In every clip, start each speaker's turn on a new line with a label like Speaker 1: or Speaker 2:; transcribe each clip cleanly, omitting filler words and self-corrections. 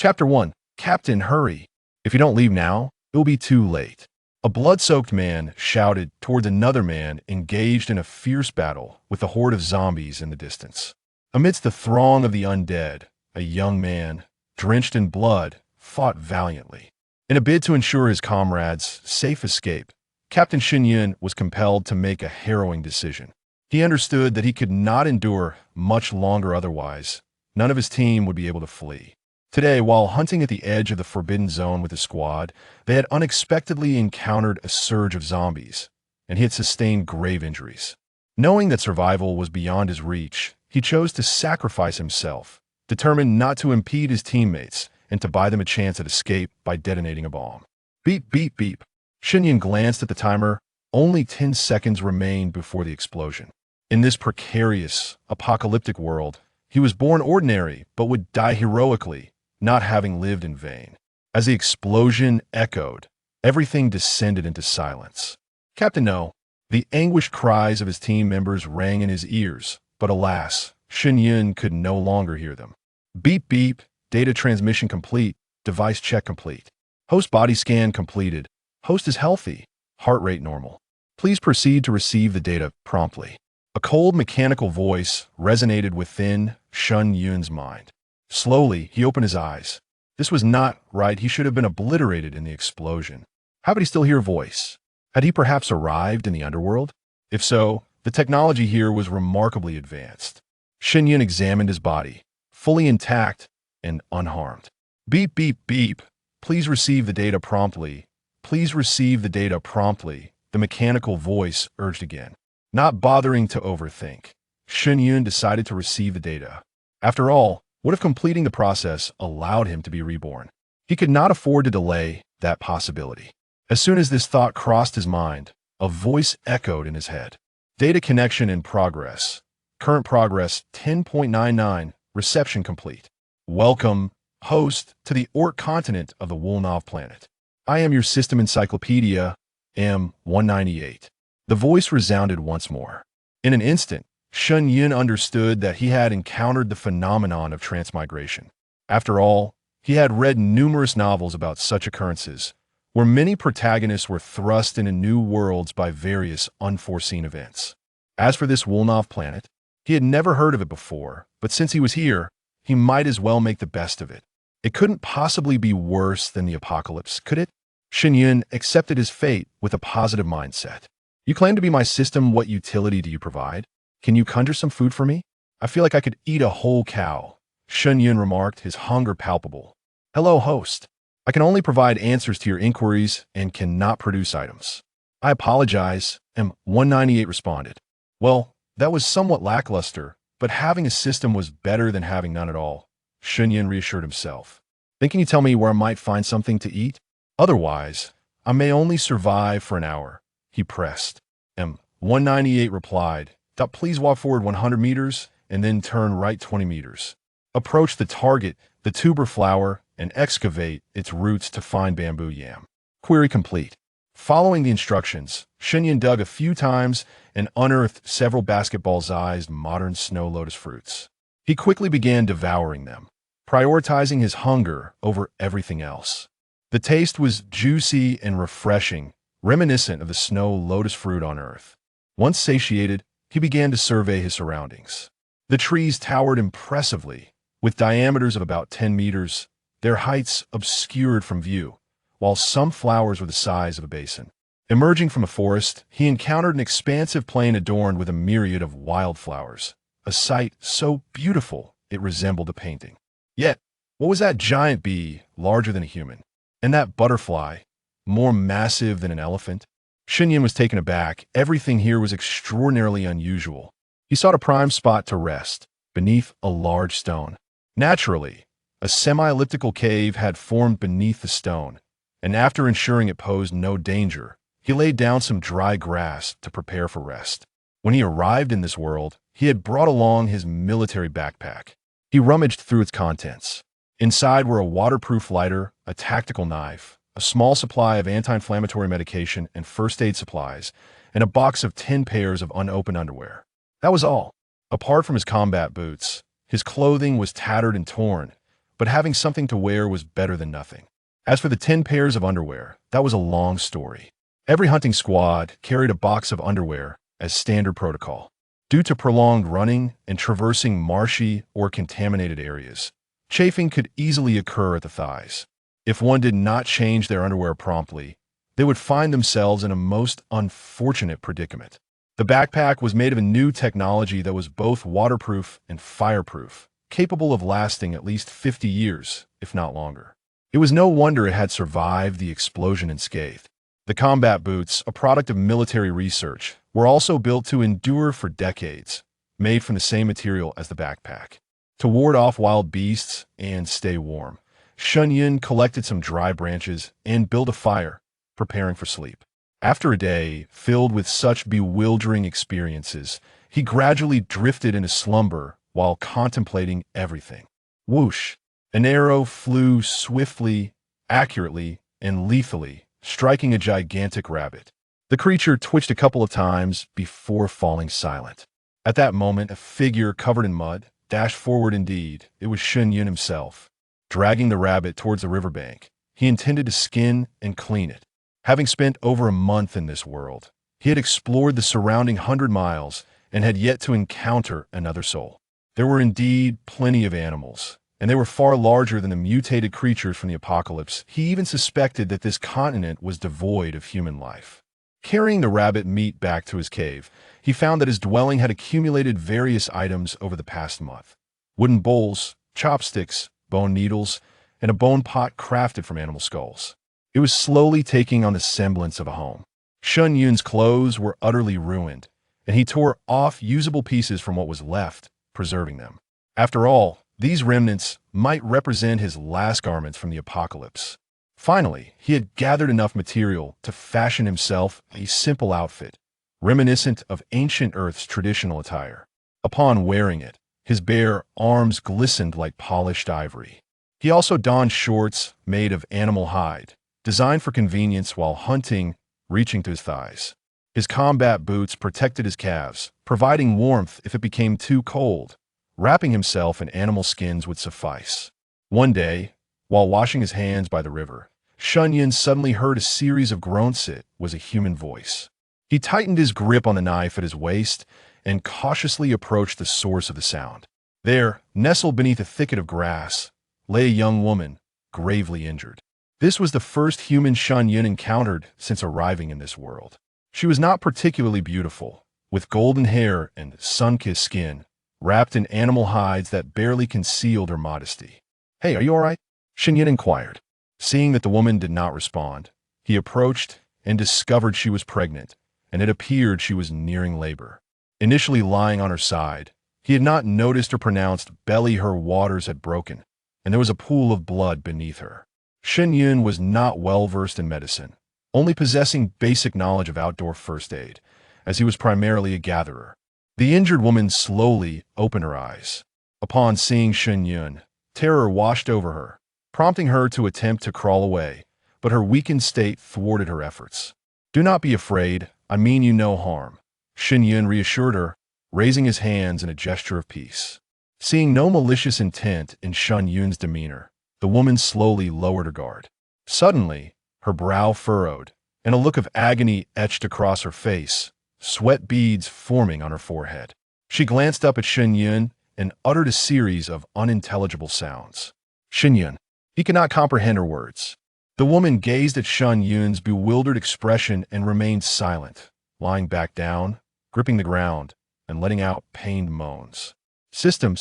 Speaker 1: Chapter 1. Captain, hurry. If you don't leave now, it will be too late. A blood-soaked man shouted towards another man engaged in a fierce battle with a horde of zombies in the distance. Amidst the throng of the undead, a young man, drenched in blood, fought valiantly. In a bid to ensure his comrades' safe escape, Captain Shen Yun was compelled to make a harrowing decision. He understood that he could not endure much longer otherwise. None of his team would be able to flee. Today, while hunting at the edge of the Forbidden Zone with his squad, they had unexpectedly encountered a surge of zombies, and he had sustained grave injuries. Knowing that survival was beyond his reach, he chose to sacrifice himself, determined not to impede his teammates and to buy them a chance at escape by detonating a bomb. Beep, beep, beep. Shen Yun glanced at the timer. Only 10 seconds remained before the explosion. In this precarious, apocalyptic world, he was born ordinary but would die heroically, not having lived in vain. As the explosion echoed, everything descended into silence. Captain No, the anguished cries of his team members rang in his ears, but alas, Shen Yun could no longer hear them. Beep beep, data transmission complete, device check complete. Host body scan completed. Host is healthy, heart rate normal. Please proceed to receive the data promptly. A cold mechanical voice resonated within Shen Yun's mind. Slowly, he opened his eyes. This was not right. He should have been obliterated in the explosion. How could he still hear a voice? Had he perhaps arrived in the underworld? If so, the technology here was remarkably advanced. Shen Yun examined his body, fully intact and unharmed. Beep, beep, beep. Please receive the data promptly. Please receive the data promptly, the mechanical voice urged again. Not bothering to overthink, Shen Yun decided to receive the data. After all, what if completing the process allowed him to be reborn? He could not afford to delay that possibility. As soon as this thought crossed his mind, a voice echoed in his head. Data connection in progress. Current progress 10.99. Reception complete. Welcome, host, to the Orc continent of the Wulnov planet. I am your system encyclopedia, M198. The voice resounded once more. In an instant, Shen Yun understood that he had encountered the phenomenon of transmigration. After all, he had read numerous novels about such occurrences, where many protagonists were thrust into new worlds by various unforeseen events. As for this Wulnov planet, he had never heard of it before, but since he was here, he might as well make the best of it. It couldn't possibly be worse than the apocalypse, could it? Shen Yun accepted his fate with a positive mindset. You claim to be my system. What utility do you provide? Can you conjure some food for me? I feel like I could eat a whole cow, Shen Yun remarked, his hunger palpable. Hello, host. I can only provide answers to your inquiries and cannot produce items. I apologize, M198 responded. Well, that was somewhat lackluster, but having a system was better than having none at all, Shen Yun reassured himself. Then can you tell me where I might find something to eat? Otherwise, I may only survive for an hour, he pressed. M198 replied. Please walk forward 100 meters and then turn right 20 meters. Approach the target, the tuber flower, and excavate its roots to find bamboo yam. Query complete. Following the instructions, Shen Yun dug a few times and unearthed several basketball-sized modern snow lotus fruits. He quickly began devouring them, prioritizing his hunger over everything else. The taste was juicy and refreshing, reminiscent of the snow lotus fruit on Earth. Once satiated, he began to survey his surroundings. The trees towered impressively, with diameters of about 10 meters, their heights obscured from view, while some flowers were the size of a basin. Emerging from a forest, he encountered an expansive plain adorned with a myriad of wildflowers, a sight so beautiful it resembled a painting. Yet, what was that giant bee, larger than a human? And that butterfly, more massive than an elephant? Shen Yun was taken aback. Everything here was extraordinarily unusual. He sought a prime spot to rest, beneath a large stone. Naturally, a semi-elliptical cave had formed beneath the stone, and after ensuring it posed no danger, he laid down some dry grass to prepare for rest. When he arrived in this world, he had brought along his military backpack. He rummaged through its contents. Inside were a waterproof lighter, a tactical knife, a small supply of anti-inflammatory medication and first aid supplies, and a box of 10 pairs of unopened underwear. That was all. Apart from his combat boots, his clothing was tattered and torn, but having something to wear was better than nothing. As for the 10 pairs of underwear, that was a long story. Every hunting squad carried a box of underwear as standard protocol. Due to prolonged running and traversing marshy or contaminated areas, chafing could easily occur at the thighs. If one did not change their underwear promptly, they would find themselves in a most unfortunate predicament. The backpack was made of a new technology that was both waterproof and fireproof, capable of lasting at least 50 years, if not longer. It was no wonder it had survived the explosion unscathed. The combat boots, a product of military research, were also built to endure for decades, made from the same material as the backpack. To ward off wild beasts and stay warm, Shen Yun collected some dry branches and built a fire, preparing for sleep. After a day filled with such bewildering experiences, he gradually drifted into slumber while contemplating everything. Whoosh! An arrow flew swiftly, accurately, and lethally, striking a gigantic rabbit. The creature twitched a couple of times before falling silent. At that moment, a figure covered in mud dashed forward. Indeed, it was Shen Yun himself. Dragging the rabbit towards the riverbank, he intended to skin and clean it. Having spent over a month in this world, he had explored the surrounding 100 miles and had yet to encounter another soul. There were indeed plenty of animals, and they were far larger than the mutated creatures from the apocalypse. He even suspected that this continent was devoid of human life. Carrying the rabbit meat back to his cave, he found that his dwelling had accumulated various items over the past month. Wooden bowls, chopsticks, bone needles, and a bone pot crafted from animal skulls. It was slowly taking on the semblance of a home. Shen Yun's clothes were utterly ruined, and he tore off usable pieces from what was left, preserving them. After all, these remnants might represent his last garments from the apocalypse. Finally, he had gathered enough material to fashion himself a simple outfit, reminiscent of ancient Earth's traditional attire. Upon wearing it, his bare arms glistened like polished ivory. He also donned shorts made of animal hide, designed for convenience while hunting, reaching to his thighs. His combat boots protected his calves, providing warmth if it became too cold. Wrapping himself in animal skins would suffice. One day, while washing his hands by the river, Shen Yun suddenly heard a series of groans. It was a human voice. He tightened his grip on the knife at his waist and cautiously approached the source of the sound. There, nestled beneath a thicket of grass, lay a young woman, gravely injured. This was the first human Shen Yun encountered since arriving in this world. She was not particularly beautiful, with golden hair and sun-kissed skin, wrapped in animal hides that barely concealed her modesty. "Hey, are you all right?" Shen Yun inquired. Seeing that the woman did not respond, he approached and discovered she was pregnant, and it appeared she was nearing labor. Initially lying on her side, he had not noticed or pronounced belly her waters had broken, and there was a pool of blood beneath her. Shen Yun was not well versed in medicine, only possessing basic knowledge of outdoor first aid, as he was primarily a gatherer. The injured woman slowly opened her eyes. Upon seeing Shen Yun, terror washed over her, prompting her to attempt to crawl away, but her weakened state thwarted her efforts. "Do not be afraid, I mean you no harm," Shen Yun reassured her, raising his hands in a gesture of peace. Seeing no malicious intent in Shen Yun's demeanor, the woman slowly lowered her guard. Suddenly, her brow furrowed, and a look of agony etched across her face, sweat beads forming on her forehead. She glanced up at Shen Yun and uttered a series of unintelligible sounds. Shen Yun. He could not comprehend her words. The woman gazed at Shen Yun's bewildered expression and remained silent, lying back down, gripping the ground, and letting out pained moans. System,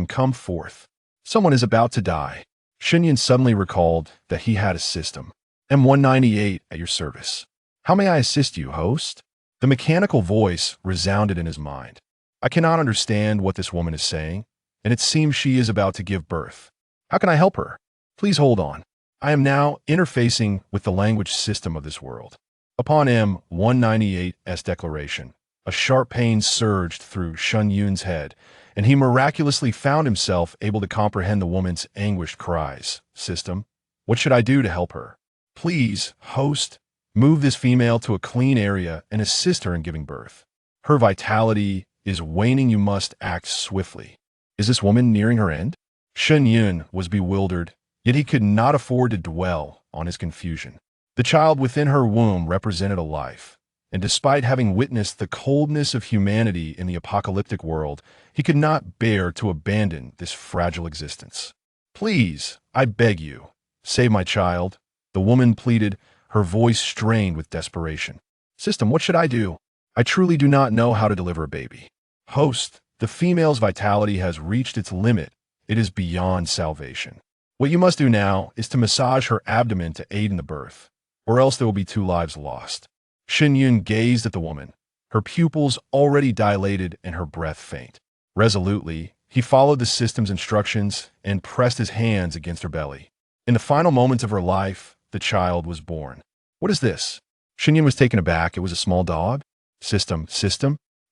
Speaker 1: come forth. Someone is about to die." Shen Yun suddenly recalled that he had a system. "M198 at your service. How may I assist you, host?" The mechanical voice resounded in his mind. "I cannot understand what this woman is saying, and it seems she is about to give birth. How can I help her? Please hold on. I am now interfacing with the language system of this world." Upon M198's declaration, a sharp pain surged through Shen Yun's head, and he miraculously found himself able to comprehend the woman's anguished cries. "System, what should I do to help her?" "Please, host, move this female to a clean area and assist her in giving birth. Her vitality is waning. You must act swiftly." "Is this woman nearing her end?" Shen Yun was bewildered, yet he could not afford to dwell on his confusion. The child within her womb represented a life, and despite having witnessed the coldness of humanity in the apocalyptic world, he could not bear to abandon this fragile existence. "Please, I beg you, save my child," the woman pleaded, her voice strained with desperation. "System, what should I do? I truly do not know how to deliver a baby." "Host, the female's vitality has reached its limit. It is beyond salvation. What you must do now is to massage her abdomen to aid in the birth, or else there will be 2 lives lost." Shen Yun gazed at the woman, her pupils already dilated and her breath faint. Resolutely, he followed the system's instructions and pressed his hands against her belly. In the final moments of her life, the child was born. "What is this?" Shen Yun was taken aback. It was a small dog. System.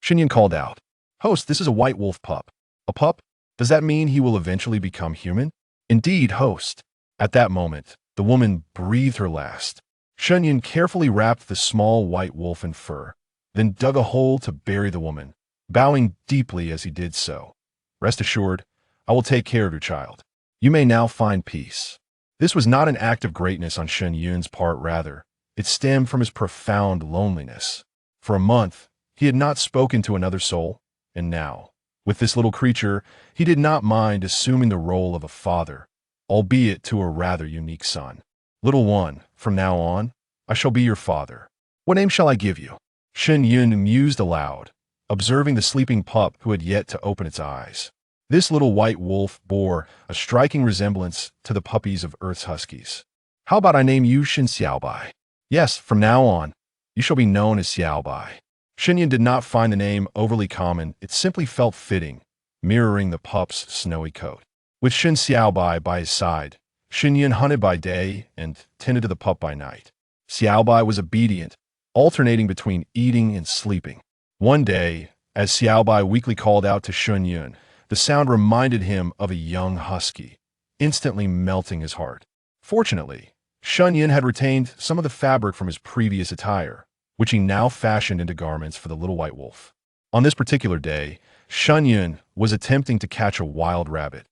Speaker 1: Shen Yun called out. "Host, this is a white wolf pup." "A pup? Does that mean he will eventually become human?" "Indeed, host." At that moment, the woman breathed her last. Shen Yun carefully wrapped the small white wolf in fur, then dug a hole to bury the woman, bowing deeply as he did so. "Rest assured, I will take care of your child. You may now find peace." This was not an act of greatness on Shen Yun's part, rather, it stemmed from his profound loneliness. For a month, he had not spoken to another soul, and now, with this little creature, he did not mind assuming the role of a father, albeit to a rather unique son. "Little one, from now on, I shall be your father. What name shall I give you?" Shen Yun mused aloud, observing the sleeping pup who had yet to open its eyes. This little white wolf bore a striking resemblance to the puppies of Earth's huskies. "How about I name you Shen Xiaobai? Yes, from now on, you shall be known as Xiaobai." Shen Yun did not find the name overly common, it simply felt fitting, mirroring the pup's snowy coat. With Shen Xiaobai by his side, Shen Yun hunted by day and tended to the pup by night. Xiaobai was obedient, alternating between eating and sleeping. One day, as Xiaobai weakly called out to Shen Yun, the sound reminded him of a young husky, instantly melting his heart. Fortunately, Shen Yun had retained some of the fabric from his previous attire, which he now fashioned into garments for the little white wolf. On this particular day, Shen Yun was attempting to catch a wild rabbit,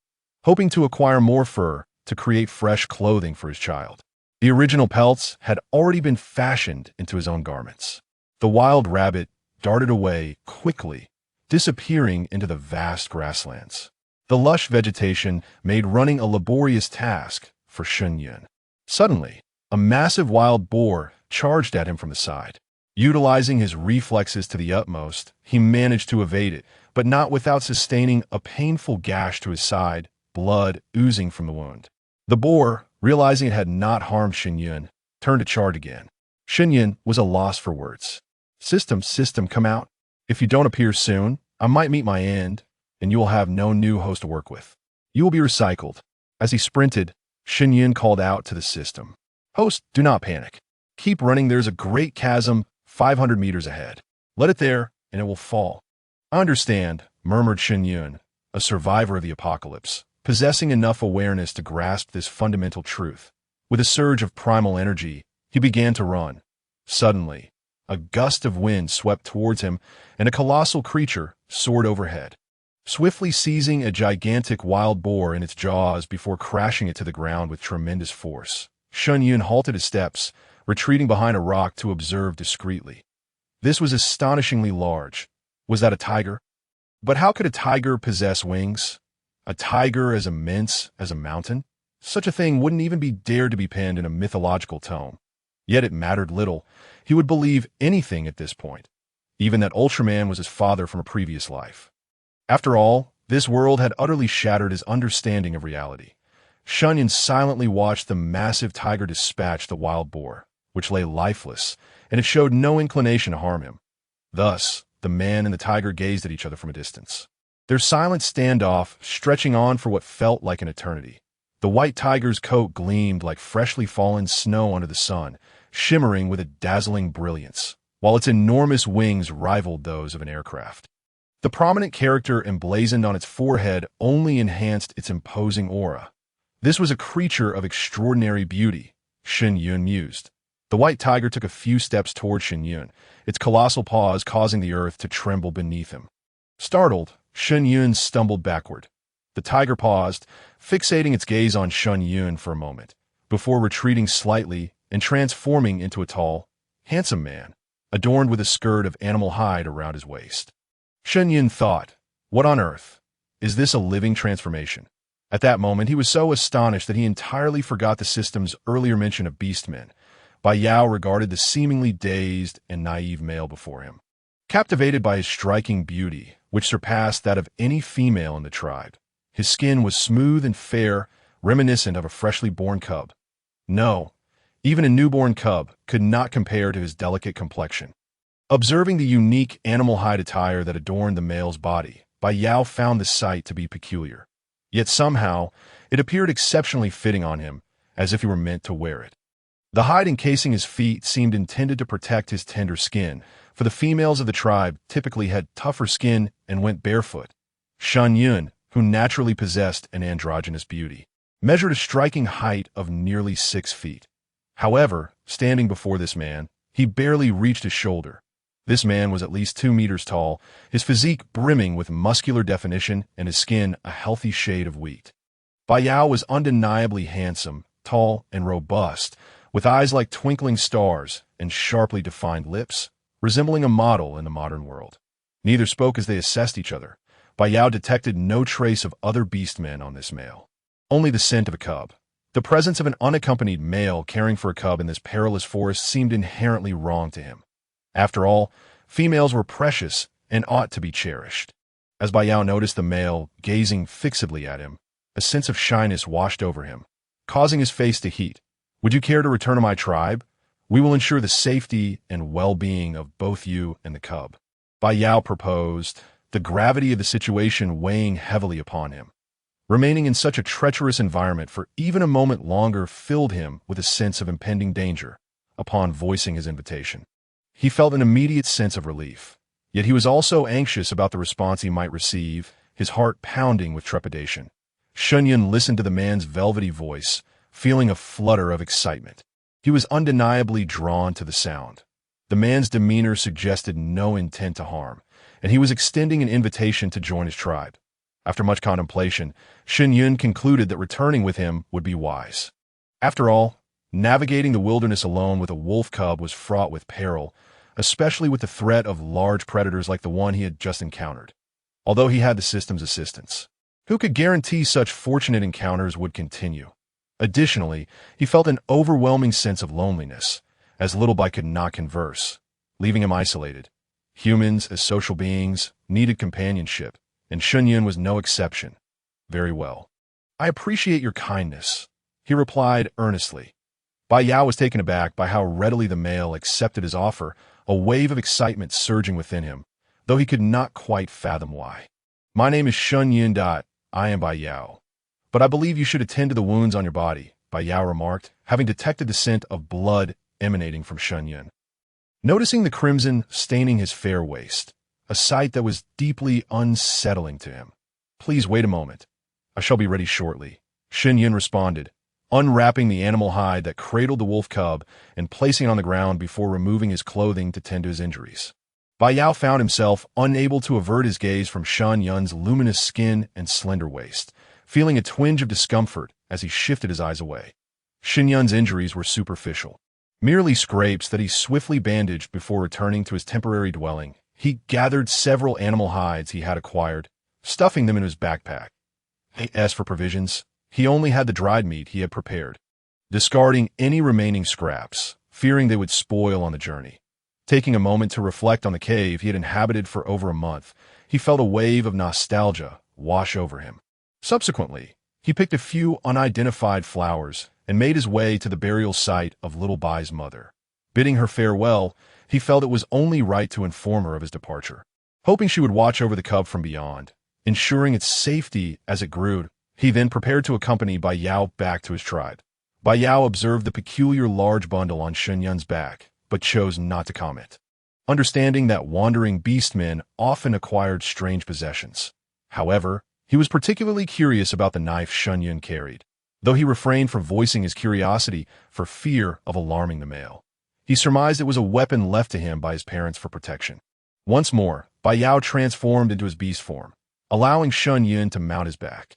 Speaker 1: hoping to acquire more fur to create fresh clothing for his child. The original pelts had already been fashioned into his own garments. The wild rabbit darted away quickly, disappearing into the vast grasslands. The lush vegetation made running a laborious task for Shen Yun. Suddenly, a massive wild boar charged at him from the side. Utilizing his reflexes to the utmost, he managed to evade it, but not without sustaining a painful gash to his side, blood oozing from the wound. The boar, realizing it had not harmed Shen Yun, turned to charge again. Shen Yun was a loss for words. System, come out. If you don't appear soon, I might meet my end, and you will have no new host to work with. You will be recycled." As he sprinted, Shen Yun called out to the system. "Host, do not panic. Keep running. There's a great chasm 500 meters ahead. Let it there, and it will fall." "I understand," murmured Shen Yun, a survivor of the apocalypse, possessing enough awareness to grasp this fundamental truth. With a surge of primal energy, he began to run. Suddenly, a gust of wind swept towards him, and a colossal creature soared overhead. Swiftly seizing a gigantic wild boar in its jaws before crashing it to the ground with tremendous force, Shen Yun halted his steps, retreating behind a rock to observe discreetly. This was astonishingly large. Was that a tiger? But how could a tiger possess wings? A tiger as immense as a mountain? Such a thing wouldn't even be dared to be penned in a mythological tome. Yet it mattered little. He would believe anything at this point, even that Ultraman was his father from a previous life. After all, this world had utterly shattered his understanding of reality. Shen Yun silently watched the massive tiger dispatch the wild boar, which lay lifeless, and it showed no inclination to harm him. Thus, the man and the tiger gazed at each other from a distance, their silent standoff stretching on for what felt like an eternity. The white tiger's coat gleamed like freshly fallen snow under the sun, shimmering with a dazzling brilliance, while its enormous wings rivaled those of an aircraft. The prominent character emblazoned on its forehead only enhanced its imposing aura. This was a creature of extraordinary beauty, Shen Yun mused. The white tiger took a few steps toward Shen Yun, its colossal paws causing the earth to tremble beneath him. Startled, Shen Yun stumbled backward. The tiger paused, fixating its gaze on Shen Yun for a moment, before retreating slightly and transforming into a tall, handsome man, adorned with a skirt of animal hide around his waist. Shen Yun thought, "What on earth? Is this a living transformation?" At that moment, he was so astonished that he entirely forgot the system's earlier mention of beastmen. Bai Yao regarded the seemingly dazed and naive male before him, captivated by his striking beauty, which surpassed that of any female in the tribe. His skin was smooth and fair, reminiscent of a freshly born cub. No, even a newborn cub could not compare to his delicate complexion. Observing the unique animal hide attire that adorned the male's body, Bai Yao found the sight to be peculiar. Yet somehow, it appeared exceptionally fitting on him, as if he were meant to wear it. The hide encasing his feet seemed intended to protect his tender skin, for the females of the tribe typically had tougher skin and went barefoot. Shen Yun, who naturally possessed an androgynous beauty, measured a striking height of nearly 6 feet. However, standing before this man, he barely reached his shoulder. This man was at least 2 meters tall, his physique brimming with muscular definition and his skin a healthy shade of wheat. Bai Yao was undeniably handsome, tall, and robust, with eyes like twinkling stars and sharply defined lips, resembling a model in the modern world. Neither spoke as they assessed each other. Bai Yao detected no trace of other beastmen on this male, only the scent of a cub. The presence of an unaccompanied male caring for a cub in this perilous forest seemed inherently wrong to him. After all, females were precious and ought to be cherished. As Bai Yao noticed the male gazing fixedly at him, a sense of shyness washed over him, causing his face to heat. "Would you care to return to my tribe? We will ensure the safety and well-being of both you and the cub," Bai Yao proposed, the gravity of the situation weighing heavily upon him. Remaining in such a treacherous environment for even a moment longer filled him with a sense of impending danger. Upon voicing his invitation, he felt an immediate sense of relief. Yet he was also anxious about the response he might receive, his heart pounding with trepidation. Shen Yun listened to the man's velvety voice, feeling a flutter of excitement. He was undeniably drawn to the sound. The man's demeanor suggested no intent to harm, and he was extending an invitation to join his tribe. After much contemplation, Shen Yun concluded that returning with him would be wise. After all, navigating the wilderness alone with a wolf cub was fraught with peril, especially with the threat of large predators like the one he had just encountered. Although he had the system's assistance, who could guarantee such fortunate encounters would continue? Additionally, he felt an overwhelming sense of loneliness, as Little Bai could not converse, leaving him isolated. Humans, as social beings, needed companionship, and Shen Yun was no exception. "Very well. I appreciate your kindness," he replied earnestly. Bai Yao was taken aback by how readily the male accepted his offer, a wave of excitement surging within him, though he could not quite fathom why. "My name is Shen Yun. I am Bai Yao. But I believe you should attend to the wounds on your body," Bai Yao remarked, having detected the scent of blood emanating from Shen Yun. Noticing the crimson staining his fair waist, a sight that was deeply unsettling to him. "Please wait a moment. I shall be ready shortly," Shen Yun responded, unwrapping the animal hide that cradled the wolf cub and placing it on the ground before removing his clothing to tend to his injuries. Bai Yao found himself unable to avert his gaze from Shen Yun's luminous skin and slender waist, feeling a twinge of discomfort as he shifted his eyes away. Shen Yun's injuries were superficial, merely scrapes that he swiftly bandaged before returning to his temporary dwelling. He gathered several animal hides he had acquired, stuffing them in his backpack. As for provisions, he only had the dried meat he had prepared, discarding any remaining scraps, fearing they would spoil on the journey. Taking a moment to reflect on the cave he had inhabited for over a month, he felt a wave of nostalgia wash over him. Subsequently, he picked a few unidentified flowers and made his way to the burial site of Little Bai's mother. Bidding her farewell, he felt it was only right to inform her of his departure. Hoping she would watch over the cub from beyond, ensuring its safety as it grew, he then prepared to accompany Bai Yao back to his tribe. Bai Yao observed the peculiar large bundle on Shen Yun's back, but chose not to comment, understanding that wandering beastmen often acquired strange possessions. However, he was particularly curious about the knife Shen Yun carried, though he refrained from voicing his curiosity for fear of alarming the male. He surmised it was a weapon left to him by his parents for protection. Once more, Bai Yao transformed into his beast form, allowing Shen Yun to mount his back.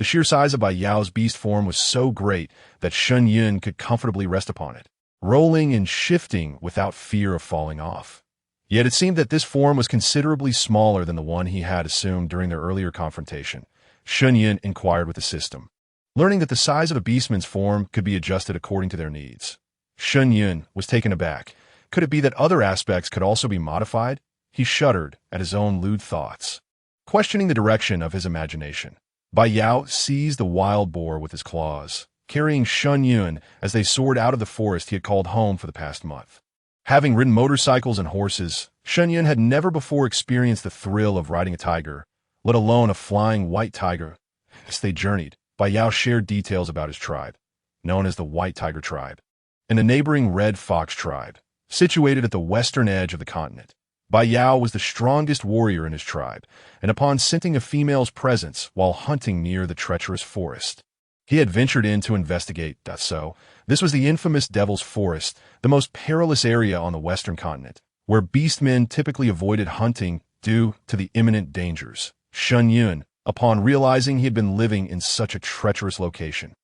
Speaker 1: The sheer size of Bai Yao's beast form was so great that Shen Yun could comfortably rest upon it, rolling and shifting without fear of falling off. Yet it seemed that this form was considerably smaller than the one he had assumed during their earlier confrontation. Shen Yun inquired with the system, learning that the size of a beastman's form could be adjusted according to their needs. Shen Yun was taken aback. Could it be that other aspects could also be modified? He shuddered at his own lewd thoughts, questioning the direction of his imagination. Bai Yao seized the wild boar with his claws, carrying Shen Yun as they soared out of the forest he had called home for the past month. Having ridden motorcycles and horses, Shen Yun had never before experienced the thrill of riding a tiger, let alone a flying white tiger. As they journeyed, Bai Yao shared details about his tribe, known as the White Tiger Tribe, and the neighboring Red Fox Tribe, situated at the western edge of the continent. Bai Yao was the strongest warrior in his tribe, and upon scenting a female's presence while hunting near the treacherous forest, he had ventured in to investigate. So, this was the infamous Devil's Forest, the most perilous area on the western continent, where beastmen typically avoided hunting due to the imminent dangers. Shen Yun, upon realizing he had been living in such a treacherous location,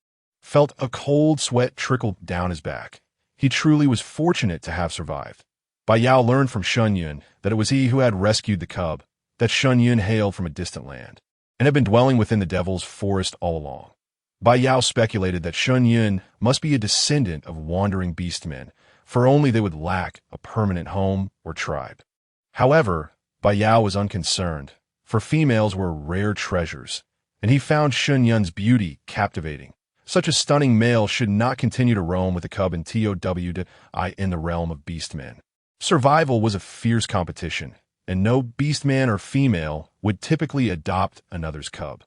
Speaker 1: felt a cold sweat trickle down his back. He truly was fortunate to have survived. Bai Yao learned from Shen Yun that it was he who had rescued the cub, that Shen Yun hailed from a distant land, and had been dwelling within the Devil's Forest all along. Bai Yao speculated that Shen Yun must be a descendant of wandering beastmen, for only they would lack a permanent home or tribe. However, Bai Yao was unconcerned, for females were rare treasures, and he found Shen Yun's beauty captivating. Such a stunning male should not continue to roam with the cub in the realm of beastmen. Survival was a fierce competition, and no beastman or female would typically adopt another's cub.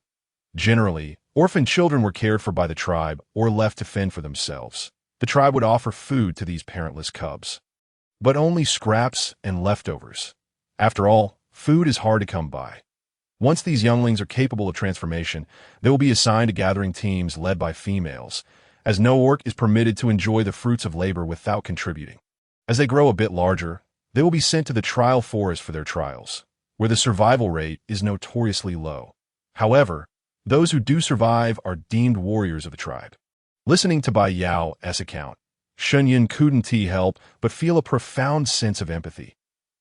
Speaker 1: Generally, orphan children were cared for by the tribe or left to fend for themselves. The tribe would offer food to these parentless cubs, but only scraps and leftovers. After all, food is hard to come by. Once these younglings are capable of transformation, they will be assigned to gathering teams led by females, as no orc is permitted to enjoy the fruits of labor without contributing. As they grow a bit larger, they will be sent to the trial forest for their trials, where the survival rate is notoriously low. However, those who do survive are deemed warriors of the tribe. Listening to Bai Yao's account, Shen Yun couldn't help but feel a profound sense of empathy.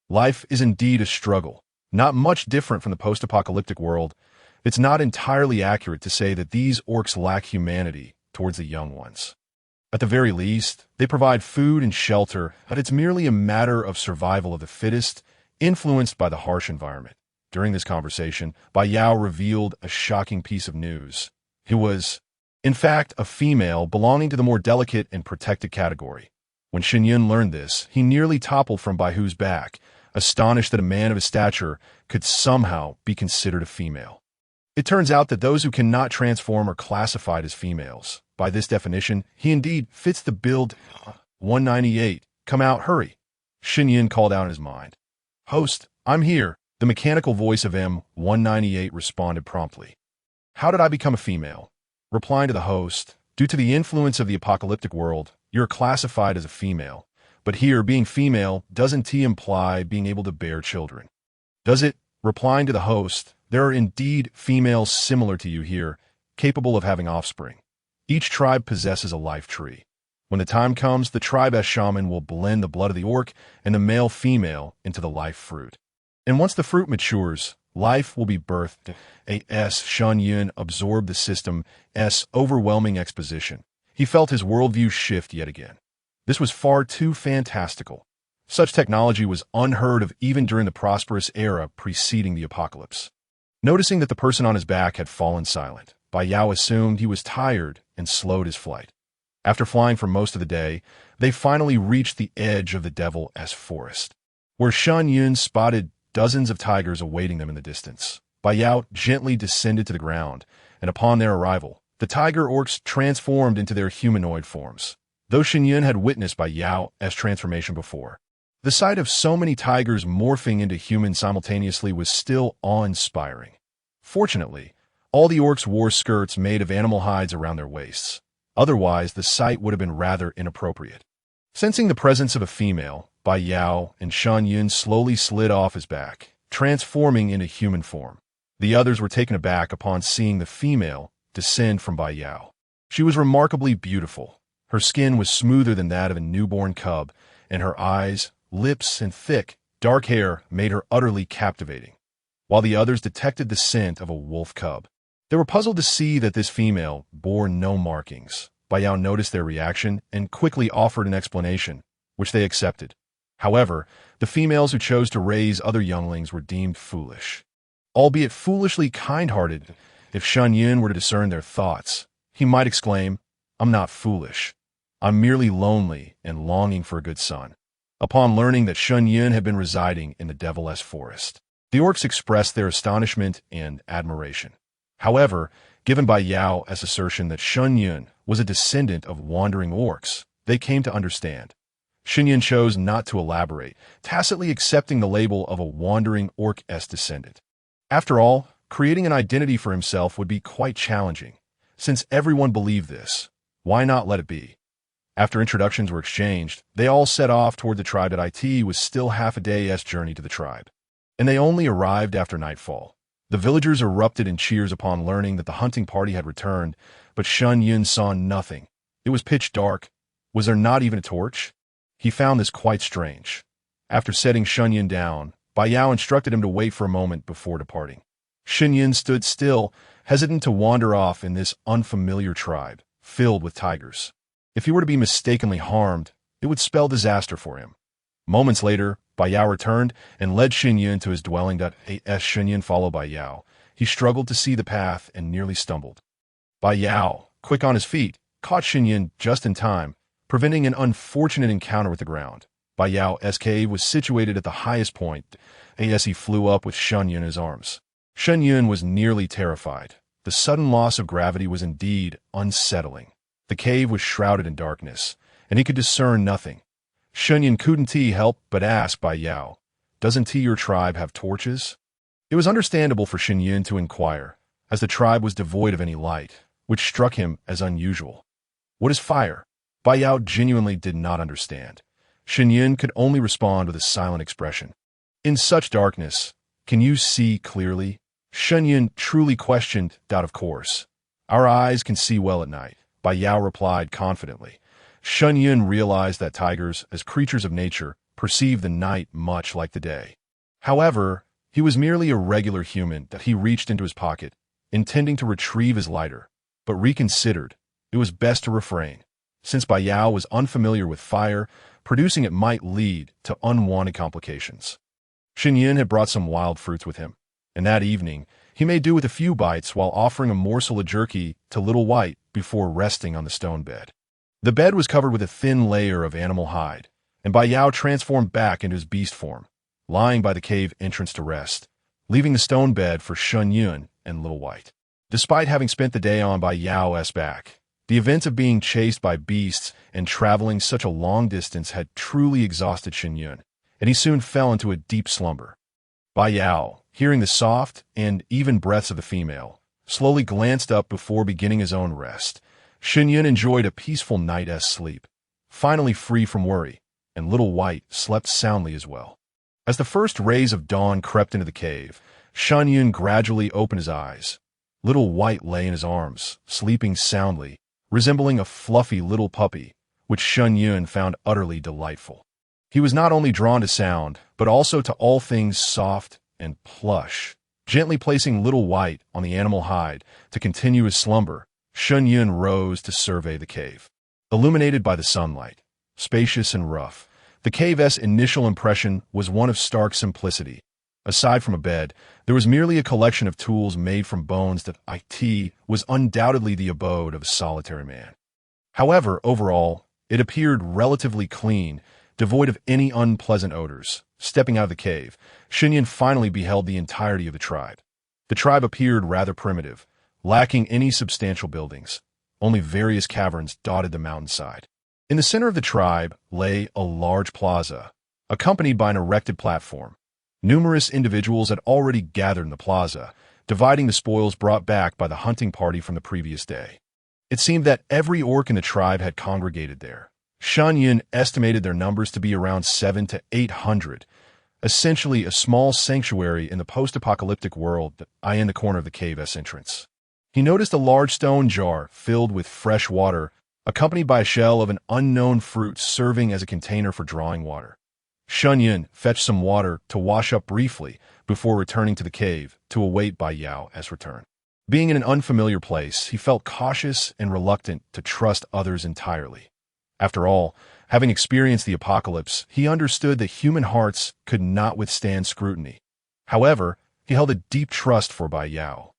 Speaker 1: Life is indeed a struggle, not much different from the post-apocalyptic world. It's not entirely accurate to say that these orcs lack humanity towards the young ones. At the very least, they provide food and shelter, but it's merely a matter of survival of the fittest, influenced by the harsh environment. During this conversation, Bai Yao revealed a shocking piece of news. It was, in fact, a female belonging to the more delicate and protected category. When Shen Yun learned this, he nearly toppled from Bai Hu's back, astonished that a man of his stature could somehow be considered a female. It turns out that those who cannot transform are classified as females. By this definition, he indeed fits the build. 198. Come out, hurry. Shen Yun called out in his mind. Host, I'm here. The mechanical voice of M198 responded promptly. How did I become a female? Replying to the host, due to the influence of the apocalyptic world, you're classified as a female. But here, being female doesn't imply being able to bear children. Does it? Replying to the host, there are indeed females similar to you here, capable of having offspring. Each tribe possesses a life tree. When the time comes, the tribe as shaman will blend the blood of the orc and the male-female into the life fruit. And once the fruit matures, life will be birthed. Shen Yun absorbed the system's overwhelming exposition. He felt his worldview shift yet again. This was far too fantastical. Such technology was unheard of even during the prosperous era preceding the apocalypse. Noticing that the person on his back had fallen silent, Bai Yao assumed he was tired and slowed his flight. After flying for most of the day, they finally reached the edge of the Devil's Forest, where Shen Yun spotted dozens of tigers awaiting them in the distance. Bai Yao gently descended to the ground, and upon their arrival, the tiger orcs transformed into their humanoid forms. Though Shen Yun had witnessed Bai Yao's transformation before, the sight of so many tigers morphing into humans simultaneously was still awe-inspiring. Fortunately, all the orcs wore skirts made of animal hides around their waists. Otherwise, the sight would have been rather inappropriate. Sensing the presence of a female, Bai Yao and Shen Yun slowly slid off his back, transforming into human form. The others were taken aback upon seeing the female descend from Bai Yao. She was remarkably beautiful. Her skin was smoother than that of a newborn cub, and her eyes, lips, and thick, dark hair made her utterly captivating, while the others detected the scent of a wolf cub. They were puzzled to see that this female bore no markings. Bai Yao noticed their reaction and quickly offered an explanation, which they accepted. However, the females who chose to raise other younglings were deemed foolish. Albeit foolishly kind-hearted, if Shen Yun were to discern their thoughts, he might exclaim, "I'm not foolish. I'm merely lonely and longing for a good son." Upon learning that Shen Yun had been residing in the Devil's Forest, the orcs expressed their astonishment and admiration. However, given by Yao's assertion that Shen Yun was a descendant of wandering orcs, they came to understand. Shen Yun chose not to elaborate, tacitly accepting the label of a wandering orc-s descendant. After all, creating an identity for himself would be quite challenging. Since everyone believed this, why not let it be? After introductions were exchanged, they all set off toward the tribe that it was still half a day's journey to the tribe, and they only arrived after nightfall. The villagers erupted in cheers upon learning that the hunting party had returned, but Shen Yun saw nothing. It was pitch dark. Was there not even a torch? He found this quite strange. After setting Shen Yun down, Bai Yao instructed him to wait for a moment before departing. Shen Yun stood still, hesitant to wander off in this unfamiliar tribe, filled with tigers. If he were to be mistakenly harmed, it would spell disaster for him. Moments later, Bai Yao returned and led Shen Yun to his dwelling. As Shen Yun followed Bai Yao, he struggled to see the path and nearly stumbled. Bai Yao, quick on his feet, caught Shen Yun just in time, preventing an unfortunate encounter with the ground. Bai Yao's cave was situated at the highest point as he flew up with Shen Yun in his arms. Shen Yun was nearly terrified. The sudden loss of gravity was indeed unsettling. The cave was shrouded in darkness, and he could discern nothing. Shen Yun couldn't help but ask Bai Yao, "Doesn't your tribe have torches?" It was understandable for Shen Yun to inquire, as the tribe was devoid of any light, which struck him as unusual. "What is fire?" Bai Yao genuinely did not understand. Shen Yun could only respond with a silent expression. "In such darkness, can you see clearly?" Shen Yun truly questioned. "Of course. Our eyes can see well at night," Bai Yao replied confidently. Shen Yun realized that tigers, as creatures of nature, perceive the night much like the day. However, he was merely a regular human that he reached into his pocket, intending to retrieve his lighter, but reconsidered. It was best to refrain. Since Bai Yao was unfamiliar with fire, producing it might lead to unwanted complications. Shen Yun had brought some wild fruits with him, and that evening, he made do with a few bites while offering a morsel of jerky to Little White before resting on the stone bed. The bed was covered with a thin layer of animal hide, and Bai Yao transformed back into his beast form, lying by the cave entrance to rest, leaving the stone bed for Shen Yun and Little White. Despite having spent the day on Bai Yao's back, the events of being chased by beasts and traveling such a long distance had truly exhausted Shen Yun, and he soon fell into a deep slumber. Bai Yao, hearing the soft and even breaths of the female, slowly glanced up before beginning his own rest. Shen Yun enjoyed a peaceful night's sleep, finally free from worry, and Little White slept soundly as well. As the first rays of dawn crept into the cave, Shen Yun gradually opened his eyes. Little White lay in his arms, sleeping soundly, resembling a fluffy little puppy, which Shen Yun found utterly delightful. He was not only drawn to sound, but also to all things soft and plush. Gently placing Little White on the animal hide to continue his slumber, Shen Yun rose to survey the cave. Illuminated by the sunlight, spacious and rough, the cave's initial impression was one of stark simplicity. Aside from a bed, there was merely a collection of tools made from bones that was undoubtedly the abode of a solitary man. However, overall, it appeared relatively clean, devoid of any unpleasant odors. Stepping out of the cave, Shen Yun finally beheld the entirety of the tribe. The tribe appeared rather primitive, lacking any substantial buildings. Only various caverns dotted the mountainside. In the center of the tribe lay a large plaza, accompanied by an erected platform. Numerous individuals had already gathered in the plaza, dividing the spoils brought back by the hunting party from the previous day. It seemed that every orc in the tribe had congregated there. Shen Yun estimated their numbers to be around 700 to 800, essentially a small sanctuary in the post-apocalyptic world in the corner of the cave's entrance. He noticed a large stone jar filled with fresh water, accompanied by a shell of an unknown fruit serving as a container for drawing water. Shen Yun fetched some water to wash up briefly before returning to the cave to await Bai Yao's return. Being in an unfamiliar place, he felt cautious and reluctant to trust others entirely. After all, having experienced the apocalypse, he understood that human hearts could not withstand scrutiny. However, he held a deep trust for Bai Yao,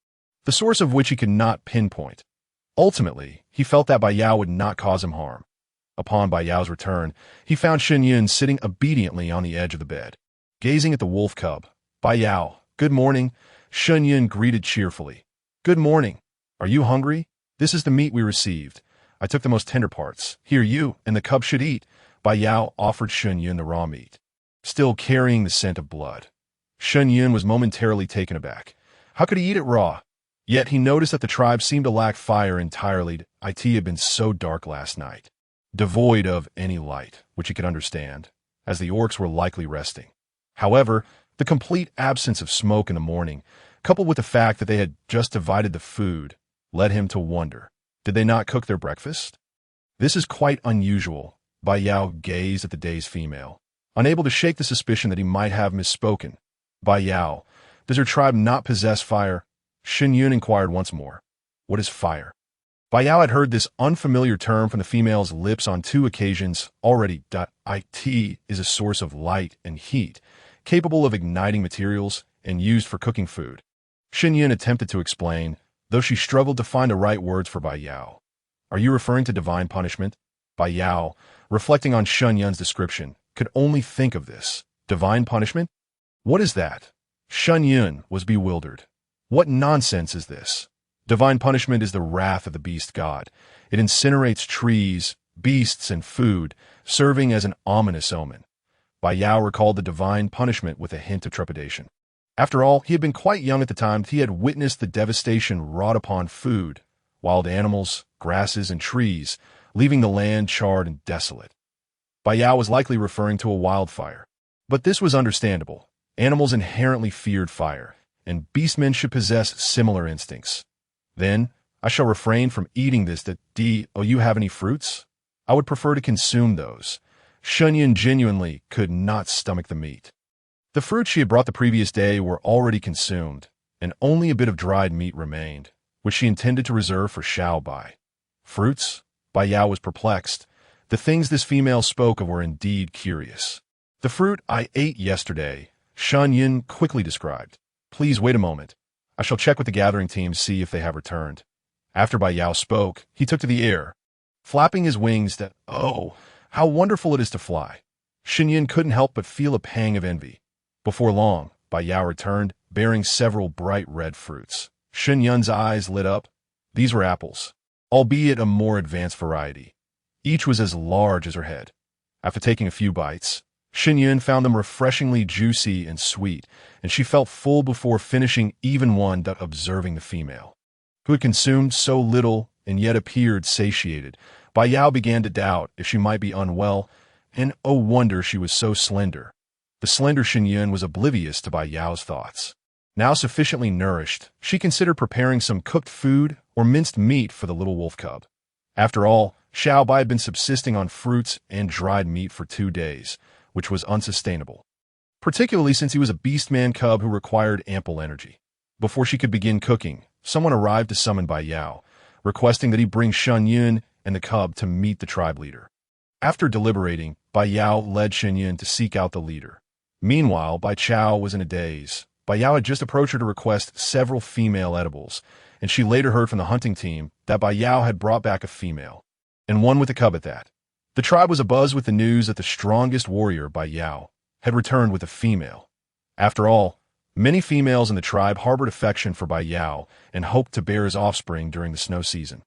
Speaker 1: the source of which he could not pinpoint. Ultimately, he felt that Bai Yao would not cause him harm. Upon Bai Yao's return, he found Shen Yun sitting obediently on the edge of the bed. Gazing at the wolf cub, Bai Yao, "Good morning," Shen Yun greeted cheerfully. "Good morning. Are you hungry? This is the meat we received. I took the most tender parts. Here you and the cub should eat." Bai Yao offered Shen Yun the raw meat, still carrying the scent of blood. Shen Yun was momentarily taken aback. How could he eat it raw? Yet he noticed that the tribe seemed to lack fire entirely. It had been so dark last night, devoid of any light, which he could understand, as the orcs were likely resting. However, the complete absence of smoke in the morning, coupled with the fact that they had just divided the food, led him to wonder, did they not cook their breakfast? This is quite unusual. Bai Yao gazed at the day's female, unable to shake the suspicion that he might have misspoken. Bai Yao, does your tribe not possess fire? Shen Yun inquired once more. What is fire? Bai Yao had heard this unfamiliar term from the female's lips on 2 occasions already. It is a source of light and heat, capable of igniting materials and used for cooking food. Shen Yun attempted to explain, though she struggled to find the right words for Bai Yao. Are you referring to divine punishment? Bai Yao, reflecting on Shen Yun's description, could only think of this. Divine punishment? What is that? Shen Yun was bewildered. What nonsense is this? Divine punishment is the wrath of the beast god. It incinerates trees, beasts, and food, serving as an ominous omen. Bai Yao recalled the divine punishment with a hint of trepidation. After all, he had been quite young at the time he had witnessed the devastation wrought upon food, wild animals, grasses, and trees, leaving the land charred and desolate. Bai Yao was likely referring to a wildfire. But this was understandable. Animals inherently feared fire, and beastmen should possess similar instincts. Then, I shall refrain from eating this. Oh, you have any fruits? I would prefer to consume those. Shen Yun genuinely could not stomach the meat. The fruits she had brought the previous day were already consumed, and only a bit of dried meat remained, which she intended to reserve for Xiao Bai. Fruits? Bai Yao was perplexed. The things this female spoke of were indeed curious. The fruit I ate yesterday, Shen Yun quickly described. Please wait a moment. I shall check with the gathering team to see if they have returned. After Bai Yao spoke, he took to the air, flapping his wings that, oh, how wonderful it is to fly. Shen Yun couldn't help but feel a pang of envy. Before long, Bai Yao returned, bearing several bright red fruits. Shen Yun's eyes lit up. These were apples, albeit a more advanced variety. Each was as large as her head. After taking a few bites, Shen Yun found them refreshingly juicy and sweet, and she felt full before finishing even one. Observing the female, who had consumed so little and yet appeared satiated, Bai Yao began to doubt if she might be unwell, and oh wonder she was so slender. The slender Shen Yun was oblivious to Bai Yao's thoughts. Now sufficiently nourished, she considered preparing some cooked food or minced meat for the little wolf cub. After all, Xiao Bai had been subsisting on fruits and dried meat for 2 days, which was unsustainable, particularly since he was a beastman cub who required ample energy. Before she could begin cooking, someone arrived to summon Bai Yao, requesting that he bring Shen Yun and the cub to meet the tribe leader. After deliberating, Bai Yao led Shen Yun to seek out the leader. Meanwhile, Bai Chao was in a daze. Bai Yao had just approached her to request several female edibles, and she later heard from the hunting team that Bai Yao had brought back a female, and one with a cub at that. The tribe was abuzz with the news that the strongest warrior, Bai Yao, had returned with a female. After all, many females in the tribe harbored affection for Bai Yao and hoped to bear his offspring during the snow season.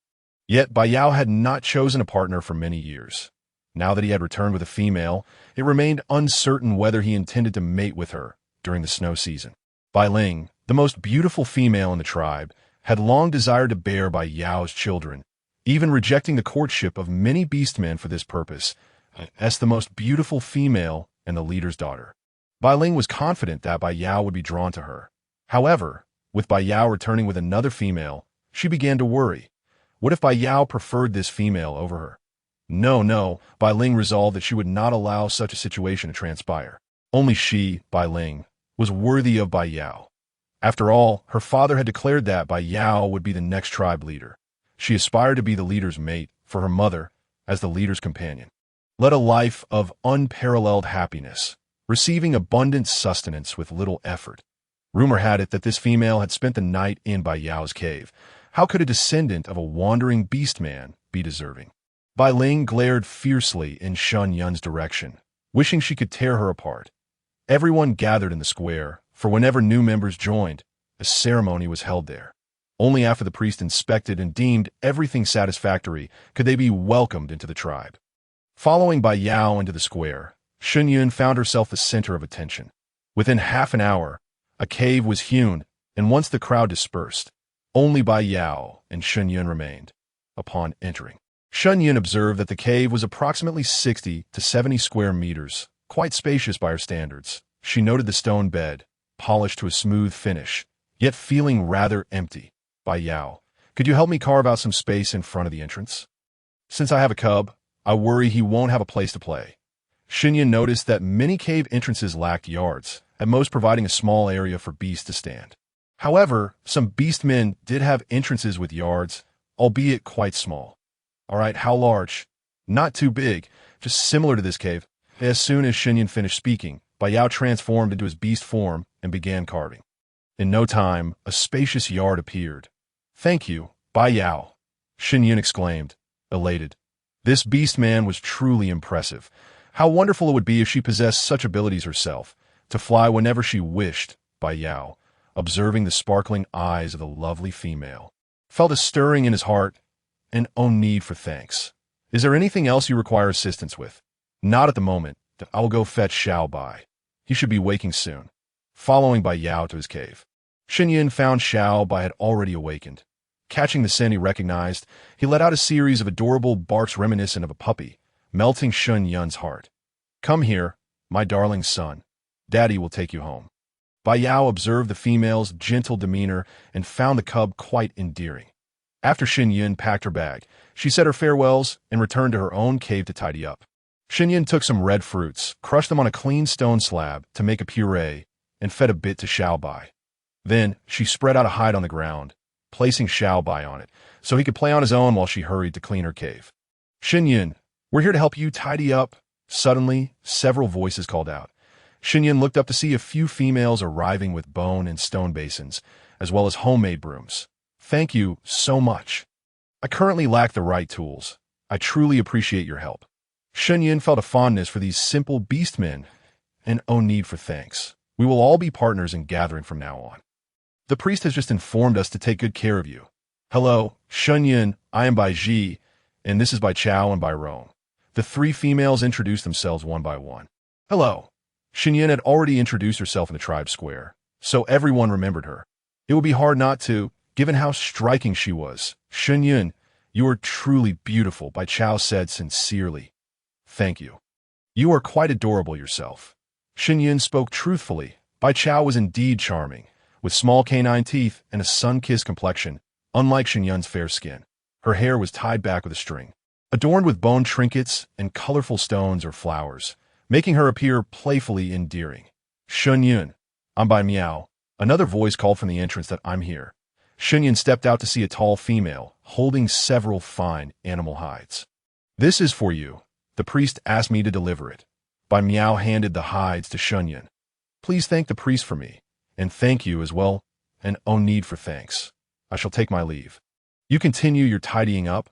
Speaker 1: Yet Bai Yao had not chosen a partner for many years. Now that he had returned with a female, it remained uncertain whether he intended to mate with her during the snow season. Bai Ling, the most beautiful female in the tribe, had long desired to bear Bai Yao's children, even rejecting the courtship of many beastmen for this purpose, as the most beautiful female and the leader's daughter. Bai Ling was confident that Bai Yao would be drawn to her. However, with Bai Yao returning with another female, She began to worry. What if Bai Yao preferred this female over her? No, Bai Ling resolved that she would not allow such a situation to transpire. Only she, Bai Ling, was worthy of Bai Yao. After all, her father had declared that Bai Yao would be the next tribe leader. She aspired to be the leader's mate, for her mother, as the leader's companion. Led a life of unparalleled happiness, receiving abundant sustenance with little effort. Rumor had it that this female had spent the night in Bai Yao's cave. How could a descendant of a wandering beastman be deserving? Bai Ling glared fiercely in Shen Yun's direction, wishing she could tear her apart. Everyone gathered in the square, for whenever new members joined, a ceremony was held there. Only after the priest inspected and deemed everything satisfactory could they be welcomed into the tribe. Following Bai Yao into the square, Shen Yun found herself the center of attention. Within half an hour, a cave was hewn, and once the crowd dispersed, only Bai Yao and Shen Yun remained. Upon entering, Shen Yun observed that the cave was approximately 60 to 70 square meters, quite spacious by her standards. She noted the stone bed, polished to a smooth finish, yet feeling rather empty. Bai Yao, could you help me carve out some space in front of the entrance? Since I have a cub, I worry he won't have a place to play. Shen Yun noticed that many cave entrances lacked yards, at most providing a small area for beasts to stand. However, some beastmen did have entrances with yards, albeit quite small. All right, how large? Not too big, just similar to this cave. As soon as Shen Yun finished speaking, Bai Yao transformed into his beast form and began carving. In no time, a spacious yard appeared. Thank you, Bai Yao, Shen Yun exclaimed, elated. This beastman was truly impressive. How wonderful it would be if she possessed such abilities herself, to fly whenever she wished. Bai Yao, observing the sparkling eyes of the lovely female, felt a stirring in his heart and own need for thanks. Is there anything else you require assistance with? Not at the moment. I will go fetch Xiao Bai. He should be waking soon. Following Bai Yao to his cave, Shen Yun found Xiao Bai had already awakened. Catching the scent he recognized, he let out a series of adorable barks reminiscent of a puppy, melting Shen Yun's heart. Come here, my darling son. Daddy will take you home. Bai Yao observed the female's gentle demeanor and found the cub quite endearing. After Shen Yun packed her bag, she said her farewells and returned to her own cave to tidy up. Shen Yun took some red fruits, crushed them on a clean stone slab to make a puree, and fed a bit to Xiao Bai. Then she spread out a hide on the ground, placing Xiao Bai on it, so he could play on his own while she hurried to clean her cave. Shen Yun, we're here to help you tidy up. Suddenly, several voices called out. Shen Yun looked up to see a few females arriving with bone and stone basins, as well as homemade brooms. Thank you so much. I currently lack the right tools. I truly appreciate your help. Shen Yun felt a fondness for these simple beastmen and no need for thanks. We will all be partners in gathering from now on. The priest has just informed us to take good care of you. Hello, Shen Yun, I am Bai Ji, and this is Bai Chao and Bai Rong. The three females introduced themselves one by one. Hello. Shen Yun had already introduced herself in the tribe square, so everyone remembered her. It would be hard not to, given how striking she was. Shen Yun, you are truly beautiful, Bai Chao said sincerely. Thank you. You are quite adorable yourself. Shen Yun spoke truthfully. Bai Chao was indeed charming, with small canine teeth and a sun-kissed complexion, unlike Shen Yun's fair skin. Her hair was tied back with a string, adorned with bone trinkets and colorful stones or flowers, making her appear playfully endearing. Shen Yun, I'm Bai Miao. Another voice called from the entrance that I'm here. Shen Yun stepped out to see a tall female, holding several fine animal hides. This is for you. The priest asked me to deliver it. Bai Miao handed the hides to Shen Yun. Please thank the priest for me, and thank you as well, and no need for thanks. I shall take my leave. You continue your tidying up.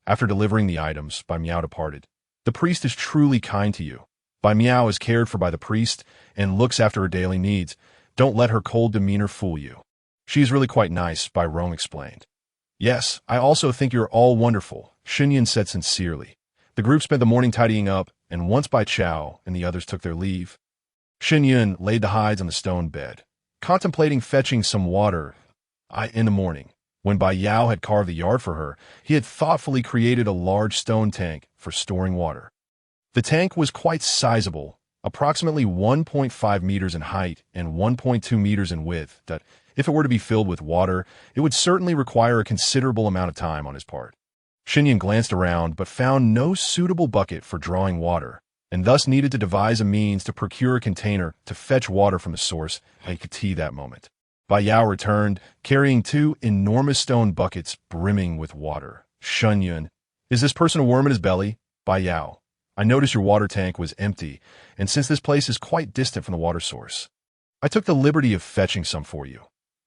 Speaker 1: After delivering the items, Bai Miao departed. The priest is truly kind to you. Bai Miao is cared for by the priest and looks after her daily needs. Don't let her cold demeanor fool you. She is really quite nice, Bai Rong explained. Yes, I also think you're all wonderful, Shen Yun said sincerely. The group spent the morning tidying up, and once Bai Chao and the others took their leave, Shen Yun laid the hides on the stone bed, contemplating fetching some water. In the morning, when Bai Yao had carved the yard for her, he had thoughtfully created a large stone tank for storing water. The tank was quite sizable, approximately 1.5 meters in height and 1.2 meters in width. That If it were to be filled with water, it would certainly require a considerable amount of time on his part. Shen Yun glanced around but found no suitable bucket for drawing water, and thus needed to devise a means to procure a container to fetch water from the source like a tea that moment. Bai Yao returned, carrying 2 enormous stone buckets brimming with water. Shen Yun, is this person a worm in his belly? Bai Yao, I noticed your water tank was empty, and since this place is quite distant from the water source, I took the liberty of fetching some for you.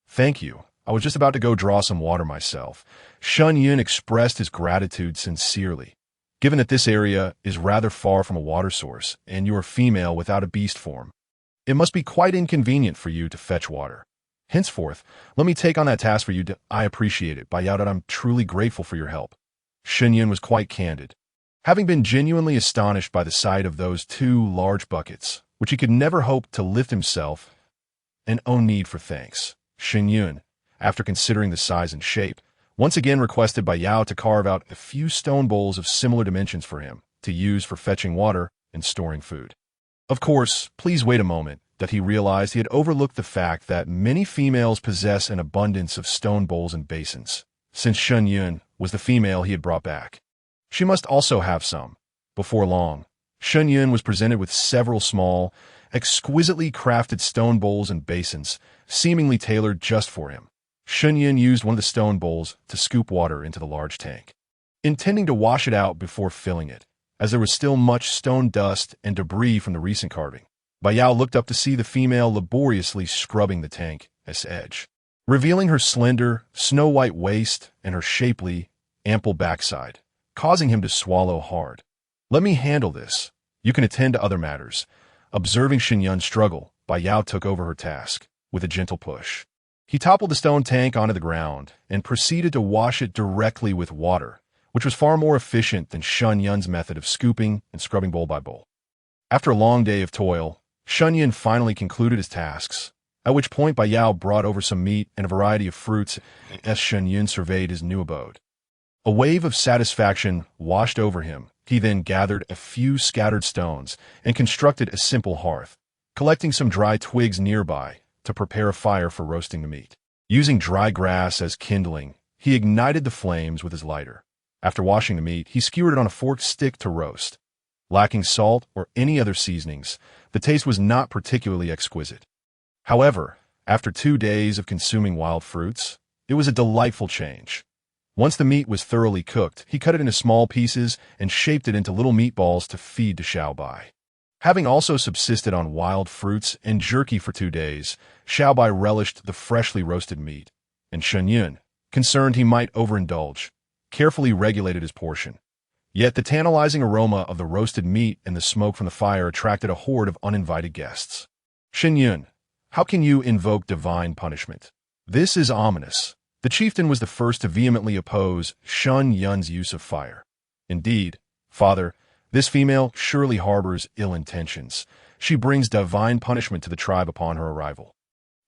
Speaker 1: Thank you. I was just about to go draw some water myself. Shen Yun expressed his gratitude sincerely. Given that this area is rather far from a water source, and you are female without a beast form, it must be quite inconvenient for you to fetch water. Henceforth, let me take on that task for you. I appreciate it. Bai Yao, I'm truly grateful for your help. Shen Yun was quite candid, having been genuinely astonished by the sight of those 2 large buckets, which he could never hope to lift himself, and no need for thanks. Shen Yun, after considering the size and shape, once again requested Bai Yao to carve out a few stone bowls of similar dimensions for him to use for fetching water and storing food. Of course, please wait a moment, that he realized he had overlooked the fact that many females possess an abundance of stone bowls and basins. Since Shen Yun was the female he had brought back, she must also have some. Before long, Shen Yun was presented with several small, exquisitely crafted stone bowls and basins, seemingly tailored just for him. Shen Yun used one of the stone bowls to scoop water into the large tank, intending to wash it out before filling it, as there was still much stone dust and debris from the recent carving. Bai Yao looked up to see the female laboriously scrubbing the tank's edge, revealing her slender, snow-white waist and her shapely, ample backside, causing him to swallow hard. Let me handle this. You can attend to other matters. Observing Shen Yun struggle, Bai Yao took over her task with a gentle push. He toppled the stone tank onto the ground and proceeded to wash it directly with water, which was far more efficient than Shen Yun's method of scooping and scrubbing bowl by bowl. After a long day of toil, Shen Yun finally concluded his tasks, at which point Bai Yao brought over some meat and a variety of fruits as Shen Yun surveyed his new abode. A wave of satisfaction washed over him. He then gathered a few scattered stones and constructed a simple hearth, collecting some dry twigs nearby to prepare a fire for roasting the meat. Using dry grass as kindling, he ignited the flames with his lighter. After washing the meat, he skewered it on a forked stick to roast. Lacking salt or any other seasonings, the taste was not particularly exquisite. However, after 2 days of consuming wild fruits, it was a delightful change. Once the meat was thoroughly cooked, he cut it into small pieces and shaped it into little meatballs to feed to Xiao Bai. Having also subsisted on wild fruits and jerky for 2 days, Xiao Bai relished the freshly roasted meat, and Shen Yun, concerned he might overindulge, carefully regulated his portion. Yet the tantalizing aroma of the roasted meat and the smoke from the fire attracted a horde of uninvited guests. Shen Yun, how can you invoke divine punishment? This is ominous. The chieftain was the first to vehemently oppose Shen Yun's use of fire. Indeed, father, this female surely harbors ill intentions. She brings divine punishment to the tribe upon her arrival.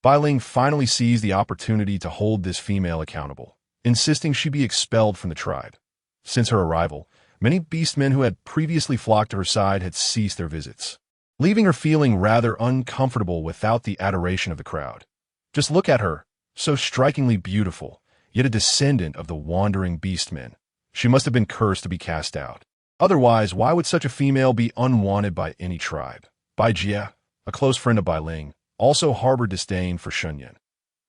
Speaker 1: Bai Ling finally seized the opportunity to hold this female accountable, insisting she be expelled from the tribe. Since her arrival, many beastmen who had previously flocked to her side had ceased their visits, leaving her feeling rather uncomfortable without the adoration of the crowd. Just look at her, so strikingly beautiful, yet a descendant of the wandering beastmen. She must have been cursed to be cast out. Otherwise, why would such a female be unwanted by any tribe? Bai Jie, a close friend of Bai Ling, also harbored disdain for Shen Yun.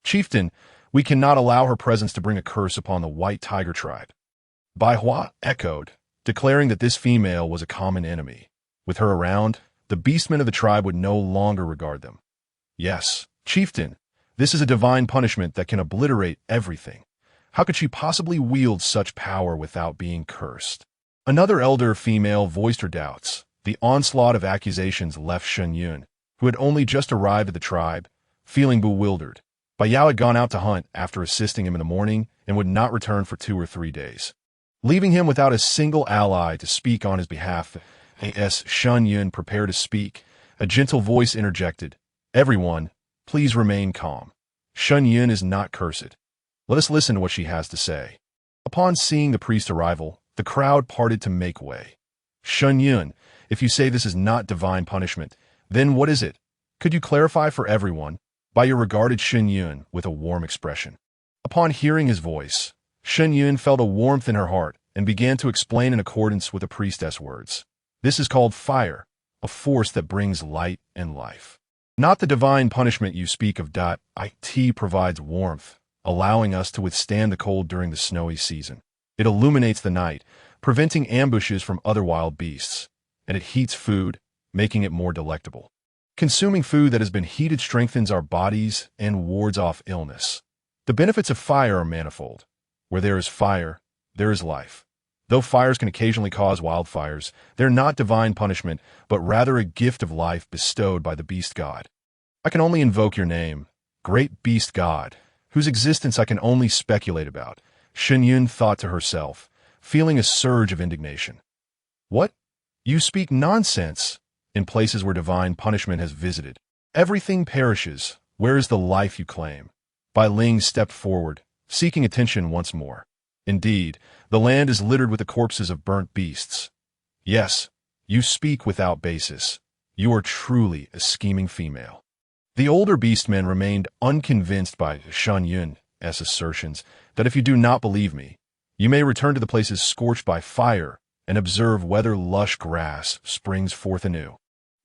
Speaker 1: Chieftain, we cannot allow her presence to bring a curse upon the White Tiger tribe. Bai Hua echoed, declaring that this female was a common enemy. With her around, the beastmen of the tribe would no longer regard them. Yes, chieftain, this is a divine punishment that can obliterate everything. How could she possibly wield such power without being cursed? Another elder female voiced her doubts. The onslaught of accusations left Shen Yun, who had only just arrived at the tribe, feeling bewildered. Bai Yao had gone out to hunt after assisting him in the morning and would not return for 2 or 3 days, leaving him without a single ally to speak on his behalf. As Shen Yun prepared to speak, a gentle voice interjected, "Everyone, please remain calm. Shen Yun is not cursed. Let us listen to what she has to say." Upon seeing the priest's arrival, the crowd parted to make way. "Shen Yun, if you say this is not divine punishment, then what is it? Could you clarify for everyone?" by your regarded Shen Yun with a warm expression. Upon hearing his voice, Shen Yun felt a warmth in her heart and began to explain in accordance with the priestess' words. This is called fire, a force that brings light and life. Not the divine punishment you speak of. It provides warmth, allowing us to withstand the cold during the snowy season. It illuminates the night, preventing ambushes from other wild beasts, and it heats food, making it more delectable. Consuming food that has been heated strengthens our bodies and wards off illness. The benefits of fire are manifold. Where there is fire, there is life. Though fires can occasionally cause wildfires, they're not divine punishment, but rather a gift of life bestowed by the beast god. I can only invoke your name, great beast god, whose existence I can only speculate about, Shen Yun thought to herself, feeling a surge of indignation. What? You speak nonsense. In places where divine punishment has visited, everything perishes. Where is the life you claim? Bai Ling stepped forward, seeking attention once more. Indeed, the land is littered with the corpses of burnt beasts. Yes, you speak without basis. You are truly a scheming female. The older beastmen remained unconvinced by Shen Yun's assertions that if you do not believe me, you may return to the places scorched by fire and observe whether lush grass springs forth anew,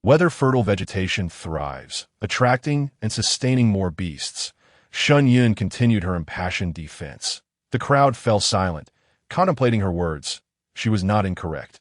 Speaker 1: whether fertile vegetation thrives, attracting and sustaining more beasts. Shen Yun continued her impassioned defense. The crowd fell silent, contemplating her words. She was not incorrect.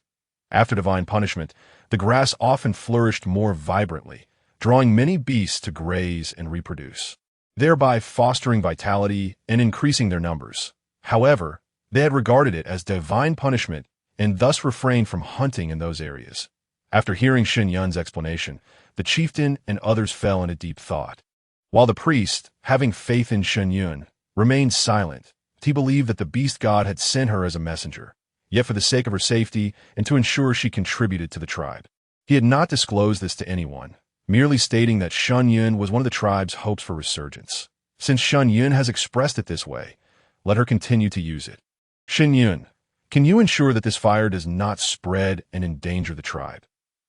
Speaker 1: After divine punishment, the grass often flourished more vibrantly, drawing many beasts to graze and reproduce, thereby fostering vitality and increasing their numbers. However, they had regarded it as divine punishment and thus refrained from hunting in those areas. After hearing Shen Yun's explanation, the chieftain and others fell into deep thought. While the priest, having faith in Shen Yun, remained silent, he believed that the beast god had sent her as a messenger, yet for the sake of her safety and to ensure she contributed to the tribe. He had not disclosed this to anyone, merely stating that Shen Yun was one of the tribe's hopes for resurgence. Since Shen Yun has expressed it this way, let her continue to use it. Shen Yun, can you ensure that this fire does not spread and endanger the tribe?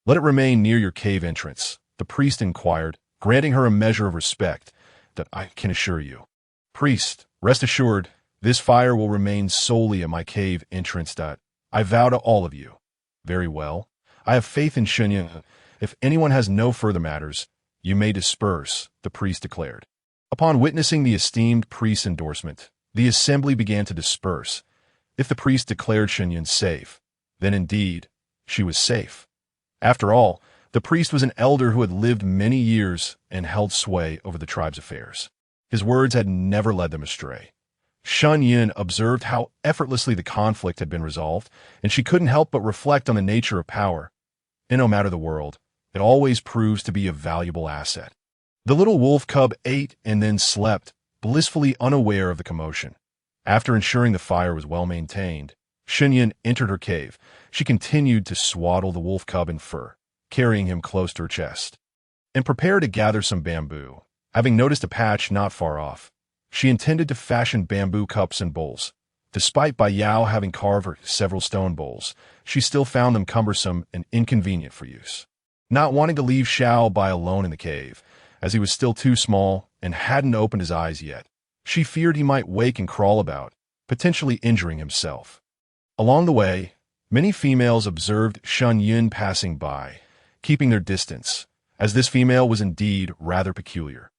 Speaker 1: Let it remain near your cave entrance, the priest inquired, granting her a measure of respect. That I can assure you. Priest, rest assured, this fire will remain solely at my cave entrance. I vow to all of you. Very well. I have faith in Shen Yun. If anyone has no further matters, you may disperse, the priest declared. Upon witnessing the esteemed priest's endorsement, the assembly began to disperse. If the priest declared Shen Yun safe, then indeed, she was safe. After all, the priest was an elder who had lived many years and held sway over the tribe's affairs. His words had never led them astray. Shen Yun observed how effortlessly the conflict had been resolved, and she couldn't help but reflect on the nature of power. In no matter the world, it always proves to be a valuable asset. The little wolf cub ate and then slept, blissfully unaware of the commotion. After ensuring the fire was well maintained, Shen Yun entered her cave. She continued to swaddle the wolf cub in fur, carrying him close to her chest, and prepared to gather some bamboo. Having noticed a patch not far off, she intended to fashion bamboo cups and bowls. Despite Bai Yao having carved her several stone bowls, she still found them cumbersome and inconvenient for use. Not wanting to leave Xiao Bai alone in the cave, as he was still too small and hadn't opened his eyes yet, she feared he might wake and crawl about, potentially injuring himself. Along the way, many females observed Shen Yun passing by, keeping their distance, as this female was indeed rather peculiar.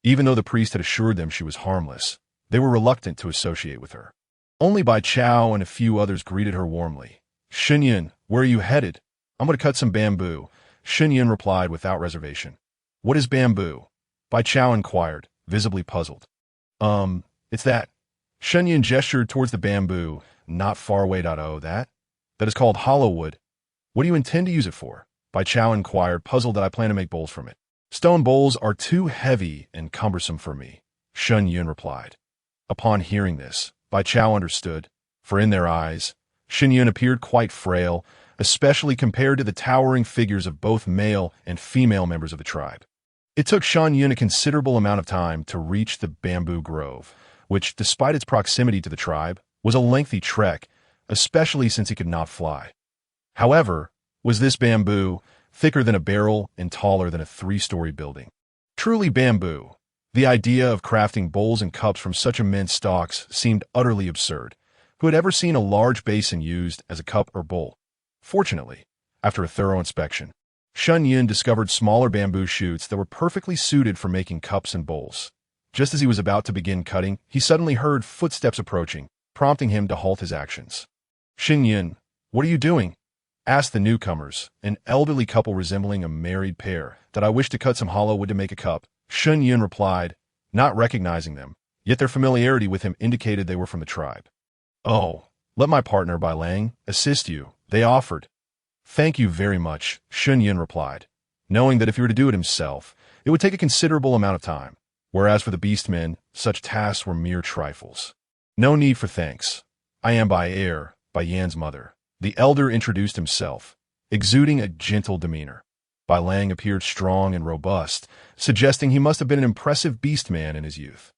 Speaker 1: Even though the priest had assured them she was harmless, they were reluctant to associate with her. Only Bai Chao and a few others greeted her warmly. Shen Yun, where are you headed? I'm going to cut some bamboo, Shen Yun replied without reservation. What is bamboo? Bai Chao inquired, visibly puzzled. It's that. Shen Yun gestured towards the bamboo, not far away. That is called hollow wood. What do you intend to use it for? Bai Chao inquired, puzzled. That I plan to make bowls from it. Stone bowls are too heavy and cumbersome for me, Shen Yun replied. Upon hearing this, Bai Chao understood, for in their eyes, Shen Yun appeared quite frail, especially compared to the towering figures of both male and female members of the tribe. It took Shen Yun a considerable amount of time to reach the bamboo grove, which, despite its proximity to the tribe, was a lengthy trek, especially since he could not fly. However, was this bamboo thicker than a barrel and taller than a 3-story building? Truly bamboo, The idea of crafting bowls and cups from such immense stalks seemed utterly absurd. Who had ever seen a large basin used as a cup or bowl? Fortunately, after a thorough inspection, Shen Yun discovered smaller bamboo shoots that were perfectly suited for making cups and bowls. Just as he was about to begin cutting, he suddenly heard footsteps approaching, prompting him to halt his actions. "Shen Yun, what are you doing?" asked the newcomers, an elderly couple resembling a married pair. "That I wish to cut some hollow wood to make a cup," Shen Yun replied, not recognizing them, yet their familiarity with him indicated they were from the tribe. "Oh, let my partner Bai Lang assist you," they offered. "Thank you very much," Shen Yun replied, knowing that if he were to do it himself, it would take a considerable amount of time, whereas for the Beastmen, such tasks were mere trifles. "No need for thanks. I am Bai Er, Bai Yan's mother." The elder introduced himself, exuding a gentle demeanor. Bai Lang appeared strong and robust, suggesting he must have been an impressive beastman in his youth.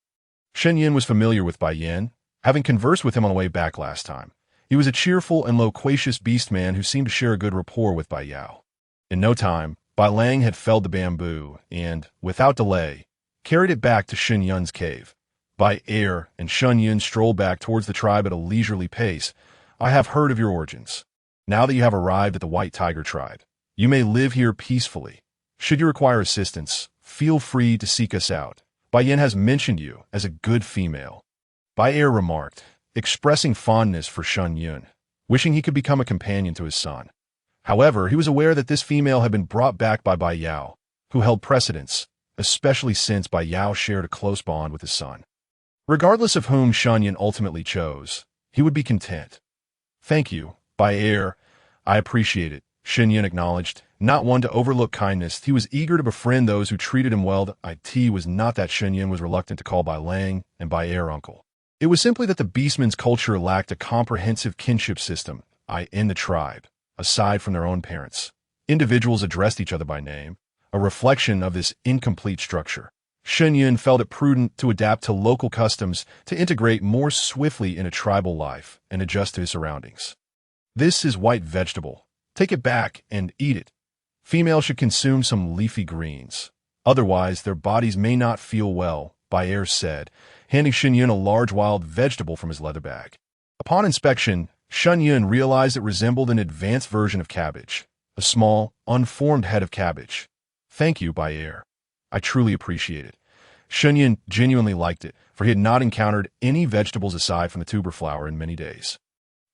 Speaker 1: Shen Yun was familiar with Bai Yan, having conversed with him on the way back last time. He was a cheerful and loquacious beastman who seemed to share a good rapport with Bai Yao. In no time, Bai Lang had felled the bamboo and, without delay, carried it back to Shen Yun's cave. Bai Er and Shen Yun strolled back towards the tribe at a leisurely pace. "I have heard of your origins. Now that you have arrived at the White Tiger tribe, you may live here peacefully. Should you require assistance, feel free to seek us out. Bai Yan has mentioned you as a good female." Bai Er remarked, expressing fondness for Shen Yun, wishing he could become a companion to his son. However, he was aware that this female had been brought back by Bai Yao, who held precedence, especially since Bai Yao shared a close bond with his son. Regardless of whom Shen Yun ultimately chose, he would be content. "Thank you, Bai Er. I appreciate it," Shen Yun acknowledged. Not one to overlook kindness, he was eager to befriend those who treated him well. It was not that Shen Yun was reluctant to call Bai Lang and Bai Er uncle. It was simply that the Beastmen's culture lacked a comprehensive kinship system in the tribe, aside from their own parents. Individuals addressed each other by name, a reflection of this incomplete structure. Shen Yun felt it prudent to adapt to local customs to integrate more swiftly into tribal life and adjust to his surroundings. "This is white vegetable. Take it back and eat it. Females should consume some leafy greens. Otherwise, their bodies may not feel well," Bai Er said, handing Shen Yun a large wild vegetable from his leather bag. Upon inspection, Shen Yun realized it resembled an advanced version of cabbage, a small, unformed head of cabbage. "Thank you, Bai Er. I truly appreciate it." Shen Yun genuinely liked it, for he had not encountered any vegetables aside from the tuber flower in many days.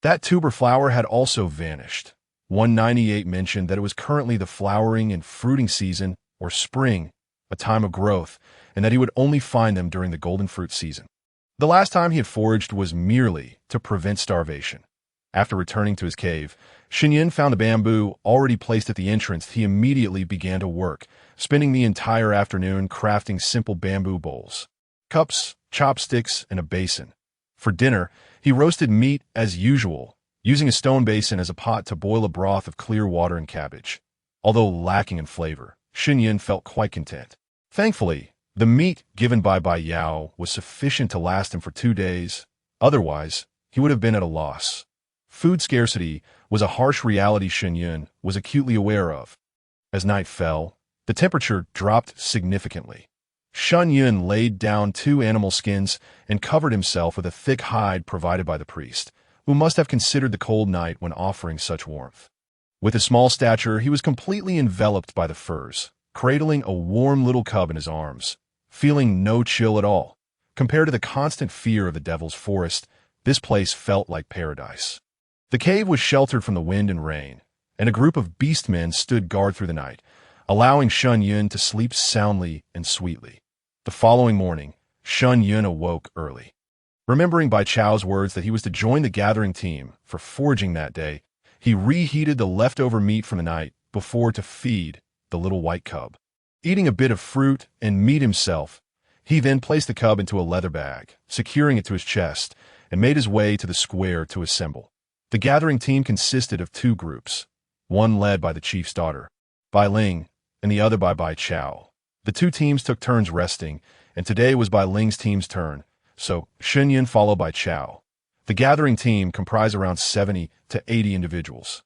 Speaker 1: That tuber flower had also vanished. 198 mentioned that it was currently the flowering and fruiting season, or spring, a time of growth, and that he would only find them during the golden fruit season. The last time he had foraged was merely to prevent starvation. After returning to his cave, Shen Yun found the bamboo already placed at the entrance. He immediately began to work, spending the entire afternoon crafting simple bamboo bowls, cups, chopsticks, and a basin. For dinner, he roasted meat as usual, using a stone basin as a pot to boil a broth of clear water and cabbage. Although lacking in flavor, Shen Yun felt quite content. Thankfully, the meat given by Bai Yao was sufficient to last him for 2 days. Otherwise, he would have been at a loss. Food scarcity was a harsh reality Shen Yun was acutely aware of. As night fell, the temperature dropped significantly. Shen Yun laid down 2 animal skins and covered himself with a thick hide provided by the priest, who must have considered the cold night when offering such warmth. With his small stature, he was completely enveloped by the furs, cradling a warm little cub in his arms, feeling no chill at all. Compared to the constant fear of the devil's forest, this place felt like paradise. The cave was sheltered from the wind and rain, and a group of beastmen stood guard through the night, allowing Shen Yun to sleep soundly and sweetly. The following morning, Shen Yun awoke early. Remembering Bai Chao's words that he was to join the gathering team for foraging that day, he reheated the leftover meat from the night before to feed the little white cub. Eating a bit of fruit and meat himself, he then placed the cub into a leather bag, securing it to his chest, and made his way to the square to assemble. The gathering team consisted of 2 groups, one led by the chief's daughter, Bai Ling, and the other by Bai Chao. The 2 teams took turns resting, and today was Bai Ling's team's turn, so Shen Yun followed Bai Chao. The gathering team comprised around 70 to 80 individuals,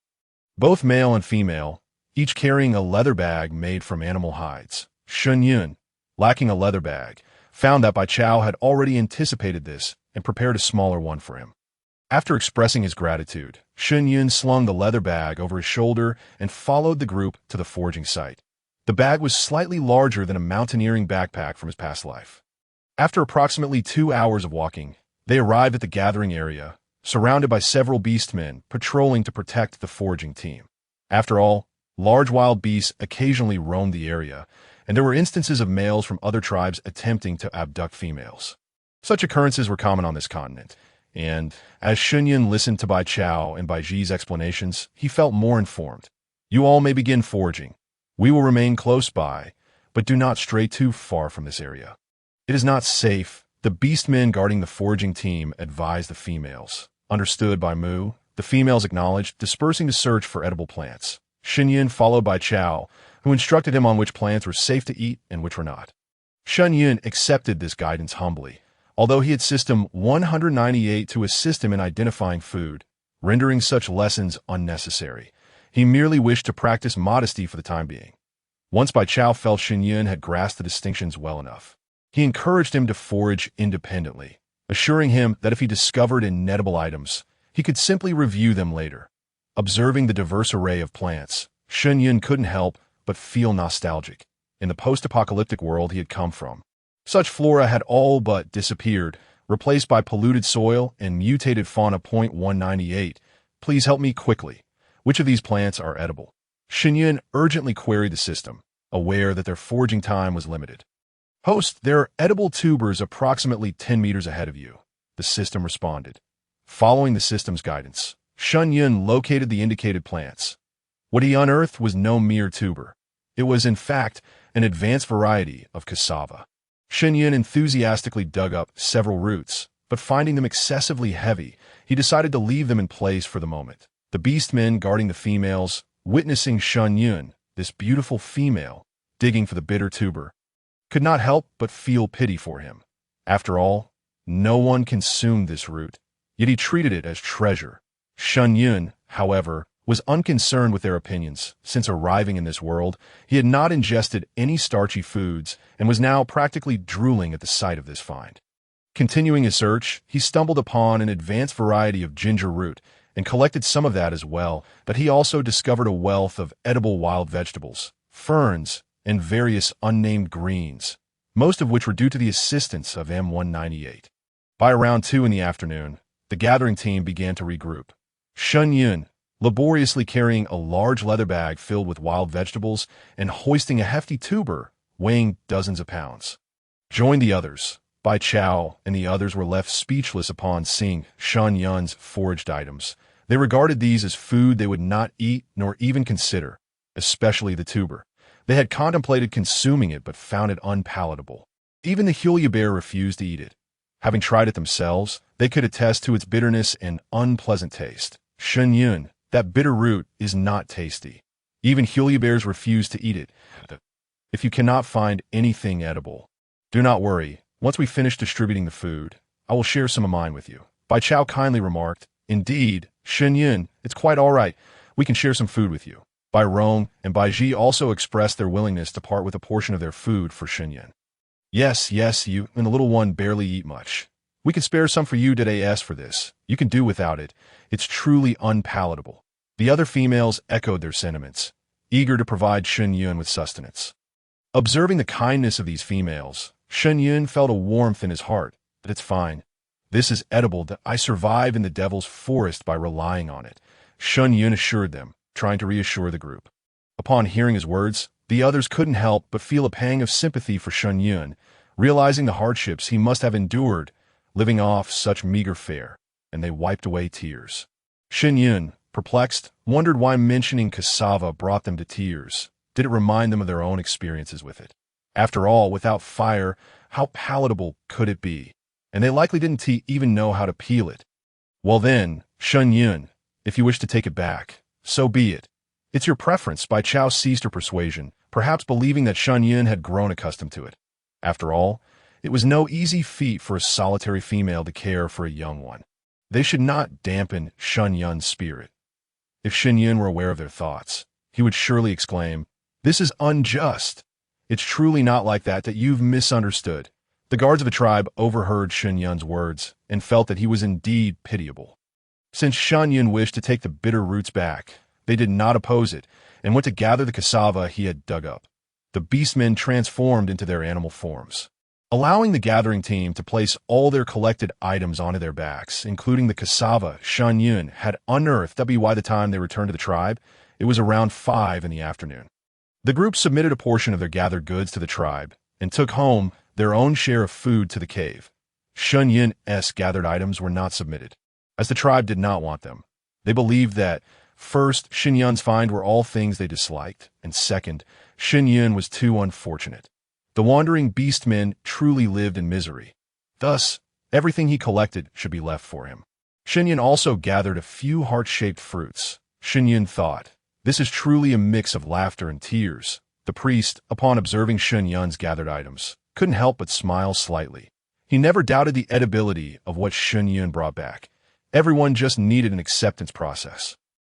Speaker 1: both male and female, each carrying a leather bag made from animal hides. Shen Yun, lacking a leather bag, found that Bai Chao had already anticipated this and prepared a smaller one for him. After expressing his gratitude, Shen Yun slung the leather bag over his shoulder and followed the group to the foraging site. The bag was slightly larger than a mountaineering backpack from his past life. After approximately 2 hours of walking, they arrived at the gathering area, surrounded by several beastmen patrolling to protect the foraging team. After all, large wild beasts occasionally roamed the area, and there were instances of males from other tribes attempting to abduct females. Such occurrences were common on this continent, and as Shen Yun listened to Bai Chao and Bai Ji's explanations, he felt more informed. You all may begin foraging. We will remain close by, but do not stray too far from this area. It is not safe. The beastmen guarding the foraging team advised the females. Understood by Mu, the females acknowledged, dispersing to search for edible plants. Shen Yun followed Bai Chao, who instructed him on which plants were safe to eat and which were not. Shen Yun accepted this guidance humbly, although he had System 198 to assist him in identifying food, rendering such lessons unnecessary. He merely wished to practice modesty for the time being. Once Bai Chao felt Shen Yun had grasped the distinctions well enough, he encouraged him to forage independently, assuring him that if he discovered inedible items, he could simply review them later. Observing the diverse array of plants, Shen Yun couldn't help but feel nostalgic in the post-apocalyptic world he had come from. Such flora had all but disappeared, replaced by polluted soil and mutated fauna. 198. Please help me quickly. Which of these plants are edible? Shen Yun urgently queried the system, aware that their foraging time was limited. Host, there are edible tubers approximately 10 meters ahead of you, the system responded. Following the system's guidance, Shen Yun located the indicated plants. What he unearthed was no mere tuber. It was, in fact, an advanced variety of cassava. Shen Yun enthusiastically dug up several roots, but finding them excessively heavy, he decided to leave them in place for the moment. The beastmen guarding the females, witnessing Shen Yun, this beautiful female, digging for the bitter tuber, could not help but feel pity for him. After all, no one consumed this root, yet he treated it as treasure. Shen Yun, however, was unconcerned with their opinions. Since arriving in this world, he had not ingested any starchy foods and was now practically drooling at the sight of this find. Continuing his search, he stumbled upon an advanced variety of ginger root and collected some of that as well, but he also discovered a wealth of edible wild vegetables, ferns, and various unnamed greens, most of which were due to the assistance of M198. By around 2 in the afternoon, the gathering team began to regroup. Shen Yun, laboriously carrying a large leather bag filled with wild vegetables and hoisting a hefty tuber weighing dozens of pounds, joined the others. Bai Chao and the others were left speechless upon seeing Shen Yun's foraged items. They regarded these as food they would not eat nor even consider, especially the tuber. They had contemplated consuming it but found it unpalatable. Even the Hulia bear refused to eat it. Having tried it themselves, they could attest to its bitterness and unpleasant taste. Shen Yun, that bitter root is not tasty. Even Hulia bears refuse to eat it. If you cannot find anything edible, do not worry. Once we finish distributing the food, I will share some of mine with you. Bai Chao kindly remarked, Indeed, Shen Yun, it's quite all right. We can share some food with you. Bai Rong and Bai Ji also expressed their willingness to part with a portion of their food for Shen Yun. Yes, you and the little one barely eat much. We can spare some for you today. As for this, you can do without it. It's truly unpalatable. The other females echoed their sentiments, eager to provide Shen Yun with sustenance. Observing the kindness of these females, Shen Yun felt a warmth in his heart. But it's fine. This is edible. That I survive in the devil's forest by relying on it, Shen Yun assured them, trying to reassure the group. Upon hearing his words, the others couldn't help but feel a pang of sympathy for Shen Yun, realizing the hardships he must have endured living off such meager fare, and they wiped away tears. Shen Yun, perplexed, wondered why mentioning cassava brought them to tears. Did it remind them of their own experiences with it? After all, without fire, how palatable could it be? And they likely didn't even know how to peel it. Well then, Shen Yun, if you wish to take it back, so be it. It's your preference. Bai Chao ceased her persuasion, perhaps believing that Shen Yun had grown accustomed to it. After all, it was no easy feat for a solitary female to care for a young one. They should not dampen Shen Yun's spirit. If Shen Yun were aware of their thoughts, he would surely exclaim, This is unjust. It's truly not like that you've misunderstood. The guards of the tribe overheard Shen Yun's words and felt that he was indeed pitiable. Since Shen Yun wished to take the bitter roots back, they did not oppose it and went to gather the cassava he had dug up. The Beastmen transformed into their animal forms, allowing the gathering team to place all their collected items onto their backs, including the cassava Shen Yun had unearthed. By the time they returned to the tribe, it was around 5 in the afternoon. The group submitted a portion of their gathered goods to the tribe and took home their own share of food to the cave. Shen Yun's gathered items were not submitted, as the tribe did not want them. They believed that, first, Shen Yun's find were all things they disliked, and second, Shen Yun was too unfortunate. The wandering beastmen truly lived in misery. Thus, everything he collected should be left for him. Shen Yun also gathered a few heart-shaped fruits. Shen Yun thought, "This is truly a mix of laughter and tears." The priest, upon observing Shen Yun's gathered items, couldn't help but smile slightly. He never doubted the edibility of what Shen Yun brought back. Everyone just needed an acceptance process.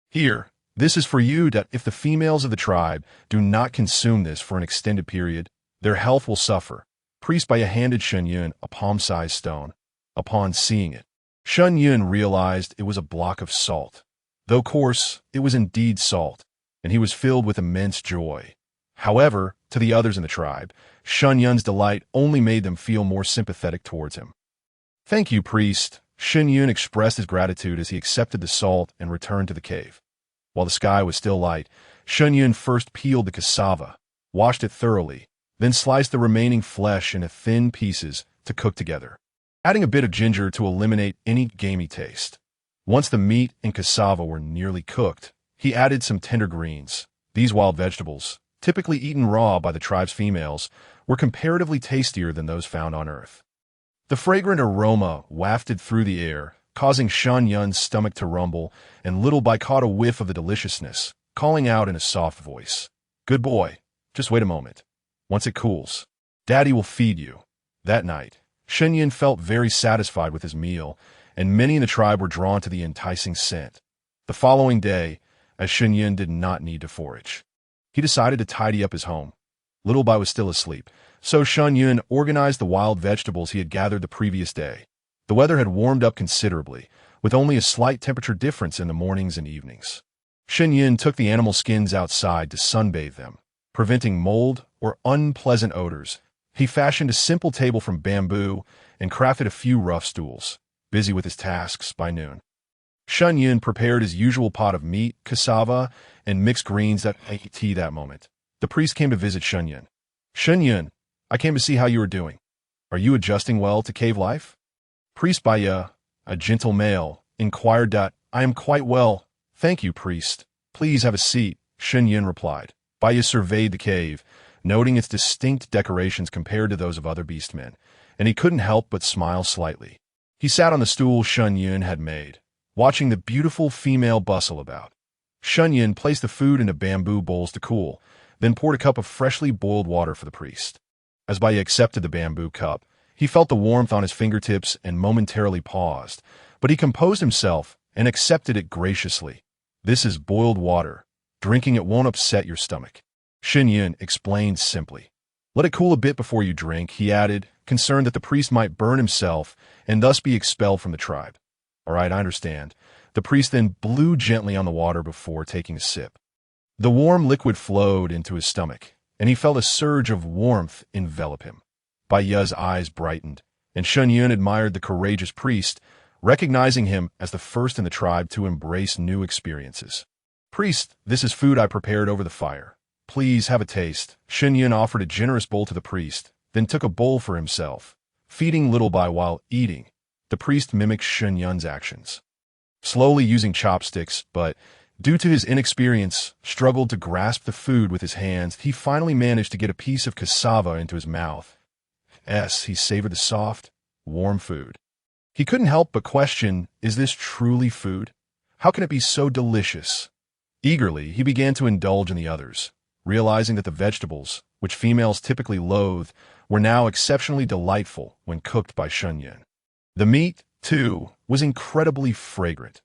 Speaker 1: "Here, this is for you. That if the females of the tribe do not consume this for an extended period, their health will suffer." Priest Baya handed Shen Yun a palm-sized stone. Upon seeing it, Shen Yun realized it was a block of salt. Though coarse, it was indeed salt, and he was filled with immense joy. However, to the others in the tribe, Shen Yun's delight only made them feel more sympathetic towards him. "Thank you, priest." Shen Yun expressed his gratitude as he accepted the salt and returned to the cave. While the sky was still light, Shen Yun first peeled the cassava, washed it thoroughly, then sliced the remaining flesh into thin pieces to cook together, adding a bit of ginger to eliminate any gamey taste. Once the meat and cassava were nearly cooked, he added some tender greens. These wild vegetables, typically eaten raw by the tribe's females, were comparatively tastier than those found on Earth. The fragrant aroma wafted through the air, causing Shen Yun's stomach to rumble, and Little Bai caught a whiff of the deliciousness, calling out in a soft voice, "Good boy, just wait a moment. Once it cools, Daddy will feed you." That night, Shen Yun felt very satisfied with his meal, and many in the tribe were drawn to the enticing scent. The following day, as Shen Yun did not need to forage, he decided to tidy up his home. Little Bai was still asleep, so Shen Yun organized the wild vegetables he had gathered the previous day. The weather had warmed up considerably, with only a slight temperature difference in the mornings and evenings. Shen Yun took the animal skins outside to sunbathe them, preventing mold or unpleasant odors. He fashioned a simple table from bamboo and crafted a few rough stools, busy with his tasks by noon. Shen Yun prepared his usual pot of meat, cassava, and mixed greens that ate tea that moment. The priest came to visit Shen Yun. "Shen Yun, I came to see how you are doing. Are you adjusting well to cave life?" Priest Baya, a gentle male, inquired that. "I am quite well. Thank you, priest. Please have a seat," Shen Yun replied. Baya surveyed the cave, noting its distinct decorations compared to those of other beastmen, and he couldn't help but smile slightly. He sat on the stool Shen Yun had made, watching the beautiful female bustle about. Shen Yun placed the food into bamboo bowls to cool, then poured a cup of freshly boiled water for the priest. As Baya accepted the bamboo cup, he felt the warmth on his fingertips and momentarily paused, but he composed himself and accepted it graciously. "This is boiled water. Drinking it won't upset your stomach," Shen Yun explained simply. "Let it cool a bit before you drink," he added, concerned that the priest might burn himself and thus be expelled from the tribe. "All right, I understand." The priest then blew gently on the water before taking a sip. The warm liquid flowed into his stomach, and he felt a surge of warmth envelop him. Baya's eyes brightened, and Shen Yun admired the courageous priest, recognizing him as the first in the tribe to embrace new experiences. "Priest, this is food I prepared over the fire. Please have a taste." Shen Yun offered a generous bowl to the priest, then took a bowl for himself, feeding Little Bai while eating. The priest mimicked Shen Yun's actions, slowly using chopsticks, but due to his inexperience, struggled to grasp the food with his hands. He finally managed to get a piece of cassava into his mouth. He savored the soft, warm food. He couldn't help but question, is this truly food? How can it be so delicious? Eagerly, he began to indulge in the others, realizing that the vegetables, which females typically loathe, were now exceptionally delightful when cooked by Shen Yun. The meat, too, was incredibly fragrant.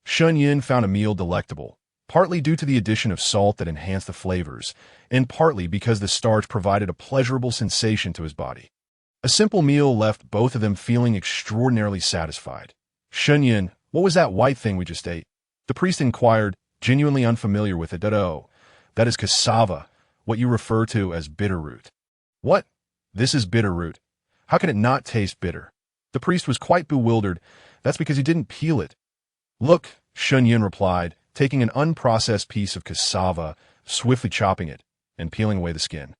Speaker 1: Shen Yun found a meal delectable, partly due to the addition of salt that enhanced the flavors, and partly because the starch provided a pleasurable sensation to his body. A simple meal left both of them feeling extraordinarily satisfied. Shen Yun, what was that white thing we just ate? The priest inquired, genuinely unfamiliar with it. Oh, that is cassava, what you refer to as bitter root. What? This is bitter root. How can it not taste bitter? The priest was quite bewildered. That's because he didn't peel it. Look, Shen Yun replied, taking an unprocessed piece of cassava, swiftly chopping it, and peeling away the skin.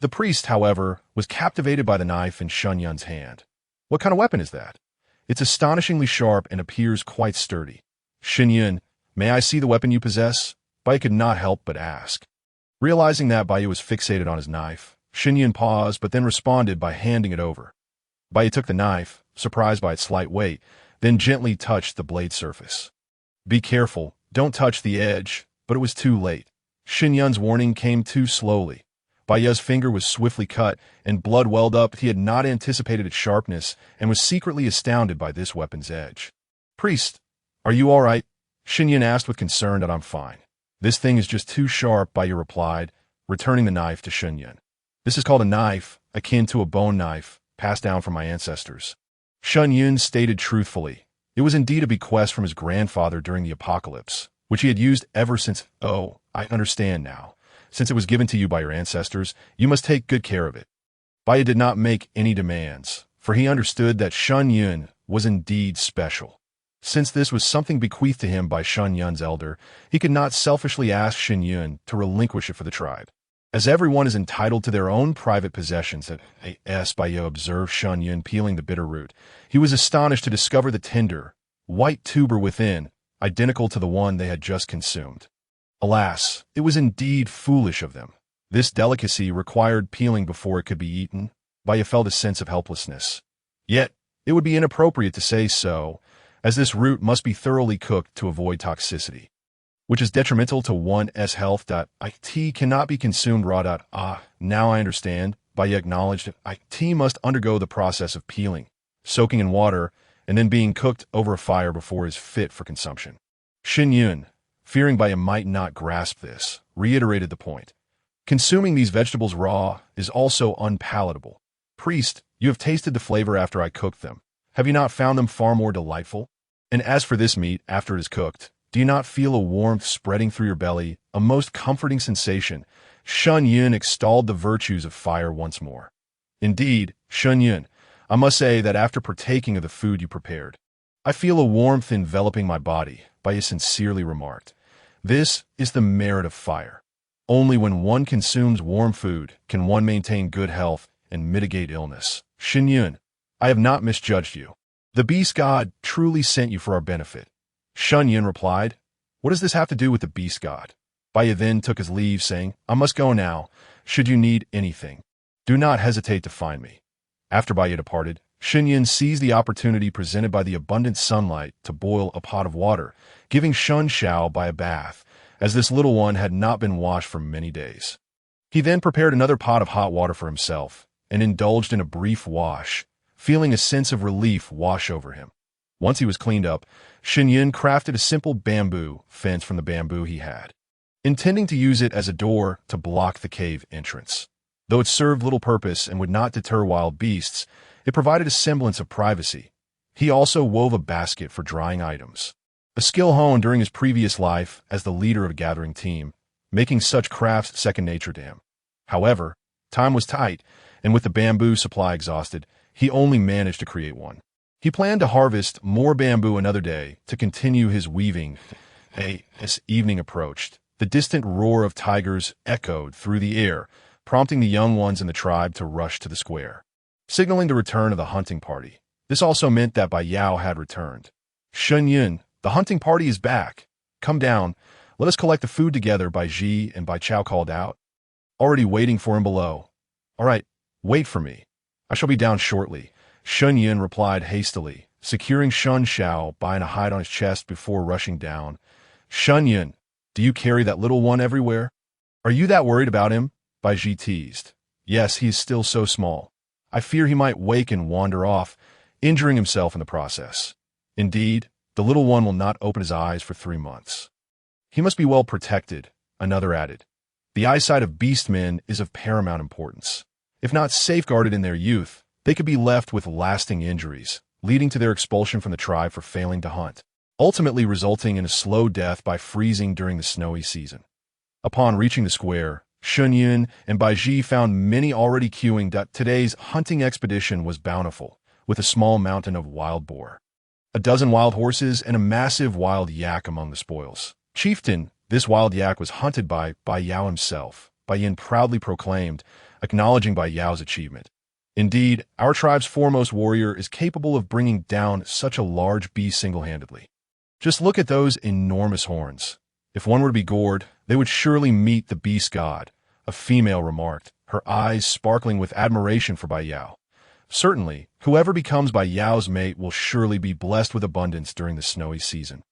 Speaker 1: The priest, however, was captivated by the knife in Shen Yun's hand. What kind of weapon is that? It's astonishingly sharp and appears quite sturdy. Shen Yun, may I see the weapon you possess? Bai could not help but ask. Realizing that Bai was fixated on his knife, Shen Yun paused but then responded by handing it over. Bai took the knife, surprised by its slight weight, then gently touched the blade surface. Be careful, don't touch the edge, but it was too late. Shen Yun's warning came too slowly. Bai's finger was swiftly cut, and blood welled up. He had not anticipated its sharpness, and was secretly astounded by this weapon's edge. Priest, are you all right? Shen Yun asked with concern. That I'm fine. This thing is just too sharp, Bai replied, returning the knife to Shen Yun. This is called a knife, akin to a bone knife, passed down from my ancestors. Shen Yun stated truthfully. It was indeed a bequest from his grandfather during the apocalypse, which he had used ever since. Oh, I understand now. Since it was given to you by your ancestors, you must take good care of it. Bai did not make any demands, for he understood that Shen Yun was indeed special. Since this was something bequeathed to him by Shen Yun's elder, he could not selfishly ask Shen Yun to relinquish it for the tribe. As everyone is entitled to their own private possessions, Bai observed Shen Yun peeling the bitter root. He was astonished to discover the tender, white tuber within, identical to the one they had just consumed. Alas, it was indeed foolish of them. This delicacy required peeling before it could be eaten. Bai felt a sense of helplessness. Yet, it would be inappropriate to say so, as this root must be thoroughly cooked to avoid toxicity, which is detrimental to one's health. It cannot be consumed raw. Now I understand. Bai acknowledged it must undergo the process of peeling, soaking in water, and then being cooked over a fire before it is fit for consumption. Shen Yun, fearing Bai might not grasp this, reiterated the point. Consuming these vegetables raw is also unpalatable. Priest, you have tasted the flavor after I cooked them. Have you not found them far more delightful? And as for this meat, after it is cooked, do you not feel a warmth spreading through your belly, a most comforting sensation? Shen Yun extolled the virtues of fire once more. Indeed, Shen Yun, I must say that after partaking of the food you prepared, I feel a warmth enveloping my body, Bai sincerely remarked. This is the merit of fire. Only when one consumes warm food can one maintain good health and mitigate illness. Shen Yun, I have not misjudged you. The beast god truly sent you for our benefit. Shen Yun replied, what does this have to do with the beast god? Bai then took his leave, saying, I must go now. Should you need anything, do not hesitate to find me. After Bai departed, Shen Yun seized the opportunity presented by the abundant sunlight to boil a pot of water, giving Shen Xiao Bai a bath, as this little one had not been washed for many days. He then prepared another pot of hot water for himself, and indulged in a brief wash, feeling a sense of relief wash over him. Once he was cleaned up, Shen Yun crafted a simple bamboo fence from the bamboo he had, intending to use it as a door to block the cave entrance. Though it served little purpose and would not deter wild beasts, it provided a semblance of privacy. He also wove a basket for drying items, a skill honed during his previous life as the leader of a gathering team, making such crafts second nature to him. However, time was tight, and with the bamboo supply exhausted, he only managed to create one. He planned to harvest more bamboo another day to continue his weaving. As evening approached, the distant roar of tigers echoed through the air, prompting the young ones in the tribe to rush to the square, signaling the return of the hunting party. This also meant that Bai Yao had returned. Shen Yun, the hunting party is back. Come down. Let us collect the food together, Bai Ji and Bai Chao called out, already waiting for him below. All right, wait for me. I shall be down shortly. Shen Yun replied hastily, securing Shen Xiao Bai in a hide on his chest before rushing down. Shen Yun, do you carry that little one everywhere? Are you that worried about him? Bai Ji teased. Yes, he is still so small. I fear he might wake and wander off, injuring himself in the process. Indeed, the little one will not open his eyes for 3 months. He must be well protected, another added. The eyesight of beastmen is of paramount importance. If not safeguarded in their youth, they could be left with lasting injuries, leading to their expulsion from the tribe for failing to hunt, ultimately resulting in a slow death by freezing during the snowy season. Upon reaching the square, Shen Yun and Bai Ji found many already queuing that today's hunting expedition was bountiful, with a small mountain of wild boar, a dozen wild horses, and a massive wild yak among the spoils. Chieftain, this wild yak was hunted by Yao himself, Bai Yin proudly proclaimed, acknowledging Bai Yao's achievement. Indeed, our tribe's foremost warrior is capable of bringing down such a large beast single-handedly. Just look at those enormous horns. If one were to be gored, they would surely meet the beast god, a female remarked, her eyes sparkling with admiration for Bai Yao. Certainly, whoever becomes Bai Yao's mate will surely be blessed with abundance during the snowy season.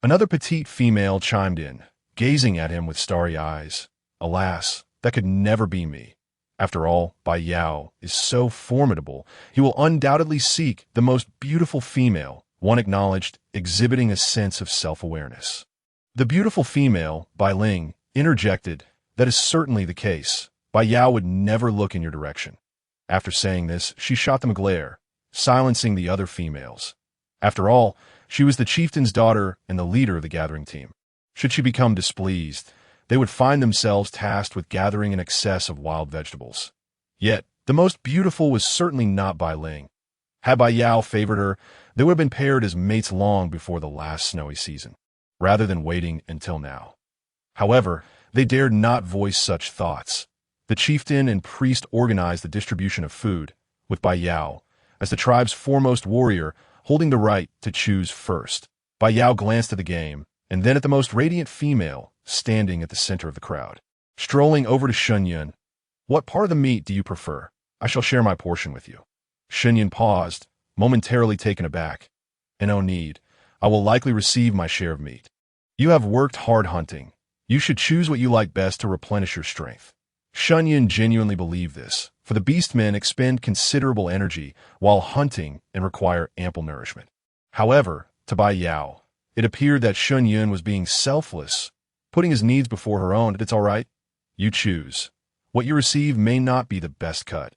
Speaker 1: Another petite female chimed in, gazing at him with starry eyes. Alas, that could never be me. After all, Bai Yao is so formidable, he will undoubtedly seek the most beautiful female, one acknowledged, exhibiting a sense of self-awareness. The beautiful female, Bai Ling, interjected, that is certainly the case. Bai Yao would never look in your direction. After saying this, she shot them a glare, silencing the other females. After all, she was the chieftain's daughter and the leader of the gathering team. Should she become displeased, they would find themselves tasked with gathering an excess of wild vegetables. Yet, the most beautiful was certainly not Bai Ling. Had Bai Yao favored her, they would have been paired as mates long before the last snowy season, rather than waiting until now. However, they dared not voice such thoughts. The chieftain and priest organized the distribution of food, with Bai Yao, as the tribe's foremost warrior, holding the right to choose first. Bai Yao glanced at the game, and then at the most radiant female, standing at the center of the crowd. Strolling over to Shen Yun, "What part of the meat do you prefer? I shall share my portion with you." Shen Yun paused, momentarily taken aback. "No need. I will likely receive my share of meat. You have worked hard hunting. You should choose what you like best to replenish your strength." Shen Yun genuinely believed this, for the Beastmen expend considerable energy while hunting and require ample nourishment. However, to Bai Yao, it appeared that Shen Yun was being selfless, putting his needs before her own. "It's all right. You choose. What you receive may not be the best cut.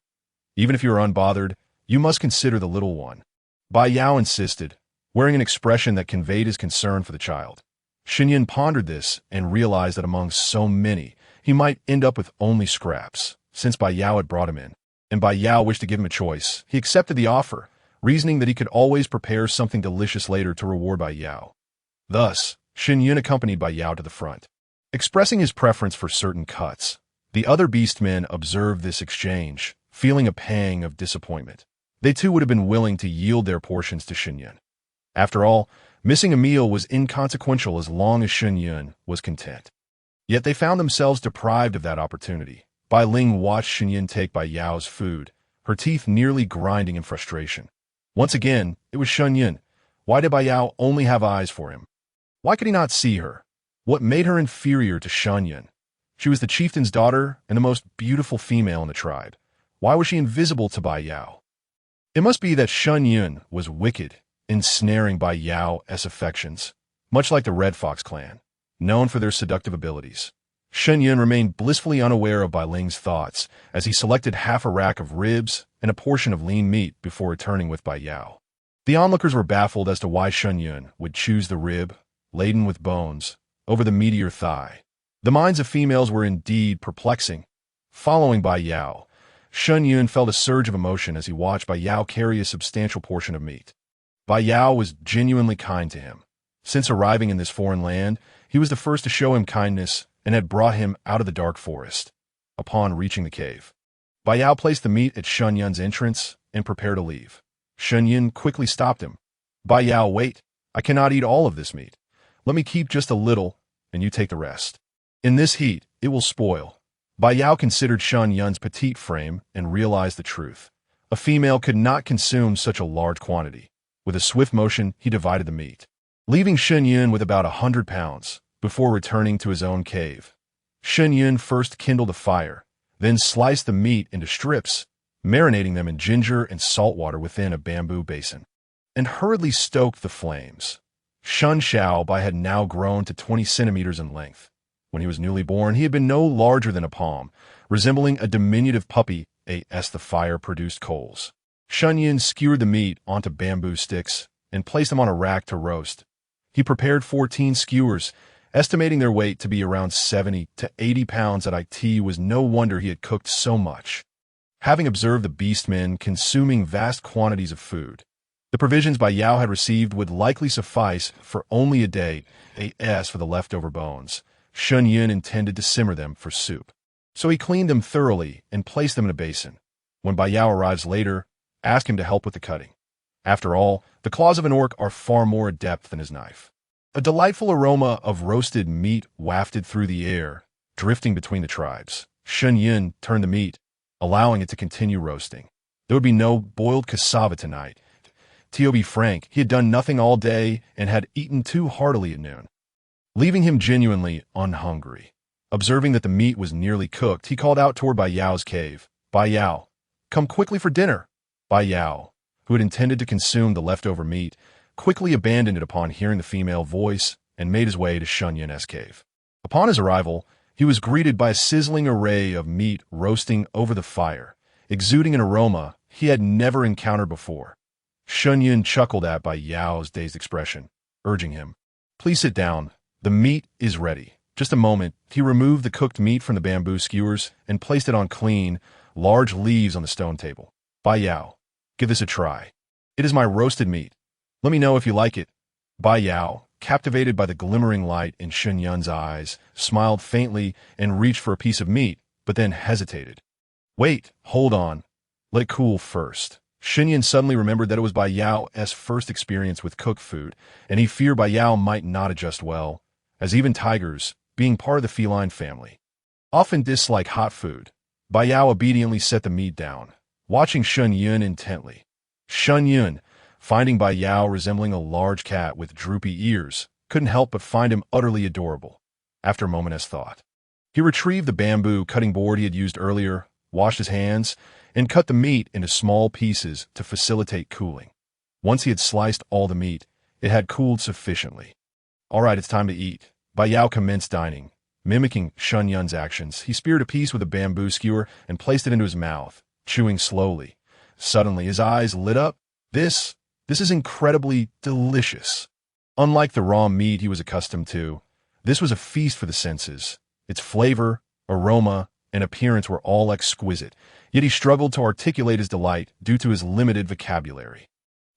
Speaker 1: Even if you are unbothered, you must consider the little one." Bai Yao insisted, wearing an expression that conveyed his concern for the child. Shen Yun pondered this and realized that among so many, he might end up with only scraps, since Bai Yao had brought him in. And Bai Yao wished to give him a choice. He accepted the offer, reasoning that he could always prepare something delicious later to reward Bai Yao. Thus, Shen Yun accompanied Bai Yao to the front. Expressing his preference for certain cuts, the other Beastmen observed this exchange, feeling a pang of disappointment. They too would have been willing to yield their portions to Shen Yun. After all, missing a meal was inconsequential as long as Shen Yun was content. Yet they found themselves deprived of that opportunity. Bai Ling watched Shen Yun take Bai Yao's food, her teeth nearly grinding in frustration. Once again, it was Shen Yun. Why did Bai Yao only have eyes for him? Why could he not see her? What made her inferior to Shen Yun? She was the chieftain's daughter and the most beautiful female in the tribe. Why was she invisible to Bai Yao? It must be that Shen Yun was wicked, ensnaring Bai Yao's affections, much like the Red Fox clan, known for their seductive abilities. Shen Yun remained blissfully unaware of Bai Ling's thoughts as he selected half a rack of ribs and a portion of lean meat before returning with Bai Yao. The onlookers were baffled as to why Shen Yun would choose the rib, laden with bones, over the meatier thigh. The minds of females were indeed perplexing. Following Bai Yao, Shen Yun felt a surge of emotion as he watched Bai Yao carry a substantial portion of meat. Bai Yao was genuinely kind to him. Since arriving in this foreign land, he was the first to show him kindness and had brought him out of the dark forest. Upon reaching the cave, Bai Yao placed the meat at Shen Yun's entrance and prepared to leave. Shen Yun quickly stopped him. "Bai Yao, wait. I cannot eat all of this meat. Let me keep just a little, and you take the rest. In this heat, it will spoil." Bai Yao considered Shen Yun's petite frame and realized the truth. A female could not consume such a large quantity. With a swift motion, he divided the meat, leaving Shen Yun with about 100 pounds, before returning to his own cave. Shen Yun first kindled a fire, then sliced the meat into strips, marinating them in ginger and salt water within a bamboo basin, and hurriedly stoked the flames. Shen Xiaobai had now grown to 20 centimeters in length. When he was newly born, he had been no larger than a palm, resembling a diminutive puppy as the fire produced coals. Shen Yun skewered the meat onto bamboo sticks and placed them on a rack to roast. He prepared 14 skewers, estimating their weight to be around 70 to 80 pounds. At it was no wonder he had cooked so much. Having observed the Beastmen consuming vast quantities of food, the provisions Bai Yao had received would likely suffice for only a day. As for the leftover bones, Shen Yun intended to simmer them for soup. So he cleaned them thoroughly and placed them in a basin. When Bai Yao arrives later, ask him to help with the cutting. After all, the claws of an orc are far more adept than his knife. A delightful aroma of roasted meat wafted through the air, drifting between the tribes. Shen Yun turned the meat, allowing it to continue roasting. There would be no boiled cassava tonight. To be frank, he had done nothing all day and had eaten too heartily at noon, leaving him genuinely unhungry. Observing that the meat was nearly cooked, he called out toward Bai Yao's cave. Bai Yao, come quickly for dinner. Bai Yao, who had intended to consume the leftover meat, quickly abandoned it upon hearing the female voice and made his way to Shen Yun's cave. Upon his arrival, he was greeted by a sizzling array of meat roasting over the fire, exuding an aroma he had never encountered before. Shen Yun chuckled at Bai Yao's dazed expression, urging him, please sit down. The meat is ready. Just a moment, he removed the cooked meat from the bamboo skewers and placed it on clean, large leaves on the stone table. Bai Yao, give this a try. It is my roasted meat. Let me know if you like it. Bai Yao, captivated by the glimmering light in Shen Yun's eyes, smiled faintly and reached for a piece of meat, but then hesitated. Wait, hold on. Let it cool first. Shen Yun suddenly remembered that it was Bai Yao's first experience with cooked food, and he feared Bai Yao might not adjust well, as even tigers, being part of the feline family, often dislike hot food. Bai Yao obediently set the meat down, watching Shen Yun intently. Shen Yun, finding Bai Yao resembling a large cat with droopy ears, couldn't help but find him utterly adorable. After a moment's thought, he retrieved the bamboo cutting board he had used earlier, washed his hands, and cut the meat into small pieces to facilitate cooling. Once he had sliced all the meat, it had cooled sufficiently. All right, it's time to eat. Bai Yao commenced dining. Mimicking Shen Yun's actions, he speared a piece with a bamboo skewer and placed it into his mouth, chewing slowly. Suddenly, his eyes lit up. This is incredibly delicious. Unlike the raw meat he was accustomed to, this was a feast for the senses. Its flavor, aroma, and appearance were all exquisite, yet he struggled to articulate his delight due to his limited vocabulary.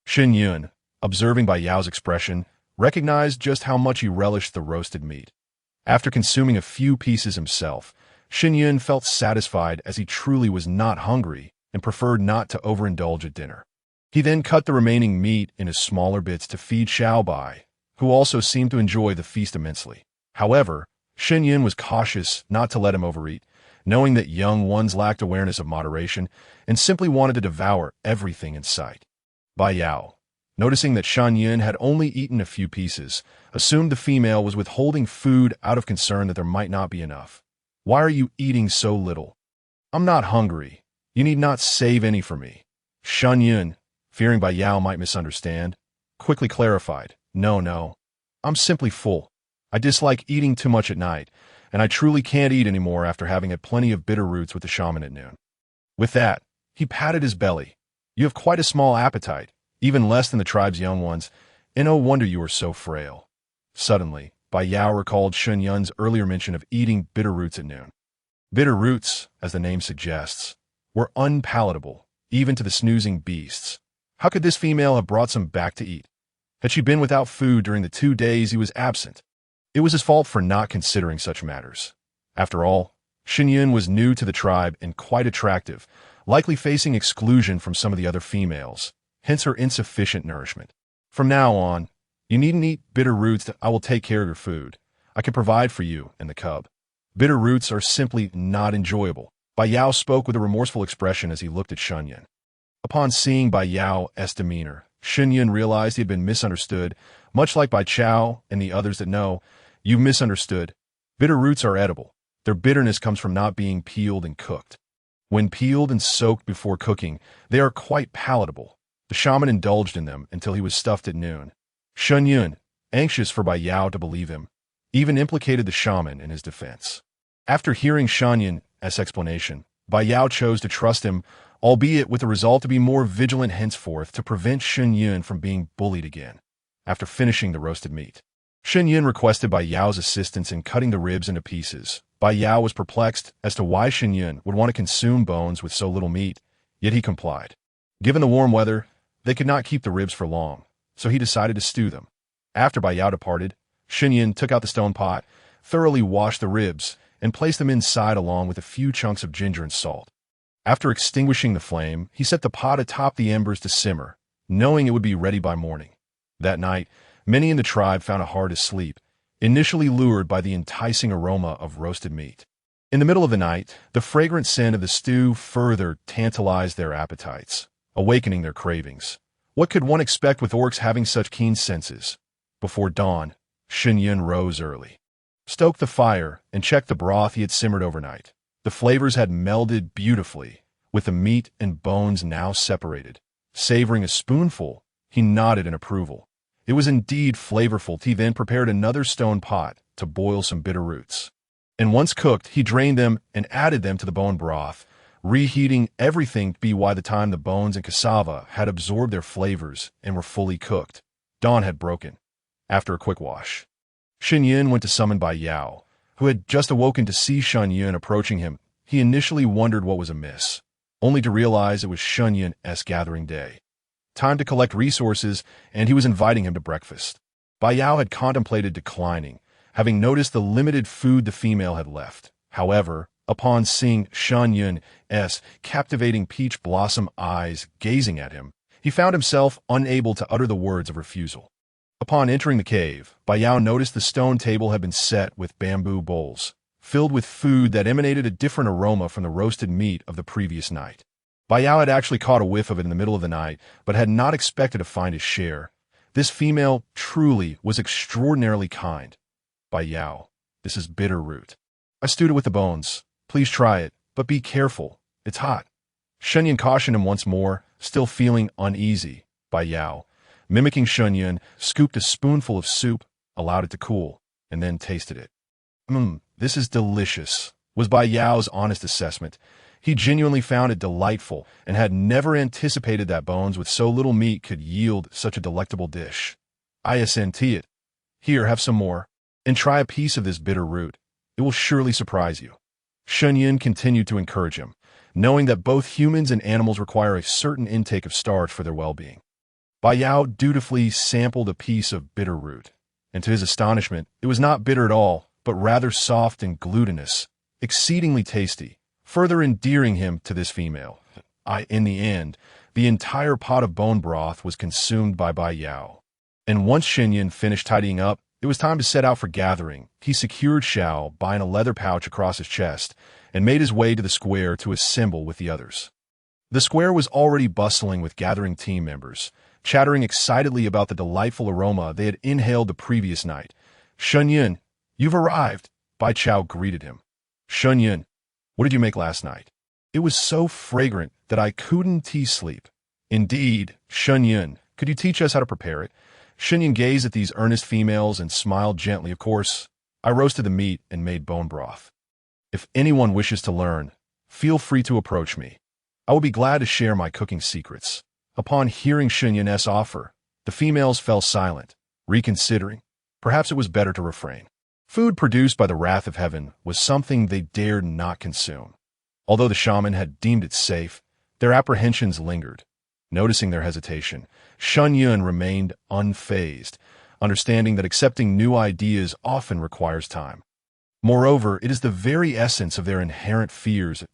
Speaker 1: Shen Yun, observing Bai Yao's expression, recognized just how much he relished the roasted meat. After consuming a few pieces himself, Shen Yun felt satisfied as he truly was not hungry and preferred not to overindulge at dinner. He then cut the remaining meat into smaller bits to feed Xiao Bai, who also seemed to enjoy the feast immensely. However, Shen Yun was cautious not to let him overeat, knowing that young ones lacked awareness of moderation and simply wanted to devour everything in sight. Bai Yao, noticing that Shen Yun had only eaten a few pieces, assumed the female was withholding food out of concern that there might not be enough. Why are you eating so little? I'm not hungry. You need not save any for me. Shen Yun, fearing Bai Yao might misunderstand, quickly clarified, No, I'm simply full. I dislike eating too much at night, and I truly can't eat anymore after having had plenty of bitter roots with the shaman at noon. With that, he patted his belly. You have quite a small appetite, even less than the tribe's young ones, and no wonder you are so frail. Suddenly, Bai Yao recalled Shen Yun's earlier mention of eating bitter roots at noon. Bitter roots, as the name suggests, were unpalatable, even to the snoozing beasts. How could this female have brought some back to eat? Had she been without food during the 2 days he was absent? It was his fault for not considering such matters. After all, Shen Yun was new to the tribe and quite attractive, likely facing exclusion from some of the other females, hence her insufficient nourishment. From now on, you needn't eat bitter roots. I will take care of your food. I can provide for you and the cub. Bitter roots are simply not enjoyable. Bai Yao spoke with a remorseful expression as he looked at Shen Yun. Upon seeing Bai Yao's demeanor, Shen Yun realized he had been misunderstood, much like Bai Chao and the others that know. You've misunderstood. Bitter roots are edible. Their bitterness comes from not being peeled and cooked. When peeled and soaked before cooking, they are quite palatable. The shaman indulged in them until he was stuffed at noon. Shen Yun, anxious for Bai Yao to believe him, even implicated the shaman in his defense. After hearing Shen Yun's explanation, Bai Yao chose to trust him albeit with the result to be more vigilant henceforth to prevent Shen Yun from being bullied again. After finishing the roasted meat, Shen Yun requested Bai Yao's assistance in cutting the ribs into pieces. Bai Yao was perplexed as to why Shen Yun would want to consume bones with so little meat, yet he complied. Given the warm weather, they could not keep the ribs for long, so he decided to stew them. After Bai Yao departed, Shen Yun took out the stone pot, thoroughly washed the ribs, and placed them inside along with a few chunks of ginger and salt. After extinguishing the flame, he set the pot atop the embers to simmer, knowing it would be ready by morning. That night, many in the tribe found it hard to sleep, initially lured by the enticing aroma of roasted meat. In the middle of the night, the fragrant scent of the stew further tantalized their appetites, awakening their cravings. What could one expect with orcs having such keen senses? Before dawn, Shen Yun rose early, stoked the fire, and checked the broth he had simmered overnight. The flavors had melded beautifully, with the meat and bones now separated. Savoring a spoonful, he nodded in approval. It was indeed flavorful. He then prepared another stone pot to boil some bitter roots. And once cooked, he drained them and added them to the bone broth, reheating everything by the time the bones and cassava had absorbed their flavors and were fully cooked. Dawn had broken. After a quick wash, Shen Yun went to summon Bai Yao, who had just awoken to see Shen Yun approaching him. He initially wondered what was amiss, only to realize it was Shen Yun's gathering day. Time to collect resources, and he was inviting him to breakfast. Bai Yao had contemplated declining, having noticed the limited food the female had left. However, upon seeing Shen Yun's captivating peach blossom eyes gazing at him, he found himself unable to utter the words of refusal. Upon entering the cave, Bai Yao noticed the stone table had been set with bamboo bowls, filled with food that emanated a different aroma from the roasted meat of the previous night. Bai Yao had actually caught a whiff of it in the middle of the night, but had not expected to find his share. This female truly was extraordinarily kind. Bai Yao, this is bitter root. I stewed it with the bones. Please try it, but be careful. It's hot. Shen Yun cautioned him once more, still feeling uneasy. Bai Yao, mimicking Shen Yun, scooped a spoonful of soup, allowed it to cool, and then tasted it. This is delicious, was Bai Yao's honest assessment. He genuinely found it delightful and had never anticipated that bones with so little meat could yield such a delectable dish. I assent it. Here, have some more, and try a piece of this bitter root. It will surely surprise you. Shen Yun continued to encourage him, knowing that both humans and animals require a certain intake of starch for their well-being. Bai Yao dutifully sampled a piece of bitter root, and to his astonishment, it was not bitter at all, but rather soft and glutinous, exceedingly tasty, further endearing him to this female. In the end, the entire pot of bone broth was consumed by Bai Yao. And once Shen Yun finished tidying up, it was time to set out for gathering. He secured Xiao, buying a leather pouch across his chest, and made his way to the square to assemble with the others. The square was already bustling with gathering team members, chattering excitedly about the delightful aroma they had inhaled the previous night. Shen Yun, you've arrived, Bai Chao greeted him. Shen Yun, what did you make last night? It was so fragrant that I couldn't sleep. Indeed, Shen Yun, could you teach us how to prepare it? Shen Yun gazed at these earnest females and smiled gently. Of course, I roasted the meat and made bone broth. If anyone wishes to learn, feel free to approach me. I will be glad to share my cooking secrets. Upon hearing Shen Yun's offer, the females fell silent, reconsidering. Perhaps it was better to refrain. Food produced by the wrath of heaven was something they dared not consume. Although the shaman had deemed it safe, their apprehensions lingered. Noticing their hesitation, Shen Yun remained unfazed, understanding that accepting new ideas often requires time. Moreover, it is the very essence of their inherent fears.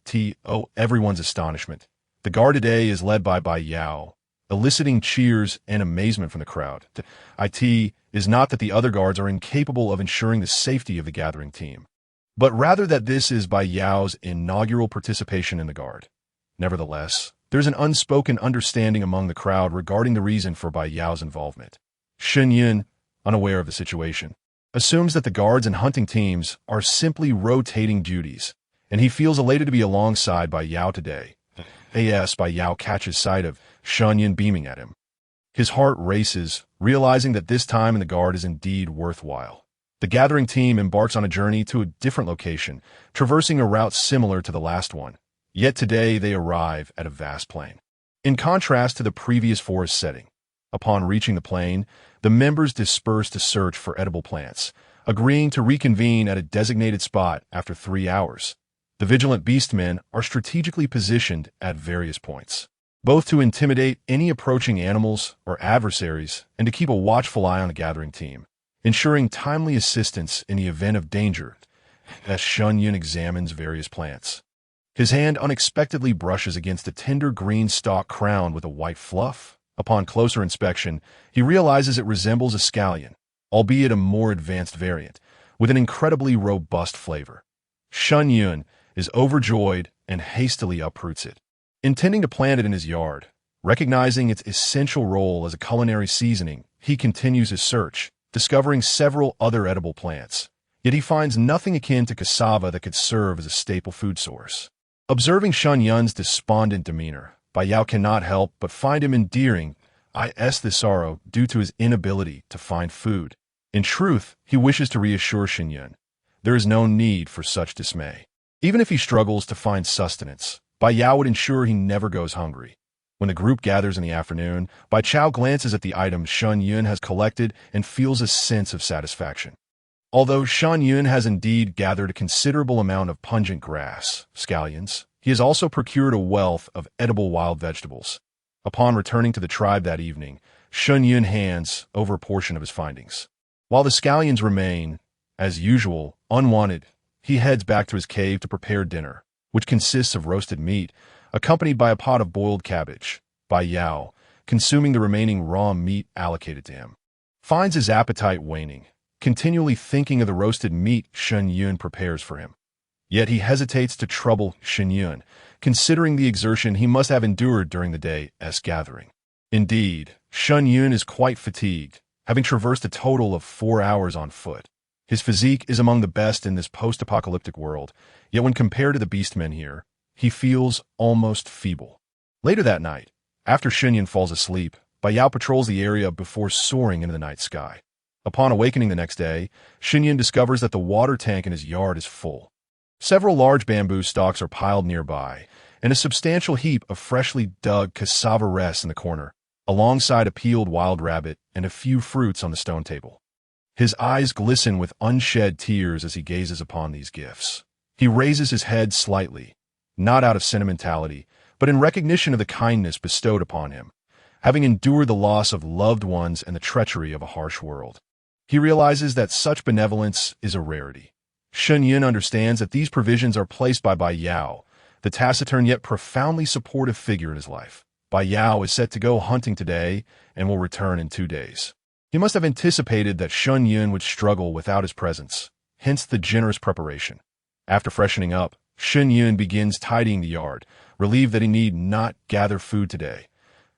Speaker 1: Everyone's astonishment. The guard today is led by Bai Yao, eliciting cheers and amazement from the crowd. It is not that the other guards are incapable of ensuring the safety of the gathering team, but rather that this is Bai Yao's inaugural participation in the guard. Nevertheless, there's an unspoken understanding among the crowd regarding the reason for Bai Yao's involvement. Shen Yun, unaware of the situation, assumes that the guards and hunting teams are simply rotating duties, and he feels elated to be alongside Bai Yao today. Bai Yao catches sight of Shen Yun beaming at him. His heart races, realizing that this time in the guard is indeed worthwhile. The gathering team embarks on a journey to a different location, traversing a route similar to the last one. Yet today they arrive at a vast plain. In contrast to the previous forest setting, upon reaching the plain, the members disperse to search for edible plants, agreeing to reconvene at a designated spot after 3 hours. The vigilant beastmen are strategically positioned at various points, both to intimidate any approaching animals or adversaries and to keep a watchful eye on the gathering team, ensuring timely assistance in the event of danger as Shen Yun examines various plants. His hand unexpectedly brushes against a tender green stalk crowned with a white fluff. Upon closer inspection, he realizes it resembles a scallion, albeit a more advanced variant, with an incredibly robust flavor. Shen Yun is overjoyed and hastily uproots it, intending to plant it in his yard. Recognizing its essential role as a culinary seasoning, he continues his search, discovering several other edible plants. Yet he finds nothing akin to cassava that could serve as a staple food source. Observing Shen Yun's despondent demeanor, Bai Yao cannot help but find him endearing. This sorrow due to his inability to find food. In truth, he wishes to reassure Shen Yun. There is no need for such dismay. Even if he struggles to find sustenance, Bai Yao would ensure he never goes hungry. When the group gathers in the afternoon, Bai Chao glances at the items Shen Yun has collected and feels a sense of satisfaction. Although Shen Yun has indeed gathered a considerable amount of pungent grass, scallions, he has also procured a wealth of edible wild vegetables. Upon returning to the tribe that evening, Shen Yun hands over a portion of his findings. While the scallions remain, as usual, unwanted, he heads back to his cave to prepare dinner, which consists of roasted meat, accompanied by a pot of boiled cabbage. Bai Yao, consuming the remaining raw meat allocated to him, finds his appetite waning, continually thinking of the roasted meat Shen Yun prepares for him. Yet he hesitates to trouble Shen Yun, considering the exertion he must have endured during the day's gathering. Indeed, Shen Yun is quite fatigued, having traversed a total of 4 hours on foot. His physique is among the best in this post-apocalyptic world, yet when compared to the beastmen here, he feels almost feeble. Later that night, after Shen Yun falls asleep, Bai Yao patrols the area before soaring into the night sky. Upon awakening the next day, Shen Yun discovers that the water tank in his yard is full. Several large bamboo stalks are piled nearby, and a substantial heap of freshly dug cassava rests in the corner, alongside a peeled wild rabbit and a few fruits on the stone table. His eyes glisten with unshed tears as he gazes upon these gifts. He raises his head slightly, not out of sentimentality, but in recognition of the kindness bestowed upon him, having endured the loss of loved ones and the treachery of a harsh world. He realizes that such benevolence is a rarity. Shen Yun understands that these provisions are placed by Bai Yao, the taciturn yet profoundly supportive figure in his life. Bai Yao is set to go hunting today and will return in 2 days. He must have anticipated that Shen Yun would struggle without his presence, hence the generous preparation. After freshening up, Shen Yun begins tidying the yard, relieved that he need not gather food today.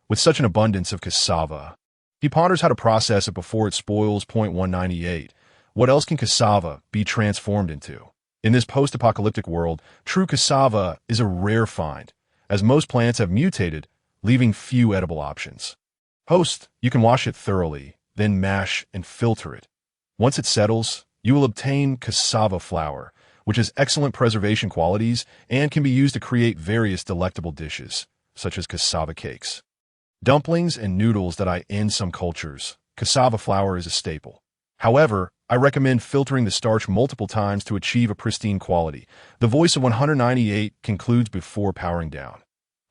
Speaker 1: With such an abundance of cassava, he ponders how to process it before it spoils. 198. What else can cassava be transformed into? In this post-apocalyptic world, true cassava is a rare find, as most plants have mutated, leaving few edible options. You can wash it thoroughly, then mash and filter it. Once it settles, you will obtain cassava flour, which has excellent preservation qualities and can be used to create various delectable dishes, such as cassava cakes, dumplings, and noodles that in some cultures, cassava flour is a staple. However, I recommend filtering the starch multiple times to achieve a pristine quality. The voice of 198 concludes before powering down.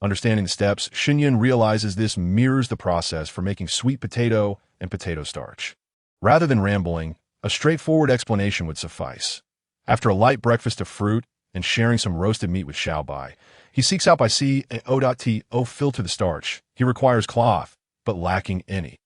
Speaker 1: Understanding the steps, Shen Yun realizes this mirrors the process for making sweet potato and potato starch. Rather than rambling, a straightforward explanation would suffice. After a light breakfast of fruit and sharing some roasted meat with Xiao Bai, he seeks out Bai Si and O.T.O. filter the starch. He requires cloth, but lacking any.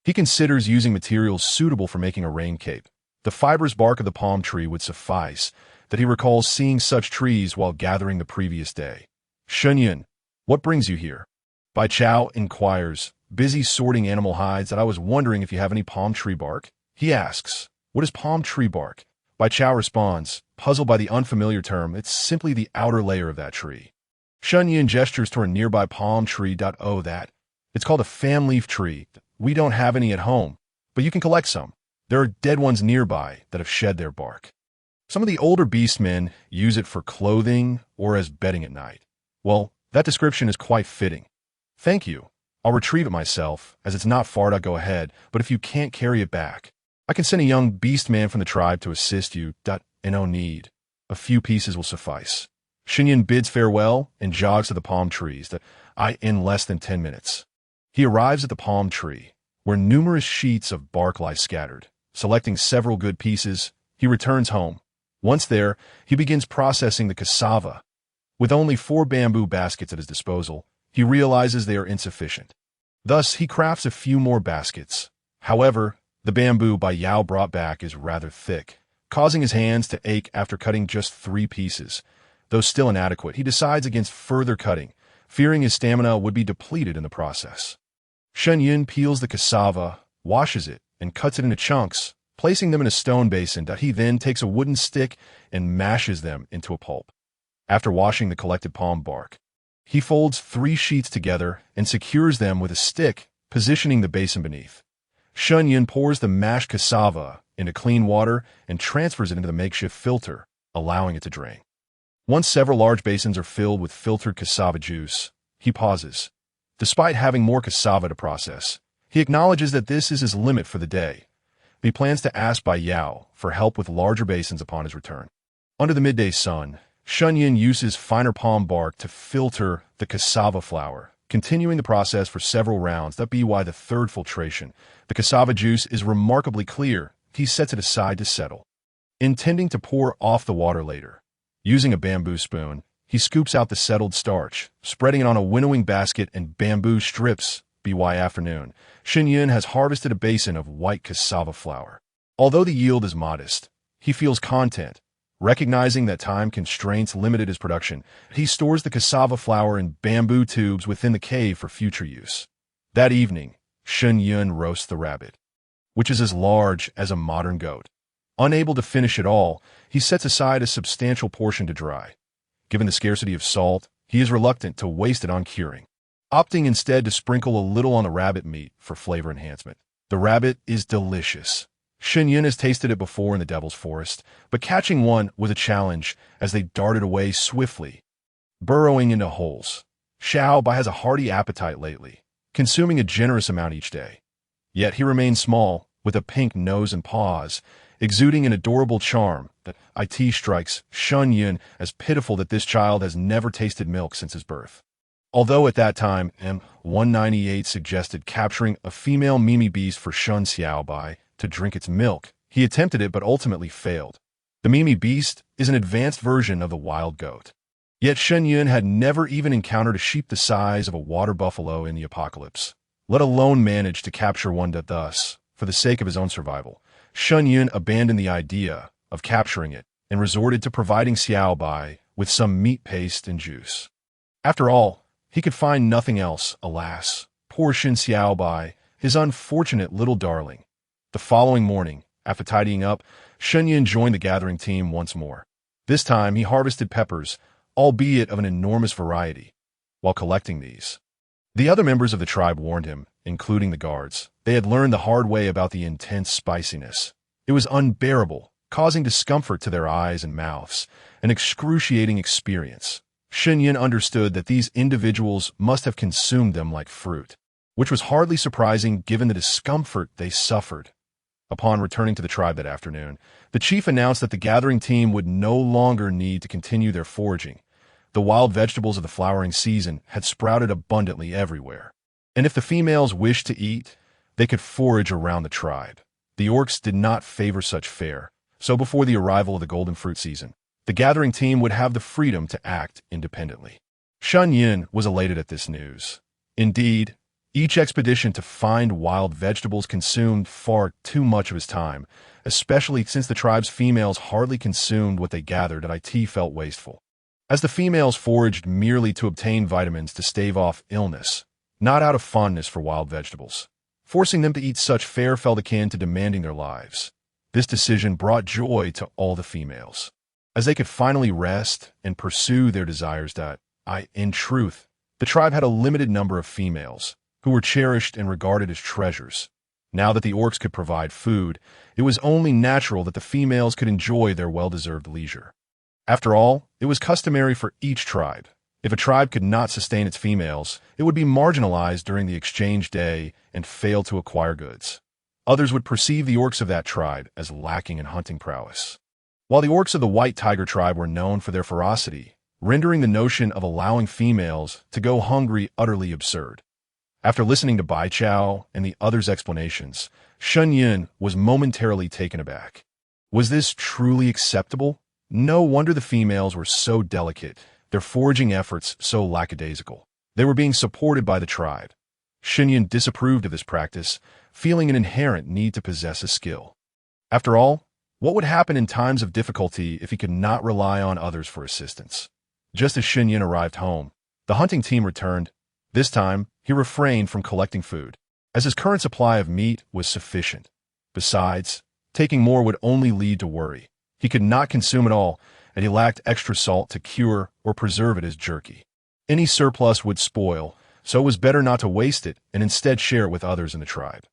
Speaker 1: He considers using materials suitable for making a rain cape. The fibrous bark of the palm tree would suffice, that he recalls seeing such trees while gathering the previous day. Shen Yun, what brings you here? Bai Chao inquires, busy sorting animal hides, that I was wondering if you have any palm tree bark. He asks, what is palm tree bark? Bai Chao responds, puzzled by the unfamiliar term, it's simply the outer layer of that tree. Shen Yun gestures toward a nearby palm tree. It's called a fan leaf tree. We don't have any at home, but you can collect some. There are dead ones nearby that have shed their bark. Some of the older beastmen use it for clothing or as bedding at night. Well, that description is quite fitting. Thank you. I'll retrieve it myself, as it's not far to go ahead, but if you can't carry it back, I can send a young beastman from the tribe to assist you. No need. A few pieces will suffice. Shen Yun bids farewell and jogs to the palm trees in less than 10 minutes. He arrives at the palm tree, where numerous sheets of bark lie scattered. Selecting several good pieces, he returns home. Once there, he begins processing the cassava. With only 4 bamboo baskets at his disposal, he realizes they are insufficient. Thus, he crafts a few more baskets. However, the bamboo Yao brought back is rather thick, causing his hands to ache after cutting just 3 pieces. Though still inadequate, he decides against further cutting, fearing his stamina would be depleted in the process. Shen Yun peels the cassava, washes it, and cuts it into chunks, placing them in a stone basin. He then takes a wooden stick and mashes them into a pulp. After washing the collected palm bark, he folds 3 sheets together and secures them with a stick, positioning the basin beneath. Shen Yun pours the mashed cassava into clean water and transfers it into the makeshift filter, allowing it to drain. Once several large basins are filled with filtered cassava juice, he pauses. Despite having more cassava to process, he acknowledges that this is his limit for the day. He plans to ask Yao for help with larger basins upon his return. Under the midday sun, Shen Yun uses finer palm bark to filter the cassava flour, continuing the process for several rounds. That be why the third filtration, the cassava juice is remarkably clear. He sets it aside to settle, intending to pour off the water later. Using a bamboo spoon, he scoops out the settled starch, spreading it on a winnowing basket and bamboo strips. By afternoon, Shen Yun has harvested a basin of white cassava flour. Although the yield is modest, he feels content. Recognizing that time constraints limited his production, he stores the cassava flour in bamboo tubes within the cave for future use. That evening, Shen Yun roasts the rabbit, which is as large as a modern goat. Unable to finish it all, he sets aside a substantial portion to dry. Given the scarcity of salt, he is reluctant to waste it on curing, opting instead to sprinkle a little on the rabbit meat for flavor enhancement. The rabbit is delicious. Shen Yun has tasted it before in the Devil's Forest, but catching one was a challenge as they darted away swiftly, burrowing into holes. Xiao has a hearty appetite lately, consuming a generous amount each day. Yet he remains small, with a pink nose and paws, exuding an adorable charm that strikes Shen Yun as pitiful that this child has never tasted milk since his birth. Although at that time, M198 suggested capturing a female Mimi beast for Shen Xiaobai to drink its milk, he attempted it but ultimately failed. The Mimi beast is an advanced version of the wild goat. Yet Shen Yun had never even encountered a sheep the size of a water buffalo in the apocalypse, let alone manage to capture one. Thus, for the sake of his own survival, Shen Yun abandoned the idea of capturing it and resorted to providing Xiaobai with some meat paste and juice. After all, he could find nothing else, alas. Poor Shen Xiaobai, his unfortunate little darling. The following morning, after tidying up, Shen Yun joined the gathering team once more. This time, he harvested peppers, albeit of an enormous variety. While collecting these, the other members of the tribe warned him, including the guards. They had learned the hard way about the intense spiciness. It was unbearable, causing discomfort to their eyes and mouths, an excruciating experience. Shen Yun understood that these individuals must have consumed them like fruit, which was hardly surprising given the discomfort they suffered. Upon returning to the tribe that afternoon, the chief announced that the gathering team would no longer need to continue their foraging. The wild vegetables of the flowering season had sprouted abundantly everywhere, and if the females wished to eat, they could forage around the tribe. The orcs did not favor such fare, so before the arrival of the golden fruit season, the gathering team would have the freedom to act independently. Shen Yun was elated at this news. Indeed, each expedition to find wild vegetables consumed far too much of his time, especially since the tribe's females hardly consumed what they gathered, and it felt wasteful. As the females foraged merely to obtain vitamins to stave off illness, not out of fondness for wild vegetables. Forcing them to eat such fare felt akin to demanding their lives. This decision brought joy to all the females, as they could finally rest and pursue their desires. In truth, the tribe had a limited number of females, who were cherished and regarded as treasures. Now that the orcs could provide food, it was only natural that the females could enjoy their well-deserved leisure. After all, it was customary for each tribe, If a tribe could not sustain its females, it would be marginalized during the exchange day and fail to acquire goods. Others would perceive the orcs of that tribe as lacking in hunting prowess. While the orcs of the White Tiger tribe were known for their ferocity, rendering the notion of allowing females to go hungry utterly absurd. After listening to Bai Chao and the others' explanations, Shen Yun was momentarily taken aback. Was this truly acceptable? No wonder the females were so delicate, their foraging efforts so lackadaisical. They were being supported by the tribe. Shen Yun disapproved of this practice, feeling an inherent need to possess a skill. After all, what would happen in times of difficulty if he could not rely on others for assistance? Just as Shen Yun arrived home, the hunting team returned. This time, he refrained from collecting food, as his current supply of meat was sufficient. Besides, taking more would only lead to worry. He could not consume it all, and he lacked extra salt to cure or preserve it as jerky. Any surplus would spoil, so it was better not to waste it and instead share it with others in the tribe.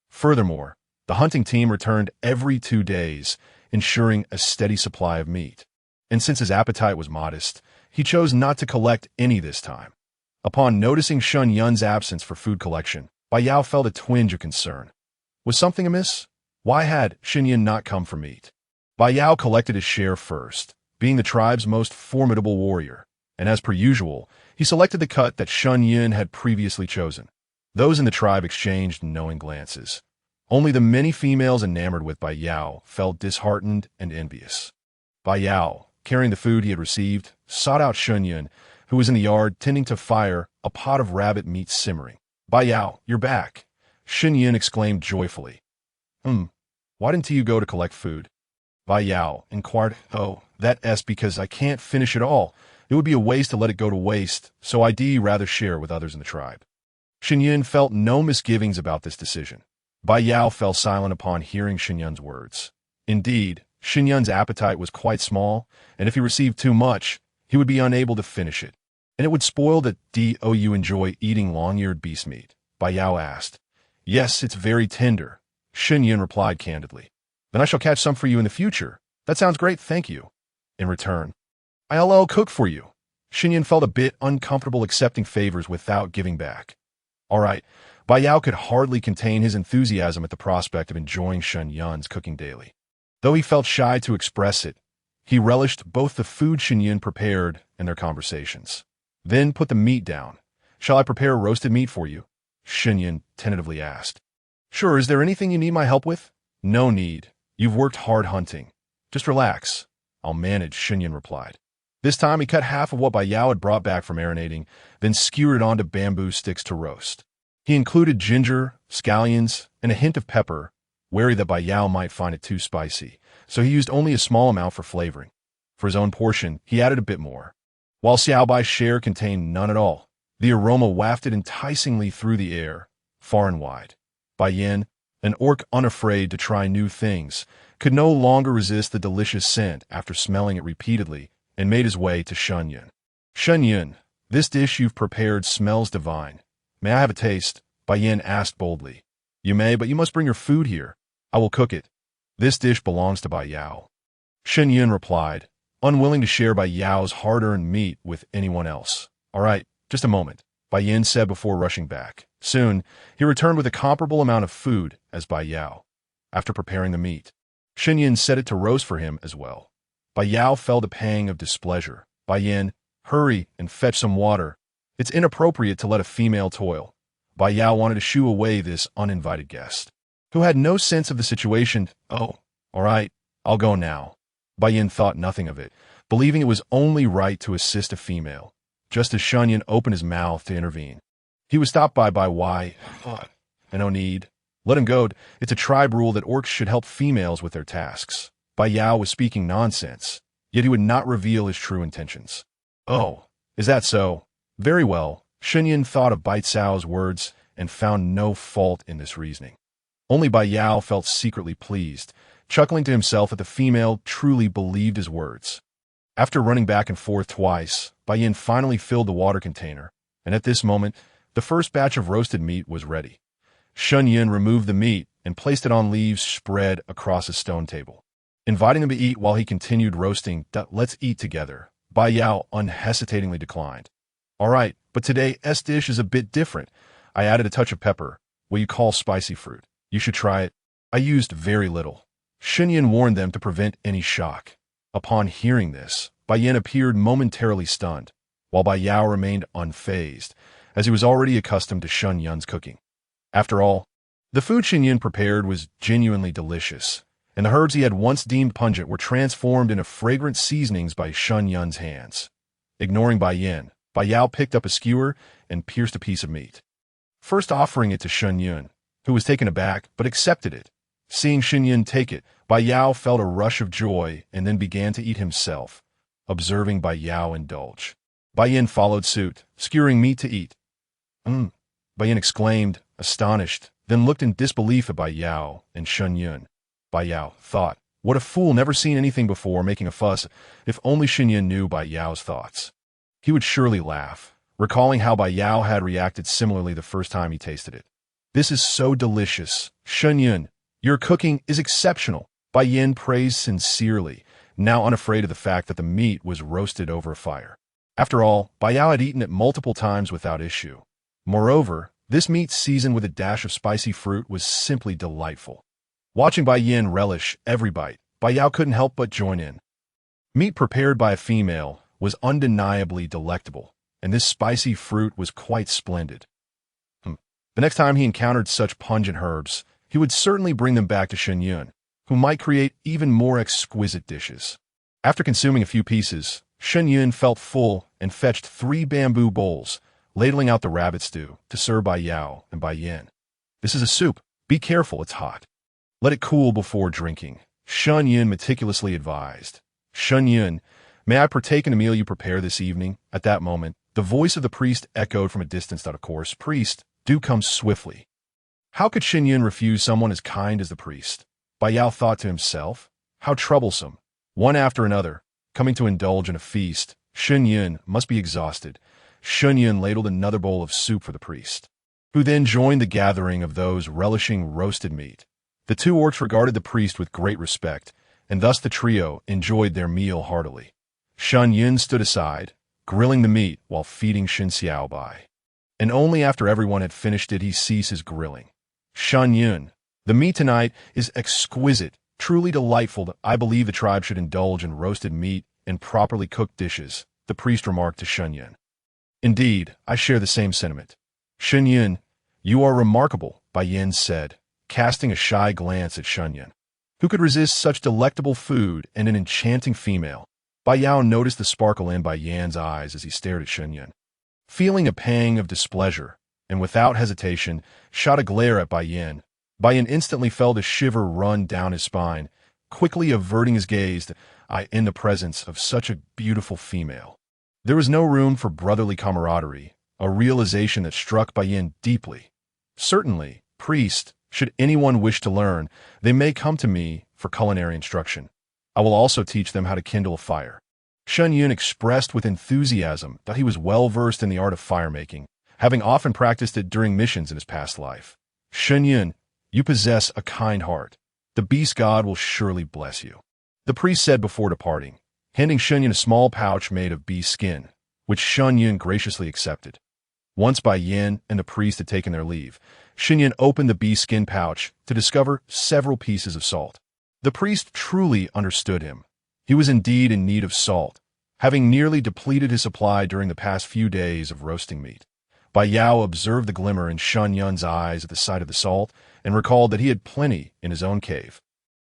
Speaker 1: Furthermore, the hunting team returned every 2 days, ensuring a steady supply of meat. And since his appetite was modest, he chose not to collect any this time. Upon noticing Shen Yun's absence for food collection, Bai Yao felt a twinge of concern. Was something amiss? Why had Shen Yun not come for meat? Bai Yao collected his share first, being the tribe's most formidable warrior, and as per usual, he selected the cut that Shen Yun had previously chosen. Those in the tribe exchanged knowing glances. Only the many females enamored with Bai Yao felt disheartened and envious. Bai Yao, carrying the food he had received, sought out Shen Yun, who was in the yard tending to fire a pot of rabbit meat simmering. "Bai Yao, you're back," Shen Yun exclaimed joyfully. Why didn't you go to collect food?" Bai Yao inquired. "Oh, that's because I can't finish it all. It would be a waste to let it go to waste, so I'd rather share with others in the tribe." Shen Yun felt no misgivings about this decision. Bai Yao fell silent upon hearing Shen Yun's words. Indeed, Shen Yun's appetite was quite small, and if he received too much, he would be unable to finish it. And it would spoil the "Do you enjoy eating long-eared beast meat?" Bai Yao asked. "Yes, it's very tender," Shen Yun replied candidly. "Then I shall catch some for you in the future. That sounds great, thank you." In return, "I'll cook for you." Shen Yun felt a bit uncomfortable accepting favors without giving back. All right, Bai Yao could hardly contain his enthusiasm at the prospect of enjoying Shen Yun's cooking daily. Though he felt shy to express it, he relished both the food Shen Yun prepared and their conversations. Then put the meat down. "Shall I prepare roasted meat for you?" Shen Yun tentatively asked. "Sure, is there anything you need my help with?" "No need. You've worked hard hunting. Just relax. I'll manage," Shen Yun replied. This time he cut half of what Bai Yao had brought back from marinating, then skewered it onto bamboo sticks to roast. He included ginger, scallions, and a hint of pepper, wary that Bai Yao might find it too spicy, so he used only a small amount for flavoring. For his own portion, he added a bit more. While Xiao Bai's share contained none at all, the aroma wafted enticingly through the air, far and wide. Bai Yin, an orc unafraid to try new things, could no longer resist the delicious scent after smelling it repeatedly, and made his way to Shen Yun. "Shen Yun, this dish you've prepared smells divine. May I have a taste?" Bai Yin asked boldly. "You may, but you must bring your food here. I will cook it. This dish belongs to Bai Yao." Shen Yun replied, unwilling to share Bai Yao's hard-earned meat with anyone else. "All right, just a moment," Bai Yin said before rushing back. Soon, he returned with a comparable amount of food as Bai Yao. After preparing the meat, Shen Yun set it to roast for him as well. Bai Yao felt a pang of displeasure. "Bai Yin, hurry and fetch some water. It's inappropriate to let a female toil." Bai Yao wanted to shoo away this uninvited guest, who had no sense of the situation. "Oh, all right, I'll go now." Bai Yin thought nothing of it, believing it was only right to assist a female, just as Shen Yun opened his mouth to intervene. He was stopped by why. "No need. Let him go. It's a tribe rule that orcs should help females with their tasks." Bai Yao was speaking nonsense, yet he would not reveal his true intentions. "Oh, is that so? Very well." Shen Yun thought of Bai Cao's words and found no fault in this reasoning. Only Bai Yao felt secretly pleased, chuckling to himself that the female truly believed his words. After running back and forth twice, Bai Yin finally filled the water container, and at this moment, the first batch of roasted meat was ready. Shen Yun removed the meat and placed it on leaves spread across a stone table. Inviting them to eat while he continued roasting, "Let's eat together," Bai Yao unhesitatingly declined. All right, but today's dish is a bit different. I added a touch of pepper, what you call spicy fruit. You should try it. I used very little. Shen Yun warned them to prevent any shock. Upon hearing this, Bai Yin appeared momentarily stunned, while Bai Yao remained unfazed, as he was already accustomed to Shen Yun's cooking. After all, the food Shen Yun prepared was genuinely delicious, and the herbs he had once deemed pungent were transformed into fragrant seasonings by Shen Yun's hands. Ignoring Bai Yin, Bai Yao picked up a skewer and pierced a piece of meat, first offering it to Shen Yun, who was taken aback but accepted it. Seeing Shen Yun take it, Bai Yao felt a rush of joy and then began to eat himself, observing Bai Yao indulge. Bai Yin followed suit, skewering meat to eat. Bai Yin exclaimed, astonished, then looked in disbelief at Bai Yao and Shen Yun. Bai Yao thought, what a fool, never seen anything before, making a fuss. If only Shen Yun knew Bai Yao's thoughts. He would surely laugh, recalling how Bai Yao had reacted similarly the first time he tasted it. This is so delicious. Shen Yun, your cooking is exceptional. Bai Yin praised sincerely, now unafraid of the fact that the meat was roasted over a fire. After all, Bai Yao had eaten it multiple times without issue. Moreover, this meat seasoned with a dash of spicy fruit was simply delightful. Watching Bai Yin relish every bite, Bai Yao couldn't help but join in. Meat prepared by a female was undeniably delectable, and this spicy fruit was quite splendid. The next time he encountered such pungent herbs, he would certainly bring them back to Shen Yun, who might create even more exquisite dishes. After consuming a few pieces, Shen Yun felt full and fetched 3 bamboo bowls, ladling out the rabbit stew to serve Bai Yao and Bai Yin. This is a soup. Be careful, it's hot. Let it cool before drinking, Shen Yun meticulously advised. Shen Yun, may I partake in a meal you prepare this evening? At that moment, the voice of the priest echoed from a distance. Of course, priest, do come swiftly. How could Shen Yun refuse someone as kind as the priest? Bai Yao thought to himself, how troublesome. One after another, coming to indulge in a feast, Shen Yun must be exhausted. Shen Yun ladled another bowl of soup for the priest, who then joined the gathering of those relishing roasted meat. The 2 orcs regarded the priest with great respect, and thus the trio enjoyed their meal heartily. Shen Yun stood aside, grilling the meat while feeding Shen Xiaobai. And only after everyone had finished did he cease his grilling. Shen Yun, the meat tonight is exquisite, truly delightful. I believe the tribe should indulge in roasted meat and properly cooked dishes, the priest remarked to Shen Yun. Indeed, I share the same sentiment. Shen Yun, you are remarkable, Bai Yin said, casting a shy glance at Shen Yun. Who could resist such delectable food and an enchanting female? Bai Yao noticed the sparkle in Bai Yan's eyes as he stared at Shen Yun. Feeling a pang of displeasure, and without hesitation, shot a glare at Bai Yin. Bai Yin instantly felt a shiver run down his spine, quickly averting his gaze in the presence of such a beautiful female. There was no room for brotherly camaraderie, a realization that struck Bai Yin deeply. Certainly, priest, should anyone wish to learn, they may come to me for culinary instruction. I will also teach them how to kindle a fire. Shen Yun expressed with enthusiasm that he was well versed in the art of fire-making, having often practiced it during missions in his past life. Shen Yun, you possess a kind heart. The beast god will surely bless you, the priest said before departing, handing Shen Yun a small pouch made of beast skin, which Shen Yun graciously accepted. Once Bai Yin and the priest had taken their leave, Shen Yun opened the beast skin pouch to discover several pieces of salt. The priest truly understood him. He was indeed in need of salt, having nearly depleted his supply during the past few days of roasting meat. Bai Yao observed the glimmer in Shen Yun's eyes at the sight of the salt and recalled that he had plenty in his own cave,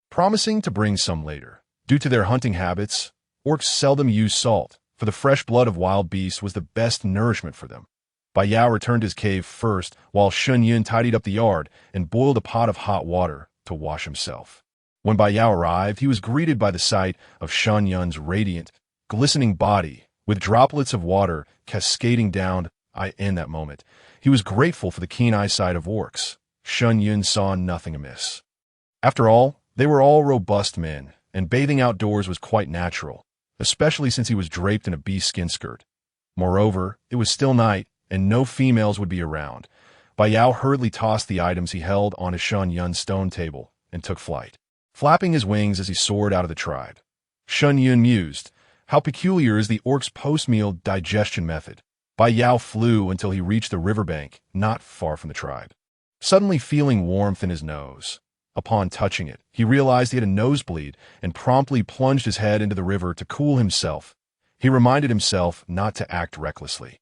Speaker 1: promising to bring some later. Due to their hunting habits, orcs seldom use salt, for the fresh blood of wild beasts was the best nourishment for them. Bai Yao returned to his cave first, while Shen Yun tidied up the yard and boiled a pot of hot water to wash himself. When Bai Yao arrived, he was greeted by the sight of Shen Yun's radiant, glistening body, with droplets of water cascading down. In that moment, he was grateful for the keen eyesight of orcs. Shen Yun saw nothing amiss. After all, they were all robust men, and bathing outdoors was quite natural, especially since he was draped in a beast skin skirt. Moreover, it was still night, and no females would be around. Bai Yao hurriedly tossed the items he held onto Shen Yun's stone table and took flight, flapping his wings as he soared out of the tribe. Shen Yun mused, how peculiar is the orc's post-meal digestion method. Bai Yao flew until he reached the riverbank, not far from the tribe. Suddenly feeling warmth in his nose. Upon touching it, he realized he had a nosebleed and promptly plunged his head into the river to cool himself. He reminded himself not to act recklessly,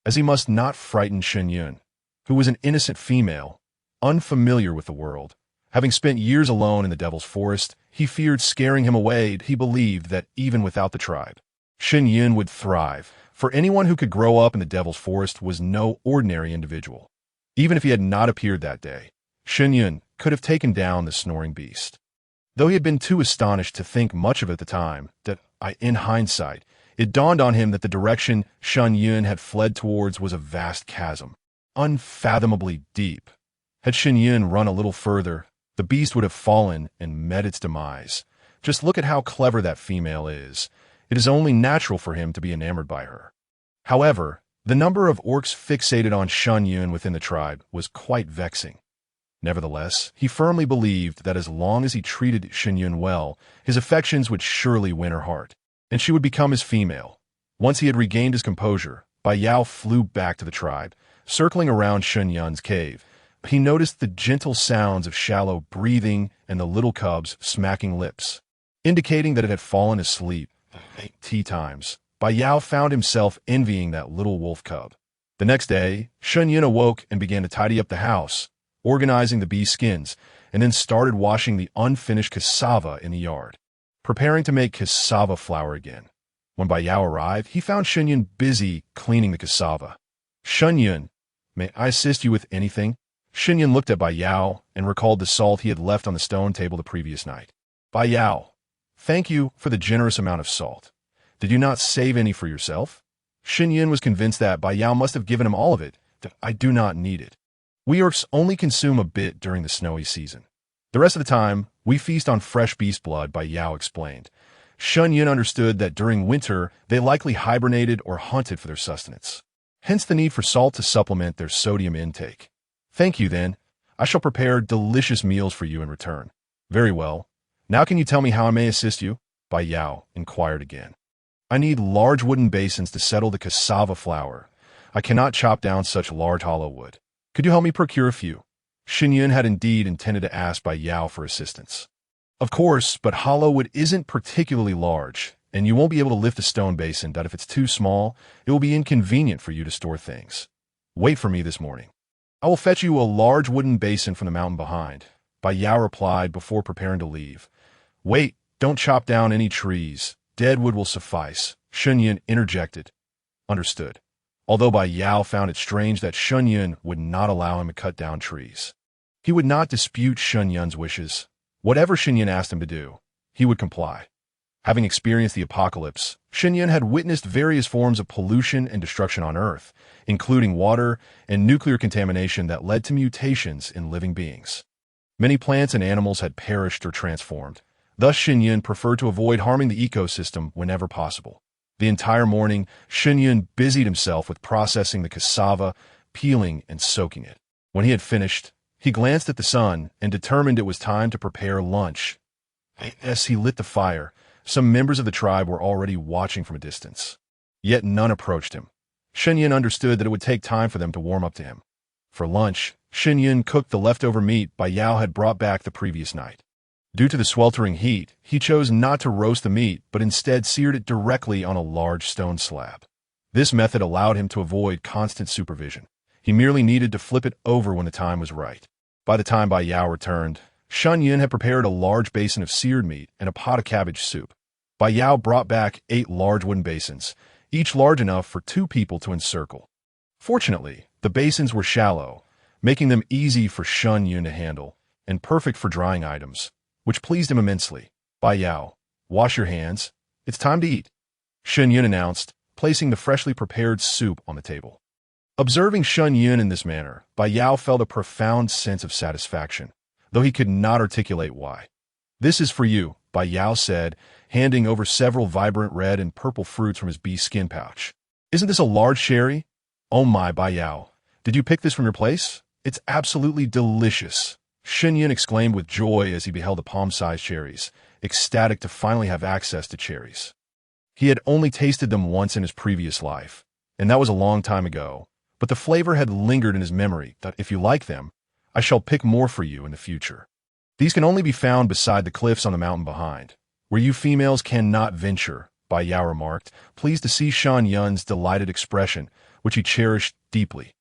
Speaker 1: as he must not frighten Shen Yun, who was an innocent female, unfamiliar with the world. Having spent years alone in the Devil's Forest, he feared scaring him away. He believed that even without the tribe, Shen Yun would thrive, for anyone who could grow up in the Devil's Forest was no ordinary individual. Even if he had not appeared that day, Shen Yun could have taken down the snoring beast. Though he had been too astonished to think much of it at the time, in hindsight, it dawned on him that the direction Shen Yun had fled towards was a vast chasm, unfathomably deep. Had Shen Yun run a little further, the beast would have fallen and met its demise. Just look at how clever that female is. It is only natural for him to be enamored by her. However, the number of orcs fixated on Shen Yun within the tribe was quite vexing. Nevertheless, he firmly believed that as long as he treated Shen Yun well, his affections would surely win her heart, and she would become his female. Once he had regained his composure, Bai Yao flew back to the tribe, circling around Shen Yun's cave. He noticed the gentle sounds of shallow breathing and the little cub's smacking lips, indicating that it had fallen asleep. Tea times. Bai Yao found himself envying that little wolf cub. The next day, Shen Yun awoke and began to tidy up the house, organizing the bee skins, and then started washing the unfinished cassava in the yard, preparing to make cassava flour again. When Bai Yao arrived, he found Shen Yun busy cleaning the cassava. Shen Yun, may I assist you with anything? Shen Yun looked at Bai Yao and recalled the salt he had left on the stone table the previous night. Bai Yao, thank you for the generous amount of salt. Did you not save any for yourself? Shen Yun was convinced that Bai Yao must have given him all of it. I do not need it. We orcs only consume a bit during the snowy season. The rest of the time, we feast on fresh beast blood, Bai Yao explained. Shen Yun understood that during winter, they likely hibernated or hunted for their sustenance. Hence the need for salt to supplement their sodium intake. Thank you, then. I shall prepare delicious meals for you in return. Very well. Now can you tell me how I may assist you? Bai Yao inquired again. I need large wooden basins to settle the cassava flour. I cannot chop down such large hollow wood. Could you help me procure a few? Shen Yun had indeed intended to ask Bai Yao for assistance. Of course, but hollow wood isn't particularly large, and you won't be able to lift a stone basin that if it's too small, it will be inconvenient for you to store things. Wait for me this morning. I will fetch you a large wooden basin from the mountain behind, Bai Yao replied before preparing to leave. Wait, don't chop down any trees. Dead wood will suffice, Shen Yun interjected. Understood. Although Bai Yao found it strange that Shen Yun would not allow him to cut down trees. He would not dispute Shen Yun's wishes. Whatever Shen Yun asked him to do, he would comply. Having experienced the apocalypse, Shen Yun had witnessed various forms of pollution and destruction on Earth, including water and nuclear contamination that led to mutations in living beings. Many plants and animals had perished or transformed. Thus, Shen Yun preferred to avoid harming the ecosystem whenever possible. The entire morning, Shen Yun busied himself with processing the cassava, peeling and soaking it. When he had finished, he glanced at the sun and determined it was time to prepare lunch. As he lit the fire, some members of the tribe were already watching from a distance. Yet none approached him. Shen Yun understood that it would take time for them to warm up to him. For lunch, Shen Yun cooked the leftover meat Bai Yao had brought back the previous night. Due to the sweltering heat, he chose not to roast the meat, but instead seared it directly on a large stone slab. This method allowed him to avoid constant supervision. He merely needed to flip it over when the time was right. By the time Bai Yao returned, Shen Yun had prepared a large basin of seared meat and a pot of cabbage soup. Bai Yao brought back 8 large wooden basins, each large enough for 2 people to encircle. Fortunately, the basins were shallow, making them easy for Shen Yun to handle, and perfect for drying items, which pleased him immensely. Bai Yao, wash your hands. It's time to eat, Shen Yun announced, placing the freshly prepared soup on the table. Observing Shen Yun in this manner, Bai Yao felt a profound sense of satisfaction, though he could not articulate why. This is for you, Bai Yao said, handing over several vibrant red and purple fruits from his bee skin pouch. Isn't this a large cherry? Oh my, Bai Yao. Did you pick this from your place? It's absolutely delicious, Shen Yun exclaimed with joy as he beheld the palm-sized cherries, ecstatic to finally have access to cherries. He had only tasted them once in his previous life, and that was a long time ago, but the flavor had lingered in his memory that if you like them, I shall pick more for you in the future. These can only be found beside the cliffs on the mountain behind, where you females cannot venture, Bai Yao remarked, pleased to see Shen Yun's delighted expression, which he cherished deeply.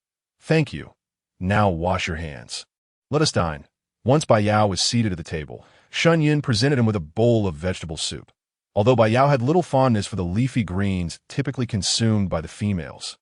Speaker 1: Thank you. Now wash your hands. Let us dine. Once Bai Yao was seated at the table, Shen Yun presented him with a bowl of vegetable soup. Although Bai Yao had little fondness for the leafy greens typically consumed by the females,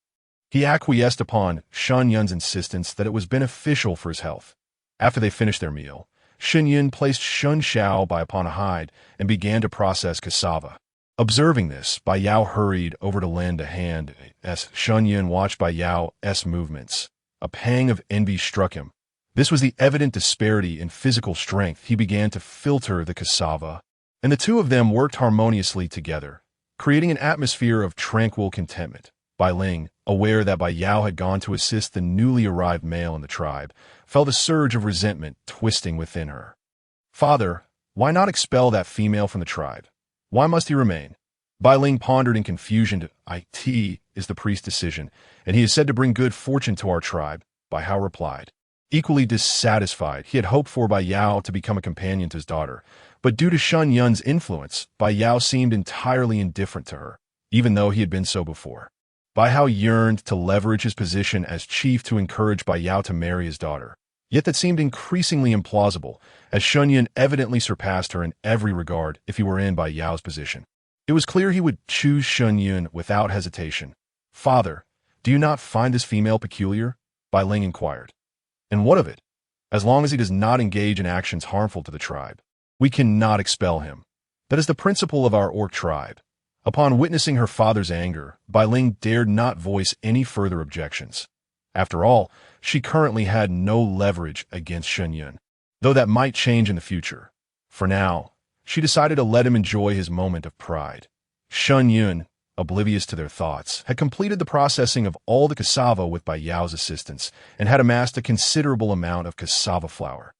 Speaker 1: he acquiesced upon Shen Yun's insistence that it was beneficial for his health. After they finished their meal, Shen Yun placed Shun Xiao upon a hide and began to process cassava. Observing this, Bai Yao hurried over to lend a hand as Shen Yun watched Bai Yao's movements. A pang of envy struck him. This was the evident disparity in physical strength. He began to filter the cassava, and the two of them worked harmoniously together, creating an atmosphere of tranquil contentment. Bai Ling, aware that Bai Yao had gone to assist the newly arrived male in the tribe, felt a surge of resentment twisting within her. Father, why not expel that female from the tribe? Why must he remain? Bai Ling pondered in confusion. It is the priest's decision, and he is said to bring good fortune to our tribe, Bai Hao replied. Equally dissatisfied, he had hoped for Bai Yao to become a companion to his daughter, but due to Shen Yun's influence, Bai Yao seemed entirely indifferent to her, even though he had been so before. Bai Hao yearned to leverage his position as chief to encourage Bai Yao to marry his daughter, yet that seemed increasingly implausible, as Shen Yun evidently surpassed her in every regard if he were in Bai Yao's position. It was clear he would choose Shen Yun without hesitation. Father, do you not find this female peculiar? Bai Ling inquired. And what of it? As long as he does not engage in actions harmful to the tribe, we cannot expel him. That is the principle of our orc tribe. Upon witnessing her father's anger, Bai Ling dared not voice any further objections. After all, she currently had no leverage against Shen Yun, though that might change in the future. For now, she decided to let him enjoy his moment of pride. Shen Yun, oblivious to their thoughts, had completed the processing of all the cassava with Bai Yao's assistance and had amassed a considerable amount of cassava flour.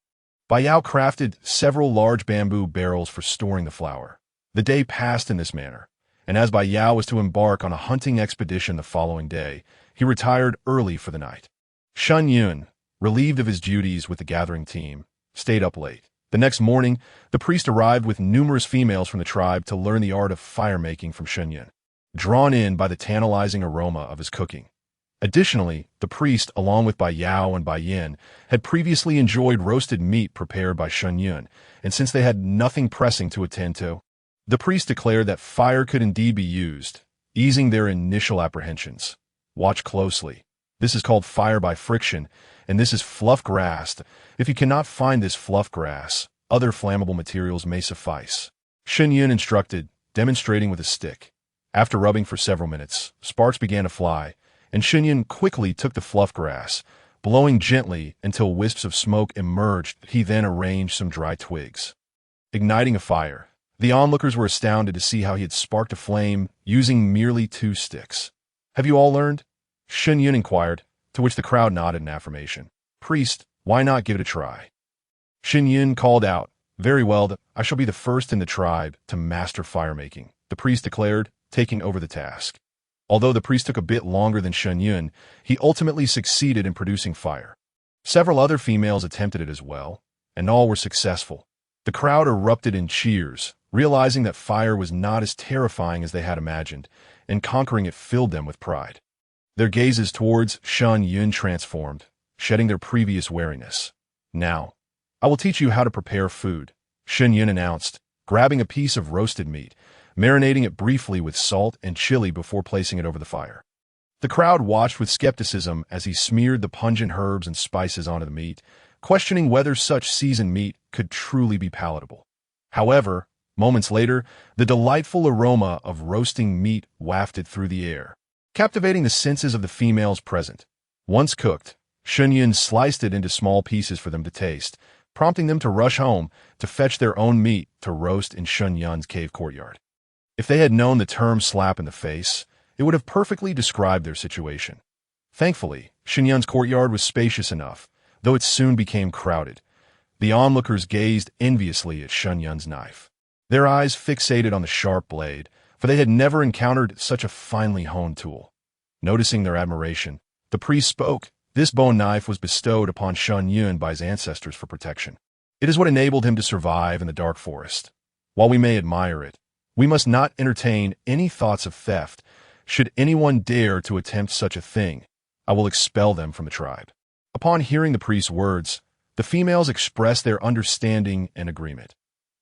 Speaker 1: Bai Yao crafted several large bamboo barrels for storing the flour. The day passed in this manner, and as Bai Yao was to embark on a hunting expedition the following day, he retired early for the night. Shen Yun, relieved of his duties with the gathering team, stayed up late. The next morning, the priest arrived with numerous females from the tribe to learn the art of fire-making from Shen Yun, drawn in by the tantalizing aroma of his cooking. Additionally, the priest, along with Bai Yao and Bai Yin, had previously enjoyed roasted meat prepared by Shen Yun, and since they had nothing pressing to attend to, the priest declared that fire could indeed be used, easing their initial apprehensions. Watch closely. This is called fire by friction, and this is fluff grass. If you cannot find this fluff grass, other flammable materials may suffice. Shen Yun instructed, demonstrating with a stick. After rubbing for several minutes, sparks began to fly, and Shen Yun quickly took the fluff grass, blowing gently until wisps of smoke emerged. He then arranged some dry twigs. Igniting a fire, the onlookers were astounded to see how he had sparked a flame using merely 2 sticks. Have you all learned? Shen Yun inquired, to which the crowd nodded in affirmation. Priest, why not give it a try? Shen Yun called out, very well, I shall be the first in the tribe to master fire-making, the priest declared, taking over the task. Although the priest took a bit longer than Shen Yun, he ultimately succeeded in producing fire. Several other females attempted it as well, and all were successful. The crowd erupted in cheers, realizing that fire was not as terrifying as they had imagined, and conquering it filled them with pride. Their gazes towards Shen Yun transformed, shedding their previous wariness. Now, I will teach you how to prepare food, Shen Yun announced, grabbing a piece of roasted meat, marinating it briefly with salt and chili before placing it over the fire. The crowd watched with skepticism as he smeared the pungent herbs and spices onto the meat, questioning whether such seasoned meat could truly be palatable. However, moments later, the delightful aroma of roasting meat wafted through the air, captivating the senses of the females present. Once cooked, Shen Yun sliced it into small pieces for them to taste, prompting them to rush home to fetch their own meat to roast in Shen Yun's cave courtyard. If they had known the term slap in the face, it would have perfectly described their situation. Thankfully, Shen Yun's courtyard was spacious enough, though it soon became crowded. The onlookers gazed enviously at Shen Yun's knife, their eyes fixated on the sharp blade, for they had never encountered such a finely honed tool. Noticing their admiration, the priest spoke. This bone knife was bestowed upon Shen Yun by his ancestors for protection. It is what enabled him to survive in the dark forest. While we may admire it, we must not entertain any thoughts of theft. Should anyone dare to attempt such a thing, I will expel them from the tribe. Upon hearing the priest's words, the females expressed their understanding and agreement.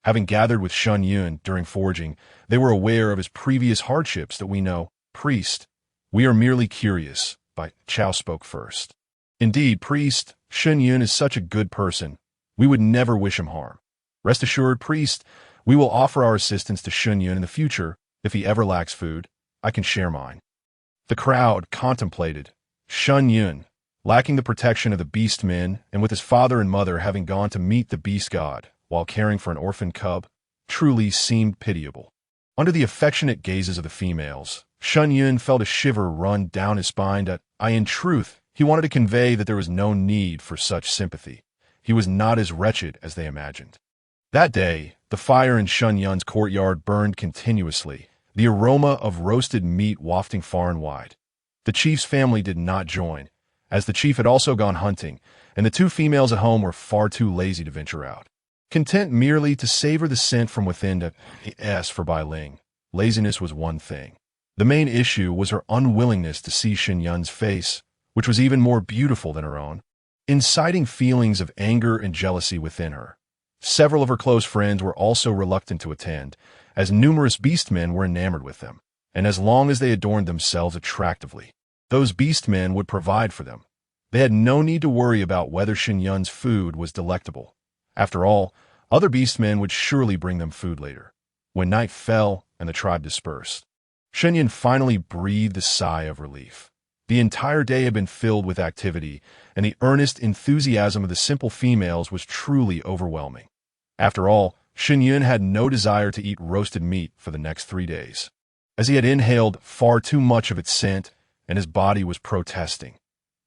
Speaker 1: Having gathered with Shen Yun during foraging, they were aware of his previous hardships that we know. Priest, we are merely curious, but Chao spoke first. Indeed, priest, Shen Yun is such a good person. We would never wish him harm. Rest assured, priest, we will offer our assistance to Shen Yun in the future. If he ever lacks food, I can share mine. The crowd contemplated. Shen Yun, lacking the protection of the Beastmen and with his father and mother having gone to meet the beast god while caring for an orphan cub, truly seemed pitiable. Under the affectionate gazes of the females, Shen Yun felt a shiver run down his spine. In truth, he wanted to convey that there was no need for such sympathy. He was not as wretched as they imagined. That day, the fire in Shen Yun's courtyard burned continuously, the aroma of roasted meat wafting far and wide. The chief's family did not join, as the chief had also gone hunting, and the two females at home were far too lazy to venture out. Content merely to savor the scent from within. For Bai Ling, laziness was one thing. The main issue was her unwillingness to see Shen Yun's face, which was even more beautiful than her own, inciting feelings of anger and jealousy within her. Several of her close friends were also reluctant to attend, as numerous beastmen were enamored with them, and as long as they adorned themselves attractively, those beastmen would provide for them. They had no need to worry about whether Shen Yun's food was delectable. After all, other beastmen would surely bring them food later. When night fell and the tribe dispersed, Shen Yun finally breathed a sigh of relief. The entire day had been filled with activity, and the earnest enthusiasm of the simple females was truly overwhelming. After all, Shen Yun had no desire to eat roasted meat for the next 3 days, as he had inhaled far too much of its scent, and his body was protesting.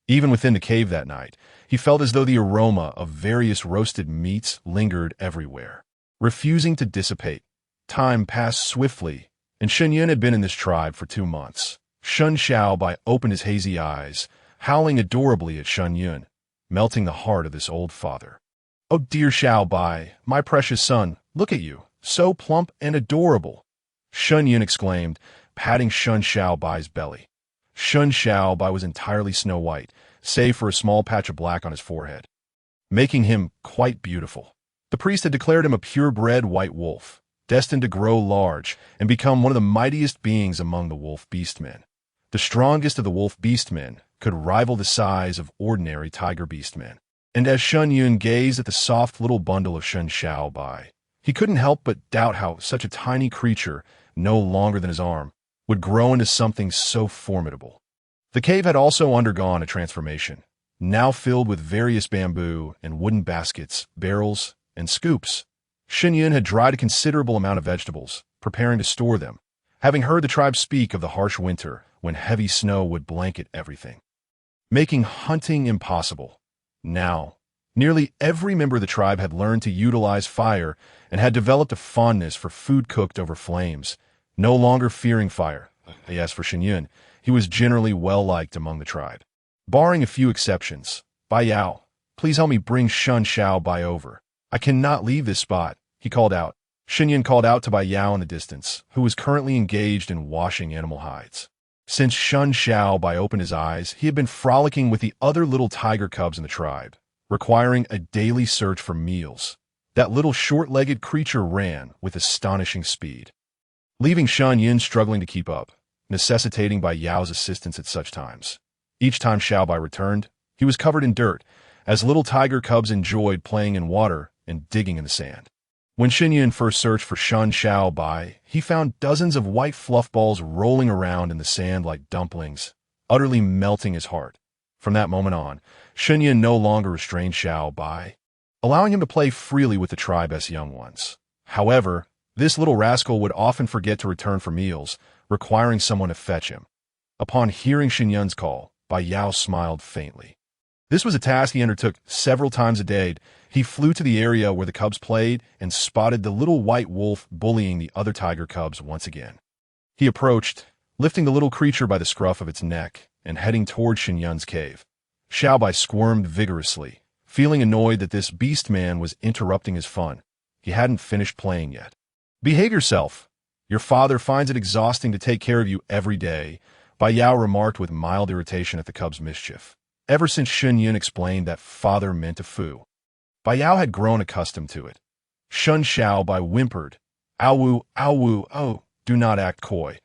Speaker 1: Even within the cave that night, he felt as though the aroma of various roasted meats lingered everywhere, refusing to dissipate. Time passed swiftly, and Shen Yun had been in this tribe for 2 months. Shun Xiaobai opened his hazy eyes, howling adorably at Shen Yun, melting the heart of this old father. "Oh dear Xiaobai, my precious son, look at you, so plump and adorable," Shen Yun exclaimed, patting Shun Xiaobai's belly. Shun Xiaobai was entirely snow white, save for a small patch of black on his forehead, making him quite beautiful. The priest had declared him a purebred white wolf, destined to grow large and become one of the mightiest beings among the wolf beastmen. The strongest of the wolf beastmen could rival the size of ordinary tiger beastmen. And as Shen Yun gazed at the soft little bundle of Shun Xiaobai, he couldn't help but doubt how such a tiny creature, no longer than his arm, would grow into something so formidable. The cave had also undergone a transformation, now filled with various bamboo and wooden baskets, barrels, and scoops. Shen Yun had dried a considerable amount of vegetables, preparing to store them, having heard the tribe speak of the harsh winter when heavy snow would blanket everything, making hunting impossible. Now, nearly every member of the tribe had learned to utilize fire and had developed a fondness for food cooked over flames, no longer fearing fire. As for Shen Yun, he was generally well-liked among the tribe. Barring a few exceptions, Bai Yao, please help me bring Shun Xiaobai over. I cannot leave this spot, he called out. Shen Yun called out to Bai Yao in the distance, who was currently engaged in washing animal hides. Since Shun Xiaobai opened his eyes, he had been frolicking with the other little tiger cubs in the tribe, requiring a daily search for meals. That little short-legged creature ran with astonishing speed, leaving Shen Yun struggling to keep up, necessitating Bai Yao's assistance at such times. Each time Xiaobai returned, he was covered in dirt, as little tiger cubs enjoyed playing in water and digging in the sand. When Shen Yun first searched for Shun Xiaobai, he found dozens of white fluff balls rolling around in the sand like dumplings, utterly melting his heart. From that moment on, Shen Yun no longer restrained Xiaobai, allowing him to play freely with the tribe's young ones. However, this little rascal would often forget to return for meals, requiring someone to fetch him. Upon hearing Shen Yun's call, Bai Yao smiled faintly. This was a task he undertook several times a day. He flew to the area where the cubs played and spotted the little white wolf bullying the other tiger cubs once again. He approached, lifting the little creature by the scruff of its neck and heading toward Shen Yun's cave. Xiaobai squirmed vigorously, feeling annoyed that this beastman was interrupting his fun. He hadn't finished playing yet. Behave yourself. Your father finds it exhausting to take care of you every day, Bai Yao remarked with mild irritation at the cub's mischief. Ever since Shen Yun explained that father meant a foo, Bai Yao had grown accustomed to it. Shun Xiaobai whimpered, Awu, awu, oh, do not act coy.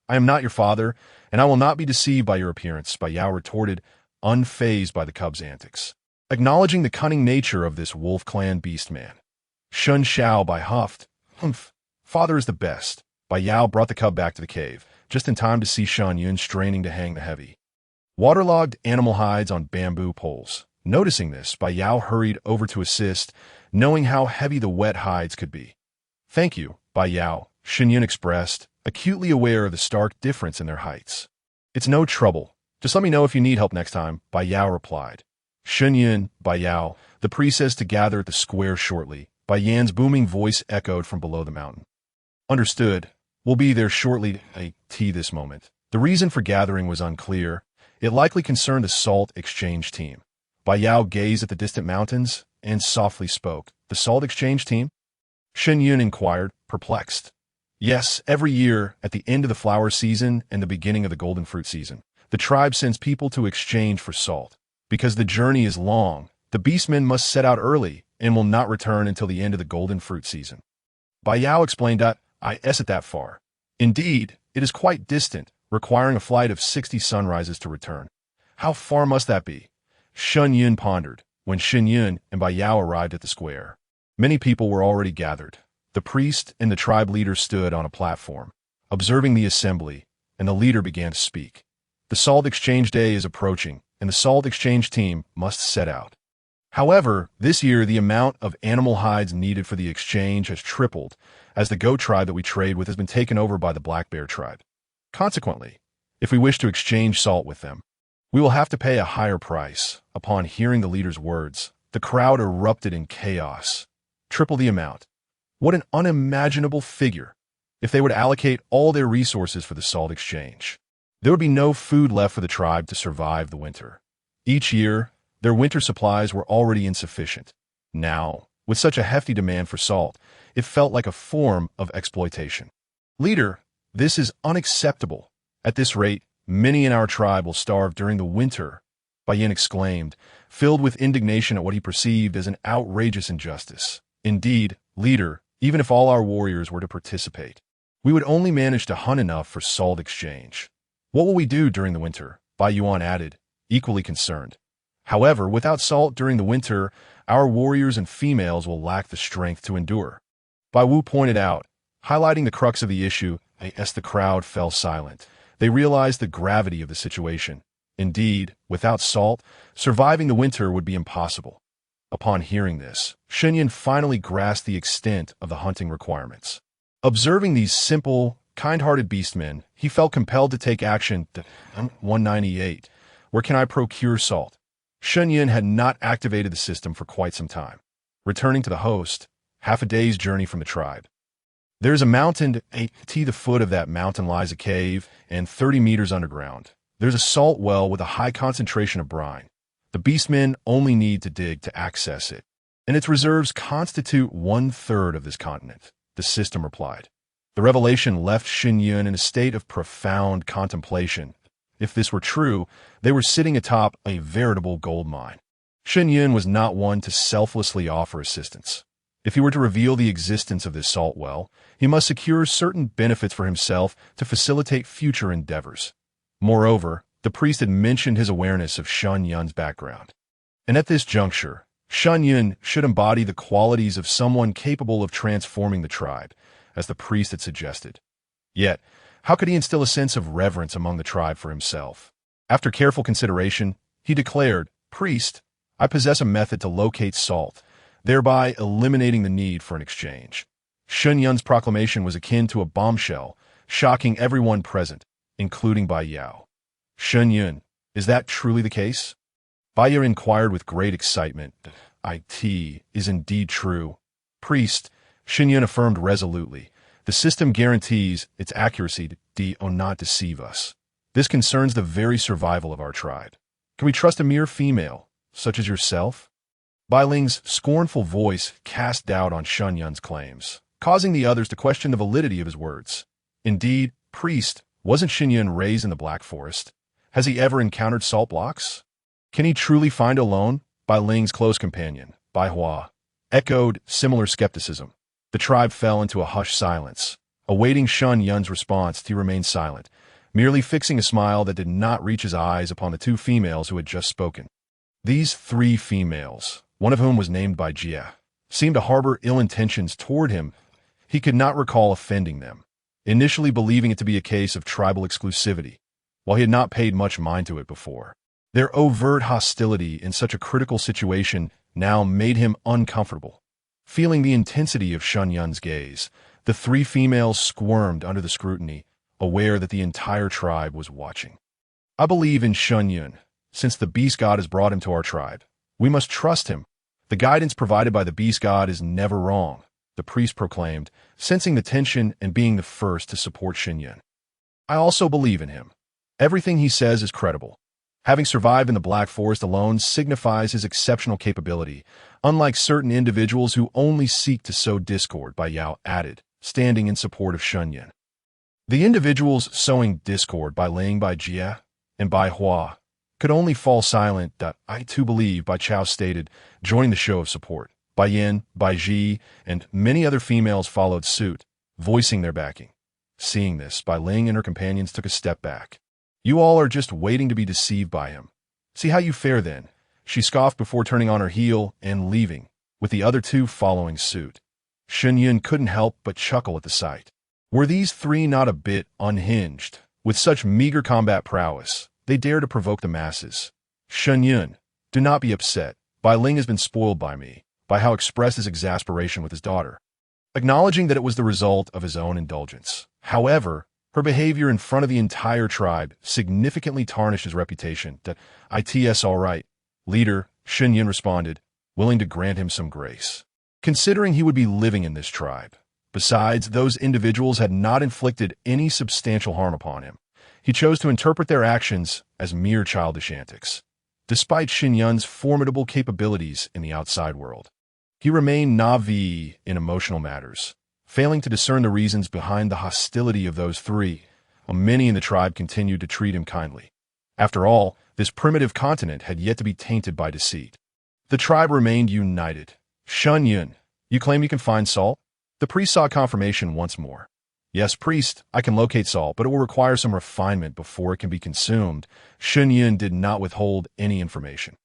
Speaker 1: I am not your father, and I will not be deceived by your appearance, Bai Yao retorted, unfazed by the cub's antics. Acknowledging the cunning nature of this wolf clan beastman, Shun Xiaobai huffed, humph, father is the best. Bai Yao brought the cub back to the cave, just in time to see Shen Yun straining to hang the heavy, waterlogged animal hides on bamboo poles. Noticing this, Bai Yao hurried over to assist, knowing how heavy the wet hides could be. Thank you, Bai Yao, Shen Yun expressed, acutely aware of the stark difference in their heights. It's no trouble. Just let me know if you need help next time, Bai Yao replied. Shen Yun, Bai Yao, the priest says to gather at the square shortly. Bai Yan's booming voice echoed from below the mountain. Understood. We'll be there shortly. This moment. The reason for gathering was unclear. It likely concerned the salt exchange team. Bai Yao gazed at the distant mountains and softly spoke. The salt exchange team? Shen Yun inquired, perplexed. Yes, every year, at the end of the flower season and the beginning of the golden fruit season, the tribe sends people to exchange for salt. Because the journey is long, the beastmen must set out early and will not return until the end of the golden fruit season. Bai Yao explained that, is it that far? Indeed, it is quite distant, requiring a flight of 60 sunrises to return. How far must that be? Shen Yun pondered, when Shen Yun and Bai Yao arrived at the square. Many people were already gathered. The priest and the tribe leader stood on a platform, observing the assembly, and the leader began to speak. The salt exchange day is approaching, and the salt exchange team must set out. However, this year the amount of animal hides needed for the exchange has tripled, as the goat tribe that we trade with has been taken over by the black bear tribe. Consequently, if we wish to exchange salt with them, we will have to pay a higher price. Upon hearing the leader's words, the crowd erupted in chaos. Triple the amount. What an unimaginable figure. If they would allocate all their resources for the salt exchange, there would be no food left for the tribe to survive the winter. Each year, their winter supplies were already insufficient. Now, with such a hefty demand for salt, it felt like a form of exploitation. Leader, this is unacceptable. At this rate, many in our tribe will starve during the winter, Bai Yin exclaimed, filled with indignation at what he perceived as an outrageous injustice. Indeed, leader, even if all our warriors were to participate, we would only manage to hunt enough for salt exchange. What will we do during the winter? Bai Yuan added, equally concerned. However, without salt during the winter, our warriors and females will lack the strength to endure. Bai Wu pointed out, highlighting the crux of the issue. As the crowd fell silent, they realized the gravity of the situation. Indeed, without salt, surviving the winter would be impossible. Upon hearing this, Shen Yun finally grasped the extent of the hunting requirements. Observing these simple, kind-hearted beastmen, he felt compelled to take action. 198. Where can I procure salt? Shen Yun had not activated the system for quite some time. Returning to the host, half a day's journey from the tribe. There is a mountain. At the foot of that mountain lies a cave, and 30 meters underground. There's a salt well with a high concentration of brine. The beastmen only need to dig to access it, and its reserves constitute 1/3 of this continent, the system replied. The revelation left Shen Yun in a state of profound contemplation. If this were true, they were sitting atop a veritable gold mine. Shen Yun was not one to selflessly offer assistance. If he were to reveal the existence of this salt well, he must secure certain benefits for himself to facilitate future endeavors. Moreover, the priest had mentioned his awareness of Shen Yun's background. And at this juncture, Shen Yun should embody the qualities of someone capable of transforming the tribe, as the priest had suggested. Yet, how could he instill a sense of reverence among the tribe for himself? After careful consideration, he declared, Priest, I possess a method to locate salt, thereby eliminating the need for an exchange. Shen Yun's proclamation was akin to a bombshell, shocking everyone present, including Bai Yao. Shen Yun, is that truly the case? Bai Yao inquired with great excitement. It is indeed true. Priest, Shen Yun affirmed resolutely. The system guarantees its accuracy do not deceive us. This concerns the very survival of our tribe. Can we trust a mere female, such as yourself? Bai Ling's scornful voice cast doubt on Shen Yun's claims, causing the others to question the validity of his words. Indeed, priest, wasn't Shen Yun raised in the Black Forest? Has he ever encountered salt blocks? Can he truly find alone? Bai Ling's close companion, Bai Hua, echoed similar skepticism. The tribe fell into a hushed silence. Awaiting Shen Yun's response, he remained silent, merely fixing a smile that did not reach his eyes upon the two females who had just spoken. These three females, one of whom was named by Jia, seemed to harbor ill intentions toward him. He could not recall offending them, initially believing it to be a case of tribal exclusivity, while he had not paid much mind to it before. Their overt hostility in such a critical situation now made him uncomfortable. Feeling the intensity of Shen Yun's gaze, the three females squirmed under the scrutiny, aware that the entire tribe was watching. I believe in Shen Yun. Since the beast god has brought him to our tribe, we must trust him. The guidance provided by the beast god is never wrong, the priest proclaimed, sensing the tension and being the first to support Shen Yun. I also believe in him. Everything he says is credible. Having survived in the Black Forest alone signifies his exceptional capability, unlike certain individuals who only seek to sow discord, Bai Yao added, standing in support of Shen Yun. The individuals sowing discord by laying Bai Jia and Bai Hua could only fall silent. I too believe, Bai Chao stated, joining the show of support. Bai Yin, Bai Ji, and many other females followed suit, voicing their backing. Seeing this, Bai Ling and her companions took a step back. You all are just waiting to be deceived by him. See how you fare then. She scoffed before turning on her heel and leaving, with the other two following suit. Shen Yun couldn't help but chuckle at the sight. Were these three not a bit unhinged? With such meager combat prowess, they dare to provoke the masses. Shen Yun, do not be upset. Bai Ling has been spoiled by me, by how expressed his exasperation with his daughter, acknowledging that it was the result of his own indulgence. However, her behavior in front of the entire tribe significantly tarnished his reputation. It's all right, leader, Shen Yun responded, willing to grant him some grace, considering he would be living in this tribe. Besides, those individuals had not inflicted any substantial harm upon him. He chose to interpret their actions as mere childish antics. Despite Shen Yun's formidable capabilities in the outside world, he remained naive in emotional matters, failing to discern the reasons behind the hostility of those three, while many in the tribe continued to treat him kindly. After all, this primitive continent had yet to be tainted by deceit. The tribe remained united. Shen Yun, you claim you can find salt? The priest sought confirmation once more. Yes, priest, I can locate salt, but it will require some refinement before it can be consumed. Shen Yun did not withhold any information.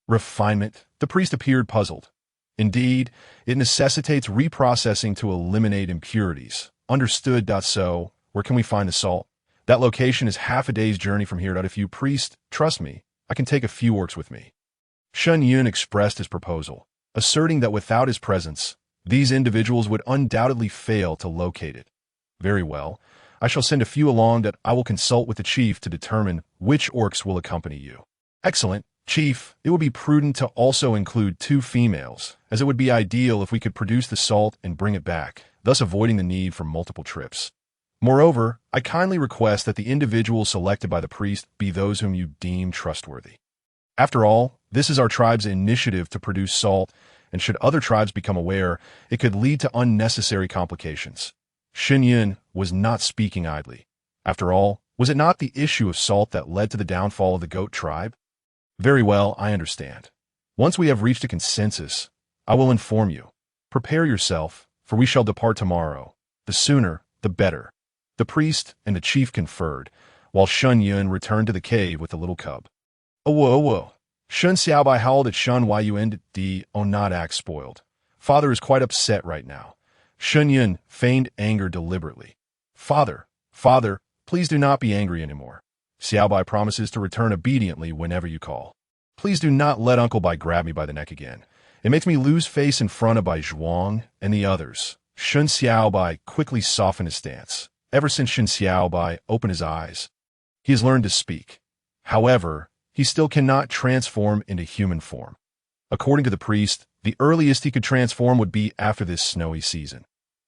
Speaker 1: Refinement? The priest appeared puzzled. Indeed, it necessitates reprocessing to eliminate impurities. Understood. So, where can we find the salt? That location is half a day's journey from here. If you, priest, trust me, I can take a few orcs with me. Shen Yun expressed his proposal, asserting that without his presence, these individuals would undoubtedly fail to locate it. Very well, I shall send a few along. That I will consult with the chief to determine which orcs will accompany you. Excellent. Chief, it would be prudent to also include 2 females, as it would be ideal if we could produce the salt and bring it back, thus avoiding the need for multiple trips. Moreover, I kindly request that the individuals selected by the priest be those whom you deem trustworthy. After all, this is our tribe's initiative to produce salt, and should other tribes become aware, it could lead to unnecessary complications. Shen Yun was not speaking idly. After all, was it not the issue of salt that led to the downfall of the goat tribe? Very well, I understand. Once we have reached a consensus, I will inform you. Prepare yourself, for we shall depart tomorrow. The sooner, the better. The priest and the chief conferred, while Shen Yun returned to the cave with the little cub. Oh. Shen Xiaobai howled at Shen Yun. Not act spoiled. Father is quite upset right now. Shen Yun feigned anger deliberately. Father, please do not be angry anymore. Xiaobai promises to return obediently whenever you call. Please do not let Uncle Bai grab me by the neck again. It makes me lose face in front of Bai Zhuang and the others. Shen Xiaobai quickly softened his stance. Ever since Shen Xiaobai opened his eyes, he has learned to speak. However, he still cannot transform into human form. According to the priest, the earliest he could transform would be after this snowy season.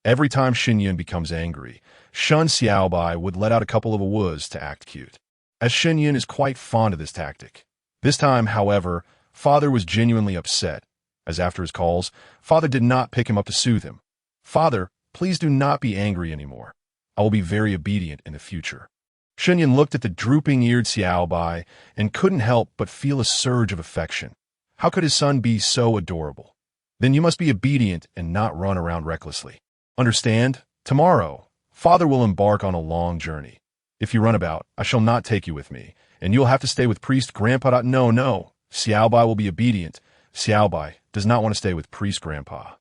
Speaker 1: Every time Shen Yun becomes angry, Shun Xiaobai would let out a couple of awus to act cute, as Shen Yun is quite fond of this tactic. This time, however, Father was genuinely upset, as after his calls, Father did not pick him up to soothe him. "Father, please do not be angry anymore. I will be very obedient in the future." Shen Yun looked at the drooping-eared Xiaobai and couldn't help but feel a surge of affection. How could his son be so adorable? "Then you must be obedient and not run around recklessly. Understand? Tomorrow, Father will embark on a long journey. If you run about, I shall not take you with me, and you'll have to stay with Priest Grandpa. No, Xiaobai will be obedient. Xiaobai does not want to stay with Priest Grandpa.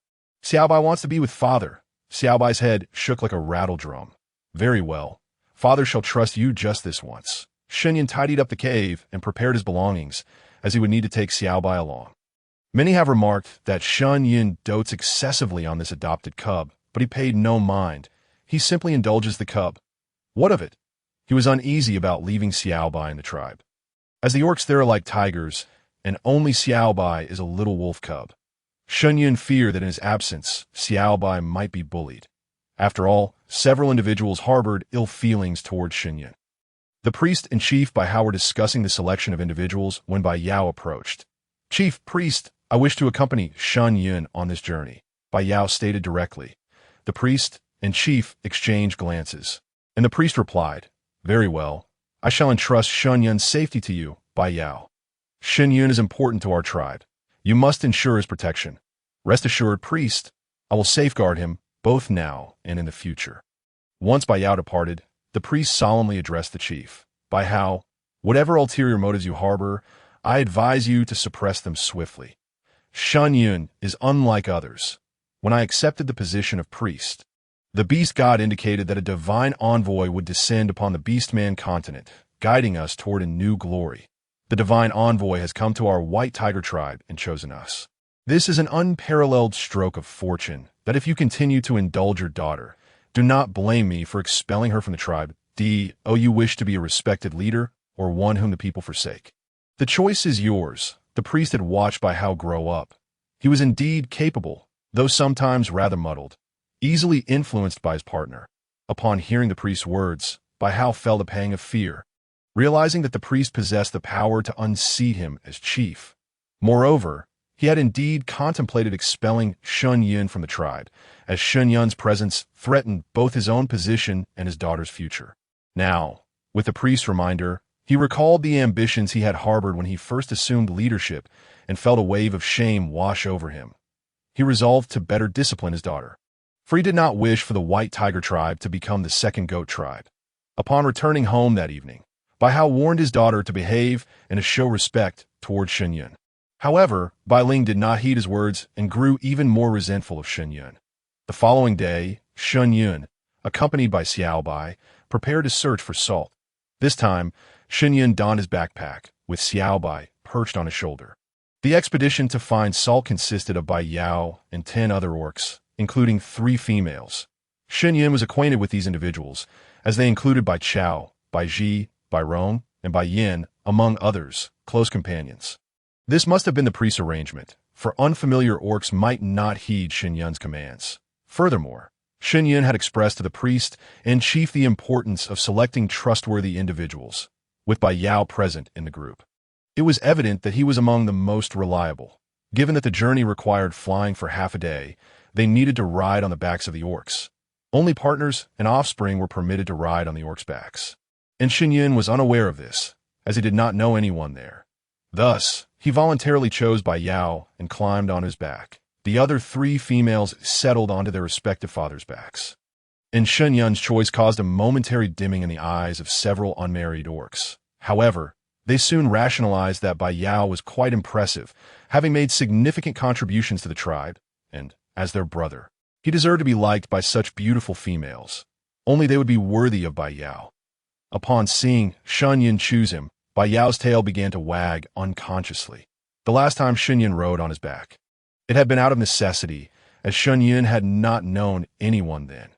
Speaker 1: Xiaobai wants to be with Father." Xiaobai's head shook like a rattle drum. "Very well. Father shall trust you just this once." Shen Yun tidied up the cave and prepared his belongings, as he would need to take Xiaobai along. Many have remarked that Shen Yun dotes excessively on this adopted cub, but he paid no mind. He simply indulges the cub. What of it? He was uneasy about leaving Xiaobai in the tribe. As the orcs there are like tigers, and only Xiaobai is a little wolf cub. Shen Yun feared that in his absence, Xiaobai might be bullied. After all, several individuals harbored ill feelings toward Shen Yun. The priest and chief Bai Yao were discussing the selection of individuals when Bai Yao approached. "Chief Priest, I wish to accompany Shen Yun on this journey," Bai Yao stated directly. The priest and chief exchanged glances, and the priest replied, "Very well. I shall entrust Shen Yun's safety to you, Bai Yao. Shen Yun is important to our tribe. You must ensure his protection. Rest assured, priest, I will safeguard him both now and in the future." Once Bai Yao departed, the priest solemnly addressed the chief. "Bai Yao, whatever ulterior motives you harbor, I advise you to suppress them swiftly. Shen Yun is unlike others. When I accepted the position of priest, the beast god indicated that a divine envoy would descend upon the Beastman continent, guiding us toward a new glory. The divine envoy has come to our white tiger tribe and chosen us. This is an unparalleled stroke of fortune that if you continue to indulge your daughter, do not blame me for expelling her from the tribe. You wish to be a respected leader or one whom the people forsake. The choice is yours." The priest had watched Bai Yao grow up. He was indeed capable, though sometimes rather muddled, easily influenced by his partner. Upon hearing the priest's words, Bai Yao felt a pang of fear, realizing that the priest possessed the power to unseat him as chief. Moreover, he had indeed contemplated expelling Shen Yun from the tribe, as Shen Yun's presence threatened both his own position and his daughter's future. Now, with the priest's reminder, he recalled the ambitions he had harbored when he first assumed leadership and felt a wave of shame wash over him. He resolved to better discipline his daughter, for he did not wish for the White Tiger tribe to become the second goat tribe. Upon returning home that evening, Bai Yao warned his daughter to behave and to show respect toward Shen Yun. However, Bai Ling did not heed his words and grew even more resentful of Shen Yun. The following day, Shen Yun, accompanied by Xiaobai, prepared to search for salt. This time, Shen Yun donned his backpack, with Xiaobai perched on his shoulder. The expedition to find salt consisted of Bai Yao and 10 other orcs, including 3 females. Shen Yun was acquainted with these individuals, as they included Bai Chao, Bai Ji, Bai Rong, and Bai Yin, among others, close companions. This must have been the priest's arrangement, for unfamiliar orcs might not heed Shen Yun's commands. Furthermore, Shen Yun had expressed to the priest and chief the importance of selecting trustworthy individuals, with Bai Yao present in the group. It was evident that he was among the most reliable. Given that the journey required flying for half a day, they needed to ride on the backs of the orcs. Only partners and offspring were permitted to ride on the orcs' backs. And Shen Yun was unaware of this, as he did not know anyone there. Thus, he voluntarily chose Bai Yao and climbed on his back. The other 3 females settled onto their respective fathers' backs. And Shen Yun's choice caused a momentary dimming in the eyes of several unmarried orcs. However, they soon rationalized that Bai Yao was quite impressive, having made significant contributions to the tribe, and, as their brother, he deserved to be liked by such beautiful females. Only they would be worthy of Bai Yao. Upon seeing Shen Yun choose him, Bai Yao's tail began to wag unconsciously. The last time Shen Yun rode on his back, it had been out of necessity, as Shen Yun had not known anyone then.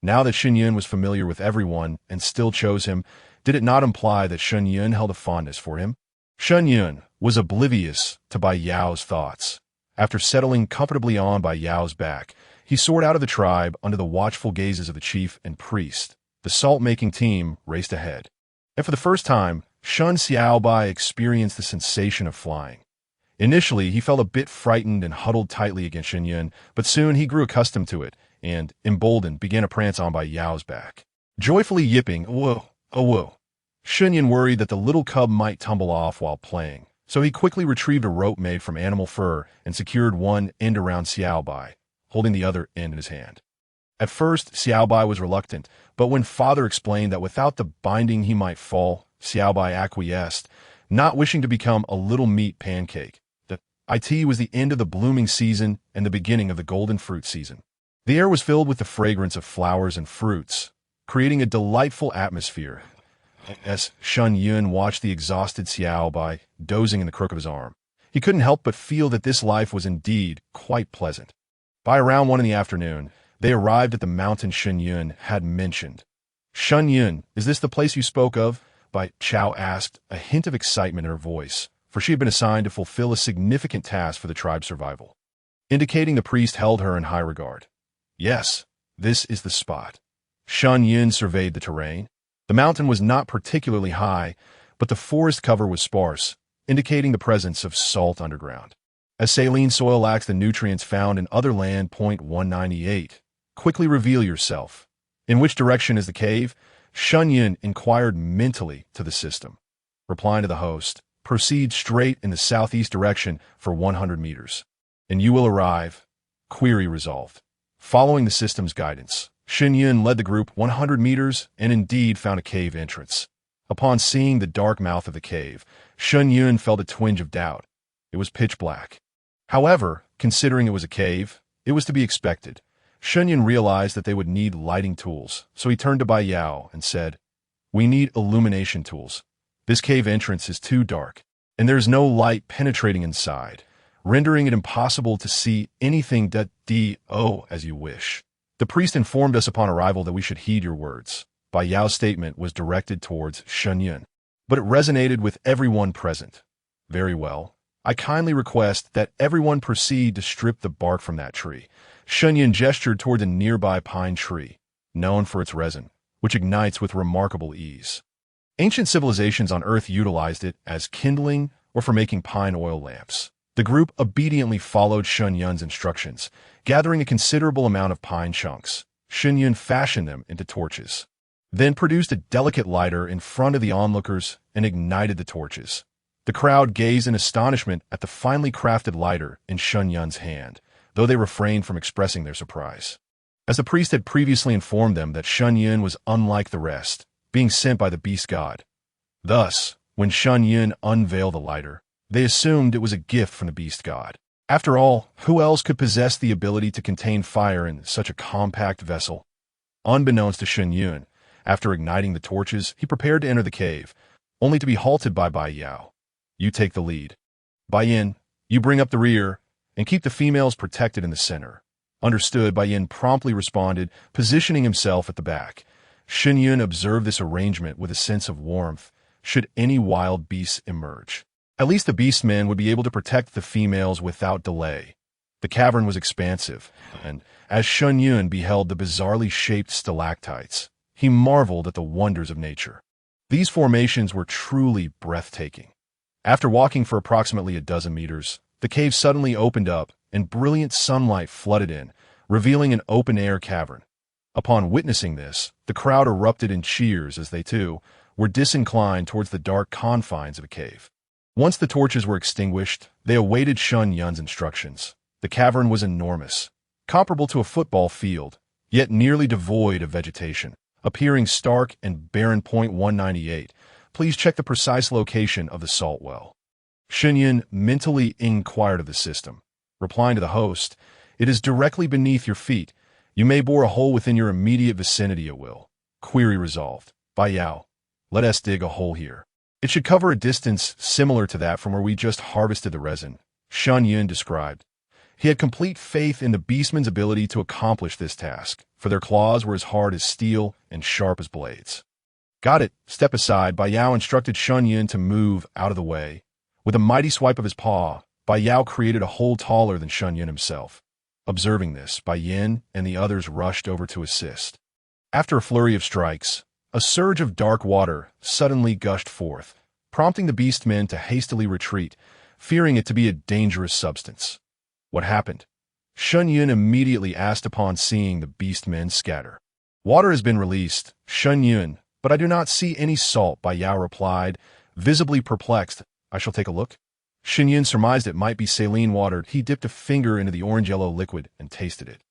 Speaker 1: Now that Shen Yun was familiar with everyone and still chose him, did it not imply that Shen Yun held a fondness for him? Shen Yun was oblivious to Bai Yao's thoughts. After settling comfortably on Bai Yao's back, he He soared out of the tribe under the watchful gazes of the chief and priest. The salt-making team raced ahead. And for the first time, Shen Xiaobai experienced the sensation of flying. Initially, he felt a bit frightened and huddled tightly against Shen Yun, but soon he grew accustomed to it and, emboldened, began to prance on by Yao's back. Joyfully yipping, "Whoa, oh whoa." Shen Yun worried that the little cub might tumble off while playing, so he quickly retrieved a rope made from animal fur and secured one end around Xiaobai, holding the other end in his hand. At first, Xiaobai was reluctant, but when father explained that without the binding he might fall, Xiaobai acquiesced, not wishing to become a little meat pancake. The it was the end of the blooming season and the beginning of the golden fruit season. The air was filled with the fragrance of flowers and fruits, creating a delightful atmosphere. As Shen Yun watched the exhausted Xiaobai dozing in the crook of his arm, he couldn't help but feel that this life was indeed quite pleasant. By around 1 in the afternoon, they arrived at the mountain Shen Yun had mentioned. "Shen Yun, is this the place you spoke of?" Bai Chao asked, a hint of excitement in her voice, for she had been assigned to fulfill a significant task for the tribe's survival. Indicating the priest held her in high regard. "Yes, this is the spot." Shen Yun surveyed the terrain. The mountain was not particularly high, but the forest cover was sparse, indicating the presence of salt underground. As saline soil lacks the nutrients found in other land. 198. Quickly reveal yourself. In which direction is the cave? Shen Yun inquired mentally to the system. Replying to the host, proceed straight in the southeast direction for 100 meters. And you will arrive. Query resolved. Following the system's guidance, Shen Yun led the group 100 meters and indeed found a cave entrance. Upon seeing the dark mouth of the cave, Shen Yun felt a twinge of doubt. It was pitch black. However, considering it was a cave, it was to be expected. Shen Yun realized that they would need lighting tools, so he turned to Bai Yao and said, "We need illumination tools. This cave entrance is too dark, and there is no light penetrating inside, rendering it impossible to see anything as you wish. The priest informed us upon arrival that we should heed your words." Bai Yao's statement was directed towards Shen Yun, but it resonated with everyone present. "Very well. I kindly request that everyone proceed to strip the bark from that tree." Shen Yun gestured toward the nearby pine tree, known for its resin, which ignites with remarkable ease. Ancient civilizations on Earth utilized it as kindling or for making pine oil lamps. The group obediently followed Shen Yun's instructions, gathering a considerable amount of pine chunks. Shen Yun fashioned them into torches, then produced a delicate lighter in front of the onlookers and ignited the torches. The crowd gazed in astonishment at the finely crafted lighter in Shen Yun's hand, though they refrained from expressing their surprise, as the priest had previously informed them that Shen Yun was unlike the rest, being sent by the beast god. Thus, when Shen Yun unveiled the lighter, they assumed it was a gift from the beast god. After all, who else could possess the ability to contain fire in such a compact vessel? Unbeknownst to Shen Yun, after igniting the torches, he prepared to enter the cave, only to be halted by Bai Yao. "You take the lead. Bai Yin, you bring up the rear, and keep the females protected in the center." Understood, Bai Yin promptly responded, positioning himself at the back. Shen Yun observed this arrangement with a sense of warmth, should any wild beasts emerge. At least the Beastmen would be able to protect the females without delay. The cavern was expansive, and as Shen Yun beheld the bizarrely shaped stalactites, he marveled at the wonders of nature. These formations were truly breathtaking. After walking for approximately a dozen meters, the cave suddenly opened up and brilliant sunlight flooded in, revealing an open-air cavern. Upon witnessing this, the crowd erupted in cheers as they, too, were disinclined towards the dark confines of the cave. Once the torches were extinguished, they awaited Shen Yun's instructions. The cavern was enormous, comparable to a football field, yet nearly devoid of vegetation, appearing stark and barren. 198. Please check the precise location of the salt well. Shen Yun mentally inquired of the system. Replying to the host, "It is directly beneath your feet. You may bore a hole within your immediate vicinity at will." Query resolved. "Bai Yao, let us dig a hole here. It should cover a distance similar to that from where we just harvested the resin," Shen Yun described. He had complete faith in the Beastmen's ability to accomplish this task, for their claws were as hard as steel and sharp as blades. "Got it. Step aside." Bai Yao instructed Shen Yun to move out of the way. With a mighty swipe of his paw, Bai Yao created a hole taller than Shen Yun himself. Observing this, Bai Yin and the others rushed over to assist. After a flurry of strikes, a surge of dark water suddenly gushed forth, prompting the Beastmen to hastily retreat, fearing it to be a dangerous substance. What happened? Shen Yun immediately asked upon seeing the Beastmen scatter. Water has been released, Shen Yun, but I do not see any salt, Bai Yao replied, visibly perplexed. I shall take a look. Shen Yun surmised it might be saline water. He dipped a finger into the orange-yellow liquid and tasted it.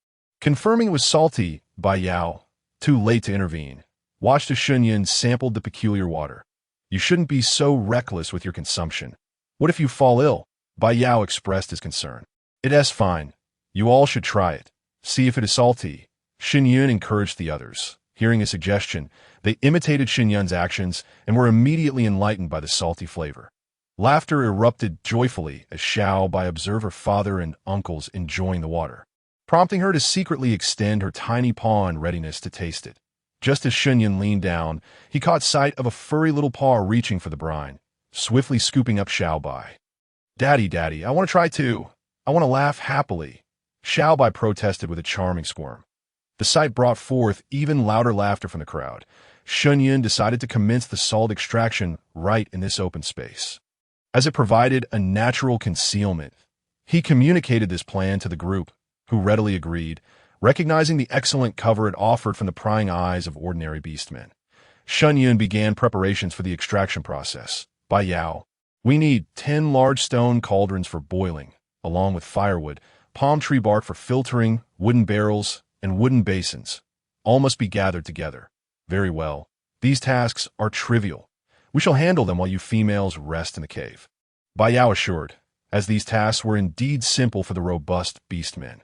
Speaker 1: Confirming it was salty, Bai Yao, too late to intervene, watched as Shen Yun sampled the peculiar water. You shouldn't be so reckless with your consumption. What if you fall ill? Bai Yao expressed his concern. It's fine. You all should try it. See if it is salty. Shen Yun encouraged the others. Hearing a suggestion, they imitated Shen Yun's actions and were immediately enlightened by the salty flavor. Laughter erupted joyfully as Xiao Bai observed her father and uncles enjoying the water, prompting her to secretly extend her tiny paw in readiness to taste it. Just as Shen Yun leaned down, he caught sight of a furry little paw reaching for the brine, swiftly scooping up Xiao Bai. Daddy, I want to try too. I want to laugh happily. Xiao Bai protested with a charming squirm. The sight brought forth even louder laughter from the crowd. Shen Yun decided to commence the salt extraction right in this open space, as it provided a natural concealment. He communicated this plan to the group, who readily agreed, recognizing the excellent cover it offered from the prying eyes of ordinary beastmen. Shen Yun began preparations for the extraction process. Bai Yao, we need 10 large stone cauldrons for boiling, along with firewood, palm tree bark for filtering, wooden barrels, and wooden basins. All must be gathered together. Very well. These tasks are trivial. We shall handle them while you females rest in the cave. Bai Yao assured, as these tasks were indeed simple for the robust beastmen.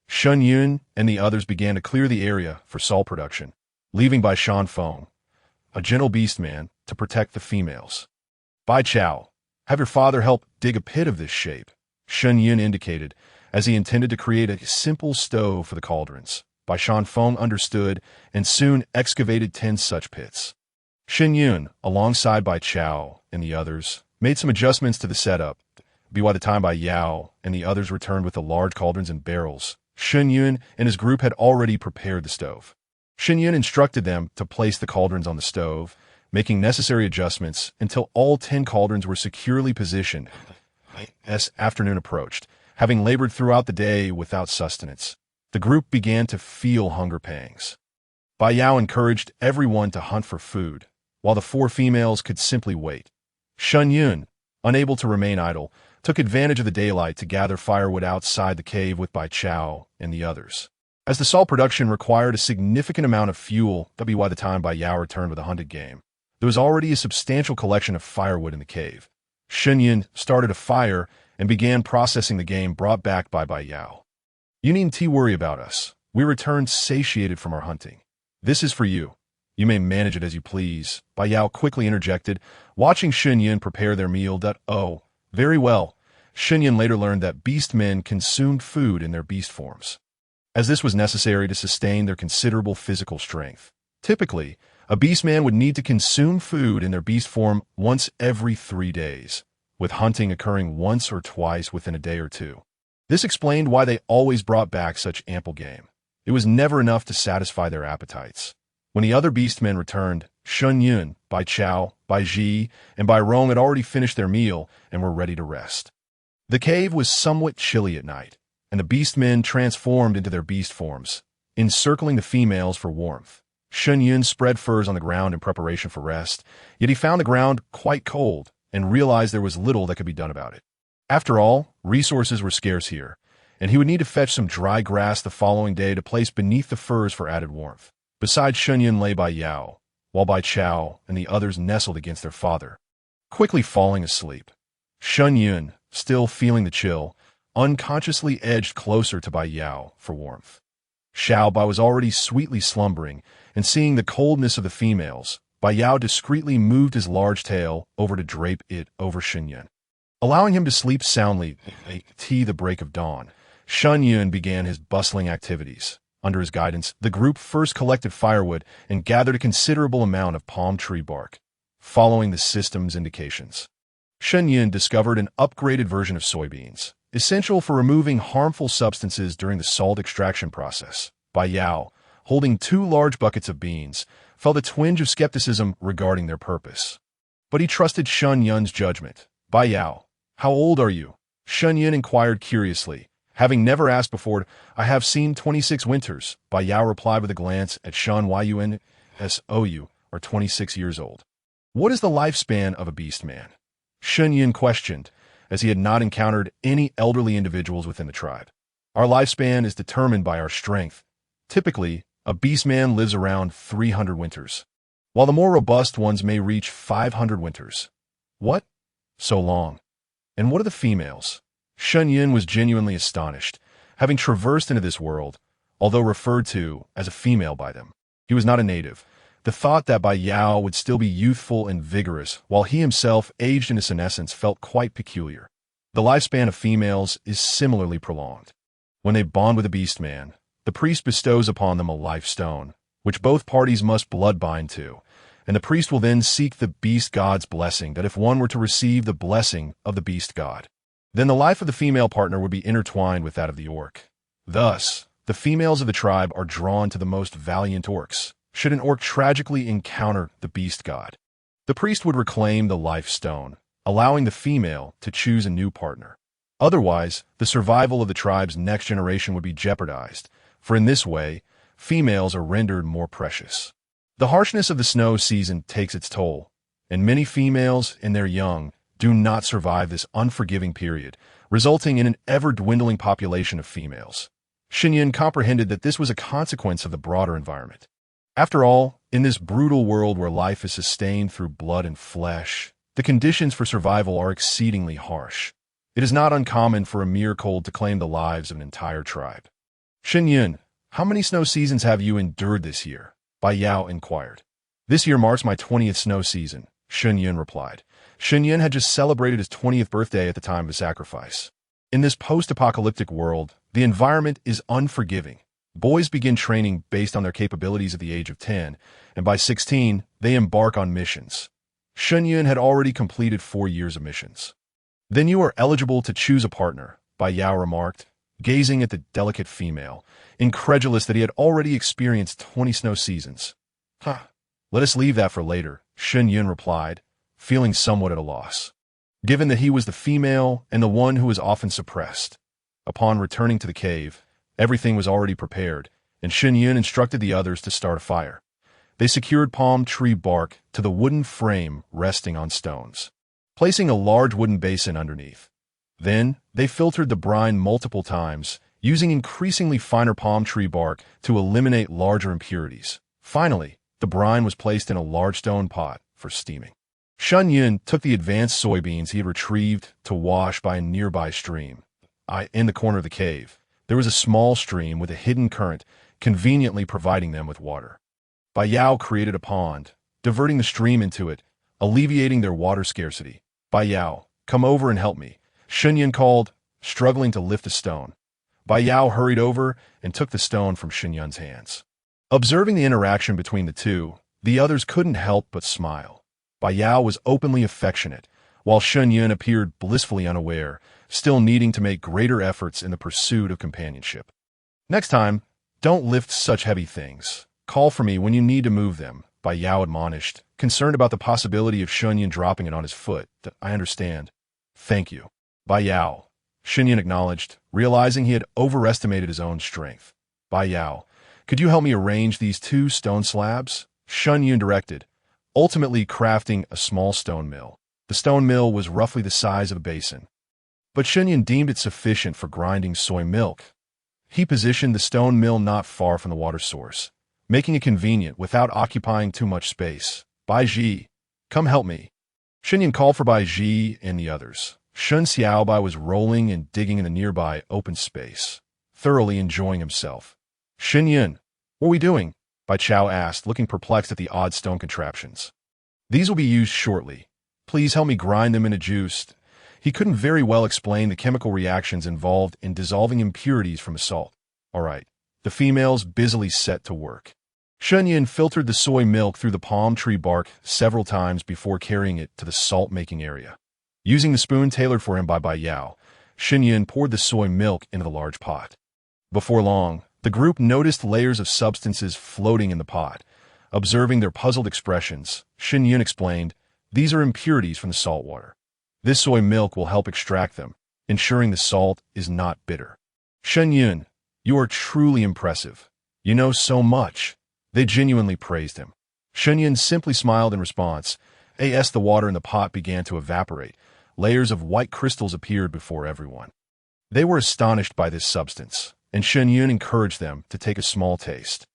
Speaker 1: Shen Yun and the others began to clear the area for salt production, leaving Bai Shanfeng, a gentle beastman, to protect the females. Bai Chao, have your father help dig a pit of this shape, Shen Yun indicated, as he intended to create a simple stove for the cauldrons. Bai Shanfeng understood and soon excavated 10 such pits. Shen Yun, alongside Bai Chao and the others, made some adjustments to the setup. By the time Bai Yao and the others returned with the large cauldrons and barrels, Shen Yun and his group had already prepared the stove. Shen Yun instructed them to place the cauldrons on the stove, making necessary adjustments until all 10 cauldrons were securely positioned. As afternoon approached, having labored throughout the day without sustenance, the group began to feel hunger pangs. Bai Yao encouraged everyone to hunt for food, while the 4 females could simply wait. Shen Yun, unable to remain idle, took advantage of the daylight to gather firewood outside the cave with Bai Chao and the others. As the salt production required a significant amount of fuel, by the time Bai Yao returned with a hunted game, there was already a substantial collection of firewood in the cave. Shen Yun started a fire and began processing the game brought back by Bai Yao. You needn't worry about us. We returned satiated from our hunting. This is for you. You may manage it as you please, Bai Yao quickly interjected, watching Shen Yun prepare their meal. Oh, very well. Shen Yun later learned that beastmen consumed food in their beast forms, as this was necessary to sustain their considerable physical strength. Typically, a beastman would need to consume food in their beast form once every 3 days, with hunting occurring once or twice within a day or two. This explained why they always brought back such ample game. It was never enough to satisfy their appetites. When the other beastmen returned, Shen Yun, Bai Chao, Bai Ji, and Bai Rong had already finished their meal and were ready to rest. The cave was somewhat chilly at night, and the beastmen transformed into their beast forms, encircling the females for warmth. Shen Yun spread furs on the ground in preparation for rest, yet he found the ground quite cold and realized there was little that could be done about it. After all, resources were scarce here, and he would need to fetch some dry grass the following day to place beneath the furs for added warmth. Beside Shen Yun lay Bai Yao, while Bai Chao and the others nestled against their father, quickly falling asleep. Shen Yun, still feeling the chill, unconsciously edged closer to Bai Yao for warmth. Xiao Bai was already sweetly slumbering, and seeing the coldness of the females, Bai Yao discreetly moved his large tail over to drape it over Shen Yun, allowing him to sleep soundly till the break of dawn. Shen Yun began his bustling activities. Under his guidance, the group first collected firewood and gathered a considerable amount of palm tree bark, following the system's indications. Shen Yun discovered an upgraded version of soybeans, essential for removing harmful substances during the salt extraction process. Bai Yao, holding 2 large buckets of beans, felt a twinge of skepticism regarding their purpose. But he trusted Shen Yun's judgment. Bai Yao, how old are you? Shen Yun inquired curiously. Having never asked before, I have seen 26 winters. Bai Yao replied with a glance at Shen Yun. You are 26 years old. What is the lifespan of a beastman? Shen Yun questioned, as he had not encountered any elderly individuals within the tribe. Our lifespan is determined by our strength. Typically, a beastman lives around 300 winters, while the more robust ones may reach 500 winters. What? So long. And what are the females? Shen Yun was genuinely astonished, having traversed into this world, although referred to as a female by them. He was not a native. The thought that Bai Yao would still be youthful and vigorous while he himself aged into senescence felt quite peculiar. The lifespan of females is similarly prolonged. When they bond with a beastman, the priest bestows upon them a life stone, which both parties must blood bind to, and the priest will then seek the beast god's blessing that if one were to receive the blessing of the beast god, then the life of the female partner would be intertwined with that of the orc. Thus, the females of the tribe are drawn to the most valiant orcs, should an orc tragically encounter the beast god. The priest would reclaim the life stone, allowing the female to choose a new partner. Otherwise, the survival of the tribe's next generation would be jeopardized, for in this way, females are rendered more precious. The harshness of the snow season takes its toll, and many females and their young do not survive this unforgiving period, resulting in an ever-dwindling population of females. Shen Yun comprehended that this was a consequence of the broader environment. After all, in this brutal world where life is sustained through blood and flesh, the conditions for survival are exceedingly harsh. It is not uncommon for a mere cold to claim the lives of an entire tribe. Shen Yun, how many snow seasons have you endured this year? Bai Yao inquired. This year marks my 20th snow season, Shen Yun replied. Shen Yun had just celebrated his 20th birthday at the time of his sacrifice. In this post-apocalyptic world, the environment is unforgiving. Boys begin training based on their capabilities at the age of 10, and by 16, they embark on missions. Shen Yun had already completed 4 years of missions. Then you are eligible to choose a partner, Bai Yao remarked, gazing at the delicate female, incredulous that he had already experienced 20 snow seasons. Let us leave that for later, Shen Yun replied, feeling somewhat at a loss, given that he was the female and the one who was often suppressed. Upon returning to the cave, everything was already prepared, and Shen Yun instructed the others to start a fire. They secured palm tree bark to the wooden frame resting on stones, placing a large wooden basin underneath. Then, they filtered the brine multiple times, using increasingly finer palm tree bark to eliminate larger impurities. Finally, the brine was placed in a large stone pot for steaming. Shen Yun took the advanced soybeans he had retrieved to wash by a nearby stream. In the corner of the cave, there was a small stream with a hidden current, conveniently providing them with water. Bai Yao created a pond, diverting the stream into it, alleviating their water scarcity. Bai Yao, come over and help me, Shen Yun called, struggling to lift the stone. Bai Yao hurried over and took the stone from Shen Yun's hands. Observing the interaction between the two, the others couldn't help but smile. Bai Yao was openly affectionate, while Shen Yun appeared blissfully unaware, still needing to make greater efforts in the pursuit of companionship. Next time, don't lift such heavy things. Call for me when you need to move them, Bai Yao admonished, concerned about the possibility of Shen Yun dropping it on his foot. I understand. Thank you. Bai Yao, Shen Yun acknowledged, realizing he had overestimated his own strength. Bai Yao, could you help me arrange these 2 stone slabs? Shen Yun directed, ultimately crafting a small stone mill. The stone mill was roughly the size of a basin, but Shen Yun deemed it sufficient for grinding soy milk. He positioned the stone mill not far from the water source, making it convenient without occupying too much space. Bai Ji, come help me. Shen Yun called for Bai Ji and the others. Shen Xiaobai was rolling and digging in the nearby open space, thoroughly enjoying himself. Shen Yun, what are we doing? Bai Chao asked, looking perplexed at the odd stone contraptions. These will be used shortly. Please help me grind them into juice. He couldn't very well explain the chemical reactions involved in dissolving impurities from a salt. All right. The females busily set to work. Shen Yun filtered the soy milk through the palm tree bark several times before carrying it to the salt-making area. Using the spoon tailored for him by Bai Yao, Shen Yun poured the soy milk into the large pot. Before long, the group noticed layers of substances floating in the pot. Observing their puzzled expressions, Shen Yun explained, "These are impurities from the salt water. This soy milk will help extract them, ensuring the salt is not bitter." "Shen Yun, you are truly impressive. You know so much." They genuinely praised him. Shen Yun simply smiled in response. As the water in the pot began to evaporate, layers of white crystals appeared before everyone. They were astonished by this substance, and Shen Yun encouraged them to take a small taste.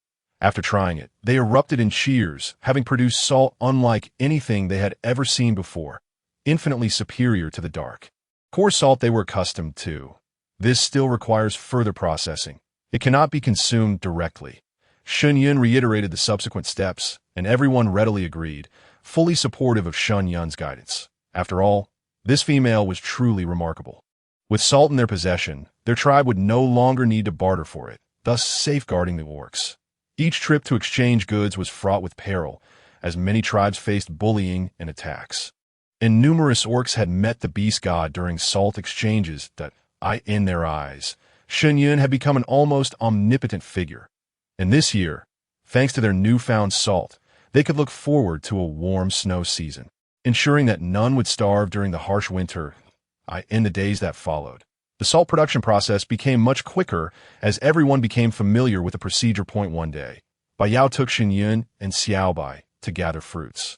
Speaker 1: After trying it, they erupted in cheers, having produced salt unlike anything they had ever seen before, infinitely superior to the dark, coarse salt they were accustomed to. This still requires further processing. It cannot be consumed directly. Shen Yun reiterated the subsequent steps, and everyone readily agreed, fully supportive of Shen Yun's guidance. After all, this female was truly remarkable. With salt in their possession, their tribe would no longer need to barter for it, thus safeguarding the orcs. Each trip to exchange goods was fraught with peril, as many tribes faced bullying and attacks. And numerous orcs had met the beast god during salt exchanges that, in their eyes, Shen Yun had become an almost omnipotent figure. And this year, thanks to their newfound salt, they could look forward to a warm snow season, ensuring that none would starve during the harsh winter in the days that followed. The salt production process became much quicker as everyone became familiar with the procedure. One day, Bai Yao took Shen Yun and Xiao Bai to gather fruits.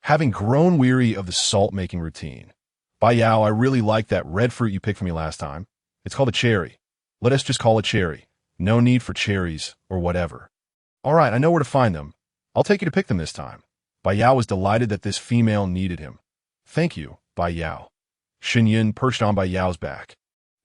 Speaker 1: Having grown weary of the salt-making routine, "Bai Yao, I really like that red fruit you picked for me last time. It's called a cherry. Let us just call it cherry. No need for cherries or whatever." "All right, I know where to find them. I'll take you to pick them this time." Bai Yao was delighted that this female needed him. "Thank you, Bai Yao." Shen Yun perched on Bai Yao's back,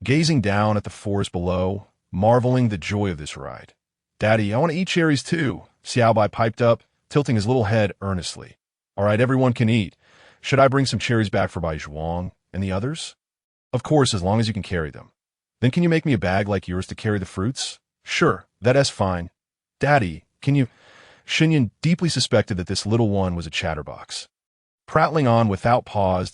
Speaker 1: gazing down at the forest below, marveling the joy of this ride. "Daddy, I want to eat cherries too," Xiao Bai piped up, tilting his little head earnestly. "All right, everyone can eat. Should I bring some cherries back for Bai Zhuang and the others?" "Of course, as long as you can carry them." "Then can you make me a bag like yours to carry the fruits?" "Sure, that's fine." "Daddy, can you—" Shen Yun deeply suspected that this little one was a chatterbox. Prattling on without pause,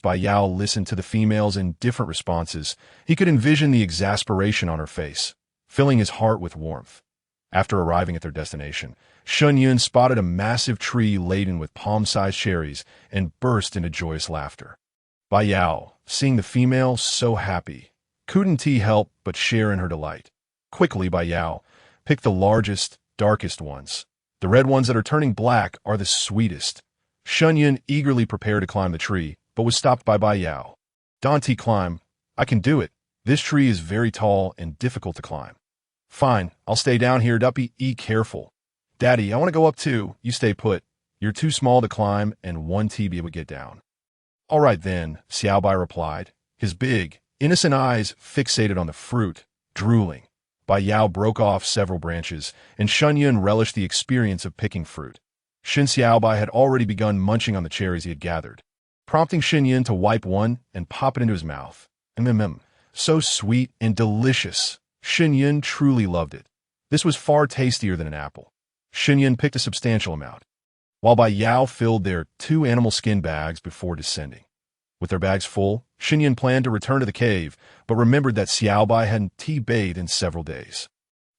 Speaker 1: Bai Yao listened to the female's indifferent responses. He could envision the exasperation on her face, filling his heart with warmth. After arriving at their destination, Shen Yun spotted a massive tree laden with palm-sized cherries and burst into joyous laughter. Bai Yao, seeing the female so happy, couldn't he help but share in her delight. Quickly, Bai Yao picked the largest, darkest ones. "The red ones that are turning black are the sweetest." Shen Yun eagerly prepared to climb the tree, but was stopped by Bai Yao. "Don't climb. I can do it. This tree is very tall and difficult to climb." "Fine, I'll stay down here. Duppy, eat careful." "Daddy, I want to go up too. You stay put. You're too small to climb and one T be able to get down." "All right then," Xiao Bai replied, his big, innocent eyes fixated on the fruit, drooling. Bai Yao broke off several branches, and Shen Yun relished the experience of picking fruit. Shen Xiao Bai had already begun munching on the cherries he had gathered, prompting Shen Yun to wipe one and pop it into his mouth. So sweet and delicious. Shen Yun truly loved it. This was far tastier than an apple. Shen Yun picked a substantial amount, while Bai Yao filled their 2 animal skin bags before descending. With their bags full, Shen Yun planned to return to the cave, but remembered that Xiao Bai hadn't tea-bathed in several days.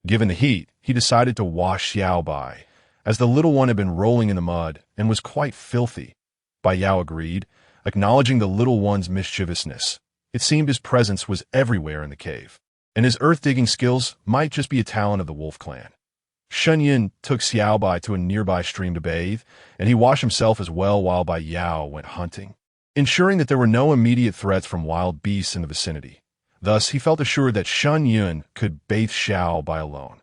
Speaker 1: Given the heat, he decided to wash Xiao Bai, as the little one had been rolling in the mud and was quite filthy. Bai Yao agreed, acknowledging the little one's mischievousness. It seemed his presence was everywhere in the cave, and his earth-digging skills might just be a talent of the wolf clan. Shen Yun took Xiao Bai to a nearby stream to bathe, and he washed himself as well while Bai Yao went hunting, ensuring that there were no immediate threats from wild beasts in the vicinity. Thus, he felt assured that Shen Yun could bathe Xiao Bai alone.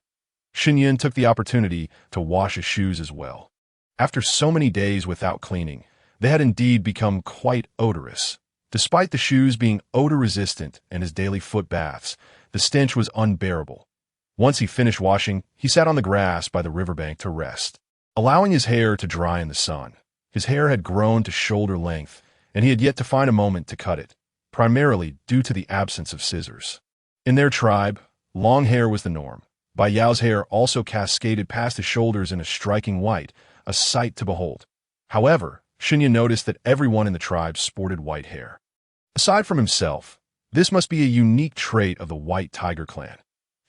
Speaker 1: Shen Yun took the opportunity to wash his shoes as well. After so many days without cleaning, they had indeed become quite odorous. Despite the shoes being odor-resistant and his daily foot baths, the stench was unbearable. Once he finished washing, he sat on the grass by the riverbank to rest, allowing his hair to dry in the sun. His hair had grown to shoulder length, and he had yet to find a moment to cut it, primarily due to the absence of scissors. In their tribe, long hair was the norm. Bai Yao's hair also cascaded past his shoulders in a striking white, a sight to behold. However, Shen Yun noticed that everyone in the tribe sported white hair. Aside from himself, This must be a unique trait of the White Tiger clan.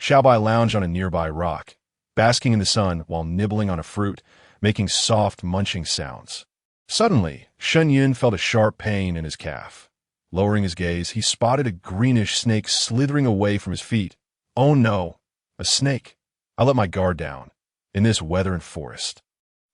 Speaker 1: Xiaobai lounged on a nearby rock, basking in the sun while nibbling on a fruit, making soft munching sounds. Suddenly, Shen Yun felt a sharp pain in his calf. Lowering his gaze, he spotted a greenish snake slithering away from his feet. Oh no, a snake. I let my guard down. In this weather and forest.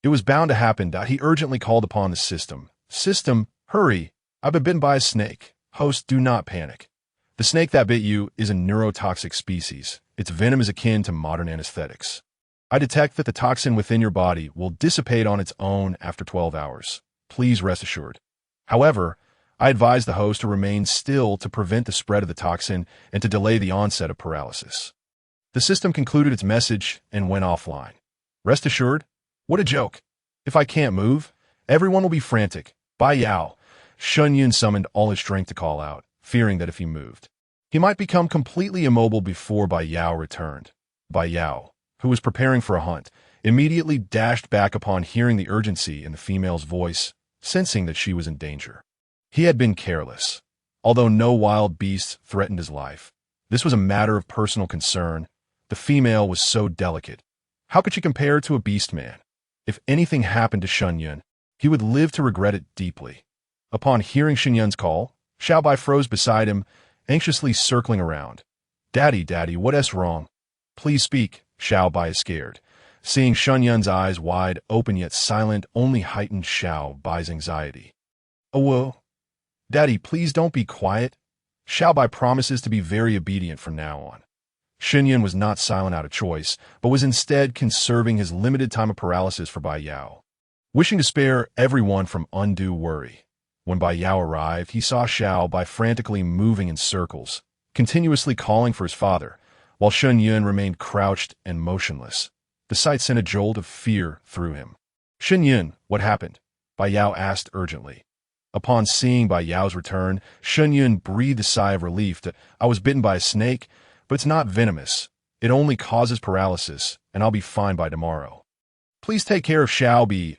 Speaker 1: It was bound to happen. He urgently called upon the system. System, hurry. I've been bitten by a snake. Host, do not panic. The snake that bit you is a neurotoxic species. Its venom is akin to modern anesthetics. I detect that the toxin within your body will dissipate on its own after 12 hours. Please rest assured. However, I advise the host to remain still to prevent the spread of the toxin and to delay the onset of paralysis. The system concluded its message and went offline. Rest assured? What a joke. If I can't move, everyone will be frantic. Bai Yao. Shen Yun summoned all his strength to call out, fearing that if he moved, he might become completely immobile before Bai Yao returned. Bai Yao, who was preparing for a hunt, immediately dashed back upon hearing the urgency in the female's voice, sensing that she was in danger. He had been careless. Although no wild beast threatened his life, this was a matter of personal concern. The female was so delicate. How could she compare to a beastman? If anything happened to Shen Yun, he would live to regret it deeply. Upon hearing Shen Yun's call, Xiaobai froze beside him, anxiously circling around. Daddy, what's wrong? Please speak. Xiaobai is scared. Seeing Shen Yun's eyes wide open yet silent only heightened Xiaobai's anxiety. Oh, whoa. Daddy, please don't be quiet. Xiaobai promises to be very obedient from now on. Shen Yun was not silent out of choice, but was instead conserving his limited time of paralysis for Bai Yao, wishing to spare everyone from undue worry. When Bai Yao arrived, he saw Xiaobai frantically moving in circles, continuously calling for his father, while Shen Yun remained crouched and motionless. The sight sent a jolt of fear through him. Shen Yun, what happened? Bai Yao asked urgently. Upon seeing Bai Yao's return, Shen Yun breathed a sigh of relief that I was bitten by a snake, but it's not venomous. It only causes paralysis, and I'll be fine by tomorrow. Please take care of Xiaobi.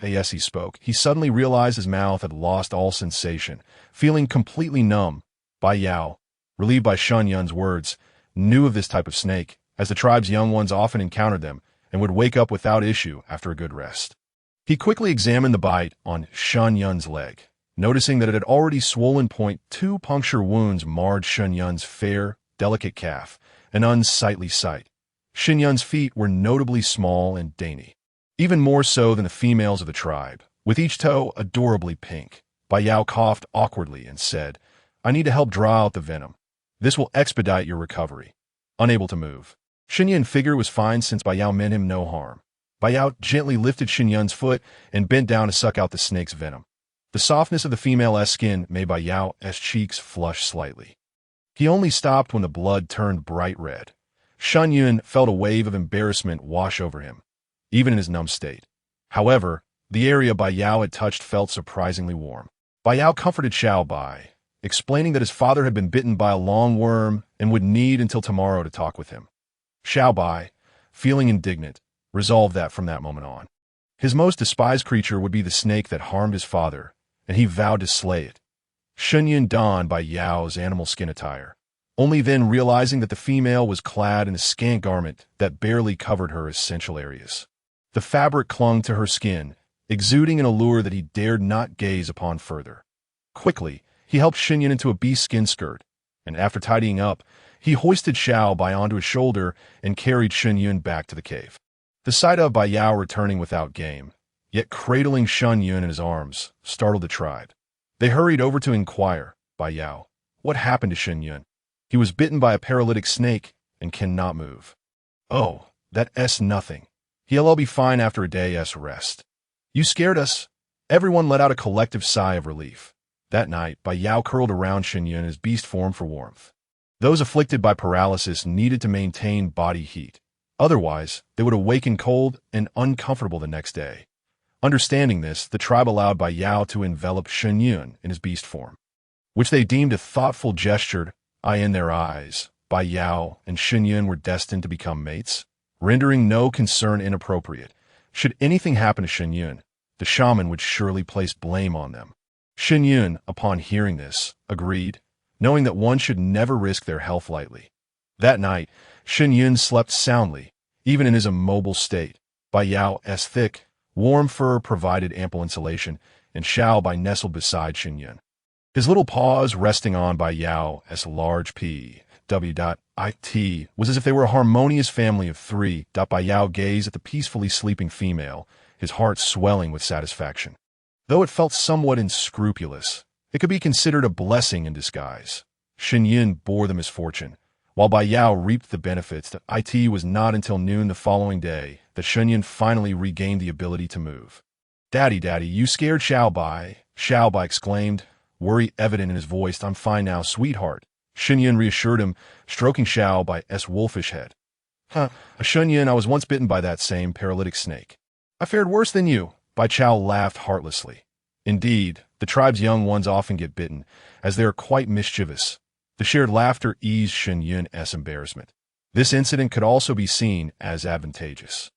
Speaker 1: Yes, he spoke. He suddenly realized his mouth had lost all sensation, feeling completely numb. Bai Yao, relieved by Shen Yun's words, knew of this type of snake, as the tribe's young ones often encountered them and would wake up without issue after a good rest. He quickly examined the bite on Shen Yun's leg, noticing that it had already swollen. Two puncture wounds marred Shen Yun's fair, delicate calf, an unsightly sight. Shen Yun's feet were notably small and dainty, even more so than the females of the tribe, with each toe adorably pink. Bai Yao coughed awkwardly and said, I need to help draw out the venom. This will expedite your recovery. Unable to move. Shen Yun's figure was fine since Bai Yao meant him no harm. Bai Yao gently lifted Shen Yun's foot and bent down to suck out the snake's venom. The softness of the female's skin made Bai Yao's cheeks flush slightly. He only stopped when the blood turned bright red. Shen Yun felt a wave of embarrassment wash over him, even in his numb state. However, the area Bai Yao had touched felt surprisingly warm. Bai Yao comforted Xiaobai, explaining that his father had been bitten by a long worm and would need until tomorrow to talk with him. Xiaobai, feeling indignant, resolved that from that moment on, his most despised creature would be the snake that harmed his father, and he vowed to slay it. Shen Yun donned Bai Yao's animal skin attire, only then realizing that the female was clad in a scant garment that barely covered her essential areas. The fabric clung to her skin, exuding an allure that he dared not gaze upon further. Quickly, he helped Shen Yun into a beast skin skirt, and after tidying up, he hoisted Xiaobai onto his shoulder and carried Shen Yun back to the cave. The sight of Bai Yao returning without game, yet cradling Shen Yun in his arms, startled the tribe. They hurried over to inquire, Bai Yao, what happened to Shen Yun? He was bitten by a paralytic snake and cannot move. Oh, that's nothing. He'll all be fine after a day's rest. You scared us. Everyone let out a collective sigh of relief. That night, Bai Yao curled around Shen Yun in his beast form for warmth. Those afflicted by paralysis needed to maintain body heat. Otherwise, they would awaken cold and uncomfortable the next day. Understanding this, the tribe allowed Bai Yao to envelop Shen Yun in his beast form, which they deemed a thoughtful gesture. In their eyes, Bai Yao and Shen Yun were destined to become mates, rendering no concern inappropriate. Should anything happen to Shen Yun, the shaman would surely place blame on them. Shen Yun, upon hearing this, agreed, knowing that one should never risk their health lightly. That night, Shen Yun slept soundly, even in his immobile state. Bai Yao's thick, warm fur provided ample insulation, and Xiao Bai nestled beside Shen Yun, his little paws resting on Bai Yao's large PWIT was as if they were a harmonious family of three. Bai Yao gazed at the peacefully sleeping female, his heart swelling with satisfaction. Though it felt somewhat unscrupulous, it could be considered a blessing in disguise. Shen Yun bore the misfortune, while Bai Yao reaped the benefits. That it was not until noon the following day that Shen Yun finally regained the ability to move. Daddy, you scared Xiao Bai, Xiao Bai exclaimed, worry evident in his voice. I'm fine now, sweetheart. Shen Yun reassured him, stroking Xiao Bai's wolfish head. Shen Yun, I was once bitten by that same paralytic snake. I fared worse than you. Bai Chao laughed heartlessly. Indeed, the tribe's young ones often get bitten, as they are quite mischievous. The shared laughter eased Shen Yun's embarrassment. This incident could also be seen as advantageous.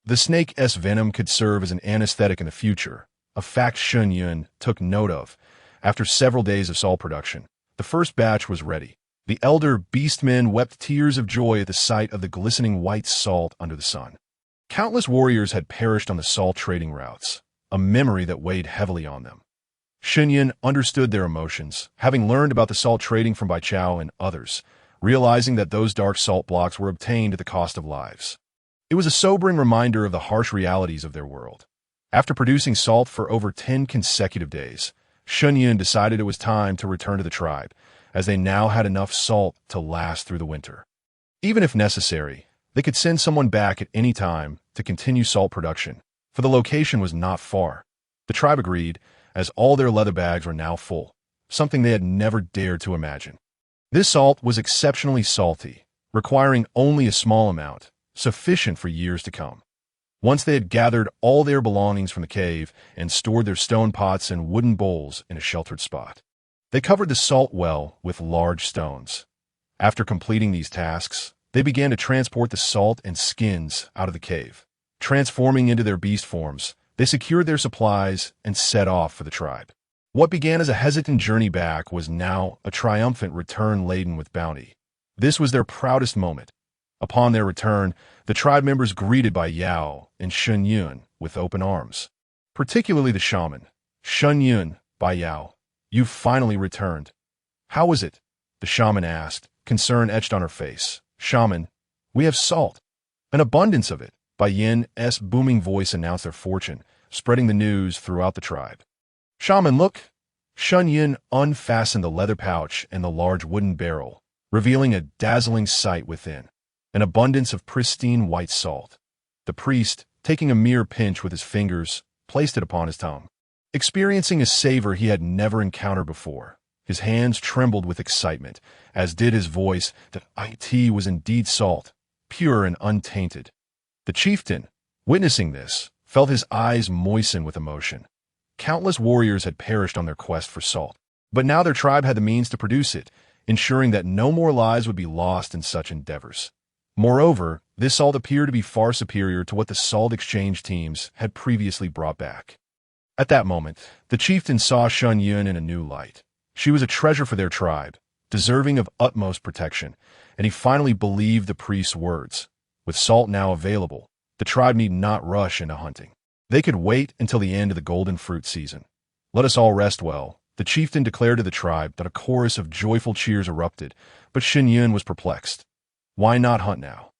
Speaker 1: The snake's venom could serve as an anesthetic in the future, a fact Shen Yun took note of. After several days of salt production, the first batch was ready. The elder Beastmen wept tears of joy at the sight of the glistening white salt under the sun. Countless warriors had perished on the salt trading routes, a memory that weighed heavily on them. Shen Yun understood their emotions, having learned about the salt trading from Bai Chao and others, realizing that those dark salt blocks were obtained at the cost of lives. It was a sobering reminder of the harsh realities of their world. After producing salt for over 10 consecutive days, Shen Yun decided it was time to return to the tribe, as they now had enough salt to last through the winter. Even if necessary, they could send someone back at any time to continue salt production, for the location was not far. The tribe agreed, as all their leather bags were now full, something they had never dared to imagine. This salt was exceptionally salty, requiring only a small amount, sufficient for years to come. Once they had gathered all their belongings from the cave and stored their stone pots and wooden bowls in a sheltered spot, they covered the salt well with large stones. After completing these tasks, they began to transport the salt and skins out of the cave. Transforming into their beast forms, they secured their supplies and set off for the tribe. What began as a hesitant journey back was now a triumphant return laden with bounty. This was their proudest moment. Upon their return, the tribe members greeted Bai Yao and Shen Yun with open arms. Particularly the shaman. Shen Yun, Bai Yao, you've finally returned. How was it? The shaman asked, concern etched on her face. Shaman, we have salt. An abundance of it. Bai Yin's booming voice announced their fortune, spreading the news throughout the tribe. Shaman, look. Shen Yun unfastened the leather pouch and the large wooden barrel, revealing a dazzling sight within. An abundance of pristine white salt. The priest, taking a mere pinch with his fingers, placed it upon his tongue. Experiencing a savor he had never encountered before, his hands trembled with excitement, as did his voice that it was indeed salt, pure and untainted. The chieftain, witnessing this, felt his eyes moisten with emotion. Countless warriors had perished on their quest for salt, but now their tribe had the means to produce it, ensuring that no more lives would be lost in such endeavors. Moreover, this salt appeared to be far superior to what the salt exchange teams had previously brought back. At that moment, the chieftain saw Shen Yun in a new light. She was a treasure for their tribe, deserving of utmost protection, and he finally believed the priest's words. With salt now available, the tribe need not rush into hunting. They could wait until the end of the golden fruit season. Let us all rest well, the chieftain declared to the tribe. That a chorus of joyful cheers erupted, but Shen Yun was perplexed. Why not hunt now?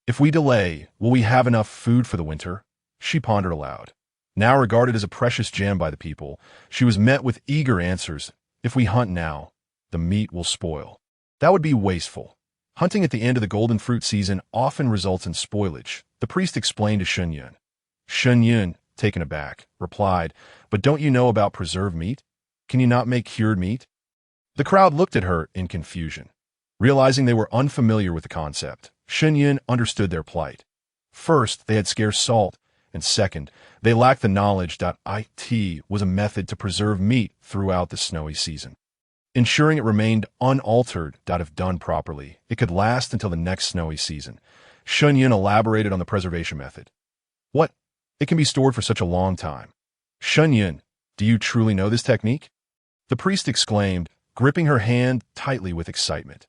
Speaker 1: If we delay, will we have enough food for the winter? She pondered aloud. Now regarded as a precious gem by the people, she was met with eager answers. If we hunt now, the meat will spoil. That would be wasteful. Hunting at the end of the golden fruit season often results in spoilage, the priest explained to Shen Yun. Shen Yun, taken aback, replied, but don't you know about preserved meat? Can you not make cured meat? The crowd looked at her in confusion. Realizing they were unfamiliar with the concept, Shen Yun understood their plight. First, they had scarce salt, and second, they lacked the knowledge that it was a method to preserve meat throughout the snowy season. Ensuring it remained unaltered, that if done properly, it could last until the next snowy season. Shen Yun elaborated on the preservation method. What? It can be stored for such a long time. Shen Yun, do you truly know this technique? The priest exclaimed, gripping her hand tightly with excitement.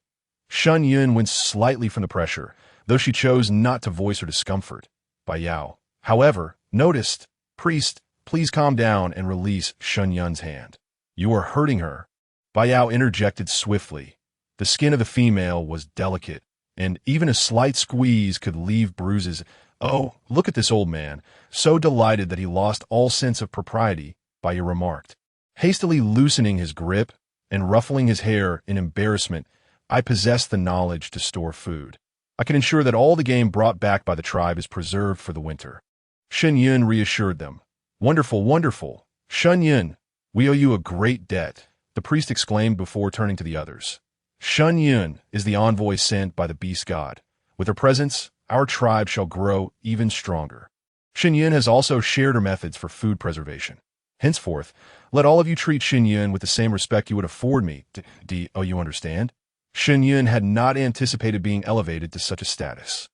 Speaker 1: Shen Yun winced slightly from the pressure, though she chose not to voice her discomfort. Bai Yao, however, noticed. Priest, please calm down and release Shen Yun's hand. You are hurting her. Bai Yao interjected swiftly. The skin of the female was delicate, and even a slight squeeze could leave bruises. Oh, look at this old man, so delighted that he lost all sense of propriety, Bai Yao remarked. Hastily loosening his grip and ruffling his hair in embarrassment, I possess the knowledge to store food. I can ensure that all the game brought back by the tribe is preserved for the winter. Shen Yun reassured them. Wonderful, wonderful. Shen Yun, we owe you a great debt, the priest exclaimed before turning to the others. Shen Yun is the envoy sent by the beast god. With her presence, our tribe shall grow even stronger. Shen Yun has also shared her methods for food preservation. Henceforth, let all of you treat Shen Yun with the same respect you would afford me. Do you understand? Shen Yun had not anticipated being elevated to such a status.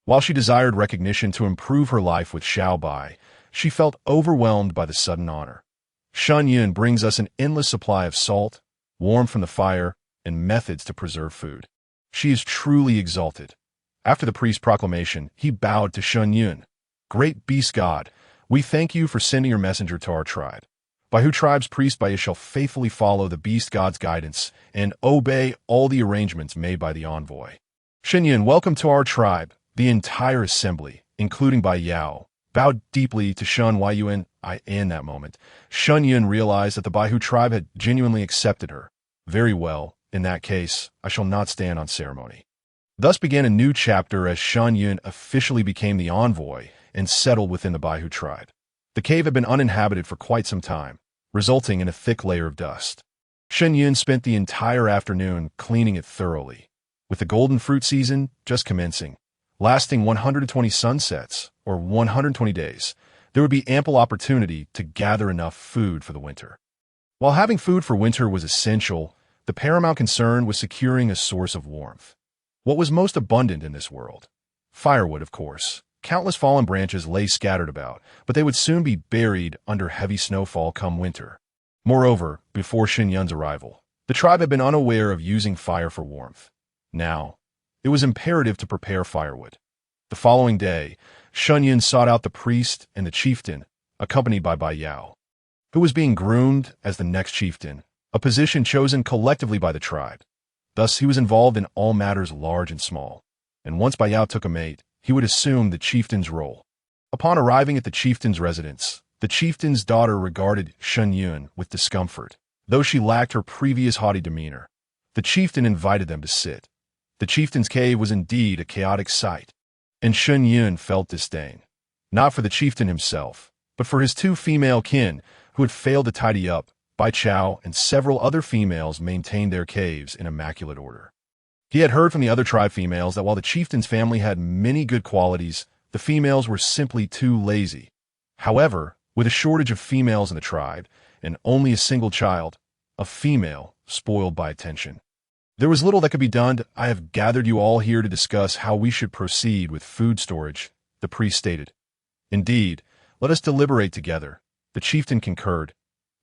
Speaker 1: While she desired recognition to improve her life with Xiao Bai, she felt overwhelmed by the sudden honor. Shen Yun brings us an endless supply of salt, warmth from the fire, and methods to preserve food. She is truly exalted. After the priest's proclamation, he bowed to Shen Yun. Great beast god, we thank you for sending your messenger to our tribe. By whose tribe's priest Bai shall faithfully follow the beast god's guidance and obey all the arrangements made by the envoy. Shen Yun, welcome to our tribe. The entire assembly, including Bai Yao, bowed deeply to Shen Yun. In that moment, Shen Yun realized that the Baihu tribe had genuinely accepted her. Very well, in that case, I shall not stand on ceremony. Thus began a new chapter as Shen Yun officially became the envoy and settled within the Baihu tribe. The cave had been uninhabited for quite some time, resulting in a thick layer of dust. Shen Yun spent the entire afternoon cleaning it thoroughly, with the golden fruit season just commencing. Lasting 120 sunsets, or 120 days, there would be ample opportunity to gather enough food for the winter. While having food for winter was essential, the paramount concern was securing a source of warmth. What was most abundant in this world? Firewood, of course. Countless fallen branches lay scattered about, but they would soon be buried under heavy snowfall come winter. Moreover, before Shen Yun's arrival, the tribe had been unaware of using fire for warmth. Now, it was imperative to prepare firewood. The following day, Shen Yun sought out the priest and the chieftain, accompanied by Bai Yao, who was being groomed as the next chieftain, a position chosen collectively by the tribe. Thus, he was involved in all matters large and small, and once Bai Yao took a mate, he would assume the chieftain's role. Upon arriving at the chieftain's residence, the chieftain's daughter regarded Shen Yun with discomfort, though she lacked her previous haughty demeanor. The chieftain invited them to sit. The chieftain's cave was indeed a chaotic sight, and Shen Yun felt disdain, not for the chieftain himself, but for his two female kin who had failed to tidy up. Bai Chao and several other females maintained their caves in immaculate order. He had heard from the other tribe females that while the chieftain's family had many good qualities, the females were simply too lazy. However, with a shortage of females in the tribe, and only a single child, a female, spoiled by attention, there was little that could be done. I have gathered you all here to discuss how we should proceed with food storage, the priest stated. Indeed, let us deliberate together. The chieftain concurred.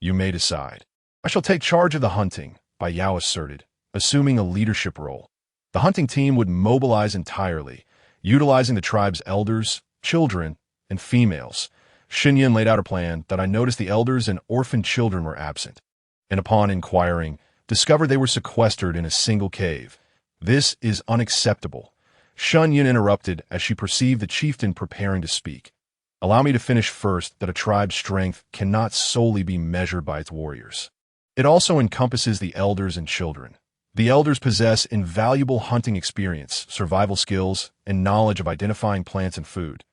Speaker 1: You may decide. I shall take charge of the hunting, Bai Yao asserted, assuming a leadership role. The hunting team would mobilize entirely, utilizing the tribe's elders, children, and females. Shen Yun laid out a plan that I noticed the elders and orphan children were absent, and upon inquiring, discovered they were sequestered in a single cave. This is unacceptable. Shen Yun interrupted as she perceived the chieftain preparing to speak. Allow me to finish first that a tribe's strength cannot solely be measured by its warriors. It also encompasses the elders and children. The elders possess invaluable hunting experience, survival skills, and knowledge of identifying plants and food.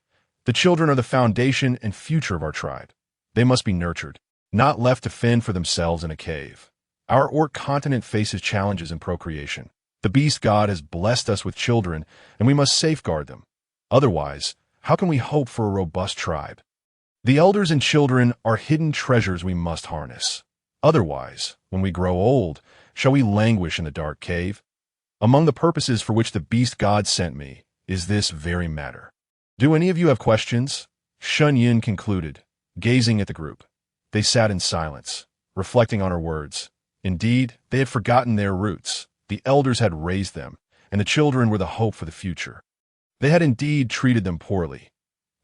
Speaker 1: The children are the foundation and future of our tribe. They must be nurtured, not left to fend for themselves in a cave. Our Orc continent faces challenges in procreation. The beast god has blessed us with children, and we must safeguard them. Otherwise, how can we hope for a robust tribe? The elders and children are hidden treasures we must harness. Otherwise, when we grow old, shall we languish in the dark cave? Among the purposes for which the beast god sent me is this very matter. Do any of you have questions? Shen Yun concluded, gazing at the group. They sat in silence, reflecting on her words. Indeed, they had forgotten their roots. The elders had raised them, and the children were the hope for the future. They had indeed treated them poorly.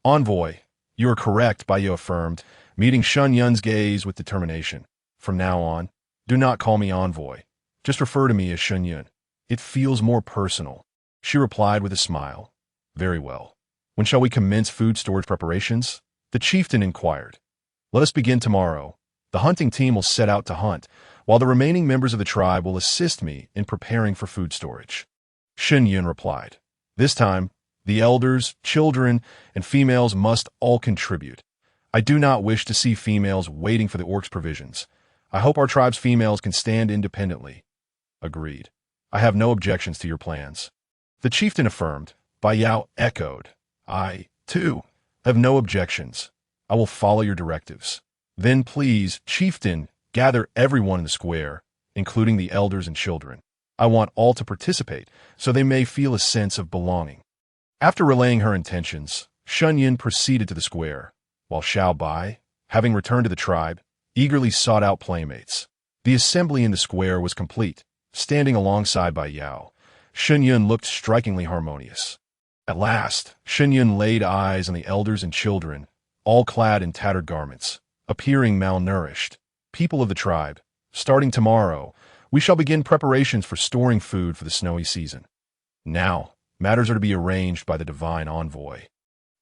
Speaker 1: Envoy, you are correct, Baiyo affirmed, meeting Shen Yun's gaze with determination. From now on, do not call me Envoy. Just refer to me as Shen Yun. It feels more personal. She replied with a smile. Very well. When shall we commence food storage preparations? The chieftain inquired. Let us begin tomorrow. The hunting team will set out to hunt, while the remaining members of the tribe will assist me in preparing for food storage. Shen Yun replied. This time, the elders, children, and females must all contribute. I do not wish to see females waiting for the orcs' provisions. I hope our tribe's females can stand independently. Agreed. I have no objections to your plans. The chieftain affirmed. Bai Yao echoed. I, too, have no objections. I will follow your directives. Then please, chieftain, gather everyone in the square, including the elders and children. I want all to participate, so they may feel a sense of belonging. After relaying her intentions, Shen Yun proceeded to the square, while Xiao Bai, having returned to the tribe, eagerly sought out playmates. The assembly in the square was complete. Standing alongside Bai Yao, Shen Yun looked strikingly harmonious. At last, Shen Yun laid eyes on the elders and children, all clad in tattered garments, appearing malnourished. People of the tribe, starting tomorrow, we shall begin preparations for storing food for the snowy season. Now, matters are to be arranged by the divine envoy,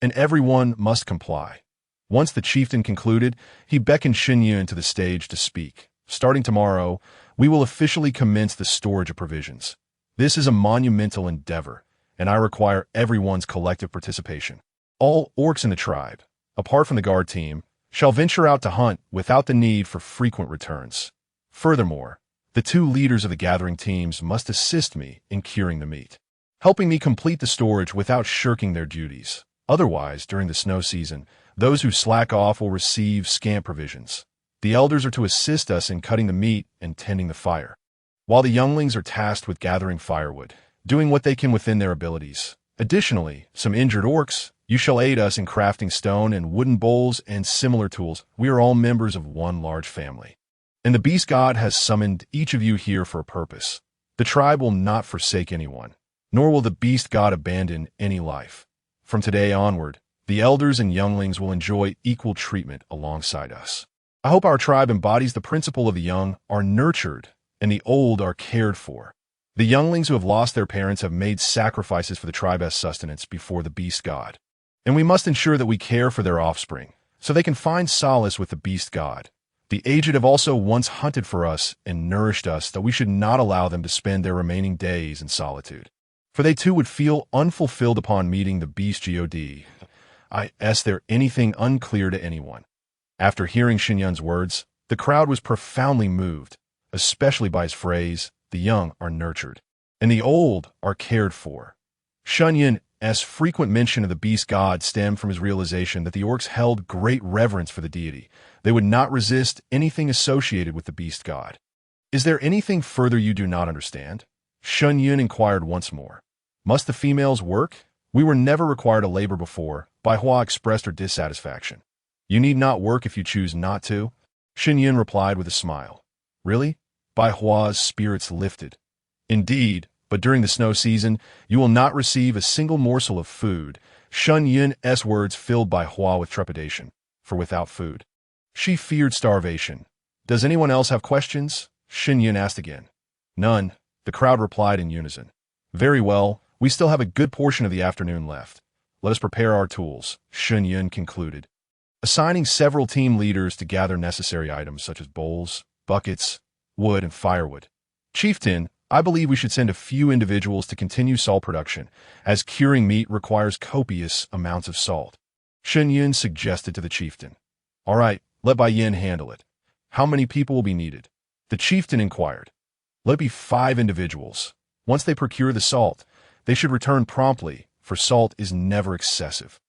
Speaker 1: and everyone must comply. Once the chieftain concluded, he beckoned Shen Yun to the stage to speak. Starting tomorrow, we will officially commence the storage of provisions. This is a monumental endeavor, and I require everyone's collective participation. All orcs in the tribe, apart from the guard team, shall venture out to hunt without the need for frequent returns. Furthermore, the two leaders of the gathering teams must assist me in curing the meat, helping me complete the storage without shirking their duties. Otherwise, during the snow season, those who slack off will receive scant provisions. The elders are to assist us in cutting the meat and tending the fire, while the younglings are tasked with gathering firewood, doing what they can within their abilities. Additionally, some injured orcs, you shall aid us in crafting stone and wooden bowls and similar tools. We are all members of one large family, and the beast god has summoned each of you here for a purpose. The tribe will not forsake anyone, nor will the beast god abandon any life. From today onward, the elders and younglings will enjoy equal treatment alongside us. I hope our tribe embodies the principle of the young are nurtured and the old are cared for. The younglings who have lost their parents have made sacrifices for the tribe's sustenance before the beast god, and we must ensure that we care for their offspring, so they can find solace with the beast god. The aged have also once hunted for us and nourished us, that we should not allow them to spend their remaining days in solitude, for they too would feel unfulfilled upon meeting the beast god. Is there anything unclear to anyone? After hearing Shen Yun's words, the crowd was profoundly moved, especially by his phrase, the young are nurtured, and the old are cared for. Shen Yun's frequent mention of the beast god stemmed from his realization that the orcs held great reverence for the deity. They would not resist anything associated with the beast god. Is there anything further you do not understand? Shen Yun inquired once more. Must the females work? We were never required to labor before. Bai Hua expressed her dissatisfaction. You need not work if you choose not to, Shen Yun replied with a smile. Really? Bai Hua's spirits lifted. Indeed, but during the snow season, you will not receive a single morsel of food. Shen Yun's words filled Bai Hua with trepidation, for without food, she feared starvation. Does anyone else have questions? Shen Yun asked again. None, the crowd replied in unison. Very well, we still have a good portion of the afternoon left. Let us prepare our tools, Shen Yun concluded, assigning several team leaders to gather necessary items such as bowls, buckets, wood, and firewood. Chieftain, I believe we should send a few individuals to continue salt production, as curing meat requires copious amounts of salt. Shen Yun suggested to the chieftain. All right, let Bai Yin handle it. How many people will be needed? The chieftain inquired. Let it be 5 individuals. Once they procure the salt, they should return promptly, for salt is never excessive,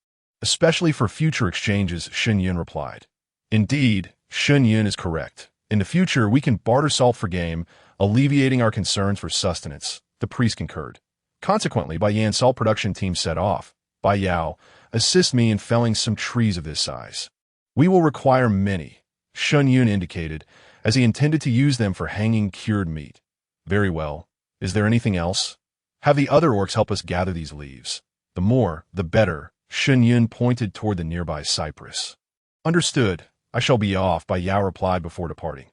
Speaker 1: especially for future exchanges, Shen Yun replied. Indeed, Shen Yun is correct. In the future, we can barter salt for game, alleviating our concerns for sustenance, the priest concurred. Consequently, Bai Yan's salt production team set off. Bai Yao, assist me in felling some trees of this size. We will require many, Shen Yun indicated, as he intended to use them for hanging cured meat. Very well. Is there anything else? Have the other orcs help us gather these leaves. The more, the better. Shen Yun pointed toward the nearby cypress. Understood. I shall be off, Bai Yao replied before departing.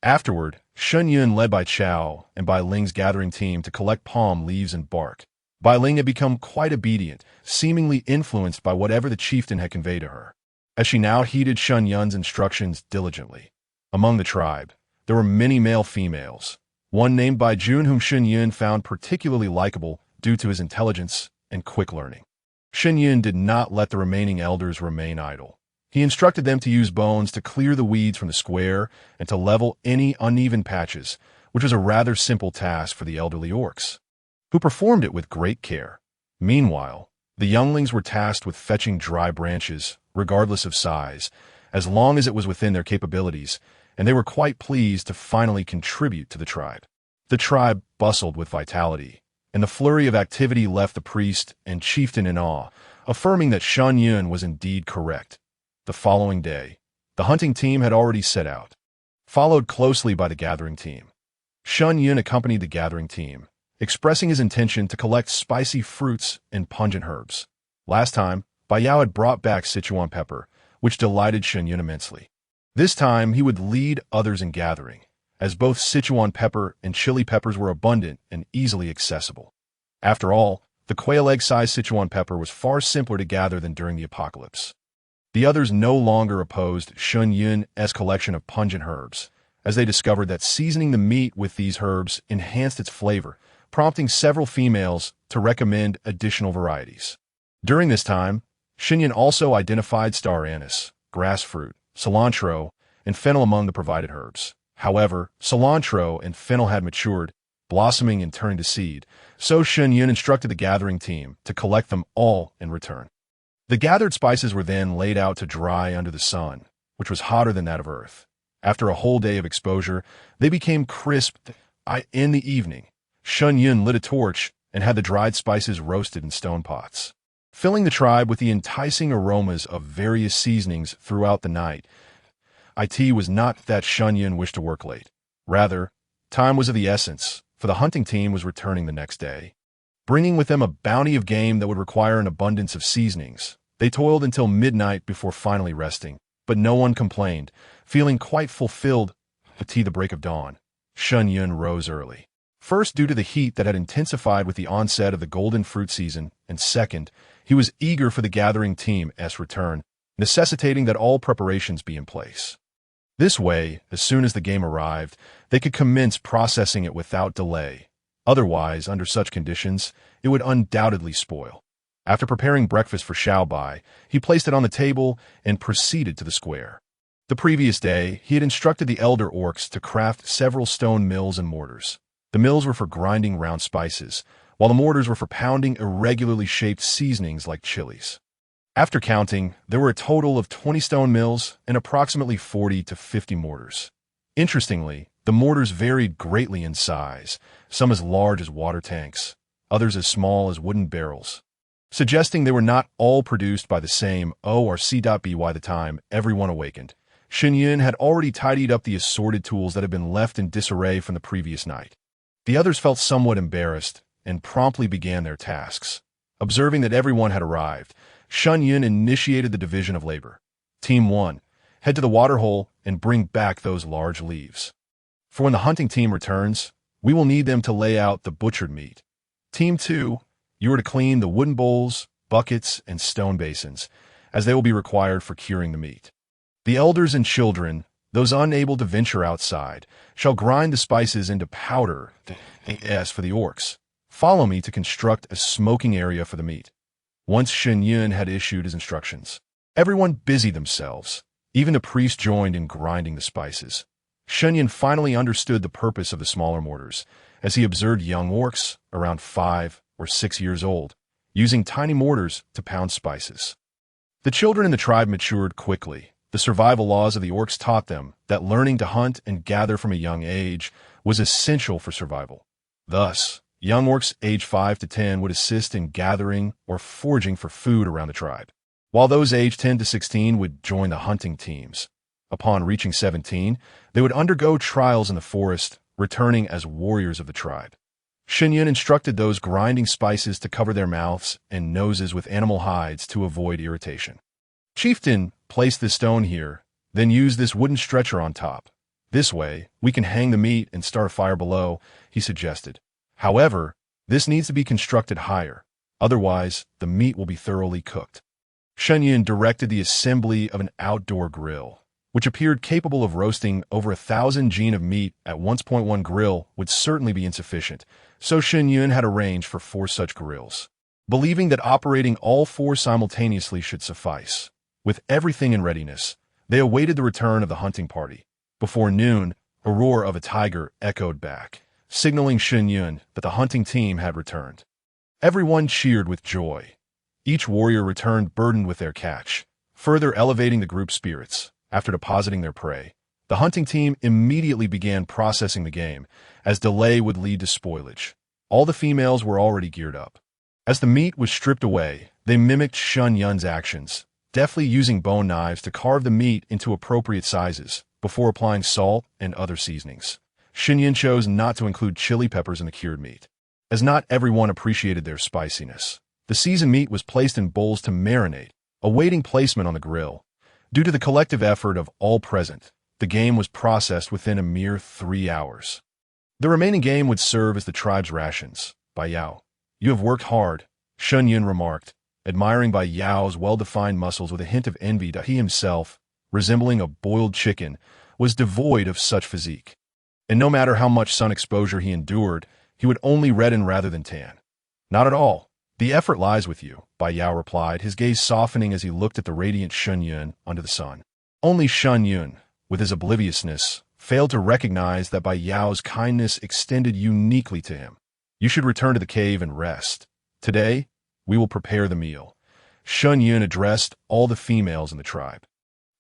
Speaker 1: Afterward, Shen Yun led Bai Chao and Bai Ling's gathering team to collect palm leaves and bark. Bai Ling had become quite obedient, seemingly influenced by whatever the chieftain had conveyed to her, as she now heeded Shen Yun's instructions diligently. Among the tribe, there were many male-females, one named Bai Jun whom Shen Yun found particularly likable due to his intelligence and quick learning. Shen Yun did not let the remaining elders remain idle. He instructed them to use bones to clear the weeds from the square and to level any uneven patches, which was a rather simple task for the elderly orcs, who performed it with great care. Meanwhile, the younglings were tasked with fetching dry branches, regardless of size, as long as it was within their capabilities, and they were quite pleased to finally contribute to the tribe. The tribe bustled with vitality, and the flurry of activity left the priest and chieftain in awe, affirming that Shen Yun was indeed correct. The following day, the hunting team had already set out, followed closely by the gathering team. Shen Yun accompanied the gathering team, expressing his intention to collect spicy fruits and pungent herbs. Last time, Bai Yao had brought back Sichuan pepper, which delighted Shen Yun immensely. This time, he would lead others in gathering, as both Sichuan pepper and chili peppers were abundant and easily accessible. After all, the quail egg-sized Sichuan pepper was far simpler to gather than during the apocalypse. The others no longer opposed Shen Yun's collection of pungent herbs, as they discovered that seasoning the meat with these herbs enhanced its flavor, prompting several females to recommend additional varieties. During this time, Shen Yun also identified star anise, grass fruit, cilantro, and fennel among the provided herbs. However, cilantro and fennel had matured, blossoming and turning to seed, so Shen Yun instructed the gathering team to collect them all in return. The gathered spices were then laid out to dry under the sun, which was hotter than that of Earth. After a whole day of exposure, they became crisp. In the evening, Shen Yun lit a torch and had the dried spices roasted in stone pots, filling the tribe with the enticing aromas of various seasonings throughout the night. It was not that Shen Yun wished to work late. Rather, time was of the essence, for the hunting team was returning the next day, bringing with them a bounty of game that would require an abundance of seasonings. They toiled until midnight before finally resting, but no one complained, feeling quite fulfilled. At the break of dawn, Shen Yun rose early. First, due to the heat that had intensified with the onset of the golden fruit season, and second, he was eager for the gathering team's return, necessitating that all preparations be in place. This way, as soon as the game arrived, they could commence processing it without delay. Otherwise, under such conditions, it would undoubtedly spoil. After preparing breakfast for Xiao Bai, he placed it on the table and proceeded to the square. The previous day, he had instructed the elder orcs to craft several stone mills and mortars. The mills were for grinding round spices, while the mortars were for pounding irregularly shaped seasonings like chilies. After counting, there were a total of 20 stone mills and approximately 40 to 50 mortars. Interestingly, the mortars varied greatly in size, some as large as water tanks, others as small as wooden barrels, suggesting they were not all produced by the same ORC.by the time everyone awakened. Shen Yun had already tidied up the assorted tools that had been left in disarray from the previous night. The others felt somewhat embarrassed and promptly began their tasks. Observing that everyone had arrived, Shen Yun initiated the division of labor. Team 1, head to the waterhole and bring back those large leaves. For when the hunting team returns, we will need them to lay out the butchered meat. Team 2, you are to clean the wooden bowls, buckets, and stone basins, as they will be required for curing the meat. The elders and children, those unable to venture outside, shall grind the spices into powder. As for the orcs, follow me to construct a smoking area for the meat. Once Shen Yun had issued his instructions, everyone busied themselves. Even the priest joined in grinding the spices. Shen Yun finally understood the purpose of the smaller mortars, as he observed young orcs, around 5 or 6 years old, using tiny mortars to pound spices. The children in the tribe matured quickly. The survival laws of the orcs taught them that learning to hunt and gather from a young age was essential for survival. Thus, young orcs aged 5 to 10 would assist in gathering or foraging for food around the tribe, while those aged 10 to 16 would join the hunting teams. Upon reaching 17, they would undergo trials in the forest, returning as warriors of the tribe. Shen Yun instructed those grinding spices to cover their mouths and noses with animal hides to avoid irritation. Chieftain, place this stone here, then use this wooden stretcher on top. This way, we can hang the meat and start a fire below, he suggested. However, this needs to be constructed higher. Otherwise, the meat will be thoroughly cooked. Shen Yun directed the assembly of an outdoor grill, which appeared capable of roasting over 1,000 gene of meat at 1.1 grill would certainly be insufficient, so Shen Yun had arranged for 4 such grills, believing that operating all 4 simultaneously should suffice. With everything in readiness, they awaited the return of the hunting party. Before noon, a roar of a tiger echoed back, signaling Shen Yun that the hunting team had returned. Everyone cheered with joy. Each warrior returned burdened with their catch, further elevating the group's spirits. After depositing their prey, the hunting team immediately began processing the game, as delay would lead to spoilage. All the females were already geared up. As the meat was stripped away, they mimicked Shen Yun's actions, deftly using bone knives to carve the meat into appropriate sizes, before applying salt and other seasonings. Shen Yun chose not to include chili peppers in the cured meat, as not everyone appreciated their spiciness. The seasoned meat was placed in bowls to marinate, awaiting placement on the grill. Due to the collective effort of all present, the game was processed within a mere 3 hours. The remaining game would serve as the tribe's rations. Bai Yao, you have worked hard, Shen Yun remarked, admiring Bai Yao's well-defined muscles with a hint of envy that he himself, resembling a boiled chicken, was devoid of such physique. And no matter how much sun exposure he endured, he would only redden rather than tan. Not at all. The effort lies with you, Bai Yao replied, his gaze softening as he looked at the radiant Shen Yun under the sun. Only Shen Yun, with his obliviousness, failed to recognize that Bai Yao's kindness extended uniquely to him. You should return to the cave and rest. Today, we will prepare the meal. Shen Yun addressed all the females in the tribe.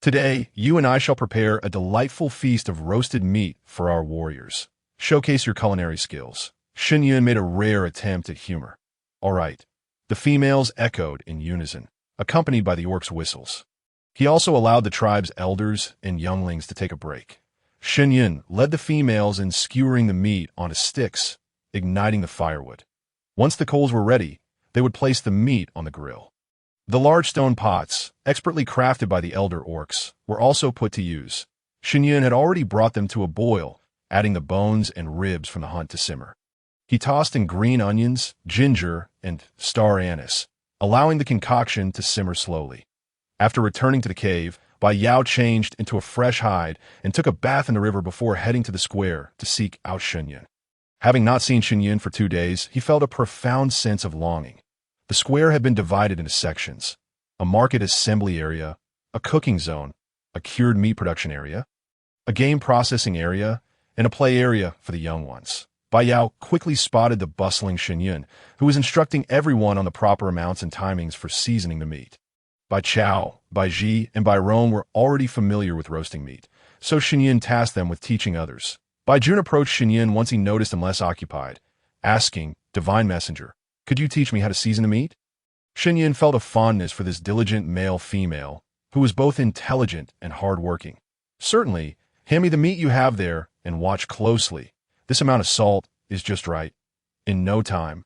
Speaker 1: Today, you and I shall prepare a delightful feast of roasted meat for our warriors. Showcase your culinary skills. Shen Yun made a rare attempt at humor. All right. The females echoed in unison, accompanied by the orcs' whistles. He also allowed the tribe's elders and younglings to take a break. Shen Yun led the females in skewering the meat onto sticks, igniting the firewood. Once the coals were ready, they would place the meat on the grill. The large stone pots, expertly crafted by the elder orcs, were also put to use. Shen Yun had already brought them to a boil, adding the bones and ribs from the hunt to simmer. He tossed in green onions, ginger, and star anise, allowing the concoction to simmer slowly. After returning to the cave, Bai Yao changed into a fresh hide and took a bath in the river before heading to the square to seek out Shen Yun. Having not seen Shen Yun for 2 days, he felt a profound sense of longing. The square had been divided into sections: a market assembly area, a cooking zone, a cured meat production area, a game processing area, and a play area for the young ones. Bai Yao quickly spotted the bustling Shen Yun, who was instructing everyone on the proper amounts and timings for seasoning the meat. Bai Chao, Bai Ji, and Bai Rong were already familiar with roasting meat, so Shen Yun tasked them with teaching others. Bai Jun approached Shen Yun once he noticed him less occupied, asking, "Divine Messenger, could you teach me how to season the meat?" Shen Yun felt a fondness for this diligent male-female, who was both intelligent and hard-working. "Certainly, hand me the meat you have there and watch closely. This amount of salt is just right." In no time,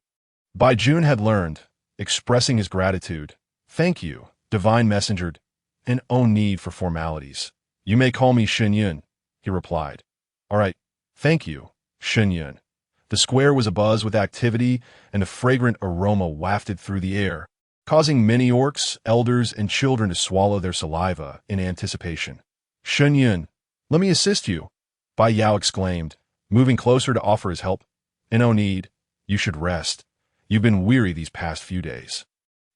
Speaker 1: Bai Jun had learned, expressing his gratitude. "Thank you, Divine Messenger, and no need for formalities. You may call me Shen Yun," he replied. "All right, thank you, Shen Yun." The square was abuzz with activity, and a fragrant aroma wafted through the air, causing many orcs, elders, and children to swallow their saliva in anticipation. "Shen Yun, let me assist you," Bai Yao exclaimed, moving closer to offer his help. "No need. You should rest. You've been weary these past few days."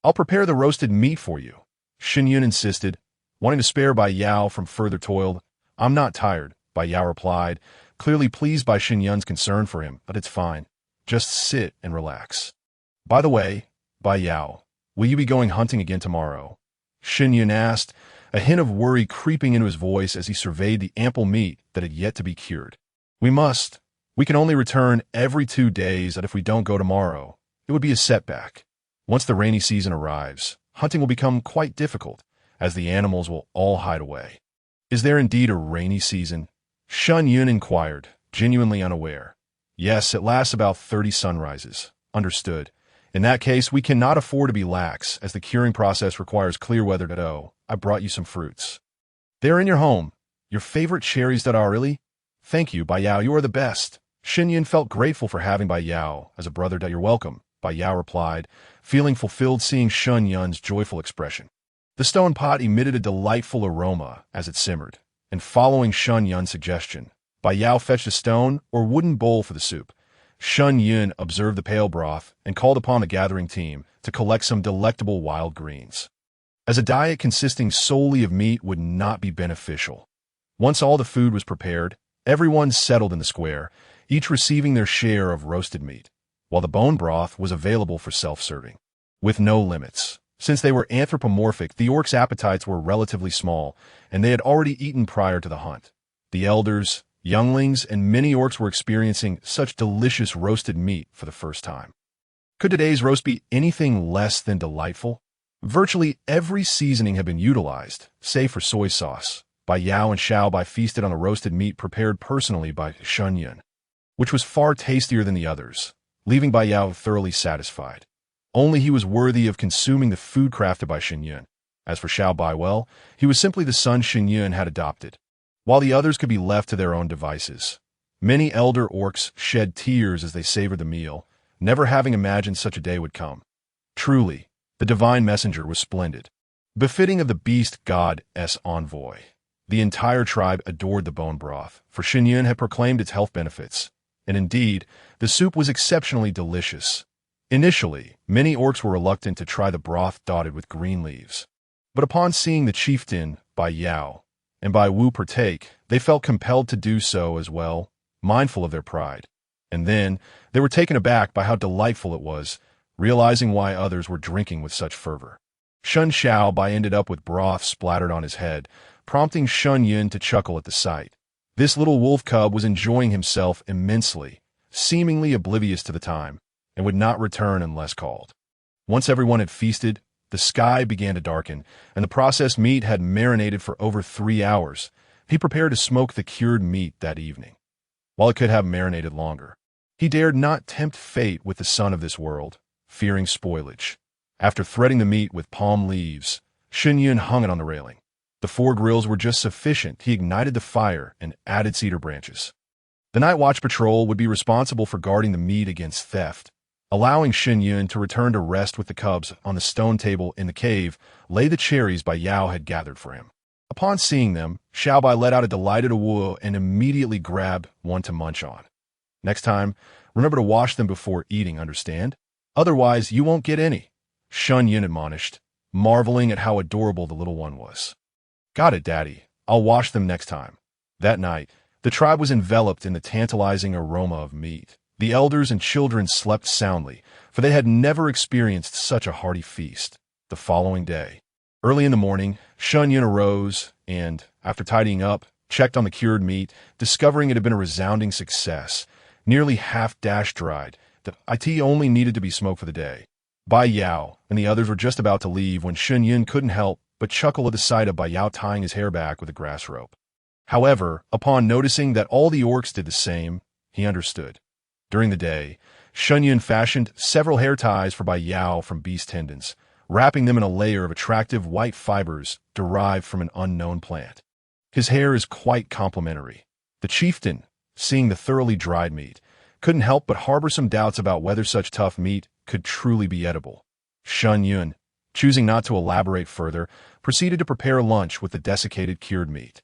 Speaker 1: "I'll prepare the roasted meat for you," Shen Yun insisted, wanting to spare Bai Yao from further toil. "I'm not tired," Bai Yao replied, clearly pleased by Shen Yun's concern for him, "but it's fine. Just sit and relax." "By the way, Bai Yao, will you be going hunting again tomorrow?" Shen Yun asked, a hint of worry creeping into his voice as he surveyed the ample meat that had yet to be cured. "We must. We can only return every 2 days, and if we don't go tomorrow, it would be a setback. Once the rainy season arrives, hunting will become quite difficult, as the animals will all hide away." Is there indeed a rainy season? Shen Yun inquired, genuinely unaware. Yes, it lasts about 30 sunrises. Understood. In that case, we cannot afford to be lax, as the curing process requires clear weather. Oh, I brought you some fruits. They're in your home. Your favorite cherries. Really? Thank you, Bai Yao, you are the best. Shen Yun felt grateful for having Bai Yao as a brother. You're welcome, Bai Yao replied, feeling fulfilled seeing Shen Yun's joyful expression. The stone pot emitted a delightful aroma as it simmered, and following Shen Yun's suggestion, Bai Yao fetched a stone or wooden bowl for the soup. Shen Yun observed the pale broth and called upon the gathering team to collect some delectable wild greens, as a diet consisting solely of meat would not be beneficial. Once all the food was prepared, everyone settled in the square, each receiving their share of roasted meat, while the bone broth was available for self-serving, with no limits. Since they were anthropomorphic, the orcs' appetites were relatively small, and they had already eaten prior to the hunt. The elders, younglings, and many orcs were experiencing such delicious roasted meat for the first time. Could today's roast be anything less than delightful? Virtually every seasoning had been utilized, save for soy sauce. Bai Yao and Xiao Bai feasted on the roasted meat prepared personally by Shen Yun, which was far tastier than the others, leaving Bai Yao thoroughly satisfied. Only he was worthy of consuming the food crafted by Shen Yun. As for Xiao Bai, well, he was simply the son Shen Yun had adopted, while the others could be left to their own devices. Many elder orcs shed tears as they savored the meal, never having imagined such a day would come. Truly, the divine messenger was splendid, befitting of the beast god's envoy. The entire tribe adored the bone broth, for Shen Yun had proclaimed its health benefits, and indeed, the soup was exceptionally delicious. Initially, many orcs were reluctant to try the broth dotted with green leaves, but upon seeing the chieftain, Bai Yao, and Bai Wu partake, they felt compelled to do so as well, mindful of their pride. And then, they were taken aback by how delightful it was, realizing why others were drinking with such fervor. Shen Xiao Bai ended up with broth splattered on his head, prompting Shen Yun to chuckle at the sight. This little wolf cub was enjoying himself immensely, seemingly oblivious to the time, and would not return unless called. Once everyone had feasted, the sky began to darken, and the processed meat had marinated for over 3 hours. He prepared to smoke the cured meat that evening. While it could have marinated longer, he dared not tempt fate with the son of this world, fearing spoilage. After threading the meat with palm leaves, Shen Yun hung it on the railing. The 4 grills were just sufficient. He ignited the fire and added cedar branches. The night watch patrol would be responsible for guarding the meat against theft. Allowing Shen Yun to return to rest with the cubs on the stone table in the cave lay the cherries Bai Yao had gathered for him. Upon seeing them, Xiao Bai let out a delighted awoo and immediately grabbed one to munch on. Next time, remember to wash them before eating, understand? Otherwise, you won't get any, Shen Yun admonished, marveling at how adorable the little one was. Got it, Daddy. I'll wash them next time. That night, the tribe was enveloped in the tantalizing aroma of meat. The elders and children slept soundly, for they had never experienced such a hearty feast. The following day, early in the morning, Shen Yun arose and, after tidying up, checked on the cured meat, discovering it had been a resounding success. Nearly half dash-dried, the IT only needed to be smoked for the day. Bai Yao and the others were just about to leave when Shen Yun couldn't help but chuckle at the sight of Bai Yao tying his hair back with a grass rope. However, upon noticing that all the orcs did the same, he understood. During the day, Shen Yun fashioned several hair ties for Bai Yao from beast tendons, wrapping them in a layer of attractive white fibers derived from an unknown plant. His hair is quite complimentary. The chieftain, seeing the thoroughly dried meat, couldn't help but harbor some doubts about whether such tough meat could truly be edible. Shen Yun, choosing not to elaborate further, proceeded to prepare lunch with the desiccated cured meat.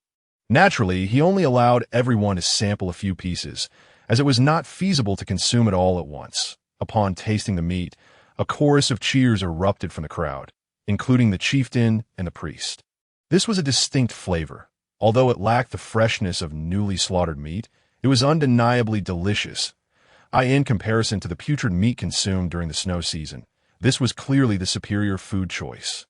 Speaker 1: Naturally, he only allowed everyone to sample a few pieces, as it was not feasible to consume it all at once. Upon tasting the meat, a chorus of cheers erupted from the crowd, including the chieftain and the priest. This was a distinct flavor. Although it lacked the freshness of newly slaughtered meat, it was undeniably delicious. In comparison to the putrid meat consumed during the snow season, this was clearly the superior food choice,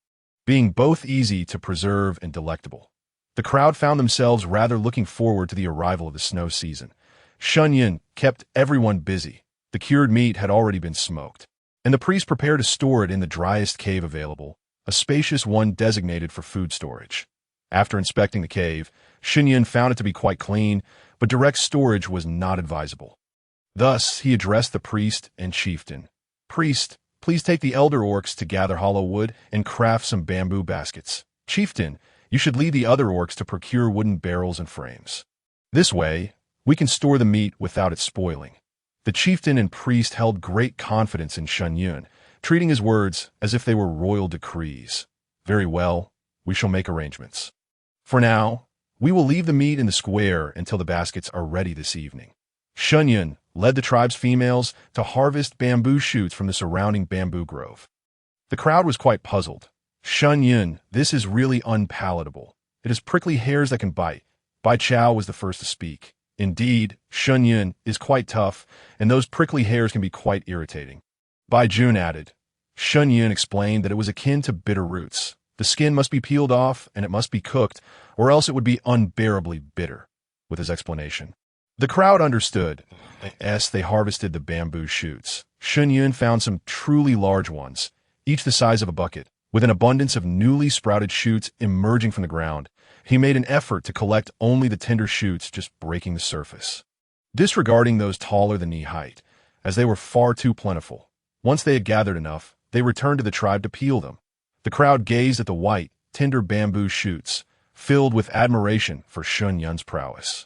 Speaker 1: being both easy to preserve and delectable. The crowd found themselves rather looking forward to the arrival of the snow season. Shen Yun kept everyone busy. The cured meat had already been smoked, and the priest prepared to store it in the driest cave available, a spacious one designated for food storage. After inspecting the cave, Shen Yun found it to be quite clean, but direct storage was not advisable. Thus, he addressed the priest and chieftain. Priest, please take the elder orcs to gather hollow wood and craft some bamboo baskets. Chieftain, you should lead the other orcs to procure wooden barrels and frames. This way, we can store the meat without it spoiling. The chieftain and priest held great confidence in Shen Yun, treating his words as if they were royal decrees. Very well, we shall make arrangements. For now, we will leave the meat in the square until the baskets are ready this evening. Shen Yun led the tribe's females to harvest bamboo shoots from the surrounding bamboo grove. The crowd was quite puzzled. Shen Yun, this is really unpalatable. It has prickly hairs that can bite. Bai Chao was the first to speak. Indeed, Shen Yun is quite tough, and those prickly hairs can be quite irritating. Bai Jun added. Shen Yun explained that it was akin to bitter roots. The skin must be peeled off, and it must be cooked, or else it would be unbearably bitter. With his explanation, the crowd understood. As they harvested the bamboo shoots, Shen Yun found some truly large ones, each the size of a bucket. With an abundance of newly sprouted shoots emerging from the ground, he made an effort to collect only the tender shoots just breaking the surface, disregarding those taller than knee height, as they were far too plentiful. Once they had gathered enough, they returned to the tribe to peel them. The crowd gazed at the white, tender bamboo shoots, filled with admiration for Shen Yun's prowess.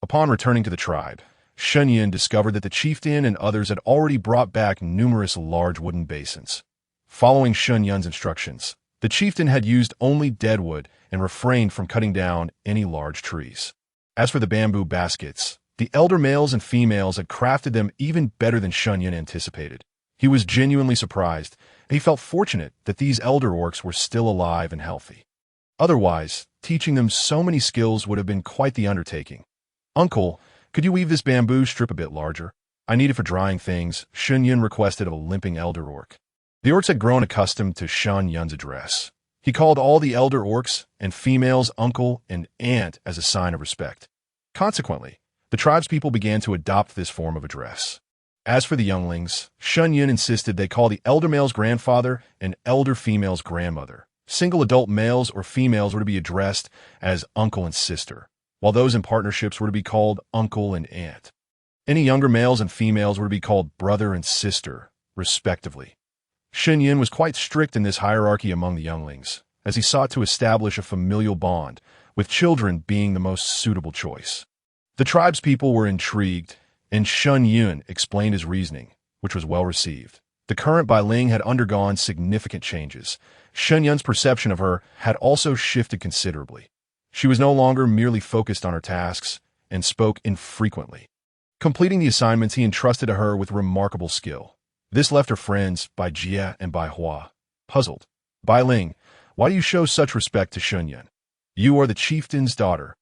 Speaker 1: Upon returning to the tribe, Shen Yun discovered that the chieftain and others had already brought back numerous large wooden basins. Following Shen Yun's instructions, the chieftain had used only dead wood and refrained from cutting down any large trees. As for the bamboo baskets, the elder males and females had crafted them even better than Shen Yun anticipated. He was genuinely surprised, and he felt fortunate that these elder orcs were still alive and healthy. Otherwise, teaching them so many skills would have been quite the undertaking. Uncle, could you weave this bamboo strip a bit larger? I need it for drying things, Shen Yun requested of a limping elder orc. The orcs had grown accustomed to Shen Yun's address. He called all the elder orcs and females uncle and aunt as a sign of respect. Consequently, the tribespeople began to adopt this form of address. As for the younglings, Shen Yun insisted they call the elder male's grandfather and elder female's grandmother. Single adult males or females were to be addressed as uncle and sister, while those in partnerships were to be called uncle and aunt. Any younger males and females were to be called brother and sister, respectively. Shen Yun was quite strict in this hierarchy among the younglings, as he sought to establish a familial bond, with children being the most suitable choice. The tribespeople were intrigued, and Shen Yun explained his reasoning, which was well received. The current Bai Ling had undergone significant changes. Shen Yun's perception of her had also shifted considerably. She was no longer merely focused on her tasks and spoke infrequently, completing the assignments he entrusted to her with remarkable skill. This left her friends, Bai Jie and Bai Hua, puzzled. Bai Ling, why do you show such respect to Shen Yun? You are the chieftain's daughter.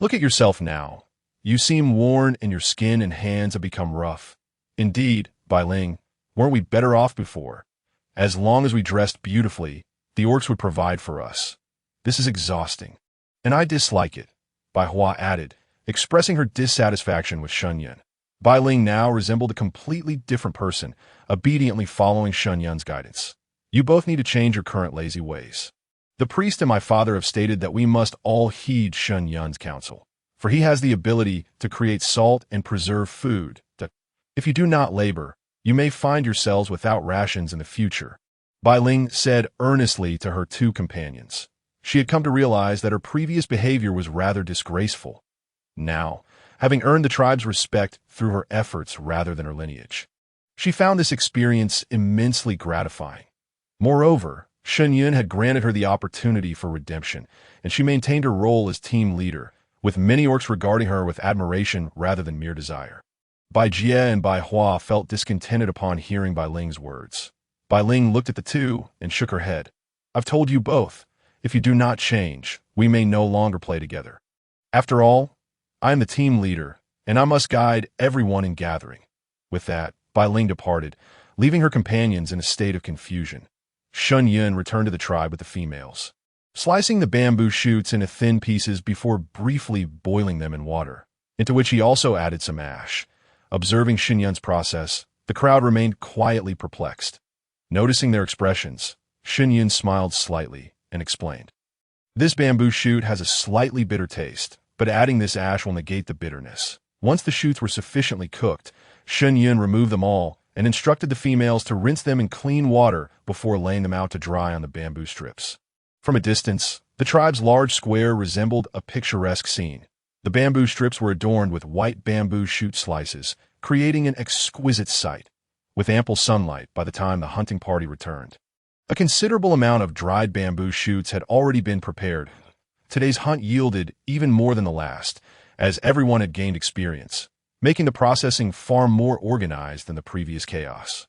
Speaker 1: Look at yourself now. You seem worn and your skin and hands have become rough. Indeed, Bai Ling, weren't we better off before? As long as we dressed beautifully, the orcs would provide for us. This is exhausting, and I dislike it, Bai Hua added, expressing her dissatisfaction with Shen Yun. Bai Ling now resembled a completely different person, obediently following Shen Yun's guidance. You both need to change your current lazy ways. The priest and my father have stated that we must all heed Shen Yun's counsel, for he has the ability to create salt and preserve food. If you do not labor, you may find yourselves without rations in the future, Bai Ling said earnestly to her two companions. She had come to realize that her previous behavior was rather disgraceful. Now, having earned the tribe's respect through her efforts rather than her lineage, she found this experience immensely gratifying. Moreover, Shen Yun had granted her the opportunity for redemption, and she maintained her role as team leader, with many orcs regarding her with admiration rather than mere desire. Bai Jie and Bai Hua felt discontented upon hearing Bai Ling's words. Bai Ling looked at the two and shook her head. I've told you both, if you do not change, we may no longer play together. After all, I am the team leader, and I must guide everyone in gathering. With that, Bai Ling departed, leaving her companions in a state of confusion. Shen Yun returned to the tribe with the females, slicing the bamboo shoots into thin pieces before briefly boiling them in water, into which he also added some ash. Observing Shen Yun's process, the crowd remained quietly perplexed. Noticing their expressions, Shen Yun smiled slightly and explained. This bamboo shoot has a slightly bitter taste, but adding this ash will negate the bitterness. Once the shoots were sufficiently cooked, Shen Yun removed them all and instructed the females to rinse them in clean water before laying them out to dry on the bamboo strips. From a distance, the tribe's large square resembled a picturesque scene. The bamboo strips were adorned with white bamboo shoot slices, creating an exquisite sight, with ample sunlight by the time the hunting party returned. A considerable amount of dried bamboo shoots had already been prepared. Today's hunt yielded even more than the last, as everyone had gained experience, making the processing far more organized than the previous chaos.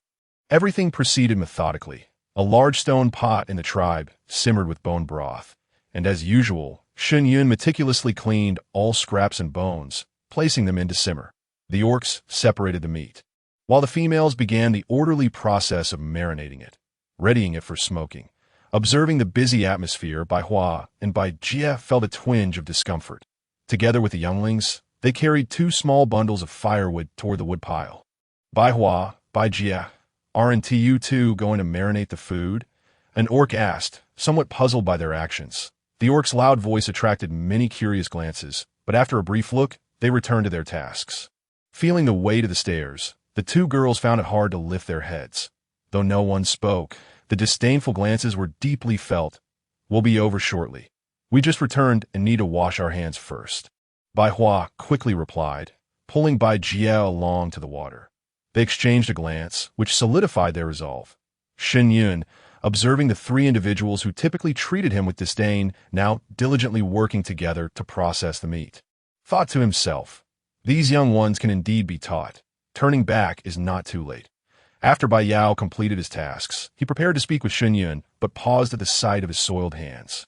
Speaker 1: Everything proceeded methodically. A large stone pot in the tribe simmered with bone broth, and as usual, Shen Yun meticulously cleaned all scraps and bones, placing them in to simmer. The orcs separated the meat, while the females began the orderly process of marinating it, readying it for smoking. Observing the busy atmosphere, Bai Hua and Bai Jie felt a twinge of discomfort. Together with the younglings, they carried 2 small bundles of firewood toward the woodpile. Bai Hua, Bai Jie, aren't you two going to marinate the food? An orc asked, somewhat puzzled by their actions. The orc's loud voice attracted many curious glances, but after a brief look, they returned to their tasks. Feeling the weight of the stairs, the 2 girls found it hard to lift their heads. Though no one spoke, the disdainful glances were deeply felt. We'll be over shortly. We just returned and need to wash our hands first. Bai Hua quickly replied, pulling Bai Jie along to the water. They exchanged a glance, which solidified their resolve. Shen Yun, observing the 3 individuals who typically treated him with disdain, now diligently working together to process the meat, thought to himself, these young ones can indeed be taught. Turning back is not too late. After Bai Yao completed his tasks, he prepared to speak with Shen Yun, but paused at the sight of his soiled hands.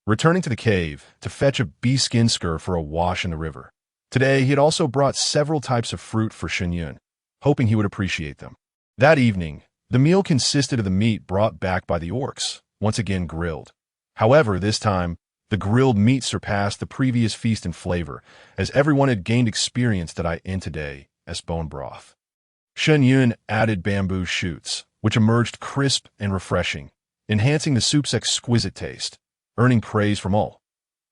Speaker 1: Returning to the cave to fetch a bee skin skirt for a wash in the river. Today, he had also brought several types of fruit for Shen Yun, hoping he would appreciate them. That evening, the meal consisted of the meat brought back by the orcs, once again grilled. However, this time, the grilled meat surpassed the previous feast in flavor, as everyone had gained experience that I in today as bone broth. Shen Yun added bamboo shoots, which emerged crisp and refreshing, enhancing the soup's exquisite taste, earning praise from all.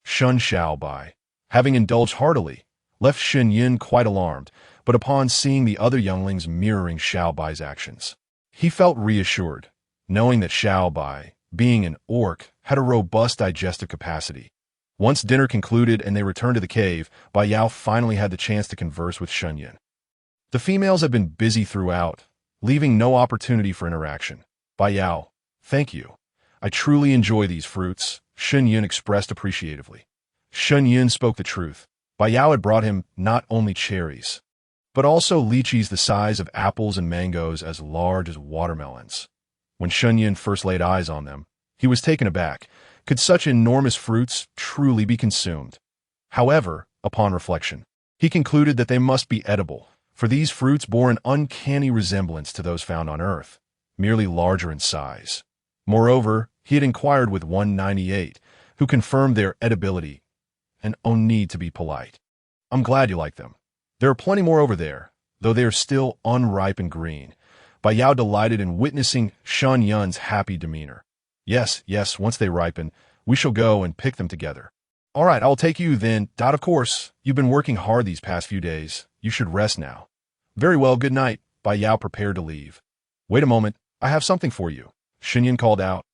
Speaker 1: Shun Xiaobai, having indulged heartily, left Shen Yun quite alarmed, but upon seeing the other younglings mirroring Xiaobai's actions, he felt reassured, knowing that Xiaobai, being an orc, had a robust digestive capacity. Once dinner concluded and they returned to the cave, Bai Yao finally had the chance to converse with Shen Yun. The females had been busy throughout, leaving no opportunity for interaction. Bai Yao, thank you. I truly enjoy these fruits, Shen Yun expressed appreciatively. Shen Yun spoke the truth. Bai Yao had brought him not only cherries, but also lychees the size of apples and mangoes as large as watermelons. When Shen Yun first laid eyes on them, he was taken aback. Could such enormous fruits truly be consumed? However, upon reflection, he concluded that they must be edible, for these fruits bore an uncanny resemblance to those found on Earth, merely larger in size. Moreover, he had inquired with 198, who confirmed their edibility, and no need to be polite. I'm glad you like them. There are plenty more over there, though they are still unripe and green. Bai Yao delighted in witnessing Shen Yun's happy demeanor. Yes, once they ripen, we shall go and pick them together. All right, I'll take you then. Of course, you've been working hard these past few days. You should rest now. Very well, good night. Bai Yao prepared to leave. Wait a moment, I have something for you, Shen Yun called out.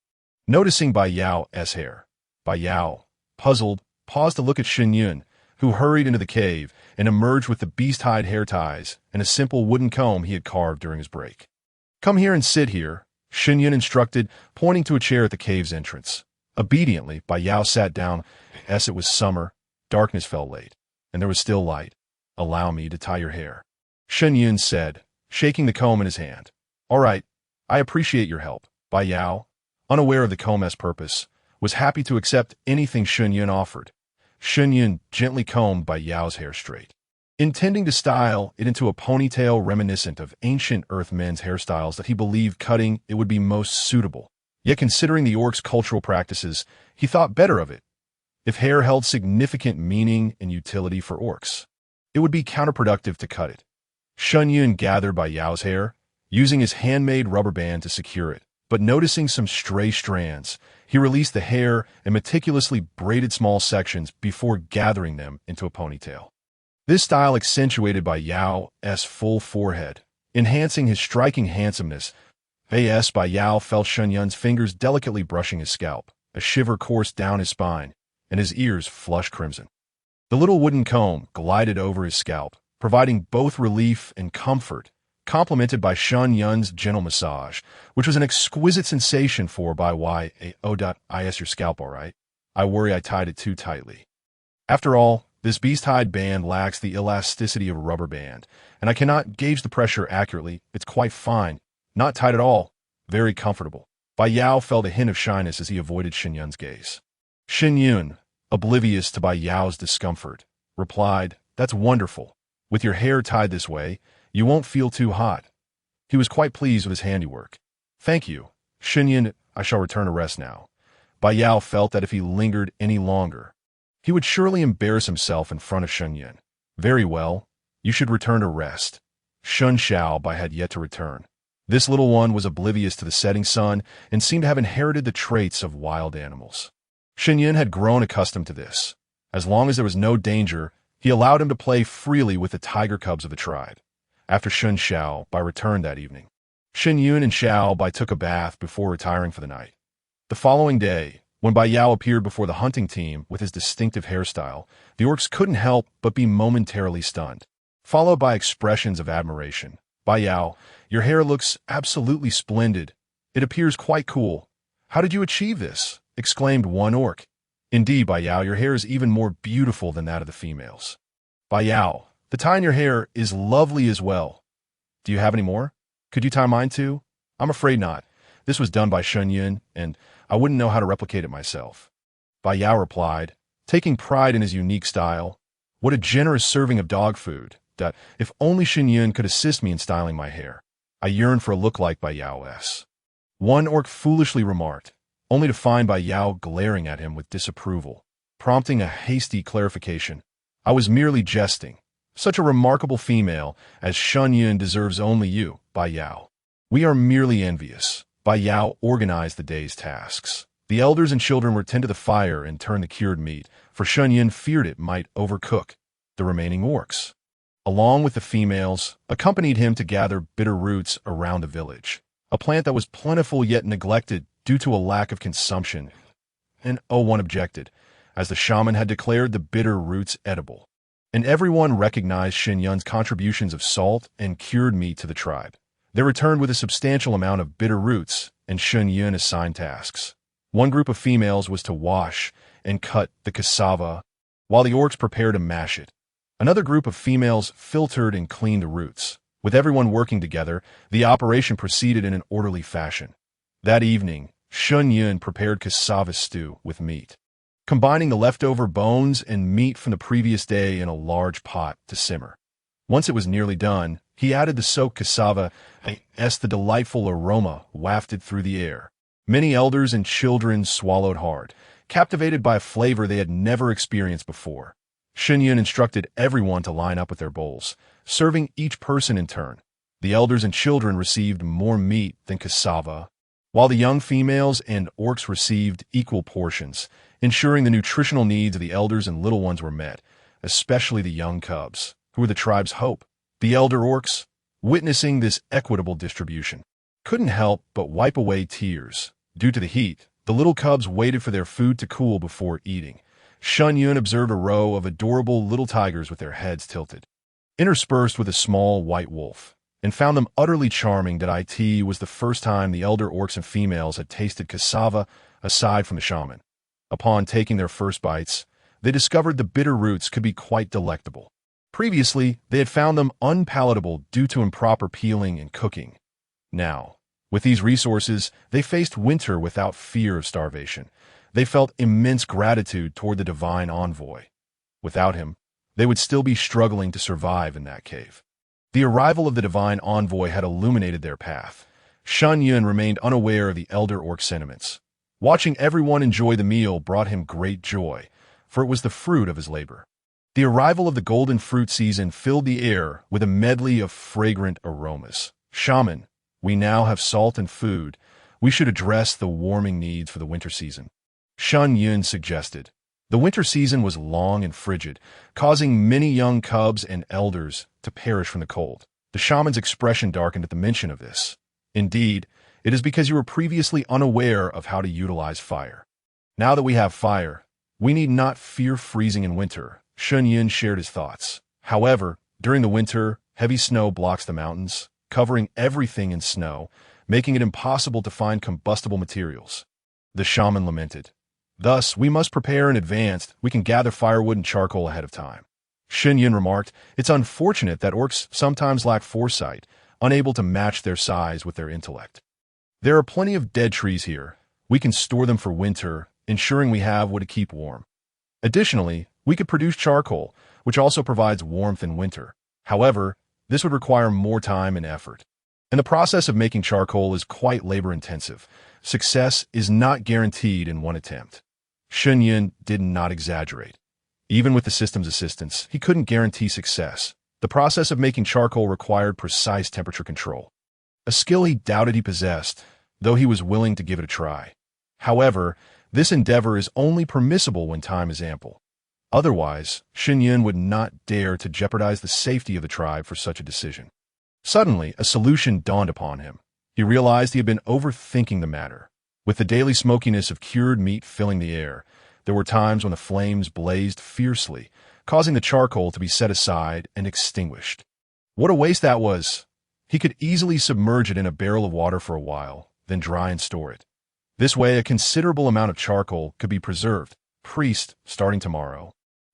Speaker 1: Noticing Bai Yao's hair, Bai Yao, puzzled, paused to look at Shen Yun, who hurried into the cave and emerged with the beast-hide hair ties and a simple wooden comb he had carved during his break. Come here and sit here, Shen Yun instructed, pointing to a chair at the cave's entrance. Obediently, Bai Yao sat down. As it was summer, darkness fell late, and there was still light. Allow me to tie your hair, Shen Yun said, shaking the comb in his hand. All right, I appreciate your help. Bai Yao, unaware of the comb's purpose, was happy to accept anything Shen Yun offered. Shen Yun gently combed Bai Yao's hair straight, intending to style it into a ponytail reminiscent of ancient Earthmen's hairstyles that he believed cutting it would be most suitable. Yet considering the orc's cultural practices, he thought better of it. If hair held significant meaning and utility for orcs, it would be counterproductive to cut it. Shen Yun gathered Bai Yao's hair, using his handmade rubber band to secure it, but noticing some stray strands, he released the hair and meticulously braided small sections before gathering them into a ponytail. This style accentuated by Yao's full forehead, enhancing his striking handsomeness. By Yao felt Shen Yun's fingers delicately brushing his scalp. A shiver coursed down his spine, and his ears flushed crimson. The little wooden comb glided over his scalp, providing both relief and comfort, complemented by Shen Yun's gentle massage, which was an exquisite sensation for by Is your scalp all right? I worry I tied it too tightly. After all, this beast-hide band lacks the elasticity of a rubber band, and I cannot gauge the pressure accurately. It's quite fine. Not tight at all. Very comfortable. Bai Yao felt a hint of shyness as he avoided Shen Yun's gaze. Shen Yun, oblivious to Bai Yao's discomfort, replied, "That's wonderful. With your hair tied this way, you won't feel too hot." He was quite pleased with his handiwork. "Thank you, Shen Yun. I shall return to rest now." Bai Yao felt that if he lingered any longer, he would surely embarrass himself in front of Shen Yun. "Very well. You should return to rest." Shun Xiaobai had yet to return. This little one was oblivious to the setting sun and seemed to have inherited the traits of wild animals. Shen Yun had grown accustomed to this. As long as there was no danger, he allowed him to play freely with the tiger cubs of the tribe. After Shun Xiaobai returned that evening, Shen Yun and Xiaobai took a bath before retiring for the night. The following day, when Bai Yao appeared before the hunting team with his distinctive hairstyle, the orcs couldn't help but be momentarily stunned, followed by expressions of admiration. "Bai Yao, your hair looks absolutely splendid. It appears quite cool. How did you achieve this?" exclaimed one orc. "Indeed, Bai Yao, your hair is even more beautiful than that of the females." "Bai Yao, the tie in your hair is lovely as well. Do you have any more? Could you tie mine too?" "I'm afraid not. This was done by Shen Yun, and I wouldn't know how to replicate it myself." Bai Yao replied, taking pride in his unique style. "What a generous serving of dog food. That if only Shen Yun could assist me in styling my hair. I yearn for a look like Bai Yao's." One orc foolishly remarked, only to find Bai Yao glaring at him with disapproval, prompting a hasty clarification. "I was merely jesting. Such a remarkable female as Shen Yun deserves only you, Bai Yao. We are merely envious." Bai Yao organized the day's tasks. The elders and children were tend to the fire and turn the cured meat, for Shen Yun feared it might overcook. The remaining orcs, along with the females, accompanied him to gather bitter roots around the village, a plant that was plentiful yet neglected due to a lack of consumption. And one objected, as the shaman had declared the bitter roots edible. And everyone recognized Shen Yun's contributions of salt and cured meat to the tribe. They returned with a substantial amount of bitter roots, and Shen Yun assigned tasks. One group of females was to wash and cut the cassava, while the orcs prepared to mash it. Another group of females filtered and cleaned the roots. With everyone working together, the operation proceeded in an orderly fashion. That evening, Shen Yun prepared cassava stew with meat, combining the leftover bones and meat from the previous day in a large pot to simmer. Once it was nearly done, he added the soaked cassava, as the delightful aroma wafted through the air. Many elders and children swallowed hard, captivated by a flavor they had never experienced before. Shen Yun instructed everyone to line up with their bowls, serving each person in turn. The elders and children received more meat than cassava, while the young females and orcs received equal portions, ensuring the nutritional needs of the elders and little ones were met, especially the young cubs, who were the tribe's hope. The elder orcs, witnessing this equitable distribution, couldn't help but wipe away tears. Due to the heat, the little cubs waited for their food to cool before eating. Shen Yun observed a row of adorable little tigers with their heads tilted, interspersed with a small white wolf, and found them utterly charming. That it was the first time the elder orcs and females had tasted cassava aside from the shaman. Upon taking their first bites, they discovered the bitter roots could be quite delectable. Previously, they had found them unpalatable due to improper peeling and cooking. Now, with these resources, they faced winter without fear of starvation. They felt immense gratitude toward the divine envoy. Without him, they would still be struggling to survive in that cave. The arrival of the divine envoy had illuminated their path. Shen Yun remained unaware of the elder orc sentiments. Watching everyone enjoy the meal brought him great joy, for it was the fruit of his labor. The arrival of the golden fruit season filled the air with a medley of fragrant aromas. "Shaman, we now have salt and food. we should address the warming needs for the winter season. Shen Yun suggested. The winter season was long and frigid, causing many young cubs and elders to perish from the cold. The shaman's expression darkened at the mention of this. Indeed, it is because you were previously unaware of how to utilize fire. Now that we have fire, we need not fear freezing in winter. Shen Yun shared his thoughts. However, during the winter, heavy snow blocks the mountains, covering everything in snow, making it impossible to find combustible materials. The shaman lamented. Thus, we must prepare in advance. We can gather firewood and charcoal ahead of time. Shen Yun remarked, it's unfortunate that orcs sometimes lack foresight, unable to match their size with their intellect. There are plenty of dead trees here. We can store them for winter, ensuring we have what to keep warm. Additionally, we could produce charcoal, which also provides warmth in winter. However, this would require more time and effort. And the process of making charcoal is quite labor-intensive. Success is not guaranteed in one attempt. Shen Yun did not exaggerate. Even with the system's assistance, he couldn't guarantee success. The process of making charcoal required precise temperature control, a skill he doubted he possessed, though he was willing to give it a try. However, this endeavor is only permissible when time is ample. Otherwise, Shen Yun would not dare to jeopardize the safety of the tribe for such a decision. Suddenly, a solution dawned upon him. He realized he had been overthinking the matter. With the daily smokiness of cured meat filling the air, there were times when the flames blazed fiercely, causing the charcoal to be set aside and extinguished. What a waste that was! He could easily submerge it in a barrel of water for a while, then dry and store it. This way, a considerable amount of charcoal could be preserved. Priest, starting tomorrow.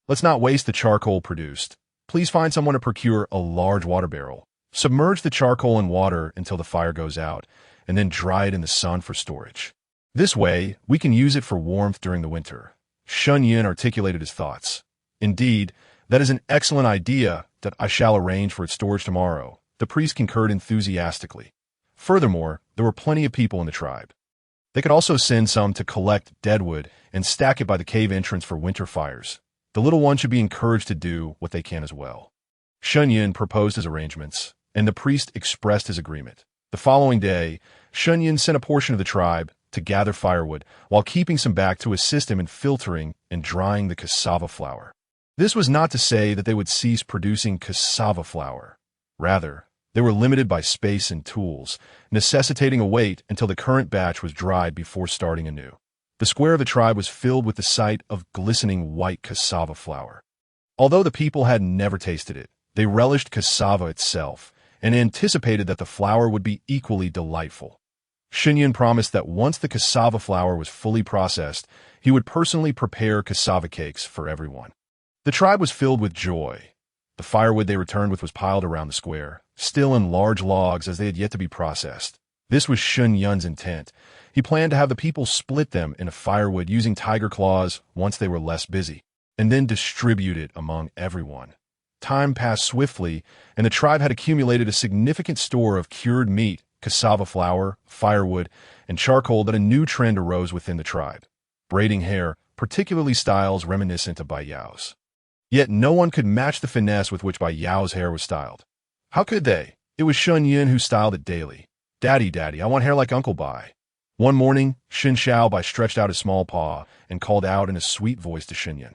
Speaker 1: Let's not waste the charcoal produced. Please find someone to procure a large water barrel. Submerge the charcoal in water until the fire goes out, and then dry it in the sun for storage. This way, we can use it for warmth during the winter. Shen Yun articulated his thoughts. Indeed, that is an excellent idea that I shall arrange for its storage tomorrow. The priest concurred enthusiastically. Furthermore, there were plenty of people in the tribe. They could also send some to collect deadwood and stack it by the cave entrance for winter fires. The little one should be encouraged to do what they can as well. Shen Yun proposed his arrangements, and the priest expressed his agreement. The following day, Shen Yun sent a portion of the tribe to gather firewood, while keeping some back to assist him in filtering and drying the cassava flour. This was not to say that they would cease producing cassava flour. Rather, they were limited by space and tools, necessitating a wait until the current batch was dried before starting anew. The square of the tribe was filled with the sight of glistening white cassava flour. Although the people had never tasted it, they relished cassava itself and anticipated that the flour would be equally delightful. Shen Yun promised that once the cassava flour was fully processed, he would personally prepare cassava cakes for everyone. The tribe was filled with joy. The firewood they returned with was piled around the square, still in large logs as they had yet to be processed. This was Shen Yun's intent. He planned to have the people split them into firewood using tiger claws once they were less busy, and then distribute it among everyone. Time passed swiftly, and the tribe had accumulated a significant store of cured meat, cassava flour, firewood, and charcoal that a new trend arose within the tribe. Braiding hair, particularly styles reminiscent of Bai Yao's. Yet no one could match the finesse with which Bai Yao's hair was styled. How could they? It was Shen Yun who styled it daily. Daddy, I want hair like Uncle Bai. One morning, Shen Bai stretched out his small paw and called out in a sweet voice to Shen Yun.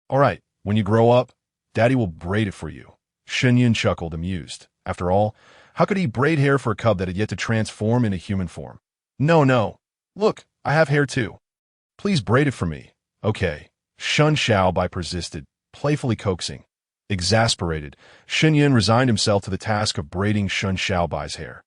Speaker 1: All right, when you grow up, Daddy will braid it for you. Shen Yun chuckled, amused. After all, how could he braid hair for a cub that had yet to transform into human form? No. Look, I have hair too. Please braid it for me. Okay. Shen Bai persisted, playfully coaxing. Exasperated, Shen Yun resigned himself to the task of braiding Shen Bai's hair.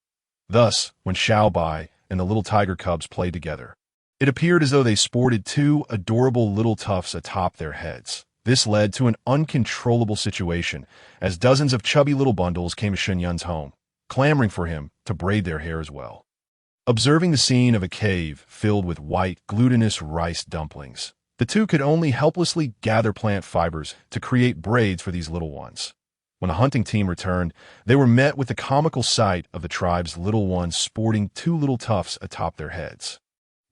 Speaker 1: Thus, when Bai and the little tiger cubs played together, it appeared as though they sported two adorable little tufts atop their heads. This led to an uncontrollable situation, as dozens of chubby little bundles came to Shen Yun's home, clamoring for him to braid their hair as well. Observing the scene of a cave filled with white, glutinous rice dumplings, the two could only helplessly gather plant fibers to create braids for these little ones. When the hunting team returned, they were met with the comical sight of the tribe's little ones sporting two little tufts atop their heads.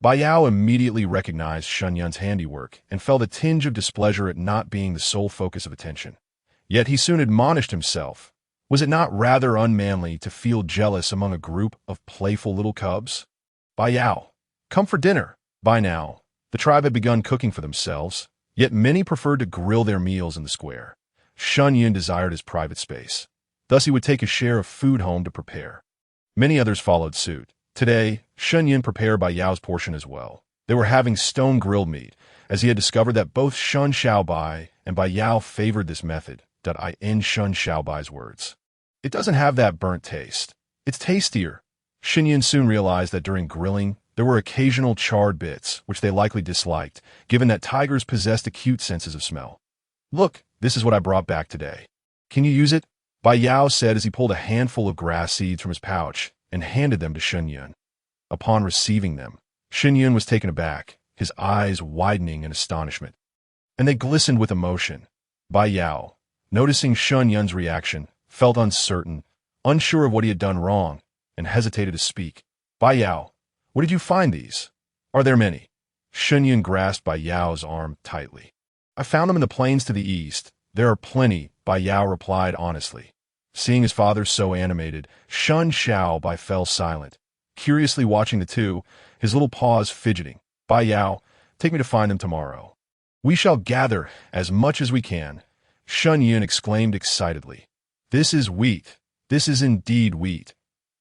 Speaker 1: Bai Yao immediately recognized Shen Yun's handiwork and felt a tinge of displeasure at not being the sole focus of attention. Yet he soon admonished himself. Was it not rather unmanly to feel jealous among a group of playful little cubs? Bai Yao, come for dinner. By now, the tribe had begun cooking for themselves, yet many preferred to grill their meals in the square. Shen Yun desired his private space. Thus he would take a share of food home to prepare. Many others followed suit. Today, Shen Yun prepared Bai Yao's portion as well. They were having stone-grilled meat, as he had discovered that both Shen Xiaobai and Bai Yao favored this method. In Shen Xiaobai's words, "It doesn't have that burnt taste. It's tastier." Shen Yun soon realized that during grilling, there were occasional charred bits, which they likely disliked, given that tigers possessed acute senses of smell. "Look, this is what I brought back today. Can you use it?" Bai Yao said as he pulled a handful of grass seeds from his pouch and handed them to Shen Yun. Upon receiving them, Shen Yun was taken aback, his eyes widening in astonishment. And they glistened with emotion. Bai Yao, noticing Shen Yun's reaction, felt uncertain, unsure of what he had done wrong, and hesitated to speak. "Bai Yao, where did you find these? Are there many?" Shen Yun grasped Bai Yao's arm tightly. "I found them in the plains to the east. There are plenty," Bai Yao replied honestly. Seeing his father so animated, Shen Xiaobai fell silent, curiously watching the two, his little paws fidgeting. "Bai Yao, take me to find them tomorrow." "We shall gather as much as we can," Shen Yun exclaimed excitedly. "This is wheat. This is indeed wheat."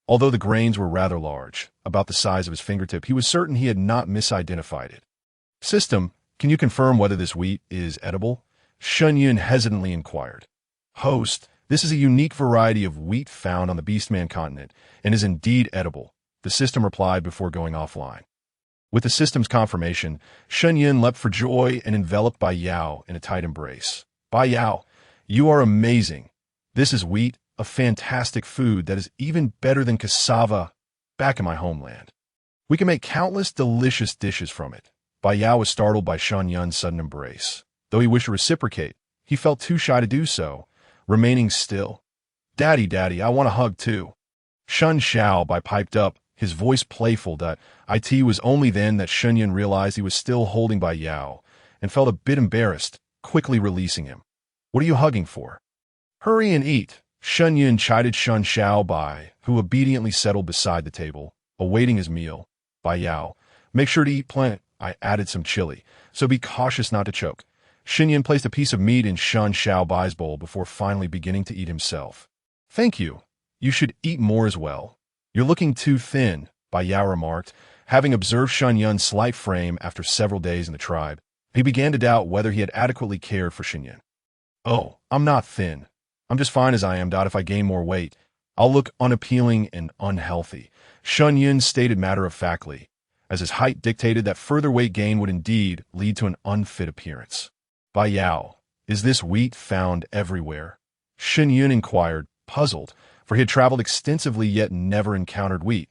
Speaker 1: Although the grains were rather large, about the size of his fingertip, he was certain he had not misidentified it. "System, can you confirm whether this wheat is edible?" Shen Yun hesitantly inquired. "Host, this is a unique variety of wheat found on the Beastman continent and is indeed edible," the system replied before going offline. With the system's confirmation, Shen Yun leapt for joy and enveloped Bai Yao in a tight embrace. "Bai Yao, you are amazing. This is wheat, a fantastic food that is even better than cassava back in my homeland. We can make countless delicious dishes from it." Bai Yao was startled by Shen Yun's sudden embrace. Though he wished to reciprocate, he felt too shy to do so, remaining still. Daddy, I want a hug too." Shen Xiaobai piped up, his voice playful. It was only then that Shen Yun realized he was still holding Bai Yao, and felt a bit embarrassed, quickly releasing him. "What are you hugging for?" "Hurry and eat," Shen Yun chided Shen Xiaobai, who obediently settled beside the table, awaiting his meal. "Bai Yao, make sure to eat plenty. I added some chili, so be cautious not to choke." Shen Yun placed a piece of meat in Shen Xiaobai's bowl before finally beginning to eat himself. "Thank you. You should eat more as well. You're looking too thin," Bai Yao remarked, having observed Shen Yun's slight frame after several days in the tribe. He began to doubt whether he had adequately cared for Shen Yun. "Oh, I'm not thin. I'm just fine as I am. If I gain more weight, I'll look unappealing and unhealthy," Shen Yun stated matter-of-factly, as his height dictated that further weight gain would indeed lead to an unfit appearance. "Bai Yao, is this wheat found everywhere?" Shen Yun inquired, puzzled, for he had traveled extensively yet never encountered wheat.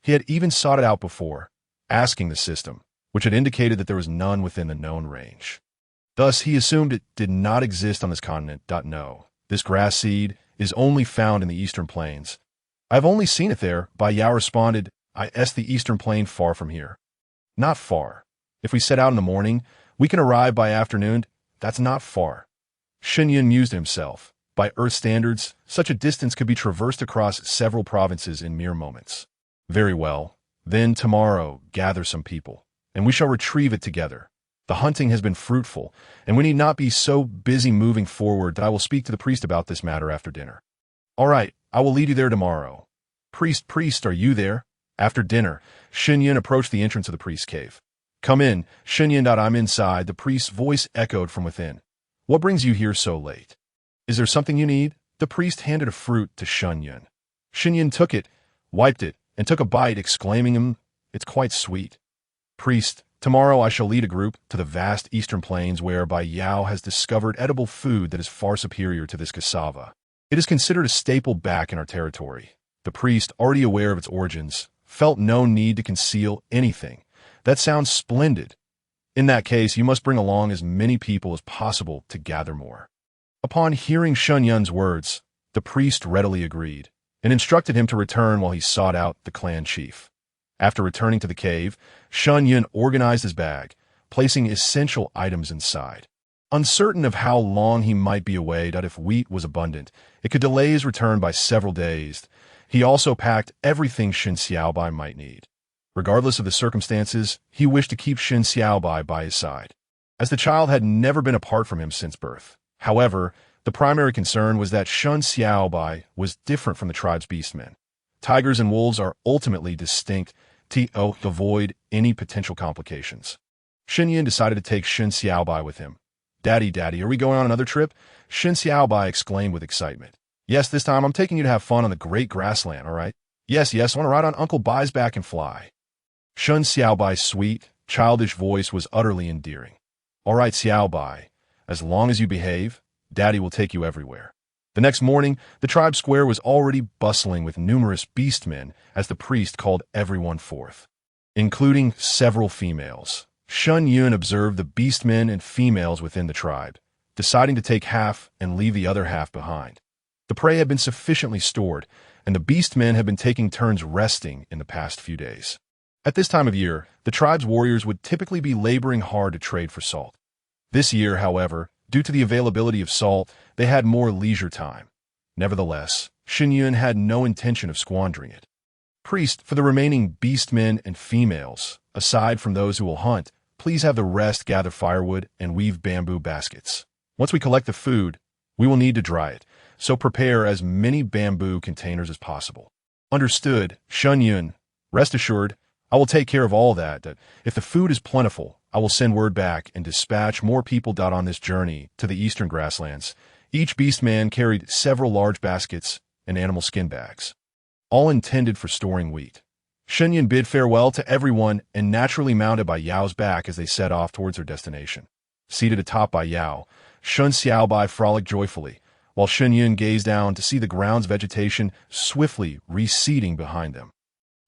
Speaker 1: He had even sought it out before, asking the system, which had indicated that there was none within the known range. Thus, he assumed it did not exist on this continent. "No, this grass seed is only found in the eastern plains. I have only seen it there," Bai Yao responded. "Is the eastern plain far from here?" "Not far. If we set out in the morning, we can arrive by afternoon. That's not far." Shen Yun mused to himself. By Earth standards, such a distance could be traversed across several provinces in mere moments. "Very well. Then tomorrow, gather some people, and we shall retrieve it together. The hunting has been fruitful, and we need not be so busy moving forward that I will speak to the priest about this matter after dinner." "All right, I will lead you there tomorrow." Priest, are you there?" After dinner, Shen Yun approached the entrance of the priest's cave. "Come in, Shen Yun. I'm inside," the priest's voice echoed from within. "What brings you here so late? Is there something you need?" The priest handed a fruit to Shen Yun. Shen Yun took it, wiped it, and took a bite, exclaiming, "It's quite sweet." "Priest, tomorrow I shall lead a group to the vast eastern plains where Bai Yao has discovered edible food that is far superior to this cassava. It is considered a staple back in our territory." The priest, already aware of its origins, felt no need to conceal anything. "That sounds splendid. In that case, you must bring along as many people as possible to gather more." Upon hearing Shen Yun's words, the priest readily agreed, and instructed him to return while he sought out the clan chief. After returning to the cave, Shen Yun organized his bag, placing essential items inside. Uncertain of how long he might be away, if wheat was abundant, it could delay his return by several days. He also packed everything Shen Xiaobai might need. Regardless of the circumstances, he wished to keep Shen Xiaobai by his side, as the child had never been apart from him since birth. However, the primary concern was that Shen Xiaobai was different from the tribe's beastmen. Tigers and wolves are ultimately distinct to avoid any potential complications. Shen Yun decided to take Shen Xiaobai with him. Daddy, are we going on another trip? Shen Xiaobai exclaimed with excitement. Yes, this time I'm taking you to have fun on the great grassland, all right? Yes, I want to ride on Uncle Bai's back and fly. Shen Xiaobai's sweet, childish voice was utterly endearing. All right, Xiaobai, as long as you behave, Daddy will take you everywhere. The next morning, the tribe square was already bustling with numerous beastmen as the priest called everyone forth, including several females. Shen Yun observed the beastmen and females within the tribe, deciding to take half and leave the other half behind. The prey had been sufficiently stored, and the beastmen had been taking turns resting in the past few days. At this time of year, the tribe's warriors would typically be laboring hard to trade for salt. This year, however, due to the availability of salt, they had more leisure time. Nevertheless, Shen Yun had no intention of squandering it. Priest, for the remaining beastmen and females, aside from those who will hunt, please have the rest gather firewood and weave bamboo baskets. Once we collect the food, we will need to dry it, so prepare as many bamboo containers as possible. Understood, Shen Yun. Rest assured, I will take care of all that. If the food is plentiful, I will send word back and dispatch more people on this journey to the eastern grasslands. Each beastman carried several large baskets and animal skin bags, all intended for storing wheat. Shen Yun bid farewell to everyone and naturally mounted by Yao's back as they set off towards their destination. Seated atop by Yao, Shen Xiaobai frolicked joyfully, while Shen Yun gazed down to see the ground's vegetation swiftly receding behind them.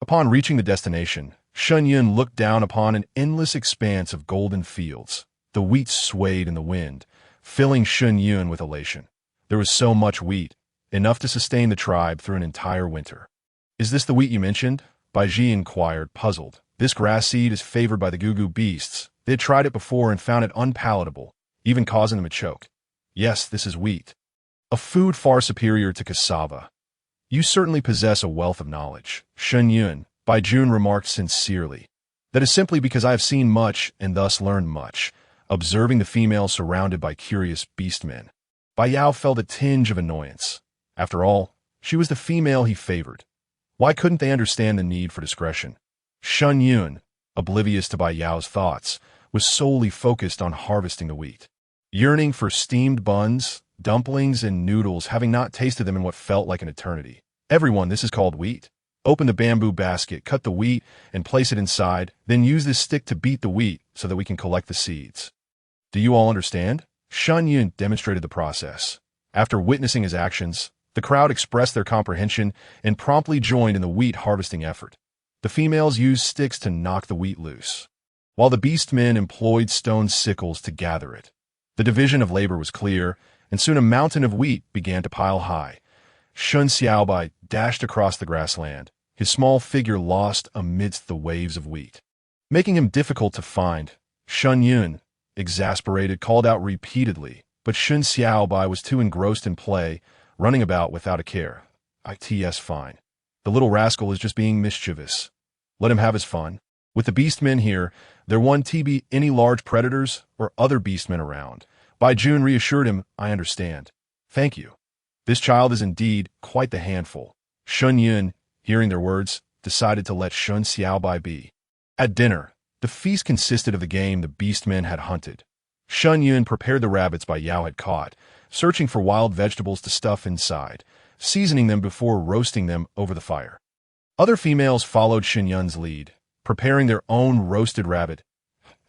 Speaker 1: Upon reaching the destination, Shen Yun looked down upon an endless expanse of golden fields. The wheat swayed in the wind, filling Shen Yun with elation. There was so much wheat, enough to sustain the tribe through an entire winter. Is this the wheat you mentioned? Baiji inquired, puzzled. This grass seed is favored by the Gugu beasts. They had tried it before and found it unpalatable, even causing them to choke. Yes, this is wheat. A food far superior to cassava. You certainly possess a wealth of knowledge, Shen Yun, Baijun remarked sincerely. That is simply because I have seen much and thus learned much, observing the female surrounded by curious beastmen. Bai Yao felt a tinge of annoyance. After all, she was the female he favored. Why couldn't they understand the need for discretion? Shen Yun, oblivious to Bai Yao's thoughts, was solely focused on harvesting the wheat. Yearning for steamed buns, dumplings, and noodles, having not tasted them in what felt like an eternity. Everyone, this is called wheat. Open the bamboo basket, cut the wheat, and place it inside, then use this stick to beat the wheat so that we can collect the seeds. Do you all understand? Shen Yun demonstrated the process. After witnessing his actions, the crowd expressed their comprehension and promptly joined in the wheat harvesting effort. The females used sticks to knock the wheat loose, while the beastmen employed stone sickles to gather it. The division of labor was clear, and soon a mountain of wheat began to pile high. Shen Xiaobai dashed across the grassland, his small figure lost amidst the waves of wheat, making him difficult to find. Shen Yun, exasperated, called out repeatedly, but Shen Xiaobai was too engrossed in play, running about without a care. It's fine. The little rascal is just being mischievous. Let him have his fun. With the beastmen here, there won't be any large predators or other beastmen around. Baijun reassured him, I understand. Thank you. This child is indeed quite the handful. Shen Yun, hearing their words, decided to let Shen Xiaobai be. At dinner, the feast consisted of the game the beastmen had hunted. Shen Yun prepared the rabbits Bai Yao had caught, searching for wild vegetables to stuff inside, seasoning them before roasting them over the fire. Other females followed Shen Yun's lead, preparing their own roasted rabbit.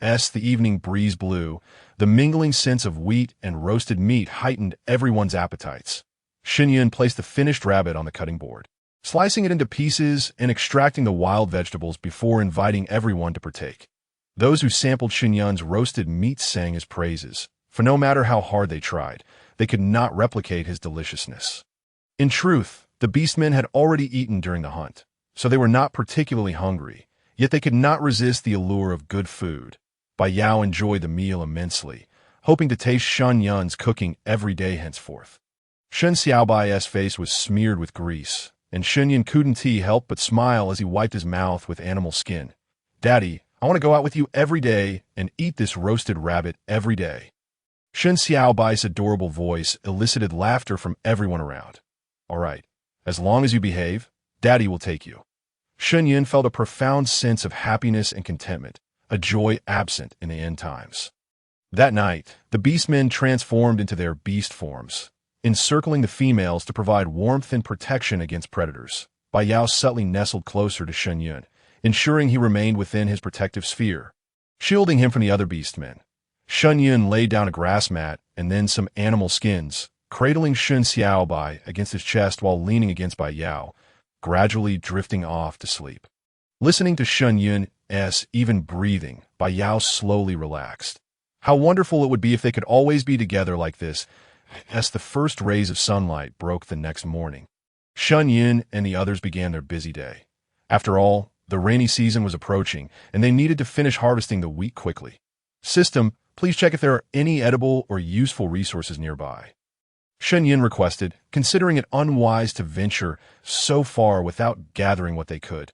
Speaker 1: As the evening breeze blew, the mingling scents of wheat and roasted meat heightened everyone's appetites. Shen Yun placed the finished rabbit on the cutting board, slicing it into pieces and extracting the wild vegetables before inviting everyone to partake. Those who sampled Shen Yun's roasted meat sang his praises, for no matter how hard they tried, they could not replicate his deliciousness. In truth, the beastmen had already eaten during the hunt, so they were not particularly hungry, yet they could not resist the allure of good food. Bai Yao enjoyed the meal immensely, hoping to taste Shen Yun's cooking every day henceforth. Shen Xiaobai's face was smeared with grease, and Shen Yun couldn't help but smile as he wiped his mouth with animal skin. "Daddy, I want to go out with you every day and eat this roasted rabbit every day." Shen Xiaobai's adorable voice elicited laughter from everyone around. "All right, as long as you behave, Daddy will take you." Shen Yun felt a profound sense of happiness and contentment, a joy absent in the end times. That night, the Beastmen transformed into their beast forms, encircling the females to provide warmth and protection against predators. Bai Yao subtly nestled closer to Shen Yun, ensuring he remained within his protective sphere, shielding him from the other Beastmen. Shen Yun laid down a grass mat and then some animal skins, cradling Shen Xiaobai against his chest while leaning against Bai Yao, gradually drifting off to sleep. Listening to Shen Yun's even breathing, Bai Yao slowly relaxed. How wonderful it would be if they could always be together like this, as the first rays of sunlight broke the next morning. Shen Yun and the others began their busy day. After all, the rainy season was approaching, and they needed to finish harvesting the wheat quickly. "System, please check if there are any edible or useful resources nearby," Shen Yun requested, considering it unwise to venture so far without gathering what they could.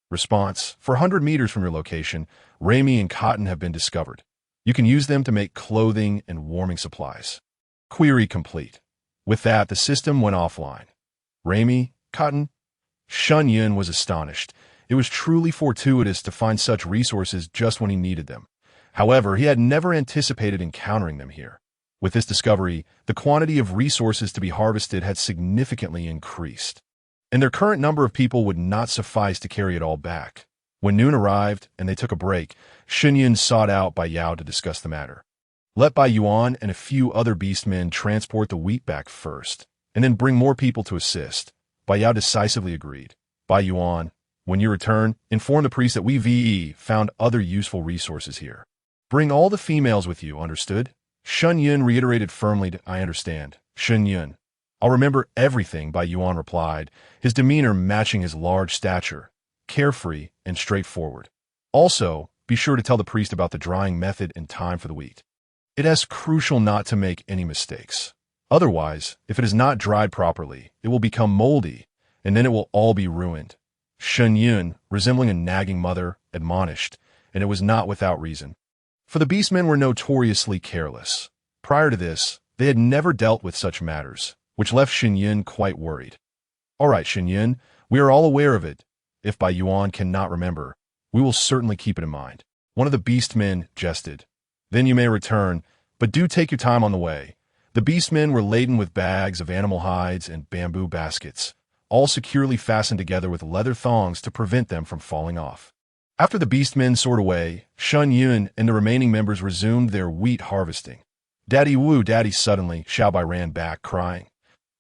Speaker 1: Response: "For 100 meters from your location, Rami and cotton have been discovered. You can use them to make clothing and warming supplies." Query complete. With that, the system went offline. Rami, cotton? Shen Yun was astonished. It was truly fortuitous to find such resources just when he needed them. However, he had never anticipated encountering them here. With this discovery, the quantity of resources to be harvested had significantly increased, and their current number of people would not suffice to carry it all back. When noon arrived and they took a break, Shen Yun sought out Bai Yao to discuss the matter. Let Bai Yuan and a few other beastmen transport the wheat back first, and then bring more people to assist. Bai Yao decisively agreed. Bai Yuan, when you return, inform the priest that we found other useful resources here. Bring all the females with you, understood? Shen Yun reiterated firmly, "I understand." Shen Yun, "I'll remember everything," Bai Yuan replied, his demeanor matching his large stature, carefree and straightforward. "Also, be sure to tell the priest about the drying method and time for the wheat. It is crucial not to make any mistakes. Otherwise, if it is not dried properly, it will become moldy, and then it will all be ruined." Shen Yun, resembling a nagging mother, admonished, and it was not without reason. For the Beastmen were notoriously careless. Prior to this, they had never dealt with such matters, which left Shen Yun quite worried. "All right, Shen Yun, we are all aware of it. If Bai Yuan cannot remember, we will certainly keep it in mind." One of the Beastmen jested. "Then you may return, but do take your time on the way." The Beastmen were laden with bags of animal hides and bamboo baskets, all securely fastened together with leather thongs to prevent them from falling off. After the Beastmen soared away, Shen Yun and the remaining members resumed their wheat harvesting. "Daddy woo, Daddy!" Suddenly, Xiaobai ran back, crying.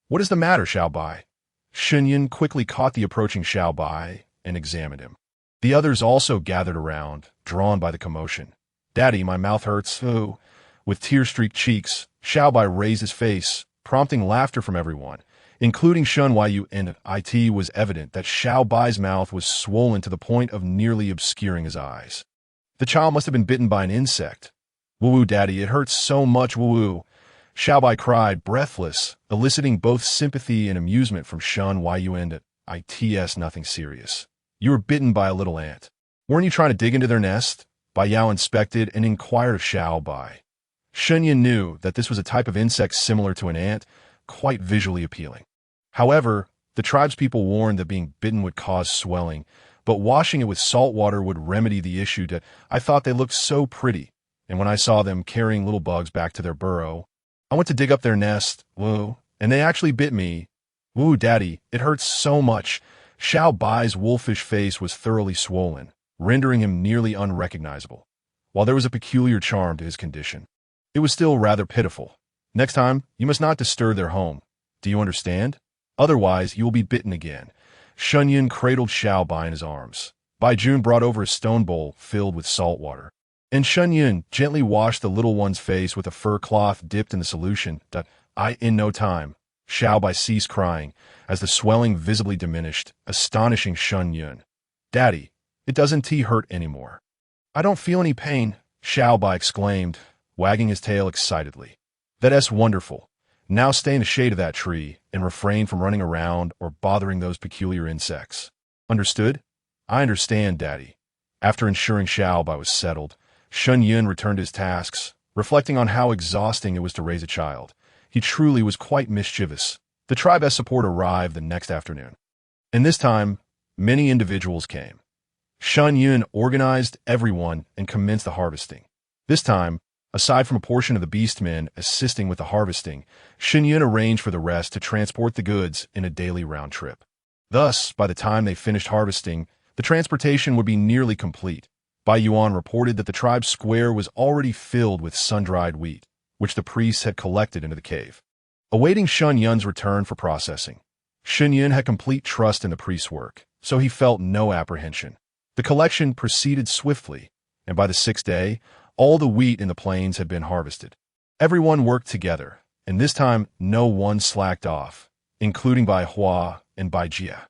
Speaker 1: "What is the matter, Xiaobai?" Shen Yun quickly caught the approaching Xiaobai and examined him. The others also gathered around, drawn by the commotion. "Daddy, my mouth hurts." "Oh." With tear-streaked cheeks, Xiaobai raised his face, prompting laughter from everyone, including Shen Yu, and it was evident that Xiaobai's mouth was swollen to the point of nearly obscuring his eyes. The child must have been bitten by an insect. "Woo-woo, Daddy, it hurts so much, woo-woo." Xiaobai cried, breathless, eliciting both sympathy and amusement from Shen Yu, and it's nothing serious. "You were bitten by a little ant. Weren't you trying to dig into their nest?" Bai Yao inspected and inquired of Xiaobai. Shen Yun knew that this was a type of insect similar to an ant, quite visually appealing. However, the tribespeople warned that being bitten would cause swelling, but washing it with salt water would remedy the issue. "I thought they looked so pretty, and when I saw them carrying little bugs back to their burrow, I went to dig up their nest, woo, and they actually bit me. Woo, Daddy, it hurts so much." Xiao Bai's wolfish face was thoroughly swollen, rendering him nearly unrecognizable. While there was a peculiar charm to his condition, it was still rather pitiful. "Next time, you must not disturb their home. Do you understand? Otherwise, you will be bitten again." Shen Yun cradled Xiao Bai in his arms. Bai Jun brought over a stone bowl filled with salt water, and Shen Yun gently washed the little one's face with a fur cloth dipped in the solution. In no time, Xiao Bai ceased crying, as the swelling visibly diminished, astonishing Shen Yun. "Daddy, it doesn't hurt anymore." "I don't feel any pain," Xiao Bai exclaimed, wagging his tail excitedly. "That's wonderful. Now stay in the shade of that tree and refrain from running around or bothering those peculiar insects. Understood? I understand, Daddy. After ensuring Xiaobai was settled, Shen Yun returned to his tasks, reflecting on how exhausting it was to raise a child. He truly was quite mischievous. The tribe support arrived the next afternoon. And this time, many individuals came. Shen Yun organized everyone and commenced the harvesting. This time, aside from a portion of the Beastmen assisting with the harvesting, Shen Yun arranged for the rest to transport the goods in a daily round trip. Thus, by the time they finished harvesting, the transportation would be nearly complete. Bai Yuan reported that the tribe's square was already filled with sun-dried wheat, which the priests had collected into the cave. Awaiting Shen Yun's return for processing, Shen Yun had complete trust in the priest's work, so he felt no apprehension. The collection proceeded swiftly, and by the 6th day, all the wheat in the plains had been harvested. Everyone worked together, and this time no one slacked off, including Bai Hua and Bai Jia.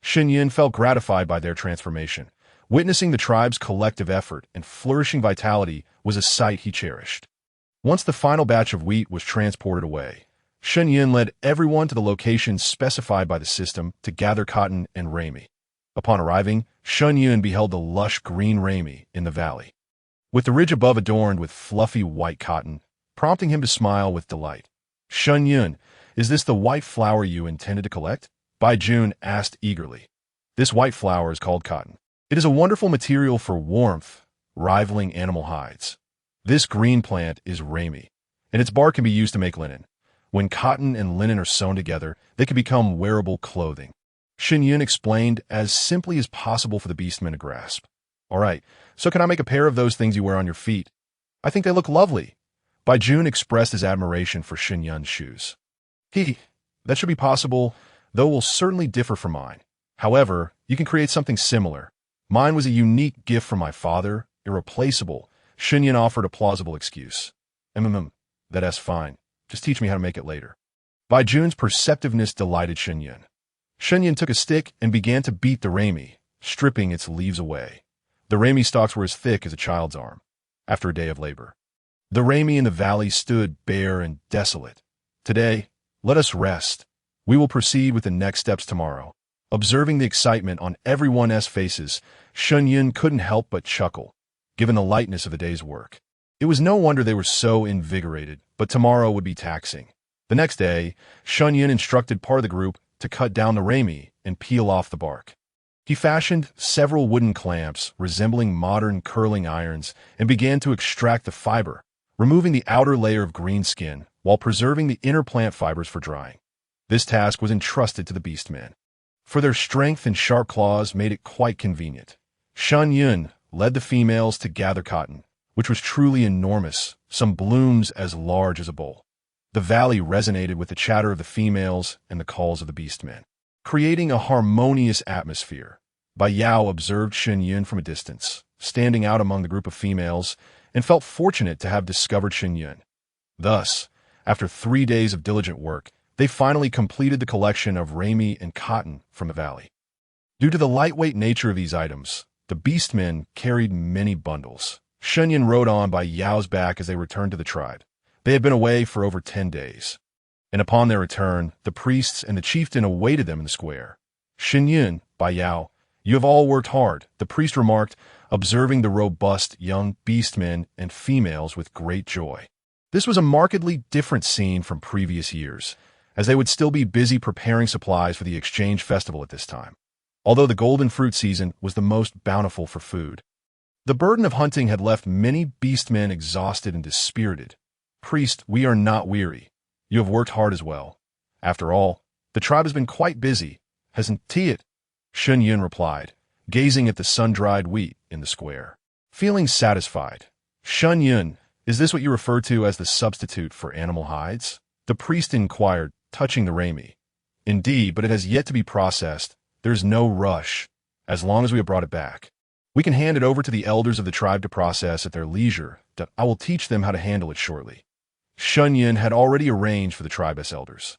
Speaker 1: Shen Yun felt gratified by their transformation. Witnessing the tribe's collective effort and flourishing vitality was a sight he cherished. Once the final batch of wheat was transported away, Shen Yun led everyone to the location specified by the system to gather cotton and rami. Upon arriving, Shen Yun beheld the lush green rami in the valley, with the ridge above adorned with fluffy white cotton, prompting him to smile with delight. Shen Yun, is this the white flower you intended to collect? Bai Jun asked eagerly. This white flower is called cotton. It is a wonderful material for warmth, rivaling animal hides. This green plant is rami, and its bark can be used to make linen. When cotton and linen are sewn together, they can become wearable clothing. Shen Yun explained as simply as possible for the Beastmen to grasp. All right, so can I make a pair of those things you wear on your feet? I think they look lovely. Bai Jun expressed his admiration for Shen Yun's shoes. That should be possible, though will certainly differ from mine. However, you can create something similar. Mine was a unique gift from my father, irreplaceable. Shen Yun offered a plausible excuse. That's fine. Just teach me how to make it later. Bai Jun's perceptiveness delighted Shen Yun. Shen Yun took a stick and began to beat the rami, stripping its leaves away. The rami stalks were as thick as a child's arm. After a day of labor, the rami in the valley stood bare and desolate. Today, let us rest. We will proceed with the next steps tomorrow. Observing the excitement on everyone's faces, Shen Yun couldn't help but chuckle, given the lightness of the day's work. It was no wonder they were so invigorated, but tomorrow would be taxing. The next day, Shen Yun instructed part of the group to cut down the rami and peel off the bark. He fashioned several wooden clamps resembling modern curling irons and began to extract the fiber, removing the outer layer of green skin while preserving the inner plant fibers for drying. This task was entrusted to the Beastmen, for their strength and sharp claws made it quite convenient. Shen Yun led the females to gather cotton, which was truly enormous, some blooms as large as a bowl. The valley resonated with the chatter of the females and the calls of the Beastmen, creating a harmonious atmosphere. Bai Yao observed Shen Yun from a distance, standing out among the group of females, and felt fortunate to have discovered Shen Yun. Thus, after 3 days of diligent work, they finally completed the collection of rami and cotton from the valley. Due to the lightweight nature of these items, the Beastmen carried many bundles. Shen Yun rode on Bai Yao's back as they returned to the tribe. They had been away for over 10 days. And upon their return, the priests and the chieftain awaited them in the square. Shen Yun, Bai Yao, you have all worked hard, the priest remarked, observing the robust young Beastmen and females with great joy. This was a markedly different scene from previous years, as they would still be busy preparing supplies for the exchange festival at this time, although the golden fruit season was the most bountiful for food. The burden of hunting had left many Beastmen exhausted and dispirited. Priest, we are not weary. You have worked hard as well. After all, the tribe has been quite busy, hasn't it? Shen Yun replied, gazing at the sun-dried wheat in the square. Feeling satisfied, Shen Yun, is this what you refer to as the substitute for animal hides? The priest inquired, touching the rami. Indeed, but it has yet to be processed. There's no rush, as long as we have brought it back. We can hand it over to the elders of the tribe to process at their leisure. I will teach them how to handle it shortly. Shen Yun had already arranged for the tribe's elders.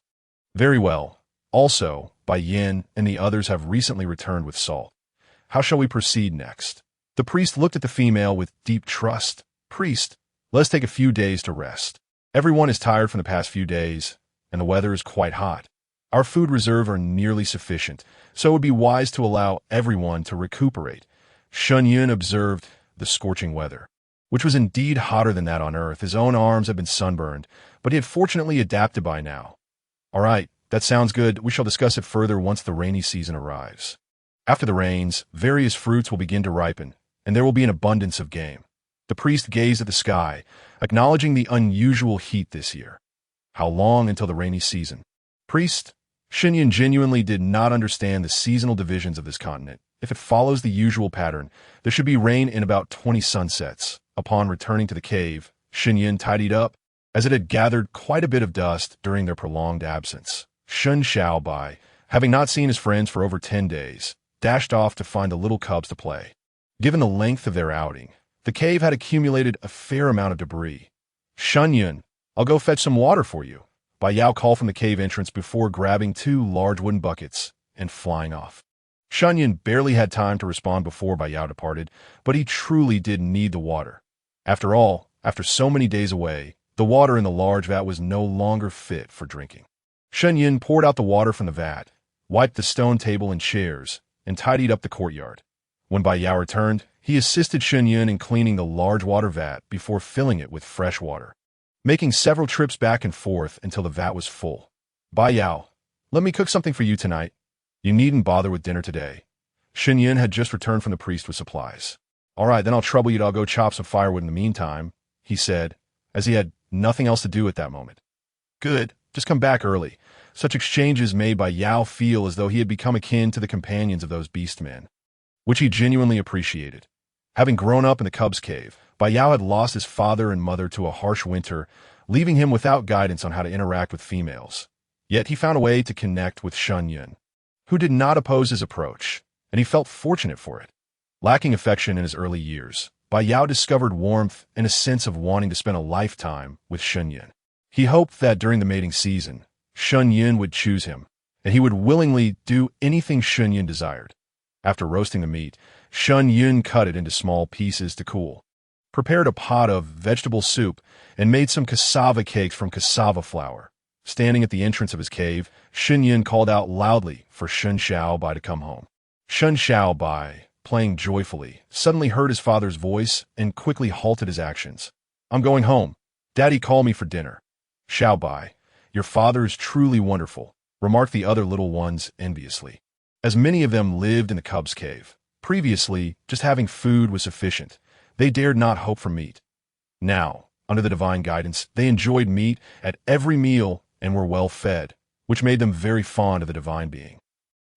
Speaker 1: Very well. Also, Bai Yin and the others have recently returned with salt. How shall we proceed next? The priest looked at the female with deep trust. Priest, let us take a few days to rest. Everyone is tired from the past few days, and the weather is quite hot. Our food reserve are nearly sufficient, so it would be wise to allow everyone to recuperate. Shen Yun observed the scorching weather, which was indeed hotter than that on Earth. His own arms had been sunburned, but he had fortunately adapted by now. All right, that sounds good. We shall discuss it further once the rainy season arrives. After the rains, various fruits will begin to ripen, and there will be an abundance of game. The priest gazed at the sky, acknowledging the unusual heat this year. How long until the rainy season? Priest, Shen Yun genuinely did not understand the seasonal divisions of this continent. If it follows the usual pattern, there should be rain in about 20 sunsets. Upon returning to the cave, Shen Yun tidied up, as it had gathered quite a bit of dust during their prolonged absence. Shen Xiaobai, having not seen his friends for over 10 days, dashed off to find the little cubs to play. Given the length of their outing, the cave had accumulated a fair amount of debris. Shen Yun, I'll go fetch some water for you. Bai Yao called from the cave entrance before grabbing 2 large wooden buckets and flying off. Shen Yun barely had time to respond before Bai Yao departed, but he truly did need the water. After all, after so many days away, the water in the large vat was no longer fit for drinking. Shen Yun poured out the water from the vat, wiped the stone table and chairs, and tidied up the courtyard. When Bai Yao returned, he assisted Shen Yun in cleaning the large water vat before filling it with fresh water, making several trips back and forth until the vat was full. Bai Yao, let me cook something for you tonight. You needn't bother with dinner today. Shen Yun had just returned from the priest with supplies. All right, then I'll trouble you. I'll go chop some firewood in the meantime, he said, as he had nothing else to do at that moment. Good, just come back early. Such exchanges made Bai Yao feel as though he had become akin to the companions of those Beastmen, which he genuinely appreciated. Having grown up in the Cubs' cave, Bai Yao had lost his father and mother to a harsh winter, leaving him without guidance on how to interact with females. Yet he found a way to connect with Shen Yun, who did not oppose his approach, and he felt fortunate for it. Lacking affection in his early years, Bai Yao discovered warmth and a sense of wanting to spend a lifetime with Shen Yun. He hoped that during the mating season, Shen Yun would choose him, and he would willingly do anything Shen Yun desired. After roasting the meat, Shen Yun cut it into small pieces to cool, prepared a pot of vegetable soup, and made some cassava cakes from cassava flour. Standing at the entrance of his cave, Shen Yun called out loudly for Shen Xiaobai to come home. Shen Xiaobai, playing joyfully, suddenly heard his father's voice and quickly halted his actions. I'm going home. Daddy called me for dinner. Xiaobai, your father is truly wonderful, remarked the other little ones enviously. As many of them lived in the Cubs' cave, previously, just having food was sufficient. They dared not hope for meat. Now, under the divine guidance, they enjoyed meat at every meal and were well fed, which made them very fond of the divine being.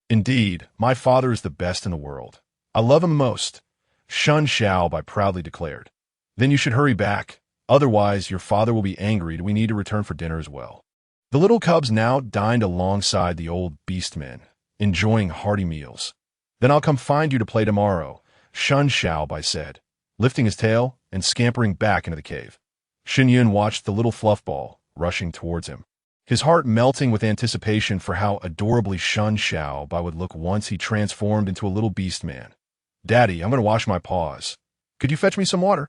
Speaker 1: Indeed, my father is the best in the world. I love him most, Shen Xiaobai proudly declared. Then you should hurry back. Otherwise, your father will be angry. We need to return for dinner as well. The little cubs now dined alongside the old Beastmen, enjoying hearty meals. Then I'll come find you to play tomorrow, Shen Xiaobai said, lifting his tail and scampering back into the cave. Shen Yun watched the little fluff ball rushing towards him, his heart melting with anticipation for how adorably Shen Xiaobai would look once he transformed into a little beast man. Daddy, I'm going to wash my paws. Could you fetch me some water?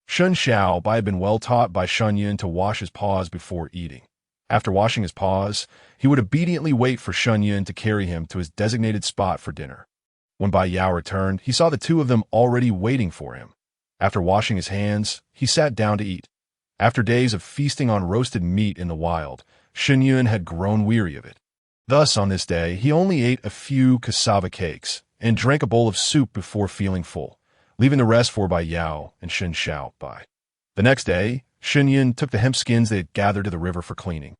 Speaker 1: Shen Xiaobai had been well taught by Shen Yun to wash his paws before eating. After washing his paws, he would obediently wait for Shen Yun to carry him to his designated spot for dinner. When Bai Yao returned, he saw the two of them already waiting for him. After washing his hands, he sat down to eat. After days of feasting on roasted meat in the wild, Shen Yun had grown weary of it. Thus, on this day, he only ate a few cassava cakes and drank a bowl of soup before feeling full, leaving the rest for Bai Yao and Shen Xiaobai. The next day, Shen Yun took the hemp skins they had gathered to the river for cleaning,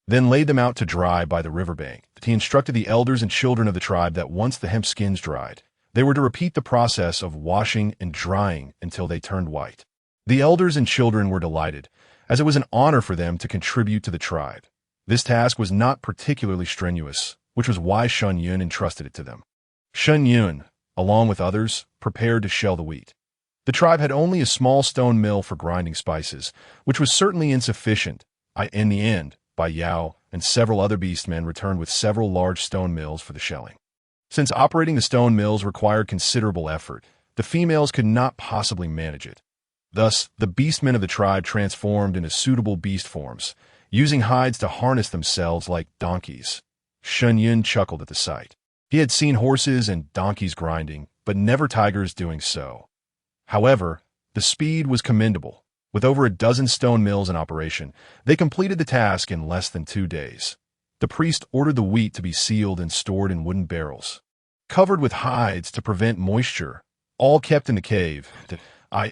Speaker 1: then laid them out to dry by the riverbank. He instructed the elders and children of the tribe that once the hemp skins dried, they were to repeat the process of washing and drying until they turned white. The elders and children were delighted, as it was an honor for them to contribute to the tribe. This task was not particularly strenuous, which was why Shen Yun entrusted it to them. Shen Yun, along with others, prepared to shell the wheat. The tribe had only a small stone mill for grinding spices, which was certainly insufficient. In the end, Bai Yao and several other beastmen returned with several large stone mills for the shelling. Since operating the stone mills required considerable effort, the females could not possibly manage it. Thus, the beastmen of the tribe transformed into suitable beast forms, using hides to harness themselves like donkeys. Shen Yun chuckled at the sight. He had seen horses and donkeys grinding, but never tigers doing so. However, the speed was commendable. With over a dozen stone mills in operation, they completed the task in less than 2 days. The priest ordered the wheat to be sealed and stored in wooden barrels, covered with hides to prevent moisture, all kept in the cave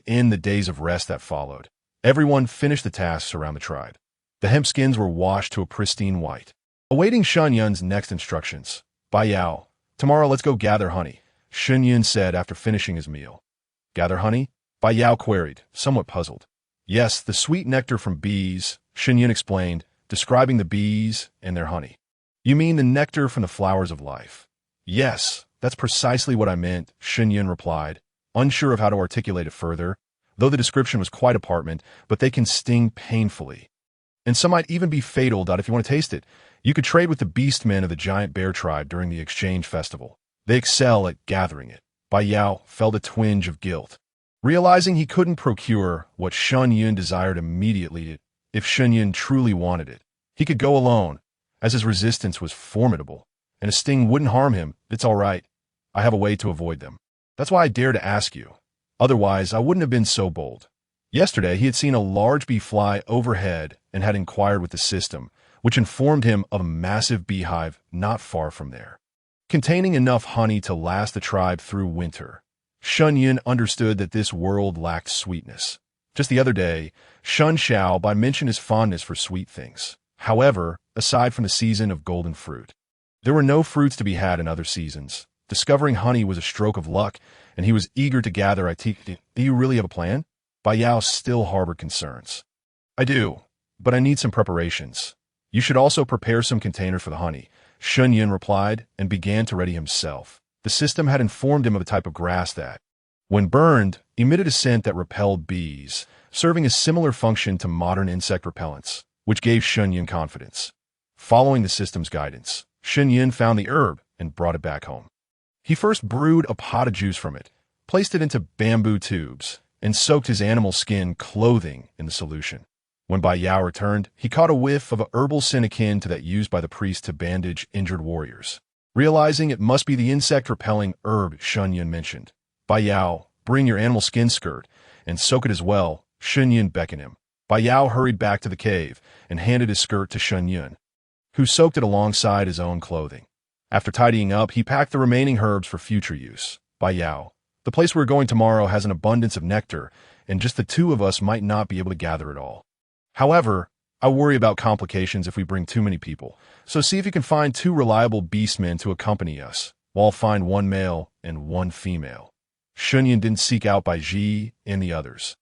Speaker 1: in the days of rest that followed. Everyone finished the tasks around the tribe. The hemp skins were washed to a pristine white. Awaiting Shen Yun's next instructions. Bai Yao, tomorrow let's go gather honey, Shen Yun said after finishing his meal. Gather honey? Bai Yao queried, somewhat puzzled. Yes, the sweet nectar from bees, Shen Yun explained, describing the bees and their honey. You mean the nectar from the flowers of life? Yes, that's precisely what I meant, Shen Yun replied, unsure of how to articulate it further, though the description was quite apartment, but they can sting painfully. And some might even be fatal. If you want to taste it, you could trade with the Beastmen of the giant bear tribe during the exchange festival. They excel at gathering it. Bai Yao felt a twinge of guilt, realizing he couldn't procure what Shen Yun desired immediately. If Shen Yun truly wanted it, he could go alone, as his resistance was formidable, and a sting wouldn't harm him. It's all right. I have a way to avoid them. That's why I dare to ask you. Otherwise, I wouldn't have been so bold. Yesterday, he had seen a large bee fly overhead and had inquired with the system, which informed him of a massive beehive not far from there, containing enough honey to last the tribe through winter. Shen Yun understood that this world lacked sweetness. Just the other day, Shen Xiaobai mentioned his fondness for sweet things. However, aside from the season of golden fruit, there were no fruits to be had in other seasons. Discovering honey was a stroke of luck, and he was eager to gather. Do you really have a plan? Bai Yao still harbored concerns. I do, but I need some preparations. You should also prepare some containers for the honey, Shen Yun replied, and began to ready himself. The system had informed him of a type of grass that, when burned, emitted a scent that repelled bees, serving a similar function to modern insect repellents, which gave Shen Yun confidence. Following the system's guidance, Shen Yun found the herb and brought it back home. He first brewed a pot of juice from it, placed it into bamboo tubes, and soaked his animal skin clothing in the solution. When Bai Yao returned, he caught a whiff of a herbal scent akin to that used by the priest to bandage injured warriors. Realizing it must be the insect-repelling herb Shen Yun mentioned. Bai Yao, bring your animal skin skirt and soak it as well, Shen Yun beckoned him. Bai Yao hurried back to the cave and handed his skirt to Shen Yun, who soaked it alongside his own clothing. After tidying up, he packed the remaining herbs for future use. Bai Yao, the place we're going tomorrow has an abundance of nectar, and just the two of us might not be able to gather it all. However, I worry about complications if we bring too many people, so see if you can find 2 reliable beastmen to accompany us, while I'll find 1 male and 1 female. Shen Yun didn't seek out Bai Ji and the others,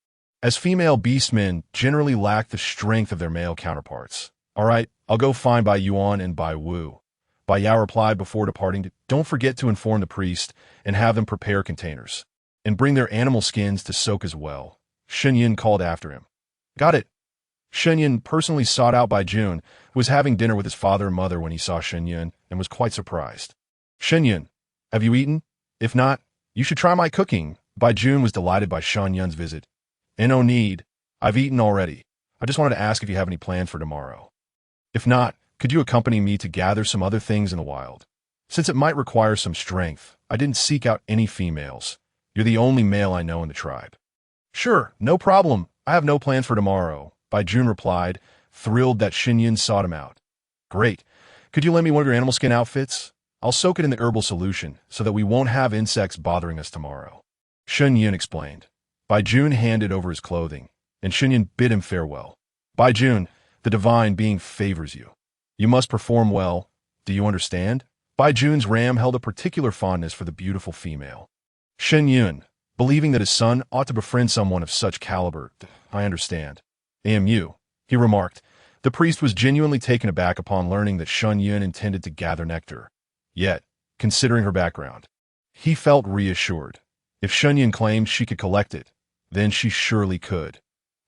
Speaker 1: as female beastmen generally lack the strength of their male counterparts. All right, I'll go find Bai Yuan and Bai Wu. Bai Yao replied before departing. Don't forget to inform the priest and have them prepare containers, and bring their animal skins to soak as well. Shen Yun called after him. Got it. Shen Yun personally sought out Bai Jun, who was having dinner with his father and mother when he saw Shen Yun, and was quite surprised. Shen Yun, have you eaten? If not, you should try my cooking. Bai Jun was delighted by Shen Yun's visit. No need. I've eaten already. I just wanted to ask if you have any plans for tomorrow. If not, could you accompany me to gather some other things in the wild? Since it might require some strength, I didn't seek out any females. You're the only male I know in the tribe. Sure, no problem. I have no plans for tomorrow, Bai Jun replied, thrilled that Shen Yun sought him out. Great. Could you lend me one of your animal skin outfits? I'll soak it in the herbal solution so that we won't have insects bothering us tomorrow. Shen Yun explained. Bai Jun handed over his clothing, and Shen Yun bid him farewell. Bai Jun, the divine being favors you. You must perform well. Do you understand? Bai Jun's ram held a particular fondness for the beautiful female. Shen Yun, believing that his son ought to befriend someone of such caliber. I understand. AMU, he remarked. The priest was genuinely taken aback upon learning that Shen Yun intended to gather nectar. Yet, considering her background, he felt reassured. If Shen Yun claimed she could collect it, then she surely could.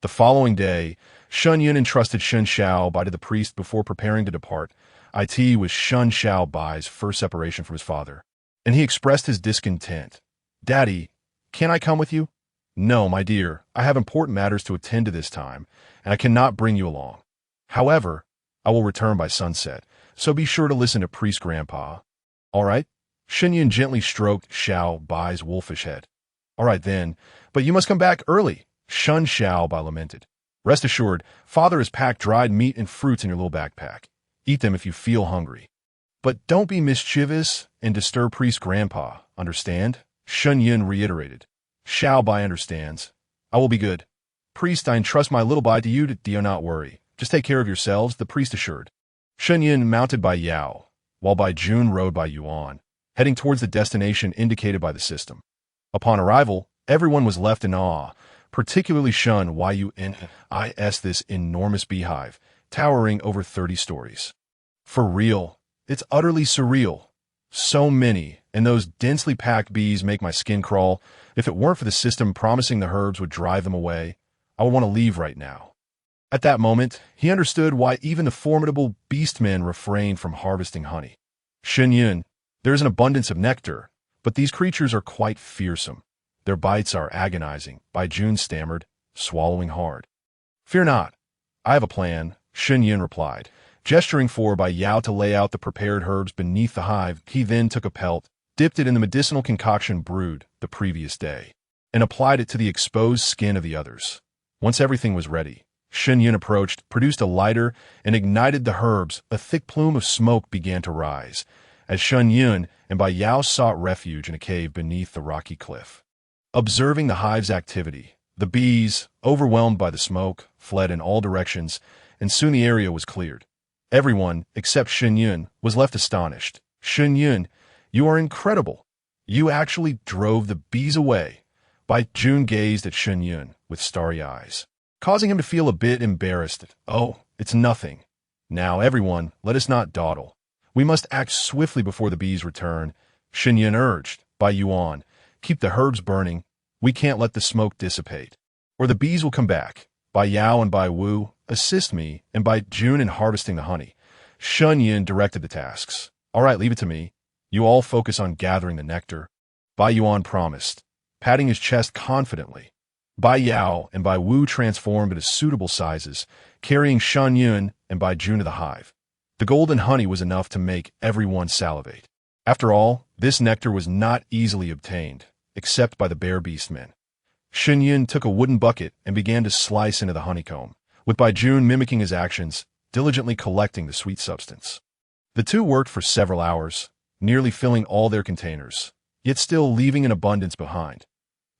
Speaker 1: The following day, Shen Yun entrusted Shen Xiaobai to the priest before preparing to depart. It was Shen Xiaobai's first separation from his father, and he expressed his discontent. Daddy, can I come with you? No, my dear, I have important matters to attend to this time, and I cannot bring you along. However, I will return by sunset, so be sure to listen to Priest Grandpa. All right? Shen Yun gently stroked Xiao Bai's wolfish head. All right then, but you must come back early, Shun Xiao Bai lamented. Rest assured, Father has packed dried meat and fruits in your little backpack. Eat them if you feel hungry. But don't be mischievous and disturb Priest Grandpa, understand? Shen Yun reiterated. Xiao Bai understands. I will be good. Priest, I entrust my little Bai to you, do not worry. Just take care of yourselves, the priest assured. Shen Yun mounted by Yao, while Bai Jun rode by Yuan, heading towards the destination indicated by the system. Upon arrival, everyone was left in awe, particularly Shun Yun's this enormous beehive, towering over 30 stories. For real, it's utterly surreal. So many, and those densely packed bees make my skin crawl. If it weren't for the system promising the herbs would drive them away, I would want to leave right now. At that moment, he understood why even the formidable Beastmen refrained from harvesting honey. Shen Yun, there is an abundance of nectar, but these creatures are quite fearsome. Their bites are agonizing, Bai Jun stammered, swallowing hard. Fear not. I have a plan, Shen Yun replied, gesturing for Bai Yao to lay out the prepared herbs beneath the hive. He then took a pelt, dipped it in the medicinal concoction brewed the previous day, and applied it to the exposed skin of the others. Once everything was ready, Shen Yun approached, produced a lighter, and ignited the herbs. A thick plume of smoke began to rise, as Shen Yun and Bai Yao sought refuge in a cave beneath the rocky cliff. Observing the hive's activity, the bees, overwhelmed by the smoke, fled in all directions, and soon the area was cleared. Everyone, except Shen Yun, was left astonished. Shen Yun, you are incredible. You actually drove the bees away. Bai Jun gazed at Shen Yun with starry eyes, causing him to feel a bit embarrassed. Oh, it's nothing. Now, everyone, let us not dawdle. We must act swiftly before the bees return. Shen Yun urged. Bai Yuan, keep the herbs burning. We can't let the smoke dissipate, or the bees will come back. Bai Yao and Bai Wu, assist me, and Bai Jun in harvesting the honey. Shen Yun directed the tasks. All right, leave it to me. You all focus on gathering the nectar. Bai Yuan promised, patting his chest confidently. Bai Yao and Bai Wu transformed into suitable sizes, carrying Shen Yun and Bai Jun to the hive. The golden honey was enough to make everyone salivate. After all, this nectar was not easily obtained, except by the bear beastmen. Shen Yun took a wooden bucket and began to slice into the honeycomb, with Bai Jun mimicking his actions, diligently collecting the sweet substance. The two worked for several hours, nearly filling all their containers, yet still leaving an abundance behind.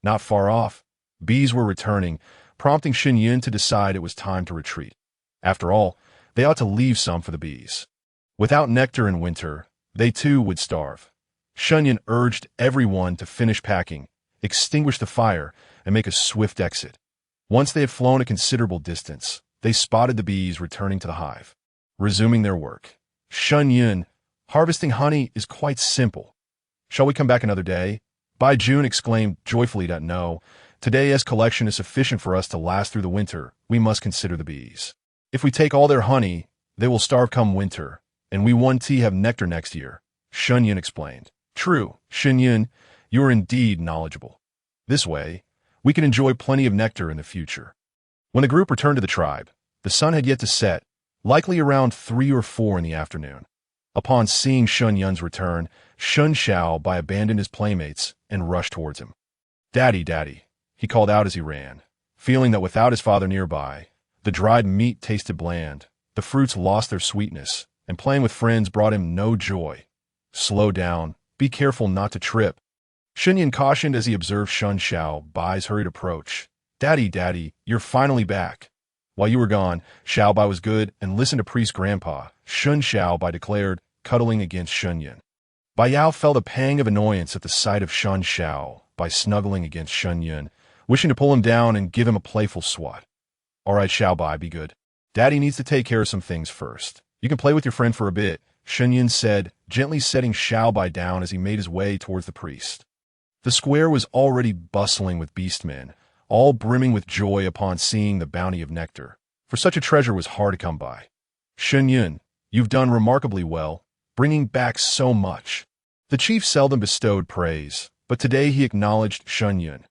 Speaker 1: Not far off, bees were returning, prompting Shen Yun to decide it was time to retreat. After all, they ought to leave some for the bees. Without nectar in winter, they too would starve. Shen Yun urged everyone to finish packing, extinguish the fire, and make a swift exit. Once they had flown a considerable distance, they spotted the bees returning to the hive, resuming their work. Shen Yun, harvesting honey is quite simple. Shall we come back another day? Bai Jun exclaimed joyfully that no, today's collection is sufficient for us to last through the winter. We must consider the bees. If we take all their honey, they will starve come winter, and we won't have nectar next year, Shen Yun explained. True, Shen Yun, you are indeed knowledgeable. This way, we can enjoy plenty of nectar in the future. When the group returned to the tribe, the sun had yet to set, likely around 3 or 4 in the afternoon. Upon seeing Shen Yun's return, Shun Xiao Bai abandoned his playmates and rushed towards him. Daddy, Daddy, he called out as he ran, feeling that without his father nearby, the dried meat tasted bland, the fruits lost their sweetness, and playing with friends brought him no joy. Slow down, be careful not to trip. Shen Yun cautioned as he observed Shun Xiao Bai's hurried approach. Daddy, Daddy, you're finally back. While you were gone, Xiao Bai was good and listened to Priest Grandpa, Shun Xiao Bai declared, cuddling against Shen Yun. Bai Yao felt a pang of annoyance at the sight of Shun Xiao Bai snuggling against Shen Yun, wishing to pull him down and give him a playful swat. All right, Xiao Bai, be good. Daddy needs to take care of some things first. You can play with your friend for a bit, Shen Yun said, gently setting Xiao Bai down as he made his way towards the priest. The square was already bustling with beastmen, all brimming with joy upon seeing the bounty of nectar, for such a treasure was hard to come by. Shen Yun, you've done remarkably well, bringing back so much. The chief seldom bestowed praise, but today he acknowledged Shen Yun.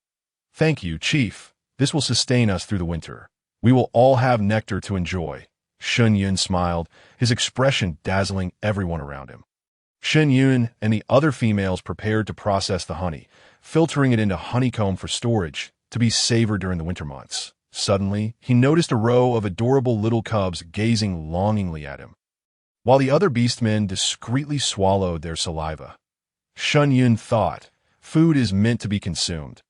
Speaker 1: Thank you, Chief. This will sustain us through the winter. We will all have nectar to enjoy, Shen Yun smiled, his expression dazzling everyone around him. Shen Yun and the other females prepared to process the honey, filtering it into honeycomb for storage to be savored during the winter months. Suddenly, he noticed a row of adorable little cubs gazing longingly at him, while the other beastmen discreetly swallowed their saliva. Shen Yun thought, food is meant to be consumed.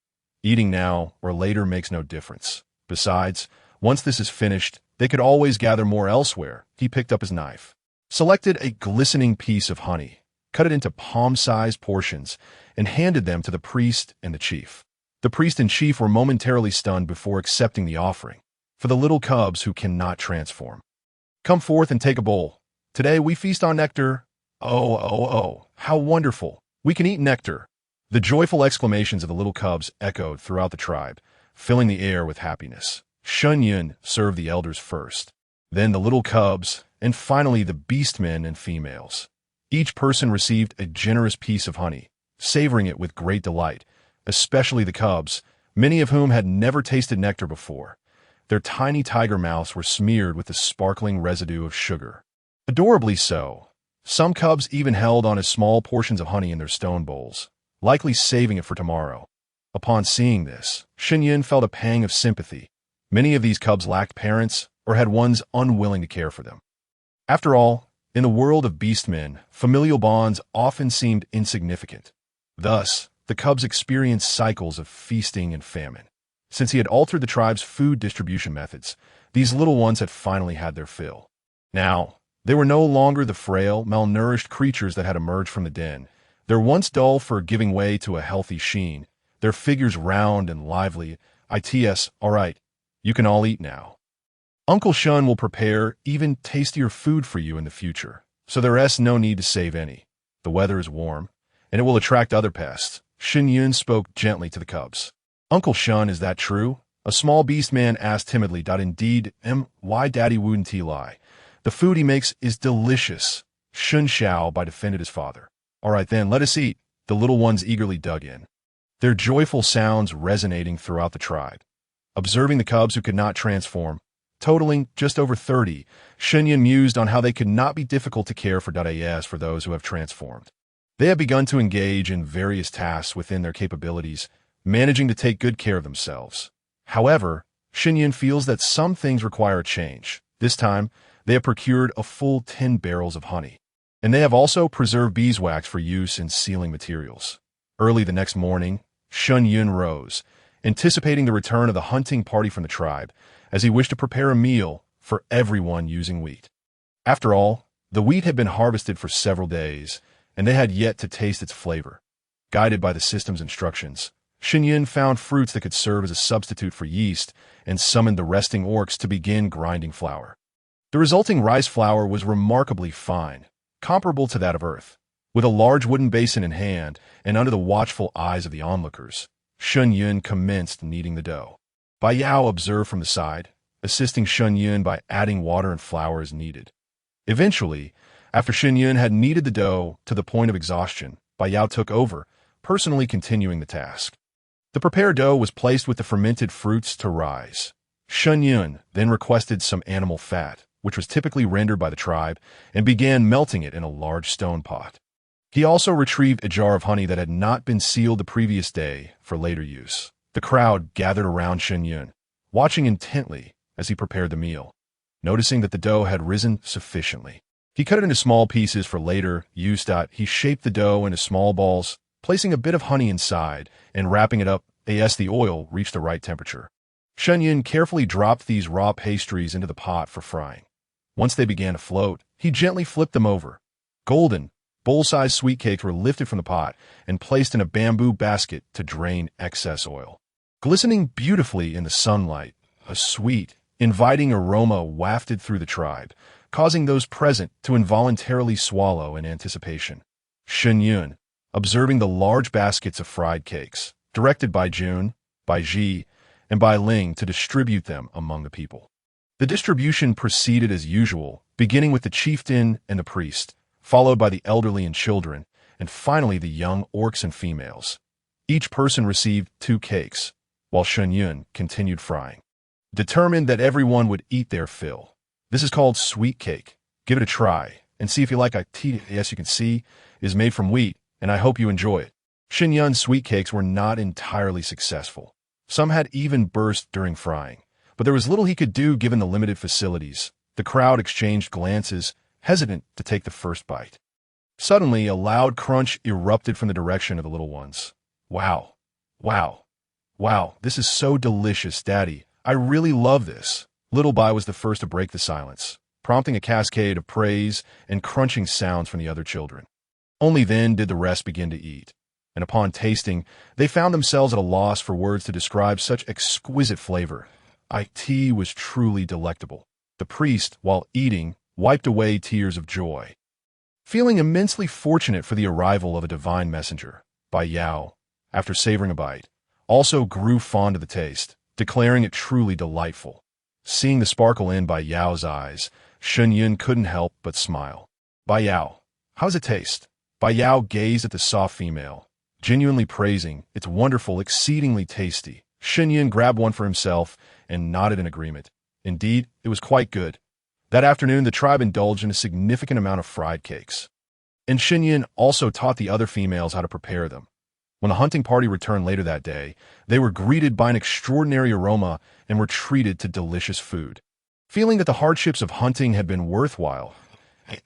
Speaker 1: Eating now or later makes no difference. Besides, once this is finished, they could always gather more elsewhere. He picked up his knife, selected a glistening piece of honey, cut it into palm-sized portions, and handed them to the priest and the chief. The priest and chief were momentarily stunned before accepting the offering. For the little cubs who cannot transform, come forth and take a bowl. Today we feast on nectar. Oh, how wonderful. We can eat nectar. The joyful exclamations of the little cubs echoed throughout the tribe, filling the air with happiness. Shen Yun served the elders first, then the little cubs, and finally the beastmen and females. Each person received a generous piece of honey, savoring it with great delight, especially the cubs, many of whom had never tasted nectar before. Their tiny tiger mouths were smeared with the sparkling residue of sugar. Adorably so. Some cubs even held on to small portions of honey in their stone bowls, likely saving it for tomorrow. Upon seeing this, Shen Yun felt a pang of sympathy. Many of these cubs lacked parents or had ones unwilling to care for them. After all, in the world of beastmen, familial bonds often seemed insignificant. Thus, the cubs experienced cycles of feasting and famine. Since he had altered the tribe's food distribution methods, these little ones had finally had their fill. Now, they were no longer the frail, malnourished creatures that had emerged from the den. Their once dull fur giving way to a healthy sheen, their figures round and lively. All right, you can all eat now. Uncle Shun will prepare even tastier food for you in the future, so there is no need to save any. The weather is warm, and it will attract other pests. Shen Yun spoke gently to the cubs. Uncle Shun, is that true? A small beast man asked timidly. Indeed, why Daddy wouldn't he lie? The food he makes is delicious. Shun Xiao defended his father. All right then, let us eat. The little ones eagerly dug in, their joyful sounds resonating throughout the tribe. Observing the cubs who could not transform, totaling just over 30, Shen Yun mused on how they could not be difficult to care for. As for those who have transformed, they have begun to engage in various tasks within their capabilities, managing to take good care of themselves. However, Shen Yun feels that some things require a change. This time, they have procured a full 10 barrels of honey, and they have also preserved beeswax for use in sealing materials. Early the next morning, Shen Yun rose, anticipating the return of the hunting party from the tribe, as he wished to prepare a meal for everyone using wheat. After all, the wheat had been harvested for several days, and they had yet to taste its flavor. Guided by the system's instructions, Shen Yun found fruits that could serve as a substitute for yeast and summoned the resting orcs to begin grinding flour. The resulting rice flour was remarkably fine, comparable to that of earth. With a large wooden basin in hand and under the watchful eyes of the onlookers, Shen Yun commenced kneading the dough. Bai Yao observed from the side, assisting Shen Yun by adding water and flour as needed. Eventually, after Shen Yun had kneaded the dough to the point of exhaustion, Bai Yao took over, personally continuing the task. The prepared dough was placed with the fermented fruits to rise. Shen Yun then requested some animal fat, which was typically rendered by the tribe, and began melting it in a large stone pot. He also retrieved a jar of honey that had not been sealed the previous day for later use. The crowd gathered around Shen Yun, watching intently as he prepared the meal. Noticing that the dough had risen sufficiently, he cut it into small pieces for later use. He shaped the dough into small balls, placing a bit of honey inside and wrapping it up as the oil reached the right temperature. Shen Yun carefully dropped these raw pastries into the pot for frying. Once they began to float, he gently flipped them over. Golden, bowl-sized sweet cakes were lifted from the pot and placed in a bamboo basket to drain excess oil. Glistening beautifully in the sunlight, a sweet, inviting aroma wafted through the tribe, causing those present to involuntarily swallow in anticipation. Shen Yun, observing the large baskets of fried cakes, directed by Jun, by Ji, and by Ling to distribute them among the people. The distribution proceeded as usual, beginning with the chieftain and the priest, followed by the elderly and children, and finally the young orcs and females. Each person received 2 cakes, while Shen Yun continued frying, determined that everyone would eat their fill. This is called sweet cake. Give it a try and see if you like it. Yes, you can see, is made from wheat, and I hope you enjoy it. Shen Yun's sweet cakes were not entirely successful. Some had even burst during frying, but there was little he could do given the limited facilities. The crowd exchanged glances, hesitant to take the first bite. Suddenly, a loud crunch erupted from the direction of the little ones. Wow. Wow. Wow, this is so delicious, Daddy. I really love this. Little Bai was the first to break the silence, prompting a cascade of praise and crunching sounds from the other children. Only then did the rest begin to eat, and upon tasting, they found themselves at a loss for words to describe such exquisite flavor. It was truly delectable. The priest, while eating, wiped away tears of joy. Feeling immensely fortunate for the arrival of a divine messenger, Bai Yao, after savoring a bite, also grew fond of the taste, declaring it truly delightful. Seeing the sparkle in Bai Yao's eyes, Shen Yun couldn't help but smile. Bai Yao, how does it taste? Bai Yao gazed at the soft female, genuinely praising, it's wonderful, exceedingly tasty. Shen Yun grabbed one for himself and nodded in agreement. Indeed, it was quite good. That afternoon, the tribe indulged in a significant amount of fried cakes. And Shen Yun also taught the other females how to prepare them. When the hunting party returned later that day, they were greeted by an extraordinary aroma and were treated to delicious food. Feeling that the hardships of hunting had been worthwhile,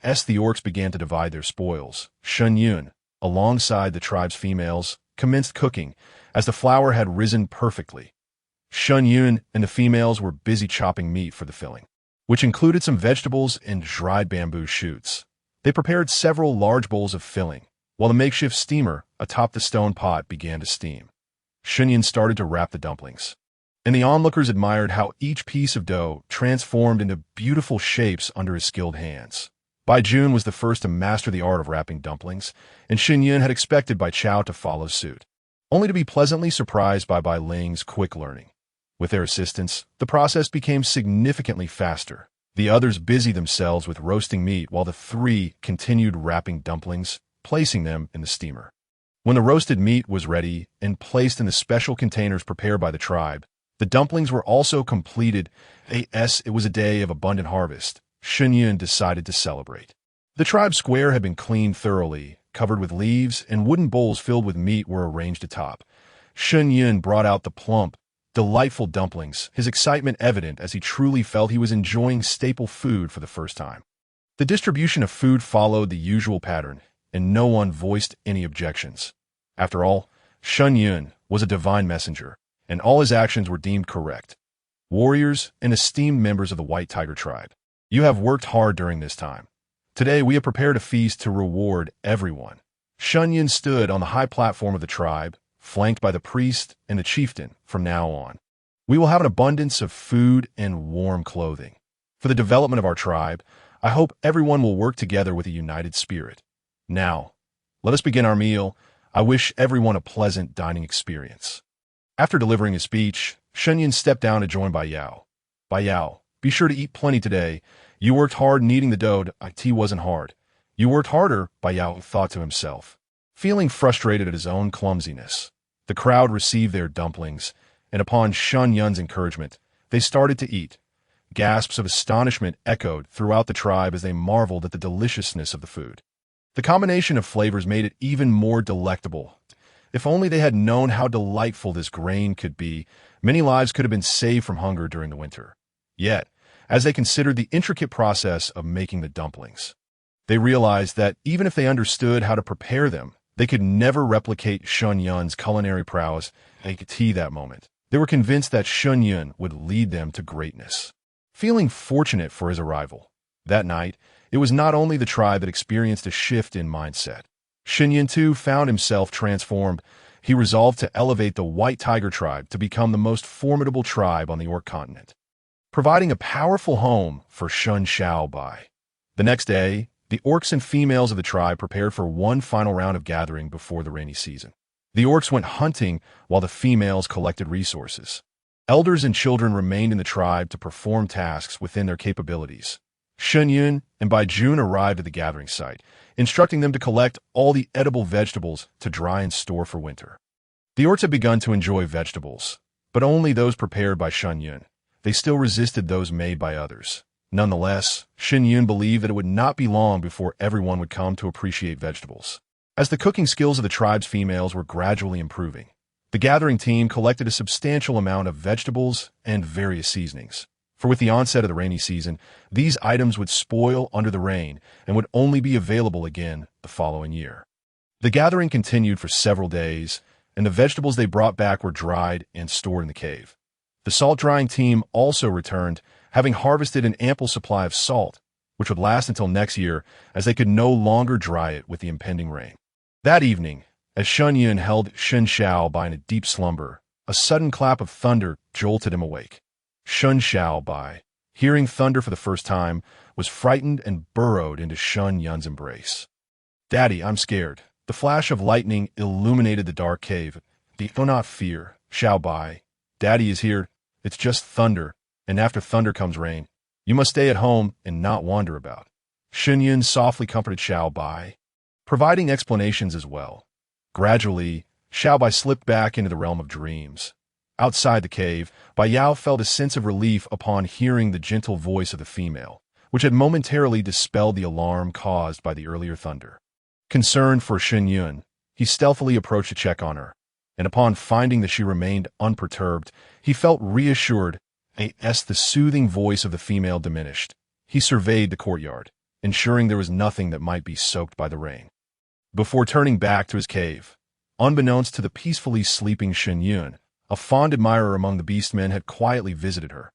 Speaker 1: as the orcs began to divide their spoils, Shen Yun, alongside the tribe's females, commenced cooking, as the flour had risen perfectly. Shen Yun and the females were busy chopping meat for the filling, which included some vegetables and dried bamboo shoots. They prepared several large bowls of filling, while the makeshift steamer atop the stone pot began to steam. Shen Yun started to wrap the dumplings, and the onlookers admired how each piece of dough transformed into beautiful shapes under his skilled hands. Bai Jun was the first to master the art of wrapping dumplings, and Shen Yun had expected Bai Chao to follow suit, only to be pleasantly surprised by Bai Ling's quick learning. With their assistance, the process became significantly faster. The others busied themselves with roasting meat while the three continued wrapping dumplings, placing them in the steamer. When the roasted meat was ready and placed in the special containers prepared by the tribe, the dumplings were also completed. It was a day of abundant harvest. Shen Yun decided to celebrate. The tribe square had been cleaned thoroughly, covered with leaves, and wooden bowls filled with meat were arranged atop. Shen Yun brought out the plump, delightful dumplings, his excitement evident as he truly felt he was enjoying staple food for the first time. The distribution of food followed the usual pattern, and no one voiced any objections. After all, Shen Yun was a divine messenger, and all his actions were deemed correct. Warriors and esteemed members of the White Tiger tribe, you have worked hard during this time. Today we have prepared a feast to reward everyone. Shen Yun stood on the high platform of the tribe, flanked by the priest and the chieftain. From now on, we will have an abundance of food and warm clothing. For the development of our tribe, I hope everyone will work together with a united spirit. Now, let us begin our meal. I wish everyone a pleasant dining experience. After delivering his speech, Shen Yun stepped down to join Bai Yao. Bai Yao, be sure to eat plenty today. You worked hard kneading the dough. It wasn't hard. You worked harder, Bai Yao thought to himself. Feeling frustrated at his own clumsiness, the crowd received their dumplings, and upon Shen Yun's encouragement, they started to eat. Gasps of astonishment echoed throughout the tribe as they marveled at the deliciousness of the food. The combination of flavors made it even more delectable. If only they had known how delightful this grain could be, many lives could have been saved from hunger during the winter. Yet, as they considered the intricate process of making the dumplings, they realized that even if they understood how to prepare them, they could never replicate Shen Yun's culinary prowess at that moment. They were convinced that Shen Yun would lead them to greatness. Feeling fortunate for his arrival, that night, it was not only the tribe that experienced a shift in mindset. Shen Yun too found himself transformed. He resolved to elevate the White Tiger tribe to become the most formidable tribe on the Orc continent, providing a powerful home for Shen Shao Bai. The next day, the orcs and females of the tribe prepared for one final round of gathering before the rainy season. The orcs went hunting while the females collected resources. Elders and children remained in the tribe to perform tasks within their capabilities. Shen Yun and Bai Jun arrived at the gathering site, instructing them to collect all the edible vegetables to dry and store for winter. The orcs had begun to enjoy vegetables, but only those prepared by Shen Yun. They still resisted those made by others. Nonetheless, Shen Yun believed that it would not be long before everyone would come to appreciate vegetables. As the cooking skills of the tribe's females were gradually improving, the gathering team collected a substantial amount of vegetables and various seasonings. For with the onset of the rainy season, these items would spoil under the rain and would only be available again the following year. The gathering continued for several days, and the vegetables they brought back were dried and stored in the cave. The salt drying team also returned, having harvested an ample supply of salt, which would last until next year as they could no longer dry it with the impending rain. That evening, as Shen Yun held Shen Xiaobai in a deep slumber, a sudden clap of thunder jolted him awake. Shen Xiaobai, hearing thunder for the first time, was frightened and burrowed into Shen Yun's embrace. "Daddy, I'm scared." The flash of lightning illuminated the dark cave. "Do not fear, Xiaobai. Daddy is here. It's just thunder, and after thunder comes rain. You must stay at home and not wander about." Shen Yun softly comforted Xiaobai, providing explanations as well. Gradually, Xiaobai slipped back into the realm of dreams. Outside the cave, Bai Yao felt a sense of relief upon hearing the gentle voice of the female, which had momentarily dispelled the alarm caused by the earlier thunder. Concerned for Shen Yun, he stealthily approached to check on her, and upon finding that she remained unperturbed, he felt reassured as the soothing voice of the female diminished. He surveyed the courtyard, ensuring there was nothing that might be soaked by the rain. Before turning back to his cave, unbeknownst to the peacefully sleeping Shen Yun, a fond admirer among the Beastmen had quietly visited her.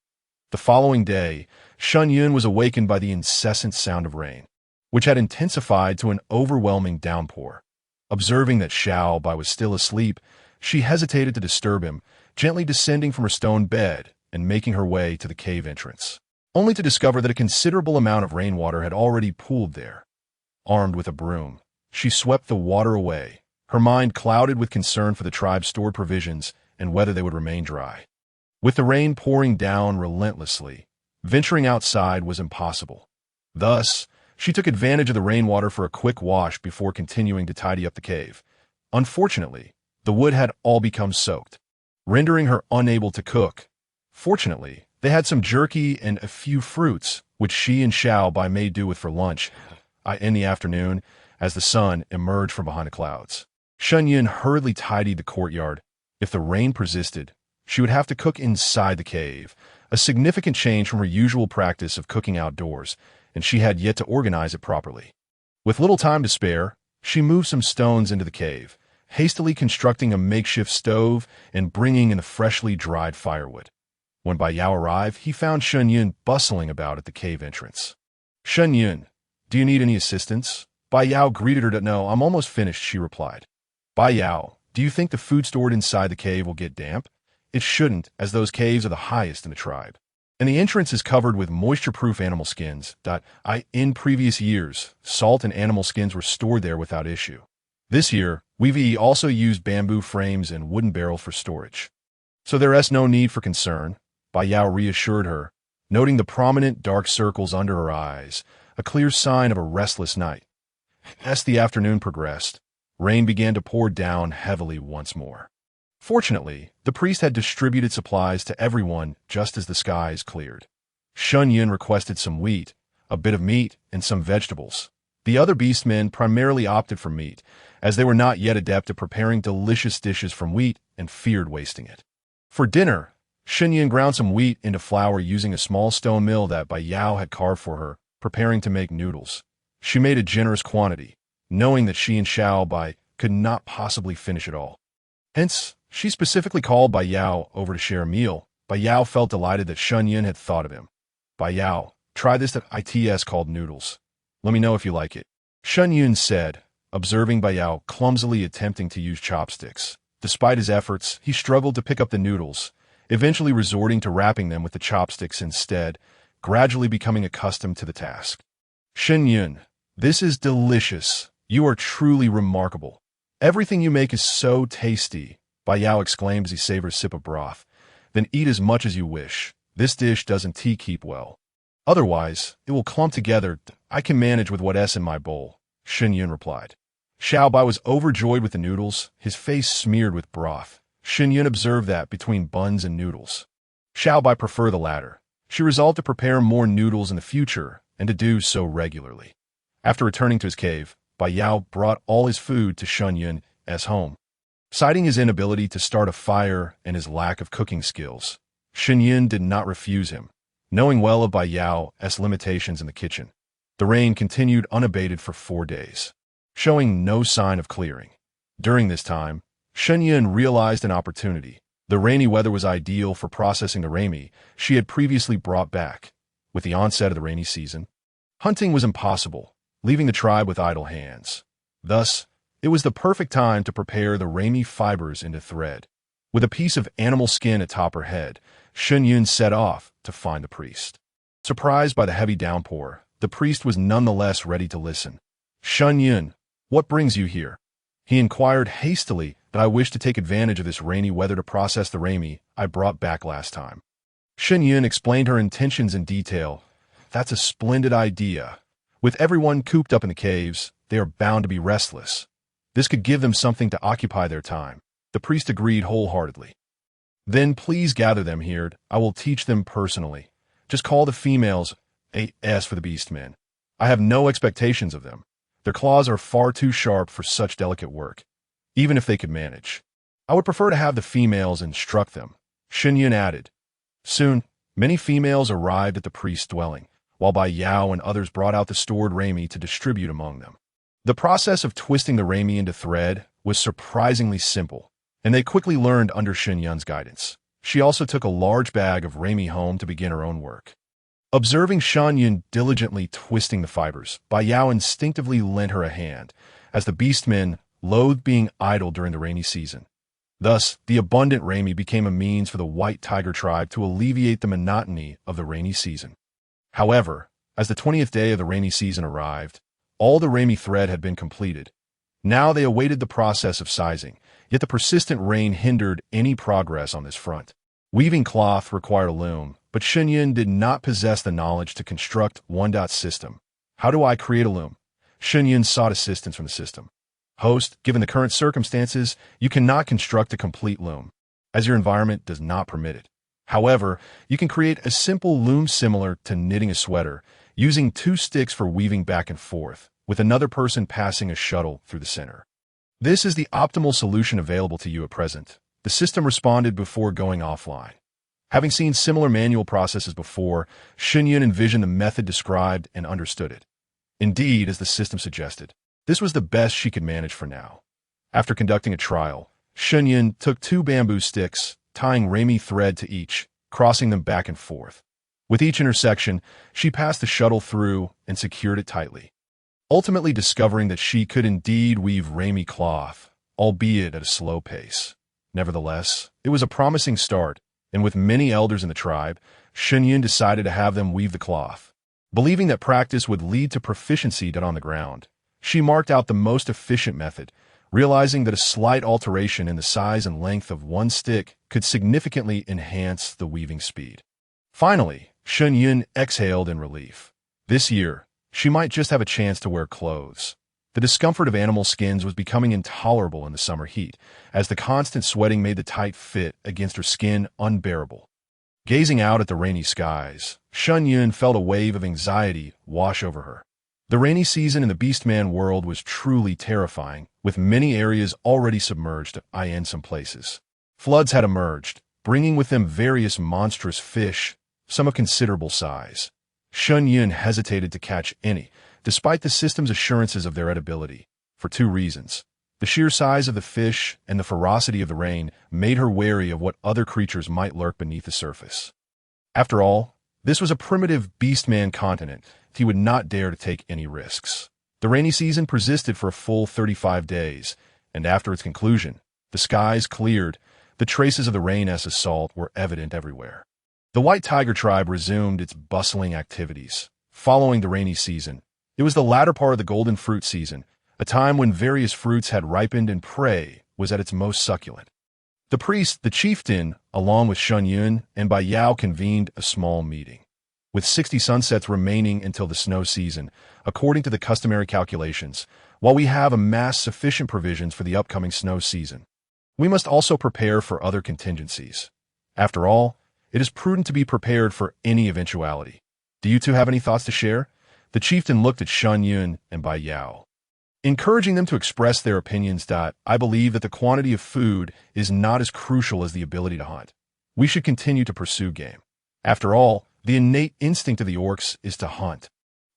Speaker 1: The following day, Shen Yun was awakened by the incessant sound of rain, which had intensified to an overwhelming downpour. Observing that Xiaobai was still asleep, she hesitated to disturb him, gently descending from her stone bed and making her way to the cave entrance, only to discover that a considerable amount of rainwater had already pooled there. Armed with a broom, she swept the water away, her mind clouded with concern for the tribe's stored provisions and whether they would remain dry. With the rain pouring down relentlessly, venturing outside was impossible. Thus, she took advantage of the rainwater for a quick wash before continuing to tidy up the cave. Unfortunately, the wood had all become soaked, rendering her unable to cook. Fortunately, they had some jerky and a few fruits, which she and Xiaobai made do with for lunch in the afternoon as the sun emerged from behind the clouds. Shen Yun hurriedly tidied the courtyard. If the rain persisted, she would have to cook inside the cave, a significant change from her usual practice of cooking outdoors, and she had yet to organize it properly. With little time to spare, she moved some stones into the cave, hastily constructing a makeshift stove and bringing in the freshly dried firewood. When Bai Yao arrived, he found Shen Yun bustling about at the cave entrance. "Shen Yun, do you need any assistance?" Bai Yao greeted her. "No, I'm almost finished," she replied. "Bai Yao, do you think the food stored inside the cave will get damp?" "It shouldn't, as those caves are the highest in the tribe, and the entrance is covered with moisture-proof animal skins. In previous years, salt and animal skins were stored there without issue. This year, we've also used bamboo frames and wooden barrels for storage. So there is no need for concern," Bai Yao reassured her, noting the prominent dark circles under her eyes, a clear sign of a restless night. As the afternoon progressed, rain began to pour down heavily once more. Fortunately, the priest had distributed supplies to everyone just as the skies cleared. Shen Yun requested some wheat, a bit of meat, and some vegetables. The other Beastmen primarily opted for meat, as they were not yet adept at preparing delicious dishes from wheat and feared wasting it. For dinner, Shen Yun ground some wheat into flour using a small stone mill that Bai Yao had carved for her, preparing to make noodles. She made a generous quantity, knowing that she and Xiaobai could not possibly finish it all. Hence, she specifically called Bai Yao over to share a meal. Bai Yao felt delighted that Shen Yun had thought of him. "Bai Yao, try this that ITS called noodles. Let me know if you like it," Shen Yun said, observing Bai Yao clumsily attempting to use chopsticks. Despite his efforts, he struggled to pick up the noodles, eventually resorting to wrapping them with the chopsticks instead, gradually becoming accustomed to the task. "Shen Yun, this is delicious. You are truly remarkable. Everything you make is so tasty," Bai Yao exclaimed as he savored a sip of broth. "Then eat as much as you wish. This dish doesn't keep well. Otherwise, it will clump together. I can manage with what's in my bowl," Shen Yun replied. Xiaobai was overjoyed with the noodles, his face smeared with broth. Shen Yun observed that between buns and noodles, Xiaobai preferred the latter. She resolved to prepare more noodles in the future and to do so regularly. After returning to his cave, Bai Yao brought all his food to Shen Yun's home. Citing his inability to start a fire and his lack of cooking skills, Shen Yun did not refuse him, knowing well of Bai Yao's limitations in the kitchen. The rain continued unabated for 4 days, showing no sign of clearing. During this time, Shen Yun realized an opportunity. The rainy weather was ideal for processing the rami she had previously brought back. With the onset of the rainy season, hunting was impossible, leaving the tribe with idle hands. Thus, it was the perfect time to prepare the rami fibers into thread. With a piece of animal skin atop her head, Shen Yun set off to find the priest. Surprised by the heavy downpour, the priest was nonetheless ready to listen. "Shen Yun, what brings you here?" He inquired hastily. "That I wish to take advantage of this rainy weather to process the rami I brought back last time." Shen Yun explained her intentions in detail. "That's a splendid idea. With everyone cooped up in the caves, they are bound to be restless. This could give them something to occupy their time." The priest agreed wholeheartedly. "Then please gather them here. I will teach them personally. Just call the females. As for the Beastmen, I have no expectations of them. Their claws are far too sharp for such delicate work, even if they could manage. I would prefer to have the females instruct them," Shen Yun added. Soon, many females arrived at the priest's dwelling, while Bai Yao and others brought out the stored rami to distribute among them. The process of twisting the rami into thread was surprisingly simple, and they quickly learned under Shen Yun's guidance. She also took a large bag of rami home to begin her own work. Observing Shen Yun diligently twisting the fibers, Bai Yao instinctively lent her a hand, as the Beastmen loathed being idle during the rainy season. Thus, the abundant rami became a means for the White Tiger tribe to alleviate the monotony of the rainy season. However, as the 20th day of the rainy season arrived, all the rami thread had been completed. Now they awaited the process of sizing, yet the persistent rain hindered any progress on this front. Weaving cloth required a loom, but Shen Yun did not possess the knowledge to construct one system. "How do I create a loom?" Shen Yun sought assistance from the system. "Host, given the current circumstances, you cannot construct a complete loom, as your environment does not permit it. However, you can create a simple loom similar to knitting a sweater, using 2 sticks for weaving back and forth, with another person passing a shuttle through the center. This is the optimal solution available to you at present," the system responded before going offline. Having seen similar manual processes before, Shen Yun envisioned the method described and understood it. Indeed, as the system suggested, this was the best she could manage for now. After conducting a trial, Shen Yun took 2 bamboo sticks, tying rami thread to each, crossing them back and forth. With each intersection, she passed the shuttle through and secured it tightly, ultimately discovering that she could indeed weave rami cloth, albeit at a slow pace. Nevertheless, it was a promising start, and with many elders in the tribe, Shen Yun decided to have them weave the cloth. Believing that practice would lead to proficiency done on the ground, she marked out the most efficient method, realizing that a slight alteration in the size and length of one stick could significantly enhance the weaving speed. Finally, Shen Yun exhaled in relief. This year, she might just have a chance to wear clothes. The discomfort of animal skins was becoming intolerable in the summer heat, as the constant sweating made the tight fit against her skin unbearable. Gazing out at the rainy skies, Shen Yun felt a wave of anxiety wash over her. The rainy season in the Beastman world was truly terrifying, with many areas already submerged in some places. Floods had emerged, bringing with them various monstrous fish, some of considerable size. Shen Yun hesitated to catch any, despite the system's assurances of their edibility, for 2 reasons. The sheer size of the fish and the ferocity of the rain made her wary of what other creatures might lurk beneath the surface. After all, this was a primitive Beastman continent. He would not dare to take any risks. The rainy season persisted for a full 35 days, and after its conclusion, the skies cleared. The traces of the rain's assault were evident everywhere. The White Tiger tribe resumed its bustling activities. Following the rainy season, it was the latter part of the golden fruit season, a time when various fruits had ripened and prey was at its most succulent. The priest, the chieftain, along with Shen Yun and Bai Yao convened a small meeting. With 60 sunsets remaining until the snow season, according to the customary calculations, while we have amassed sufficient provisions for the upcoming snow season, we must also prepare for other contingencies. After all, it is prudent to be prepared for any eventuality. Do you two have any thoughts to share? The chieftain looked at Shen Yun and Bai Yao, encouraging them to express their opinions. I believe that the quantity of food is not as crucial as the ability to hunt. We should continue to pursue game. After all, the innate instinct of the orcs is to hunt,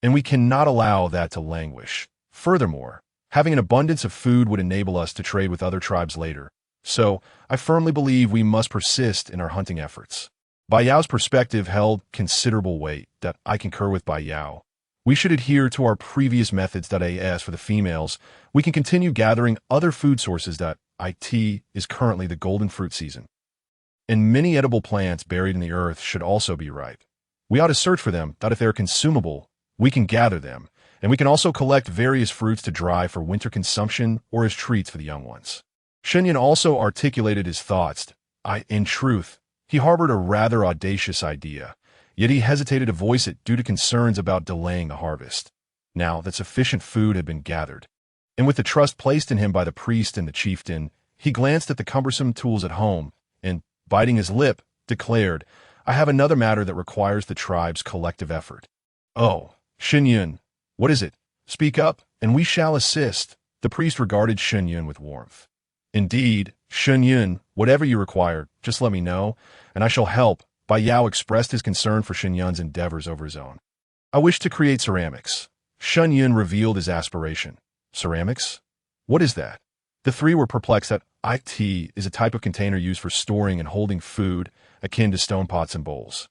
Speaker 1: and we cannot allow that to languish. Furthermore, having an abundance of food would enable us to trade with other tribes later. So, I firmly believe we must persist in our hunting efforts. Bai Yao's perspective held considerable weight. That I concur with Bai Yao. We should adhere to our previous methods. As for the females, we can continue gathering other food sources. It is currently the golden fruit season, and many edible plants buried in the earth should also be ripe. We ought to search for them. If they are consumable, we can gather them, and we can also collect various fruits to dry for winter consumption or as treats for the young ones. Shen Yun also articulated his thoughts. In truth, he harbored a rather audacious idea, yet he hesitated to voice it due to concerns about delaying the harvest. Now that sufficient food had been gathered, and with the trust placed in him by the priest and the chieftain, he glanced at the cumbersome tools at home and, biting his lip, declared, I have another matter that requires the tribe's collective effort. Oh, Shen Yun, what is it? Speak up, and we shall assist. The priest regarded Shen Yun with warmth. Indeed, Shen Yun, whatever you require, just let me know, and I shall help. Bai Yao expressed his concern for Shen Yun's endeavors over his own. I wish to create ceramics. Shen Yun revealed his aspiration. Ceramics? What is that? The three were perplexed. That it is a type of container used for storing and holding food, akin to stone pots and bowls.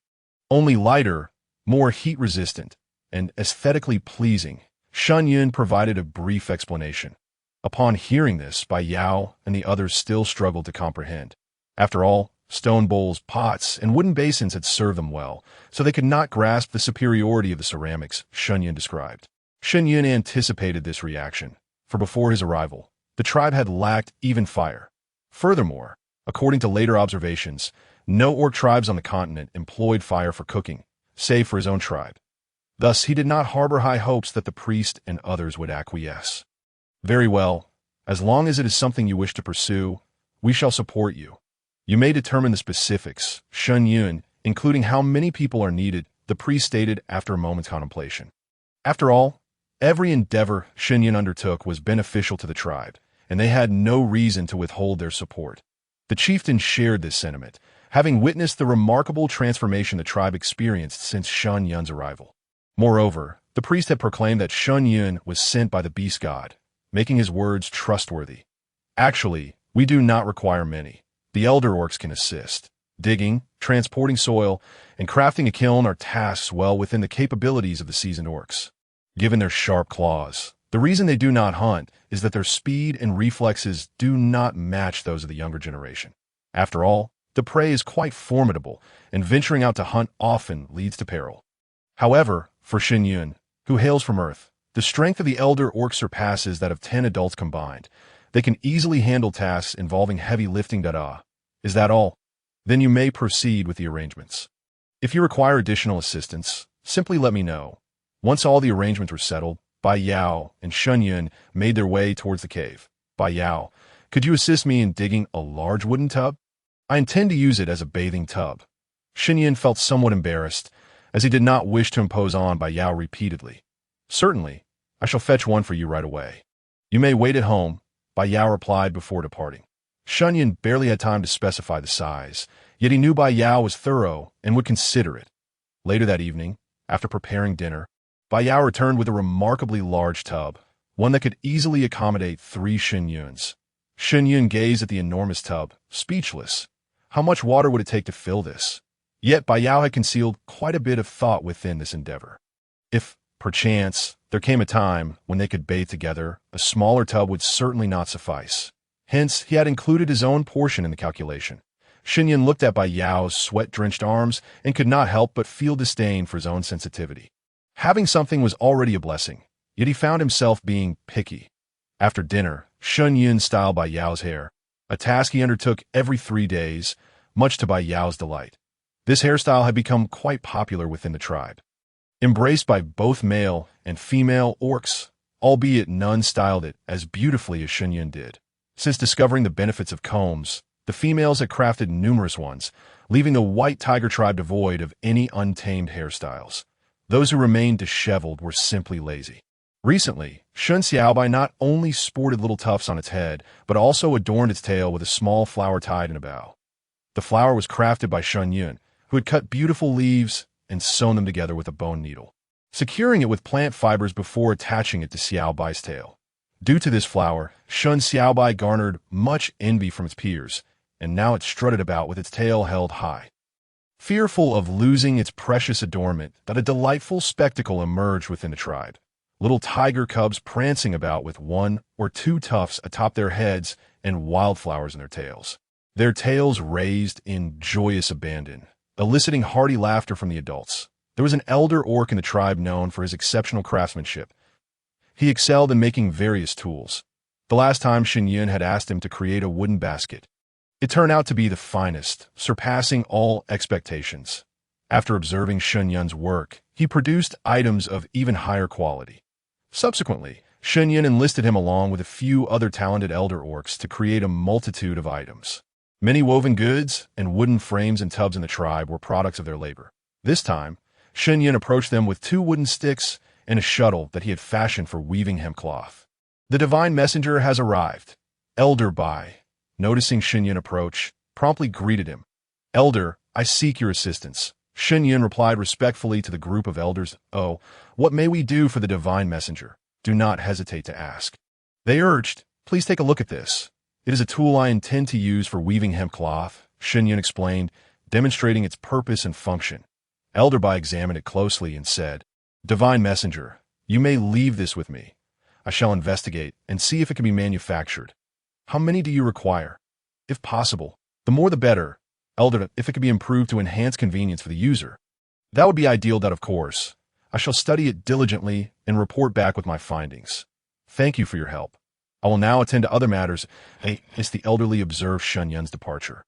Speaker 1: Only lighter, more heat-resistant, and aesthetically pleasing. Shen Yun provided a brief explanation. Upon hearing this, Bai Yao and the others still struggled to comprehend. After all, stone bowls, pots, and wooden basins had served them well, so they could not grasp the superiority of the ceramics Shen Yun described. Shen Yun anticipated this reaction, for before his arrival, the tribe had lacked even fire. Furthermore, according to later observations, no orc tribes on the continent employed fire for cooking, save for his own tribe. Thus, he did not harbor high hopes that the priest and others would acquiesce. Very well. As long as it is something you wish to pursue, we shall support you. You may determine the specifics, Shen Yun, including how many people are needed, the priest stated after a moment's contemplation. After all, every endeavor Shen Yun undertook was beneficial to the tribe, and they had no reason to withhold their support. The chieftain shared this sentiment, having witnessed the remarkable transformation the tribe experienced since Shen Yun's arrival. Moreover, the priest had proclaimed that Shen Yun was sent by the beast god, making his words trustworthy. Actually, we do not require many. The elder orcs can assist. Digging, transporting soil, and crafting a kiln are tasks well within the capabilities of the seasoned orcs. Given their sharp claws, the reason they do not hunt is that their speed and reflexes do not match those of the younger generation. After all, the prey is quite formidable, and venturing out to hunt often leads to peril. However, for Shen Yun, who hails from Earth, the strength of the elder orc surpasses that of 10 adults combined. They can easily handle tasks involving heavy lifting. Is that all? Then you may proceed with the arrangements. If you require additional assistance, simply let me know. Once all the arrangements were settled, Bai Yao and Shen Yun made their way towards the cave. Bai Yao, could you assist me in digging a large wooden tub? I intend to use it as a bathing tub. Shen Yun felt somewhat embarrassed, as he did not wish to impose on Bai Yao repeatedly. Certainly, I shall fetch one for you right away. You may wait at home, Bai Yao replied before departing. Shen Yun barely had time to specify the size, yet he knew Bai Yao was thorough and would consider it. Later that evening, after preparing dinner, Bai Yao returned with a remarkably large tub, one that could easily accommodate 3 Shen Yuns. Shen Yun gazed at the enormous tub, speechless. How much water would it take to fill this? Yet Bai Yao had concealed quite a bit of thought within this endeavor. If, perchance, there came a time when they could bathe together, a smaller tub would certainly not suffice. Hence, he had included his own portion in the calculation. Shen Yun looked at Bai Yao's sweat-drenched arms and could not help but feel disdain for his own sensitivity. Having something was already a blessing, yet he found himself being picky. After dinner, Shen Yun styled Bai Yao's hair, a task he undertook every 3 days, much to Bai Yao's delight. This hairstyle had become quite popular within the tribe, embraced by both male and female orcs, albeit none styled it as beautifully as Shen Yun did. Since discovering the benefits of combs, the females had crafted numerous ones, leaving the white tiger tribe devoid of any untamed hairstyles. Those who remained disheveled were simply lazy. Recently, Shun Xiaobai not only sported little tufts on its head, but also adorned its tail with a small flower tied in a bow. The flower was crafted by Shen Yun, who had cut beautiful leaves and sewn them together with a bone needle, securing it with plant fibers before attaching it to Xiaobai's tail. Due to this flower, Shun Xiaobai garnered much envy from its peers, and now it strutted about with its tail held high. Fearful of losing its precious adornment, that a delightful spectacle emerged within the tribe. Little tiger cubs prancing about with 1 or 2 tufts atop their heads and wildflowers in their tails. Their tails raised in joyous abandon, eliciting hearty laughter from the adults. There was an elder orc in the tribe known for his exceptional craftsmanship. He excelled in making various tools. The last time Shen Yun had asked him to create a wooden basket, it turned out to be the finest, surpassing all expectations. After observing Shen Yun's work, he produced items of even higher quality. Subsequently, Shen Yun enlisted him along with a few other talented elder orcs to create a multitude of items. Many woven goods and wooden frames and tubs in the tribe were products of their labor. This time, Shen Yun approached them with 2 wooden sticks and a shuttle that he had fashioned for weaving hemp cloth. The divine messenger has arrived. Elder Bai, noticing Shen Yun approach, promptly greeted him. Elder, I seek your assistance. Shen Yun replied respectfully to the group of elders, Oh, what may we do for the divine messenger? Do not hesitate to ask. They urged, Please take a look at this. It is a tool I intend to use for weaving hemp cloth, Shen Yun explained, demonstrating its purpose and function. Elder Bai examined it closely and said, Divine messenger, you may leave this with me. I shall investigate and see if it can be manufactured. How many do you require? If possible, the more the better. Elder, if it can be improved to enhance convenience for the user. That would be ideal, that of course. I shall study it diligently and report back with my findings. Thank you for your help. I will now attend to other matters. As the elderly observed Shen Yun's departure,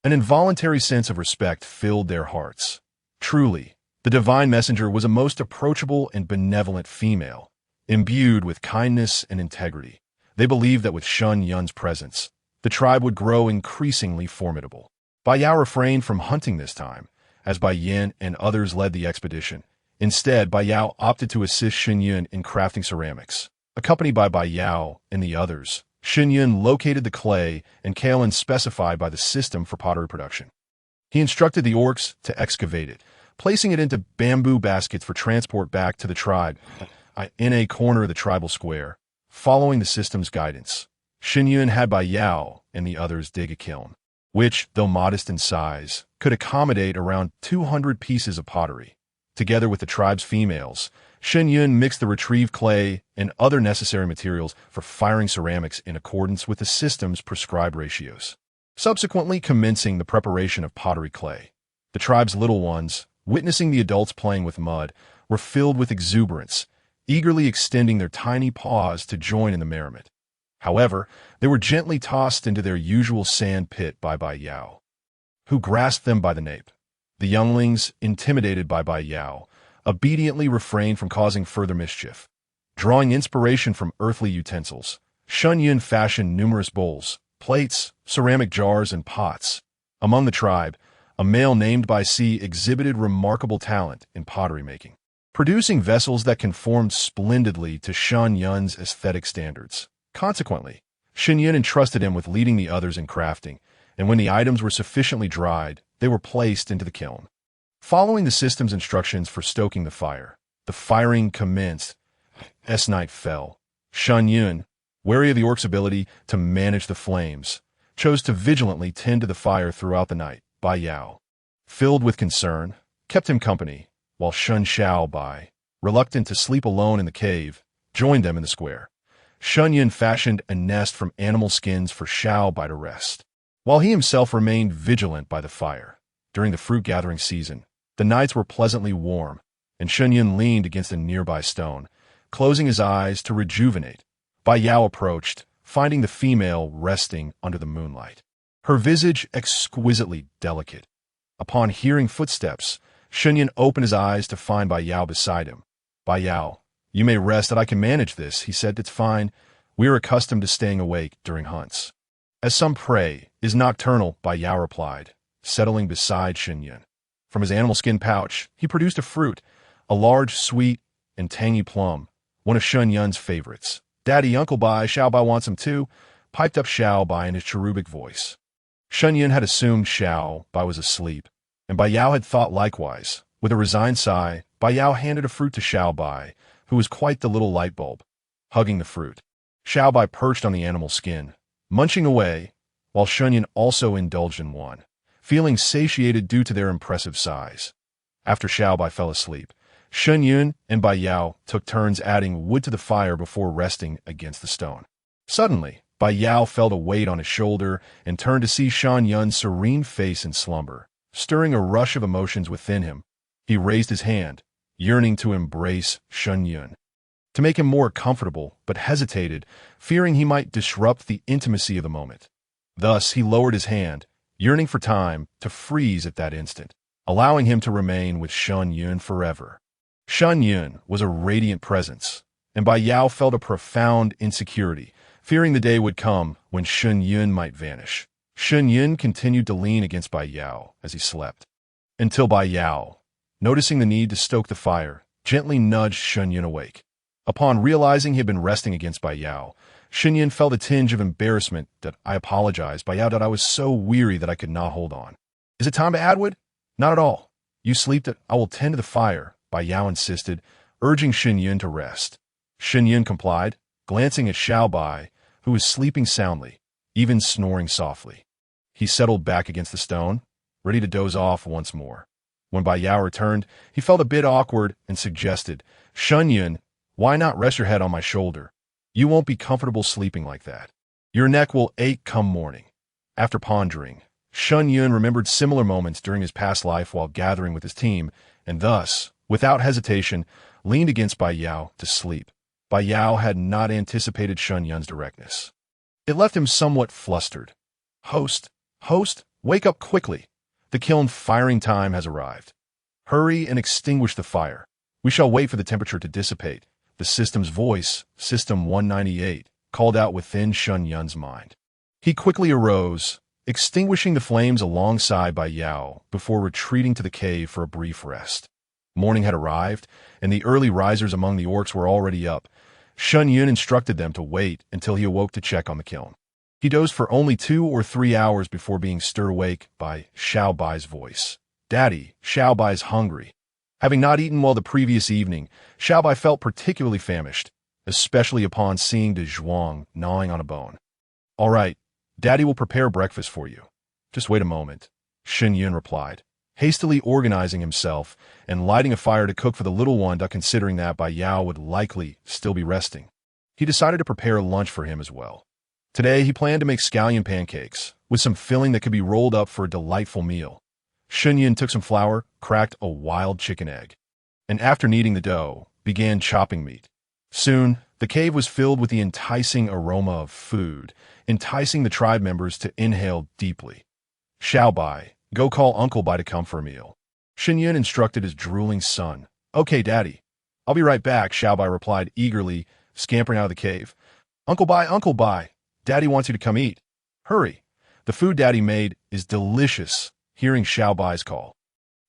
Speaker 1: an involuntary sense of respect filled their hearts. Truly, the divine messenger was a most approachable and benevolent female, imbued with kindness and integrity. They believed that with Shen Yun's presence, the tribe would grow increasingly formidable. Bai Yao refrained from hunting this time, as Bai Yin and others led the expedition. Instead, Bai Yao opted to assist Shen Yun in crafting ceramics. Accompanied by Bai Yao and the others, Shen Yun located the clay and kaolin specified by the system for pottery production. He instructed the orcs to excavate it, placing it into bamboo baskets for transport back to the tribe in a corner of the tribal square. Following the system's guidance, Shen Yun had Bai Yao and the others dig a kiln, which, though modest in size, could accommodate around 200 pieces of pottery. Together with the tribe's females, Shen Yun mixed the retrieved clay and other necessary materials for firing ceramics in accordance with the system's prescribed ratios, subsequently commencing the preparation of pottery clay. The tribe's little ones, witnessing the adults playing with mud, were filled with exuberance, eagerly extending their tiny paws to join in the merriment. However, they were gently tossed into their usual sand pit by Bai Yao, who grasped them by the nape. The younglings, intimidated by Bai Yao, obediently refrained from causing further mischief. Drawing inspiration from earthly utensils, Shen Yun fashioned numerous bowls, plates, ceramic jars, and pots. Among the tribe, a male named Bai Si exhibited remarkable talent in pottery making, producing vessels that conformed splendidly to Shen Yun's aesthetic standards. Consequently, Shen Yun entrusted him with leading the others in crafting, and when the items were sufficiently dried, they were placed into the kiln. Following the system's instructions for stoking the fire, the firing commenced. As night fell, Shen Yun, wary of the orc's ability to manage the flames, chose to vigilantly tend to the fire throughout the night. Bai Yao, filled with concern, kept him company, while Shen Xiaobai, reluctant to sleep alone in the cave, joined them in the square. Shen Yun fashioned a nest from animal skins for Xiaobai to rest, while he himself remained vigilant by the fire. During the fruit-gathering season, the nights were pleasantly warm, and Shen Yun leaned against a nearby stone, closing his eyes to rejuvenate. Bai Yao approached, finding the female resting under the moonlight, her visage exquisitely delicate. Upon hearing footsteps, Shen Yun opened his eyes to find Bai Yao beside him. Bai Yao, you may rest, that I can manage this, he said. It's fine. We are accustomed to staying awake during hunts. As some prey is nocturnal, Bai Yao replied. settling beside Shen Yun. From his animal skin pouch, he produced a fruit, a large, sweet, and tangy plum, one of Shen Yun's favorites. "Daddy, Uncle Bai, Xiao Bai wants him too," piped up Xiao Bai in his cherubic voice. Shen Yun had assumed Xiao Bai was asleep, and Bai Yao had thought likewise. With a resigned sigh, Bai Yao handed a fruit to Xiao Bai, who was quite the little light bulb, hugging the fruit. Xiao Bai perched on the animal's skin, munching away, while Shen Yun also indulged in one, feeling satiated due to their impressive size. After Xiao Bai fell asleep, Shen Yun and Bai Yao took turns adding wood to the fire before resting against the stone. Suddenly, Bai Yao felt a weight on his shoulder and turned to see Shen Yun's serene face in slumber. Stirring a rush of emotions within him, he raised his hand, yearning to embrace Shen Yun, to make him more comfortable, but hesitated, fearing he might disrupt the intimacy of the moment. Thus, he lowered his hand, yearning for time to freeze at that instant, allowing him to remain with Shen Yun forever. Shen Yun was a radiant presence, and Bai Yao felt a profound insecurity, fearing the day would come when Shen Yun might vanish. Shen Yun continued to lean against Bai Yao as he slept, until Bai Yao, noticing the need to stoke the fire, gently nudged Shen Yun awake. Upon realizing he had been resting against Bai Yao, Shen Yun felt a tinge of embarrassment. "That I apologized, Bai Yao, that I was so weary that I could not hold on." "Is it time to add wood?" "Not at all. You sleep that I will tend to the fire," Bai Yao insisted, urging Shen Yun to rest. Shen Yun complied, glancing at Xiao Bai, who was sleeping soundly, even snoring softly. He settled back against the stone, ready to doze off once more. When Bai Yao returned, he felt a bit awkward and suggested, "Shen Yun, why not rest your head on my shoulder? You won't be comfortable sleeping like that. Your neck will ache come morning." After pondering, Shen Yun remembered similar moments during his past life while gathering with his team, and thus, without hesitation, leaned against Bai Yao to sleep. Bai Yao had not anticipated Shen Yun's directness. It left him somewhat flustered. Host, wake up quickly. The kiln firing time has arrived. Hurry and extinguish the fire. We shall wait for the temperature to dissipate." The system's voice, System 198, called out within Shen Yun's mind. He quickly arose, extinguishing the flames alongside Bai Yao before retreating to the cave for a brief rest. Morning had arrived, and the early risers among the orcs were already up. Shen Yun instructed them to wait until he awoke to check on the kiln. He dozed for only 2 or 3 hours before being stirred awake by Xiao Bai's voice. "Daddy, Xiao Bai's hungry." Having not eaten well the previous evening, Xiao Bai felt particularly famished, especially upon seeing De Zhuang gnawing on a bone. "All right, Daddy will prepare breakfast for you. Just wait a moment," Shen Yun replied, hastily organizing himself and lighting a fire to cook for the little one, considering that Bai Yao would likely still be resting. He decided to prepare lunch for him as well. Today, he planned to make scallion pancakes, with some filling that could be rolled up for a delightful meal. Shen Yun took some flour, cracked a wild chicken egg, and after kneading the dough, began chopping meat. Soon, the cave was filled with the enticing aroma of food, enticing the tribe members to inhale deeply. "Xiao Bai, go call Uncle Bai to come for a meal." Shen Yun instructed his drooling son. "Okay, Daddy. I'll be right back," Xiao Bai replied eagerly, scampering out of the cave. Uncle Bai, Daddy wants you to come eat. Hurry. The food Daddy made is delicious." Hearing Xiao Bai's call,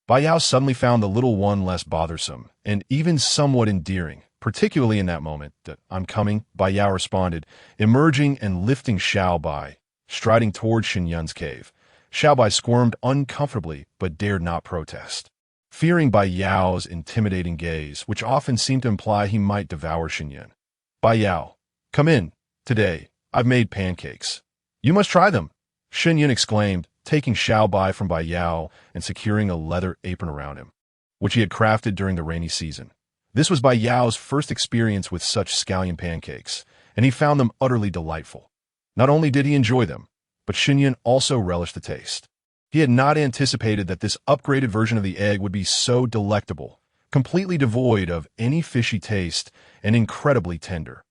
Speaker 1: Bai Yao suddenly found the little one less bothersome and even somewhat endearing, particularly in that moment. "That I'm coming," Bai Yao responded, emerging and lifting Xiao Bai, striding toward Shen Yun's cave. Xiao Bai squirmed uncomfortably but dared not protest, fearing Bai Yao's intimidating gaze, which often seemed to imply he might devour Shen Yun. "Bai Yao, come in. Today, I've made pancakes. You must try them," Shen Yun exclaimed, taking Xiao Bai from Bai Yao and securing a leather apron around him, which he had crafted during the rainy season. This was Bai Yao's first experience with such scallion pancakes, and he found them utterly delightful. Not only did he enjoy them, but Shen Yun also relished the taste. He had not anticipated that this upgraded version of the egg would be so delectable, completely devoid of any fishy taste and incredibly tender.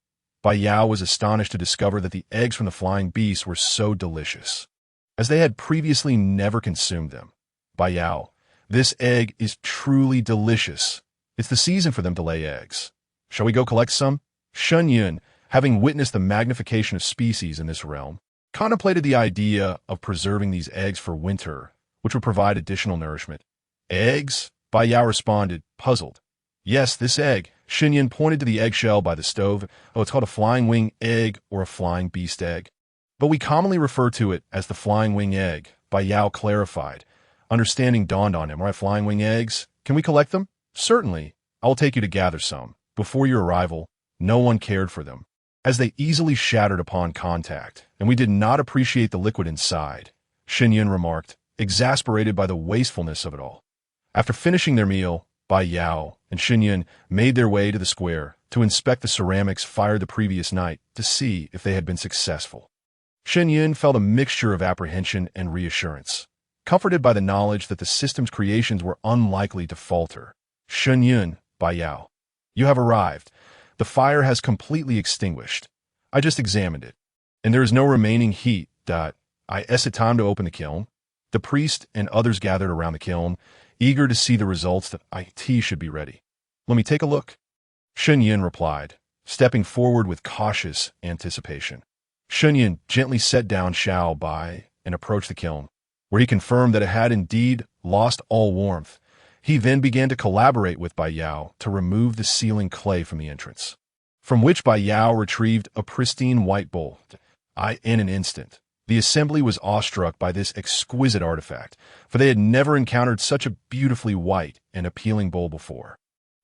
Speaker 1: Bai Yao was astonished to discover that the eggs from the flying beasts were so delicious, as they had previously never consumed them. "Bai Yao, this egg is truly delicious. It's the season for them to lay eggs. Shall we go collect some?" Shen Yun, having witnessed the magnification of species in this realm, contemplated the idea of preserving these eggs for winter which would provide additional nourishment. Eggs? Bai Yao responded, puzzled. Yes, this egg. Shen Yun pointed to the eggshell by the stove. Oh, it's called a flying wing egg or a flying beast egg. But we commonly refer to it as the flying wing egg, Bai Yao clarified. Understanding dawned on him. Right, flying wing eggs? Can we collect them? Certainly. I will take you to gather some. Before your arrival, no one cared for them, as they easily shattered upon contact, and we did not appreciate the liquid inside, Shen Yun remarked, exasperated by the wastefulness of it all. After finishing their meal, Bai Yao and Shen Yun made their way to the square to inspect the ceramics fired the previous night to see if they had been successful. Shen Yun felt a mixture of apprehension and reassurance, comforted by the knowledge that the system's creations were unlikely to falter. Shen Yun, Bai Yao, you have arrived. The fire has completely extinguished. I just examined it, and there is no remaining heat. Is it time to open the kiln? The priest and others gathered around the kiln, eager to see the results. That tea should be ready. Let me take a look. Shen Yun replied, stepping forward with cautious anticipation. Shen Yun gently set down Xiao Bai and approached the kiln, where he confirmed that it had indeed lost all warmth. He then began to collaborate with Bai Yao to remove the sealing clay from the entrance, from which Bai Yao retrieved a pristine white bowl. In an instant, the assembly was awestruck by this exquisite artifact, for they had never encountered such a beautifully white and appealing bowl before.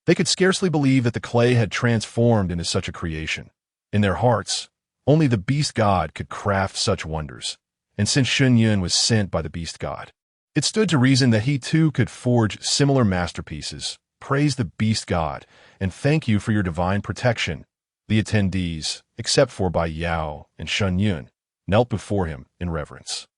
Speaker 1: They could scarcely believe that the clay had transformed into such a creation. In their hearts, only the beast god could craft such wonders, and since Shen Yun was sent by the beast god, it stood to reason that he too could forge similar masterpieces. Praise the beast god, and thank you for your divine protection. The attendees, except for Bai Yao and Shen Yun, knelt before him in reverence.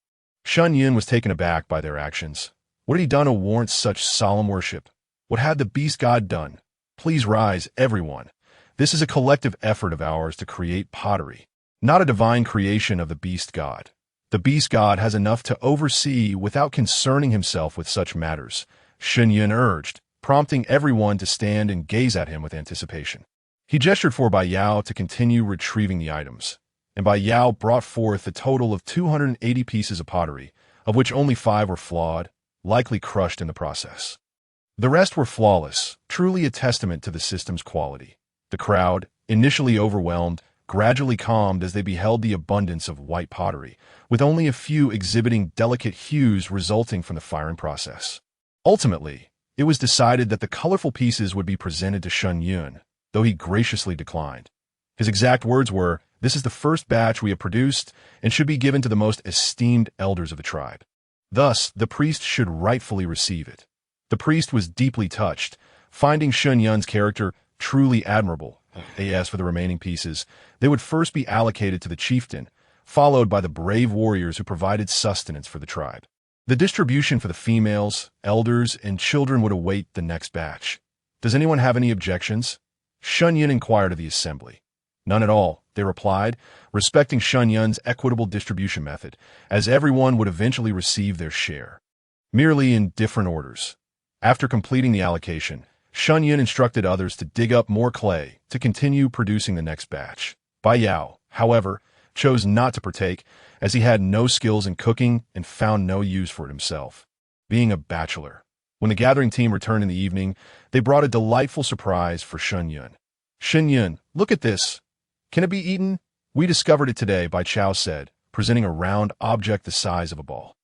Speaker 1: Shen Yun was taken aback by their actions. What had he done to warrant such solemn worship? What had the beast god done? Please rise, everyone. This is a collective effort of ours to create pottery, not a divine creation of the beast god. The beast god has enough to oversee without concerning himself with such matters, Shen Yun urged, prompting everyone to stand and gaze at him with anticipation. He gestured for Bai Yao to continue retrieving the items, and Bai Yao brought forth a total of 280 pieces of pottery, of which only 5 were flawed, likely crushed in the process. The rest were flawless, truly a testament to the system's quality. The crowd, initially overwhelmed, gradually calmed as they beheld the abundance of white pottery, with only a few exhibiting delicate hues resulting from the firing process. Ultimately, it was decided that the colorful pieces would be presented to Shen Yun, though he graciously declined. His exact words were, "This is the first batch we have produced and should be given to the most esteemed elders of the tribe. Thus, the priest should rightfully receive it." The priest was deeply touched, finding Shen Yun's character truly admirable. As for the remaining pieces, they would first be allocated to the chieftain, followed by the brave warriors who provided sustenance for the tribe. The distribution for the females, elders, and children would await the next batch. Does anyone have any objections? Shen Yun inquired of the assembly. None at all, they replied, respecting Shen Yun's equitable distribution method, as everyone would eventually receive their share, merely in different orders. After completing the allocation, Shen Yun instructed others to dig up more clay to continue producing the next batch. Bai Yao, however, chose not to partake, as he had no skills in cooking and found no use for it himself, being a bachelor. When the gathering team returned in the evening, they brought a delightful surprise for Shen Yun. "Shen Yun, look at this. Can it be eaten?" "We discovered it today," Bai Chao said, presenting a round object the size of a ball.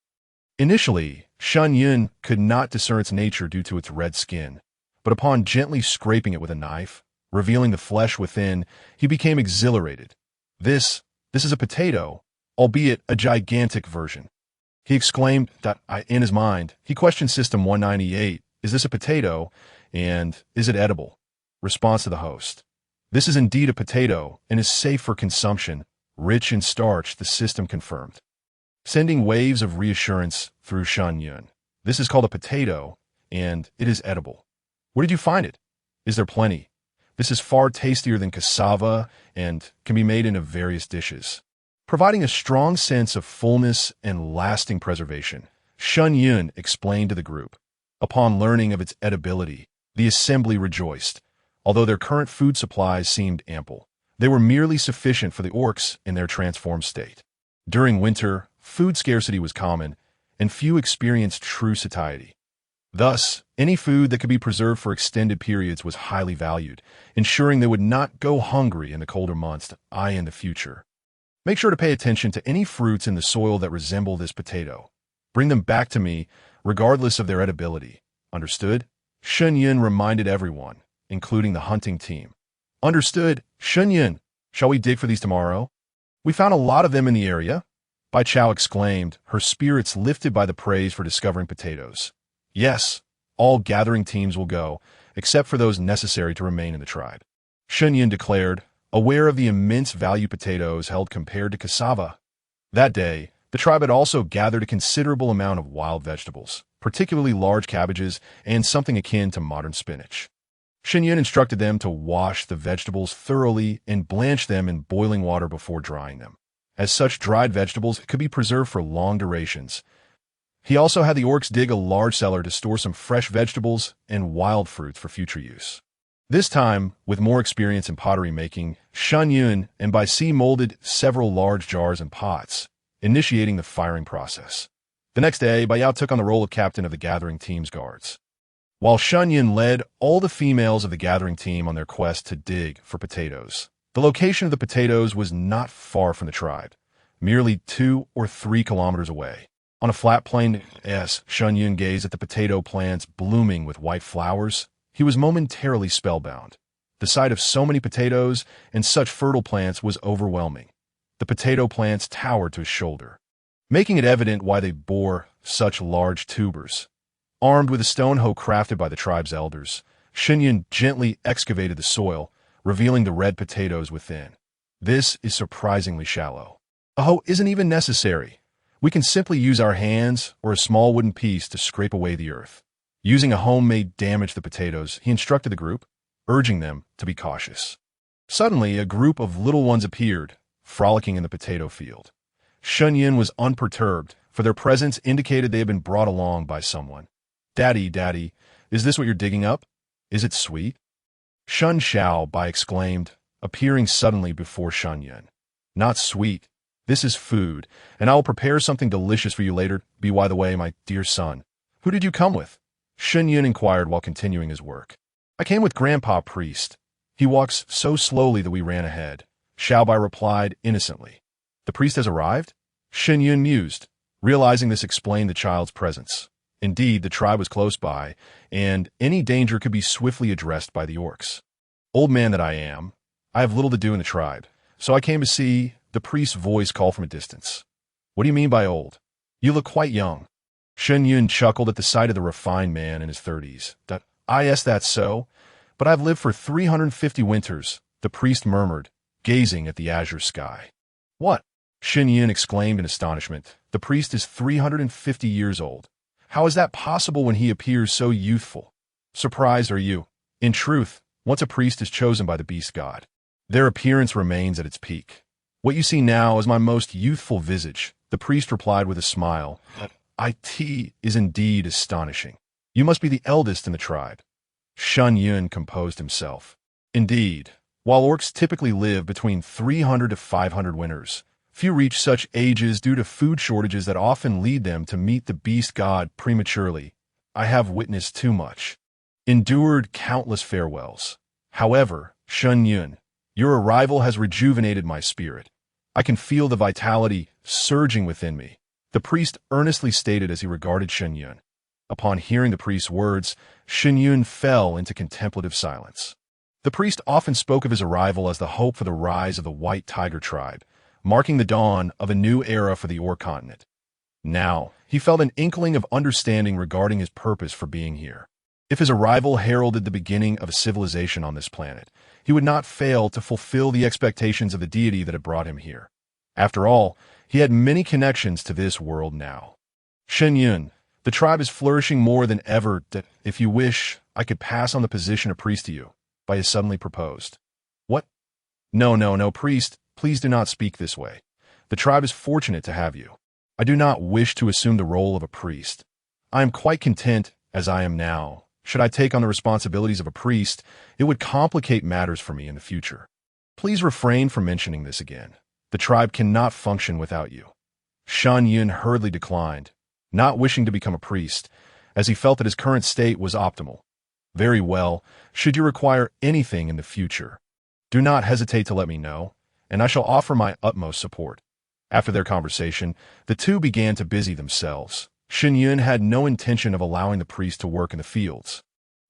Speaker 1: Initially, Shen Yun could not discern its nature due to its red skin, but upon gently scraping it with a knife, revealing the flesh within, he became exhilarated. This is a potato, albeit a gigantic version. He exclaimed that in his mind, he questioned System 198, "Is this a potato, and is it edible?" Response to the host: "This is indeed a potato, and is safe for consumption, rich in starch," the system confirmed, sending waves of reassurance through Shen Yun. "This is called a potato, and it is edible. Where did you find it? Is there plenty? This is far tastier than cassava and can be made into various dishes." Providing a strong sense of fullness and lasting preservation, Shen Yun explained to the group. Upon learning of its edibility, the assembly rejoiced. Although their current food supplies seemed ample, they were merely sufficient for the orcs in their transformed state. During winter, food scarcity was common, and few experienced true satiety. Thus, any food that could be preserved for extended periods was highly valued, ensuring they would not go hungry in the colder months in the future. Make sure to pay attention to any fruits in the soil that resemble this potato. Bring them back to me, regardless of their edibility. Understood? Shen Yun reminded everyone, including the hunting team. Understood, Shen Yun. Shall we dig for these tomorrow? We found a lot of them in the area, Bai Chao exclaimed, her spirits lifted by the praise for discovering potatoes. Yes, all gathering teams will go, except for those necessary to remain in the tribe. Shen Yun declared, aware of the immense value potatoes held compared to cassava. That day, the tribe had also gathered a considerable amount of wild vegetables, particularly large cabbages and something akin to modern spinach. Shen Yun instructed them to wash the vegetables thoroughly and blanch them in boiling water before drying them. As such dried vegetables could be preserved for long durations. He also had the orcs dig a large cellar to store some fresh vegetables and wild fruits for future use. This time, with more experience in pottery making, Shen Yun and Bai Si molded several large jars and pots, initiating the firing process. The next day, Bai Yao took on the role of captain of the gathering team's guards, while Shen Yun led all the females of the gathering team on their quest to dig for potatoes. The location of the potatoes was not far from the tribe, merely 2 or 3 kilometers away. On a flat plain, as Shen Yun gazed at the potato plants blooming with white flowers, he was momentarily spellbound. The sight of so many potatoes and such fertile plants was overwhelming. The potato plants towered to his shoulder, making it evident why they bore such large tubers. Armed with a stone hoe crafted by the tribe's elders, Shen Yun gently excavated the soil, revealing the red potatoes within. This is surprisingly shallow. A hoe isn't even necessary. We can simply use our hands or a small wooden piece to scrape away the earth. Using a hoe may damage the potatoes, he instructed the group, urging them to be cautious. Suddenly, a group of little ones appeared, frolicking in the potato field. Shen Yun was unperturbed, for their presence indicated they had been brought along by someone. Daddy, Daddy, is this what you're digging up? Is it sweet? Shun Xiao, Bai exclaimed, appearing suddenly before Shen Yun. Not sweet. This is food, and I will prepare something delicious for you later. By the way, my dear son. Who did you come with? Shen Yun inquired while continuing his work. I came with Grandpa Priest. He walks so slowly that we ran ahead. Xiao Bai replied innocently. The priest has arrived? Shen Yun mused, realizing this explained the child's presence. Indeed, the tribe was close by, and any danger could be swiftly addressed by the orcs. Old man that I am, I have little to do in the tribe, so I came to see. The priest's voice called from a distance. What do you mean by old? You look quite young. Shen Yun chuckled at the sight of the refined man in his 30s. Yes, that's so, but I've lived for 350 winters, the priest murmured, gazing at the azure sky. What? Shen Yun exclaimed in astonishment. The priest is 350 years old. How is that possible when he appears so youthful? Surprised are you? In truth, once a priest is chosen by the beast god, their appearance remains at its peak. What you see now is my most youthful visage, the priest replied with a smile. It is indeed astonishing. You must be the eldest in the tribe. Shen Yun composed himself. Indeed, while orcs typically live between 300 to 500 winters, few reach such ages due to food shortages that often lead them to meet the beast god prematurely. I have witnessed too much. Endured countless farewells. However, Shen Yun, your arrival has rejuvenated my spirit. I can feel the vitality surging within me, the priest earnestly stated as he regarded Shen Yun. Upon hearing the priest's words, Shen Yun fell into contemplative silence. The priest often spoke of his arrival as the hope for the rise of the White Tiger tribe, marking the dawn of a new era for the Orc continent. Now, he felt an inkling of understanding regarding his purpose for being here. If his arrival heralded the beginning of a civilization on this planet, he would not fail to fulfill the expectations of the deity that had brought him here. After all, he had many connections to this world now. Shen Yun, the tribe is flourishing more than ever. If you wish, I could pass on the position of priest to you, Bai suddenly proposed. What? No, priest, please do not speak this way. The tribe is fortunate to have you. I do not wish to assume the role of a priest. I am quite content as I am now. Should I take on the responsibilities of a priest, it would complicate matters for me in the future. Please refrain from mentioning this again. The tribe cannot function without you. Shen Yun hurriedly declined, not wishing to become a priest, as he felt that his current state was optimal. Very well, should you require anything in the future, do not hesitate to let me know, and I shall offer my utmost support. After their conversation, the two began to busy themselves. Shen Yun had no intention of allowing the priest to work in the fields,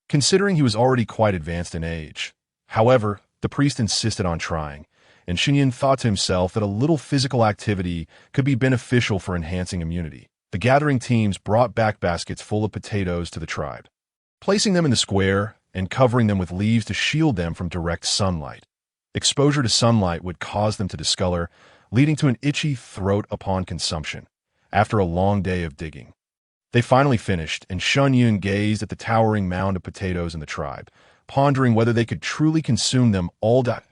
Speaker 1: considering he was already quite advanced in age. However, the priest insisted on trying, and Shen Yun thought to himself that a little physical activity could be beneficial for enhancing immunity. The gathering teams brought back baskets full of potatoes to the tribe, placing them in the square and covering them with leaves to shield them from direct sunlight. Exposure to sunlight would cause them to discolor, leading to an itchy throat upon consumption. After a long day of digging, they finally finished, and Shen Yun gazed at the towering mound of potatoes in the tribe, pondering whether they could truly consume them all. At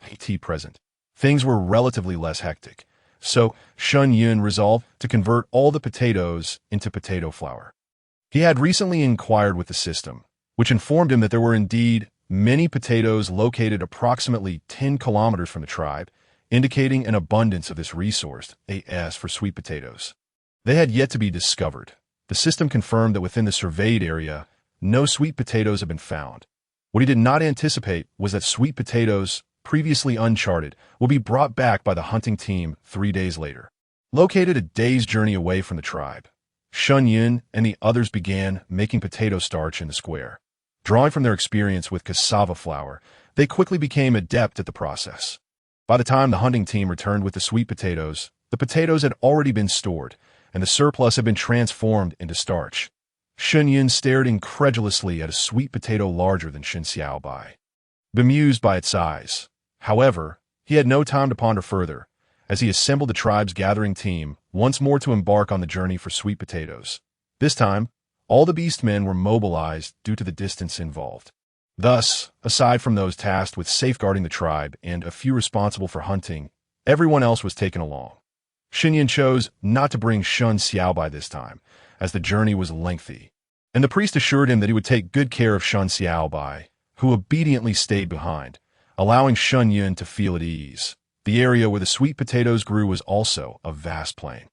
Speaker 1: present, things were relatively less hectic, so Shen Yun resolved to convert all the potatoes into potato flour. He had recently inquired with the system, which informed him that there were indeed many potatoes located approximately 10 kilometers from the tribe, indicating an abundance of this resource, as for sweet potatoes. They had yet to be discovered. The system confirmed that within the surveyed area, no sweet potatoes had been found. What he did not anticipate was that sweet potatoes, previously uncharted, will be brought back by the hunting team 3 days later. Located a day's journey away from the tribe, Shen Yun and the others began making potato starch in the square. Drawing from their experience with cassava flour, they quickly became adept at the process. By the time the hunting team returned with the sweet potatoes, the potatoes had already been stored, and the surplus had been transformed into starch. Shen Yun stared incredulously at a sweet potato larger than Shen Xiaobai, bemused by its size. However, he had no time to ponder further, as he assembled the tribe's gathering team once more to embark on the journey for sweet potatoes. This time, all the Beastmen were mobilized due to the distance involved. Thus, aside from those tasked with safeguarding the tribe and a few responsible for hunting, everyone else was taken along. Shen Yun chose not to bring Shen Xiaobai this time, as the journey was lengthy, and the priest assured him that he would take good care of Shen Xiaobai, who obediently stayed behind, allowing Shen Yun to feel at ease. The area where the sweet potatoes grew was also a vast plain.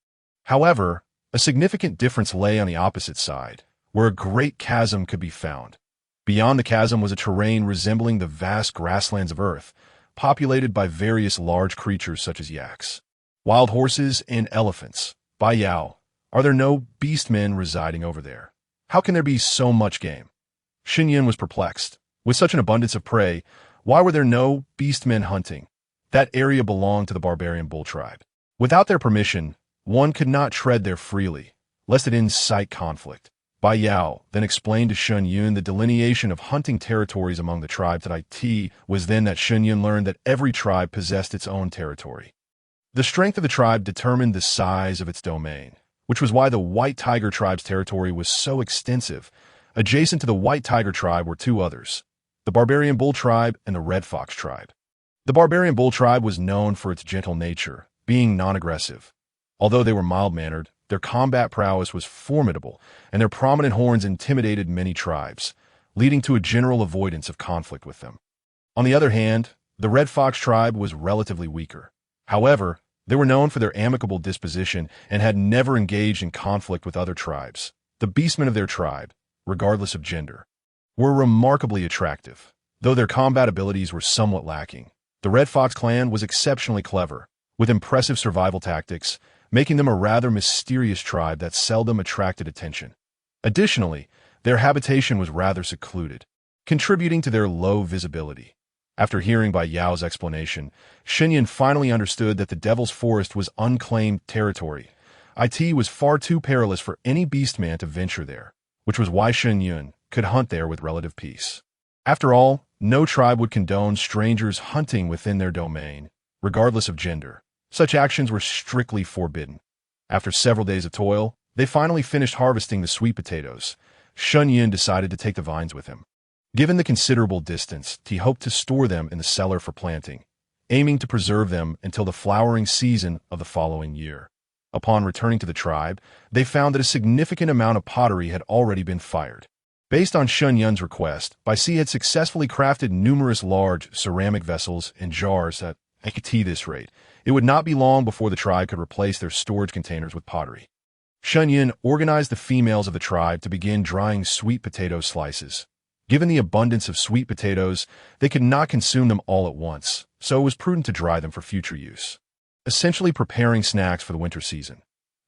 Speaker 1: However, a significant difference lay on the opposite side, where a great chasm could be found. Beyond the chasm was a terrain resembling the vast grasslands of Earth, populated by various large creatures such as yaks, wild horses, and elephants. Bai Yao, are there no beastmen residing over there? How can there be so much game? Shen Yun was perplexed. With such an abundance of prey, why were there no beastmen hunting? That area belonged to the barbarian bull tribe. Without their permission, one could not tread there freely, lest it incite conflict. Bai Yao then explained to Shen Yun the delineation of hunting territories among the tribes. It was then that Shen Yun learned that every tribe possessed its own territory. The strength of the tribe determined the size of its domain, which was why the White Tiger tribe's territory was so extensive. Adjacent to the White Tiger tribe were two others, the Barbarian Bull tribe and the Red Fox tribe. The Barbarian Bull tribe was known for its gentle nature, being non-aggressive. Although they were mild-mannered, their combat prowess was formidable, and their prominent horns intimidated many tribes, leading to a general avoidance of conflict with them. On the other hand, the Red Fox tribe was relatively weaker. However, they were known for their amicable disposition and had never engaged in conflict with other tribes. The beastmen of their tribe, regardless of gender, were remarkably attractive, though their combat abilities were somewhat lacking. The Red Fox clan was exceptionally clever, with impressive survival tactics, making them a rather mysterious tribe that seldom attracted attention. Additionally, their habitation was rather secluded, contributing to their low visibility. After hearing Bai Yao's explanation, Shen Yun finally understood that the Devil's Forest was unclaimed territory. It was far too perilous for any beastman to venture there, which was why Shen Yun could hunt there with relative peace. After all, no tribe would condone strangers hunting within their domain, regardless of gender. Such actions were strictly forbidden. After several days of toil, they finally finished harvesting the sweet potatoes. Shen Yun decided to take the vines with him. Given the considerable distance, he hoped to store them in the cellar for planting, aiming to preserve them until the flowering season of the following year. Upon returning to the tribe, they found that a significant amount of pottery had already been fired. Based on Shen Yun's request, Bai Si had successfully crafted numerous large ceramic vessels and jars at this rate. It would not be long before the tribe could replace their storage containers with pottery. Shen Yun organized the females of the tribe to begin drying sweet potato slices. Given the abundance of sweet potatoes, they could not consume them all at once, so it was prudent to dry them for future use, essentially preparing snacks for the winter season.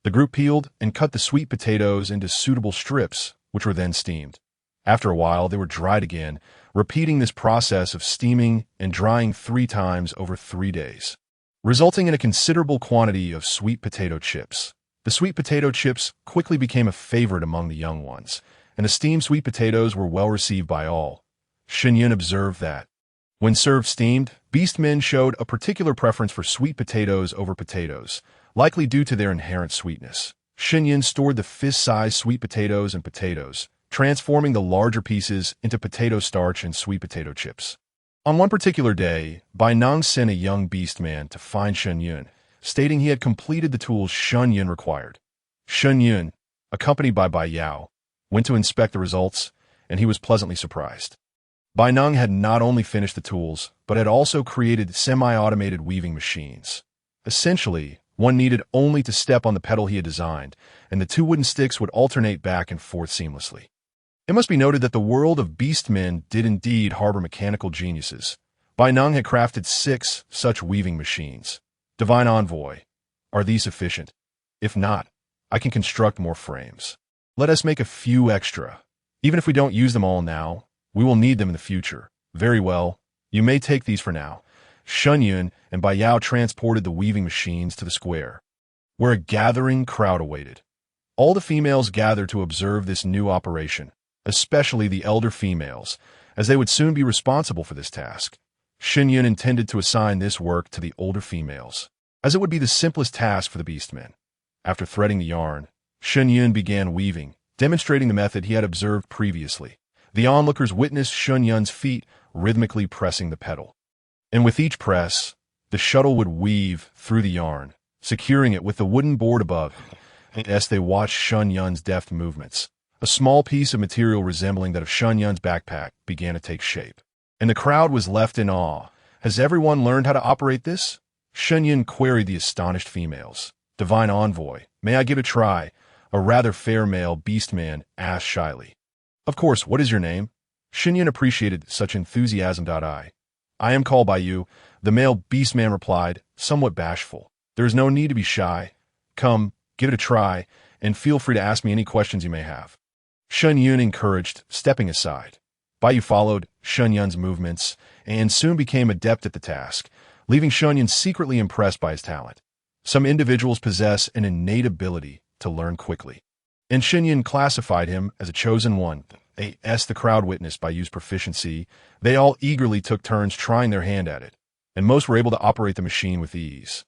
Speaker 1: The group peeled and cut the sweet potatoes into suitable strips, which were then steamed. After a while, they were dried again, repeating this process of steaming and drying 3 times over 3 days, resulting in a considerable quantity of sweet potato chips. The sweet potato chips quickly became a favorite among the young ones, and the steamed sweet potatoes were well received by all. Shen Yun observed that, when served steamed, Beastmen showed a particular preference for sweet potatoes over potatoes, likely due to their inherent sweetness. Shen Yun stored the fist-sized sweet potatoes and potatoes, transforming the larger pieces into potato starch and sweet potato chips. On one particular day, Bai Nang sent a young Beastman to find Shen Yun, stating he had completed the tools Shen Yun required. Shen Yun, accompanied by Bai Yao, went to inspect the results, and he was pleasantly surprised. Bai Nang had not only finished the tools, but had also created semi-automated weaving machines. Essentially, one needed only to step on the pedal he had designed, and the 2 wooden sticks would alternate back and forth seamlessly. It must be noted that the world of Beastmen did indeed harbor mechanical geniuses. Bai Nang had crafted 6 such weaving machines. Divine Envoy, are these sufficient? If not, I can construct more frames. Let us make a few extra. Even if we don't use them all now, we will need them in the future. Very well, you may take these for now. Shen Yun and Bai Yao transported the weaving machines to the square, where a gathering crowd awaited. All the females gathered to observe this new operation, especially the elder females, as they would soon be responsible for this task. Shen Yun intended to assign this work to the older females, as it would be the simplest task for the Beastmen. After threading the yarn, Shen Yun began weaving, demonstrating the method he had observed previously. The onlookers witnessed Shen Yun's feet rhythmically pressing the pedal. And with each press, the shuttle would weave through the yarn, securing it with the wooden board above. As they watched Shen Yun's deft movements, a small piece of material resembling that of Shen Yun's backpack began to take shape. And the crowd was left in awe. Has everyone learned how to operate this? Shen Yun queried the astonished females. Divine Envoy, may I give it a try? A rather fair male Beastman asked shyly. Of course, what is your name? Shen Yun appreciated such enthusiasm. I am called by you, the male Beastman replied, somewhat bashful. There is no need to be shy. Come, give it a try, and feel free to ask me any questions you may have. Shen Yun encouraged, stepping aside. Bai Yu followed Shen Yun's movements and soon became adept at the task, leaving Shen Yun secretly impressed by his talent. Some individuals possess an innate ability to learn quickly, and Shen Yun classified him as a chosen one. As the crowd witnessed Bai Yu's proficiency, they all eagerly took turns trying their hand at it, and most were able to operate the machine with ease.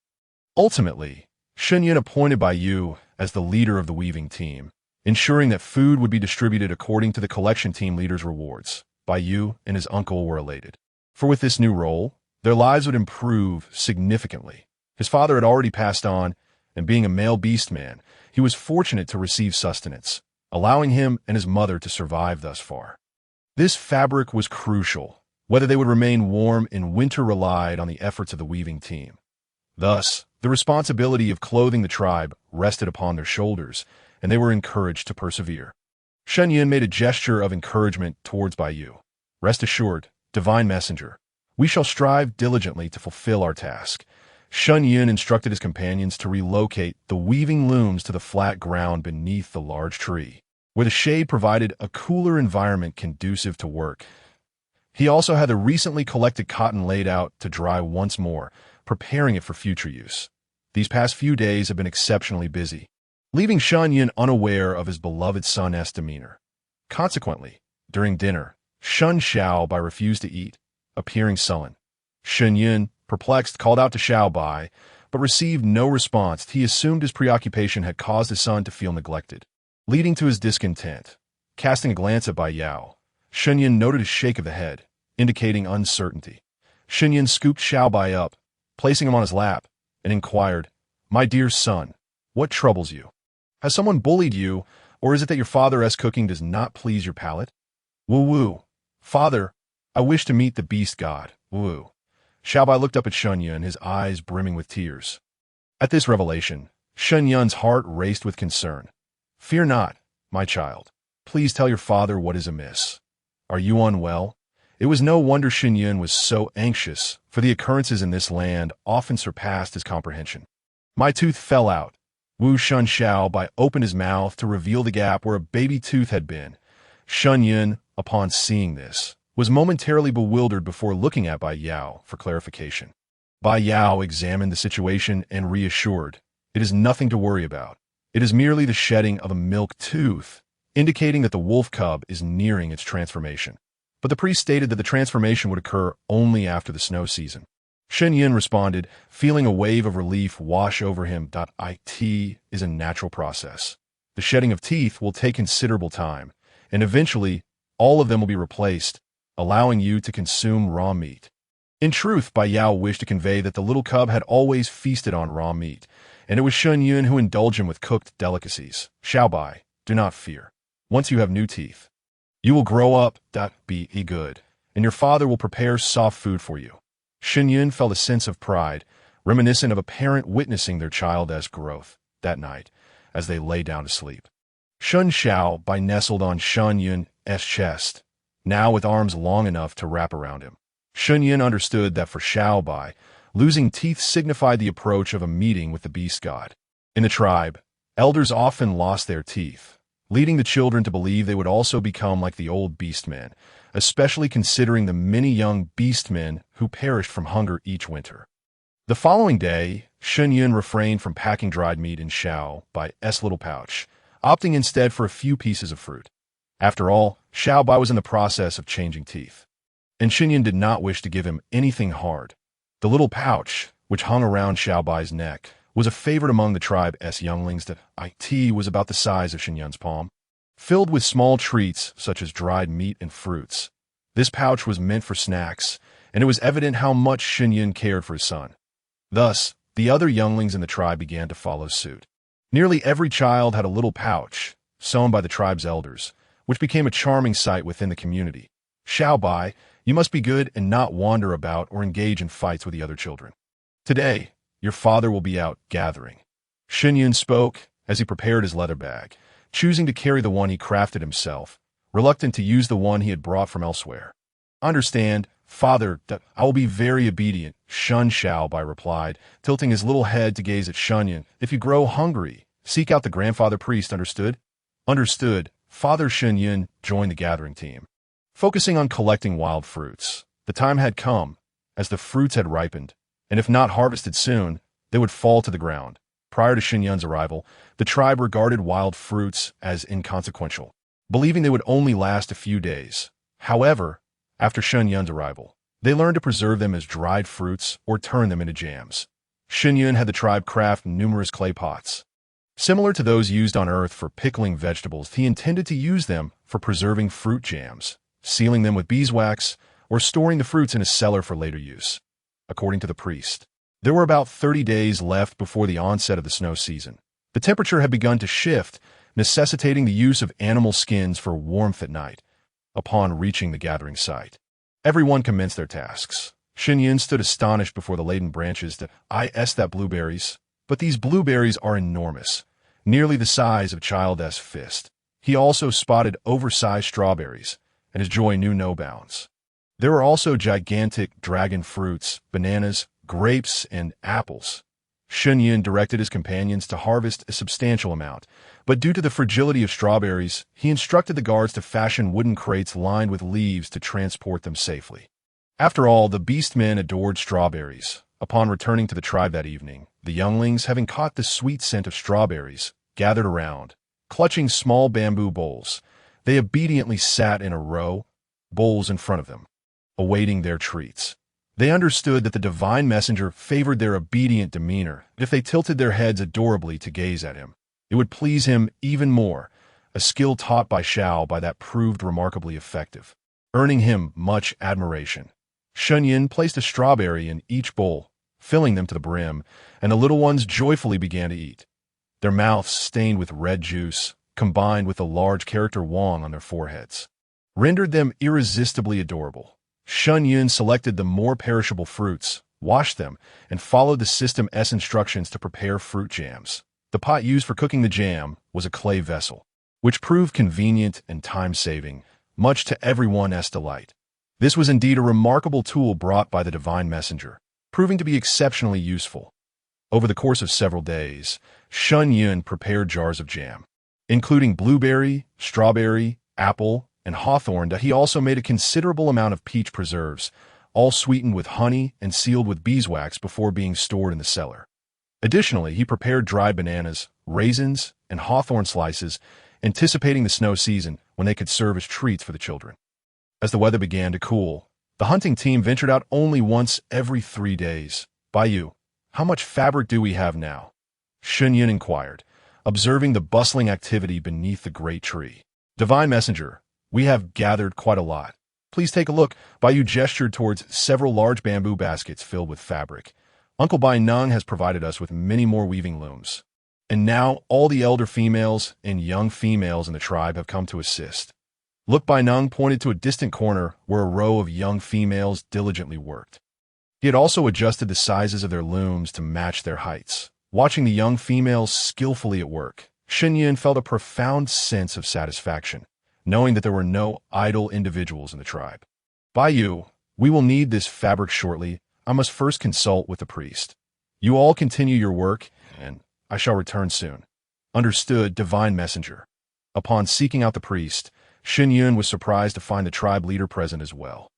Speaker 1: Ultimately, Shen Yun appointed Bai Yu as the leader of the weaving team, ensuring that food would be distributed according to the collection team leader's rewards. Bai Yu and his uncle were elated, for with this new role, their lives would improve significantly. His father had already passed on, and being a male Beastman, he was fortunate to receive sustenance, allowing him and his mother to survive thus far. This fabric was crucial. Whether they would remain warm in winter relied on the efforts of the weaving team. Thus, the responsibility of clothing the tribe rested upon their shoulders, and they were encouraged to persevere. Shen Yun made a gesture of encouragement towards Bai Yu. Rest assured, divine messenger, we shall strive diligently to fulfill our task. Shen Yun instructed his companions to relocate the weaving looms to the flat ground beneath the large tree, where the shade provided a cooler environment conducive to work. He also had the recently collected cotton laid out to dry once more, preparing it for future use. These past few days have been exceptionally busy, leaving Shen Yun unaware of his beloved son's demeanor. Consequently, during dinner, Shen Xiaobai refused to eat, appearing sullen. Shen Yun, perplexed, called out to Xiaobai, but received no response. He assumed his preoccupation had caused his son to feel neglected, leading to his discontent. Casting a glance at Bai Yao, Shen Yun noted a shake of the head, indicating uncertainty. Shen Yun scooped Xiaobai up, placing him on his lap, and inquired, "My dear son, what troubles you? Has someone bullied you, or is it that your father's cooking does not please your palate?" "Woo-woo. Father, I wish to meet the beast god. Woo." Xiaobai looked up at Shen Yun, his eyes brimming with tears. At this revelation, Shen Yun's heart raced with concern. "Fear not, my child. Please tell your father what is amiss. Are you unwell?" It was no wonder Shen Yun was so anxious, for the occurrences in this land often surpassed his comprehension. "My tooth fell out." Wu Shun Xiao Bai opened his mouth to reveal the gap where a baby tooth had been. Shen Yun, upon seeing this, was momentarily bewildered before looking at Bai Yao for clarification. Bai Yao examined the situation and reassured, "It is nothing to worry about. It is merely the shedding of a milk tooth, indicating that the wolf cub is nearing its transformation." But the priest stated that the transformation would occur only after the snow season. Shen Yun responded, feeling a wave of relief wash over him. It is a natural process. The shedding of teeth will take considerable time, and eventually, all of them will be replaced, allowing you to consume raw meat. In truth, Bai Yao wished to convey that the little cub had always feasted on raw meat, and it was Shen Yun who indulged him with cooked delicacies. "Xiao Bai, do not fear. Once you have new teeth, you will grow up. Be good, and your father will prepare soft food for you." Shen Yun felt a sense of pride, reminiscent of a parent witnessing their child's growth that night as they lay down to sleep. Shun Xiao Bai nestled on Shen Yun's chest, now with arms long enough to wrap around him. Shen Yun understood that for Xiao Bai, losing teeth signified the approach of a meeting with the beast god. In the tribe, elders often lost their teeth, leading the children to believe they would also become like the old Beastmen, especially considering the many young Beastmen who perished from hunger each winter. The following day, Shen Yun refrained from packing dried meat in Xiao Bai's little pouch, opting instead for a few pieces of fruit. After all, Xiao Bai was in the process of changing teeth, and Shen Yun did not wish to give him anything hard. The little pouch, which hung around Xiao Bai's neck, was a favorite among the tribe's younglings. It was about the size of Shen Yun's palm, filled with small treats such as dried meat and fruits. This pouch was meant for snacks, and it was evident how much Shen Yun cared for his son. Thus, the other younglings in the tribe began to follow suit. Nearly every child had a little pouch, sewn by the tribe's elders, which became a charming sight within the community. "Xiao Bai, you must be good and not wander about or engage in fights with the other children. Today, your father will be out gathering." Shen Yun spoke as he prepared his leather bag, choosing to carry the one he crafted himself, reluctant to use the one he had brought from elsewhere. "Understand, father, I will be very obedient," Shun Xiao Bai replied, tilting his little head to gaze at Shen Yun. "If you grow hungry, seek out the grandfather priest, understood?" "Understood." Father Shen Yun joined the gathering team, focusing on collecting wild fruits. The time had come, as the fruits had ripened, and if not harvested soon, they would fall to the ground. Prior to Shen Yun's arrival, the tribe regarded wild fruits as inconsequential, believing they would only last a few days. However, after Shen Yun's arrival, they learned to preserve them as dried fruits or turn them into jams. Shen Yun had the tribe craft numerous clay pots, similar to those used on Earth for pickling vegetables. He intended to use them for preserving fruit jams, sealing them with beeswax, or storing the fruits in a cellar for later use. According to the priest, there were about 30 days left before the onset of the snow season. The temperature had begun to shift, necessitating the use of animal skins for warmth at night. Upon reaching the gathering site, everyone commenced their tasks. Shen Yun stood astonished before the laden branches. That blueberries, but these blueberries are enormous, nearly the size of a child's fist. He also spotted oversized strawberries, and his joy knew no bounds. There were also gigantic dragon fruits, bananas, grapes, and apples. Shen Yun directed his companions to harvest a substantial amount, but due to the fragility of strawberries, he instructed the guards to fashion wooden crates lined with leaves to transport them safely. After all, the Beastmen adored strawberries. Upon returning to the tribe that evening, the younglings, having caught the sweet scent of strawberries, gathered around, clutching small bamboo bowls. They obediently sat in a row, bowls in front of them, awaiting their treats. They understood that the divine messenger favored their obedient demeanor. If they tilted their heads adorably to gaze at him, it would please him even more, a skill taught by Xiao Bai that proved remarkably effective, earning him much admiration. Shen Yun placed a strawberry in each bowl, filling them to the brim, and the little ones joyfully began to eat, their mouths stained with red juice, combined with the large character Wang on their foreheads, rendered them irresistibly adorable. Shen Yun selected the more perishable fruits, washed them, and followed the system's instructions to prepare fruit jams. The pot used for cooking the jam was a clay vessel, which proved convenient and time-saving, much to everyone's delight. This was indeed a remarkable tool brought by the divine messenger, proving to be exceptionally useful. Over the course of several days, Shen Yun prepared jars of jam, including blueberry, strawberry, apple, and hawthorn. That he also made a considerable amount of peach preserves, all sweetened with honey and sealed with beeswax before being stored in the cellar. Additionally, he prepared dried bananas, raisins, and hawthorn slices, anticipating the snow season when they could serve as treats for the children. As the weather began to cool, the hunting team ventured out only once every 3 days. "Bayou, how much fabric do we have now?" Shen Yun inquired, observing the bustling activity beneath the great tree. "Divine messenger, we have gathered quite a lot. Please take a look." Bayou gestured towards several large bamboo baskets filled with fabric. "Uncle Bai Nung has provided us with many more weaving looms. And now all the elder females and young females in the tribe have come to assist." Look, Bai Nung pointed to a distant corner where a row of young females diligently worked. He had also adjusted the sizes of their looms to match their heights. Watching the young females skillfully at work, Shen Yun felt a profound sense of satisfaction, knowing that there were no idle individuals in the tribe. "Bayou, we will need this fabric shortly. I must first consult with the priest. You all continue your work, and I shall return soon." "Understood, divine messenger." Upon seeking out the priest, Shen Yun was surprised to find the tribe leader present as well.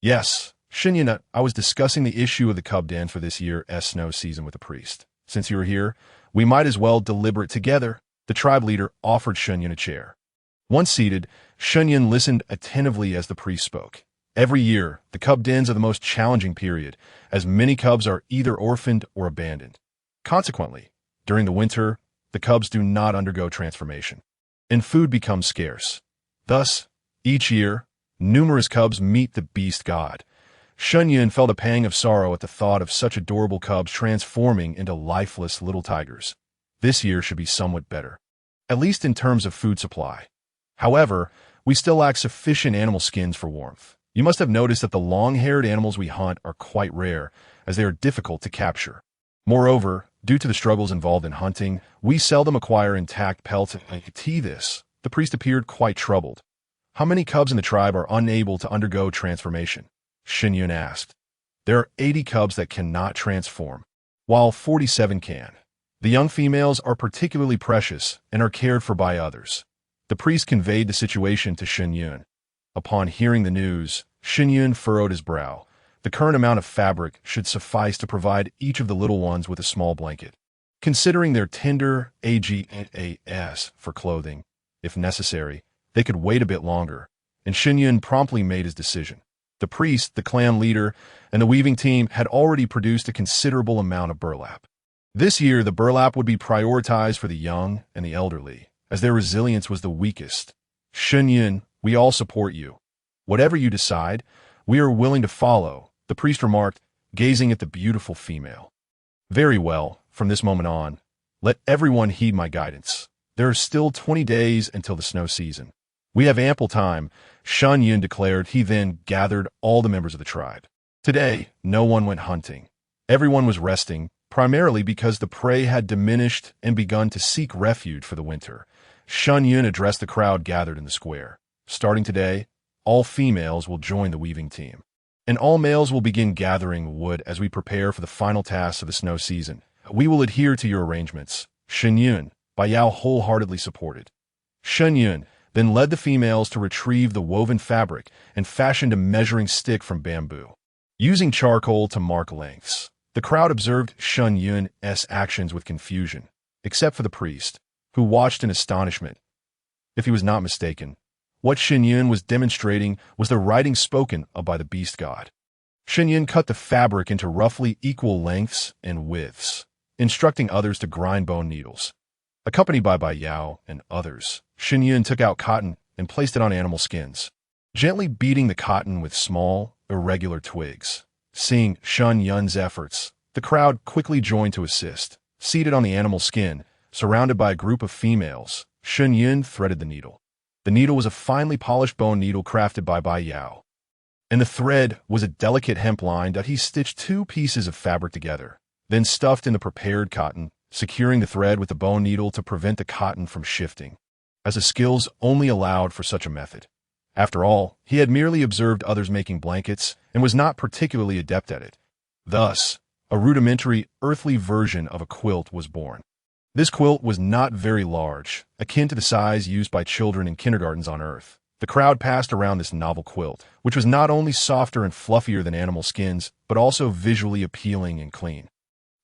Speaker 1: "Yes, Shen Yun, I was discussing the issue of the cub den for this year's snow season with the priest. Since you are here, we might as well deliberate together." The tribe leader offered Shen Yun a chair. Once seated, Shen Yun listened attentively as the priest spoke. Every year, the cub dens are the most challenging period, as many cubs are either orphaned or abandoned. Consequently, during the winter, the cubs do not undergo transformation, and food becomes scarce. Thus, each year, numerous cubs meet the beast god. Shen Yun felt a pang of sorrow at the thought of such adorable cubs transforming into lifeless little tigers. This year should be somewhat better, at least in terms of food supply. However, we still lack sufficient animal skins for warmth. You must have noticed that the long-haired animals we hunt are quite rare, as they are difficult to capture. Moreover, due to the struggles involved in hunting, we seldom acquire intact pelts. The priest appeared quite troubled. "How many cubs in the tribe are unable to undergo transformation?" Shen Yun asked. "There are 80 cubs that cannot transform, while 47 can. The young females are particularly precious and are cared for by others." The priest conveyed the situation to Shen Yun. Upon hearing the news, Shen Yun furrowed his brow. The current amount of fabric should suffice to provide each of the little ones with a small blanket. Considering their tender agas for clothing, if necessary, they could wait a bit longer, and Shen Yun promptly made his decision. The priest, the clan leader, and the weaving team had already produced a considerable amount of burlap. This year, the burlap would be prioritized for the young and the elderly, as their resilience was the weakest. "Shen Yun, we all support you. Whatever you decide, we are willing to follow," the priest remarked, gazing at the beautiful female. "Very well, from this moment on, let everyone heed my guidance. There are still 20 days until the snow season. We have ample time," Shen Yun declared. He then gathered all the members of the tribe. Today, no one went hunting. Everyone was resting, primarily because the prey had diminished and begun to seek refuge for the winter. Shen Yun addressed the crowd gathered in the square. "Starting today, all females will join the weaving team, and all males will begin gathering wood as we prepare for the final tasks of the snow season. We will adhere to your arrangements." Shen Yun, Bayao wholeheartedly supported. Shen Yun then led the females to retrieve the woven fabric and fashioned a measuring stick from bamboo. Using charcoal to mark lengths, the crowd observed Shen Yun's actions with confusion, except for the priest, who watched in astonishment. If he was not mistaken, what Shen Yun was demonstrating was the writing spoken of by the beast god. Shen Yun cut the fabric into roughly equal lengths and widths, instructing others to grind bone needles. Accompanied by Bai Yao and others, Shen Yun took out cotton and placed it on animal skins, gently beating the cotton with small, irregular twigs. Seeing Shen Yun's efforts, the crowd quickly joined to assist. Seated on the animal skin, surrounded by a group of females, Shen Yun threaded the needle. The needle was a finely polished bone needle crafted by Bai Yao, and the thread was a delicate hemp line that he stitched 2 pieces of fabric together, then stuffed in the prepared cotton. securing the thread with the bone needle to prevent the cotton from shifting, as the skills only allowed for such a method. After all, he had merely observed others making blankets and was not particularly adept at it. Thus, a rudimentary, earthly version of a quilt was born. This quilt was not very large, akin to the size used by children in kindergartens on Earth. The crowd passed around this novel quilt, which was not only softer and fluffier than animal skins, but also visually appealing and clean.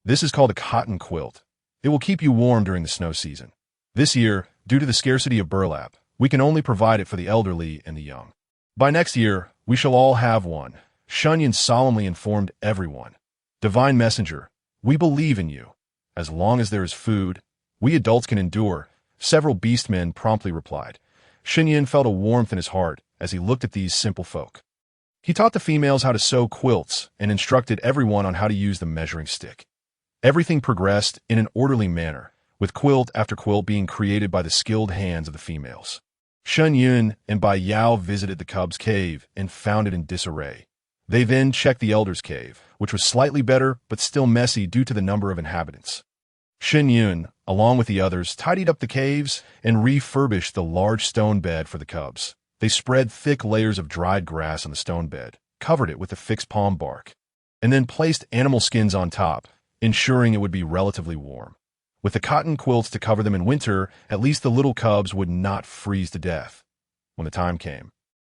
Speaker 1: This is called a cotton quilt. It will keep you warm during the snow season. This year, due to the scarcity of burlap, we can only provide it for the elderly and the young. By next year, we shall all have one, Shen Yun solemnly informed everyone. Divine Messenger, we believe in you. As long as there is food, we adults can endure, several Beastmen promptly replied. Shen Yun felt a warmth in his heart as he looked at these simple folk. He taught the females how to sew quilts and instructed everyone on how to use the measuring stick. Everything progressed in an orderly manner, with quilt after quilt being created by the skilled hands of the females. Shen Yun and Bai Yao visited the cubs' cave and found it in disarray. They then checked the elders' cave, which was slightly better but still messy due to the number of inhabitants. Shen Yun, along with the others, tidied up the caves and refurbished the large stone bed for the cubs. They spread thick layers of dried grass on the stone bed, covered it with a fixed palm bark, and then placed animal skins on top, ensuring it would be relatively warm. With the cotton quilts to cover them in winter, at least the little cubs would not freeze to death. When the time came,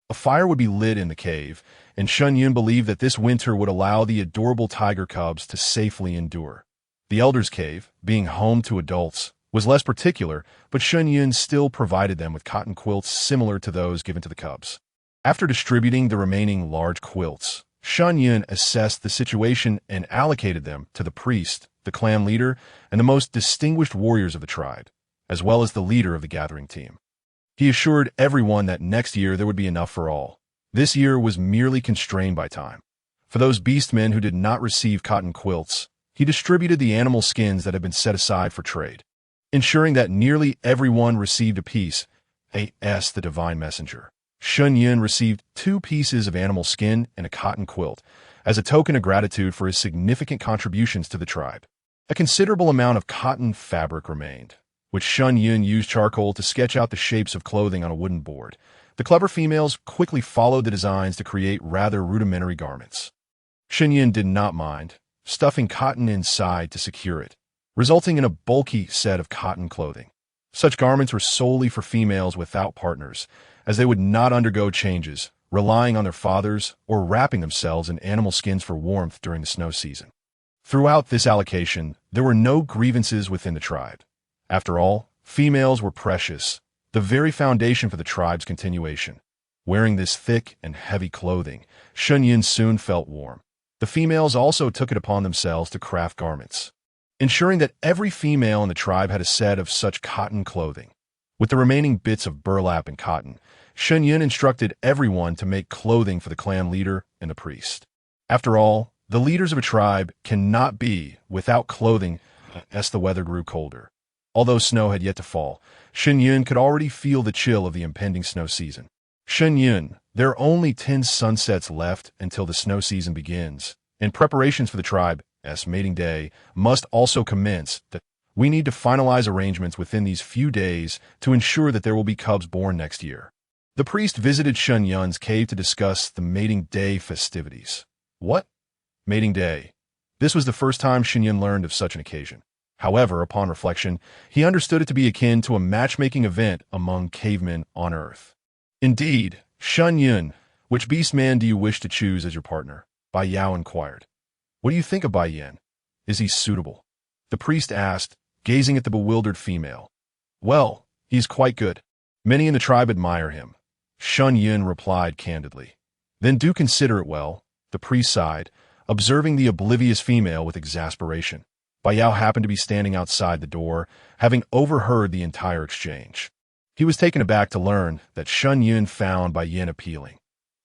Speaker 1: a fire would be lit in the cave, and Shen Yun believed that this winter would allow the adorable tiger cubs to safely endure. The elders' cave, being home to adults, was less particular, but Shen Yun still provided them with cotton quilts similar to those given to the cubs. After distributing the remaining large quilts, Shen Yun assessed the situation and allocated them to the priest, the clan leader, and the most distinguished warriors of the tribe, as well as the leader of the gathering team. He assured everyone that next year there would be enough for all. This year was merely constrained by time. For those beastmen who did not receive cotton quilts, he distributed the animal skins that had been set aside for trade, ensuring that nearly everyone received a piece. A.S. the Divine Messenger. Shen Yun received 2 pieces of animal skin and a cotton quilt, as a token of gratitude for his significant contributions to the tribe. A considerable amount of cotton fabric remained, which Shen Yun used charcoal to sketch out the shapes of clothing on a wooden board. The clever females quickly followed the designs to create rather rudimentary garments. Shen Yun did not mind, stuffing cotton inside to secure it, resulting in a bulky set of cotton clothing. Such garments were solely for females without partners, as they would not undergo changes, relying on their fathers or wrapping themselves in animal skins for warmth during the snow season. Throughout this allocation, there were no grievances within the tribe. After all, females were precious, the very foundation for the tribe's continuation. Wearing this thick and heavy clothing, Shen Yun soon felt warm. The females also took it upon themselves to craft garments, ensuring that every female in the tribe had a set of such cotton clothing. With the remaining bits of burlap and cotton, Shen Yun instructed everyone to make clothing for the clan leader and the priest. After all, the leaders of a tribe cannot be without clothing as the weather grew colder. Although snow had yet to fall, Shen Yun could already feel the chill of the impending snow season. Shen Yun, there are only 10 sunsets left until the snow season begins, and preparations for the tribe's mating day must also commence. We need to finalize arrangements within these few days to ensure that there will be cubs born next year. The priest visited Shen Yun's cave to discuss the mating day festivities. What? Mating day. This was the first time Shen Yun learned of such an occasion. However, upon reflection, he understood it to be akin to a matchmaking event among cavemen on Earth. Indeed, Shen Yun, which beastman do you wish to choose as your partner? Bai Yao inquired. What do you think of Bai Yan? Is he suitable? The priest asked, gazing at the bewildered female. Well, he's quite good. Many in the tribe admire him. Shen Yun replied candidly. Then do consider it well, the priest sighed, observing the oblivious female with exasperation. Bai Yao happened to be standing outside the door, having overheard the entire exchange. He was taken aback to learn that Shen Yun found Bai Yan appealing.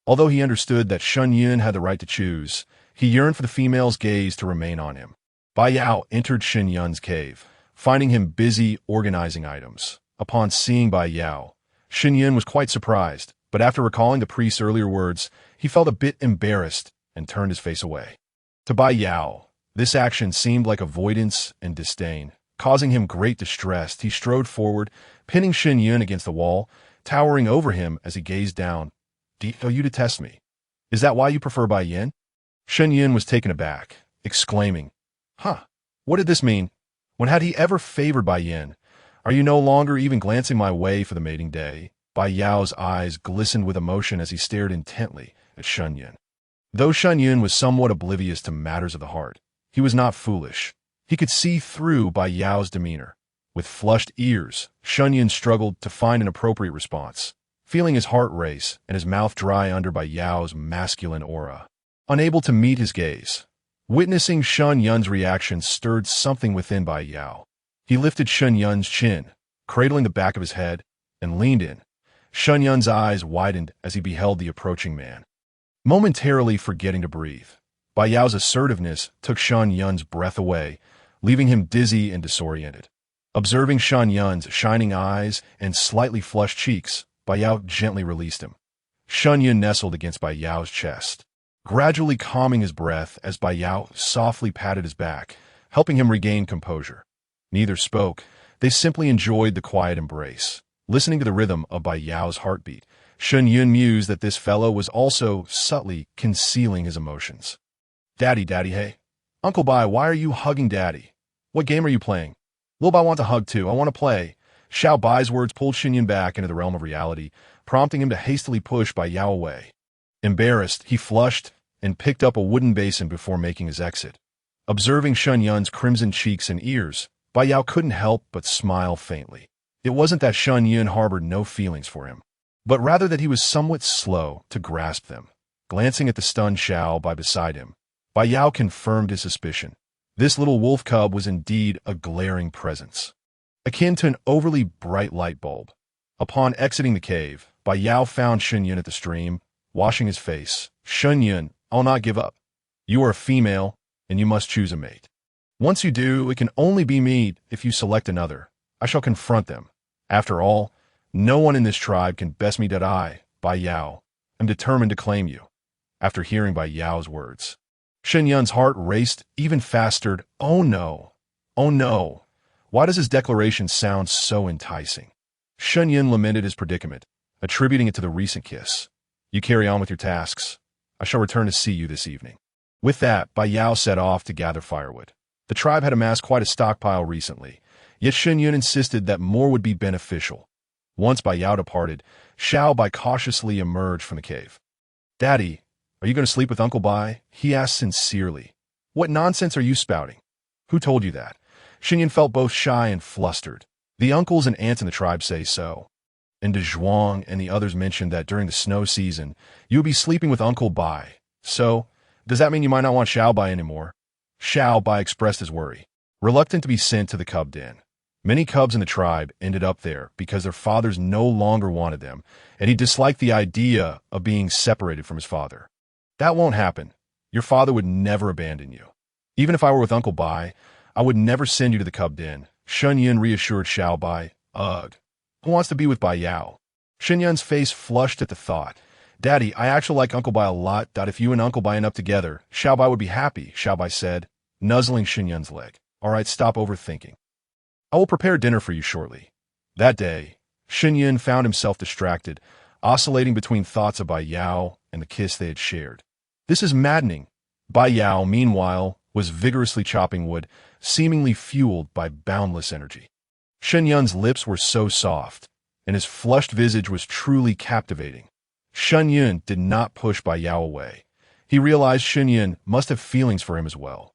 Speaker 1: Although he understood that Shen Yun had the right to choose, he yearned for the female's gaze to remain on him. Bai Yao entered Shen Yun's cave, finding him busy organizing items. Upon seeing Bai Yao, Shen Yun was quite surprised, but after recalling the priest's earlier words, he felt a bit embarrassed and turned his face away. To Bai Yao, this action seemed like avoidance and disdain, Causing him great distress, he strode forward, pinning Shen Yun against the wall, towering over him as he gazed down. "Do you detest me? Is that why you prefer Bai Yin?" Shen Yun was taken aback, exclaiming, "Huh, what did this mean? When had he ever favored Bai Yin? Are you no longer even glancing my way for the mating day?" Bai Yao's eyes glistened with emotion as he stared intently at Shen Yun. Though Shen Yun was somewhat oblivious to matters of the heart, he was not foolish. He could see through Bai Yao's demeanor. With flushed ears, Shen Yun struggled to find an appropriate response, feeling his heart race and his mouth dry under Bai Yao's masculine aura. Unable to meet his gaze, witnessing Shen Yun's reaction stirred something within Bai Yao. He lifted Shen Yun's chin, cradling the back of his head, and leaned in. Shen Yun's eyes widened as he beheld the approaching man. Momentarily forgetting to breathe, Bai Yao's assertiveness took Shen Yun's breath away, leaving him dizzy and disoriented. Observing Shen Yun's shining eyes and slightly flushed cheeks, Bai Yao gently released him. Shen Yun nestled against Bai Yao's chest, gradually calming his breath as Bai Yao softly patted his back, helping him regain composure. Neither spoke. They simply enjoyed the quiet embrace. Listening to the rhythm of Bai Yao's heartbeat, Shen Yun mused that this fellow was also subtly concealing his emotions. Daddy, hey. Uncle Bai, why are you hugging Daddy? What game are you playing? Lil Bai wants to hug too. I want to play. Xiao Bai's words pulled Shen Yun back into the realm of reality, prompting him to hastily push Bai Yao away. Embarrassed, he flushed and picked up a wooden basin before making his exit. Observing Shen Yun's crimson cheeks and ears, Bai Yao couldn't help but smile faintly. It wasn't that Shen Yun harbored no feelings for him, but rather that he was somewhat slow to grasp them. Glancing at the stunned Xiao Bai beside him, Bai Yao confirmed his suspicion. This little wolf cub was indeed a glaring presence, akin to an overly bright light bulb. Upon exiting the cave, Bai Yao found Shen Yun at the stream, washing his face. "Shen Yun, I'll not give up. You are a female, and you must choose a mate. Once you do, it can only be me. If you select another, I shall confront them. After all, no one in this tribe can best me that I, Bai Yao, am determined to claim you." After hearing Bai Yao's words, Shen Yun's heart raced even faster. Oh no. Oh no. Why does his declaration sound so enticing? Shen Yun lamented his predicament, attributing it to the recent kiss. "You carry on with your tasks. I shall return to see you this evening." With that, Bai Yao set off to gather firewood. The tribe had amassed quite a stockpile recently, yet Shen Yun insisted that more would be beneficial. Once Bai Yao departed, Xiao Bai cautiously emerged from the cave. "Daddy, are you going to sleep with Uncle Bai?" he asked sincerely. "What nonsense are you spouting? Who told you that?" Shen Yun felt both shy and flustered. "The uncles and aunts in the tribe say so. And De Zhuang and the others mentioned that during the snow season, you would be sleeping with Uncle Bai. So, does that mean you might not want Xiao Bai anymore?" Xiao Bai expressed his worry, reluctant to be sent to the cub den. Many cubs in the tribe ended up there because their fathers no longer wanted them, and he disliked the idea of being separated from his father. "That won't happen. Your father would never abandon you. Even if I were with Uncle Bai, I would never send you to the cub den," Shen Yun reassured Xiao Bai. "Ugh. Who wants to be with Bai Yao?" Shen Yun's face flushed at the thought. "Daddy, I actually like Uncle Bai a lot. If you and Uncle Bai end up together, Xiao Bai would be happy," Xiao Bai said, nuzzling Shen Yun's leg. "All right, stop overthinking. I will prepare dinner for you shortly." That day, Shen Yun found himself distracted, oscillating between thoughts of Bai Yao and the kiss they had shared. "This is maddening." Bai Yao, meanwhile, was vigorously chopping wood, seemingly fueled by boundless energy. Shen Yun's lips were so soft, and his flushed visage was truly captivating. Shen Yun did not push Bai Yao away. He realized Shen Yun must have feelings for him as well.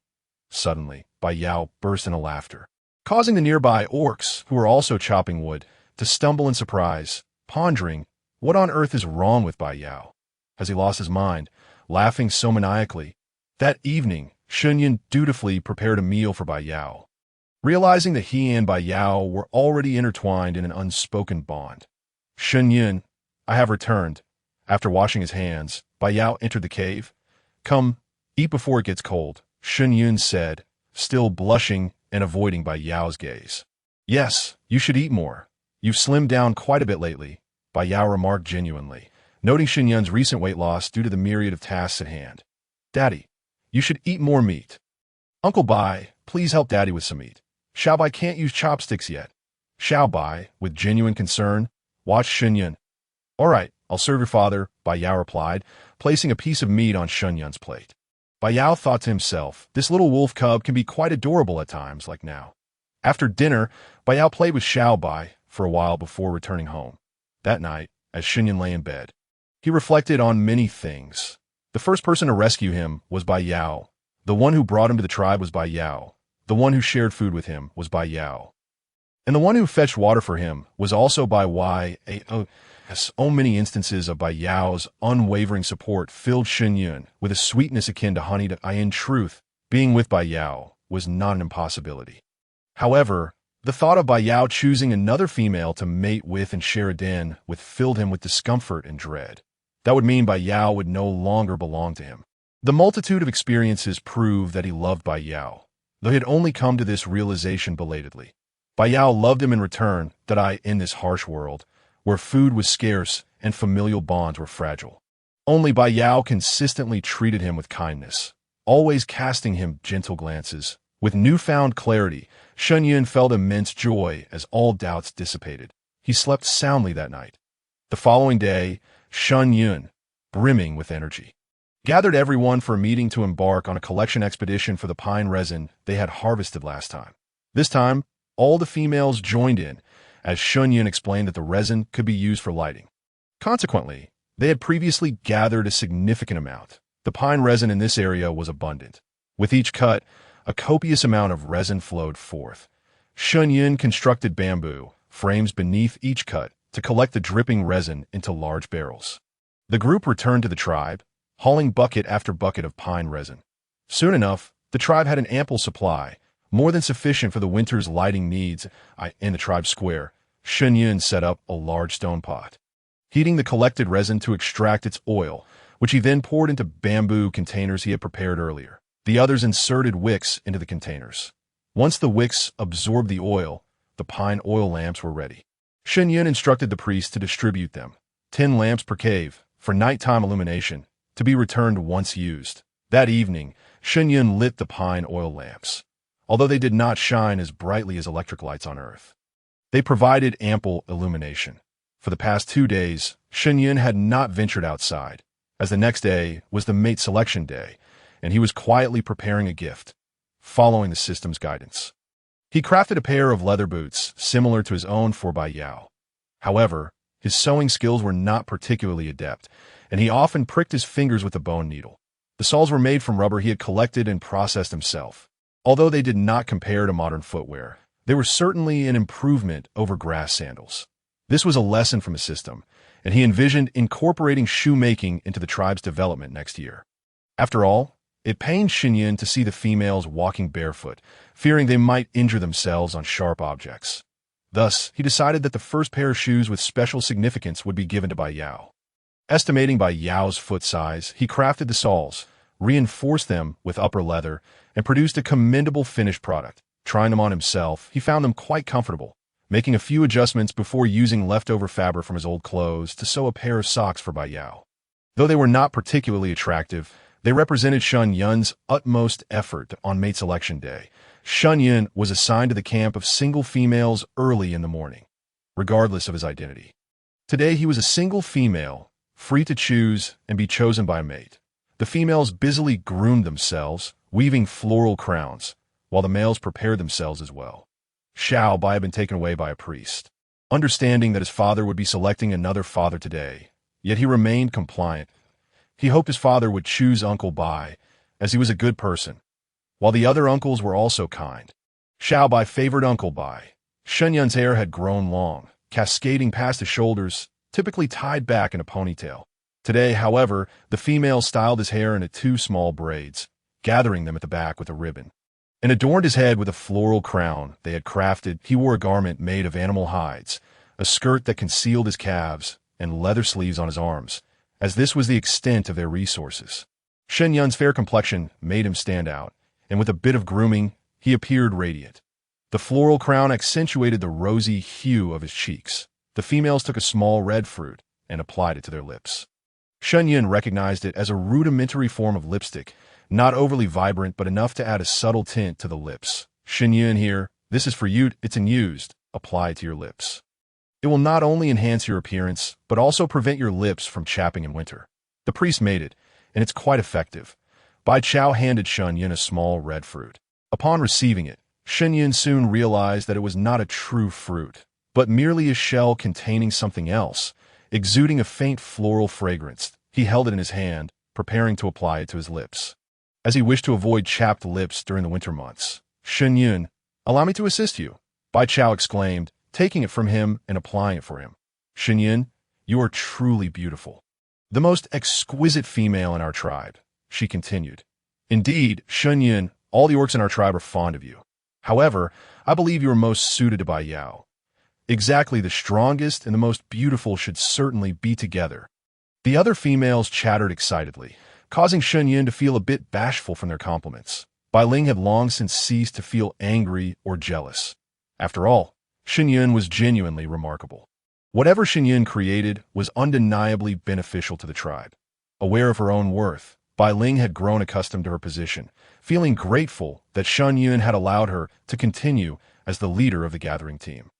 Speaker 1: Suddenly, Bai Yao burst into laughter, causing the nearby orcs, who were also chopping wood, to stumble in surprise, pondering, what on earth is wrong with Bai Yao? Has he lost his mind, laughing so maniacally? That evening, Shen Yun dutifully prepared a meal for Bai Yao, realizing that he and Bai Yao were already intertwined in an unspoken bond. "Shen Yun, I have returned." After washing his hands, Bai Yao entered the cave. "Come, eat before it gets cold," Shen Yun said, still blushing and avoiding Bai Yao's gaze. "Yes, you should eat more. You've slimmed down quite a bit lately," Bai Yao remarked genuinely, noting Shen Yun's recent weight loss due to the myriad of tasks at hand. "Daddy, you should eat more meat." "Uncle Bai, please help Daddy with some meat." Xiaobai can't use chopsticks yet. Xiaobai, with genuine concern, watched Shen Yun. All right, I'll serve your father, Bai Yao replied, placing a piece of meat on Shen Yun's plate. Bai Yao thought to himself, this little wolf cub can be quite adorable at times like now. After dinner, Bai Yao played with Xiaobai for a while before returning home. That night, as Shen Yun lay in bed, he reflected on many things. The first person to rescue him was Bai Yao. The one who brought him to the tribe was Bai Yao. The one who shared food with him was Bai Yao. And the one who fetched water for him was also Bai Yao. So many instances of Bai Yao's unwavering support filled Shen Yun with a sweetness akin to honey. In truth, being with Bai Yao was not an impossibility. However, the thought of Bai Yao choosing another female to mate with and share a den with filled him with discomfort and dread. That would mean Bai Yao would no longer belong to him. The multitude of experiences proved that he loved Bai Yao, though he had only come to this realization belatedly. Bai Yao loved him in return, in this harsh world, where food was scarce and familial bonds were fragile. Only Bai Yao consistently treated him with kindness, always casting him gentle glances. With newfound clarity, Shen Yun felt immense joy as all doubts dissipated. He slept soundly that night. The following day, Shen Yun, brimming with energy, gathered everyone for a meeting to embark on a collection expedition for the pine resin they had harvested last time. This time, all the females joined in, as Shen Yun explained that the resin could be used for lighting. Consequently, they had previously gathered a significant amount. The pine resin in this area was abundant. With each cut, a copious amount of resin flowed forth. Shen Yun constructed bamboo frames beneath each cut to collect the dripping resin into large barrels. The group returned to the tribe, hauling bucket after bucket of pine resin. Soon enough, the tribe had an ample supply, more than sufficient for the winter's lighting needs. In the tribe square, Shen Yun set up a large stone pot, heating the collected resin to extract its oil, which he then poured into bamboo containers he had prepared earlier. The others inserted wicks into the containers. Once the wicks absorbed the oil, the pine oil lamps were ready. Shen Yun instructed the priests to distribute them, 10 lamps per cave, for nighttime illumination, to be returned once used. That evening, Shen Yun lit the pine oil lamps, although they did not shine as brightly as electric lights on Earth. They provided ample illumination. For the past 2 days, Shen Yun had not ventured outside, as the next day was the mate selection day, and he was quietly preparing a gift, following the system's guidance. He crafted a pair of leather boots similar to his own for Bai Yao. However, his sewing skills were not particularly adept, and he often pricked his fingers with a bone needle. The soles were made from rubber he had collected and processed himself. Although they did not compare to modern footwear, they were certainly an improvement over grass sandals. This was a lesson from the system, and he envisioned incorporating shoemaking into the tribe's development next year. After all, it pained Shen Yun to see the females walking barefoot, fearing they might injure themselves on sharp objects. Thus, he decided that the first pair of shoes with special significance would be given to Bai Yao. Estimating Bai Yao's foot size, he crafted the soles, reinforced them with upper leather, and produced a commendable finished product. Trying them on himself, he found them quite comfortable, making a few adjustments before using leftover fabric from his old clothes to sew a pair of socks for Bai Yao. Though they were not particularly attractive, they represented Shen Yun's utmost effort on mate selection day. Shen Yun was assigned to the camp of single females early in the morning, regardless of his identity. Today he was a single female, free to choose and be chosen by a mate. The females busily groomed themselves, weaving floral crowns, while the males prepared themselves as well. Xiaobai had been taken away by a priest, understanding that his father would be selecting another father today, yet he remained compliant. He hoped his father would choose Uncle Bai, as he was a good person, while the other uncles were also kind. Xiaobai favored Uncle Bai. Shen Yun's hair had grown long, cascading past his shoulders, typically tied back in a ponytail. Today, however, the female styled his hair into 2 small braids, gathering them at the back with a ribbon, and adorned his head with a floral crown they had crafted. He wore a garment made of animal hides, a skirt that concealed his calves, and leather sleeves on his arms, as this was the extent of their resources. Shen Yun's fair complexion made him stand out, and with a bit of grooming, he appeared radiant. The floral crown accentuated the rosy hue of his cheeks. The females took a small red fruit and applied it to their lips. Shen Yun recognized it as a rudimentary form of lipstick, not overly vibrant but enough to add a subtle tint to the lips. Shen Yun here This is for you, it's unused. Apply it to your lips. It will not only enhance your appearance, but also prevent your lips from chapping in winter. The priest made it, and it's quite effective. Bai Chao handed Shen Yun a small red fruit. Upon receiving it, Shen Yun soon realized that it was not a true fruit, but merely a shell containing something else, exuding a faint floral fragrance. He held it in his hand, preparing to apply it to his lips. As he wished to avoid chapped lips during the winter months, Shen Yun, allow me to assist you, Bai Chao exclaimed, taking it from him and applying it for him. Shen Yun, you are truly beautiful. The most exquisite female in our tribe, she continued. Indeed, Shen Yun, all the orcs in our tribe are fond of you. However, I believe you are most suited to Bai Yao. Exactly, the strongest and the most beautiful should certainly be together. The other females chattered excitedly, causing Shen Yun to feel a bit bashful from their compliments. Bai Ling had long since ceased to feel angry or jealous. After all, Shen Yun was genuinely remarkable. Whatever Shen Yun created was undeniably beneficial to the tribe. Aware of her own worth, Bai Ling had grown accustomed to her position, feeling grateful that Shen Yun had allowed her to continue as the leader of the gathering team.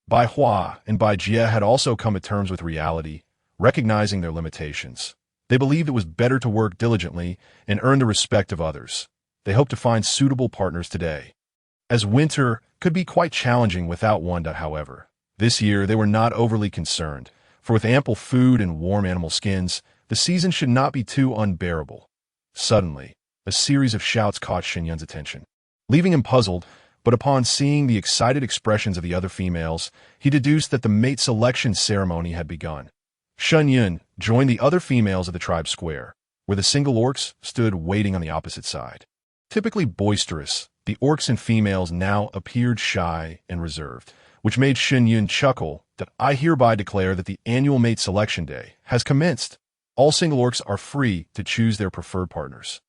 Speaker 1: Bai Hua and Bai Jie had also come to terms with reality, recognizing their limitations. They believed it was better to work diligently and earn the respect of others. They hoped to find suitable partners today. As winter could be quite challenging without one, however, this year they were not overly concerned, for with ample food and warm animal skins, the season should not be too unbearable. Suddenly, a series of shouts caught Shen Yun's attention. Leaving him puzzled, but upon seeing the excited expressions of the other females, he deduced that the mate selection ceremony had begun. Shen Yun joined the other females of the tribe square, where the single orcs stood waiting on the opposite side. Typically boisterous, the orcs and females now appeared shy and reserved, which made Shen Yun chuckle that I hereby declare that the annual mate selection day has commenced. All single orcs are free to choose their preferred partners.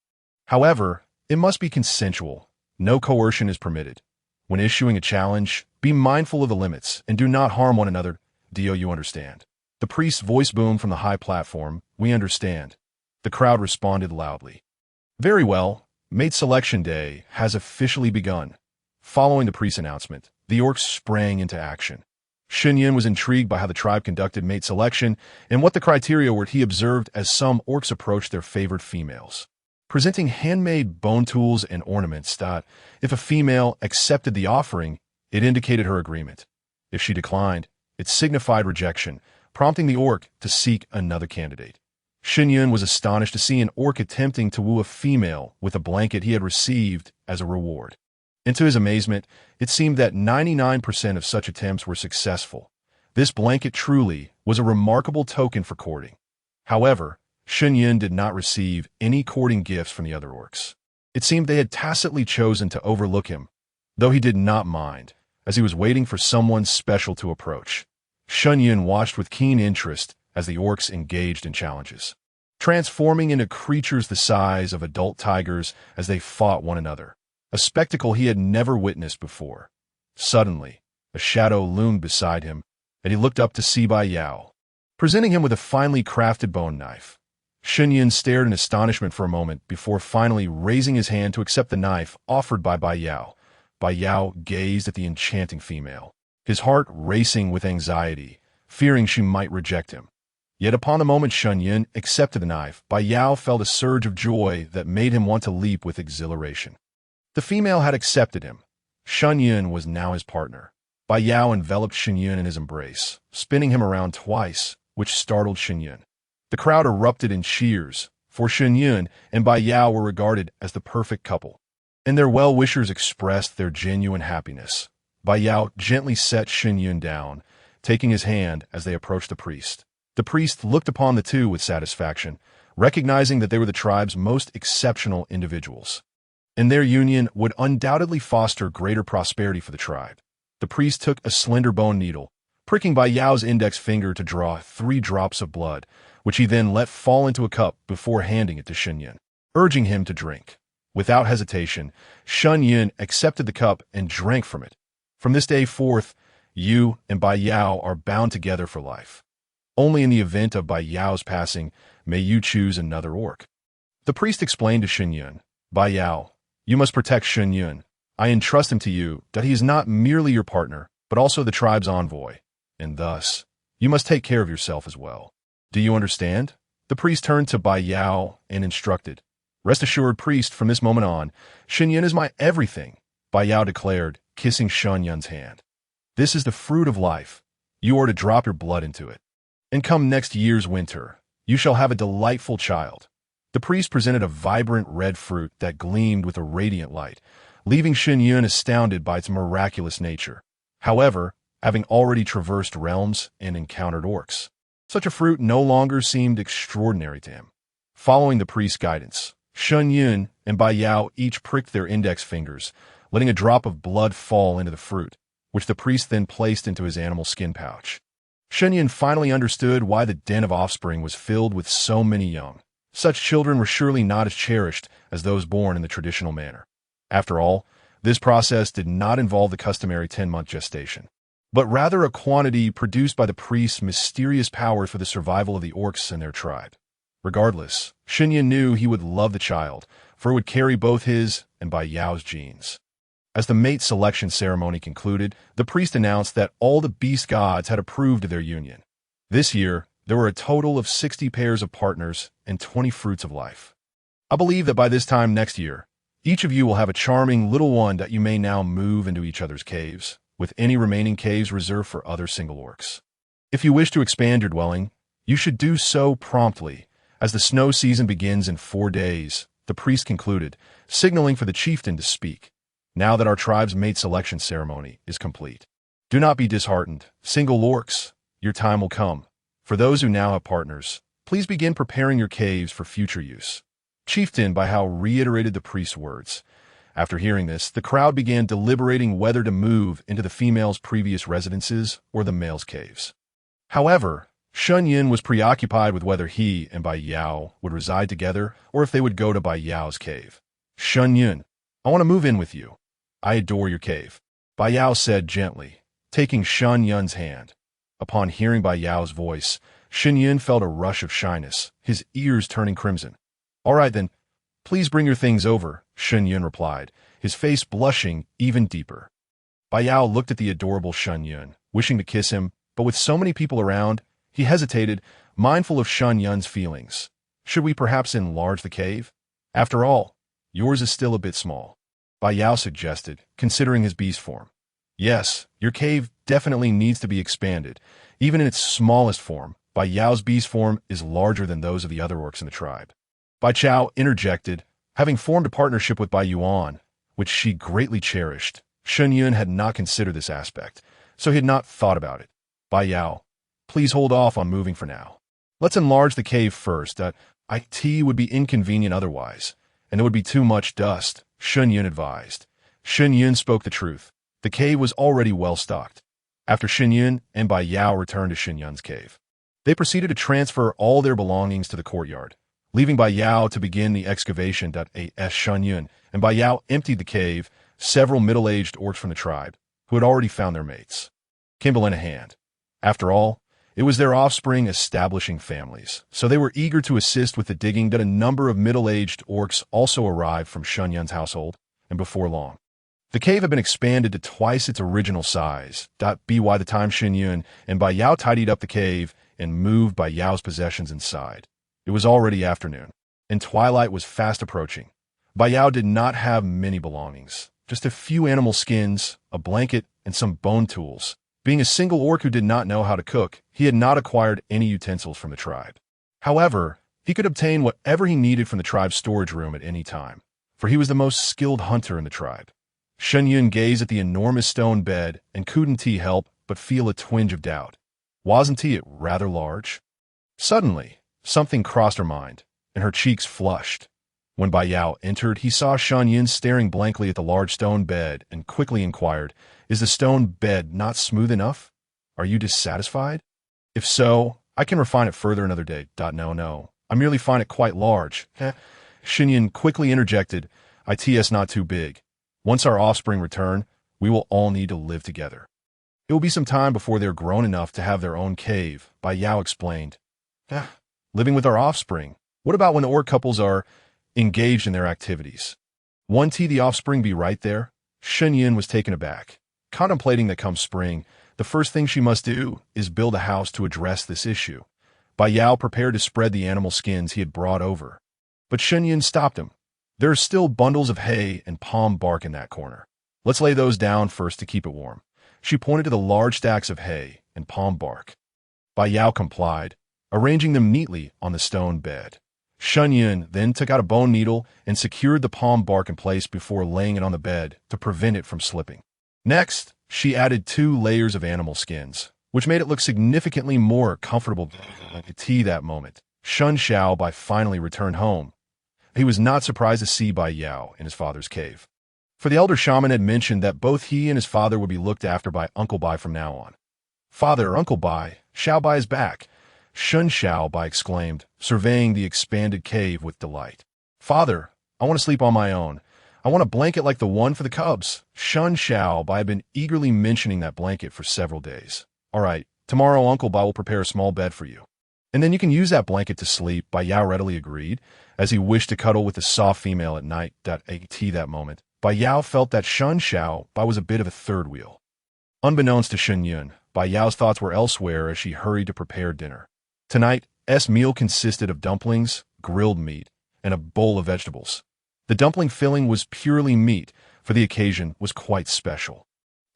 Speaker 1: However, it must be consensual. No coercion is permitted. When issuing a challenge, be mindful of the limits and do not harm one another. Do you understand? The priest's voice boomed from the high platform. We understand. The crowd responded loudly. Very well. Mate selection day has officially begun. Following the priest's announcement, the orcs sprang into action. Shen Yun was intrigued by how the tribe conducted mate selection and what the criteria were. He observed as some orcs approached their favored females, presenting handmade bone tools and ornaments that, if a female accepted the offering, it indicated her agreement. If she declined, it signified rejection, prompting the orc to seek another candidate. Shen Yun was astonished to see an orc attempting to woo a female with a blanket he had received as a reward. And to his amazement, it seemed that 99% of such attempts were successful. This blanket truly was a remarkable token for courting. However, Shen Yun did not receive any courting gifts from the other orcs. It seemed they had tacitly chosen to overlook him, though he did not mind, as he was waiting for someone special to approach. Shen Yun watched with keen interest as the orcs engaged in challenges, transforming into creatures the size of adult tigers as they fought one another, a spectacle he had never witnessed before. Suddenly, a shadow loomed beside him, and he looked up to see Bai Yao, presenting him with a finely crafted bone knife. Shen Yun stared in astonishment for a moment before finally raising his hand to accept the knife offered by Bai Yao. Bai Yao gazed at the enchanting female, his heart racing with anxiety, fearing she might reject him. Yet upon the moment Shen Yun accepted the knife, Bai Yao felt a surge of joy that made him want to leap with exhilaration. The female had accepted him. Shen Yun was now his partner. Bai Yao enveloped Shen Yun in his embrace, spinning him around twice, which startled Shen Yun. The crowd erupted in cheers, for Shen Yun and Bai Yao were regarded as the perfect couple, and their well-wishers expressed their genuine happiness. Bai Yao gently set Shen Yun down, taking his hand as they approached the priest. The priest looked upon the two with satisfaction, recognizing that they were the tribe's most exceptional individuals, and their union would undoubtedly foster greater prosperity for the tribe. The priest took a slender bone needle, pricking Bai Yao's index finger to draw 3 drops of blood, which he then let fall into a cup before handing it to Shen Yun, urging him to drink. Without hesitation, Shen Yun accepted the cup and drank from it. From this day forth, you and Bai Yao are bound together for life. Only in the event of Bai Yao's passing may you choose another orc. The priest explained to Shen Yun, Bai Yao, you must protect Shen Yun. I entrust him to you that he is not merely your partner, but also the tribe's envoy, and thus, you must take care of yourself as well. Do you understand? The priest turned to Bai Yao and instructed. Rest assured, priest, from this moment on, Shen Yun is my everything, Bai Yao declared, kissing Shen Yun's hand. This is the fruit of life. You are to drop your blood into it. And come next year's winter, you shall have a delightful child. The priest presented a vibrant red fruit that gleamed with a radiant light, leaving Shen Yun astounded by its miraculous nature. However, having already traversed realms and encountered orcs, such a fruit no longer seemed extraordinary to him. Following the priest's guidance, Shen Yun and Bai Yao each pricked their index fingers, letting a drop of blood fall into the fruit, which the priest then placed into his animal skin pouch. Shen Yun finally understood why the den of offspring was filled with so many young. Such children were surely not as cherished as those born in the traditional manner. After all, this process did not involve the customary 10-month gestation, but rather a quantity produced by the priest's mysterious power for the survival of the orcs and their tribe. Regardless, Shen Yun knew he would love the child, for it would carry both his and Bai Yao's genes. As the mate selection ceremony concluded, the priest announced that all the beast gods had approved of their union. This year, there were a total of 60 pairs of partners and 20 fruits of life. I believe that by this time next year, each of you will have a charming little one that you may now move into each other's caves, with any remaining caves reserved for other single orcs. If you wish to expand your dwelling, you should do so promptly, as the snow season begins in 4 days, the priest concluded, signaling for the chieftain to speak. Now that our tribe's mate selection ceremony is complete, do not be disheartened, single orcs. Your time will come. For those who now have partners, please begin preparing your caves for future use. Chieftain Bai Yao reiterated the priest's words. After hearing this, the crowd began deliberating whether to move into the female's previous residences or the male's caves. However, Shen Yun was preoccupied with whether he and Bai Yao would reside together or if they would go to Bai Yao's cave. Shen Yun, I want to move in with you. I adore your cave, Bai Yao said gently, taking Shen Yun's hand. Upon hearing Bai Yao's voice, Shen Yun felt a rush of shyness, his ears turning crimson. All right then, please bring your things over, Shen Yun replied, his face blushing even deeper. Bai Yao looked at the adorable Shen Yun, wishing to kiss him, but with so many people around, he hesitated, mindful of Shen Yun's feelings. Should we perhaps enlarge the cave? After all, yours is still a bit small, Bai Yao suggested, considering his beast form. Yes, your cave definitely needs to be expanded. Even in its smallest form, Bai Yao's beast form is larger than those of the other orcs in the tribe. Bai Chao interjected, having formed a partnership with Bai Yuan, which she greatly cherished. Shen Yun had not considered this aspect, so he had not thought about it. Bai Yao, please hold off on moving for now. Let's enlarge the cave first. It would be inconvenient otherwise, and it would be too much dust, Shen Yun advised. Shen Yun spoke the truth. The cave was already well stocked. After Shen Yun and Bai Yao returned to Shen Yun's cave, they proceeded to transfer all their belongings to the courtyard, leaving Bai Yao to begin the excavation. As Shen Yun and Bai Yao emptied the cave, several middle-aged orcs from the tribe, who had already found their mates, came to lend a hand. After all, it was their offspring establishing families, so they were eager to assist with the digging. A number of middle-aged orcs also arrived from Shen Yun's household, and before long, the cave had been expanded to twice its original size. By the time Shen Yun and Bai Yao tidied up the cave and moved Bai Yao's possessions inside, it was already afternoon, and twilight was fast approaching. Bai Yao did not have many belongings, just a few animal skins, a blanket, and some bone tools. Being a single orc who did not know how to cook, he had not acquired any utensils from the tribe. However, he could obtain whatever he needed from the tribe's storage room at any time, for he was the most skilled hunter in the tribe. Shen Yun gazed at the enormous stone bed and couldn't help but feel a twinge of doubt. Wasn't it rather large? Suddenly, something crossed her mind, and her cheeks flushed. When Bai Yao entered, he saw Shen Yun staring blankly at the large stone bed and quickly inquired, "Is the stone bed not smooth enough? Are you dissatisfied? If so, I can refine it further another day." No, I merely find it quite large. Shen Yun quickly interjected, "It's not too big. Once our offspring return, we will all need to live together. It will be some time before they're grown enough to have their own cave," Bai Yao explained. Living with our offspring. What about when the orc couples are engaged in their activities? Won't the offspring be right there? Shen Yun was taken aback, contemplating that come spring, the first thing she must do is build a house to address this issue. Bai Yao prepared to spread the animal skins he had brought over. But Shen Yun stopped him. There are still bundles of hay and palm bark in that corner. Let's lay those down first to keep it warm. She pointed to the large stacks of hay and palm bark. Bai Yao complied, arranging them neatly on the stone bed. Shen Yun then took out a bone needle and secured the palm bark in place before laying it on the bed to prevent it from slipping. Next, she added 2 layers of animal skins, which made it look significantly more comfortable than the tea that moment. Shun Xiaobai finally returned home. He was not surprised to see Bai Yao in his father's cave. For the elder shaman had mentioned that both he and his father would be looked after by Uncle Bai from now on. Father, Uncle Bai, Xiaobai is back, Shun Xiaobai exclaimed, surveying the expanded cave with delight. Father, I want to sleep on my own. I want a blanket like the one for the cubs. Shun Xiaobai had been eagerly mentioning that blanket for several days. All right, tomorrow Uncle Bai will prepare a small bed for you. And then you can use that blanket to sleep, Bai Yao readily agreed, as he wished to cuddle with the soft female at night. At that moment, Bai Yao felt that Shun Xiaobai was a bit of a third wheel. Unbeknownst to Shen Yun, Bai Yao's thoughts were elsewhere as she hurried to prepare dinner. Tonight's meal consisted of dumplings, grilled meat, and a bowl of vegetables. The dumpling filling was purely meat, for the occasion was quite special.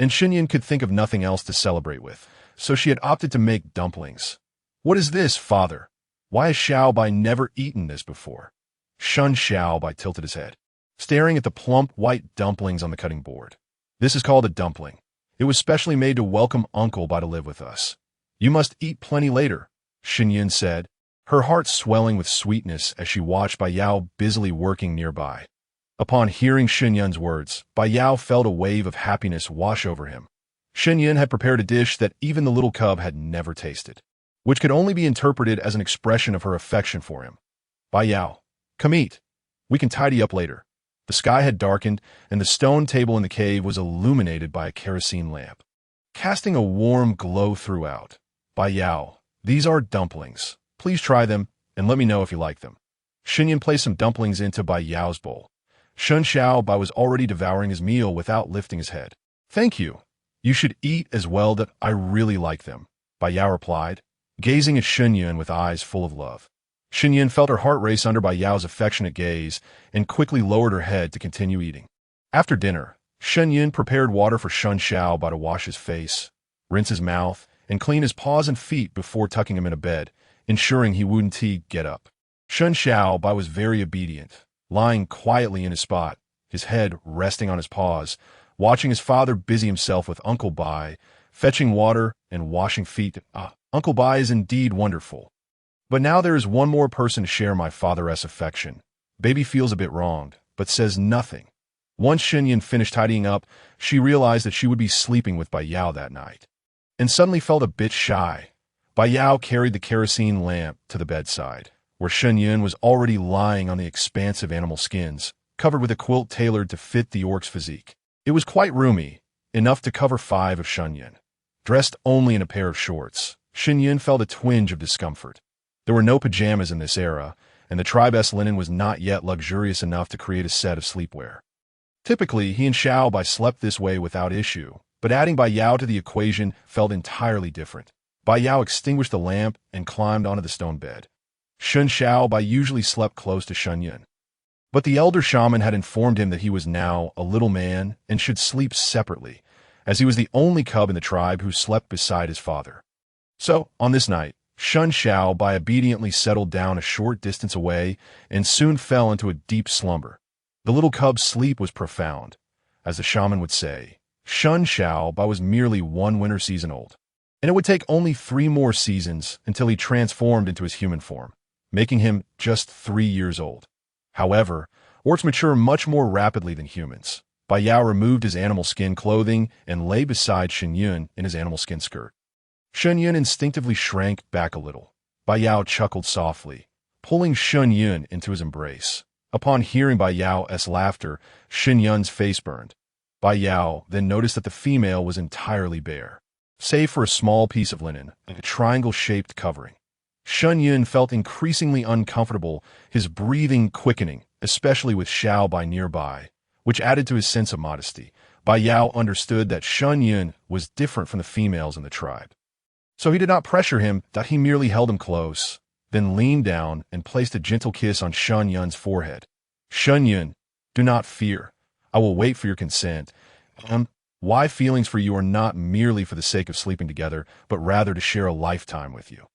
Speaker 1: And Shen Yun could think of nothing else to celebrate with, so she had opted to make dumplings. What is this, father? Why has Xiaobai never eaten this before? Shun Xiaobai tilted his head, staring at the plump white dumplings on the cutting board. This is called a dumpling. It was specially made to welcome Uncle Bai to live with us. You must eat plenty later, Shen Yun said, her heart swelling with sweetness as she watched Bai Yao busily working nearby. Upon hearing Shen Yun's words, Bai Yao felt a wave of happiness wash over him. Shen Yun had prepared a dish that even the little cub had never tasted, which could only be interpreted as an expression of her affection for him. Bai Yao, come eat. We can tidy up later. The sky had darkened, and the stone table in the cave was illuminated by a kerosene lamp, casting a warm glow throughout. Bai Yao, these are dumplings. Please try them, and let me know if you like them. Shen Yun placed some dumplings into Bai Yao's bowl. Shun Xiaobai was already devouring his meal without lifting his head. Thank you. You should eat as well, that I really like them, Bai Yao replied, gazing at Shen Yun with eyes full of love. Shen Yun felt her heart race under Bai Yao's affectionate gaze and quickly lowered her head to continue eating. After dinner, Shen Yun prepared water for Shun Xiaobai to wash his face, rinse his mouth, and clean his paws and feet before tucking him in a bed, ensuring he wouldn't get up. Shun Xiaobai was very obedient, lying quietly in his spot, his head resting on his paws, watching his father busy himself with Uncle Bai, fetching water and washing feet. Uncle Bai is indeed wonderful. But now there is one more person to share my father's affection. Baby feels a bit wronged, but says nothing. Once Shen Yun finished tidying up, she realized that she would be sleeping with Bai Yao that night, and suddenly felt a bit shy. Bai Yao carried the kerosene lamp to the bedside, where Shen Yun was already lying on the expansive animal skins, covered with a quilt tailored to fit the orc's physique. It was quite roomy, enough to cover 5 of Shen Yun. Dressed only in a pair of shorts, Shen Yun felt a twinge of discomfort. There were no pajamas in this era, and the tribe's linen was not yet luxurious enough to create a set of sleepwear. Typically, he and Xiaobai slept this way without issue, but adding Bai Yao to the equation felt entirely different. Bai Yao extinguished the lamp and climbed onto the stone bed. Shun Xiaobai usually slept close to Shen Yun, but the elder shaman had informed him that he was now a little man and should sleep separately, as he was the only cub in the tribe who slept beside his father. So, on this night, Shun Xiaobai obediently settled down a short distance away and soon fell into a deep slumber. The little cub's sleep was profound. As the shaman would say, Shun Xiaobai was merely 1 winter season old, and it would take only 3 more seasons until he transformed into his human form, making him just 3 years old. However, orcs mature much more rapidly than humans. Bai Yao removed his animal skin clothing and lay beside Shen Yun in his animal skin skirt. Shen Yun instinctively shrank back a little. Bai Yao chuckled softly, pulling Shen Yun into his embrace. Upon hearing Bai Yao's laughter, Shen Yun's face burned. Bai Yao then noticed that the female was entirely bare, save for a small piece of linen, like a triangle-shaped covering. Shen Yun felt increasingly uncomfortable, his breathing quickening, especially with Xiaobai nearby, which added to his sense of modesty. Bai Yao understood that Shen Yun was different from the females in the tribe. So he did not pressure him, that he merely held him close, then leaned down and placed a gentle kiss on Shen Yun's forehead. Shen Yun, do not fear. I will wait for your consent. Why feelings for you are not merely for the sake of sleeping together, but rather to share a lifetime with you.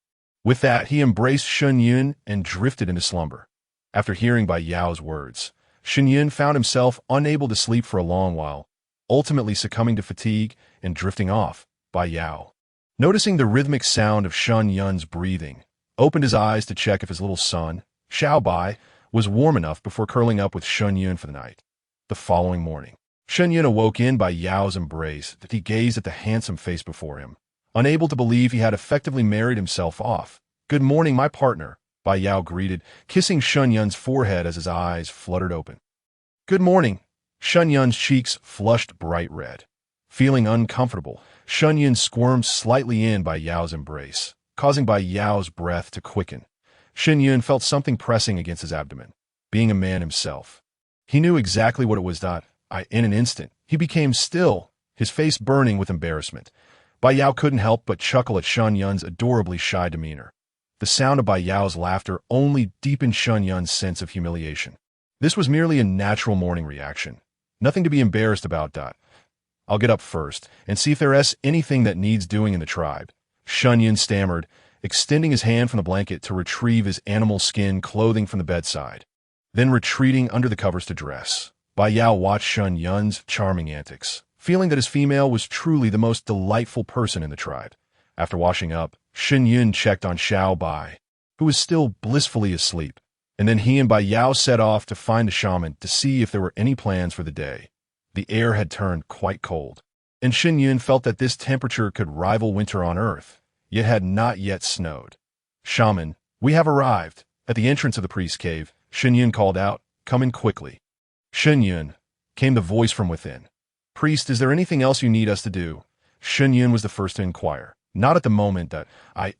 Speaker 1: With that, he embraced Shen Yun and drifted into slumber. After hearing Bai Yao's words, Shen Yun found himself unable to sleep for a long while, ultimately succumbing to fatigue and drifting off. Bai Yao, noticing the rhythmic sound of Shen Yun's breathing, opened his eyes to check if his little son, Xiao Bai, was warm enough before curling up with Shen Yun for the night. The following morning, Shen Yun awoke in Bai Yao's embrace that he gazed at the handsome face before him, unable to believe he had effectively married himself off. Good morning, my partner, Bai Yao greeted, kissing Shen Yun's forehead as his eyes fluttered open. Good morning. Shen Yun's cheeks flushed bright red. Feeling uncomfortable, Shen Yun squirmed slightly in Bai Yao's embrace, causing Bai Yao's breath to quicken. Shen Yun felt something pressing against his abdomen. Being a man himself, he knew exactly what it was that, in an instant, he became still, his face burning with embarrassment. Bai Yao couldn't help but chuckle at Shen Yun's adorably shy demeanor. The sound of Bai Yao's laughter only deepened Shen Yun's sense of humiliation. This was merely a natural morning reaction. Nothing to be embarrassed about. I'll get up first and see if there's anything that needs doing in the tribe, Shen Yun stammered, extending his hand from the blanket to retrieve his animal skin clothing from the bedside. Then retreating under the covers to dress, Bai Yao watched Shen Yun's charming antics, feeling that his female was truly the most delightful person in the tribe. After washing up, Shen Yun checked on Xiao Bai, who was still blissfully asleep, and then he and Bai Yao set off to find a shaman to see if there were any plans for the day. The air had turned quite cold, and Shen Yun felt that this temperature could rival winter on Earth, yet had not yet snowed. Shaman, we have arrived. At the entrance of the priest's cave, Shen Yun called out, come in quickly. Shen Yun, came the voice from within. Priest, is there anything else you need us to do? Shen Yun was the first to inquire. Not at the moment.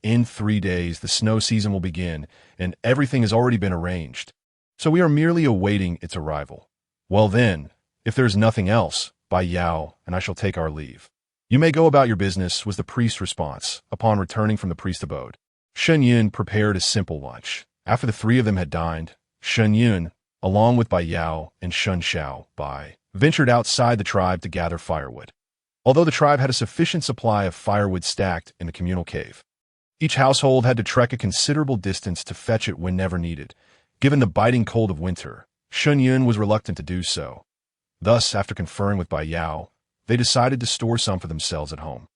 Speaker 1: In 3 days the snow season will begin, and everything has already been arranged. So we are merely awaiting its arrival. Well then, if there is nothing else, Bai Yao and I shall take our leave. You may go about your business, was the priest's response, upon returning from the priest's abode. Shen Yun prepared a simple lunch. After the three of them had dined, Shen Yun, along with Bai Yao and Shen Xiao Bai, ventured outside the tribe to gather firewood. Although the tribe had a sufficient supply of firewood stacked in the communal cave, each household had to trek a considerable distance to fetch it whenever needed. Given the biting cold of winter, Shen Yun was reluctant to do so. Thus, after conferring with Bai Yao, they decided to store some for themselves at home.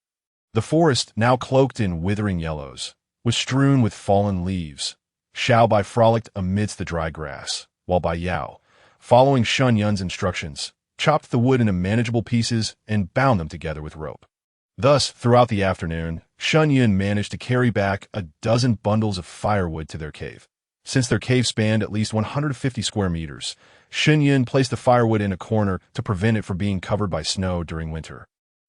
Speaker 1: The forest, now cloaked in withering yellows, was strewn with fallen leaves. Xiao Bai frolicked amidst the dry grass, while Bai Yao, following Shen Yun's instructions, chopped the wood into manageable pieces and bound them together with rope. Thus, throughout the afternoon, Shen Yun managed to carry back a dozen bundles of firewood to their cave. Since their cave spanned at least 150 square meters, Shen Yun placed the firewood in a corner to prevent it from being covered by snow during winter,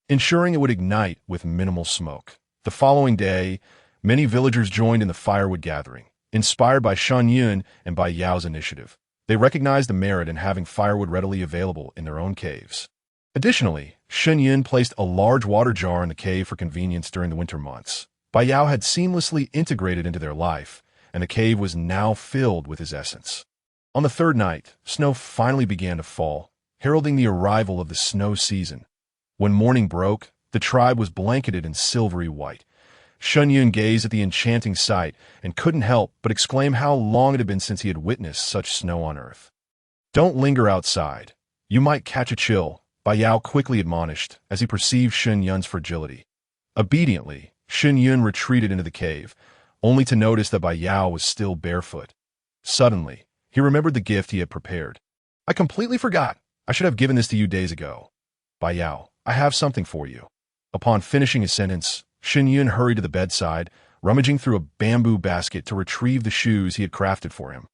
Speaker 1: ensuring it would ignite with minimal smoke. The following day, many villagers joined in the firewood gathering, inspired by Shen Yun and Bai Yao's initiative. They recognized the merit in having firewood readily available in their own caves. Additionally, Shen Yun placed a large water jar in the cave for convenience during the winter months. Bai Yao had seamlessly integrated into their life, and the cave was now filled with his essence. On the third night, snow finally began to fall, heralding the arrival of the snow season. When morning broke, the tribe was blanketed in silvery white. Shen Yun gazed at the enchanting sight and couldn't help but exclaim how long it had been since he had witnessed such snow on Earth. Don't linger outside. You might catch a chill, Bai Yao quickly admonished as he perceived Shen Yun's fragility. Obediently, Shen Yun retreated into the cave, only to notice that Bai Yao was still barefoot. Suddenly, he remembered the gift he had prepared. I completely forgot. I should have given this to you days ago. Bai Yao, I have something for you. Upon finishing his sentence, Shen Yun hurried to the bedside, rummaging through a bamboo basket to retrieve the shoes he had crafted for him.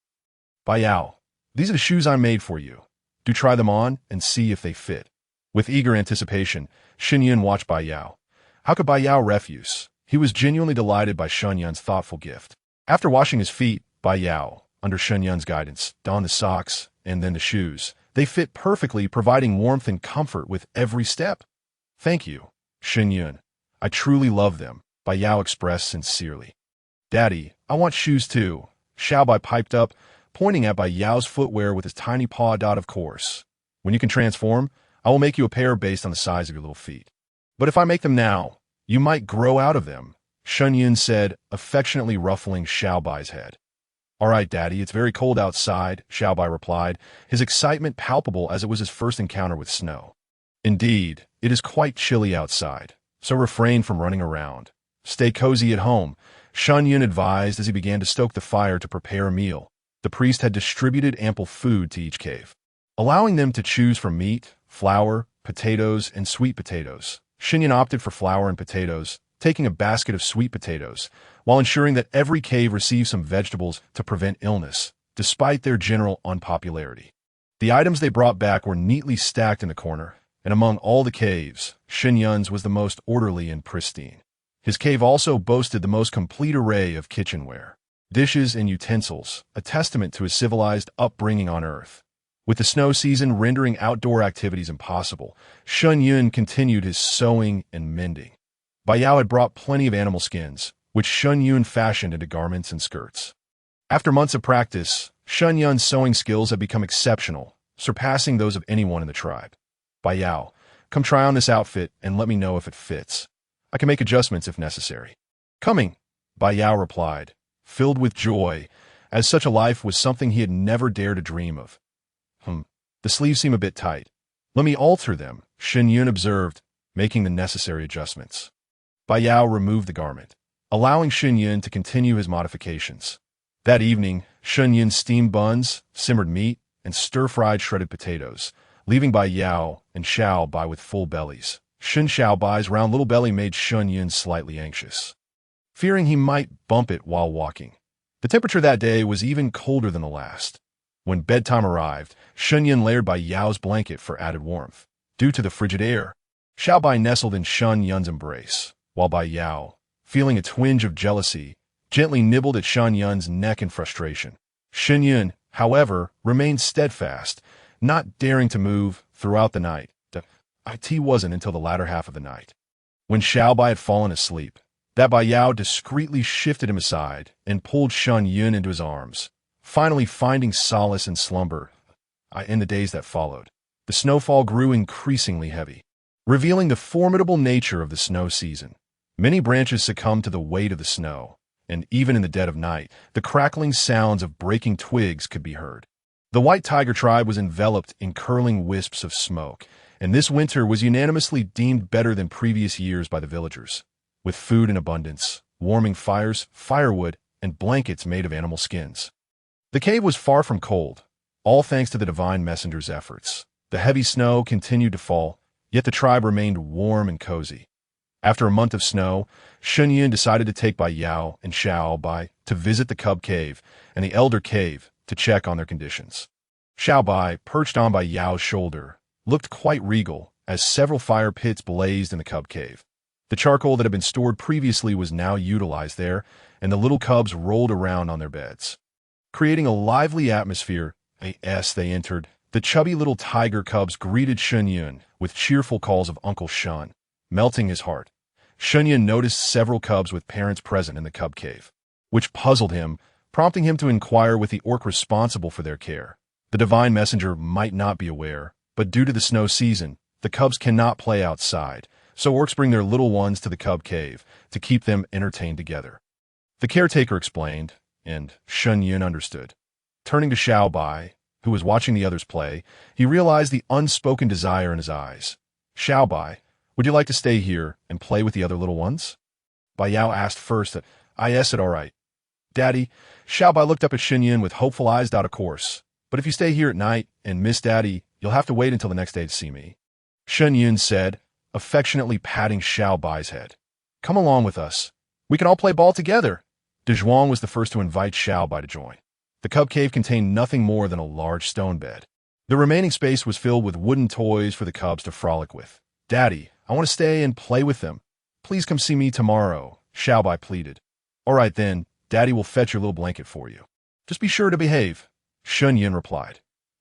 Speaker 1: Bai Yao, these are the shoes I made for you. Do try them on and see if they fit. With eager anticipation, Shen Yun watched Bai Yao. How could Bai Yao refuse? He was genuinely delighted by Shen Yun's thoughtful gift. After washing his feet, Bai Yao, under Shen Yun's guidance, donned the socks and then the shoes, They fit perfectly, providing warmth and comfort with every step. Thank you, Shen Yun. I truly love them, Bai Yao expressed sincerely. Daddy, I want shoes too, Xiaobai piped up, pointing at Bai Yao's footwear with his tiny paw. Of course. When you can transform, I will make you a pair based on the size of your little feet. But if I make them now, you might grow out of them, Shen Yun said, affectionately ruffling Xiaobai's head. All right, Daddy, it's very cold outside, Xiaobai replied, his excitement palpable as it was his first encounter with snow. Indeed, it is quite chilly outside, so refrain from running around. Stay cozy at home, Shen Yun advised as he began to stoke the fire to prepare a meal. The priest had distributed ample food to each cave, allowing them to choose from meat, flour, potatoes, and sweet potatoes. Shen Yun opted for flour and potatoes, taking a basket of sweet potatoes, while ensuring that every cave received some vegetables to prevent illness, despite their general unpopularity. The items they brought back were neatly stacked in the corner, and among all the caves, Shen Yun's was the most orderly and pristine. His cave also boasted the most complete array of kitchenware, dishes, and utensils, a testament to his civilized upbringing on Earth. With the snow season rendering outdoor activities impossible, Shen Yun continued his sewing and mending. Bai Yao had brought plenty of animal skins, which Shen Yun fashioned into garments and skirts. After months of practice, Shen Yun's sewing skills had become exceptional, surpassing those of anyone in the tribe. Bai Yao, come try on this outfit and let me know if it fits. I can make adjustments if necessary. Coming, Bai Yao replied, filled with joy, as such a life was something he had never dared to dream of. The sleeves seem a bit tight. Let me alter them, Shen Yun observed, making the necessary adjustments. Bai Yao removed the garment, allowing Shen Yun to continue his modifications. That evening, Shen Yun steamed buns, simmered meat, and stir-fried shredded potatoes, leaving Bai Yao and Xiao Bai with full bellies. Shen Xiaobai's round little belly made Shen Yun slightly anxious, fearing he might bump it while walking. The temperature that day was even colder than the last. When bedtime arrived, Shen Yun layered Bai Yao's blanket for added warmth. Due to the frigid air, Xiaobai nestled in Shen Yun's embrace, while Bai Yao, feeling a twinge of jealousy, gently nibbled at Shen Yun's neck in frustration. Shen Yun, however, remained steadfast, not daring to move throughout the night. It wasn't until the latter half of the night, when Xiaobai had fallen asleep, that Bai Yao discreetly shifted him aside and pulled Shen Yun into his arms, finally finding solace in slumber. In the days that followed, the snowfall grew increasingly heavy, revealing the formidable nature of the snow season. Many branches succumbed to the weight of the snow, and even in the dead of night, the crackling sounds of breaking twigs could be heard. The White Tiger tribe was enveloped in curling wisps of smoke, and this winter was unanimously deemed better than previous years by the villagers, with food in abundance, warming fires, firewood, and blankets made of animal skins. The cave was far from cold, all thanks to the divine messenger's efforts. The heavy snow continued to fall, yet the tribe remained warm and cozy. After a month of snow, Shen Yun decided to take Bai Yao and Xiao Bai to visit the Cub Cave and the Elder Cave to check on their conditions. Xiao Bai, perched on Bai Yao's shoulder, looked quite regal as several fire pits blazed in the Cub Cave. The charcoal that had been stored previously was now utilized there, and the little cubs rolled around on their beds, creating a lively atmosphere. As they entered, the chubby little tiger cubs greeted Shen Yun with cheerful calls of Uncle Shen, melting his heart. Shen Yun noticed several cubs with parents present in the Cub Cave, which puzzled him, prompting him to inquire with the orc responsible for their care. The divine messenger might not be aware, but due to the snow season, the cubs cannot play outside, so orcs bring their little ones to the Cub Cave to keep them entertained together. The caretaker explained, and Shen Yun understood. Turning to Xiao Bai, who was watching the others play, he realized the unspoken desire in his eyes. Xiao Bai, would you like to stay here and play with the other little ones? Bai Yao asked first. I said all right. Daddy, Xiao Bai looked up at Shen Yun with hopeful eyes. Of course, but if you stay here at night and miss Daddy, you'll have to wait until the next day to see me, Shen Yun said, affectionately patting Xiao Bai's head. Come along with us. We can all play ball together. De Zhuang was the first to invite Xiao Bai to join. The Cub Cave contained nothing more than a large stone bed. The remaining space was filled with wooden toys for the cubs to frolic with. Daddy, I want to stay and play with them. Please come see me tomorrow, Xiao Bai pleaded. All right then, Daddy will fetch your little blanket for you. Just be sure to behave, Shen Yun replied.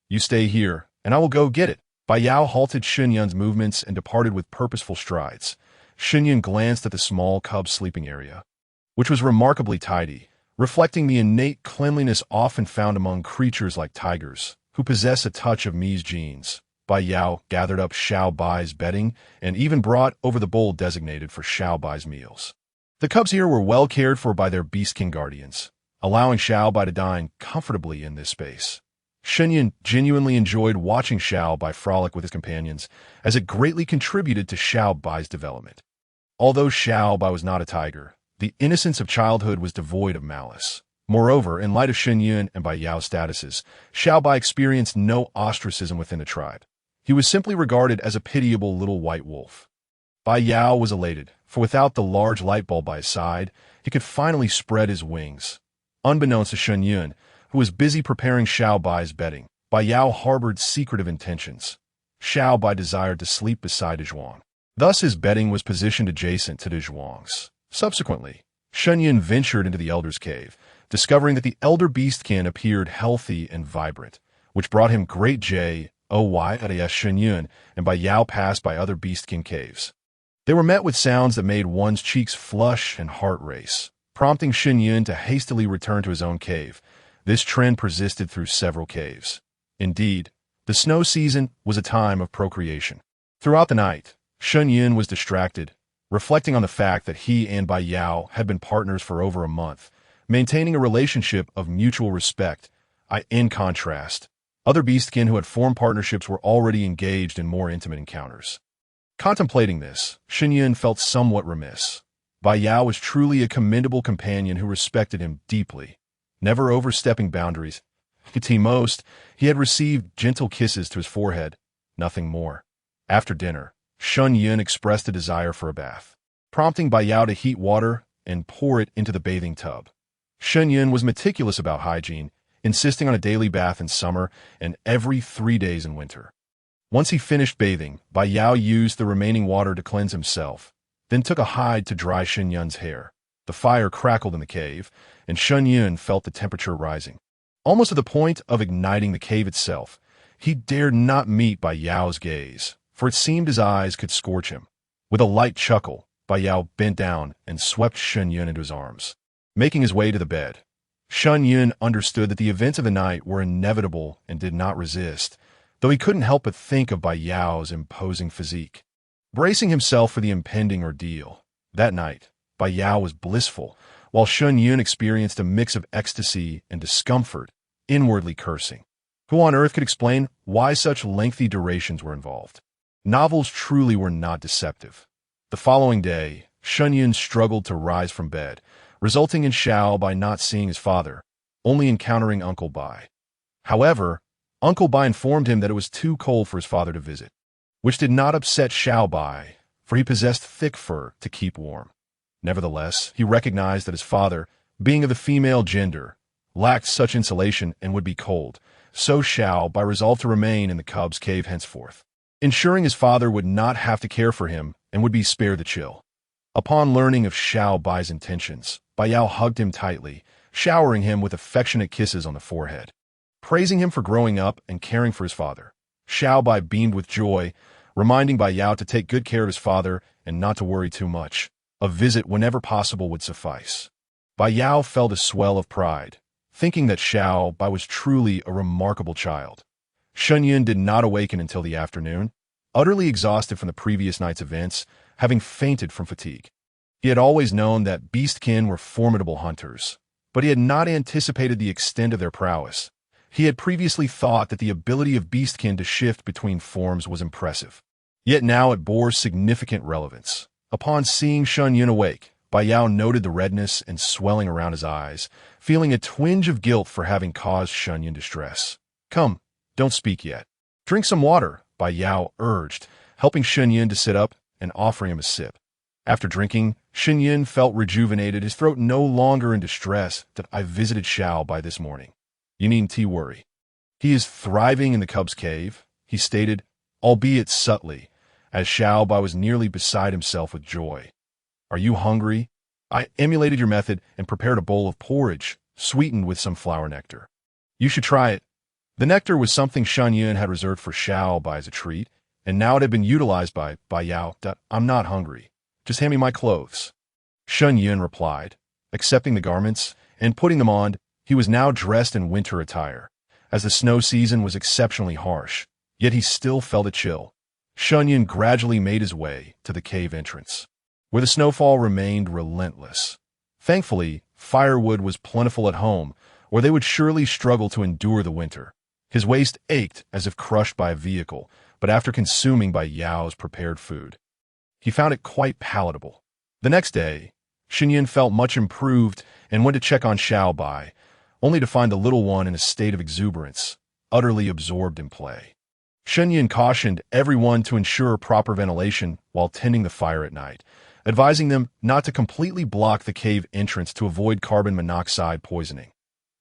Speaker 1: You stay here, and I will go get it. Bai Yao halted Shen Yun's movements and departed with purposeful strides. Shen Yun glanced at the small cub's sleeping area, which was remarkably tidy, reflecting the innate cleanliness often found among creatures like tigers, who possess a touch of Mi's genes. Bai Yao gathered up Xiao Bai's bedding and even brought over the bowl designated for Xiao Bai's meals. The cubs here were well cared for by their beastkin guardians, allowing Xiao Bai to dine comfortably in this space. Shen Yun genuinely enjoyed watching Xiao Bai frolic with his companions, as it greatly contributed to Xiao Bai's development. Although Xiao Bai was not a tiger, the innocence of childhood was devoid of malice. Moreover, in light of Shen Yun and Bai Yao's statuses, Xiao Bai experienced no ostracism within the tribe. He was simply regarded as a pitiable little white wolf. Bai Yao was elated, for without the large light bulb by his side, he could finally spread his wings. Unbeknownst to Shen Yun, who was busy preparing Xiao Bai's bedding, Bai Yao harbored secretive intentions. Xiao Bai desired to sleep beside de Zhuang. Thus his bedding was positioned adjacent to de Zhuang's. Subsequently, Shen Yun ventured into the elder's cave, discovering that the elder beastkin appeared healthy and vibrant, which brought him great joy as Shen Yun and Bai Yao passed by other beastkin caves. They were met with sounds that made one's cheeks flush and heart race, prompting Shen Yun to hastily return to his own cave. This trend persisted through several caves. Indeed, the snow season was a time of procreation. Throughout the night, Shen Yun was distracted, reflecting on the fact that he and Bai Yao had been partners for over a month, maintaining a relationship of mutual respect. In contrast, other beastkin who had formed partnerships were already engaged in more intimate encounters. Contemplating this, Shen Yun felt somewhat remiss. Bai Yao was truly a commendable companion who respected him deeply, never overstepping boundaries. At most, he had received gentle kisses to his forehead, nothing more. After dinner, Shen Yun expressed a desire for a bath, prompting Bai Yao to heat water and pour it into the bathing tub. Shen Yun was meticulous about hygiene, insisting on a daily bath in summer and every 3 days in winter. Once he finished bathing, Bai Yao used the remaining water to cleanse himself, then took a hide to dry Shen Yun's hair. The fire crackled in the cave, and Shen Yun felt the temperature rising. Almost to the point of igniting the cave itself, he dared not meet Bai Yao's gaze, for it seemed his eyes could scorch him. With a light chuckle, Bai Yao bent down and swept Shen Yun into his arms. Making his way to the bed, Shen Yun understood that the events of the night were inevitable and did not resist, though he couldn't help but think of Bai Yao's imposing physique. Bracing himself for the impending ordeal, that night, Bai Yao was blissful, while Shen Yun experienced a mix of ecstasy and discomfort, inwardly cursing. Who on earth could explain why such lengthy durations were involved? Novels truly were not deceptive. The following day, Shen Yun struggled to rise from bed, resulting in Xiao Bai not seeing his father, only encountering Uncle Bai. However, Uncle Bai informed him that it was too cold for his father to visit, which did not upset Xiao Bai, for he possessed thick fur to keep warm. Nevertheless, he recognized that his father, being of the female gender, lacked such insulation and would be cold, so Xiao Bai resolved to remain in the cub's cave henceforth, ensuring his father would not have to care for him and would be spared the chill. Upon learning of Xiao Bai's intentions, Bai Yao hugged him tightly, showering him with affectionate kisses on the forehead. Praising him for growing up and caring for his father, Xiao Bai beamed with joy, reminding Bai Yao to take good care of his father and not to worry too much. A visit whenever possible would suffice. Bai Yao felt a swell of pride, thinking that Xiao Bai was truly a remarkable child. Shen Yun did not awaken until the afternoon, utterly exhausted from the previous night's events, having fainted from fatigue. He had always known that beastkin were formidable hunters, but he had not anticipated the extent of their prowess. He had previously thought that the ability of beastkin to shift between forms was impressive. Yet now it bore significant relevance. Upon seeing Shen Yun awake, Bai Yao noted the redness and swelling around his eyes, feeling a twinge of guilt for having caused Shen Yun distress. "Come, don't speak yet. Drink some water," Bai Yao urged, helping Shen Yun to sit up and offering him a sip. After drinking, Shen Yun felt rejuvenated, his throat no longer in distress. "That I visited Xiao Bai this morning. You needn't worry. He is thriving in the cub's cave," he stated, albeit subtly, as Xiao Bai was nearly beside himself with joy. "Are you hungry? I emulated your method and prepared a bowl of porridge, sweetened with some flower nectar. You should try it." The nectar was something Shen Yun had reserved for Xiao Bai as a treat, and now it had been utilized by Yao. I'm not hungry. Just hand me my clothes. Shen Yun replied, accepting the garments and putting them on. He was now dressed in winter attire, as the snow season was exceptionally harsh, yet he still felt a chill. Shen Yun gradually made his way to the cave entrance, where the snowfall remained relentless. Thankfully, firewood was plentiful at home, or they would surely struggle to endure the winter. His waist ached as if crushed by a vehicle, but after consuming by Yao's prepared food, he found it quite palatable. The next day, Shen Yun felt much improved and went to check on Xiao Bai, only to find the little one in a state of exuberance, utterly absorbed in play. Shen Yun cautioned everyone to ensure proper ventilation while tending the fire at night, advising them not to completely block the cave entrance to avoid carbon monoxide poisoning.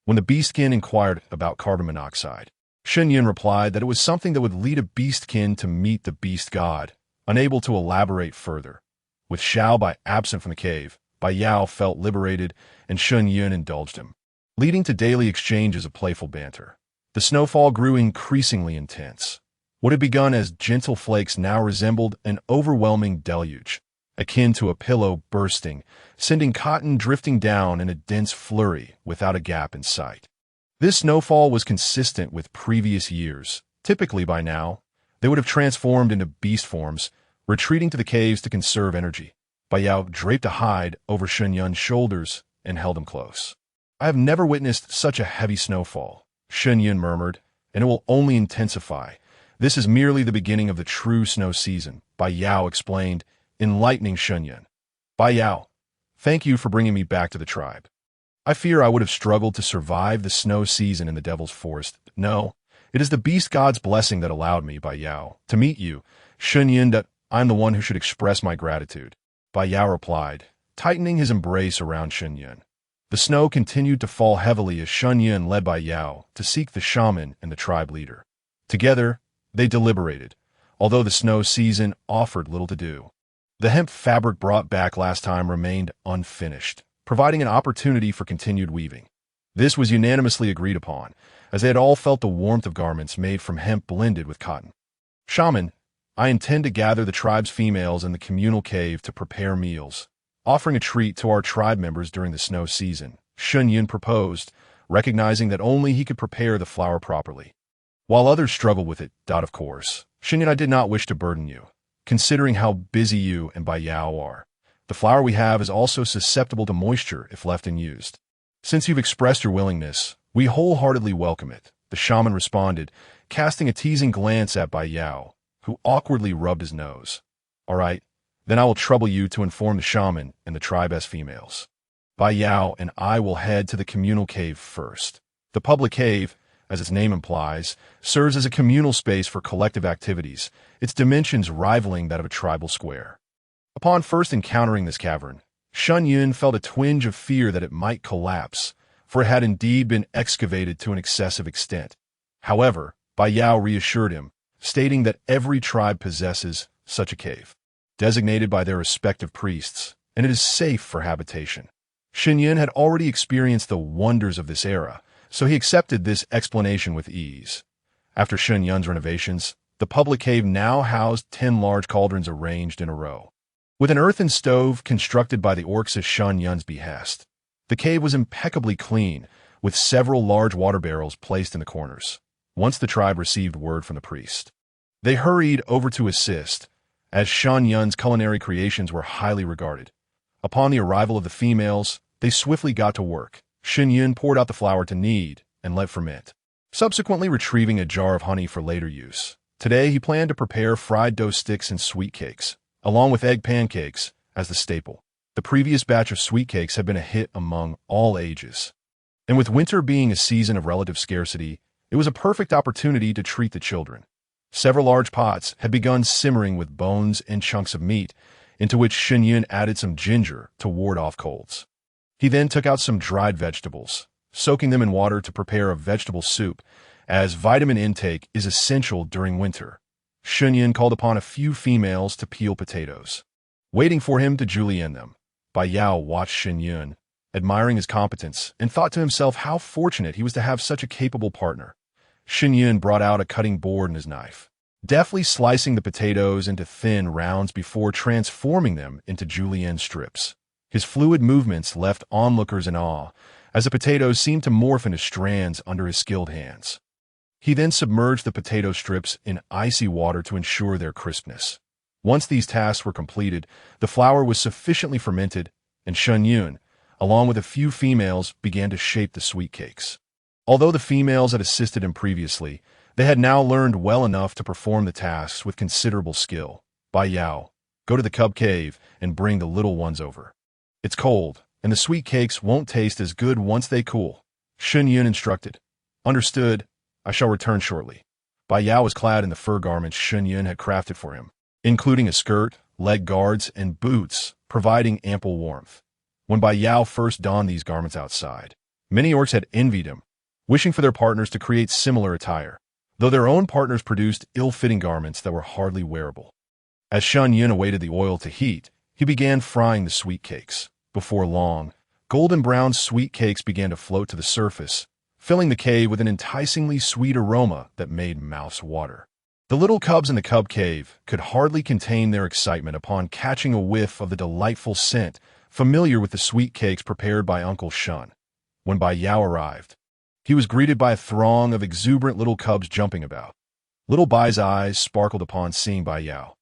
Speaker 1: When the beastkin inquired about carbon monoxide, Shen Yun replied that it was something that would lead a beastkin to meet the beast god, unable to elaborate further. With Xiao Bai absent from the cave, Bai Yao felt liberated, and Shen Yun indulged him, leading to daily exchanges of playful banter. The snowfall grew increasingly intense. What had begun as gentle flakes now resembled an overwhelming deluge, akin to a pillow bursting, sending cotton drifting down in a dense flurry without a gap in sight. This snowfall was consistent with previous years. Typically by now, they would have transformed into beast forms, retreating to the caves to conserve energy. Bai Yao draped a hide over Shen Yun's shoulders and held him close. I have never witnessed such a heavy snowfall, Shen Yun murmured, and it will only intensify. This is merely the beginning of the true snow season, Bai Yao explained, enlightening Shen Yun. Bai Yao, thank you for bringing me back to the tribe. I fear I would have struggled to survive the snow season in the Devil's Forest. No, it is the beast god's blessing that allowed me, Bai Yao, to meet you, Shen Yun. That I'm the one who should express my gratitude, Bai Yao replied, tightening his embrace around Shen Yun. The snow continued to fall heavily as Shen Yun led Bai Yao to seek the shaman and the tribe leader. Together, they deliberated, although the snow season offered little to do. The hemp fabric brought back last time remained unfinished, providing an opportunity for continued weaving. This was unanimously agreed upon, as they had all felt the warmth of garments made from hemp blended with cotton. Shaman, I intend to gather the tribe's females in the communal cave to prepare meals, offering a treat to our tribe members during the snow season, Shen Yun proposed, recognizing that only he could prepare the flour properly. While others struggled with it, of course, Shen Yun, I did not wish to burden you, considering how busy you and Bai Yao are. The flour we have is also susceptible to moisture if left unused. Since you've expressed your willingness, we wholeheartedly welcome it, the shaman responded, casting a teasing glance at Bai Yao, who awkwardly rubbed his nose. All right, then I will trouble you to inform the shaman and the tribe's females. Bai Yao and I will head to the communal cave first. The public cave, as its name implies, serves as a communal space for collective activities, its dimensions rivaling that of a tribal square. Upon first encountering this cavern, Shen Yun felt a twinge of fear that it might collapse, for it had indeed been excavated to an excessive extent. However, Bai Yao reassured him, stating that every tribe possesses such a cave, designated by their respective priests, and it is safe for habitation. Shen Yun had already experienced the wonders of this era, so he accepted this explanation with ease. After Shen Yun's renovations, the public cave now housed 10 large cauldrons arranged in a row. With an earthen stove constructed by the orcs at Shen Yun's behest, the cave was impeccably clean, with several large water barrels placed in the corners. Once the tribe received word from the priest, they hurried over to assist, as Shen Yun's culinary creations were highly regarded. Upon the arrival of the females, they swiftly got to work. Shen Yun poured out the flour to knead and let ferment, subsequently retrieving a jar of honey for later use. Today he planned to prepare fried dough sticks and sweet cakes, along with egg pancakes, as the staple. The previous batch of sweet cakes had been a hit among all ages, and with winter being a season of relative scarcity, it was a perfect opportunity to treat the children. Several large pots had begun simmering with bones and chunks of meat, into which Shen Yun added some ginger to ward off colds. He then took out some dried vegetables, soaking them in water to prepare a vegetable soup, as vitamin intake is essential during winter. Shen Yun called upon a few females to peel potatoes, waiting for him to julienne them. Bai Yao watched Shen Yun, admiring his competence, and thought to himself how fortunate he was to have such a capable partner. Shen Yun brought out a cutting board and his knife, deftly slicing the potatoes into thin rounds before transforming them into julienne strips. His fluid movements left onlookers in awe, as the potatoes seemed to morph into strands under his skilled hands. He then submerged the potato strips in icy water to ensure their crispness. Once these tasks were completed, the flour was sufficiently fermented, and Shen Yun, along with a few females, began to shape the sweet cakes. Although the females had assisted him previously, they had now learned well enough to perform the tasks with considerable skill. Bai Yao, go to the cub cave and bring the little ones over. It's cold, and the sweet cakes won't taste as good once they cool. Shen Yun instructed. Understood. I shall return shortly. Bai Yao was clad in the fur garments Shen Yun had crafted for him, including a skirt, leg guards, and boots, providing ample warmth. When Bai Yao first donned these garments outside, many orcs had envied him, wishing for their partners to create similar attire, though their own partners produced ill-fitting garments that were hardly wearable. As Shen Yun awaited the oil to heat, he began frying the sweet cakes. Before long, golden brown sweet cakes began to float to the surface, filling the cave with an enticingly sweet aroma that made mouths water. The little cubs in the cub cave could hardly contain their excitement upon catching a whiff of the delightful scent familiar with the sweet cakes prepared by Uncle Shen. When Bai Yao arrived, he was greeted by a throng of exuberant little cubs jumping about. Little Bai's eyes sparkled upon seeing Bai Yao.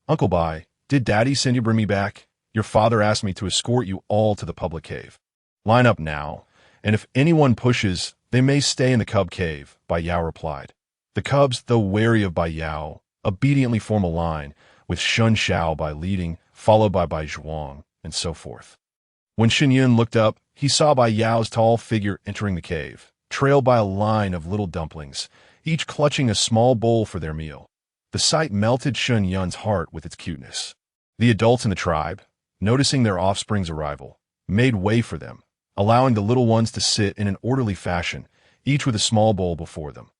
Speaker 1: Uncle Bai, did Daddy send you bring me back? Your father asked me to escort you all to the public cave. Line up now, and if anyone pushes, they may stay in the cub cave, Bai Yao replied. The cubs, though wary of Bai Yao, obediently form a line, with Shun Xiao Bai leading, followed by Bai Zhuang, and so forth. When Shen Yun looked up, he saw Bai Yao's tall figure entering the cave, trailed by a line of little dumplings, each clutching a small bowl for their meal. The sight melted Shen Yun's heart with its cuteness. The adults in the tribe, noticing their offspring's arrival, made way for them, allowing the little ones to sit in an orderly fashion, each with a small bowl before them.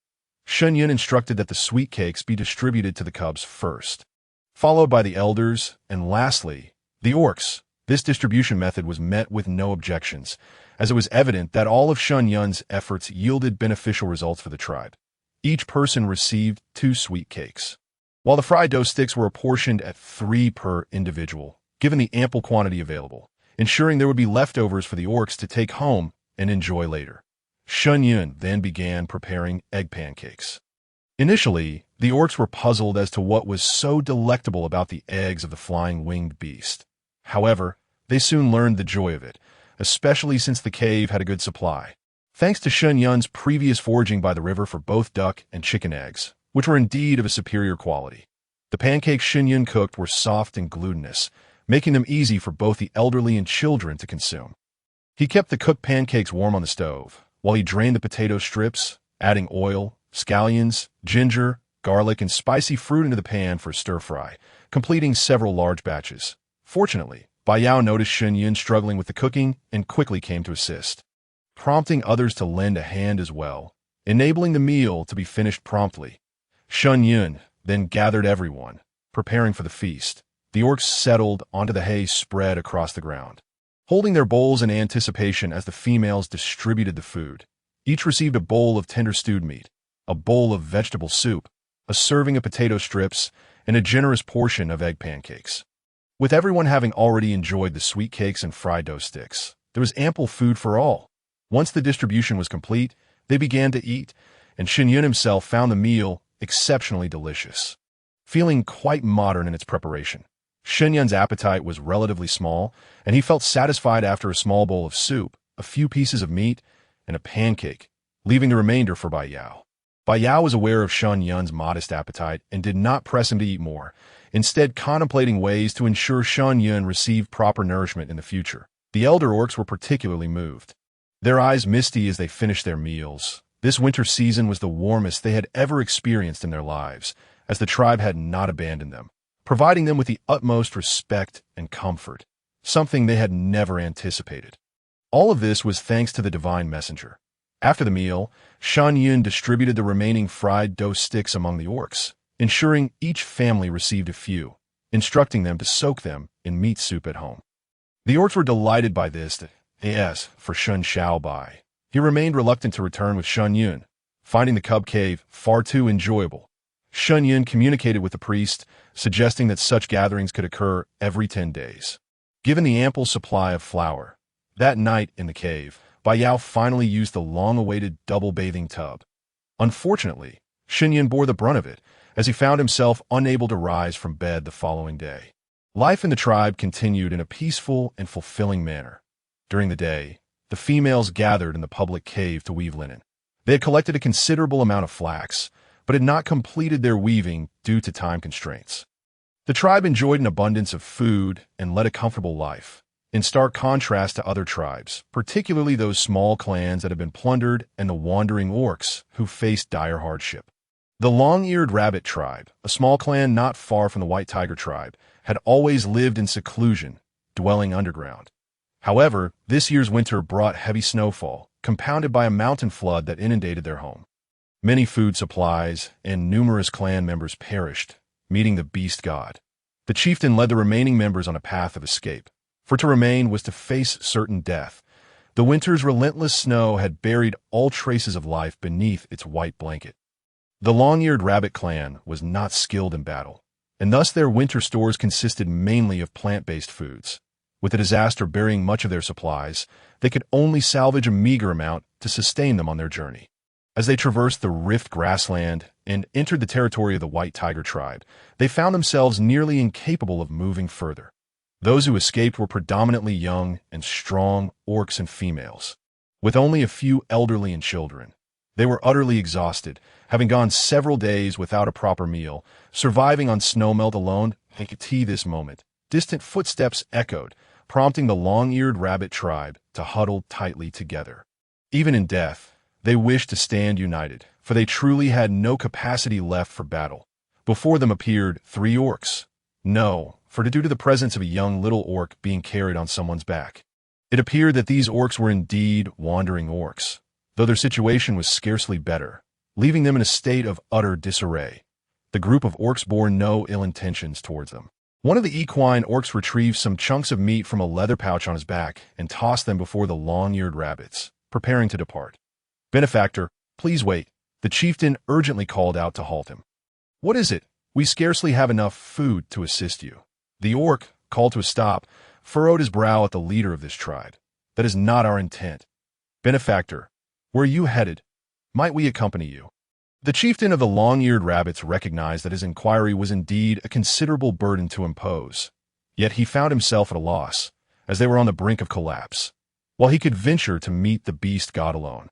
Speaker 1: Shen Yun instructed that the sweet cakes be distributed to the cubs first, followed by the elders, and lastly, the orcs. This distribution method was met with no objections, as it was evident that all of Shen Yun's efforts yielded beneficial results for the tribe. Each person received 2 sweet cakes, while the fried dough sticks were apportioned at 3 per individual, given the ample quantity available, ensuring there would be leftovers for the orcs to take home and enjoy later. Shen Yun then began preparing egg pancakes. Initially, the orcs were puzzled as to what was so delectable about the eggs of the flying winged beast. However, they soon learned the joy of it, especially since the cave had a good supply. Thanks to Shen Yun's previous foraging by the river for both duck and chicken eggs, which were indeed of a superior quality. The pancakes Shen Yun cooked were soft and glutinous, making them easy for both the elderly and children to consume. He kept the cooked pancakes warm on the stove, while he drained the potato strips, adding oil, scallions, ginger, garlic, and spicy fruit into the pan for stir-fry, completing several large batches. Fortunately, Bai Yao noticed Shen Yun struggling with the cooking and quickly came to assist, prompting others to lend a hand as well, enabling the meal to be finished promptly. Shen Yun then gathered everyone, preparing for the feast. The orcs settled onto the hay spread across the ground, holding their bowls in anticipation as the females distributed the food. Each received a bowl of tender stewed meat, a bowl of vegetable soup, a serving of potato strips, and a generous portion of egg pancakes. With everyone having already enjoyed the sweet cakes and fried dough sticks, there was ample food for all. Once the distribution was complete, they began to eat, and Shen Yun himself found the meal exceptionally delicious. Feeling quite modern in its preparation, Shen Yun's appetite was relatively small, and he felt satisfied after a small bowl of soup, a few pieces of meat, and a pancake, leaving the remainder for Bai Yao. Bai Yao was aware of Shen Yun's modest appetite and did not press him to eat more, instead contemplating ways to ensure Shen Yun received proper nourishment in the future. The elder orcs were particularly moved, their eyes misty as they finished their meals. This winter season was the warmest they had ever experienced in their lives, as the tribe had not abandoned them, providing them with the utmost respect and comfort, something they had never anticipated. All of this was thanks to the divine messenger. After the meal, Shen Yun distributed the remaining fried dough sticks among the orcs, ensuring each family received a few, instructing them to soak them in meat soup at home. The orcs were delighted by this. As for Shun Xiao Bai, he remained reluctant to return with Shen Yun, finding the cub cave far too enjoyable. Shen Yun communicated with the priest, suggesting that such gatherings could occur every 10 days. Given the ample supply of flour, that night in the cave, Yao finally used the long-awaited double bathing tub. Unfortunately, Shen Yun bore the brunt of it, as he found himself unable to rise from bed the following day. Life in the tribe continued in a peaceful and fulfilling manner. During the day, the females gathered in the public cave to weave linen. They had collected a considerable amount of flax, but had not completed their weaving due to time constraints. The tribe enjoyed an abundance of food and led a comfortable life, in stark contrast to other tribes, particularly those small clans that had been plundered and the wandering orcs who faced dire hardship. The long-eared rabbit tribe, a small clan not far from the white tiger tribe, had always lived in seclusion, dwelling underground. However, this year's winter brought heavy snowfall, compounded by a mountain flood that inundated their home. Many food supplies and numerous clan members perished, meeting the beast god. The chieftain led the remaining members on a path of escape, for to remain was to face certain death. The winter's relentless snow had buried all traces of life beneath its white blanket. The long-eared rabbit clan was not skilled in battle, and thus their winter stores consisted mainly of plant-based foods. With the disaster burying much of their supplies, they could only salvage a meager amount to sustain them on their journey. As they traversed the rift grassland and entered the territory of the white tiger tribe, they found themselves nearly incapable of moving further. Those who escaped were predominantly young and strong orcs and females, with only a few elderly and children. They were utterly exhausted, having gone several days without a proper meal, surviving on snowmelt alone. They could see this moment. Distant footsteps echoed, prompting the long-eared rabbit tribe to huddle tightly together. Even in death, they wished to stand united, for they truly had no capacity left for battle. Before them appeared 3 orcs. No, for due to the presence of a young little orc being carried on someone's back. It appeared that these orcs were indeed wandering orcs, though their situation was scarcely better, leaving them in a state of utter disarray. The group of orcs bore no ill intentions towards them. One of the equine orcs retrieved some chunks of meat from a leather pouch on his back and tossed them before the long-eared rabbits, preparing to depart. "Benefactor, please wait," the chieftain urgently called out to halt him. "What is it? We scarcely have enough food to assist you." The orc, called to a stop, furrowed his brow at the leader of this tribe. "That is not our intent. Benefactor, where are you headed? Might we accompany you?" The chieftain of the long-eared rabbits recognized that his inquiry was indeed a considerable burden to impose. Yet he found himself at a loss, as they were on the brink of collapse, while he could venture to meet the beast god alone.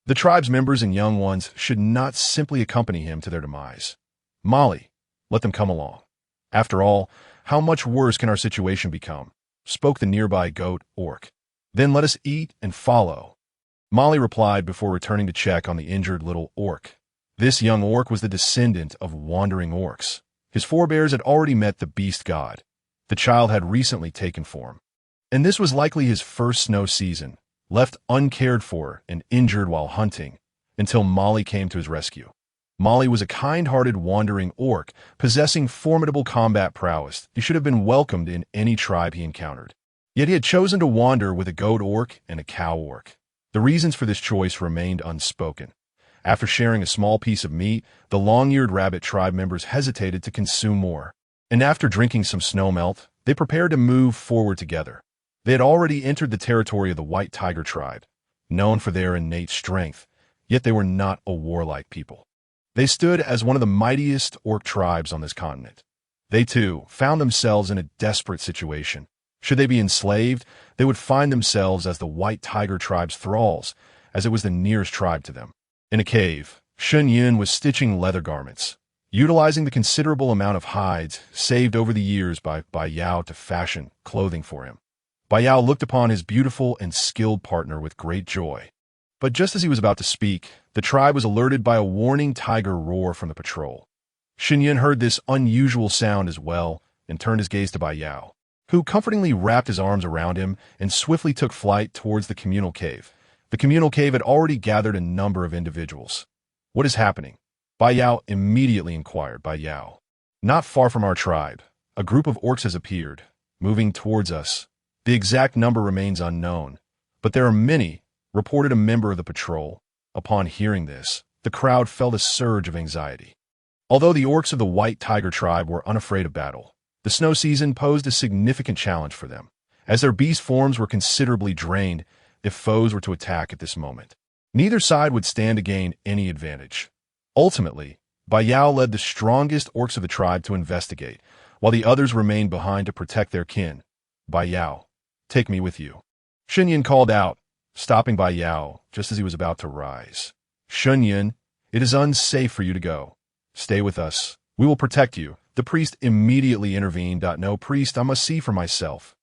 Speaker 1: The tribe's members and young ones should not simply accompany him to their demise. "Molly, let them come along. After all, how much worse can our situation become?" spoke the nearby goat orc. "Then let us eat and follow," Molly replied before returning to check on the injured little orc. This young orc was the descendant of wandering orcs. His forebears had already met the beast god. The child had recently taken form, and this was likely his first snow season, left uncared for and injured while hunting, until Molly came to his rescue. Molly was a kind-hearted wandering orc, possessing formidable combat prowess. He should have been welcomed in any tribe he encountered. Yet he had chosen to wander with a goat orc and a cow orc. The reasons for this choice remained unspoken. After sharing a small piece of meat, the long-eared rabbit tribe members hesitated to consume more, and after drinking some snowmelt, they prepared to move forward together. They had already entered the territory of the white tiger tribe, known for their innate strength, yet they were not a warlike people. They stood as one of the mightiest orc tribes on this continent. They, too, found themselves in a desperate situation. Should they be enslaved, they would find themselves as the white tiger tribe's thralls, as it was the nearest tribe to them. In a cave, Shen Yun was stitching leather garments, utilizing the considerable amount of hides saved over the years by Yao to fashion clothing for him. Yao looked upon his beautiful and skilled partner with great joy. But just as he was about to speak, the tribe was alerted by a warning tiger roar from the patrol. Shen Yun heard this unusual sound as well and turned his gaze to Yao, who comfortingly wrapped his arms around him and swiftly took flight towards the communal cave. The communal cave had already gathered a number of individuals. "What is happening?" Yao immediately inquired. Yao. "Not far from our tribe, a group of orcs has appeared, moving towards us. The exact number remains unknown, but there are many," reported a member of the patrol. Upon hearing this, the crowd felt a surge of anxiety. Although the orcs of the White Tiger tribe were unafraid of battle, the snow season posed a significant challenge for them, as their beast forms were considerably drained if foes were to attack at this moment. Neither side would stand to gain any advantage. Ultimately, Bayao led the strongest orcs of the tribe to investigate, while the others remained behind to protect their kin. Bayao, take me with you. Shen Yun called out, stopping Bayao just as he was about to rise. Shen Yun, it is unsafe for you to go. Stay with us. We will protect you. The priest immediately intervened. No, priest, I must see for myself.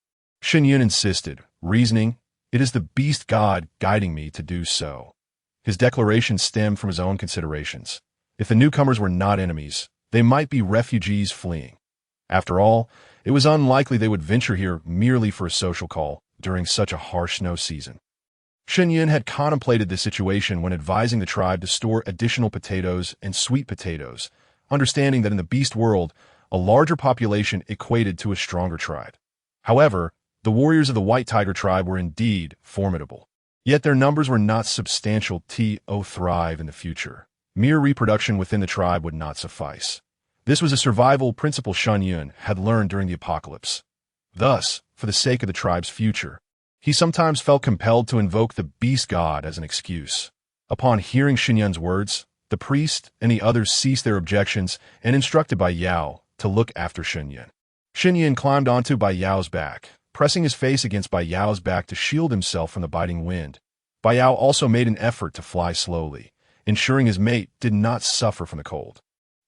Speaker 1: Shen Yun insisted, reasoning, it is the beast god guiding me to do so. His declaration stemmed from his own considerations. If the newcomers were not enemies, they might be refugees fleeing. After all, it was unlikely they would venture here merely for a social call during such a harsh snow season. Shen Yun had contemplated this situation when advising the tribe to store additional potatoes and sweet potatoes, understanding that in the beast world, a larger population equated to a stronger tribe. However, the warriors of the White Tiger tribe were indeed formidable. Yet their numbers were not substantial to thrive in the future. Mere reproduction within the tribe would not suffice. This was a survival principle Shen Yun had learned during the apocalypse. Thus, for the sake of the tribe's future, he sometimes felt compelled to invoke the beast god as an excuse. Upon hearing Shen Yun's words, the priest and the others ceased their objections and instructed Bayao to look after Shen Yun. Shen Yun climbed onto Bayao's back, pressing his face against Bayao's back to shield himself from the biting wind. Bayao also made an effort to fly slowly, ensuring his mate did not suffer from the cold.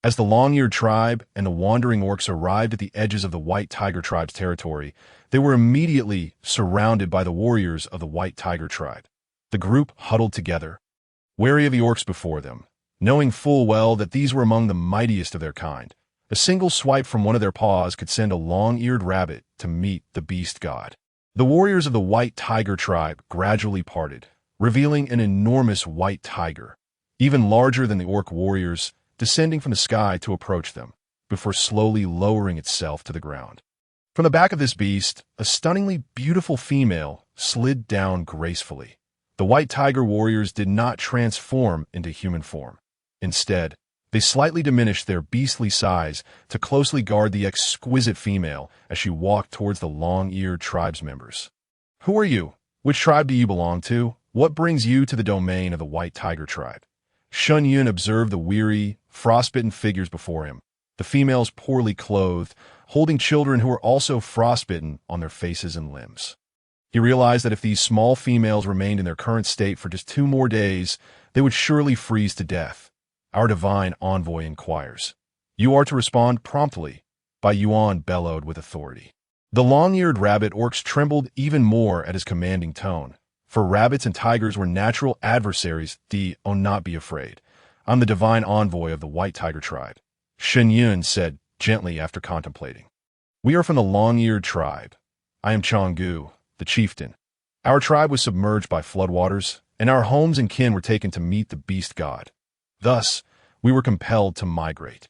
Speaker 1: As the long-eared tribe and the wandering orcs arrived at the edges of the White Tiger tribe's territory, they were immediately surrounded by the warriors of the White Tiger tribe. The group huddled together, wary of the orcs before them, knowing full well that these were among the mightiest of their kind. A single swipe from one of their paws could send a long-eared rabbit to meet the beast god. The warriors of the White Tiger tribe gradually parted, revealing an enormous white tiger, even larger than the orc warriors, descending from the sky to approach them, before slowly lowering itself to the ground. From the back of this beast, a stunningly beautiful female slid down gracefully. The White Tiger warriors did not transform into human form. Instead, they slightly diminished their beastly size to closely guard the exquisite female as she walked towards the long-eared tribe's members. Who are you? Which tribe do you belong to? What brings you to the domain of the White Tiger tribe? Shen Yun observed the weary, frostbitten figures before him, the females poorly clothed, holding children who were also frostbitten on their faces and limbs. He realized that if these small females remained in their current state for just 2 more days, they would surely freeze to death. Our divine envoy inquires. You are to respond promptly. Bai Yuan bellowed with authority. The long-eared rabbit orcs trembled even more at his commanding tone. For rabbits and tigers were natural adversaries. Not be afraid. I'm the divine envoy of the White Tiger tribe. Shen Yun said gently after contemplating. We are from the long-eared tribe. I am Changgu, the chieftain. Our tribe was submerged by floodwaters, and our homes and kin were taken to meet the beast god. Thus, we were compelled to migrate.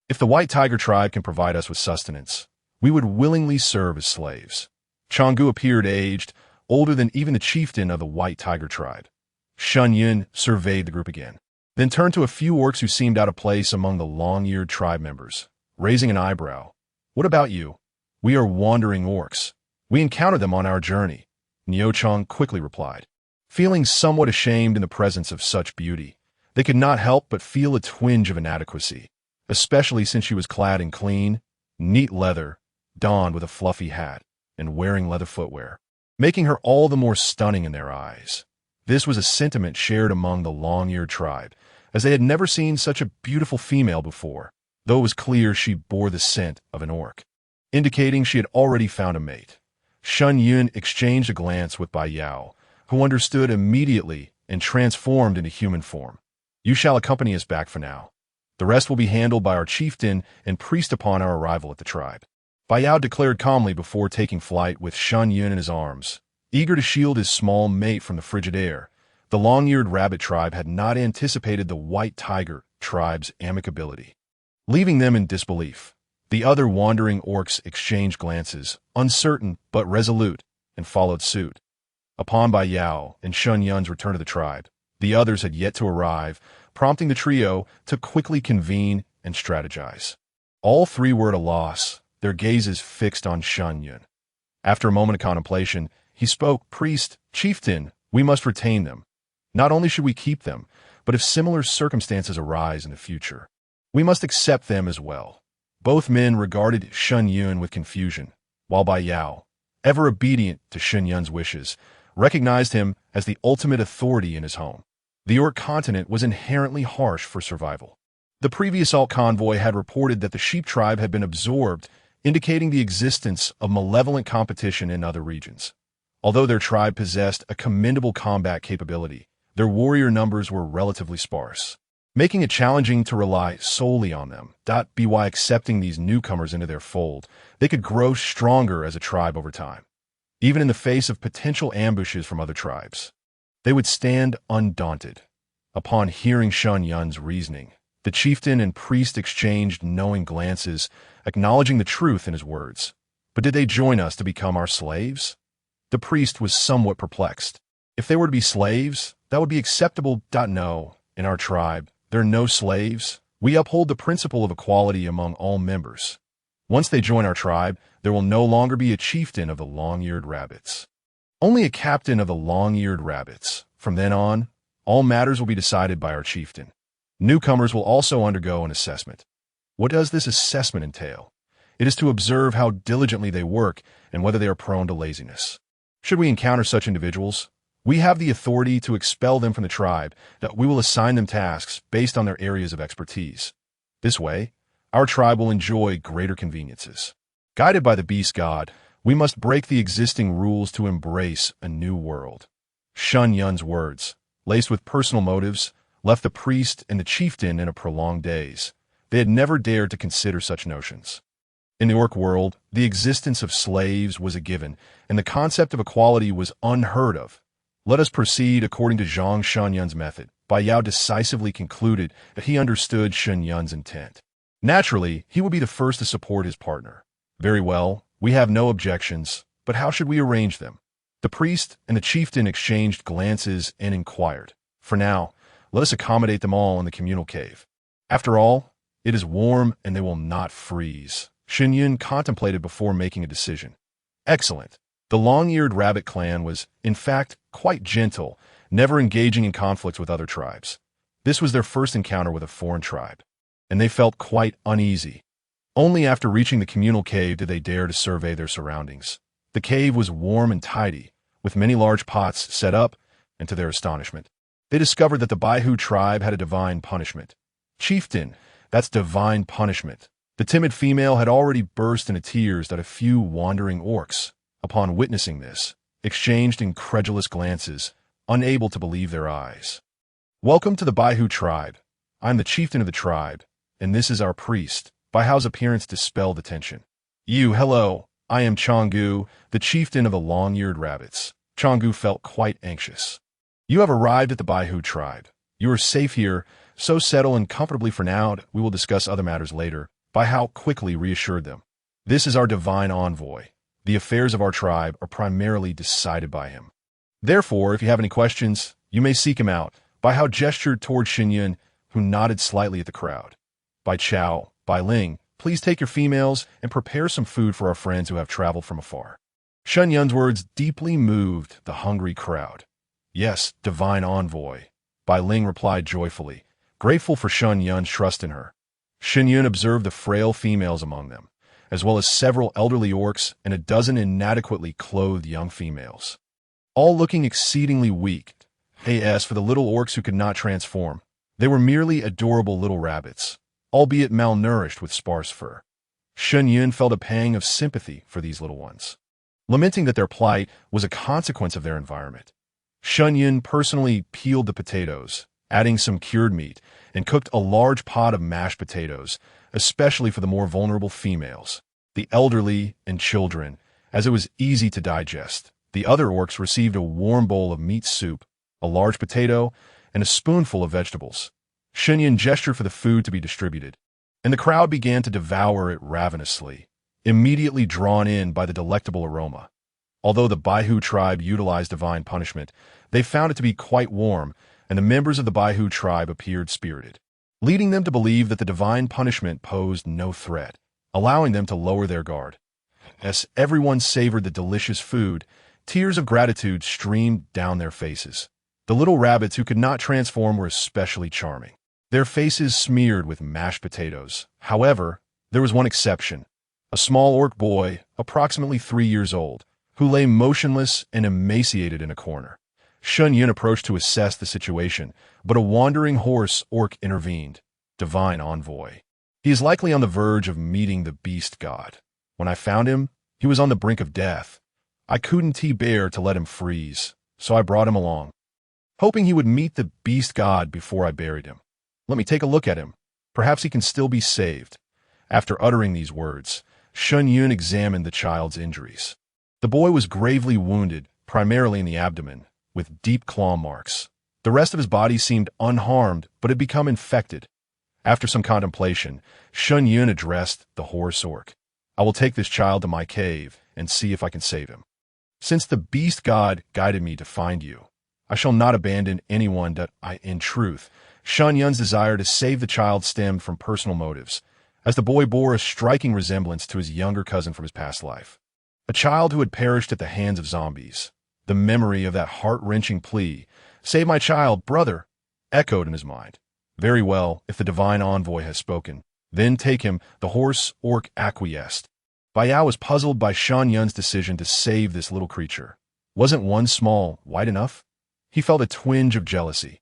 Speaker 1: If the White Tiger tribe can provide us with sustenance, we would willingly serve as slaves. Changgu appeared aged, older than even the chieftain of the White Tiger tribe. Shen Yun surveyed the group again, then turned to a few orcs who seemed out of place among the long-eared tribe members, raising an eyebrow. What about you? We are wandering orcs. We encountered them on our journey. Niu Chong quickly replied. Feeling somewhat ashamed in the presence of such beauty, they could not help but feel a twinge of inadequacy, especially since she was clad in clean, neat leather, donned with a fluffy hat, and wearing leather footwear, making her all the more stunning in their eyes. This was a sentiment shared among the long-eared tribe, as they had never seen such a beautiful female before, though it was clear she bore the scent of an orc, indicating she had already found a mate. Shen Yun exchanged a glance with Bai Yao, who understood immediately and transformed into human form. You shall accompany us back for now. The rest will be handled by our chieftain and priest upon our arrival at the tribe. Bai Yao declared calmly before taking flight with Shen Yun in his arms. Eager to shield his small mate from the frigid air, the long-eared rabbit tribe had not anticipated the White Tiger tribe's amicability. Leaving them in disbelief, the other wandering orcs exchanged glances, uncertain but resolute, and followed suit. Upon Bai Yao and Shen Yun's return to the tribe, the others had yet to arrive, prompting the trio to quickly convene and strategize. All three were at a loss, their gazes fixed on Shen Yun. After a moment of contemplation, he spoke, "Priest, chieftain, we must retain them. Not only should we keep them, but if similar circumstances arise in the future, we must accept them as well." Both men regarded Shen Yun with confusion, while Bai Yao, ever obedient to Shen Yun's wishes, recognized him as the ultimate authority in his home. The Orc continent was inherently harsh for survival. The previous alt convoy had reported that the sheep tribe had been absorbed, indicating the existence of malevolent competition in other regions. Although their tribe possessed a commendable combat capability, their warrior numbers were relatively sparse, making it challenging to rely solely on them. By accepting these newcomers into their fold, they could grow stronger as a tribe over time. Even in the face of potential ambushes from other tribes, they would stand undaunted. Upon hearing Shen Yun's reasoning, the chieftain and priest exchanged knowing glances, acknowledging the truth in his words. But did they join us to become our slaves? The priest was somewhat perplexed. If they were to be slaves, that would be acceptable. No, in our tribe, there are no slaves. We uphold the principle of equality among all members. Once they join our tribe, there will no longer be a chieftain of the long-eared rabbits, only a captain of the long-eared rabbits. From then on, all matters will be decided by our chieftain. Newcomers will also undergo an assessment. What does this assessment entail? It is to observe how diligently they work and whether they are prone to laziness. Should we encounter such individuals, we have the authority to expel them from the tribe, that we will assign them tasks based on their areas of expertise. This way, our tribe will enjoy greater conveniences. Guided by the beast god, we must break the existing rules to embrace a new world. Shen Yun's words, laced with personal motives, left the priest and the chieftain in a prolonged daze. They had never dared to consider such notions. In the Orc world, the existence of slaves was a given, and the concept of equality was unheard of. Let us proceed according to Zhang Shen Yun's method. Bai Yao decisively concluded that he understood Shen Yun's intent. Naturally, he would be the first to support his partner. Very well, we have no objections, but how should we arrange them? The priest and the chieftain exchanged glances and inquired. For now, let us accommodate them all in the communal cave. After all, it is warm and they will not freeze. Shen Yun contemplated before making a decision. Excellent. The long-eared rabbit clan was, in fact, quite gentle, never engaging in conflicts with other tribes. This was their first encounter with a foreign tribe, and they felt quite uneasy. Only after reaching the communal cave did they dare to survey their surroundings. The cave was warm and tidy, with many large pots set up, and to their astonishment, they discovered that the Baihu tribe had a divine punishment. Chieftain, that's divine punishment. The timid female had already burst into tears that a few wandering orcs, upon witnessing this, exchanged incredulous glances, unable to believe their eyes. Welcome to the Baihu tribe. I'm the chieftain of the tribe, and this is our priest. Baihu's appearance dispelled the tension. Hello, I am Changgu, the chieftain of the long-eared rabbits. Changgu felt quite anxious. You have arrived at the Baihu tribe. You are safe here, so settle in comfortably for now. We will discuss other matters later. Baihu quickly reassured them. This is our divine envoy. The affairs of our tribe are primarily decided by him. Therefore, if you have any questions, you may seek him out. Baihu gestured toward Shen Yun, who nodded slightly at the crowd. Bai Chao, Bai Ling, please take your females and prepare some food for our friends who have traveled from afar. Shen Yun's words deeply moved the hungry crowd. Yes, divine envoy, Bai Ling replied joyfully, grateful for Shen Yun's trust in her. Shen Yun observed the frail females among them, as well as several elderly orcs and a dozen inadequately clothed young females, all looking exceedingly weak. As for the little orcs who could not transform, they were merely adorable little rabbits, albeit malnourished with sparse fur. Shen Yun felt a pang of sympathy for these little ones, lamenting that their plight was a consequence of their environment. Shen Yun personally peeled the potatoes, adding some cured meat, and cooked a large pot of mashed potatoes, especially for the more vulnerable females, the elderly, and children, as it was easy to digest. The other orcs received a warm bowl of meat soup, a large potato, and a spoonful of vegetables. Shen Yun gestured for the food to be distributed, and the crowd began to devour it ravenously, immediately drawn in by the delectable aroma. Although the Baihu tribe utilized divine punishment, they found it to be quite warm, and the members of the Baihu tribe appeared spirited, leading them to believe that the divine punishment posed no threat, allowing them to lower their guard. As everyone savored the delicious food, tears of gratitude streamed down their faces. The little rabbits who could not transform were especially charming, their faces smeared with mashed potatoes. However, there was one exception, a small orc boy, approximately 3 years old, who lay motionless and emaciated in a corner. Shen Yun approached to assess the situation, but a wandering horse orc intervened. Divine envoy. He is likely on the verge of meeting the beast god. When I found him, he was on the brink of death. I couldn't bear to let him freeze, so I brought him along, hoping he would meet the beast god before I buried him. Let me take a look at him. Perhaps he can still be saved. After uttering these words, Shen Yun examined the child's injuries. The boy was gravely wounded, primarily in the abdomen, with deep claw marks. The rest of his body seemed unharmed, but had become infected. After some contemplation, Shen Yun addressed the horse orc. I will take this child to my cave and see if I can save him. Since the beast god guided me to find you, I shall not abandon anyone that in truth, Shen Yun's desire to save the child stemmed from personal motives, as the boy bore a striking resemblance to his younger cousin from his past life. A child who had perished at the hands of zombies. The memory of that heart-wrenching plea, "Save my child, brother," echoed in his mind. Very well, if the divine envoy has spoken, then take him, the horse orc acquiesced. Bai Yao was puzzled by Shen Yun's decision to save this little creature. Wasn't one small white enough? He felt a twinge of jealousy.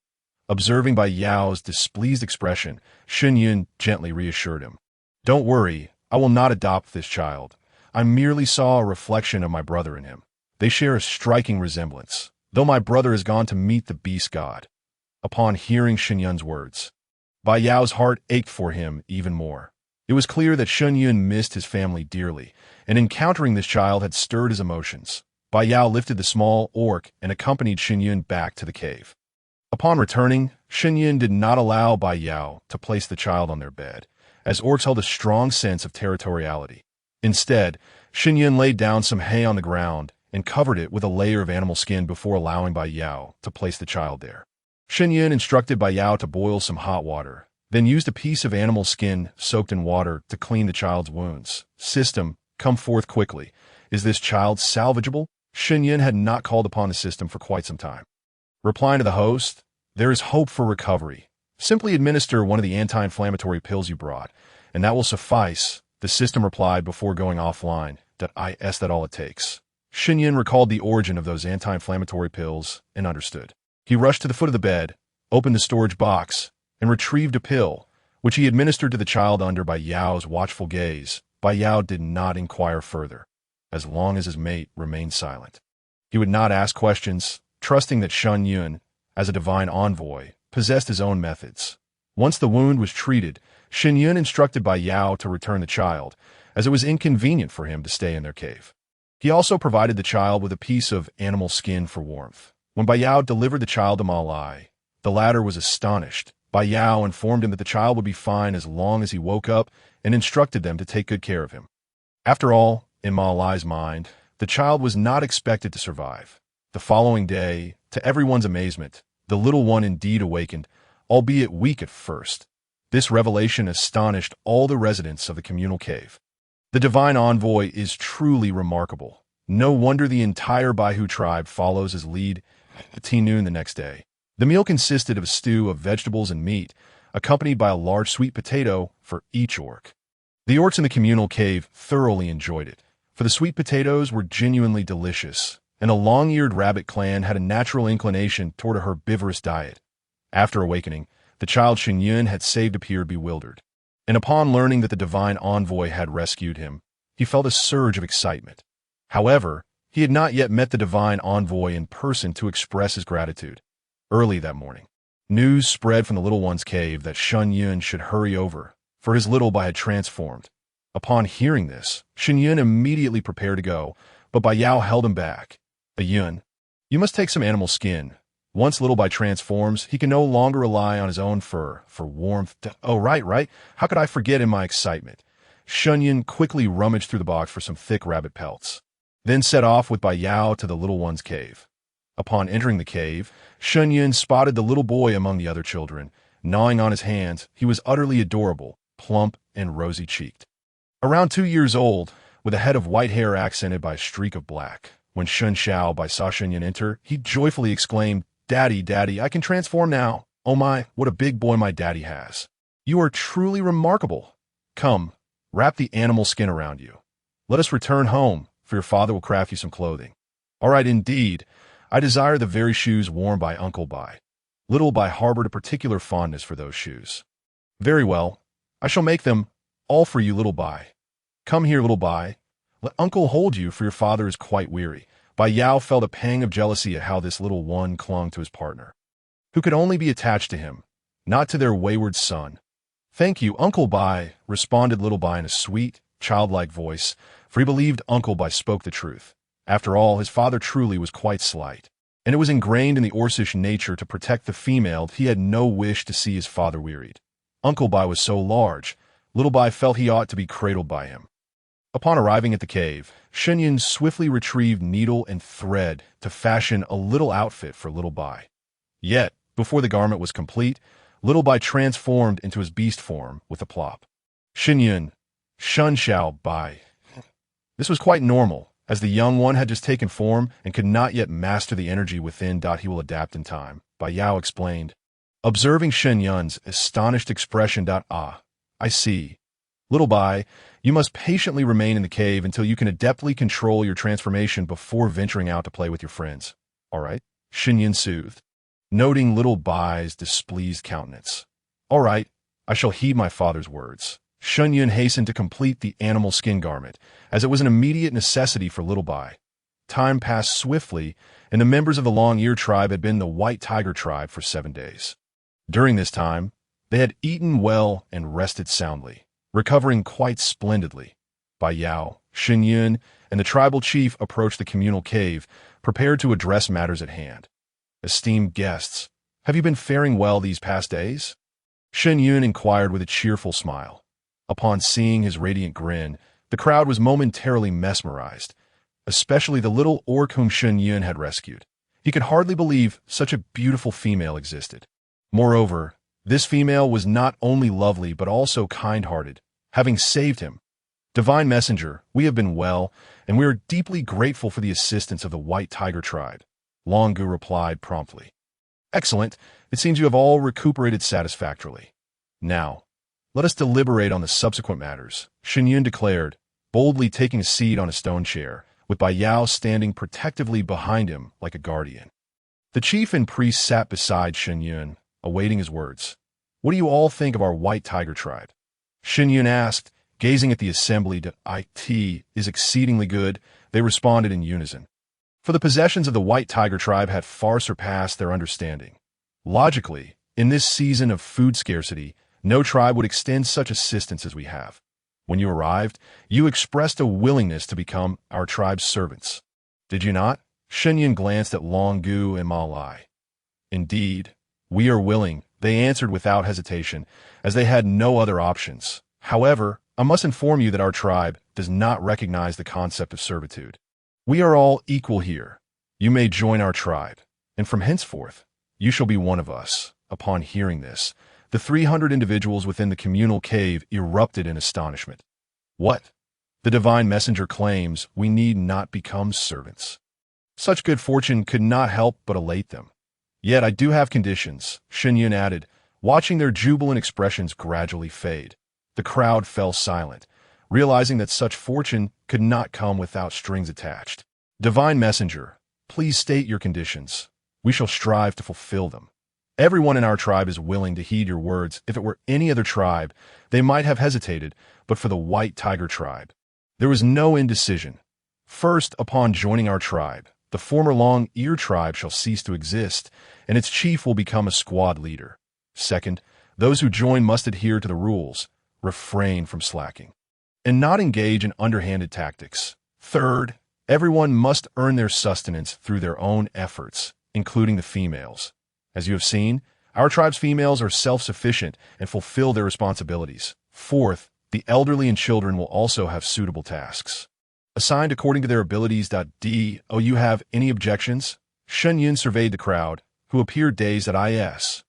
Speaker 1: Observing Bai Yao's displeased expression, Shen Yun gently reassured him. Don't worry, I will not adopt this child. I merely saw a reflection of my brother in him. They share a striking resemblance, though my brother has gone to meet the beast god. Upon hearing Shen Yun's words, Bai Yao's heart ached for him even more. It was clear that Shen Yun missed his family dearly, and encountering this child had stirred his emotions. Bai Yao lifted the small orc and accompanied Shen Yun back to the cave. Upon returning, Shen Yun did not allow Bai Yao to place the child on their bed, as orcs held a strong sense of territoriality. Instead, Shen Yun laid down some hay on the ground and covered it with a layer of animal skin before allowing Bai Yao to place the child there. Shen Yun instructed Bai Yao to boil some hot water, then used a piece of animal skin soaked in water to clean the child's wounds. System, come forth quickly. Is this child salvageable? Shen Yun had not called upon the system for quite some time. Replying to the host, there is hope for recovery. Simply administer one of the anti-inflammatory pills you brought, and that will suffice, the system replied before going offline. That's all it takes. Shen Yun recalled the origin of those anti-inflammatory pills and understood. He rushed to the foot of the bed, opened the storage box, and retrieved a pill, which he administered to the child under Bai Yao's watchful gaze. Bai Yao did not inquire further, as long as his mate remained silent. He would not ask questions, trusting that Shen Yun, as a divine envoy, possessed his own methods. Once the wound was treated, Shen Yun instructed Bai Yao to return the child, as it was inconvenient for him to stay in their cave. He also provided the child with a piece of animal skin for warmth. When Bai Yao delivered the child to Ma Lai, the latter was astonished. Bai Yao informed him that the child would be fine as long as he woke up and instructed them to take good care of him. After all, in Ma Lai's mind, the child was not expected to survive. The following day, to everyone's amazement, the little one indeed awakened, albeit weak at first. This revelation astonished all the residents of the communal cave. The divine envoy is truly remarkable. No wonder the entire Baihu tribe follows his lead at noon the next day. The meal consisted of a stew of vegetables and meat, accompanied by a large sweet potato for each orc. The orcs in the communal cave thoroughly enjoyed it, for the sweet potatoes were genuinely delicious, and a long-eared rabbit clan had a natural inclination toward a herbivorous diet. After awakening, the child Shen Yun had saved appeared bewildered, and upon learning that the divine envoy had rescued him, he felt a surge of excitement. However, he had not yet met the divine envoy in person to express his gratitude. Early that morning, news spread from the little one's cave that Shen Yun should hurry over, for his little Bai had transformed. Upon hearing this, Shen Yun immediately prepared to go, but Bai Yao held him back. Yun, you must take some animal skin. Once little Bai transforms, he can no longer rely on his own fur for warmth. Oh, right. How could I forget in my excitement? Shen Yun quickly rummaged through the box for some thick rabbit pelts, then set off with Bai Yao to the little one's cave. Upon entering the cave, Shen Yun spotted the little boy among the other children. Gnawing on his hands, he was utterly adorable, plump and rosy-cheeked. Around 2 years old, with a head of white hair accented by a streak of black. When Shun Xiao saw Shen Yun enter, he joyfully exclaimed, "Daddy, Daddy, I can transform now. Oh my, what a big boy my daddy has. You are truly remarkable. Come, wrap the animal skin around you. Let us return home, for your father will craft you some clothing." "All right, indeed. I desire the very shoes worn by Uncle Bai." Little Bai harbored a particular fondness for those shoes. "Very well. I shall make them all for you, Little Bai. Come here, Little Bai. Let Uncle hold you, for your father is quite weary." Bai Yao felt a pang of jealousy at how this little one clung to his partner, who could only be attached to him, not to their wayward son. "Thank you, Uncle Bai," responded Little Bai in a sweet, childlike voice, for he believed Uncle Bai spoke the truth. After all, his father truly was quite slight, and it was ingrained in the Orcish nature to protect the female. He had no wish to see his father wearied. Uncle Bai was so large, Little Bai felt he ought to be cradled by him. Upon arriving at the cave, Shen Yun swiftly retrieved needle and thread to fashion a little outfit for Little Bai. Yet, before the garment was complete, Little Bai transformed into his beast form with a plop. Shen Yun, Shun Xiao Bai. This was quite normal, as the young one had just taken form and could not yet master the energy within. He will adapt in time, Bai Yao explained. Observing Shen Yun's astonished expression. "Ah, I see. Little Bai, you must patiently remain in the cave until you can adeptly control your transformation before venturing out to play with your friends. All right?" Shen Yun soothed, noting Little Bai's displeased countenance. "All right, I shall heed my father's words." Shen Yun hastened to complete the animal skin garment, as it was an immediate necessity for Little Bai. Time passed swiftly, and the members of the Long-Ear tribe had been the White Tiger tribe for 7 days. During this time, they had eaten well and rested soundly, recovering quite splendidly. Bai Yao, Shen Yun, and the tribal chief approached the communal cave, prepared to address matters at hand. "Esteemed guests, have you been faring well these past days?" Shen Yun inquired with a cheerful smile. Upon seeing his radiant grin, the crowd was momentarily mesmerized, especially the little orc whom Shen Yun had rescued. He could hardly believe such a beautiful female existed. Moreover, this female was not only lovely but also kind-hearted, having saved him. "Divine Messenger, we have been well, and we are deeply grateful for the assistance of the White Tiger tribe," Long Gu replied promptly. "Excellent. It seems you have all recuperated satisfactorily. Now, let us deliberate on the subsequent matters," Shen Yun declared, boldly taking a seat on a stone chair, with Bai Yao standing protectively behind him like a guardian. The chief and priest sat beside Shen Yun, awaiting his words. "What do you all think of our White Tiger tribe?" Shen Yun asked, gazing at the assembly. "It is exceedingly good," they responded in unison. For the possessions of the White Tiger tribe had far surpassed their understanding. Logically, in this season of food scarcity, no tribe would extend such assistance as we have. When you arrived, you expressed a willingness to become our tribe's servants. Did you not? Shen Yun glanced at Long Gu and Ma Lai. "Indeed, we are willing," they answered without hesitation, as they had no other options. "However, I must inform you that our tribe does not recognize the concept of servitude. We are all equal here. You may join our tribe, and from henceforth, you shall be one of us." Upon hearing this, the 300 individuals within the communal cave erupted in astonishment. "What? The Divine Messenger claims we need not become servants." Such good fortune could not help but elate them. "Yet I do have conditions," Shen Yun added, watching their jubilant expressions gradually fade. The crowd fell silent, realizing that such fortune could not come without strings attached. "Divine Messenger, please state your conditions. We shall strive to fulfill them." "Everyone in our tribe is willing to heed your words. If it were any other tribe, they might have hesitated, but for the White Tiger tribe, there was no indecision. First, upon joining our tribe, the former Long-Ear tribe shall cease to exist, and its chief will become a squad leader. Second, those who join must adhere to the rules, refrain from slacking, and not engage in underhanded tactics. Third, everyone must earn their sustenance through their own efforts, including the females. As you have seen, our tribe's females are self-sufficient and fulfill their responsibilities. Fourth, the elderly and children will also have suitable tasks, assigned according to their abilities. Do you have any objections?" Shen Yun surveyed the crowd, who appeared dazed at is.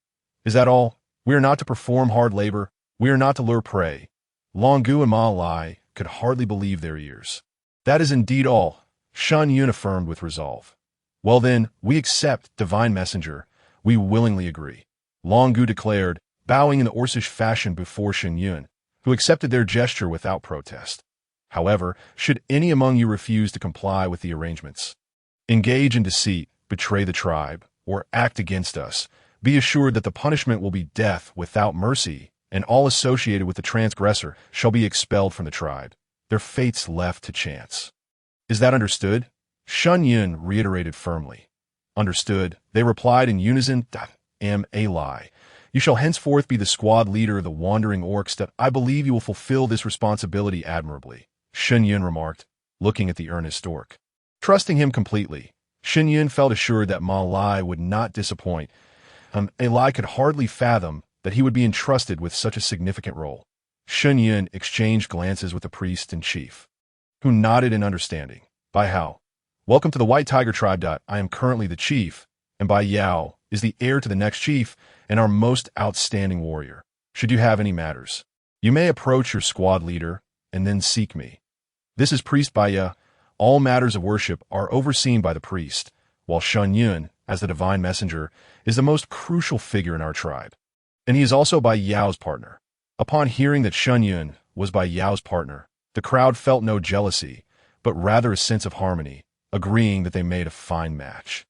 Speaker 1: Is that all? We are not to perform hard labor. We are not to lure prey. Longu and Ma Lai could hardly believe their ears. That is indeed all, Shen Yun affirmed with resolve. Well then, we accept, divine messenger. We willingly agree. Longu declared, bowing in the Orcish fashion before Shen Yun, who accepted their gesture without protest. However, should any among you refuse to comply with the arrangements, engage in deceit, betray the tribe, or act against us, be assured that the punishment will be death without mercy, and all associated with the transgressor shall be expelled from the tribe, their fates left to chance. Is that understood? Shen Yun reiterated firmly. Understood, they replied in unison. A lie. You shall henceforth be the squad leader of the wandering orcs. That I believe you will fulfill this responsibility admirably, Shen Yun remarked, looking at the earnest orc. Trusting him completely, Shen Yun felt assured that Ma Lai would not disappoint. A lie could hardly fathom that he would be entrusted with such a significant role. Shen Yun exchanged glances with the priest and chief, who nodded in understanding. Bai Hao, welcome to the White Tiger tribe. I am currently the chief, and Bai Yao is the heir to the next chief and our most outstanding warrior. Should you have any matters, you may approach your squad leader and then seek me. This is Priest Bai Ya. All matters of worship are overseen by the priest, while Shen Yun, as the divine messenger, is the most crucial figure in our tribe. And he is also Bai Yao's partner. Upon hearing that Shen Yun was Bai Yao's partner, the crowd felt no jealousy, but rather a sense of harmony, agreeing that they made a fine match.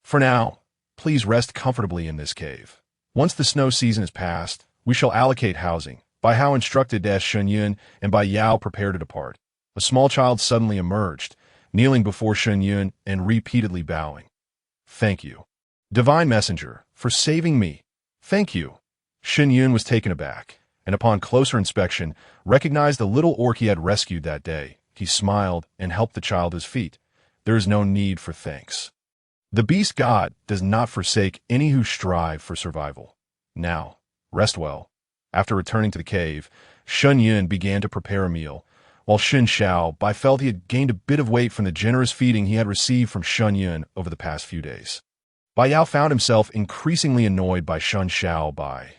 Speaker 1: For now, please rest comfortably in this cave. Once the snow season is past, we shall allocate housing. Bai Hao instructed Shen Yun, and Bai Yao prepared to depart. A small child suddenly emerged, kneeling before Shen Yun and repeatedly bowing. Thank you, divine messenger, for saving me. Thank you. Shen Yun was taken aback, and upon closer inspection, recognized the little orc he had rescued that day. He smiled and helped the child to his feet. There is no need for thanks. The beast god does not forsake any who strive for survival. Now, rest well. After returning to the cave, Shen Yun began to prepare a meal, while Shen Bai felt he had gained a bit of weight from the generous feeding he had received from Shen Yun over the past few days. Bai Yao found himself increasingly annoyed by Shen Bai.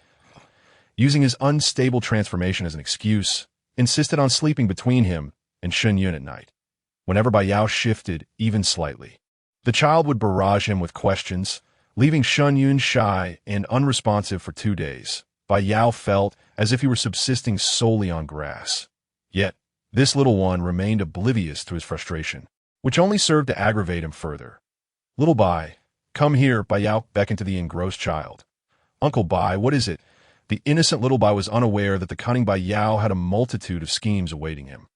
Speaker 1: Using his unstable transformation as an excuse, insisted on sleeping between him and Shen Yun at night. Whenever Bai Yao shifted even slightly, the child would barrage him with questions, leaving Shen Yun shy and unresponsive for 2 days. Bai Yao felt as if he were subsisting solely on grass. Yet, this little one remained oblivious to his frustration, which only served to aggravate him further. Little Bai, come here, Bai Yao beckoned to the engrossed child. Uncle Bai, what is it? The innocent little Bai was unaware that the cunning Bai Yao had a multitude of schemes awaiting him.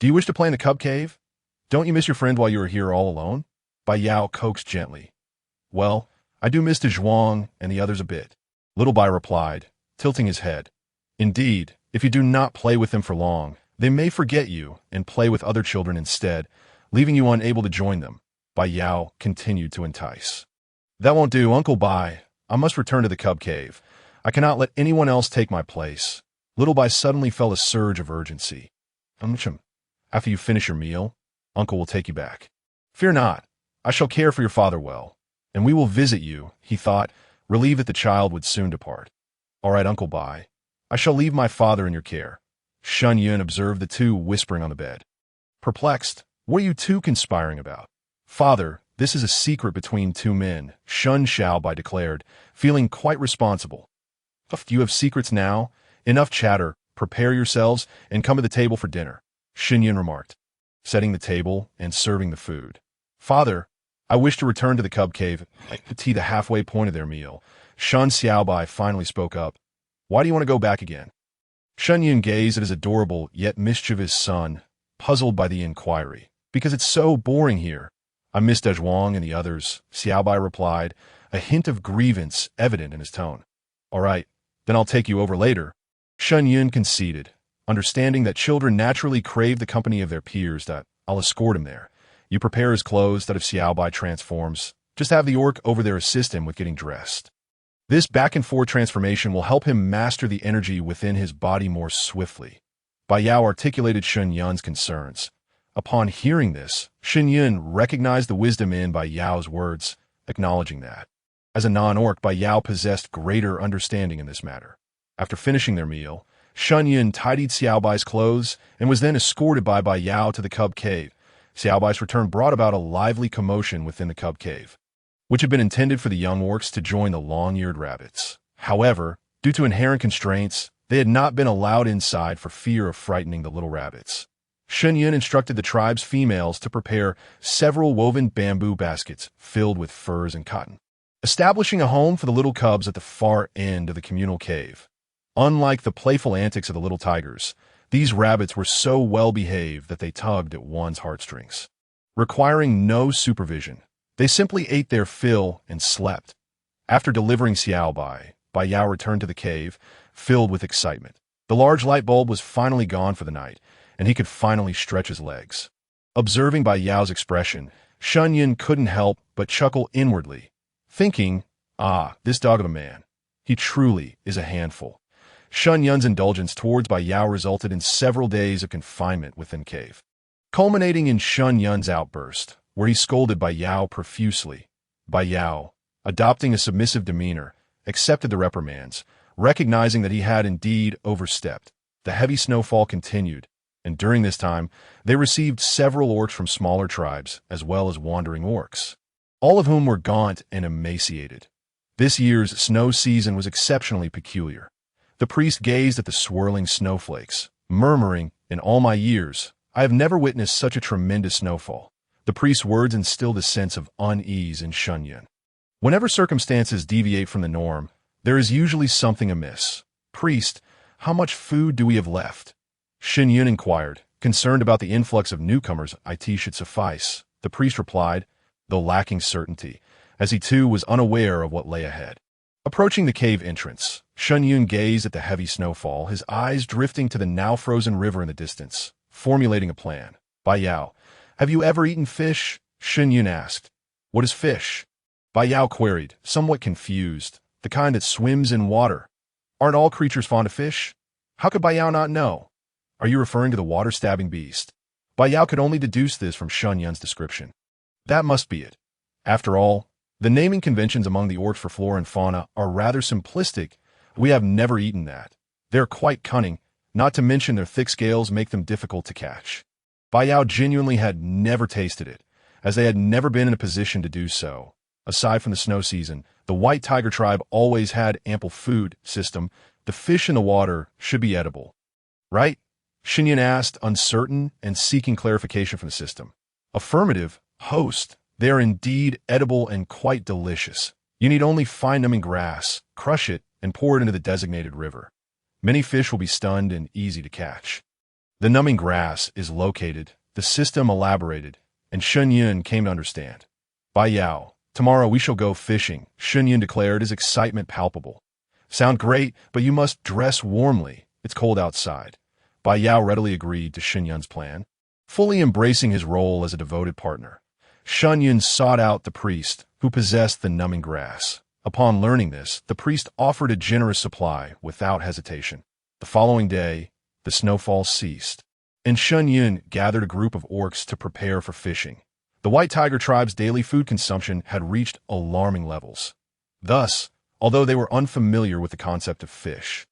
Speaker 1: Do you wish to play in the cub cave? Don't you miss your friend while you are here all alone? Bai Yao coaxed gently. Well, I do miss the Zhuang and the others a bit, little Bai replied, tilting his head. Indeed, if you do not play with them for long, they may forget you and play with other children instead, leaving you unable to join them, Bai Yao continued to entice. That won't do, Uncle Bai. I must return to the cub cave. I cannot let anyone else take my place. Little Bai suddenly felt a surge of urgency. After you finish your meal, Uncle will take you back. Fear not. I shall care for your father well, and we will visit you, he thought, relieved that the child would soon depart. All right, Uncle Bai. I shall leave my father in your care. Shen Yun observed the two whispering on the bed. Perplexed, what are you two conspiring about? Father, this is a secret between two men, Shen Bai declared, feeling quite responsible. Do you have secrets now? Enough chatter, prepare yourselves, and come to the table for dinner, Shen Yun remarked, setting the table and serving the food. Father, I wish to return to the cub cave, the halfway point of their meal. Shen Bai finally spoke up. Why do you want to go back again? Shen Yun gazed at his adorable yet mischievous son, puzzled by the inquiry. Because it's so boring here. I miss Dezhuang and the others, Bai replied, a hint of grievance evident in his tone. All right, then I'll take you over later. Shen Yun conceded, understanding that children naturally crave the company of their peers. I'll escort him there. You prepare his clothes. If Bai transforms, just have the orc over there assist him with getting dressed. This back-and-forth transformation will help him master the energy within his body more swiftly. Bai Yao articulated Shen Yun's concerns. Upon hearing this, Shen Yun recognized the wisdom in Bai Yao's words, acknowledging that. As a non-orc, Bai Yao possessed greater understanding in this matter. After finishing their meal, Shen Yun tidied Xiaobai's clothes and was then escorted by Bai Yao to the cub cave. Xiaobai's return brought about a lively commotion within the cub cave, which had been intended for the young orcs to join the long-eared rabbits. However, due to inherent constraints, they had not been allowed inside for fear of frightening the little rabbits. Shen Yun instructed the tribe's females to prepare several woven bamboo baskets filled with furs and cotton, establishing a home for the little cubs at the far end of the communal cave. Unlike the playful antics of the little tigers, these rabbits were so well-behaved that they tugged at one's heartstrings. Requiring no supervision, they simply ate their fill and slept. After delivering Xiaobai, Bai Yao returned to the cave, filled with excitement. The large light bulb was finally gone for the night, and he could finally stretch his legs. Observing Bai Yao's expression, Shen Yun couldn't help but chuckle inwardly, thinking, this dog of a man. He truly is a handful. Shen Yun's indulgence towards Bai Yao resulted in several days of confinement within cave, culminating in Shen Yun's outburst, where he scolded Bai Yao profusely. Bai Yao, adopting a submissive demeanor, accepted the reprimands, recognizing that he had indeed overstepped. The heavy snowfall continued, and during this time, they received several orcs from smaller tribes, as well as wandering orcs, all of whom were gaunt and emaciated. This year's snow season was exceptionally peculiar. The priest gazed at the swirling snowflakes, murmuring, "In all my years, I have never witnessed such a tremendous snowfall." The priest's words instilled a sense of unease in Shen Yun. Whenever circumstances deviate from the norm, there is usually something amiss. "Priest, how much food do we have left?" Shen Yun inquired, concerned about the influx of newcomers. "It should suffice," the priest replied, though lacking certainty, as he too was unaware of what lay ahead. Approaching the cave entrance, Shen Yun gazed at the heavy snowfall, his eyes drifting to the now-frozen river in the distance, formulating a plan. "Bai Yao, have you ever eaten fish?" Shen Yun asked. "What is fish?" Bai Yao queried, somewhat confused. "The kind that swims in water. Aren't all creatures fond of fish?" How could Bai Yao not know? "Are you referring to the water-stabbing beast?" Bai Yao could only deduce this from Shen Yun's description. That must be it. After all, the naming conventions among the orcs for flora and fauna are rather simplistic. We have never eaten that. They're quite cunning, not to mention their thick scales make them difficult to catch. Bai Yao genuinely had never tasted it, as they had never been in a position to do so. Aside from the snow season, the White Tiger tribe always had ample food system. The fish in the water should be edible. Right? Shen Yun asked, uncertain and seeking clarification from the system. Affirmative, host. They are indeed edible and quite delicious. You need only find numbing grass, crush it, and pour it into the designated river. Many fish will be stunned and easy to catch. The numbing grass is located, the system elaborated, and Shen Yun came to understand. Bai Yao, tomorrow we shall go fishing, Shen Yun declared, his excitement palpable. Sound great, but you must dress warmly. It's cold outside. Bai Yao readily agreed to Shen Yun's plan, fully embracing his role as a devoted partner. Shen Yun sought out the priest, who possessed the numbing grass. Upon learning this, the priest offered a generous supply without hesitation. The following day, the snowfall ceased, and Shen Yun gathered a group of orcs to prepare for fishing. The White Tiger tribe's daily food consumption had reached alarming levels. Thus, although they were unfamiliar with the concept of fish,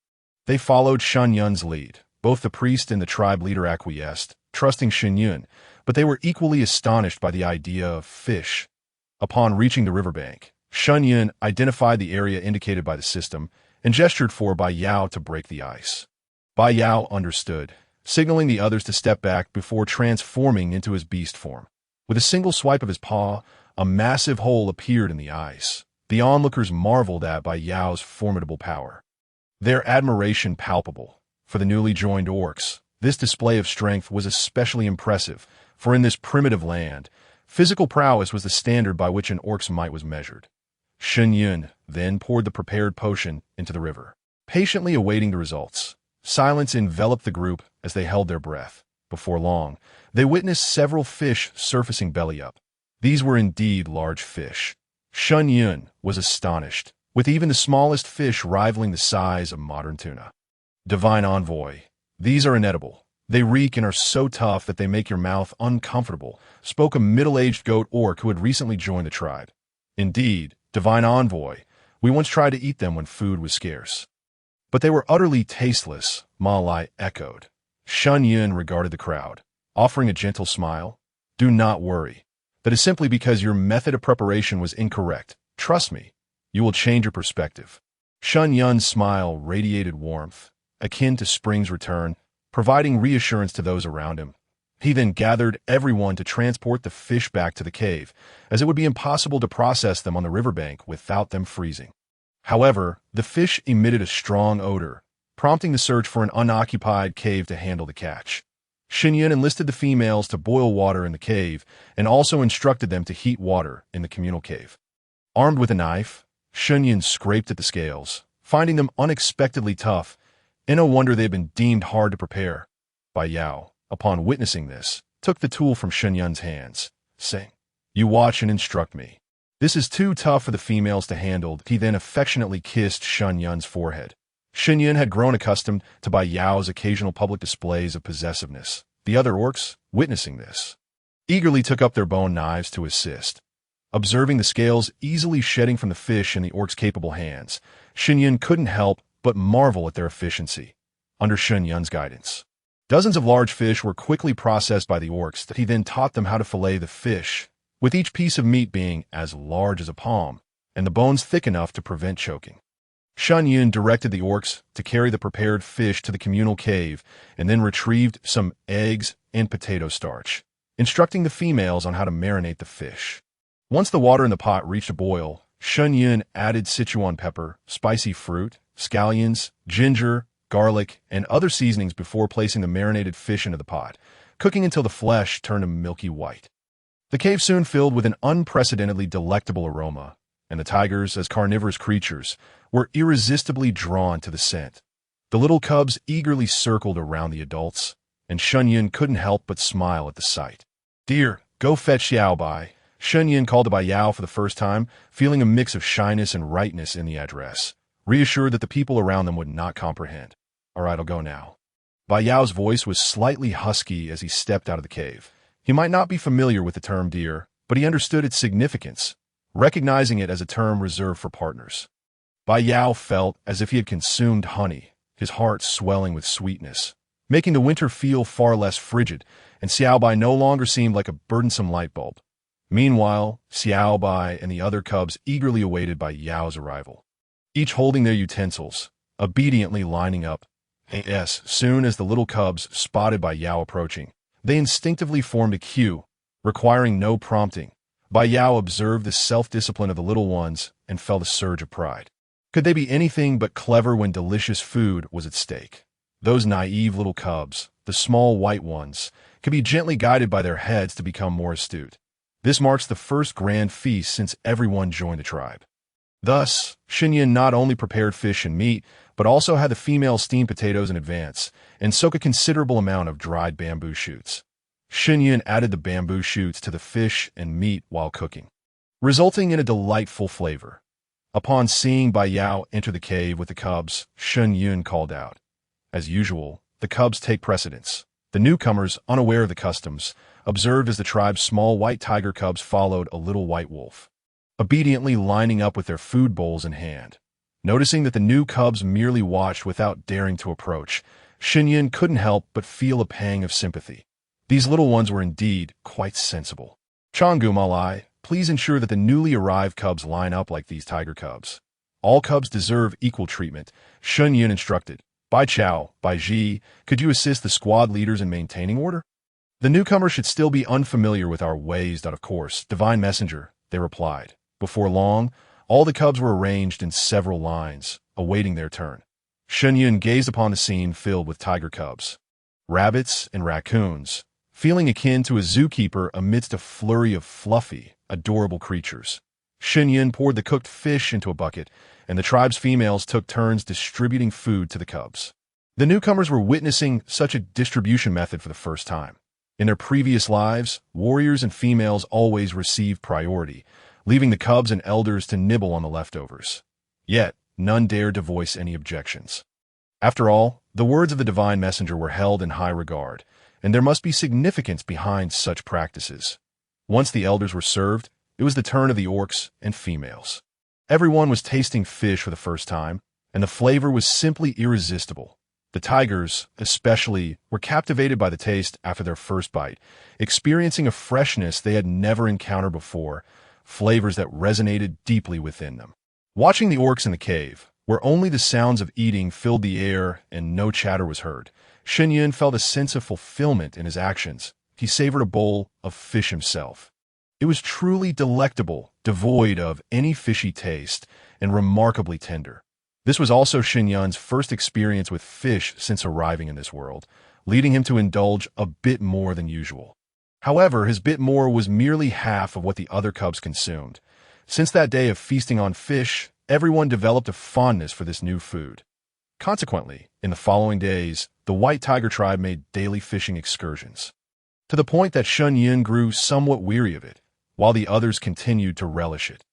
Speaker 1: they followed Shen Yun's lead. Both the priest and the tribe leader acquiesced, trusting Shen Yun, but they were equally astonished by the idea of fish. Upon reaching the riverbank, Shen Yun identified the area indicated by the system and gestured for Bai Yao to break the ice. Bai Yao understood, signaling the others to step back before transforming into his beast form. With a single swipe of his paw, a massive hole appeared in the ice. The onlookers marveled at Bai Yao's formidable power, their admiration palpable. For the newly joined orcs, this display of strength was especially impressive, for in this primitive land, physical prowess was the standard by which an orc's might was measured. Shen Yun then poured the prepared potion into the river, patiently awaiting the results. Silence enveloped the group as they held their breath. Before long, they witnessed several fish surfacing belly up. These were indeed large fish. Shen Yun was astonished, with even the smallest fish rivaling the size of modern tuna. Divine Envoy, these are inedible. They reek and are so tough that they make your mouth uncomfortable, spoke a middle-aged goat orc who had recently joined the tribe. Indeed, divine envoy, we once tried to eat them when food was scarce. But they were utterly tasteless, Ma Lai echoed. Shen Yun regarded the crowd, offering a gentle smile. Do not worry. That is simply because your method of preparation was incorrect. Trust me, you will change your perspective. Shen Yun's smile radiated warmth, akin to spring's return, providing reassurance to those around him. He then gathered everyone to transport the fish back to the cave, as it would be impossible to process them on the riverbank without them freezing. However, the fish emitted a strong odor, prompting the search for an unoccupied cave to handle the catch. Shen Yun enlisted the females to boil water in the cave and also instructed them to heat water in the communal cave. Armed with a knife, Shen Yun scraped at the scales, finding them unexpectedly tough, and no wonder they had been deemed hard to prepare. Bai Yao, upon witnessing this, took the tool from Shen Yun's hands, saying, "You watch and instruct me. This is too tough for the females to handle." He then affectionately kissed Shen Yun's forehead. Shen Yun had grown accustomed to Bai Yao's occasional public displays of possessiveness. The other orcs, witnessing this, eagerly took up their bone knives to assist. Observing the scales easily shedding from the fish in the orcs' capable hands, Shen Yun couldn't help but marvel at their efficiency. Under Shen Yun's guidance, dozens of large fish were quickly processed by the orcs that he then taught them how to fillet the fish, with each piece of meat being as large as a palm, and the bones thick enough to prevent choking. Shen Yun directed the orcs to carry the prepared fish to the communal cave and then retrieved some eggs and potato starch, instructing the females on how to marinate the fish. Once the water in the pot reached a boil, Shen Yun added Sichuan pepper, spicy fruit, scallions, ginger, garlic, and other seasonings before placing the marinated fish into the pot, cooking until the flesh turned a milky white. The cave soon filled with an unprecedentedly delectable aroma, and the tigers, as carnivorous creatures, were irresistibly drawn to the scent. The little cubs eagerly circled around the adults, and Shen Yun couldn't help but smile at the sight. "Dear, go fetch Xiao Bai." Shen Yun called to Bai Yao for the first time, feeling a mix of shyness and rightness in the address, reassured that the people around them would not comprehend. "All right, I'll go now." Bai Yao's voice was slightly husky as he stepped out of the cave. He might not be familiar with the term dear, but he understood its significance, recognizing it as a term reserved for partners. Bai Yao felt as if he had consumed honey, his heart swelling with sweetness, making the winter feel far less frigid, and Xiao Bai no longer seemed like a burdensome light bulb. Meanwhile, Xiao Bai and the other cubs eagerly awaited Bai Yao's arrival, each holding their utensils, obediently lining up. As soon as the little cubs spotted Bai Yao approaching, they instinctively formed a queue, requiring no prompting. Bai Yao observed the self-discipline of the little ones and felt a surge of pride. Could they be anything but clever when delicious food was at stake? Those naive little cubs, the small white ones, could be gently guided by their heads to become more astute. This marks the first grand feast since everyone joined the tribe. Thus, Shen Yun not only prepared fish and meat, but also had the females steam potatoes in advance and soak a considerable amount of dried bamboo shoots. Shen Yun added the bamboo shoots to the fish and meat while cooking, resulting in a delightful flavor. Upon seeing Bai Yao enter the cave with the cubs, Shen Yun called out. As usual, the cubs take precedence. The newcomers, unaware of the customs, observed as the tribe's small white tiger cubs followed a little white wolf, obediently lining up with their food bowls in hand. Noticing that the new cubs merely watched without daring to approach, Shen Yun couldn't help but feel a pang of sympathy. These little ones were indeed quite sensible. "Changgu Malai, please ensure that the newly arrived cubs line up like these tiger cubs. All cubs deserve equal treatment," Shen Yun instructed. "Bai Chao, Bai Ji, could you assist the squad leaders in maintaining order?" "The newcomer should still be unfamiliar with our ways, of course, Divine Messenger," they replied. Before long, all the cubs were arranged in several lines, awaiting their turn. Shen Yun gazed upon the scene filled with tiger cubs, rabbits, and raccoons, feeling akin to a zookeeper amidst a flurry of fluffy, adorable creatures. Shen Yun poured the cooked fish into a bucket, and the tribe's females took turns distributing food to the cubs. The newcomers were witnessing such a distribution method for the first time. In their previous lives, warriors and females always received priority, leaving the cubs and elders to nibble on the leftovers. Yet, none dared to voice any objections. After all, the words of the Divine Messenger were held in high regard, and there must be significance behind such practices. Once the elders were served, it was the turn of the orcs and females. Everyone was tasting fish for the first time, and the flavor was simply irresistible. The tigers, especially, were captivated by the taste after their first bite, experiencing a freshness they had never encountered before, flavors that resonated deeply within them. Watching the orcs in the cave, where only the sounds of eating filled the air and no chatter was heard, Shen Yun felt a sense of fulfillment in his actions. He savored a bowl of fish himself. It was truly delectable, devoid of any fishy taste, and remarkably tender. This was also Shen Yun's first experience with fish since arriving in this world, leading him to indulge a bit more than usual. However, his bit more was merely half of what the other cubs consumed. Since that day of feasting on fish, everyone developed a fondness for this new food. Consequently, in the following days, the White Tiger tribe made daily fishing excursions, to the point that Shen Yun grew somewhat weary of it, while the others continued to relish it.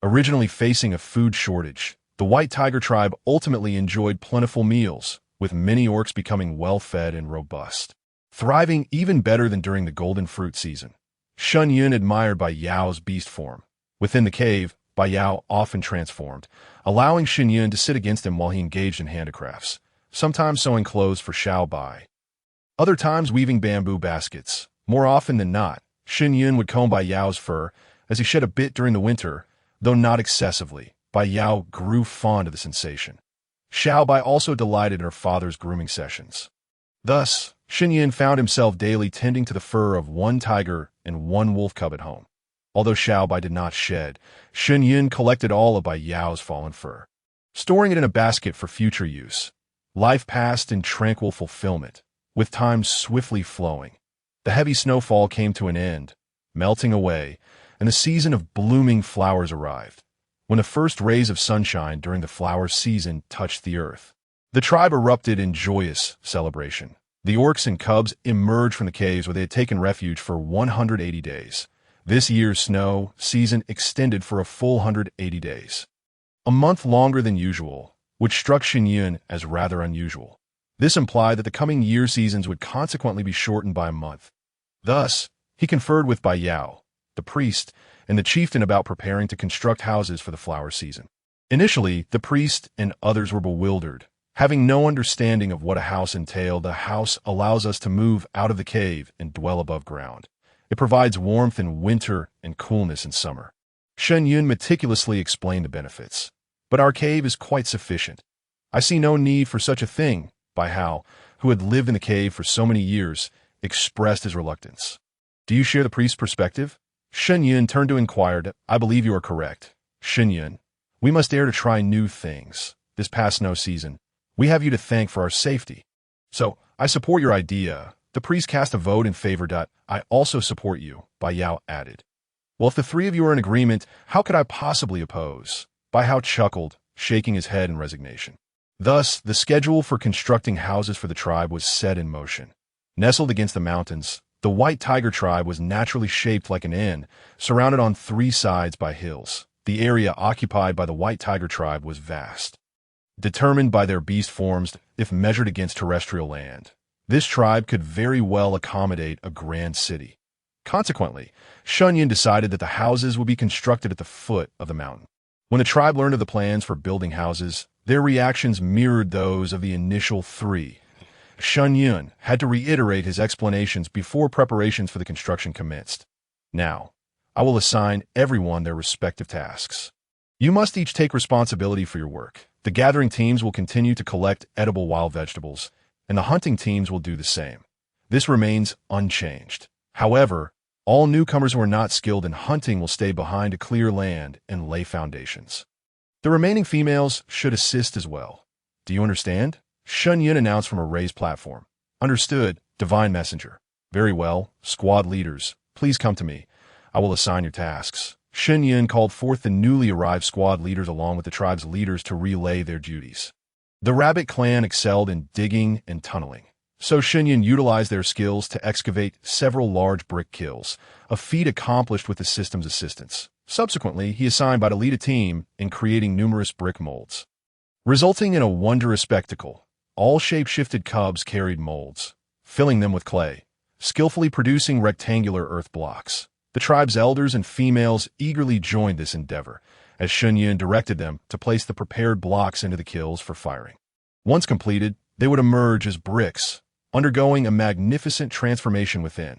Speaker 1: Originally facing a food shortage, the White Tiger tribe ultimately enjoyed plentiful meals, with many orcs becoming well-fed and robust, thriving even better than during the golden fruit season. Shen Yun admired Bai Yao's beast form. Within the cave, Bai Yao often transformed, allowing Shen Yun to sit against him while he engaged in handicrafts, sometimes sewing clothes for Xiao Bai, other times weaving bamboo baskets. More often than not, Shen Yun would comb Bai Yao's fur, as he shed a bit during the winter, though not excessively. Bai Yao grew fond of the sensation. Xiao Bai also delighted in her father's grooming sessions. Thus, Shen Yun found himself daily tending to the fur of one tiger and one wolf cub at home. Although Xiao Bai did not shed, Shen Yun collected all of Bai Yao's fallen fur, storing it in a basket for future use. Life passed in tranquil fulfillment, with time swiftly flowing. The heavy snowfall came to an end, melting away, and the season of blooming flowers arrived. When the first rays of sunshine during the flower season touched the earth, the tribe erupted in joyous celebration. The orcs and cubs emerged from the caves where they had taken refuge for 180 days. This year's snow season extended for a full 180 days, a month longer than usual, which struck Shen Yun as rather unusual. This implied that the coming year seasons would consequently be shortened by a month. Thus, he conferred with Bai Yao, the priest, and the chieftain about preparing to construct houses for the flower season. Initially, the priest and others were bewildered. Having no understanding of what a house entailed, the house allows us to move out of the cave and dwell above ground. It provides warmth in winter and coolness in summer. Shen Yun meticulously explained the benefits. But our cave is quite sufficient. I see no need for such a thing, Bai Hao, who had lived in the cave for so many years, expressed his reluctance. Do you share the priest's perspective? Shen Yun turned to inquire. I believe you are correct. Shen Yun, we must dare to try new things. This past snow season, we have you to thank for our safety. So, I support your idea. The priest cast a vote in favor. I also support you, Bai Yao added. Well, if the three of you are in agreement, how could I possibly oppose? Bai Hao chuckled, shaking his head in resignation. Thus, the schedule for constructing houses for the tribe was set in motion. Nestled against the mountains, the White Tiger tribe was naturally shaped like an N, surrounded on three sides by hills. The area occupied by the White Tiger tribe was vast, determined by their beast forms if measured against terrestrial land. This tribe could very well accommodate a grand city. Consequently, Shen Yun decided that the houses would be constructed at the foot of the mountain. When the tribe learned of the plans for building houses, their reactions mirrored those of the initial three. Shen Yun had to reiterate his explanations before preparations for the construction commenced. Now, I will assign everyone their respective tasks. You must each take responsibility for your work. The gathering teams will continue to collect edible wild vegetables, and the hunting teams will do the same. This remains unchanged. However, all newcomers who are not skilled in hunting will stay behind to clear land and lay foundations. The remaining females should assist as well. Do you understand? Shen Yun announced from a raised platform. Understood, Divine Messenger. Very well, squad leaders, please come to me. I will assign your tasks. Shen Yun called forth the newly arrived squad leaders along with the tribe's leaders to relay their duties. The rabbit clan excelled in digging and tunneling, so Shen Yun utilized their skills to excavate several large brick kilns, a feat accomplished with the system's assistance. Subsequently, he assigned Bai to lead a team in creating numerous brick molds, resulting in a wondrous spectacle. All shape-shifted cubs carried molds, filling them with clay, skillfully producing rectangular earth blocks. The tribe's elders and females eagerly joined this endeavor, as Shen Yun directed them to place the prepared blocks into the kilns for firing. Once completed, they would emerge as bricks, undergoing a magnificent transformation within.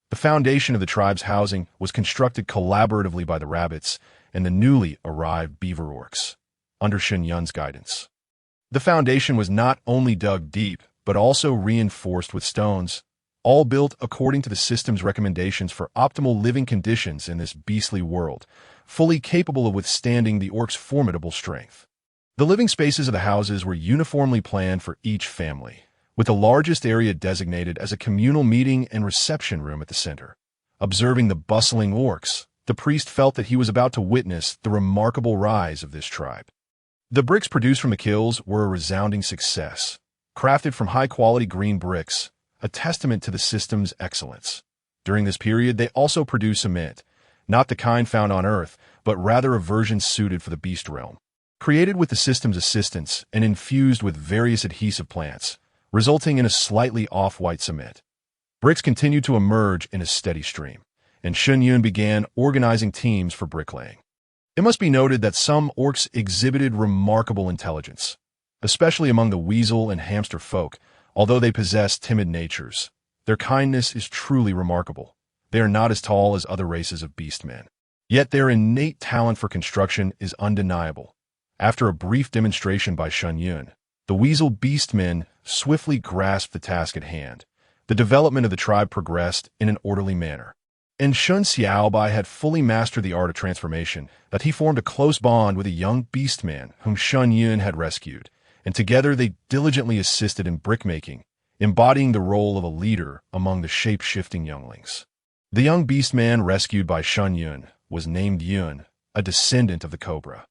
Speaker 1: The foundation of the tribe's housing was constructed collaboratively by the rabbits and the newly arrived beaver orcs, under Shen Yun's guidance. The foundation was not only dug deep, but also reinforced with stones, all built according to the system's recommendations for optimal living conditions in this beastly world, fully capable of withstanding the orcs' formidable strength. The living spaces of the houses were uniformly planned for each family, with the largest area designated as a communal meeting and reception room at the center. Observing the bustling orcs, the priest felt that he was about to witness the remarkable rise of this tribe. The bricks produced from the kilns were a resounding success, crafted from high-quality green bricks, a testament to the system's excellence. During this period, they also produced cement, not the kind found on Earth, but rather a version suited for the beast realm. Created with the system's assistance and infused with various adhesive plants, resulting in a slightly off-white cement. Bricks continued to emerge in a steady stream, and Shen Yun began organizing teams for bricklaying. It must be noted that some orcs exhibited remarkable intelligence, especially among the weasel and hamster folk. Although they possess timid natures, their kindness is truly remarkable. They are not as tall as other races of beastmen. Yet their innate talent for construction is undeniable. After a brief demonstration by Shen Yun, the weasel beastmen swiftly grasped the task at hand. The development of the tribe progressed in an orderly manner. And Shun Xiaobai had fully mastered the art of transformation, that he formed a close bond with a young beastman whom Shen Yun had rescued, and together they diligently assisted in brickmaking, embodying the role of a leader among the shape-shifting younglings. The young beastman rescued by Shen Yun was named Yun, a descendant of the cobra.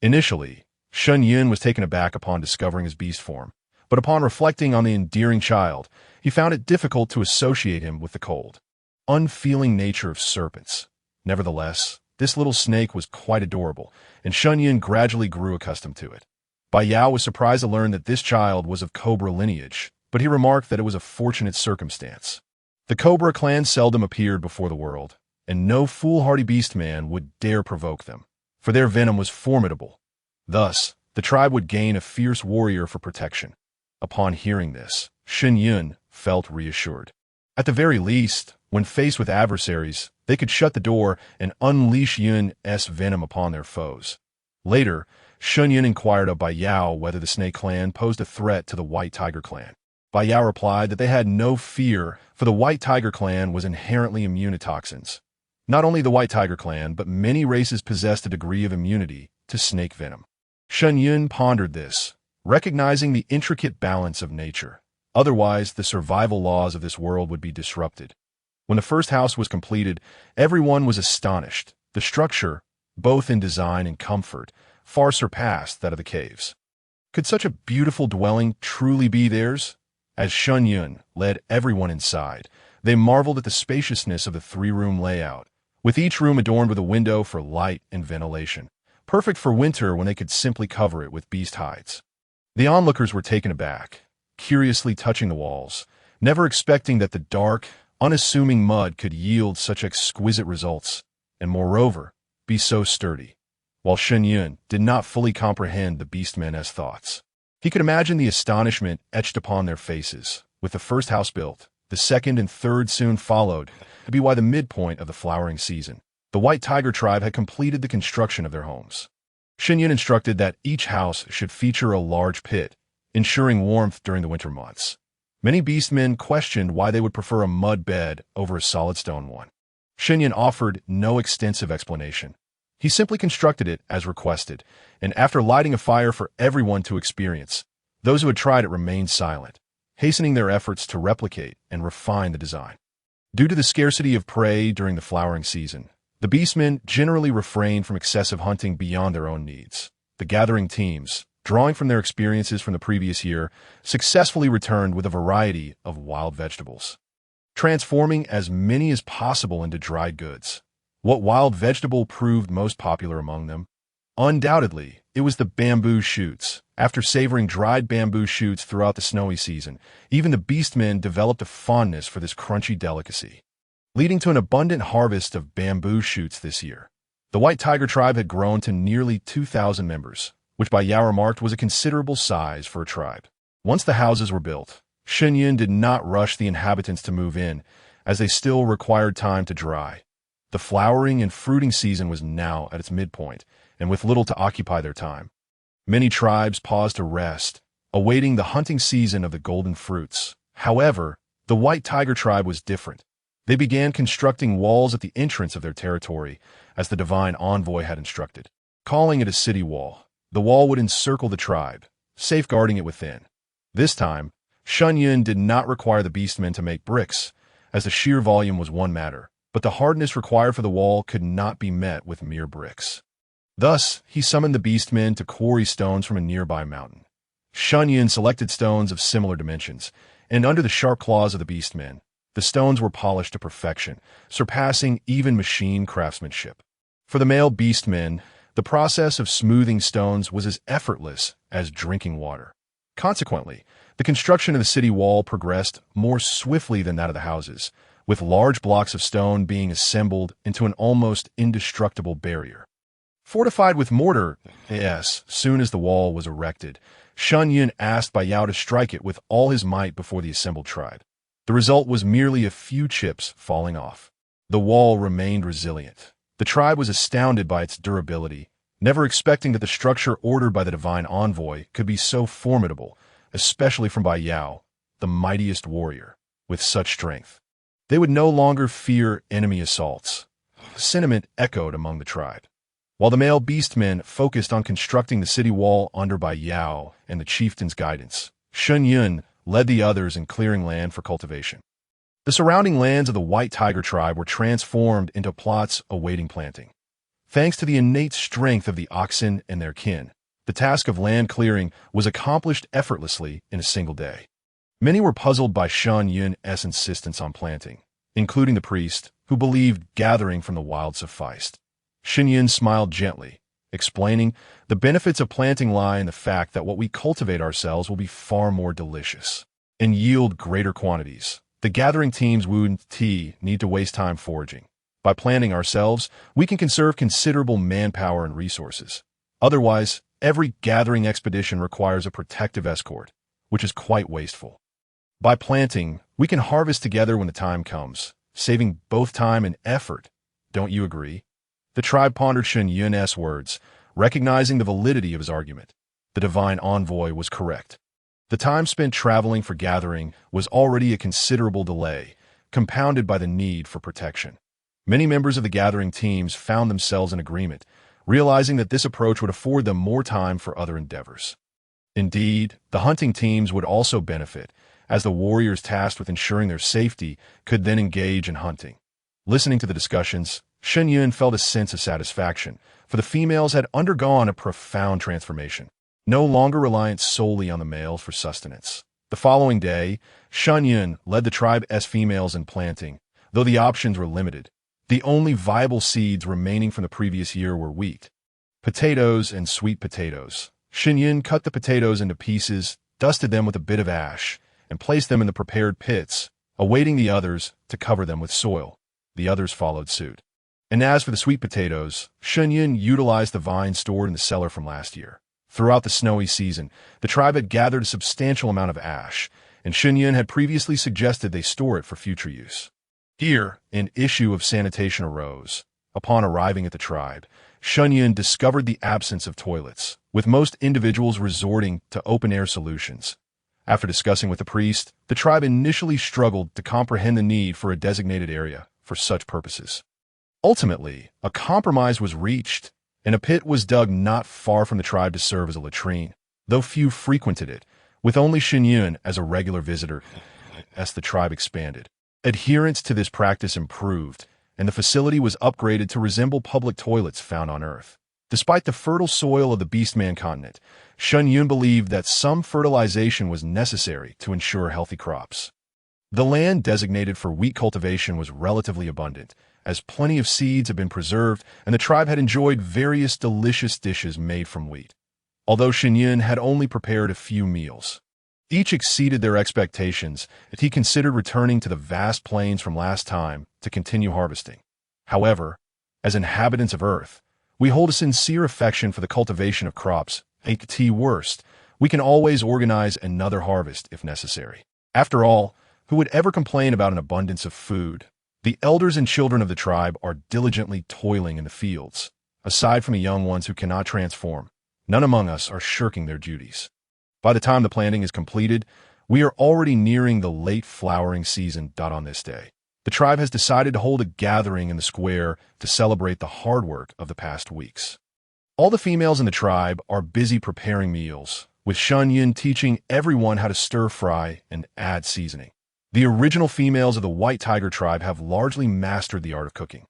Speaker 1: Initially, Shen Yun was taken aback upon discovering his beast form, but upon reflecting on the endearing child, he found it difficult to associate him with the cold, unfeeling nature of serpents. Nevertheless, this little snake was quite adorable, and Shen Yun gradually grew accustomed to it. Bai Yao was surprised to learn that this child was of cobra lineage, but he remarked that it was a fortunate circumstance. The cobra clan seldom appeared before the world, and no foolhardy beastman would dare provoke them, for their venom was formidable. Thus, the tribe would gain a fierce warrior for protection. Upon hearing this, Shen Yun felt reassured. At the very least, when faced with adversaries, they could shut the door and unleash Yun's venom upon their foes. Later, Shen Yun inquired of Bai Yao whether the Snake Clan posed a threat to the White Tiger Clan. Bai Yao replied that they had no fear, for the White Tiger Clan was inherently immune to toxins. Not only the White Tiger Clan, but many races possessed a degree of immunity to snake venom. Shen Yun pondered this, recognizing the intricate balance of nature. Otherwise, the survival laws of this world would be disrupted. When the first house was completed, everyone was astonished. The structure, both in design and comfort, far surpassed that of the caves. Could such a beautiful dwelling truly be theirs? As Shen Yun led everyone inside, they marveled at the spaciousness of the three-room layout, with each room adorned with a window for light and ventilation, perfect for winter when they could simply cover it with beast hides. The onlookers were taken aback, curiously touching the walls, never expecting that the dark, unassuming mud could yield such exquisite results, and moreover, be so sturdy. While Shen Yun did not fully comprehend the beastmen's thoughts, he could imagine the astonishment etched upon their faces. With the first house built, the second and third soon followed, to be by the midpoint of the flowering season. The White Tiger tribe had completed the construction of their homes. Shen Yun instructed that each house should feature a large pit, ensuring warmth during the winter months. Many beastmen questioned why they would prefer a mud bed over a solid stone one. Shen Yun offered no extensive explanation. He simply constructed it as requested, and after lighting a fire for everyone to experience, those who had tried it remained silent, hastening their efforts to replicate and refine the design. Due to the scarcity of prey during the flowering season, the beastmen generally refrained from excessive hunting beyond their own needs. The gathering teams, drawing from their experiences from the previous year, successfully returned with a variety of wild vegetables, transforming as many as possible into dried goods. What wild vegetable proved most popular among them? Undoubtedly, it was the bamboo shoots. After savoring dried bamboo shoots throughout the snowy season, even the beastmen developed a fondness for this crunchy delicacy. leading to an abundant harvest of bamboo shoots this year. The White Tiger tribe had grown to nearly 2,000 members, which by Yao remarked was a considerable size for a tribe. Once the houses were built, Shen Yun did not rush the inhabitants to move in, as they still required time to dry. The flowering and fruiting season was now at its midpoint, and with little to occupy their time. Many tribes paused to rest, awaiting the hunting season of the golden fruits. However, the White Tiger tribe was different. They began constructing walls at the entrance of their territory, as the divine envoy had instructed. Calling it a city wall, the wall would encircle the tribe, safeguarding it within. This time, Shen Yun did not require the Beastmen to make bricks, as the sheer volume was one matter, but the hardness required for the wall could not be met with mere bricks. Thus, he summoned the Beastmen to quarry stones from a nearby mountain. Shen Yun selected stones of similar dimensions, and under the sharp claws of the Beastmen, the stones were polished to perfection, surpassing even machine craftsmanship. For the male Beastmen, the process of smoothing stones was as effortless as drinking water. Consequently, the construction of the city wall progressed more swiftly than that of the houses, with large blocks of stone being assembled into an almost indestructible barrier. Fortified with mortar, soon as the wall was erected, Shen Yun asked Bai Yao to strike it with all his might before the assembled tribe. The result was merely a few chips falling off. The wall remained resilient. The tribe was astounded by its durability, never expecting that the structure ordered by the divine envoy could be so formidable, especially from Bai Yao, the mightiest warrior, with such strength. They would no longer fear enemy assaults. Sentiment echoed among the tribe. While the male Beastmen focused on constructing the city wall under Bai Yao and the chieftain's guidance, Shen Yun led the others in clearing land for cultivation. The surrounding lands of the White Tiger tribe were transformed into plots awaiting planting. Thanks to the innate strength of the oxen and their kin, the task of land clearing was accomplished effortlessly in a single day. Many were puzzled by Shen Yun's insistence on planting, including the priest, who believed gathering from the wild sufficed. Shen Yun smiled gently, explaining, the benefits of planting lie in the fact that what we cultivate ourselves will be far more delicious and yield greater quantities. The gathering teams wouldn't need to waste time foraging. By planting ourselves, we can conserve considerable manpower and resources. Otherwise, every gathering expedition requires a protective escort, which is quite wasteful. By planting, we can harvest together when the time comes, saving both time and effort. Don't you agree? The tribe pondered Shen Yun's words, recognizing the validity of his argument. The divine envoy was correct. The time spent traveling for gathering was already a considerable delay, compounded by the need for protection. Many members of the gathering teams found themselves in agreement, realizing that this approach would afford them more time for other endeavors. Indeed, the hunting teams would also benefit, as the warriors tasked with ensuring their safety could then engage in hunting. Listening to the discussions, Shen Yun felt a sense of satisfaction, for the females had undergone a profound transformation, no longer reliant solely on the males for sustenance. The following day, Shen Yun led the tribe's females in planting, though the options were limited. The only viable seeds remaining from the previous year were wheat, potatoes, and sweet potatoes. Shen Yun cut the potatoes into pieces, dusted them with a bit of ash, and placed them in the prepared pits, awaiting the others to cover them with soil. The others followed suit. And as for the sweet potatoes, Shen Yun utilized the vines stored in the cellar from last year. Throughout the snowy season, the tribe had gathered a substantial amount of ash, and Shen Yun had previously suggested they store it for future use. Here, an issue of sanitation arose. Upon arriving at the tribe, Shen Yun discovered the absence of toilets, with most individuals resorting to open-air solutions. After discussing with the priest, the tribe initially struggled to comprehend the need for a designated area for such purposes. Ultimately, a compromise was reached, and a pit was dug not far from the tribe to serve as a latrine, though few frequented it, with only Shen Yun as a regular visitor. As the tribe expanded, adherence to this practice improved, and the facility was upgraded to resemble public toilets found on Earth. Despite the fertile soil of the Beastman continent, Shen Yun believed that some fertilization was necessary to ensure healthy crops. The land designated for wheat cultivation was relatively abundant, as plenty of seeds had been preserved and the tribe had enjoyed various delicious dishes made from wheat. Although Shen Yun had only prepared a few meals, Each exceeded their expectations, and he considered returning to the vast plains from last time to continue harvesting. However, as inhabitants of Earth, we hold a sincere affection for the cultivation of crops. At worst, we can always organize another harvest if necessary. After all, who would ever complain about an abundance of food? The elders and children of the tribe are diligently toiling in the fields. Aside from the young ones who cannot transform, none among us are shirking their duties. By the time the planting is completed, we are already nearing the late flowering season. On this day, the tribe has decided to hold a gathering in the square to celebrate the hard work of the past weeks. All the females in the tribe are busy preparing meals, with Shen Yun teaching everyone how to stir-fry and add seasoning. The original females of the White Tiger tribe have largely mastered the art of cooking.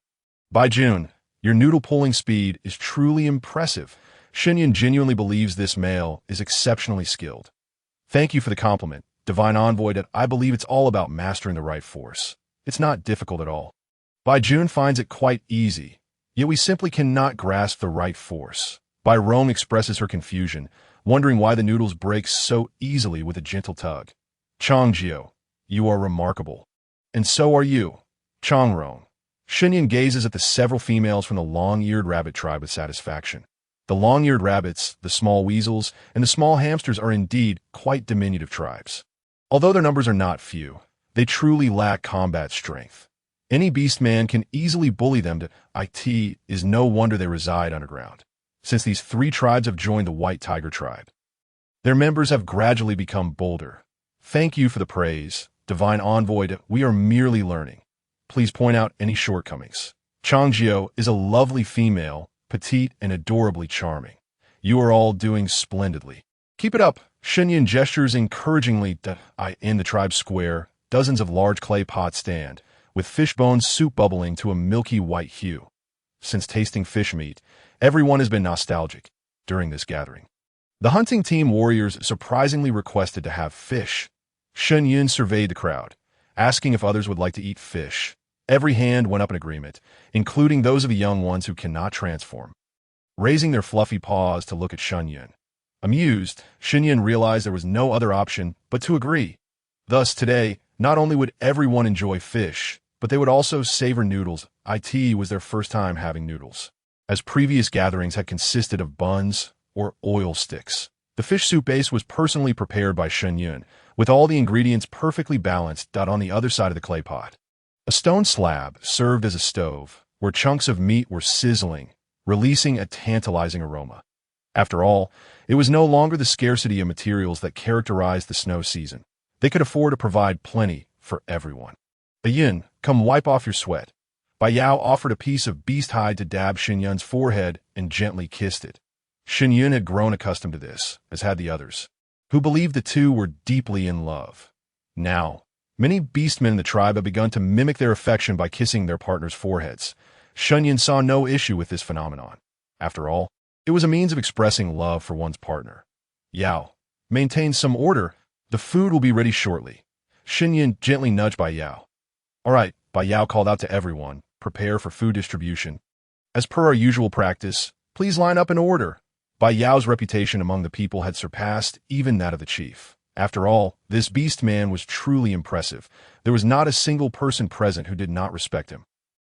Speaker 1: By June, your noodle-pulling speed is truly impressive. Shen Yun genuinely believes this male is exceptionally skilled. Thank you for the compliment, Divine Envoy, that I believe it's all about mastering the right force. It's not difficult at all. Bai Jun finds it quite easy, yet we simply cannot grasp the right force. Bai Rong expresses her confusion, wondering why the noodles break so easily with a gentle tug. Changjiu, you are remarkable. And so are you, Changrong. Shen Yun gazes at the several females from the long-eared rabbit tribe with satisfaction. The long-eared rabbits, the small weasels, and the small hamsters are indeed quite diminutive tribes. Although their numbers are not few, they truly lack combat strength. Any beastman can easily bully them to it. Is no wonder they reside underground, since these three tribes have joined the White Tiger tribe. Their members have gradually become bolder. Thank you for the praise, Divine Envoy. We are merely learning. Please point out any shortcomings. Changjiu is a lovely female, petite and adorably charming. You are all doing splendidly. Keep it up. Shen Yun gestures encouragingly. In the tribe square, dozens of large clay pots stand, with fishbone soup bubbling to a milky white hue. Since tasting fish meat, everyone has been nostalgic during this gathering. The hunting team warriors surprisingly requested to have fish. Shen Yun surveyed the crowd, asking if others would like to eat fish. Every hand went up in agreement, including those of the young ones who cannot transform. Raising their fluffy paws to look at Shen Yun. Amused, Shen Yun realized there was no other option but to agree. Thus, today, not only would everyone enjoy fish, but they would also savor noodles. It was their first time having noodles, as previous gatherings had consisted of buns or oil sticks. The fish soup base was personally prepared by Shen Yun, with all the ingredients perfectly balanced. On the other side of the clay pot, a stone slab served as a stove, where chunks of meat were sizzling, releasing a tantalizing aroma. After all, it was no longer the scarcity of materials that characterized the snow season. They could afford to provide plenty for everyone. Yin, come wipe off your sweat. Bai Yao offered a piece of beast hide to dab Shen Yun's forehead and gently kissed it. Shen Yun had grown accustomed to this, as had the others, who believed the two were deeply in love. Now, many beastmen in the tribe have begun to mimic their affection by kissing their partners' foreheads. Shen Yun saw no issue with this phenomenon. After all, it was a means of expressing love for one's partner. Yao, maintain some order. The food will be ready shortly. Shen Yun gently nudged Bai Yao. All right, Bai Yao called out to everyone. Prepare for food distribution. As per our usual practice, please line up in order. Bai Yao's reputation among the people had surpassed even that of the chief. After all, this beast man was truly impressive. There was not a single person present who did not respect him.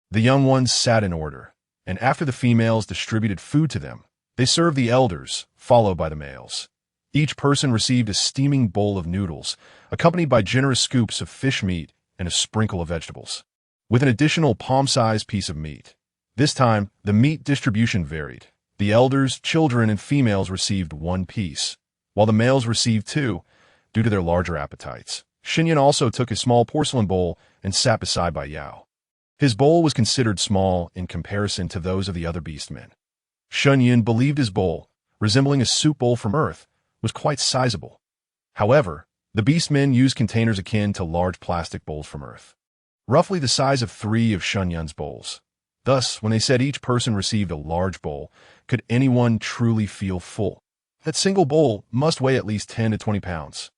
Speaker 1: The young ones sat in order, and after the females distributed food to them, they served the elders, followed by the males. Each person received a steaming bowl of noodles, accompanied by generous scoops of fish meat and a sprinkle of vegetables, with an additional palm-sized piece of meat. This time, the meat distribution varied. The elders, children, and females received one piece, while the males received two, due to their larger appetites. Shen Yun also took a small porcelain bowl and sat beside Bai Yao. His bowl was considered small in comparison to those of the other beastmen. Shen Yun believed his bowl, resembling a soup bowl from Earth, was quite sizable. However, the beastmen used containers akin to large plastic bowls from Earth, roughly the size of 3 of Shen Yun's bowls. Thus, when they said each person received a large bowl, could anyone truly feel full? That single bowl must weigh at least 10 to 20 pounds.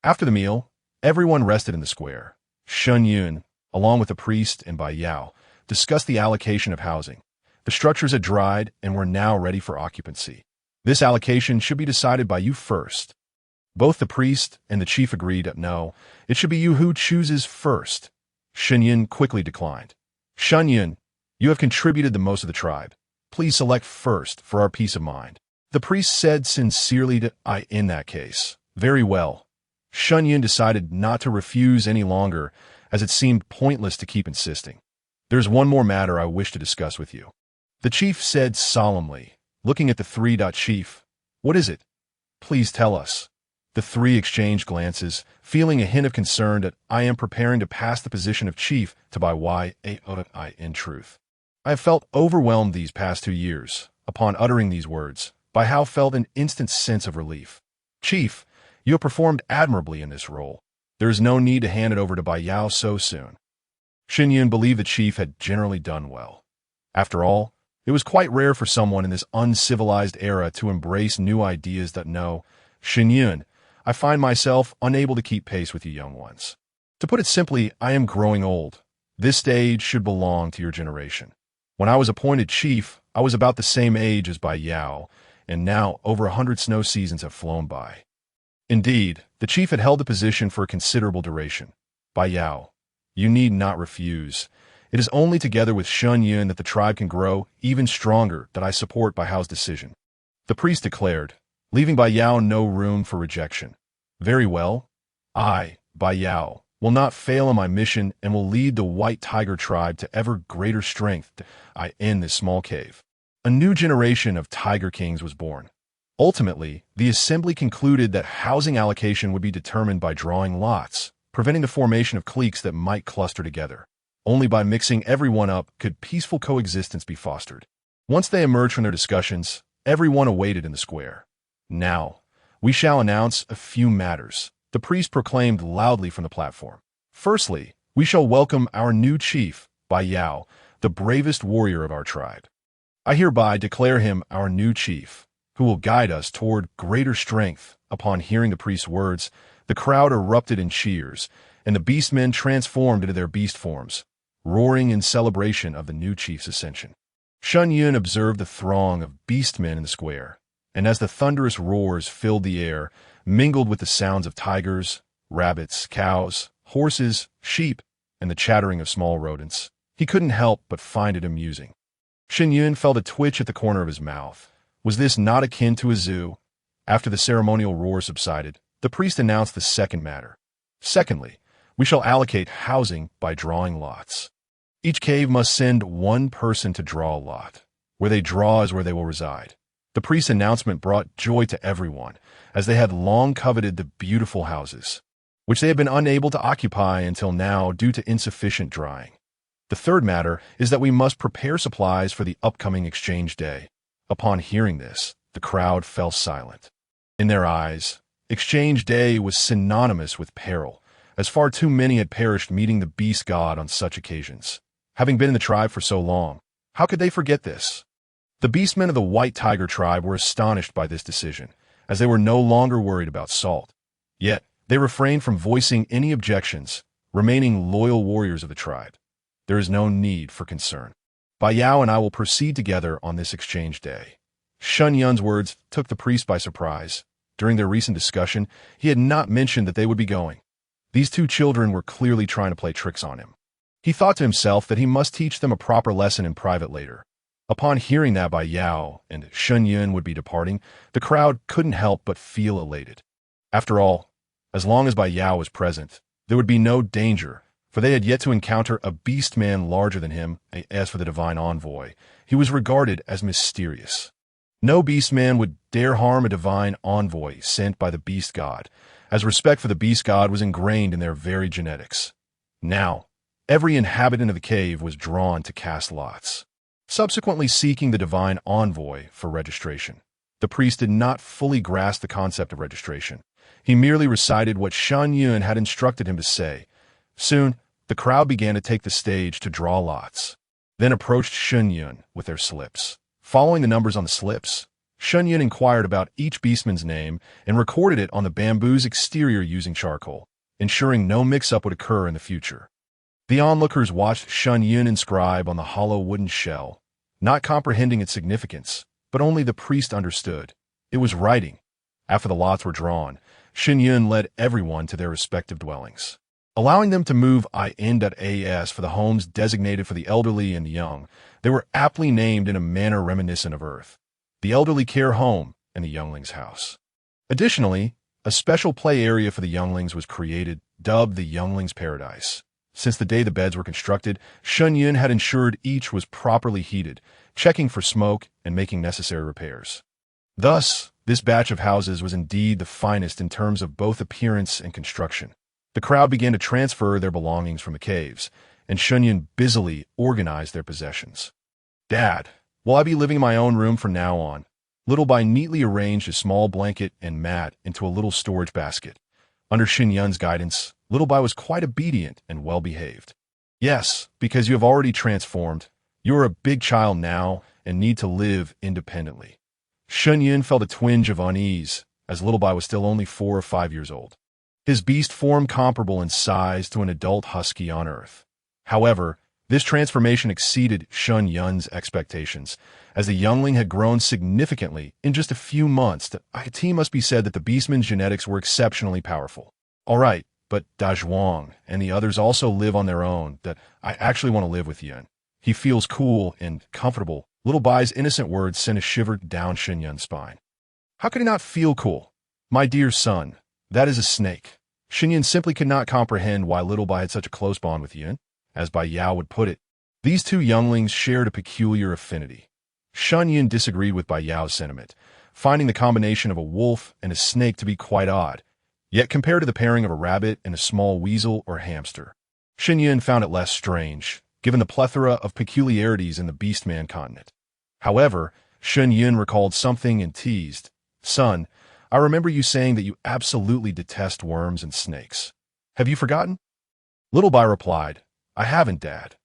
Speaker 1: After the meal, everyone rested in the square. Shen Yun, along with the priest and Bai Yao, discussed the allocation of housing. The structures had dried and were now ready for occupancy. This allocation should be decided by you first. Both the priest and the chief agreed, no, it should be you who chooses first. Shen Yun quickly declined. Shen Yun, you have contributed the most of the tribe. Please select first for our peace of mind. The priest said sincerely to in that case. Very well. Shen Yun decided not to refuse any longer, as it seemed pointless to keep insisting. There's one more matter I wish to discuss with you. The chief said solemnly, looking at the three. Chief, what is it? Please tell us. The three exchanged glances, feeling a hint of concern that I am preparing to pass the position of chief to I. In truth, I have felt overwhelmed these past 2 years, upon uttering these words, by how felt an instant sense of relief. Chief, you have performed admirably in this role. There is no need to hand it over to Bai Yao so soon. Shen Yun believed the chief had generally done well. After all, it was quite rare for someone in this uncivilized era to embrace new ideas. No, Shen Yun, I find myself unable to keep pace with you young ones. To put it simply, I am growing old. This stage should belong to your generation. When I was appointed chief, I was about the same age as Bai Yao, and now over 100 snow seasons have flown by. Indeed, the chief had held the position for a considerable duration. Bai Yao, you need not refuse. It is only together with Shen Yun that the tribe can grow even stronger that I support Bai Yao's decision. The priest declared, leaving Bai Yao no room for rejection. Very well. I, Bai Yao, will not fail in my mission and will lead the White Tiger tribe to ever greater strength. In this small cave. A new generation of Tiger Kings was born. Ultimately, the assembly concluded that housing allocation would be determined by drawing lots, preventing the formation of cliques that might cluster together. Only by mixing everyone up could peaceful coexistence be fostered. Once they emerged from their discussions, everyone awaited in the square. Now, we shall announce a few matters, the priest proclaimed loudly from the platform. Firstly, we shall welcome our new chief, Bai Yao, the bravest warrior of our tribe. I hereby declare him our new chief, who will guide us toward greater strength. Upon hearing the priest's words, the crowd erupted in cheers, and the Beastmen transformed into their beast forms, roaring in celebration of the new chief's ascension. Shen Yun observed the throng of Beastmen in the square, and as the thunderous roars filled the air, mingled with the sounds of tigers, rabbits, cows, horses, sheep, and the chattering of small rodents, he couldn't help but find it amusing. Shen Yun felt a twitch at the corner of his mouth. Was this not akin to a zoo? After the ceremonial roar subsided, the priest announced the second matter. Secondly, we shall allocate housing by drawing lots. Each cave must send one person to draw a lot. Where they draw is where they will reside. The priest's announcement brought joy to everyone, as they had long coveted the beautiful houses, which they had been unable to occupy until now due to insufficient drying. The third matter is that we must prepare supplies for the upcoming exchange day. Upon hearing this, the crowd fell silent. In their eyes, exchange day was synonymous with peril, as far too many had perished meeting the beast god on such occasions. Having been in the tribe for so long, how could they forget this? The Beastmen of the White Tiger tribe were astonished by this decision, as they were no longer worried about salt. Yet, they refrained from voicing any objections, remaining loyal warriors of the tribe. There is no need for concern. Bai Yao and I will proceed together on this exchange day. Shen Yun's words took the priest by surprise. During their recent discussion, he had not mentioned that they would be going. These two children were clearly trying to play tricks on him. He thought to himself that he must teach them a proper lesson in private later. Upon hearing that Bai Yao and Shen Yun would be departing, the crowd couldn't help but feel elated. After all, as long as Bai Yao was present, there would be no danger, for they had yet to encounter a beast man larger than him. As for the divine envoy, he was regarded as mysterious. No beast man would dare harm a divine envoy sent by the beast god, as respect for the beast god was ingrained in their very genetics. Now, every inhabitant of the cave was drawn to cast lots, subsequently seeking the divine envoy for registration. The priest did not fully grasp the concept of registration. He merely recited what Shen Yun had instructed him to say. Soon, the crowd began to take the stage to draw lots, then approached Shen Yun with their slips. Following the numbers on the slips, Shen Yun inquired about each beastman's name and recorded it on the bamboo's exterior using charcoal, ensuring no mix-up would occur in the future. The onlookers watched Shen Yun inscribe on the hollow wooden shell, not comprehending its significance, but only the priest understood. It was writing. After the lots were drawn, Shen Yun led everyone to their respective dwellings, allowing them to move in.as for the homes designated for the elderly and the young. They were aptly named in a manner reminiscent of Earth: the Elderly Care Home and the Younglings House. Additionally, a special play area for the younglings was created, dubbed the Younglings Paradise. Since the day the beds were constructed, Shen Yun had ensured each was properly heated, checking for smoke and making necessary repairs. Thus, this batch of houses was indeed the finest in terms of both appearance and construction. The crowd began to transfer their belongings from the caves, and Shen Yun busily organized their possessions. "Dad, will I be living in my own room from now on?" Little Bai neatly arranged a small blanket and mat into a little storage basket. Under Shen Yun's guidance, Little Bai was quite obedient and well-behaved. "Yes, because you have already transformed. You are a big child now and need to live independently." Shen Yun felt a twinge of unease, as Little Bai was still only 4 or 5 years old, his beast form comparable in size to an adult husky on Earth. However, this transformation exceeded Shen Yun's expectations, as the youngling had grown significantly in just a few months. It must be said that the Beastmen's genetics were exceptionally powerful. "All right, but Da Zhuang and the others also live on their own. That I actually want to live with Yun. He feels cool and comfortable." Little Bai's innocent words sent a shiver down Shen Yun's spine. How could he not feel cool? "My dear son, that is a snake." Shen Yun simply could not comprehend why Little Bai had such a close bond with Yun. As Bai Yao would put it, these two younglings shared a peculiar affinity. Shen Yun disagreed with Bai Yao's sentiment, finding the combination of a wolf and a snake to be quite odd, yet compared to the pairing of a rabbit and a small weasel or hamster, Shen Yun found it less strange, given the plethora of peculiarities in the Beastman continent. However, Shen Yun recalled something and teased, "Son, I remember you saying that you absolutely detest worms and snakes. Have you forgotten?" Little Bai replied, "I haven't, Dad."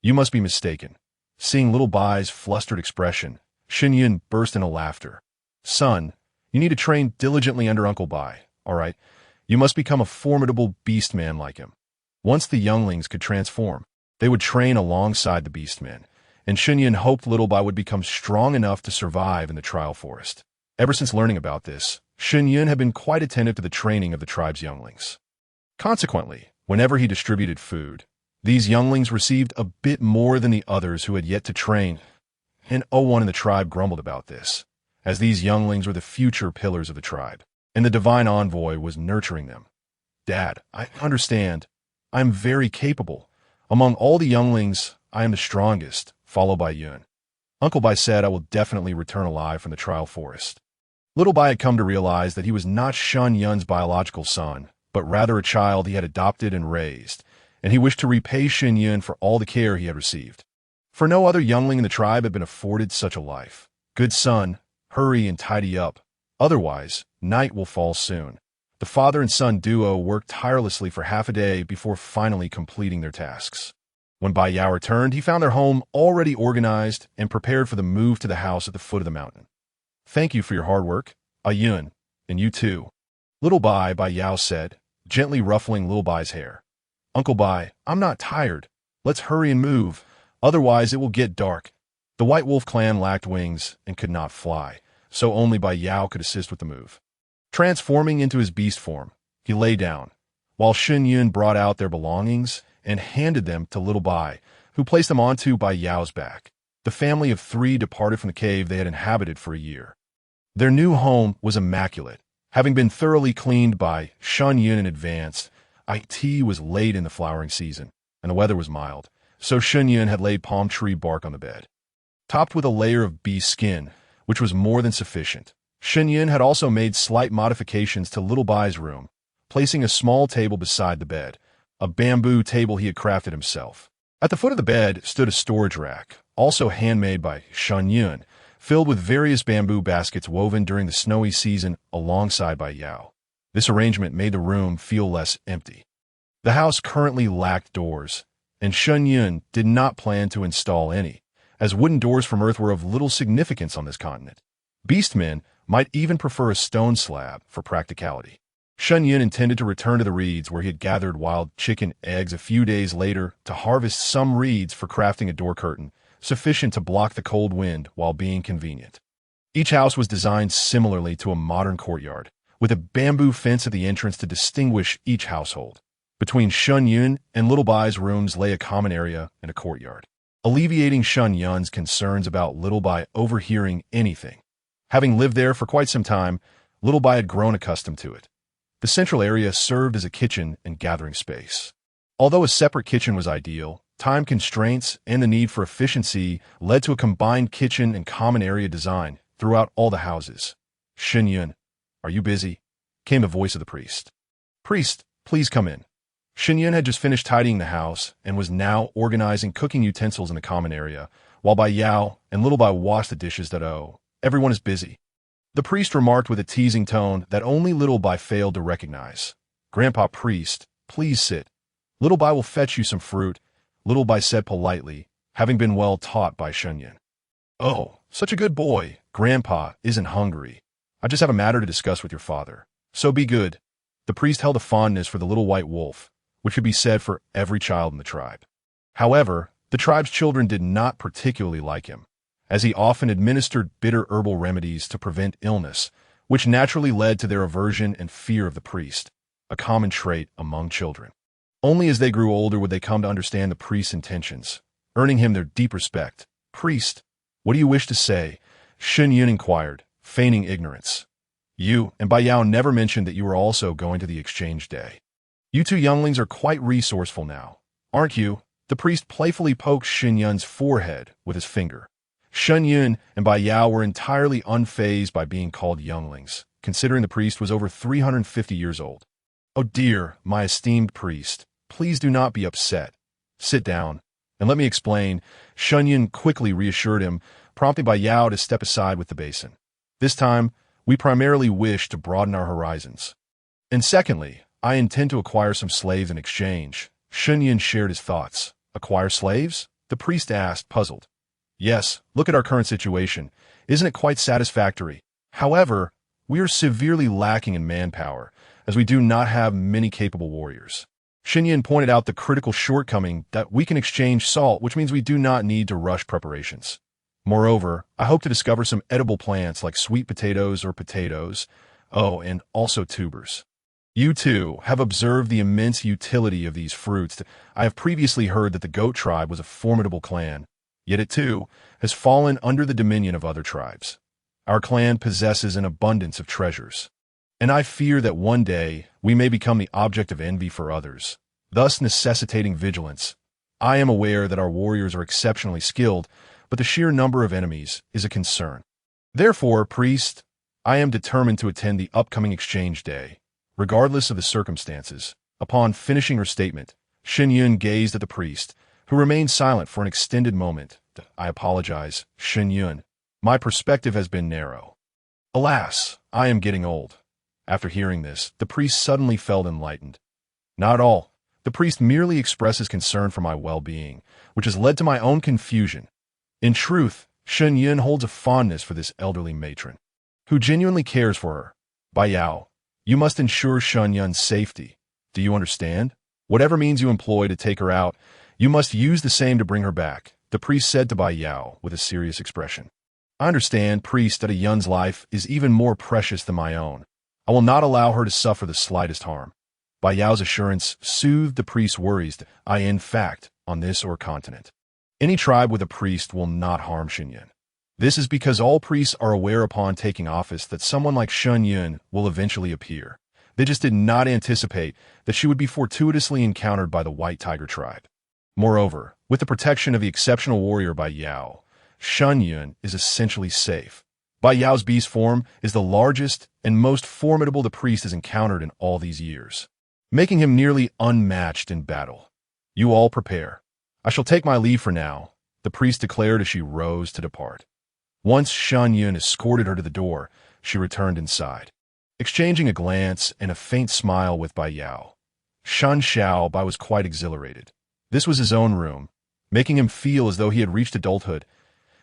Speaker 1: "You must be mistaken." Seeing Little Bai's flustered expression, Shen Yun burst into laughter. "Son, you need to train diligently under Uncle Bai, all right? You must become a formidable beastman like him." Once the younglings could transform, they would train alongside the Beastmen, and Shen Yun hoped Little Bai would become strong enough to survive in the trial forest. Ever since learning about this, Shen Yun had been quite attentive to the training of the tribe's younglings. Consequently, whenever he distributed food, these younglings received a bit more than the others who had yet to train, and one in the tribe grumbled about this, as these younglings were the future pillars of the tribe, and the divine envoy was nurturing them. "Dad, I understand. I am very capable. Among all the younglings, I am the strongest, followed by Yun. Uncle Bai said I will definitely return alive from the trial forest." Little Bai had come to realize that he was not Shen Yun's biological son, but rather a child he had adopted and raised, and he wished to repay Shen Yun for all the care he had received. For no other youngling in the tribe had been afforded such a life. "Good son, hurry and tidy up. Otherwise, night will fall soon." The father and son duo worked tirelessly for half a day before finally completing their tasks. When Bai Yao returned, he found their home already organized and prepared for the move to the house at the foot of the mountain. "Thank you for your hard work, Yun, and you too." Little Bai Yao said, gently ruffling Little Bai's hair. "Uncle Bai, I'm not tired. Let's hurry and move, otherwise it will get dark." The White Wolf clan lacked wings and could not fly, so only Bai Yao could assist with the move. Transforming into his beast form, he lay down, while Shen Yun brought out their belongings and handed them to Little Bai, who placed them onto Bai Yao's back. The family of 3 departed from the cave they had inhabited for a year. Their new home was immaculate, having been thoroughly cleaned by Shen Yun in advance. It was late in the flowering season, and the weather was mild, so Shen Yun had laid palm tree bark on the bed, topped with a layer of beast skin, which was more than sufficient. Shen Yun had also made slight modifications to Little Bai's room, placing a small table beside the bed, a bamboo table he had crafted himself. At the foot of the bed stood a storage rack, also handmade by Shen Yun, filled with various bamboo baskets woven during the snowy season alongside Bai Yao. This arrangement made the room feel less empty. The house currently lacked doors, and Shen Yun did not plan to install any, as wooden doors from Earth were of little significance on this continent. Beastmen might even prefer a stone slab for practicality. Shen Yun intended to return to the reeds where he had gathered wild chicken eggs a few days later to harvest some reeds for crafting a door curtain, sufficient to block the cold wind while being convenient. Each house was designed similarly to a modern courtyard, with a bamboo fence at the entrance to distinguish each household. Between Shen Yun and Little Bai's rooms lay a common area and a courtyard, alleviating Shen Yun's concerns about Little Bai overhearing anything. Having lived there for quite some time, Little Bai had grown accustomed to it. The central area served as a kitchen and gathering space. Although a separate kitchen was ideal, time constraints and the need for efficiency led to a combined kitchen and common area design throughout all the houses. "Shen Yun, are you busy?" came the voice of the priest. "Priest, please come in." Shen Yun had just finished tidying the house and was now organizing cooking utensils in the common area, while Bai Yao and Little Bai washed the dishes everyone is busy. The priest remarked with a teasing tone that only Little Bai failed to recognize. "Grandpa Priest, please sit. Little Bai will fetch you some fruit," Little Bai said politely, having been well taught by Shen Yun. "Oh, such a good boy. Grandpa isn't hungry. I just have a matter to discuss with your father. So be good." The priest held a fondness for the little white wolf, which could be said for every child in the tribe. However, the tribe's children did not particularly like him, as he often administered bitter herbal remedies to prevent illness, which naturally led to their aversion and fear of the priest, a common trait among children. Only as they grew older would they come to understand the priest's intentions, earning him their deep respect. "Priest, what do you wish to say?" Shen Yun inquired, feigning ignorance. "You and Bai Yao never mentioned that you were also going to the exchange day. You two younglings are quite resourceful now, aren't you?" The priest playfully poked Shen Yun's forehead with his finger. Shen Yun and Bai Yao were entirely unfazed by being called younglings, considering the priest was over 350 years old. "Oh dear, my esteemed priest, please do not be upset. Sit down, and let me explain." Shen Yun quickly reassured him, prompting Bai Yao to step aside with the basin. "This time, we primarily wish to broaden our horizons. And secondly, I intend to acquire some slaves in exchange." Shen Yun shared his thoughts. "Acquire slaves?" the priest asked, puzzled. "Yes, look at our current situation. Isn't it quite satisfactory? However, we are severely lacking in manpower, as we do not have many capable warriors." Shen Yun pointed out the critical shortcoming that we can exchange salt, which means we do not need to rush preparations. Moreover, I hope to discover some edible plants like sweet potatoes or potatoes, and also tubers. You too have observed the immense utility of these fruits. I have previously heard that the goat tribe was a formidable clan, yet it too has fallen under the dominion of other tribes. Our clan possesses an abundance of treasures, and I fear that one day we may become the object of envy for others, thus necessitating vigilance. I am aware that our warriors are exceptionally skilled, but the sheer number of enemies is a concern. Therefore, priest, I am determined to attend the upcoming exchange day, regardless of the circumstances. Upon finishing her statement, Shen Yun gazed at the priest, who remained silent for an extended moment. "I apologize, Shen Yun. My perspective has been narrow. Alas, I am getting old." After hearing this, the priest suddenly felt enlightened. "Not at all. The priest merely expresses concern for my well-being, which has led to my own confusion. In truth, Shen Yun holds a fondness for this elderly matron, who genuinely cares for her. Bai Yao, you must ensure Shen Yun's safety. Do you understand? Whatever means you employ to take her out, you must use the same to bring her back," the priest said to Bai Yao with a serious expression. "I understand, priest, that a Yun's life is even more precious than my own. I will not allow her to suffer the slightest harm." Bai Yao's assurance soothed the priest's worries. In fact, on this continent, any tribe with a priest will not harm Shen Yun. This is because all priests are aware upon taking office that someone like Shen Yun will eventually appear. They just did not anticipate that she would be fortuitously encountered by the White Tiger tribe. Moreover, with the protection of the exceptional warrior Bai Yao, Shen Yun is essentially safe. Bai Yao's beast form is the largest and most formidable the priest has encountered in all these years, making him nearly unmatched in battle. "You all prepare. I shall take my leave for now," the priest declared as she rose to depart. Once Shen Yun escorted her to the door, she returned inside, exchanging a glance and a faint smile with Bai Yao. Shen Bai was quite exhilarated. This was his own room, making him feel as though he had reached adulthood.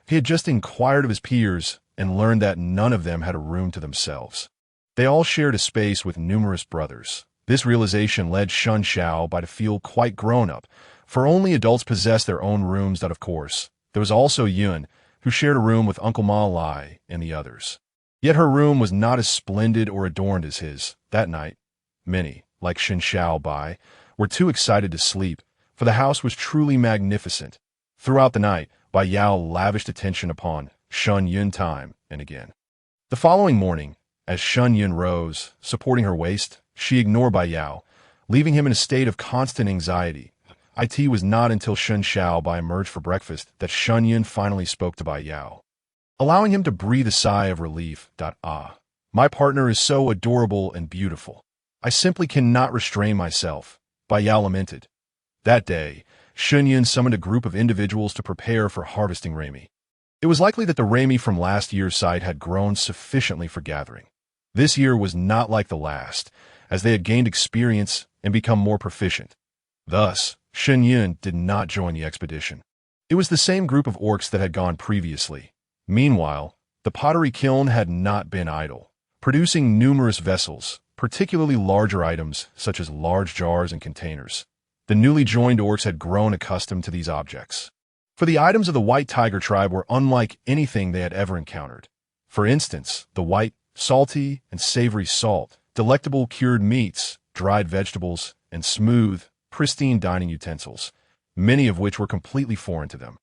Speaker 1: He had just inquired of his peers and learned that none of them had a room to themselves. They all shared a space with numerous brothers. This realization led Shen Bai to feel quite grown up, for only adults possess their own rooms. That, of course, there was also Yun, who shared a room with Uncle Ma Lai and the others. Yet her room was not as splendid or adorned as his. That night, many, like Shen Bai, were too excited to sleep, for the house was truly magnificent. Throughout the night, Bai Yao lavished attention upon Shen Yun time and again. The following morning, as Shen Yun rose, supporting her waist, she ignored Bai Yao, leaving him in a state of constant anxiety. It was not until Shen Bai emerged for breakfast that Shen Yun finally spoke to Bai Yao, allowing him to breathe a sigh of relief. My partner is so adorable and beautiful. I simply cannot restrain myself, Bai Yao lamented. That day, Shen Yun summoned a group of individuals to prepare for harvesting Rami. It was likely that the Rami from last year's site had grown sufficiently for gathering. This year was not like the last, as they had gained experience and become more proficient. Thus, Shen Yun did not join the expedition. It was the same group of orcs that had gone previously. Meanwhile, the pottery kiln had not been idle, producing numerous vessels, particularly larger items such as large jars and containers. The newly joined orcs had grown accustomed to these objects. For the items of the White Tiger tribe were unlike anything they had ever encountered. For instance, the white, salty, and savory salt, delectable cured meats, dried vegetables, and smooth, pristine dining utensils, many of which were completely foreign to them.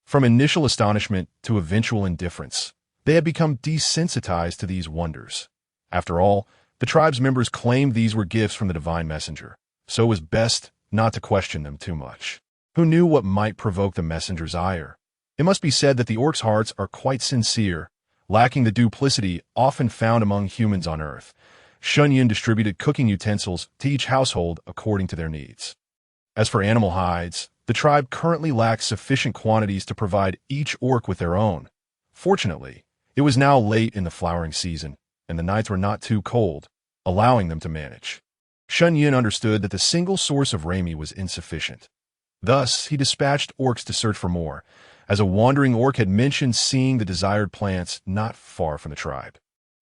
Speaker 1: From initial astonishment to eventual indifference, they had become desensitized to these wonders. After all, the tribe's members claimed these were gifts from the divine messenger, so it was best not to question them too much. Who knew what might provoke the messenger's ire? It must be said that the orcs' hearts are quite sincere, lacking the duplicity often found among humans on Earth. Shen Yun distributed cooking utensils to each household according to their needs. As for animal hides, the tribe currently lacks sufficient quantities to provide each orc with their own. Fortunately, it was now late in the flowering season, and the nights were not too cold, allowing them to manage. Shen Yun understood that the single source of Rami was insufficient. Thus, he dispatched orcs to search for more, as a wandering orc had mentioned seeing the desired plants not far from the tribe.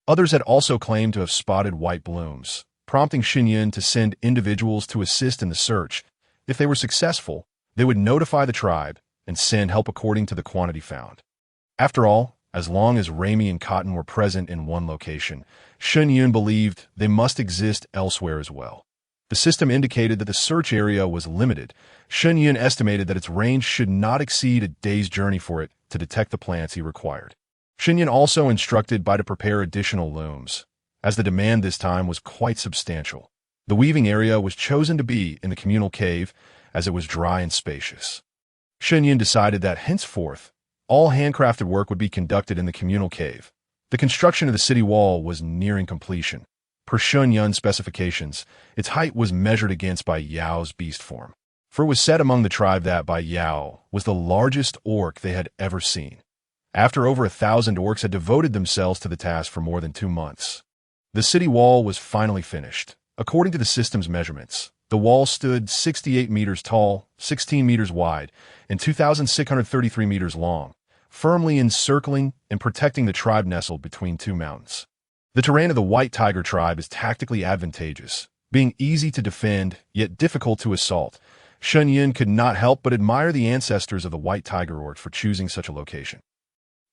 Speaker 1: Others had also claimed to have spotted white blooms, prompting Shen Yun to send individuals to assist in the search. If they were successful, they would notify the tribe and send help according to the quantity found. After all, as long as Rami and cotton were present in one location, Shen Yun believed they must exist elsewhere as well. The system indicated that the search area was limited. Shen Yun estimated that its range should not exceed a day's journey for it to detect the plants he required. Shen Yun also instructed Bai to prepare additional looms, as the demand this time was quite substantial. The weaving area was chosen to be in the communal cave, as it was dry and spacious. Shen Yun decided that henceforth, all handcrafted work would be conducted in the communal cave. The construction of the city wall was nearing completion. Per Shen Yun's specifications, its height was measured against Bai Yao's beast form. For it was said among the tribe that Bai Yao was the largest orc they had ever seen. After over 1,000 orcs had devoted themselves to the task for more than 2 months, the city wall was finally finished. According to the system's measurements, the wall stood 68 meters tall, 16 meters wide, and 2,633 meters long, firmly encircling and protecting the tribe nestled between 2 mountains. The terrain of the White Tiger tribe is tactically advantageous, being easy to defend yet difficult to assault. Shen Yun could not help but admire the ancestors of the White Tiger orcs for choosing such a location.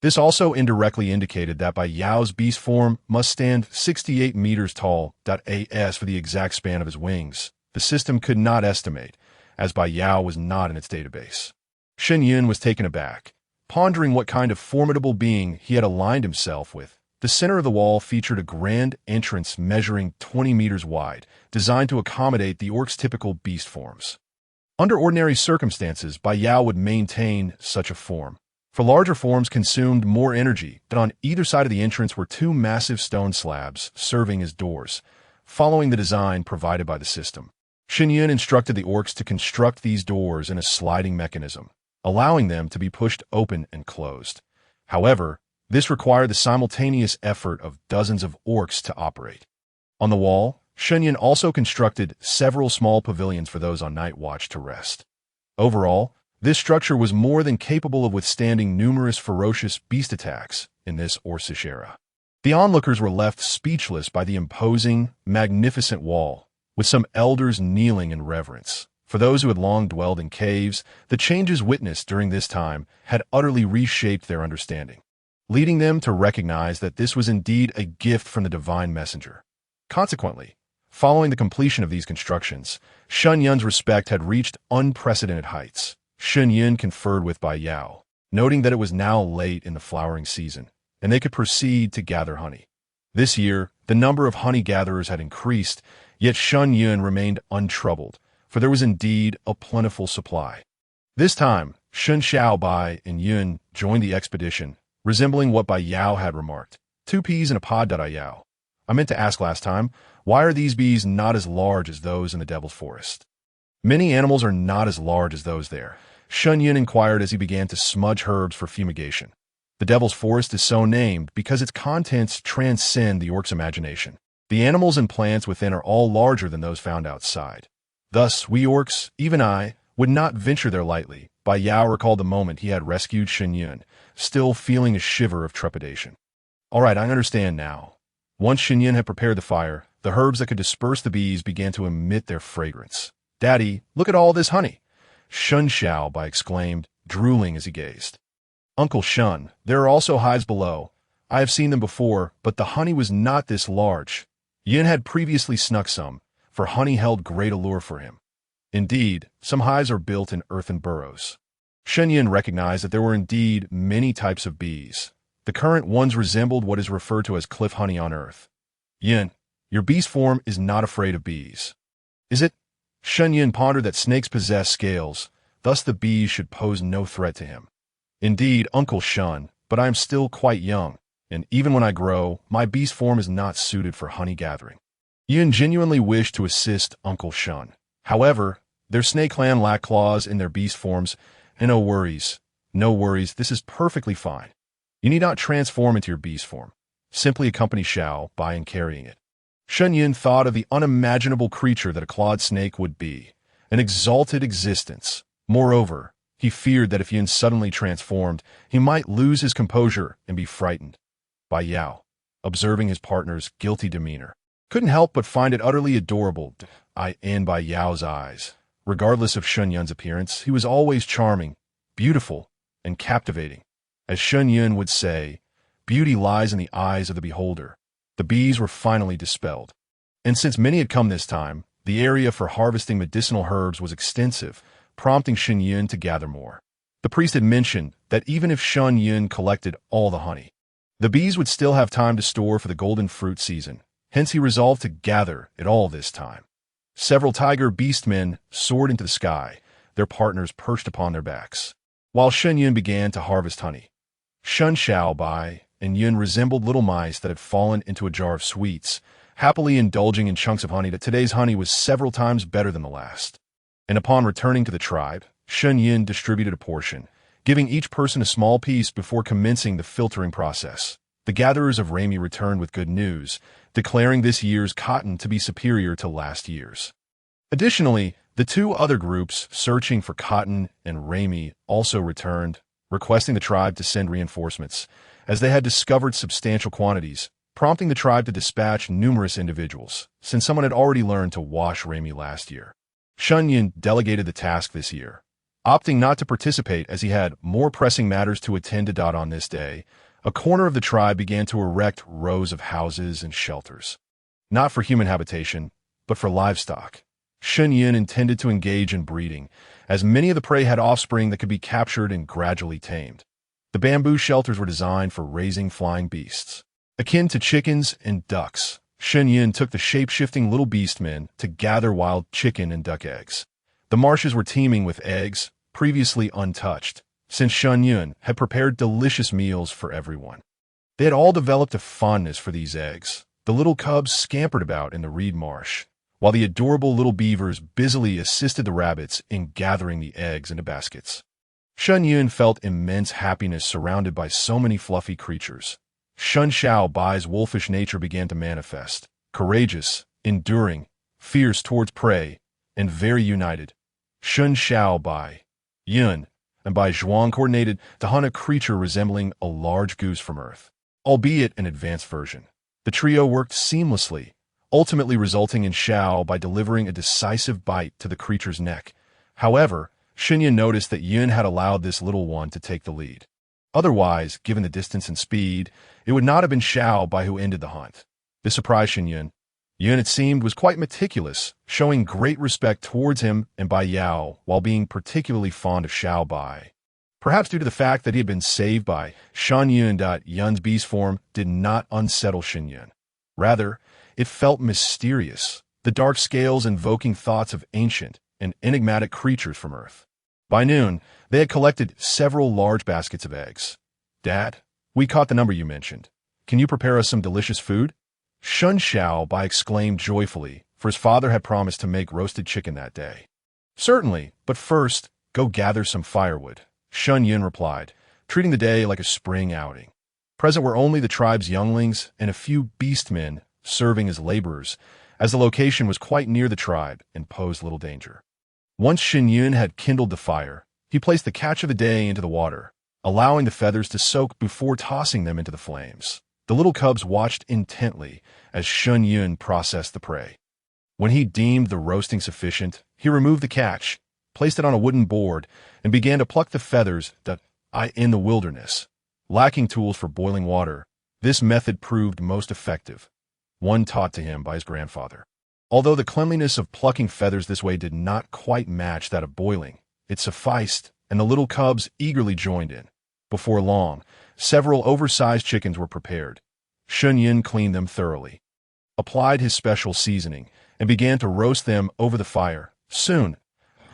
Speaker 1: This also indirectly indicated that Bai Yao's beast form must stand 68 meters tall. As for the exact span of his wings, the system could not estimate, as Bai Yao was not in its database. Shen Yun was taken aback, pondering what kind of formidable being he had aligned himself with. The center of the wall featured a grand entrance measuring 20 meters wide, designed to accommodate the orc's typical beast forms. Under ordinary circumstances, Bai Yao would maintain such a form. For larger forms consumed more energy, that on either side of the entrance were 2 massive stone slabs serving as doors, following the design provided by the system. Shen Yun instructed the orcs to construct these doors in a sliding mechanism, allowing them to be pushed open and closed. However, this required the simultaneous effort of dozens of orcs to operate. On the wall, Shen Yun also constructed several small pavilions for those on night watch to rest. Overall, this structure was more than capable of withstanding numerous ferocious beast attacks in this Orcish era. The onlookers were left speechless by the imposing, magnificent wall, with some elders kneeling in reverence. For those who had long dwelled in caves, the changes witnessed during this time had utterly reshaped their understanding. leading them to recognize that this was indeed a gift from the divine messenger. Consequently, following the completion of these constructions, Shen Yun's respect had reached unprecedented heights. Shen Yun conferred with Bai Yao, noting that it was now late in the flowering season, and they could proceed to gather honey. This year, the number of honey gatherers had increased, yet Shen Yun remained untroubled, for there was indeed a plentiful supply. This time, Shen Xiaobai and Yun joined the expedition, resembling what Bai Yao had remarked. 2 peas in a pod. Yao. I meant to ask last time, why are these bees not as large as those in the Devil's Forest? Many animals are not as large as those there, Shen Yun inquired as he began to smudge herbs for fumigation. The Devil's Forest is so named because its contents transcend the orc's imagination. The animals and plants within are all larger than those found outside. Thus, we orcs, even I, would not venture there lightly. Bai Yao recalled the moment he had rescued Shen Yun, still feeling a shiver of trepidation. All right, I understand now. Once Shen Yun had prepared the fire, the herbs that could disperse the bees began to emit their fragrance. Daddy, look at all this honey! Shen Xiaobai exclaimed, drooling as he gazed. Uncle Shen, there are also hives below. I have seen them before, but the honey was not this large. Yin had previously snuck some, for honey held great allure for him. Indeed, some hives are built in earthen burrows. Shen Yun recognized that there were indeed many types of bees. The current ones resembled what is referred to as cliff honey on earth. Yin, your beast form is not afraid of bees. Is it? Shen Yun pondered that snakes possess scales, thus the bees should pose no threat to him. Indeed, Uncle Shen, but I am still quite young, and even when I grow, my beast form is not suited for honey gathering. Yun genuinely wished to assist Uncle Shen. However, their snake clan lack claws in their beast forms, and no worries, this is perfectly fine. You need not transform into your beast form. Simply accompany Xiao by and carrying it. Shen Yun thought of the unimaginable creature that a clawed snake would be, an exalted existence. Moreover, he feared that if Yun suddenly transformed, he might lose his composure and be frightened. Bai Yao, observing his partner's guilty demeanor, couldn't help but find it utterly adorable in Bai Yao's eyes. Regardless of Shen Yun's appearance, he was always charming, beautiful, and captivating. As Shen Yun would say, beauty lies in the eyes of the beholder. The bees were finally dispelled. And since many had come this time, the area for harvesting medicinal herbs was extensive, prompting Shen Yun to gather more. The priest had mentioned that even if Shen Yun collected all the honey, the bees would still have time to store for the golden fruit season. Hence he resolved to gather it all this time. Several tiger beastmen soared into the sky, their partners perched upon their backs, while Shen Yun began to harvest honey. Shen Xiaobai and Yun resembled little mice that had fallen into a jar of sweets, happily indulging in chunks of honey that today's honey was several times better than the last. And upon returning to the tribe, Shen Yun distributed a portion, giving each person a small piece before commencing the filtering process. The gatherers of Rami returned with good news, declaring this year's cotton to be superior to last year's. Additionally, the 2 other groups searching for cotton and Rami also returned, requesting the tribe to send reinforcements, as they had discovered substantial quantities, prompting the tribe to dispatch numerous individuals, since someone had already learned to wash Rami last year. Shen Yun delegated the task this year, opting not to participate as he had more pressing matters to attend to. On this day, a corner of the tribe began to erect rows of houses and shelters, not for human habitation, but for livestock. Shen Yun intended to engage in breeding, as many of the prey had offspring that could be captured and gradually tamed. The bamboo shelters were designed for raising flying beasts, akin to chickens and ducks. Shen Yun took the shape-shifting little beastmen to gather wild chicken and duck eggs. The marshes were teeming with eggs, previously untouched, since Shen Yun had prepared delicious meals for everyone. They had all developed a fondness for these eggs. The little cubs scampered about in the reed marsh, while the adorable little beavers busily assisted the rabbits in gathering the eggs into baskets. Shen Yun felt immense happiness surrounded by so many fluffy creatures. Shen Xiaobai's wolfish nature began to manifest, courageous, enduring, fierce towards prey, and very united. Shen Xiaobai, Yun, and Bai Zhuang coordinated to hunt a creature resembling a large goose from Earth, albeit an advanced version. The trio worked seamlessly, ultimately resulting in Xiao by delivering a decisive bite to the creature's neck. However, Shen Yun noticed that Yun had allowed this little one to take the lead. Otherwise, given the distance and speed, it would not have been Xiao Bai who ended the hunt. This surprised Shen Yun. Yun, it seemed, was quite meticulous, showing great respect towards him and Bai Yao while being particularly fond of Xiao Bai. Perhaps due to the fact that he had been saved by Shen Yun. Yun's beast form did not unsettle Shen Yun. Rather, it felt mysterious, the dark scales invoking thoughts of ancient and enigmatic creatures from Earth. By noon, they had collected several large baskets of eggs. "Dad, we caught the number you mentioned. Can you prepare us some delicious food?" Shun Xiao Bai exclaimed joyfully, for his father had promised to make roasted chicken that day. "Certainly, but first, go gather some firewood," Shen Yun replied, treating the day like a spring outing. Present were only the tribe's younglings and a few beastmen serving as laborers, as the location was quite near the tribe and posed little danger. Once Shen Yun had kindled the fire, he placed the catch of the day into the water, allowing the feathers to soak before tossing them into the flames. The little cubs watched intently as Shen Yun processed the prey. When he deemed the roasting sufficient, he removed the catch, placed it on a wooden board, and began to pluck the feathers in the wilderness. Lacking tools for boiling water, this method proved most effective, one taught to him by his grandfather. Although the cleanliness of plucking feathers this way did not quite match that of boiling, it sufficed, and the little cubs eagerly joined in. Before long, several oversized chickens were prepared. Shen Yun cleaned them thoroughly, applied his special seasoning, and began to roast them over the fire. Soon,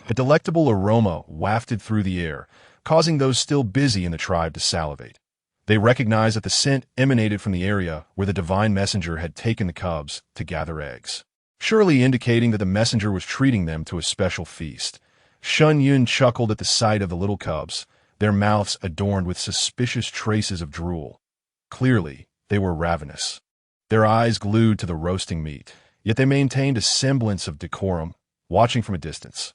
Speaker 1: a delectable aroma wafted through the air, causing those still busy in the tribe to salivate. They recognized that the scent emanated from the area where the divine messenger had taken the cubs to gather eggs, surely indicating that the messenger was treating them to a special feast. Shen Yun chuckled at the sight of the little cubs, their mouths adorned with suspicious traces of drool. Clearly, they were ravenous, their eyes glued to the roasting meat, yet they maintained a semblance of decorum, watching from a distance.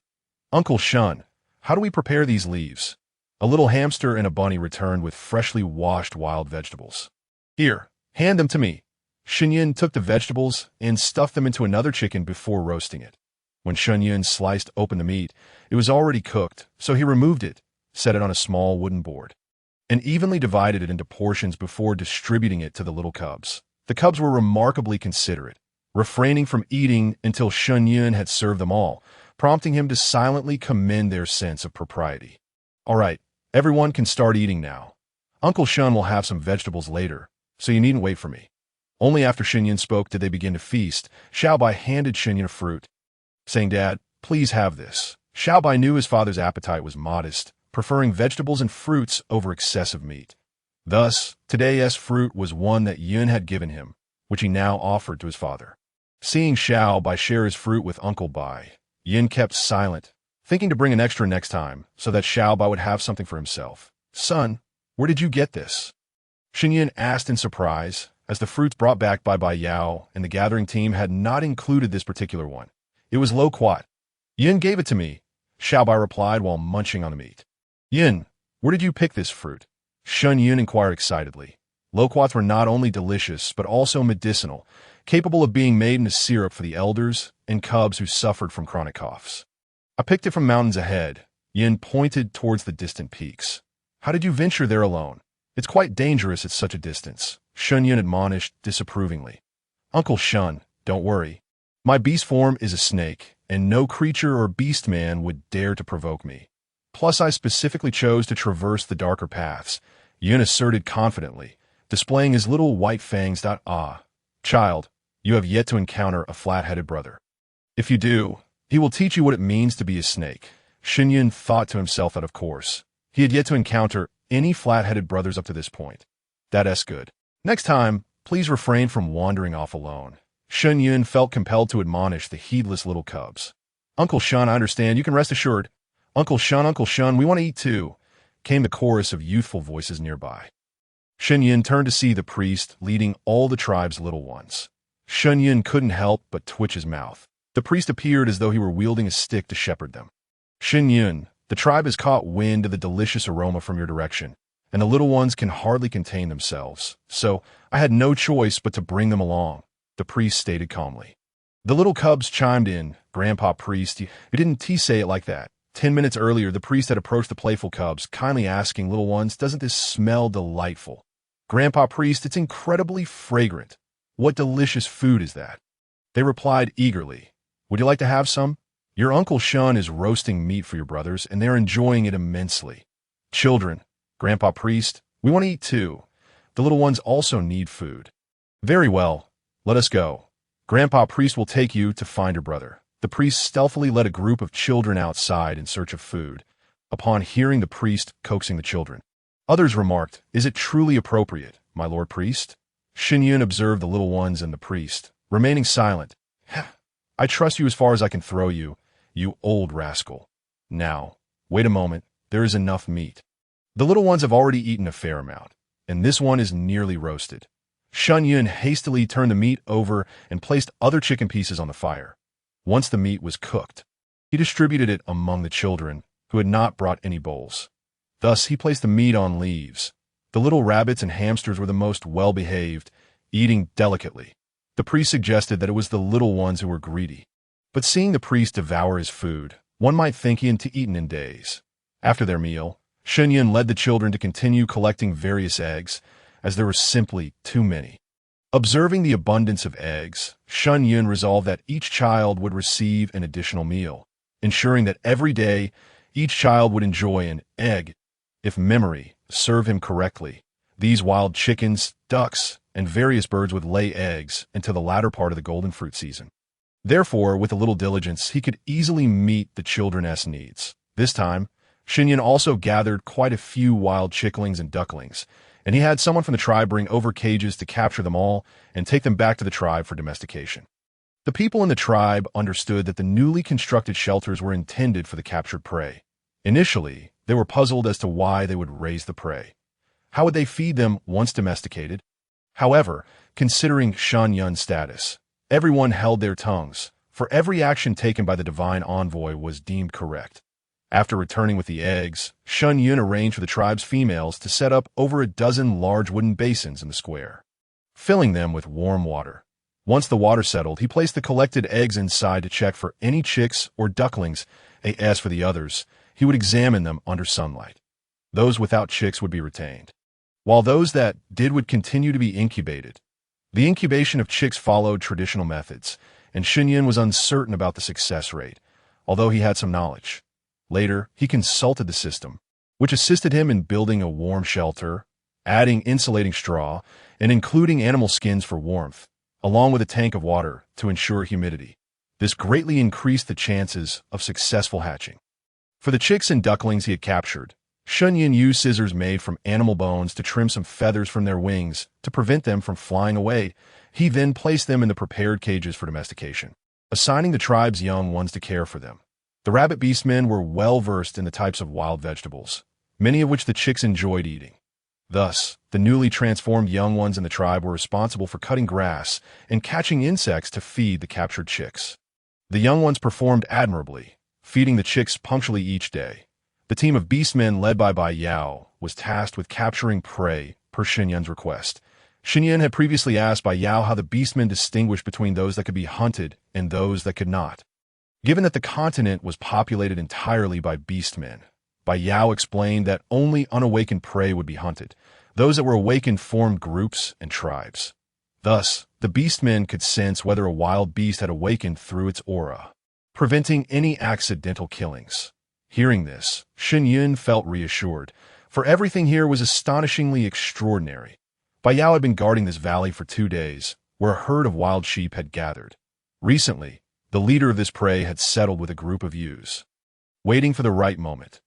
Speaker 1: "Uncle Shun, how do we prepare these leaves?" A little hamster and a bunny returned with freshly washed wild vegetables. "Here, hand them to me." Shen Yun took the vegetables and stuffed them into another chicken before roasting it. When Shen Yun sliced open the meat, it was already cooked, so he removed it, set it on a small wooden board, and evenly divided it into portions before distributing it to the little cubs. The cubs were remarkably considerate, refraining from eating until Shen Yun had served them all, prompting him to silently commend their sense of propriety. "All right, everyone can start eating now. Uncle Shun will have some vegetables later, so you needn't wait for me." Only after Shen Yun spoke did they begin to feast. Xiao Bai handed Shen Yun a fruit, saying, "Dad, please have this." Xiao Bai knew his father's appetite was modest, preferring vegetables and fruits over excessive meat. Thus, today's fruit was one that Yun had given him, which he now offered to his father. Seeing Xiao Bai share his fruit with Uncle Bai, Yun kept silent, thinking to bring an extra next time so that Xiao Bai would have something for himself. "Son, where did you get this?" Shen Yun asked in surprise, as the fruits brought back by Bai Yao and the gathering team had not included this particular one. It was loquat. "Yun gave it to me," Xiao Bai replied while munching on the meat. "Yun, where did you pick this fruit?" Shen Yun inquired excitedly. Loquats were not only delicious, but also medicinal, capable of being made into syrup for the elders and cubs who suffered from chronic coughs. "I picked it from mountains ahead." Yin pointed towards the distant peaks. "How did you venture there alone? It's quite dangerous at such a distance," Shen Yun admonished disapprovingly. "Uncle Shun, don't worry. My beast form is a snake, and no creature or beast man would dare to provoke me. Plus, I specifically chose to traverse the darker paths," Yun asserted confidently, displaying his little white fangs. Child, you have yet to encounter a flat-headed brother. If you do, he will teach you what it means to be a snake." Shen Yun thought to himself that, of course, he had yet to encounter any flat-headed brothers up to this point. That's good. Next time, please refrain from wandering off alone. Shen Yun felt compelled to admonish the heedless little cubs. "Uncle Shun, I understand. You can rest assured." Uncle Shun, we want to eat too," came the chorus of youthful voices nearby. Shen Yun turned to see the priest leading all the tribe's little ones. Shen Yun couldn't help but twitch his mouth. The priest appeared as though he were wielding a stick to shepherd them. "Shen Yun, the tribe has caught wind of the delicious aroma from your direction, and the little ones can hardly contain themselves, so I had no choice but to bring them along," the priest stated calmly. The little cubs chimed in. "Grandpa Priest, you didn't say it like that. 10 minutes earlier, the priest had approached the playful cubs, kindly asking, "Little ones, doesn't this smell delightful?" "Grandpa Priest, it's incredibly fragrant. What delicious food is that?" They replied eagerly, "Would you like to have some? Your Uncle Shun is roasting meat for your brothers, and they're enjoying it immensely." "Children, Grandpa Priest, we want to eat too. The little ones also need food." "Very well, let us go. Grandpa Priest will take you to find your brother." The priest stealthily led a group of children outside in search of food, upon hearing the priest coaxing the children. Others remarked, "Is it truly appropriate, my lord priest?" Shen Yun observed the little ones and the priest, remaining silent. "I trust you as far as I can throw you, you old rascal. Now, wait a moment, there is enough meat." The little ones have already eaten a fair amount, and this one is nearly roasted. Shen Yun hastily turned the meat over and placed other chicken pieces on the fire. Once the meat was cooked, he distributed it among the children who had not brought any bowls. Thus he placed the meat on leaves. The little rabbits and hamsters were the most well-behaved, eating delicately. The priest suggested that it was the little ones who were greedy. But seeing the priest devour his food, one might think he hadn't eaten in days. After their meal, Shen Yun led the children to continue collecting various eggs, as there were simply too many. Observing the abundance of eggs, Shen Yun resolved that each child would receive an additional meal, ensuring that every day each child would enjoy an egg. If memory served him correctly, these wild chickens, ducks, and various birds would lay eggs until the latter part of the golden fruit season. Therefore, with a little diligence, he could easily meet the children's needs. This time, Shen Yun also gathered quite a few wild chicklings and ducklings, and he had someone from the tribe bring over cages to capture them all and take them back to the tribe for domestication. The people in the tribe understood that the newly constructed shelters were intended for the captured prey. Initially, they were puzzled as to why they would raise the prey. How would they feed them once domesticated? However, considering Shen Yun's status, everyone held their tongues, for every action taken by the divine envoy was deemed correct. After returning with the eggs, Shen Yun arranged for the tribe's females to set up over a dozen large wooden basins in the square, filling them with warm water. Once the water settled, he placed the collected eggs inside to check for any chicks or ducklings. As for the others, he would examine them under sunlight. Those without chicks would be retained, while those that did would continue to be incubated. The incubation of chicks followed traditional methods, and Shen Yun was uncertain about the success rate, although he had some knowledge. Later, he consulted the system, which assisted him in building a warm shelter, adding insulating straw, and including animal skins for warmth, along with a tank of water to ensure humidity. This greatly increased the chances of successful hatching. For the chicks and ducklings he had captured, Shen Yun used scissors made from animal bones to trim some feathers from their wings to prevent them from flying away. He then placed them in the prepared cages for domestication, assigning the tribe's young ones to care for them. The rabbit beastmen were well versed in the types of wild vegetables, many of which the chicks enjoyed eating. Thus, the newly transformed young ones in the tribe were responsible for cutting grass and catching insects to feed the captured chicks. The young ones performed admirably, feeding the chicks punctually each day. The team of beastmen led by Bai Yao was tasked with capturing prey per Shen Yun's request. Shen Yun had previously asked Bai Yao how the beastmen distinguished between those that could be hunted and those that could not. Given that the continent was populated entirely by beastmen, Bai Yao explained that only unawakened prey would be hunted. Those that were awakened formed groups and tribes. Thus, the beastmen could sense whether a wild beast had awakened through its aura, preventing any accidental killings. Hearing this, Shen Yun felt reassured, for everything here was astonishingly extraordinary. Bai Yao had been guarding this valley for 2 days, where a herd of wild sheep had gathered. Recently, the leader of this prey had settled with a group of ewes, waiting for the right moment.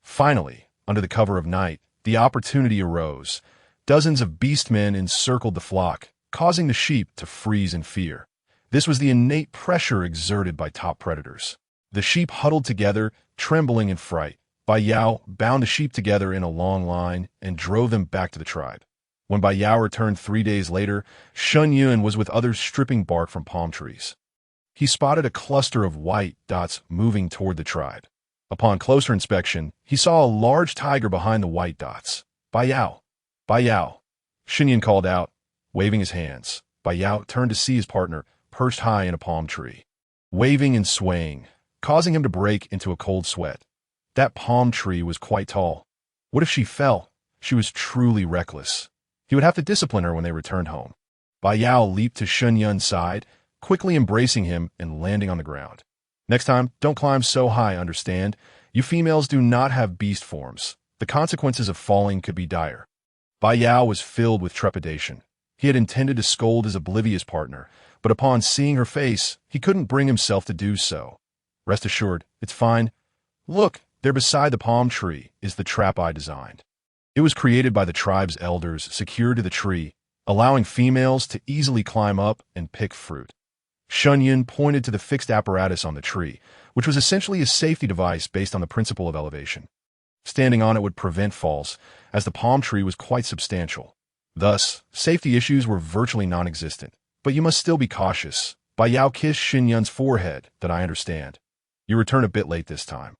Speaker 1: Finally, under the cover of night, the opportunity arose. Dozens of beastmen encircled the flock, causing the sheep to freeze in fear. This was the innate pressure exerted by top predators. The sheep huddled together, trembling in fright. Bai Yao bound the sheep together in a long line and drove them back to the tribe. When Bai Yao returned 3 days later, Shen Yun was with others stripping bark from palm trees. He spotted a cluster of white dots moving toward the tribe. Upon closer inspection, he saw a large tiger behind the white dots. "Bai Yao! Bai Yao!" Shen Yun called out, waving his hands. Bai Yao turned to see his partner perched high in a palm tree, waving and swaying, causing him to break into a cold sweat. That palm tree was quite tall. What if she fell? She was truly reckless. He would have to discipline her when they returned home. Bai Yao leaped to Shen Yun's side, quickly embracing him and landing on the ground. Next time, don't climb so high, understand? You females do not have beast forms. The consequences of falling could be dire. Bai Yao was filled with trepidation. He had intended to scold his oblivious partner, but upon seeing her face, he couldn't bring himself to do so. Rest assured, it's fine. Look, there beside the palm tree is the trap I designed. It was created by the tribe's elders, secured to the tree, allowing females to easily climb up and pick fruit. Shen Yun pointed to the fixed apparatus on the tree, which was essentially a safety device based on the principle of elevation. Standing on it would prevent falls, as the palm tree was quite substantial. Thus, safety issues were virtually non-existent. But you must still be cautious. Bai Yao kissed Shen Yun's forehead, that I understand. You return a bit late this time.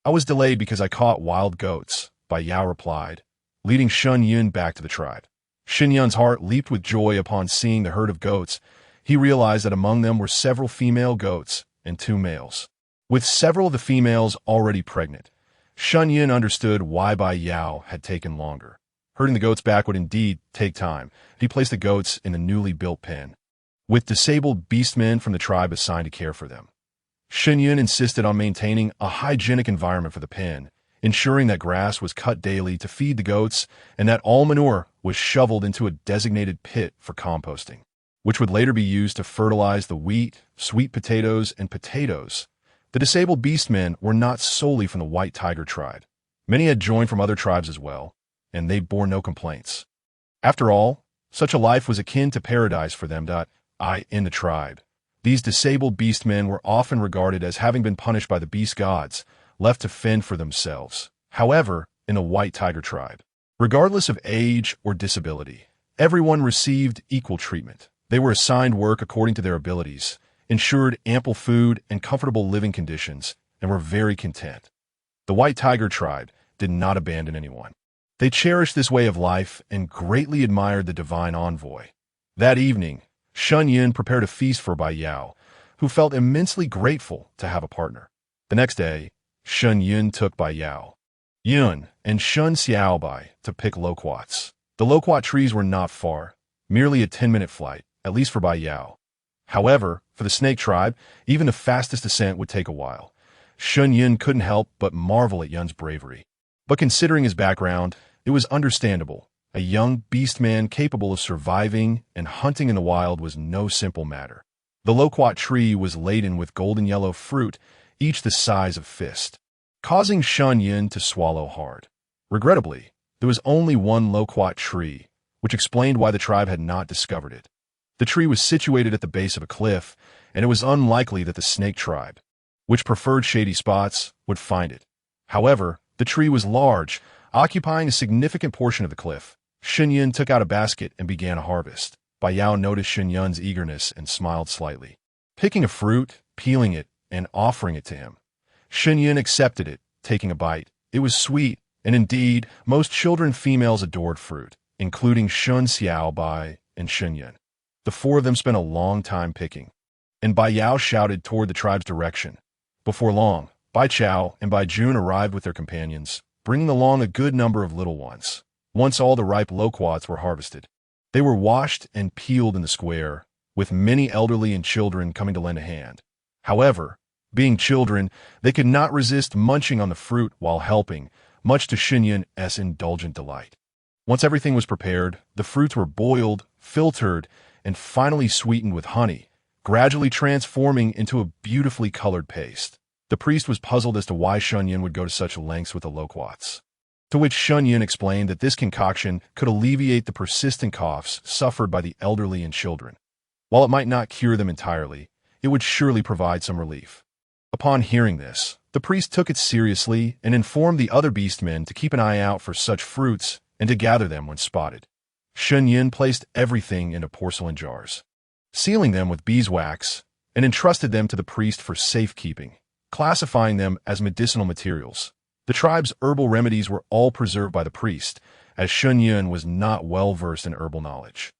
Speaker 1: I was delayed because I caught wild goats, Bai Yao replied, leading Shen Yun back to the tribe. Shen Yun's heart leaped with joy upon seeing the herd of goats. He realized that among them were several female goats and 2 males. With several of the females already pregnant, Shen Yun understood why Bai Yao had taken longer. Herding the goats back would indeed take time. He placed the goats in the newly built pen, with disabled beastmen from the tribe assigned to care for them. Shen Yun insisted on maintaining a hygienic environment for the pen, ensuring that grass was cut daily to feed the goats and that all manure was shoveled into a designated pit for composting, which would later be used to fertilize the wheat, sweet potatoes, and potatoes. The disabled beastmen were not solely from the White Tiger tribe. Many had joined from other tribes as well, and they bore no complaints. After all, such a life was akin to paradise for them. In the tribe, these disabled beastmen were often regarded as having been punished by the beast gods, left to fend for themselves. However, in the White Tiger tribe, regardless of age or disability, everyone received equal treatment. They were assigned work according to their abilities, ensured ample food and comfortable living conditions, and were very content. The White Tiger tribe did not abandon anyone. They cherished this way of life and greatly admired the divine envoy. That evening, Shen Yun prepared a feast for Bai Yao, who felt immensely grateful to have a partner. The next day, Shen Yun took Bai Yao, Yun, and Shen Xiaobai to pick loquats. The loquat trees were not far, merely a 10-minute flight, at least for Bai Yao. However, for the snake tribe, even the fastest ascent would take a while. Shen Yun couldn't help but marvel at Yun's bravery. But considering his background, it was understandable. A young beast man capable of surviving and hunting in the wild was no simple matter. The loquat tree was laden with golden yellow fruit, each the size of fist, causing Shen Yun to swallow hard. Regrettably, there was only one loquat tree, which explained why the tribe had not discovered it. The tree was situated at the base of a cliff, and it was unlikely that the snake tribe, which preferred shady spots, would find it. However, the tree was large, occupying a significant portion of the cliff. Shen Yun took out a basket and began a harvest. Bai Yao noticed Shen Yun's eagerness and smiled slightly. Picking a fruit, peeling it, and offering it to him. Shen Yun accepted it, taking a bite. It was sweet, and indeed, most children females adored fruit, including Shen Xiaobai and Shen Yun. The 4 of them spent a long time picking, and Bai Yao shouted toward the tribe's direction. Before long, Bai Chao and Bai Jun arrived with their companions, bringing along a good number of little ones. Once all the ripe loquats were harvested, they were washed and peeled in the square, with many elderly and children coming to lend a hand. However, being children, they could not resist munching on the fruit while helping, much to Shen Yun's indulgent delight. Once everything was prepared, the fruits were boiled, filtered, and finally sweetened with honey, gradually transforming into a beautifully colored paste. The priest was puzzled as to why Shen Yun would go to such lengths with the loquats, to which Shen Yun explained that this concoction could alleviate the persistent coughs suffered by the elderly and children. While it might not cure them entirely, it would surely provide some relief. Upon hearing this, the priest took it seriously and informed the other beastmen to keep an eye out for such fruits and to gather them when spotted. Shen Yun placed everything into porcelain jars, sealing them with beeswax, and entrusted them to the priest for safekeeping, classifying them as medicinal materials. The tribe's herbal remedies were all preserved by the priest, as Shen Yun was not well versed in herbal knowledge.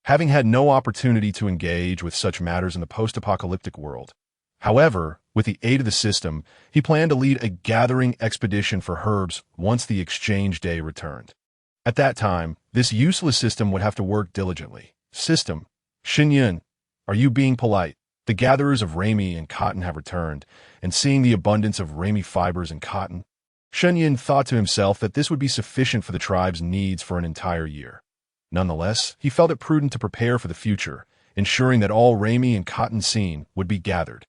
Speaker 1: Having had no opportunity to engage with such matters in the post-apocalyptic world, However, with the aid of the system, he planned to lead a gathering expedition for herbs once the exchange day returned. At that time, this useless system would have to work diligently. System, Shen Yun, are you being polite? The gatherers of rami and cotton have returned, and seeing the abundance of rami fibers and cotton, Shen Yun thought to himself that this would be sufficient for the tribe's needs for an entire year. Nonetheless, he felt it prudent to prepare for the future, ensuring that all rami and cotton seen would be gathered.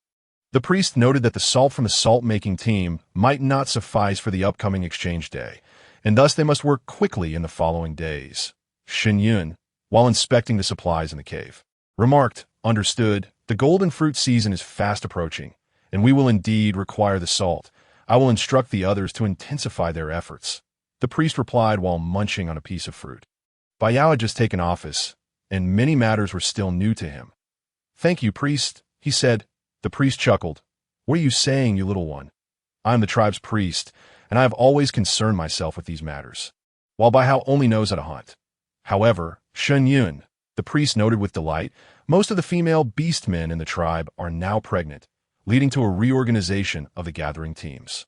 Speaker 1: The priest noted that the salt from the salt-making team might not suffice for the upcoming exchange day, and thus they must work quickly in the following days. Shen Yun, while inspecting the supplies in the cave, remarked, "Understood, the golden fruit season is fast approaching, and we will indeed require the salt. I will instruct the others to intensify their efforts." The priest replied while munching on a piece of fruit. Bai Yao had just taken office, and many matters were still new to him. "Thank you, priest," he said. The priest chuckled. "What are you saying, you little one? I am the tribe's priest, and I have always concerned myself with these matters, while Bai Yao only knows how to hunt." However, Shen Yun, the priest noted with delight, most of the female beastmen in the tribe are now pregnant, leading to a reorganization of the gathering teams.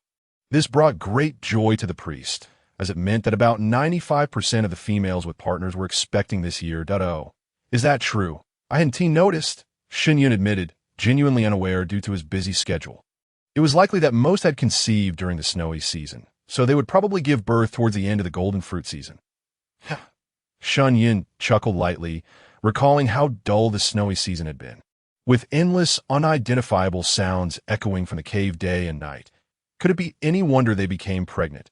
Speaker 1: This brought great joy to the priest, as it meant that about 95% of the females with partners were expecting this year. Oh, is that true? I hadn't noticed, Shen Yun admitted, genuinely unaware due to his busy schedule. It was likely that most had conceived during the snowy season, so they would probably give birth towards the end of the golden fruit season. Shen Yun chuckled lightly, recalling how dull the snowy season had been. With endless, unidentifiable sounds echoing from the cave day and night, could it be any wonder they became pregnant?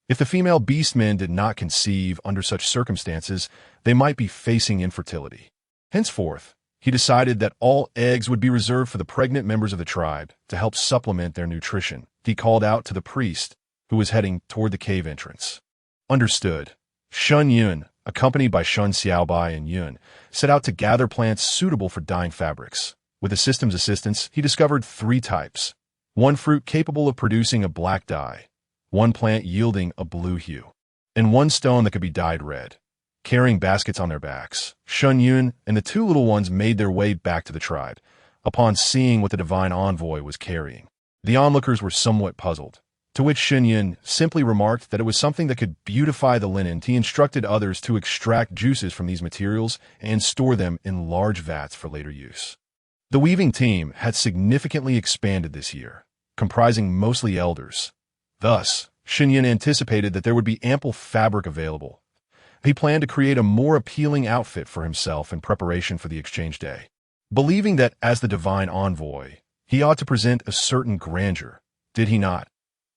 Speaker 1: If the female beastmen did not conceive under such circumstances, they might be facing infertility. Henceforth, he decided that all eggs would be reserved for the pregnant members of the tribe to help supplement their nutrition. He called out to the priest, who was heading toward the cave entrance. Understood. Shen Yun, accompanied by Shun Xiaobai and Yun, set out to gather plants suitable for dyeing fabrics. With the system's assistance, he discovered 3 types. One fruit capable of producing a black dye, one plant yielding a blue hue, and one stone that could be dyed red. Carrying baskets on their backs, Shen Yun and the 2 little ones made their way back to the tribe, upon seeing what the divine envoy was carrying. The onlookers were somewhat puzzled, to which Shen Yun simply remarked that it was something that could beautify the linen. He instructed others to extract juices from these materials and store them in large vats for later use. The weaving team had significantly expanded this year, comprising mostly elders. Thus, Shen Yun anticipated that there would be ample fabric available. He planned to create a more appealing outfit for himself in preparation for the exchange day, believing that as the divine envoy, he ought to present a certain grandeur, did he not?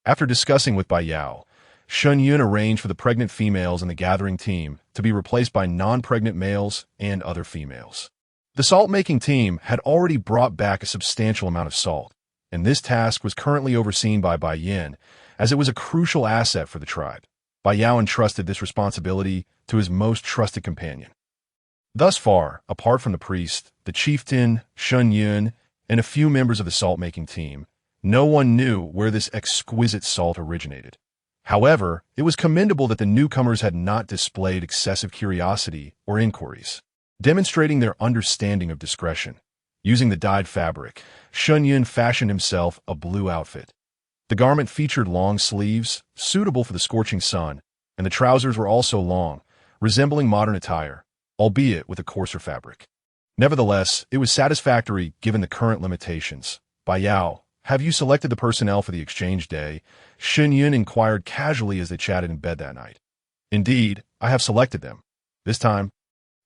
Speaker 1: After discussing with Bai Yao, Shen Yun arranged for the pregnant females in the gathering team to be replaced by non-pregnant males and other females. The salt-making team had already brought back a substantial amount of salt, and this task was currently overseen by Bai Yin, as it was a crucial asset for the tribe. Bai Yao entrusted this responsibility to his most trusted companion. Thus far, apart from the priest, the chieftain, Shen Yun, and a few members of the salt-making team, no one knew where this exquisite salt originated. However, it was commendable that the newcomers had not displayed excessive curiosity or inquiries, demonstrating their understanding of discretion. Using the dyed fabric, Shen Yun fashioned himself a blue outfit. The garment featured long sleeves, suitable for the scorching sun, and the trousers were also long, resembling modern attire, albeit with a coarser fabric. Nevertheless, it was satisfactory given the current limitations. Bai Yao, have you selected the personnel for the exchange day? Shen Yun inquired casually as they chatted in bed that night. Indeed, I have selected them. This time,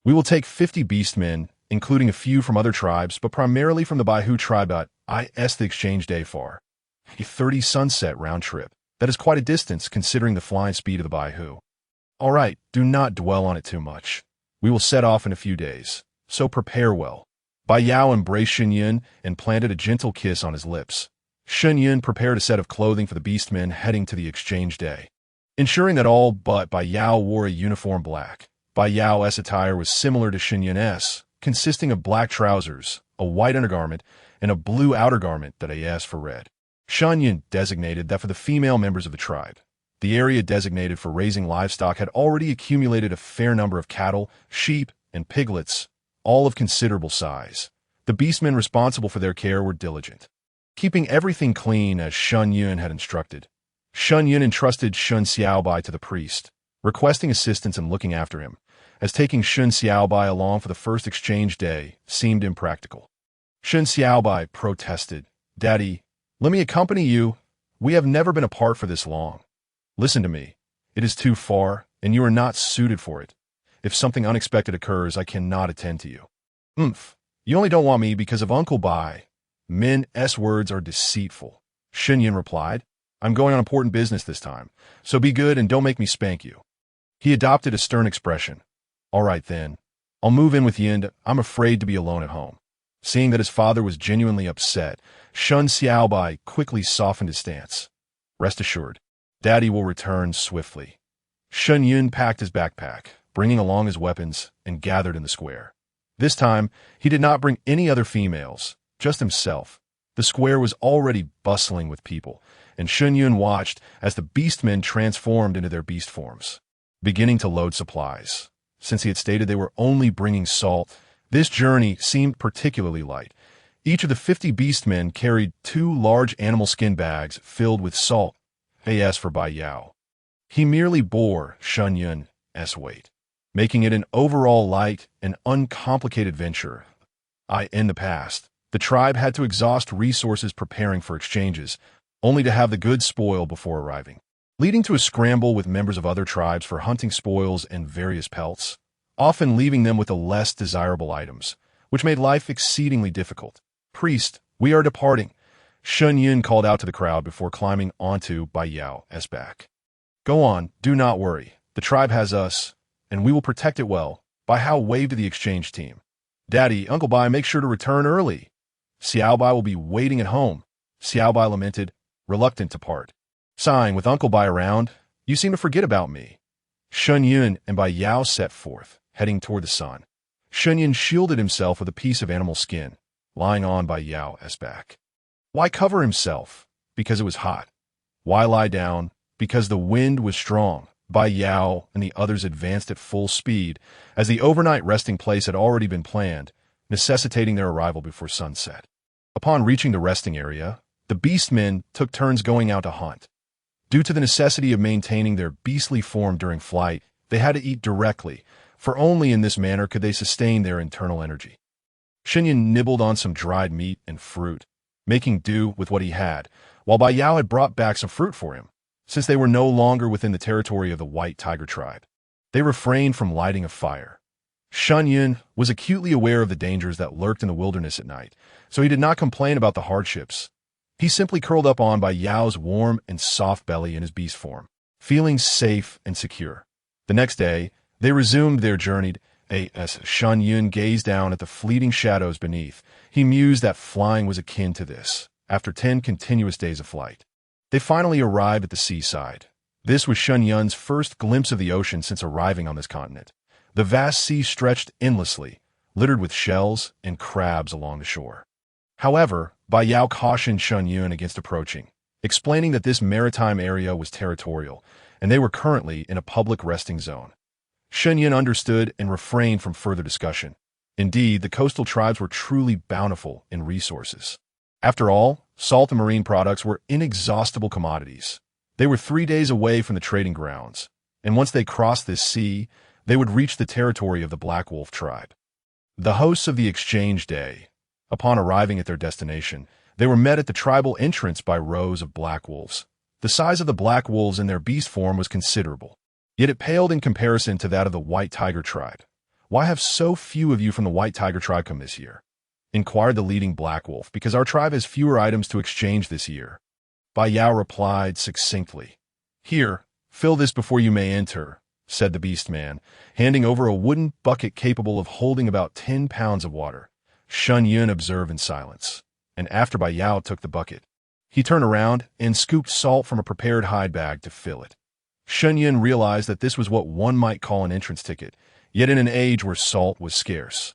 Speaker 1: we will take 50 beastmen, including a few from other tribes, but primarily from the Baihu tribe. The exchange day far. A 30 sunset round trip. That is quite a distance considering the flying speed of the Baihu. All right, do not dwell on it too much. We will set off in a few days, so prepare well. Bai Yao embraced Shen Yun and planted a gentle kiss on his lips. Shen Yun prepared a set of clothing for the beastmen heading to the exchange day, ensuring that all but Bai Yao wore a uniform black. Bai Yao's attire was similar to Shen Yun's, consisting of black trousers, a white undergarment, and a blue outer garment that I asked for red. Shen Yun designated that for the female members of the tribe, the area designated for raising livestock had already accumulated a fair number of cattle, sheep, and piglets, all of considerable size. The beastmen responsible for their care were diligent. keeping everything clean as Shen Yun had instructed. Shen Yun entrusted Shun Xiaobai to the priest, requesting assistance in looking after him, as taking Shun Xiaobai along for the first exchange day seemed impractical. Shun Xiaobai protested, "Daddy, let me accompany you. We have never been apart for this long. Listen to me. It is too far, and you are not suited for it. If something unexpected occurs, I cannot attend to you." You only don't want me because of Uncle Bai. Men's words are deceitful. Shen Yun replied, "I'm going on important business this time, so be good and don't make me spank you." He adopted a stern expression. "All right then. I'll move in with Yin. I'm afraid to be alone at home." Seeing that his father was genuinely upset, Shun Xiaobai quickly softened his stance. "Rest assured, Daddy will return swiftly." Shen Yun packed his backpack, bringing along his weapons, and gathered in the square. This time, he did not bring any other females, just himself. The square was already bustling with people, and Shen Yun watched as the Beastmen transformed into their beast forms, beginning to load supplies. Since he had stated they were only bringing salt, this journey seemed particularly light. Each of the 50 Beastmen carried 2 large animal skin bags filled with salt, as for Bai Yao. He merely bore Shen Yun's weight, making it an overall light and uncomplicated venture. In the past, the tribe had to exhaust resources preparing for exchanges, only to have the goods spoil before arriving, leading to a scramble with members of other tribes for hunting spoils and various pelts, often leaving them with the less desirable items, which made life exceedingly difficult. "Priest, we are departing," Shen Yun called out to the crowd before climbing onto Bai Yao's back. "Go on, do not worry. The tribe has us, and we will protect it well." Bai Yao waved to the exchange team. "Daddy, Uncle Bai, make sure to return early. Xiao Bai will be waiting at home." Xiao Bai lamented, reluctant to part. "Sighing, with Uncle Bai around, you seem to forget about me." Shen Yun and Bai Yao set forth, heading toward the sun. Shen Yun shielded himself with a piece of animal skin, lying on Bai Yao's back. Why cover himself? Because it was hot. Why lie down? Because the wind was strong. Bai Yao and the others advanced at full speed, as the overnight resting place had already been planned, necessitating their arrival before sunset. Upon reaching the resting area, the Beastmen took turns going out to hunt. Due to the necessity of maintaining their beastly form during flight, they had to eat directly, for only in this manner could they sustain their internal energy. Shen Yun nibbled on some dried meat and fruit, making do with what he had, while Bai Yao had brought back some fruit for him. Since they were no longer within the territory of the White Tiger tribe, they refrained from lighting a fire. Shen Yun was acutely aware of the dangers that lurked in the wilderness at night, so he did not complain about the hardships. He simply curled up on Bai Yao's warm and soft belly in his beast form, feeling safe and secure. The next day, they resumed their journey. As Shen Yun gazed down at the fleeting shadows beneath, he mused that flying was akin to this. After 10 continuous days of flight, they finally arrived at the seaside. This was Shen Yun's first glimpse of the ocean since arriving on this continent. The vast sea stretched endlessly, littered with shells and crabs along the shore. However, Bai Yao cautioned Shen Yun against approaching, explaining that this maritime area was territorial, and they were currently in a public resting zone. Shen Yun understood and refrained from further discussion. Indeed, the coastal tribes were truly bountiful in resources. After all, salt and marine products were inexhaustible commodities. They were 3 days away from the trading grounds, and once they crossed this sea, they would reach the territory of the Black Wolf tribe. The hosts of the exchange day, upon arriving at their destination, they were met at the tribal entrance by rows of black wolves. The size of the black wolves in their beast form was considerable, yet it paled in comparison to that of the White Tiger tribe. "Why have so few of you from the White Tiger tribe come this year?" inquired the leading black wolf. "Because our tribe has fewer items to exchange this year." Bai Yao replied succinctly. "Here, fill this before you may enter," said the beast man, handing over a wooden bucket capable of holding about 10 pounds of water. Shen Yun observed in silence, and after Bai Yao took the bucket, he turned around and scooped salt from a prepared hide bag to fill it. Shen Yun realized that this was what one might call an entrance ticket, yet in an age where salt was scarce.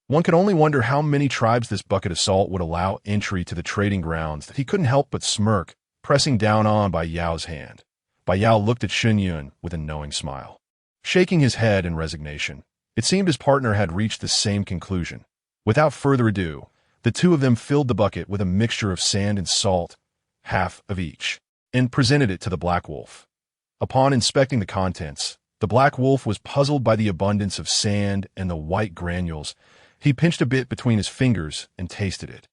Speaker 1: One could only wonder how many tribes this bucket of salt would allow entry to the trading grounds. He couldn't help but smirk, pressing down on Bai Yao's hand. Bai Yao looked at Shen Yun with a knowing smile. Shaking his head in resignation, it seemed his partner had reached the same conclusion. Without further ado, The two of them filled the bucket with a mixture of sand and salt, half of each, and presented it to the black wolf. Upon inspecting the contents, the black wolf was puzzled by the abundance of sand and the white granules. He pinched a bit between his fingers and tasted it,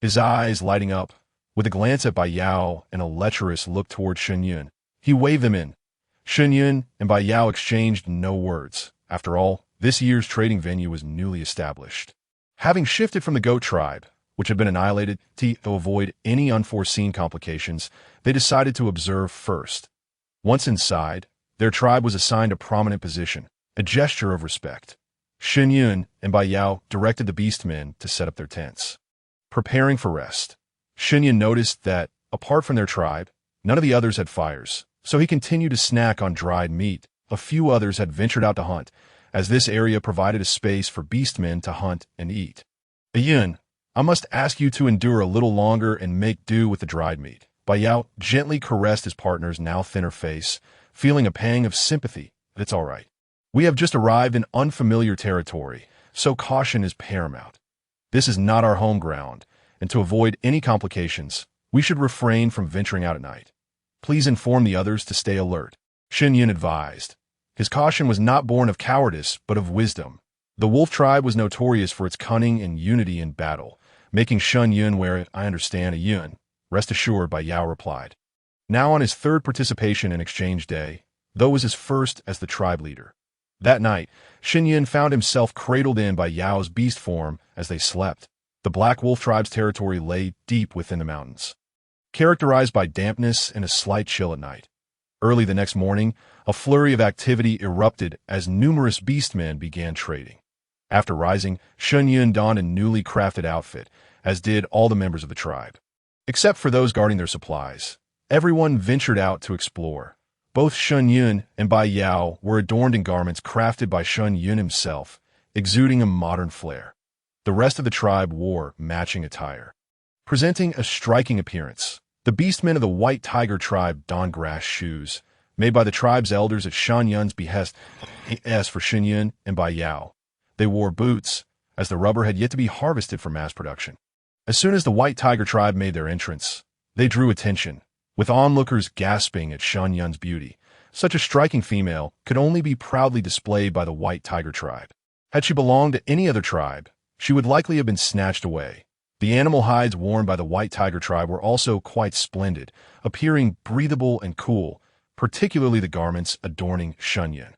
Speaker 1: his eyes lighting up. With a glance at Bai Yao and a lecherous look toward Shen Yun, he waved them in. Shen Yun and Bai Yao exchanged no words. After all, this year's trading venue was newly established. Having shifted from the goat tribe, which had been annihilated to avoid any unforeseen complications, they decided to observe first. Once inside, their tribe was assigned a prominent position, a gesture of respect. Shen Yun and Bai Yao directed the Beastmen to set up their tents. Preparing for rest, Shen Yun noticed that, apart from their tribe, none of the others had fires, so he continued to snack on dried meat. A few others had ventured out to hunt, as this area provided a space for Beastmen to hunt and eat. Yun, I must ask you to endure a little longer and make do with the dried meat. Bai Yao gently caressed his partner's now thinner face, feeling a pang of sympathy. It's all right. We have just arrived in unfamiliar territory, so caution is paramount. This is not our home ground, and to avoid any complications, we should refrain from venturing out at night. Please inform the others to stay alert, Shen Yun advised. His caution was not born of cowardice, but of wisdom. The wolf tribe was notorious for its cunning and unity in battle, making Shen Yun wear I understand Yun. Rest assured, Bai Yao replied. Now on his third participation in Exchange Day, though was his first as the tribe leader. That night, Shen Yun found himself cradled in by Yao's beast form as they slept. The Black Wolf tribe's territory lay deep within the mountains, characterized by dampness and a slight chill at night. Early the next morning, a flurry of activity erupted as numerous beastmen began trading. After rising, Shen Yun donned a newly crafted outfit, as did all the members of the tribe. Except for those guarding their supplies, everyone ventured out to explore. Both Shen Yun and Bai Yao were adorned in garments crafted by Shen Yun himself, exuding a modern flair. The rest of the tribe wore matching attire, presenting a striking appearance. The beastmen of the White Tiger tribe donned grass shoes, made by the tribe's elders at Shen Yun's behest. As for Shen Yun and Bai Yao, they wore boots, as the rubber had yet to be harvested for mass production. As soon as the White Tiger tribe made their entrance, they drew attention, with onlookers gasping at Shen Yun's beauty. Such a striking female could only be proudly displayed by the White Tiger tribe. Had she belonged to any other tribe, she would likely have been snatched away. The animal hides worn by the White Tiger tribe were also quite splendid, appearing breathable and cool, particularly the garments adorning Shen Yun.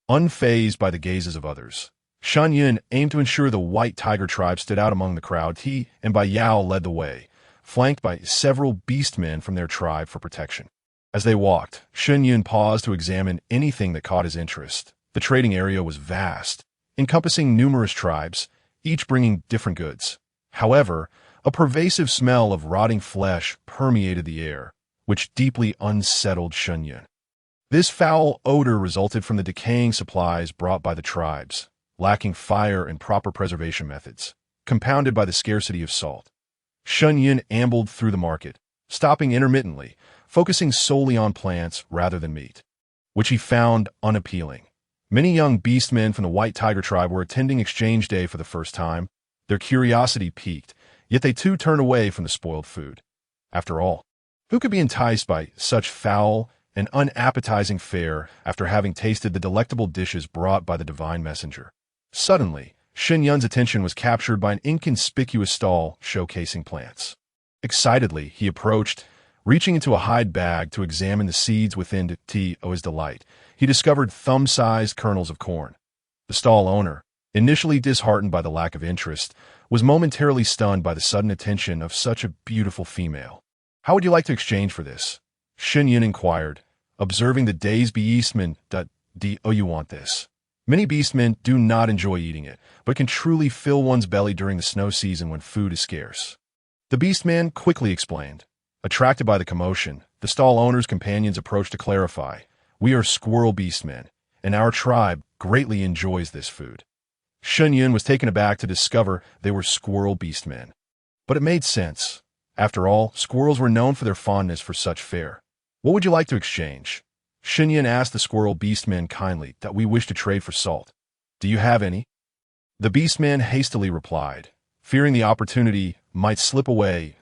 Speaker 1: Unfazed by the gazes of others, Shen Yun aimed to ensure the White Tiger tribe stood out among the crowd. He and Bai Yao led the way, flanked by several beastmen from their tribe for protection. As they walked, Shen Yun paused to examine anything that caught his interest. The trading area was vast, encompassing numerous tribes, each bringing different goods. However, a pervasive smell of rotting flesh permeated the air, which deeply unsettled Shen Yun. This foul odor resulted from the decaying supplies brought by the tribes, lacking fire and proper preservation methods, compounded by the scarcity of salt. Shen Yun ambled through the market, stopping intermittently, focusing solely on plants rather than meat, which he found unappealing. Many young beastmen from the White Tiger tribe were attending Exchange Day for the first time. Their curiosity piqued, yet they too turned away from the spoiled food. After all, who could be enticed by such foul and unappetizing fare after having tasted the delectable dishes brought by the divine messenger? Suddenly, Shen Yun's attention was captured by an inconspicuous stall showcasing plants. Excitedly, he approached, reaching into a hide bag to examine the seeds within. To his delight, he discovered thumb-sized kernels of corn. The stall owner, initially disheartened by the lack of interest, was momentarily stunned by the sudden attention of such a beautiful female. How would you like to exchange for this? Shen Yun inquired, observing the day's beastmen. Do you want this? Many beastmen do not enjoy eating it, but can truly fill one's belly during the snow season when food is scarce. The beastman quickly explained. Attracted by the commotion, the stall owner's companions approached to clarify. We are squirrel beastmen, and our tribe greatly enjoys this food. Shen Yun was taken aback to discover they were squirrel beastmen. But it made sense. After all, squirrels were known for their fondness for such fare. What would you like to exchange? Shen Yun asked the squirrel beastmen kindly that we wish to trade for salt. Do you have any? The beastman hastily replied. Fearing the opportunity might slip away,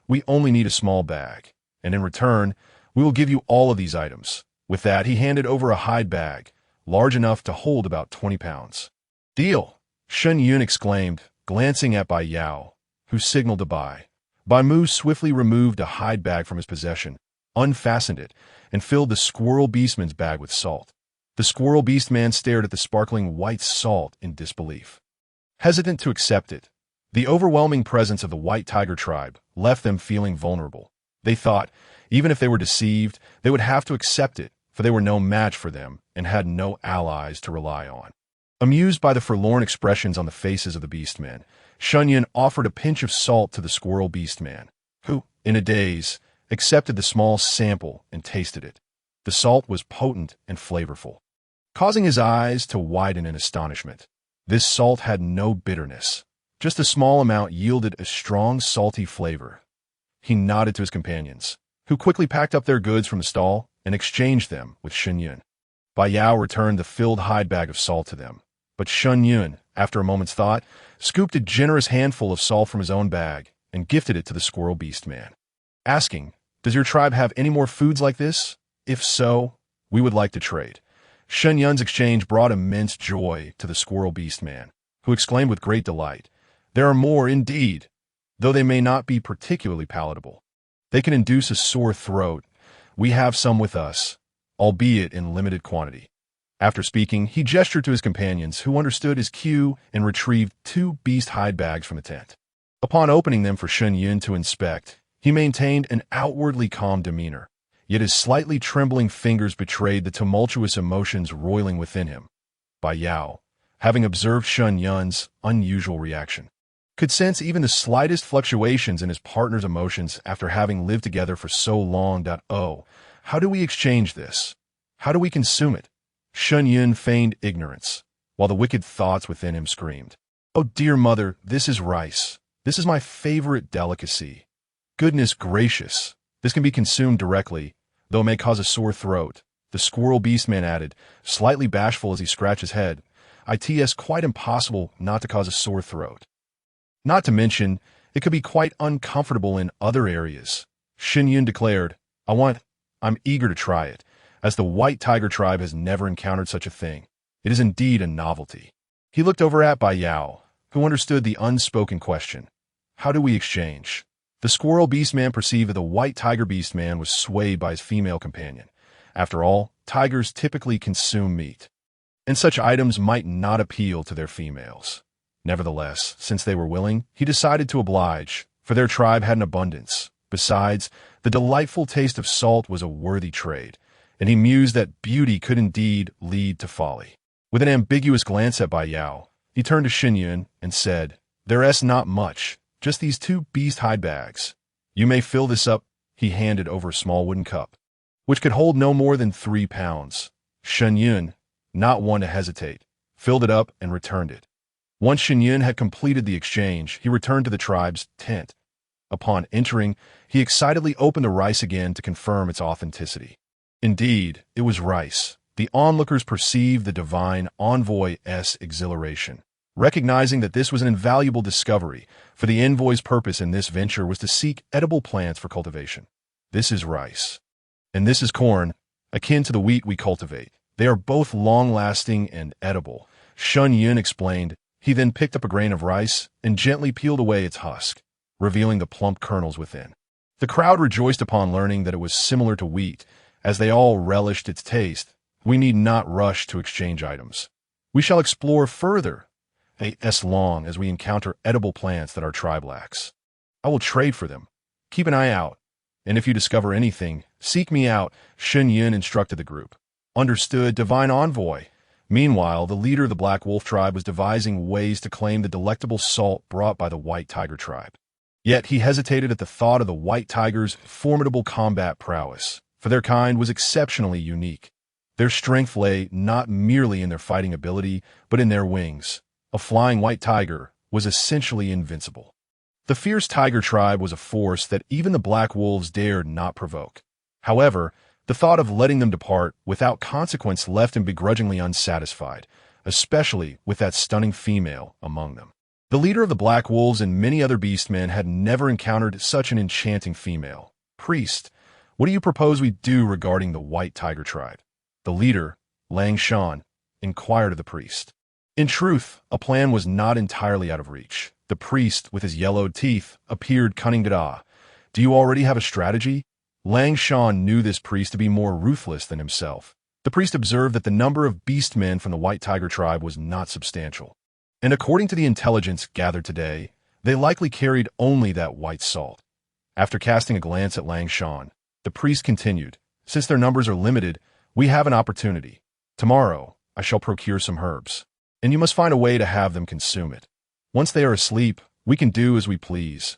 Speaker 1: "We only need a small bag, and in return, we will give you all of these items." With that, he handed over a hide bag, large enough to hold about 20 pounds. "Deal!" Shen Yun exclaimed, glancing at Bai Yao, who signaled to Bai. Bai Mu swiftly removed a hide bag from his possession, unfastened it, and filled the squirrel beastman's bag with salt. The squirrel beastman stared at the sparkling white salt in disbelief. Hesitant to accept it, the overwhelming presence of the white tiger tribe left them feeling vulnerable. They thought, even if they were deceived, they would have to accept it, for they were no match for them and had no allies to rely on. Amused by the forlorn expressions on the faces of the beastmen, Shen Yun offered a pinch of salt to the squirrel beastman, who, in a daze, accepted the small sample and tasted it. The salt was potent and flavorful, causing his eyes to widen in astonishment. This salt had no bitterness. Just a small amount yielded a strong, salty flavor. He nodded to his companions, who quickly packed up their goods from the stall and exchanged them with Shen Yun. Bai Yao returned the filled hide bag of salt to them, but Shen Yun, after a moment's thought, scooped a generous handful of salt from his own bag and gifted it to the squirrel beastman, asking, "Does your tribe have any more foods like this? If so, we would like to trade." Shen Yun's exchange brought immense joy to the squirrel beastman, who exclaimed with great delight, "There are more indeed, though they may not be particularly palatable. They can induce a sore throat. We have some with us, albeit in limited quantity." After speaking, he gestured to his companions, who understood his cue and retrieved 2 beast hide bags from the tent. Upon opening them for Shen Yun to inspect, he maintained an outwardly calm demeanor, yet his slightly trembling fingers betrayed the tumultuous emotions roiling within him. Bai Yao, having observed Shen Yun's unusual reaction, could sense even the slightest fluctuations in his partner's emotions after having lived together for so long. "Oh, how do we exchange this? How do we consume it?" Shen Yun feigned ignorance, while the wicked thoughts within him screamed, "Oh dear mother, this is rice. This is my favorite delicacy. Goodness gracious, this can be consumed directly, though it may cause a sore throat." The squirrel beastman added, slightly bashful as he scratched his head, "It's quite impossible not to cause a sore throat. Not to mention, it could be quite uncomfortable in other areas." Shen Yun declared, I'm eager to try it, as the white tiger tribe has never encountered such a thing. It is indeed a novelty." He looked over at Bai Yao, who understood the unspoken question. "How do we exchange?" The squirrel beastman perceived that the white tiger beastman was swayed by his female companion. After all, tigers typically consume meat, and such items might not appeal to their females. Nevertheless, since they were willing, he decided to oblige, for their tribe had an abundance. Besides, the delightful taste of salt was a worthy trade, and he mused that beauty could indeed lead to folly. With an ambiguous glance at Bai Yao, he turned to Shen Yun and said, "There's not much, just these 2 beast hide bags. You may fill this up." He handed over a small wooden cup, which could hold no more than 3 pounds. Shen Yun, not one to hesitate, filled it up and returned it. Once Shen Yun had completed the exchange, he returned to the tribe's tent. Upon entering, he excitedly opened the rice again to confirm its authenticity. Indeed, it was rice. The onlookers perceived the divine envoy's exhilaration, recognizing that this was an invaluable discovery, for the envoy's purpose in this venture was to seek edible plants for cultivation. "This is rice, and this is corn, akin to the wheat we cultivate. They are both long-lasting and edible," Shen Yun explained. He then picked up a grain of rice and gently peeled away its husk, revealing the plump kernels within. The crowd rejoiced upon learning that it was similar to wheat, as they all relished its taste. "We need not rush to exchange items. We shall explore further, as long as we encounter edible plants that our tribe lacks. I will trade for them. Keep an eye out, and if you discover anything, seek me out," Shen Yun instructed the group. "Understood, divine envoy." Meanwhile, the leader of the Black Wolf tribe was devising ways to claim the delectable salt brought by the White Tiger tribe. Yet he hesitated at the thought of the White Tiger's formidable combat prowess, for their kind was exceptionally unique. Their strength lay not merely in their fighting ability, but in their wings. A flying white tiger was essentially invincible. The fierce tiger tribe was a force that even the black wolves dared not provoke. However, the thought of letting them depart without consequence left him begrudgingly unsatisfied, especially with that stunning female among them. The leader of the Black Wolves and many other beastmen had never encountered such an enchanting female. "Priest, what do you propose we do regarding the White Tiger tribe?" The leader, Lang Shan, inquired of the priest. In truth, a plan was not entirely out of reach. The priest, with his yellowed teeth, appeared cunning. "Do you already have a strategy?" Lang Shan knew this priest to be more ruthless than himself. The priest observed that the number of beastmen from the White Tiger tribe was not substantial. And according to the intelligence gathered today, they likely carried only that white salt. After casting a glance at Lang Shan, the priest continued, "Since their numbers are limited, we have an opportunity. Tomorrow, I shall procure some herbs, and you must find a way to have them consume it. Once they are asleep, we can do as we please."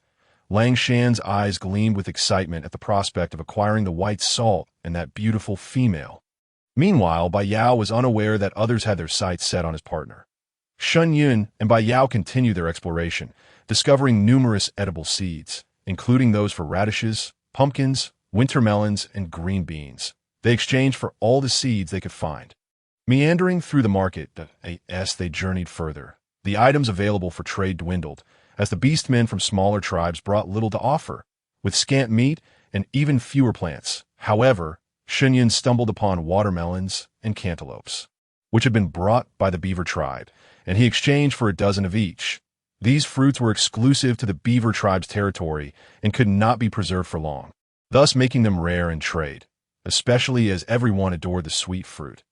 Speaker 1: Lang Shan's eyes gleamed with excitement at the prospect of acquiring the white salt and that beautiful female. Meanwhile, Bai Yao was unaware that others had their sights set on his partner. Shen Yun and Bai Yao continued their exploration, discovering numerous edible seeds, including those for radishes, pumpkins, winter melons, and green beans. They exchanged for all the seeds they could find. Meandering through the market, they journeyed further. The items available for trade dwindled, as the beastmen from smaller tribes brought little to offer, with scant meat and even fewer plants. However, Shen Yun stumbled upon watermelons and cantaloupes, which had been brought by the beaver tribe, and he exchanged for a dozen of each. These fruits were exclusive to the beaver tribe's territory and could not be preserved for long, thus making them rare in trade, especially as everyone adored the sweet fruit.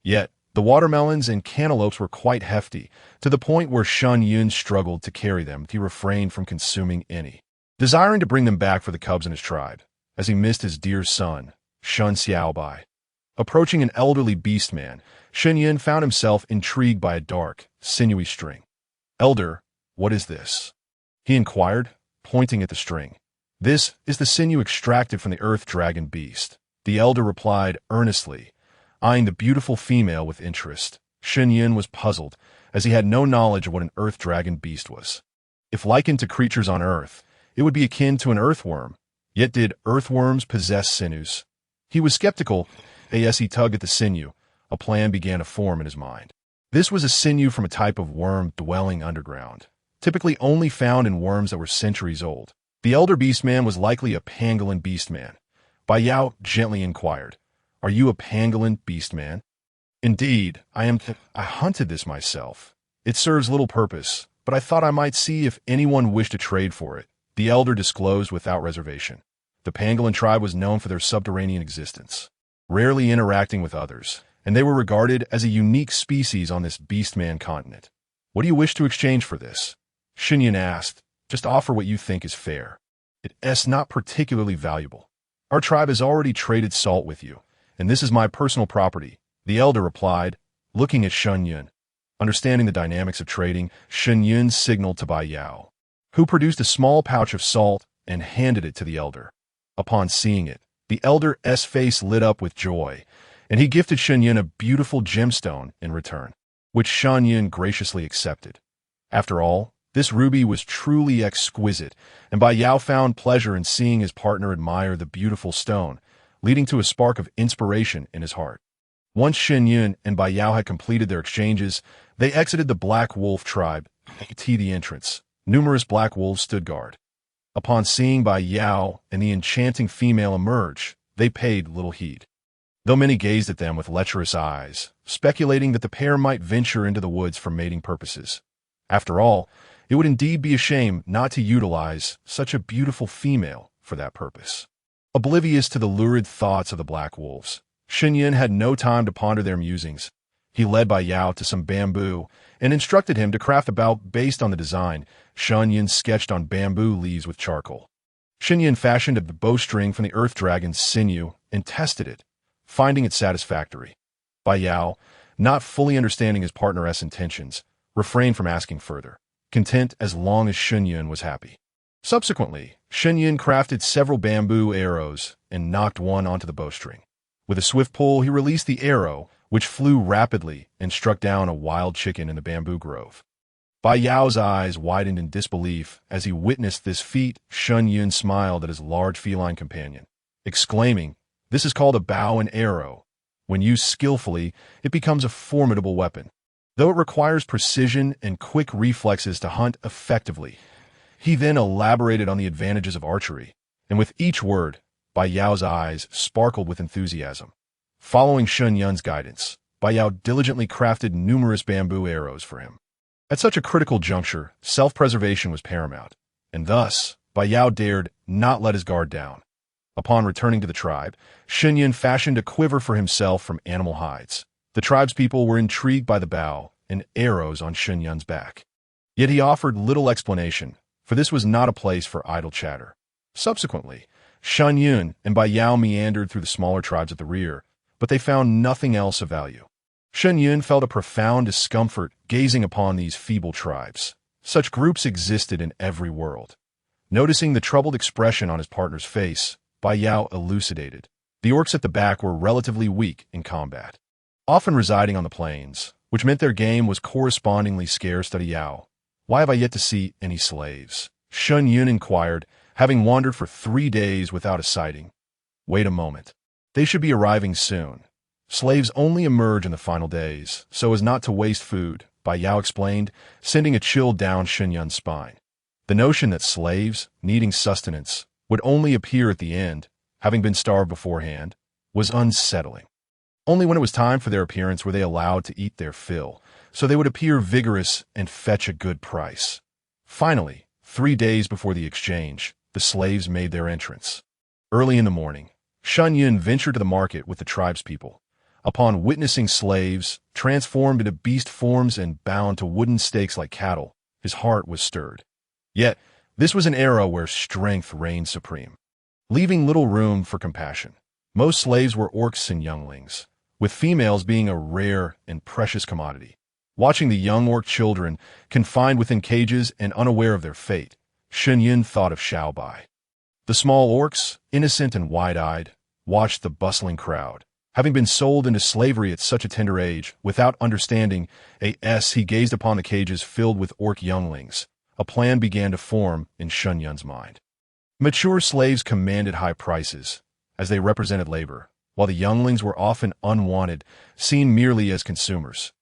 Speaker 1: Yet, the watermelons and cantaloupes were quite hefty, to the point where Shen Yun struggled to carry them. He refrained from consuming any, desiring to bring them back for the cubs in his tribe, as he missed his dear son, Shun Xiaobai. Approaching an elderly beastman, Shen Yun found himself intrigued by a dark, sinewy string. "Elder, what is this?" he inquired, pointing at the string. "This is the sinew extracted from the earth dragon beast," the elder replied earnestly, eyeing the beautiful female with interest. Shen Yun was puzzled, as he had no knowledge of what an earth dragon beast was. If likened to creatures on earth, it would be akin to an earthworm. Yet did earthworms possess sinews? He was skeptical, as he tugged at the sinew. A plan began to form in his mind. This was a sinew from a type of worm dwelling underground, typically only found in worms that were centuries old. The elder beastman was likely a pangolin beastman. Bai Yao gently inquired, "Are you a pangolin beastman?" "Indeed, I am. I hunted this myself. It serves little purpose, but I thought I might see if anyone wished to trade for it," the elder disclosed without reservation. The pangolin tribe was known for their subterranean existence, rarely interacting with others, and they were regarded as a unique species on this beastman continent. "What do you wish to exchange for this?" Shen Yun asked. "Just offer what you think is fair. It's not particularly valuable. Our tribe has already traded salt with you, and this is my personal property," the elder replied, looking at Shen Yun. Understanding the dynamics of trading, Shen Yun signaled to Bai Yao, who produced a small pouch of salt and handed it to the elder. Upon seeing it, the elder's face lit up with joy, and he gifted Shen Yun a beautiful gemstone in return, which Shen Yun graciously accepted. After all, this ruby was truly exquisite, and Bai Yao found pleasure in seeing his partner admire the beautiful stone, leading to a spark of inspiration in his heart. Once Shen Yun and Bai Yao had completed their exchanges, they exited the Black Wolf tribe. At the entrance, numerous Black Wolves stood guard. Upon seeing Bai Yao and the enchanting female emerge, they paid little heed, though many gazed at them with lecherous eyes, speculating that the pair might venture into the woods for mating purposes. After all, it would indeed be a shame not to utilize such a beautiful female for that purpose. Oblivious to the lurid thoughts of the Black Wolves, Shen Yun had no time to ponder their musings. He led Bai Yao to some bamboo and instructed him to craft a bow based on the design Shen Yun sketched on bamboo leaves with charcoal. Shen Yun fashioned a bowstring from the earth dragon's sinew and tested it, finding it satisfactory. Bai Yao, not fully understanding his partner's intentions, refrained from asking further, content as long as Shen Yun was happy. Subsequently, Shen Yun crafted several bamboo arrows and knocked one onto the bowstring. With a swift pull, he released the arrow, which flew rapidly and struck down a wild chicken in the bamboo grove. Bai Yao's eyes widened in disbelief as he witnessed this feat. Shen Yun smiled at his large feline companion, exclaiming, "This is called a bow and arrow. When used skillfully, it becomes a formidable weapon." though it requires precision and quick reflexes to hunt effectively. He then elaborated on the advantages of archery, and with each word, Bai Yao's eyes sparkled with enthusiasm. Following Shen Yun's guidance, Bai Yao diligently crafted numerous bamboo arrows for him. At such a critical juncture, self-preservation was paramount, and thus, Bai Yao dared not let his guard down. Upon returning to the tribe, Shen Yun fashioned a quiver for himself from animal hides. The tribespeople were intrigued by the bow and arrows on Shen Yun's back. Yet he offered little explanation, for this was not a place for idle chatter. Subsequently, Shen Yun and Bai Yao meandered through the smaller tribes at the rear, but they found nothing else of value. Shen Yun felt a profound discomfort gazing upon these feeble tribes. Such groups existed in every world. Noticing the troubled expression on his partner's face, Bai Yao elucidated. The orcs at the back were relatively weak in combat, often residing on the plains, which meant their game was correspondingly scarce to Yao. Why have I yet to see any slaves? Shen Yun inquired, having wandered for 3 days without a sighting. Wait a moment. They should be arriving soon. Slaves only emerge in the final days, so as not to waste food, Bai Yao explained, sending a chill down Shen Yun's spine. The notion that slaves, needing sustenance, would only appear at the end, having been starved beforehand, was unsettling. Only when it was time for their appearance were they allowed to eat their fill, so they would appear vigorous and fetch a good price. Finally, 3 days before the exchange, the slaves made their entrance. Early in the morning, Shen Yun ventured to the market with the tribespeople. Upon witnessing slaves, transformed into beast forms and bound to wooden stakes like cattle, his heart was stirred. Yet, this was an era where strength reigned supreme, leaving little room for compassion. Most slaves were orcs and younglings, with females being a rare and precious commodity. Watching the young orc children confined within cages and unaware of their fate, Shen Yun thought of Xiaobai. The small orcs, innocent and wide-eyed, watched the bustling crowd. Having been sold into slavery at such a tender age, without understanding he gazed upon the cages filled with orc younglings. A plan began to form in Shen Yun's mind. Mature slaves commanded high prices, as they represented labor, while the younglings were often unwanted, seen merely as consumers.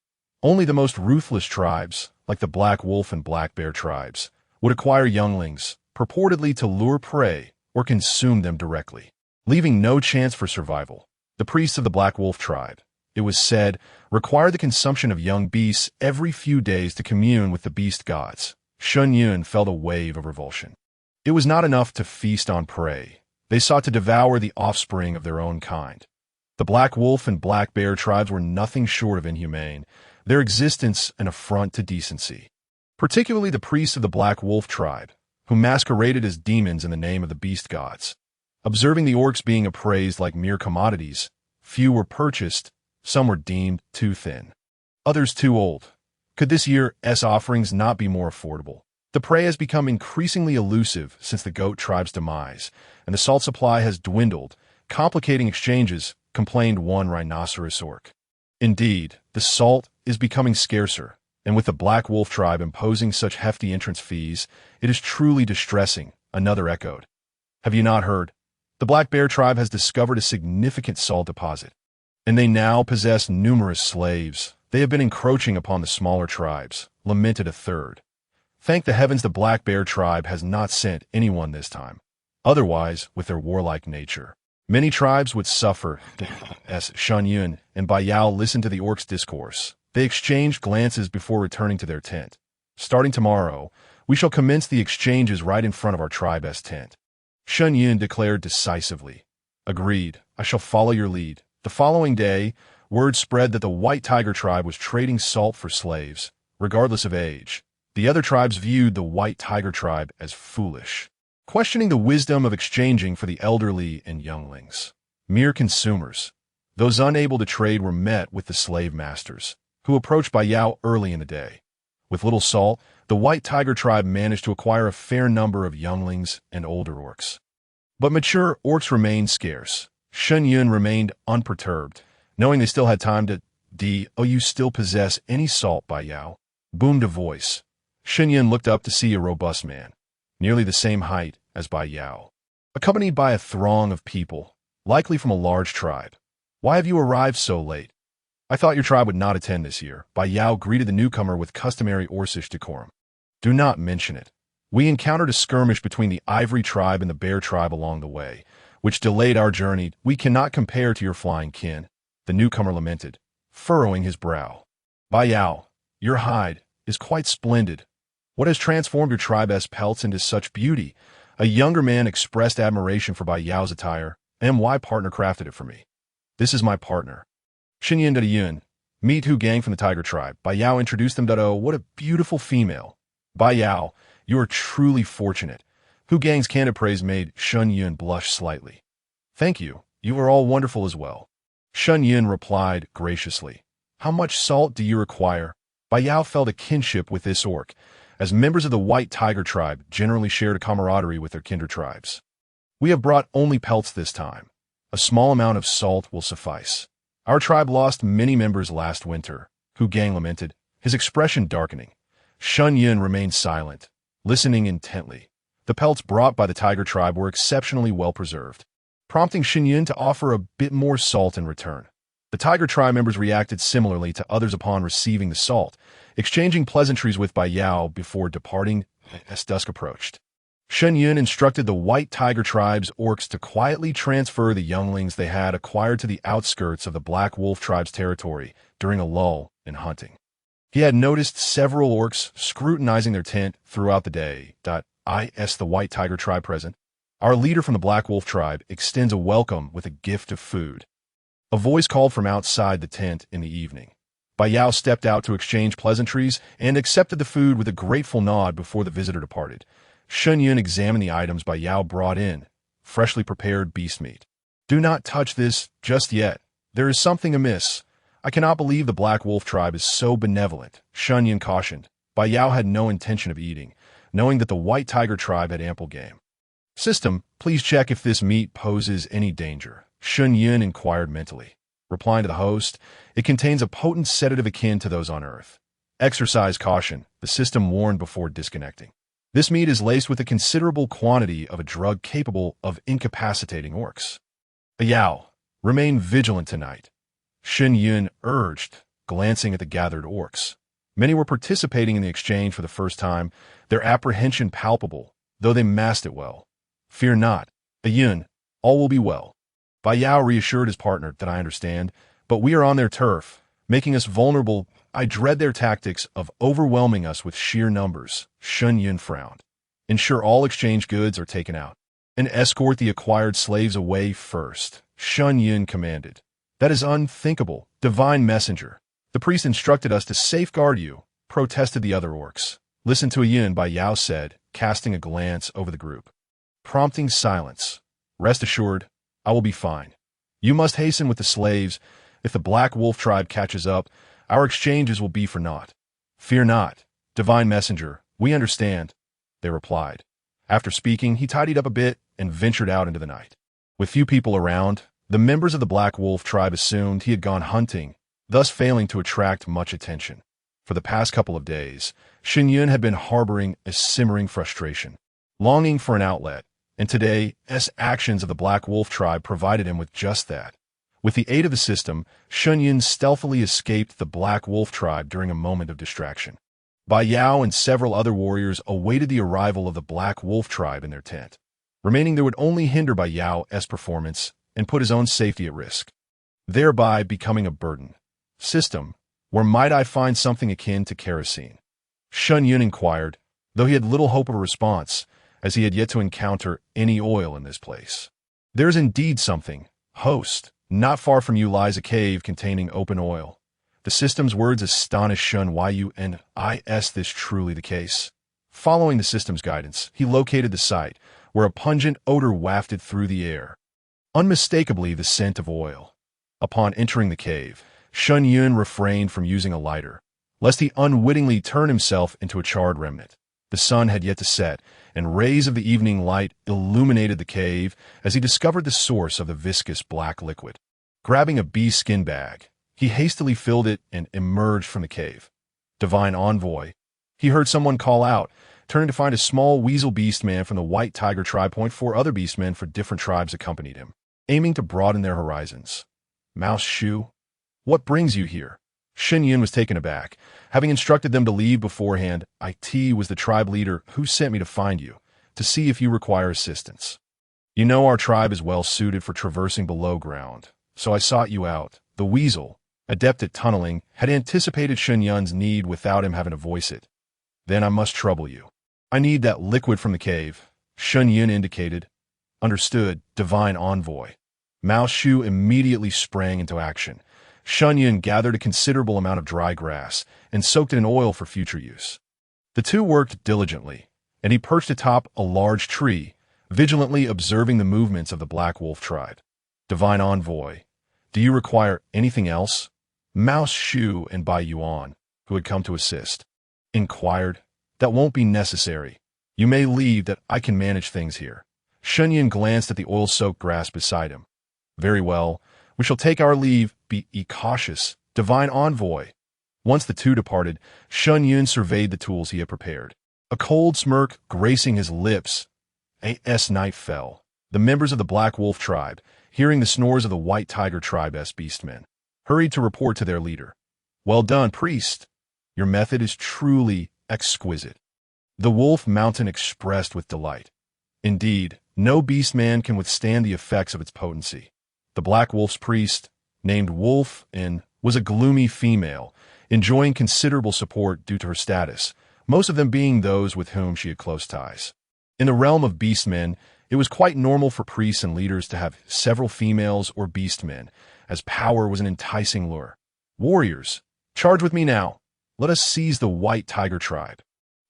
Speaker 1: Only the most ruthless tribes, like the Black Wolf and Black Bear tribes, would acquire younglings, purportedly to lure prey or consume them directly, leaving no chance for survival. The priests of the Black Wolf tribe, it was said, required the consumption of young beasts every few days to commune with the beast gods. Shen Yun felt a wave of revulsion. It was not enough to feast on prey. They sought to devour the offspring of their own kind. The Black Wolf and Black Bear tribes were nothing short of inhumane, their existence an affront to decency. Particularly the priests of the Black Wolf tribe, who masqueraded as demons in the name of the beast gods. Observing the orcs being appraised like mere commodities, few were purchased, some were deemed too thin, others too old. Could this year's offerings not be more affordable? The prey has become increasingly elusive since the goat tribe's demise, and the salt supply has dwindled, complicating exchanges, complained one rhinoceros orc. Indeed, the salt is becoming scarcer, and with the Black Wolf tribe imposing such hefty entrance fees, it is truly distressing, another echoed. Have you not heard? The Black Bear tribe has discovered a significant salt deposit, and they now possess numerous slaves. They have been encroaching upon the smaller tribes, lamented a third. Thank the heavens the Black Bear tribe has not sent anyone this time. Otherwise, with their warlike nature, many tribes would suffer. As Shen Yun and Bai Yao listened to the orcs' discourse, they exchanged glances before returning to their tent. Starting tomorrow, we shall commence the exchanges right in front of our tribe's tent. Shen Yun declared decisively. Agreed, I shall follow your lead. The following day, word spread that the White Tiger tribe was trading salt for slaves, regardless of age. The other tribes viewed the White Tiger tribe as foolish, questioning the wisdom of exchanging for the elderly and younglings. Mere consumers. Those unable to trade were met with the slave masters, who approached Bai Yao early in the day. With little salt, the White Tiger tribe managed to acquire a fair number of younglings and older orcs. But mature orcs remained scarce. Shen Yun remained unperturbed, knowing they still had time to you still possess any salt, Bai Yao? Boomed a voice. Shen Yun looked up to see a robust man, nearly the same height as Bai Yao, accompanied by a throng of people, likely from a large tribe. Why have you arrived so late? I thought your tribe would not attend this year. Bai Yao greeted the newcomer with customary Orcish decorum. Do not mention it. We encountered a skirmish between the Ivory tribe and the Bear tribe along the way, which delayed our journey. We cannot compare to your flying kin, the newcomer lamented, furrowing his brow. Bai Yao, your hide is quite splendid. What has transformed your tribe's pelts into such beauty? A younger man expressed admiration for Bai Yao's attire. My partner crafted it for me. This is my partner. Shen Yun, meet Hu Gang from the Tiger tribe. Bai Yao introduced them. Oh, what a beautiful female. Bai Yao, you are truly fortunate. Hu Gang's candid praise made Shen Yun blush slightly. Thank you. You are all wonderful as well. Shen Yun replied graciously. How much salt do you require? Bai Yao felt a kinship with this orc, as members of the White Tiger tribe generally shared a camaraderie with their kindred tribes. We have brought only pelts this time. A small amount of salt will suffice. Our tribe lost many members last winter, Hu Gang lamented, his expression darkening. Shen Yun remained silent, listening intently. The pelts brought by the Tiger tribe were exceptionally well preserved, prompting Shen Yun to offer a bit more salt in return. The Tiger tribe members reacted similarly to others upon receiving the salt, exchanging pleasantries with Bai Yao before departing as dusk approached. Shen Yun instructed the White Tiger tribe's orcs to quietly transfer the younglings they had acquired to the outskirts of the Black Wolf tribe's territory during a lull in hunting. He had noticed several orcs scrutinizing their tent throughout the day. The White Tiger tribe present. Our leader from the Black Wolf tribe extends a welcome with a gift of food. A voice called from outside the tent in the evening. Bai Yao stepped out to exchange pleasantries and accepted the food with a grateful nod before the visitor departed. Shen Yun examined the items Bai Yao brought in, freshly prepared beast meat. Do not touch this just yet. There is something amiss. I cannot believe the Black Wolf tribe is so benevolent, Shen Yun cautioned. Bai Yao had no intention of eating, knowing that the White Tiger tribe had ample game. System, please check if this meat poses any danger, Shen Yun inquired mentally. Replying to the host, it contains a potent sedative akin to those on Earth. Exercise caution, the system warned before disconnecting. This meat is laced with a considerable quantity of a drug capable of incapacitating orcs. Yao, remain vigilant tonight, Shen Yun urged, glancing at the gathered orcs. Many were participating in the exchange for the first time, their apprehension palpable, though they masked it well. Fear not, Yun, all will be well. Bai Yao reassured his partner that I understand, but we are on their turf, making us vulnerable. I dread their tactics of overwhelming us with sheer numbers, Shen Yun frowned. Ensure all exchange goods are taken out, and escort the acquired slaves away first, Shen Yun commanded. That is unthinkable, divine messenger. The priest instructed us to safeguard you, protested the other orcs. Listen to Yun, Bai Yao said, casting a glance over the group. Prompting silence. Rest assured, I will be fine. You must hasten with the slaves. If the Black Wolf tribe catches up, our exchanges will be for naught. Fear not, divine messenger, we understand, they replied. After speaking, he tidied up a bit and ventured out into the night. With few people around, the members of the Black Wolf tribe assumed he had gone hunting, thus failing to attract much attention. For the past couple of days, Shen Yun had been harboring a simmering frustration, longing for an outlet, and today's actions of the Black Wolf tribe provided him with just that. With the aid of the system, Shen Yun stealthily escaped the Black Wolf tribe during a moment of distraction. Bai Yao and several other warriors awaited the arrival of the Black Wolf tribe in their tent. Remaining there would only hinder Bai Yao's performance and put his own safety at risk, thereby becoming a burden. System, where might I find something akin to kerosene? Shen Yun inquired, though he had little hope of a response, as he had yet to encounter any oil in this place. There is indeed something, host. Not far from you lies a cave containing open oil. The system's words astonished Shen Yun. Is this truly the case? Following the system's guidance, he located the site, where a pungent odor wafted through the air. Unmistakably the scent of oil. Upon entering the cave, Shen Yun refrained from using a lighter, lest he unwittingly turn himself into a charred remnant. The sun had yet to set, and rays of the evening light illuminated the cave as he discovered the source of the viscous black liquid. Grabbing a bee skin bag, he hastily filled it and emerged from the cave. Divine envoy, he heard someone call out, turning to find a small weasel beastman from the White Tiger tribe. 4 other beastmen for different tribes accompanied him, aiming to broaden their horizons. Mouse shoe? What brings you here? Shen Yun was taken aback. Having instructed them to leave beforehand, IT was the tribe leader who sent me to find you, to see if you require assistance. You know our tribe is well suited for traversing below ground, so I sought you out. The weasel, adept at tunneling, had anticipated Shen Yun's need without him having to voice it. Then I must trouble you. I need that liquid from the cave. Shen Yun indicated. Understood, divine envoy. Mao Shu immediately sprang into action. Shen Yun gathered a considerable amount of dry grass and soaked it in oil for future use. The two worked diligently, and he perched atop a large tree, vigilantly observing the movements of the Black Wolf tribe. Divine envoy, do you require anything else? Mao Shu and Bai Yuan, who had come to assist, inquired. That won't be necessary. You may leave, that I can manage things here. Shen Yun glanced at the oil-soaked grass beside him. Very well. We shall take our leave. Be cautious, divine envoy. Once the two departed, Shen Yun surveyed the tools he had prepared. A cold smirk gracing his lips. As night fell, the members of the Black Wolf tribe, hearing the snores of the White Tiger tribe's beastmen, hurried to report to their leader. Well done, priest. Your method is truly exquisite. The Wolf Mountain expressed with delight. Indeed, no beastman can withstand the effects of its potency. The Black Wolf's priest, named Wolf In, was a gloomy female, enjoying considerable support due to her status, most of them being those with whom she had close ties. In the realm of beastmen, it was quite normal for priests and leaders to have several females or beastmen, as power was an enticing lure. Warriors, charge with me now. Let us seize the White Tiger tribe.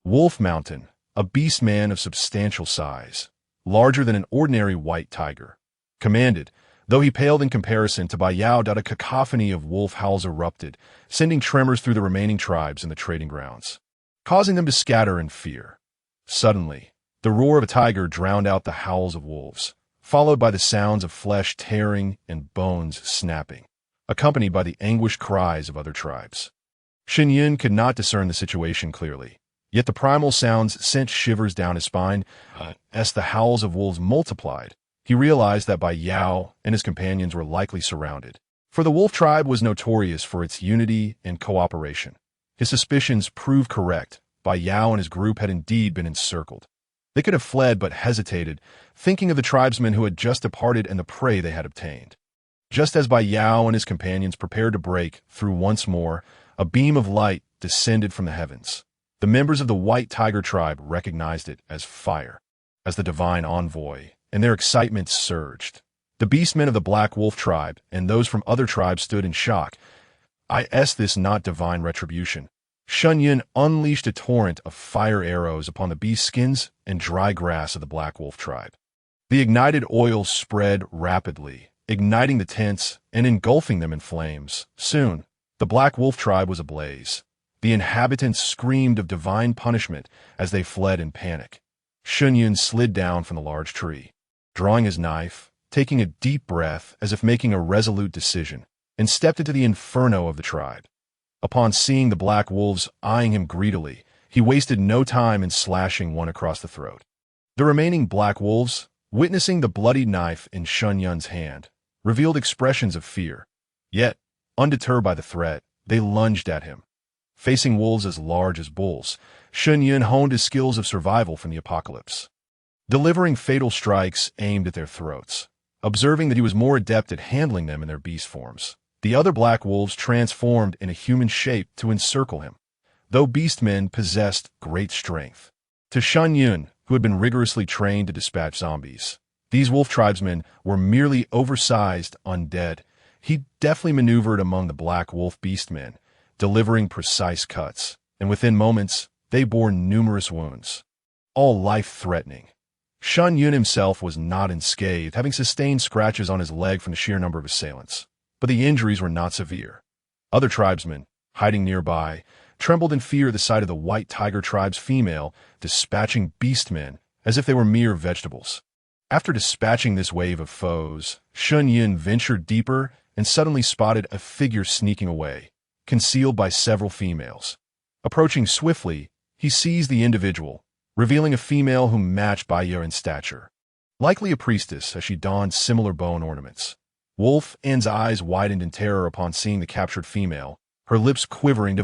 Speaker 1: Wolf Mountain, a beastman of substantial size, larger than an ordinary white tiger, commanded. Though he paled in comparison to Bai Yao, a cacophony of wolf howls erupted, sending tremors through the remaining tribes in the trading grounds, causing them to scatter in fear. Suddenly, the roar of a tiger drowned out the howls of wolves, followed by the sounds of flesh tearing and bones snapping, accompanied by the anguished cries of other tribes. Shen Yun could not discern the situation clearly, yet the primal sounds sent shivers down his spine. As the howls of wolves multiplied, he realized that Bai Yao and his companions were likely surrounded, for the wolf tribe was notorious for its unity and cooperation. His suspicions proved correct. Bai Yao and his group had indeed been encircled. They could have fled but hesitated, thinking of the tribesmen who had just departed and the prey they had obtained. Just as Bai Yao and his companions prepared to break through once more, a beam of light descended from the heavens. The members of the White Tiger tribe recognized it as fire, as the divine envoy, and their excitement surged. The beastmen of the Black Wolf tribe and those from other tribes stood in shock. Is this not divine retribution? Shen Yun unleashed a torrent of fire arrows upon the beast skins and dry grass of the Black Wolf tribe. The ignited oil spread rapidly, igniting the tents and engulfing them in flames. Soon, the Black Wolf tribe was ablaze. The inhabitants screamed of divine punishment as they fled in panic. Shen Yun slid down from the large tree, drawing his knife, taking a deep breath as if making a resolute decision, and stepped into the inferno of the tribe. Upon seeing the black wolves eyeing him greedily, he wasted no time in slashing one across the throat. The remaining black wolves, witnessing the bloody knife in Shen Yun's hand, revealed expressions of fear. Yet, undeterred by the threat, they lunged at him. Facing wolves as large as bulls, Shen Yun honed his skills of survival from the apocalypse, delivering fatal strikes aimed at their throats. Observing that he was more adept at handling them in their beast forms, the other black wolves transformed in a human shape to encircle him, though beastmen possessed great strength. To Shen Yun, who had been rigorously trained to dispatch zombies, these wolf tribesmen were merely oversized undead. He deftly maneuvered among the black wolf beastmen, delivering precise cuts, and within moments, they bore numerous wounds, all life-threatening. Shen Yun himself was not unscathed, having sustained scratches on his leg from the sheer number of assailants, but the injuries were not severe. Other tribesmen, hiding nearby, trembled in fear at the sight of the White Tiger tribe's female dispatching beastmen as if they were mere vegetables. After dispatching this wave of foes, Shen Yun ventured deeper and suddenly spotted a figure sneaking away, concealed by several females. Approaching swiftly, he seized the individual, revealing a female who matched Bai Yao in stature, likely a priestess as she donned similar bone ornaments. Wolf An's eyes widened in terror upon seeing the captured female, her lips quivering.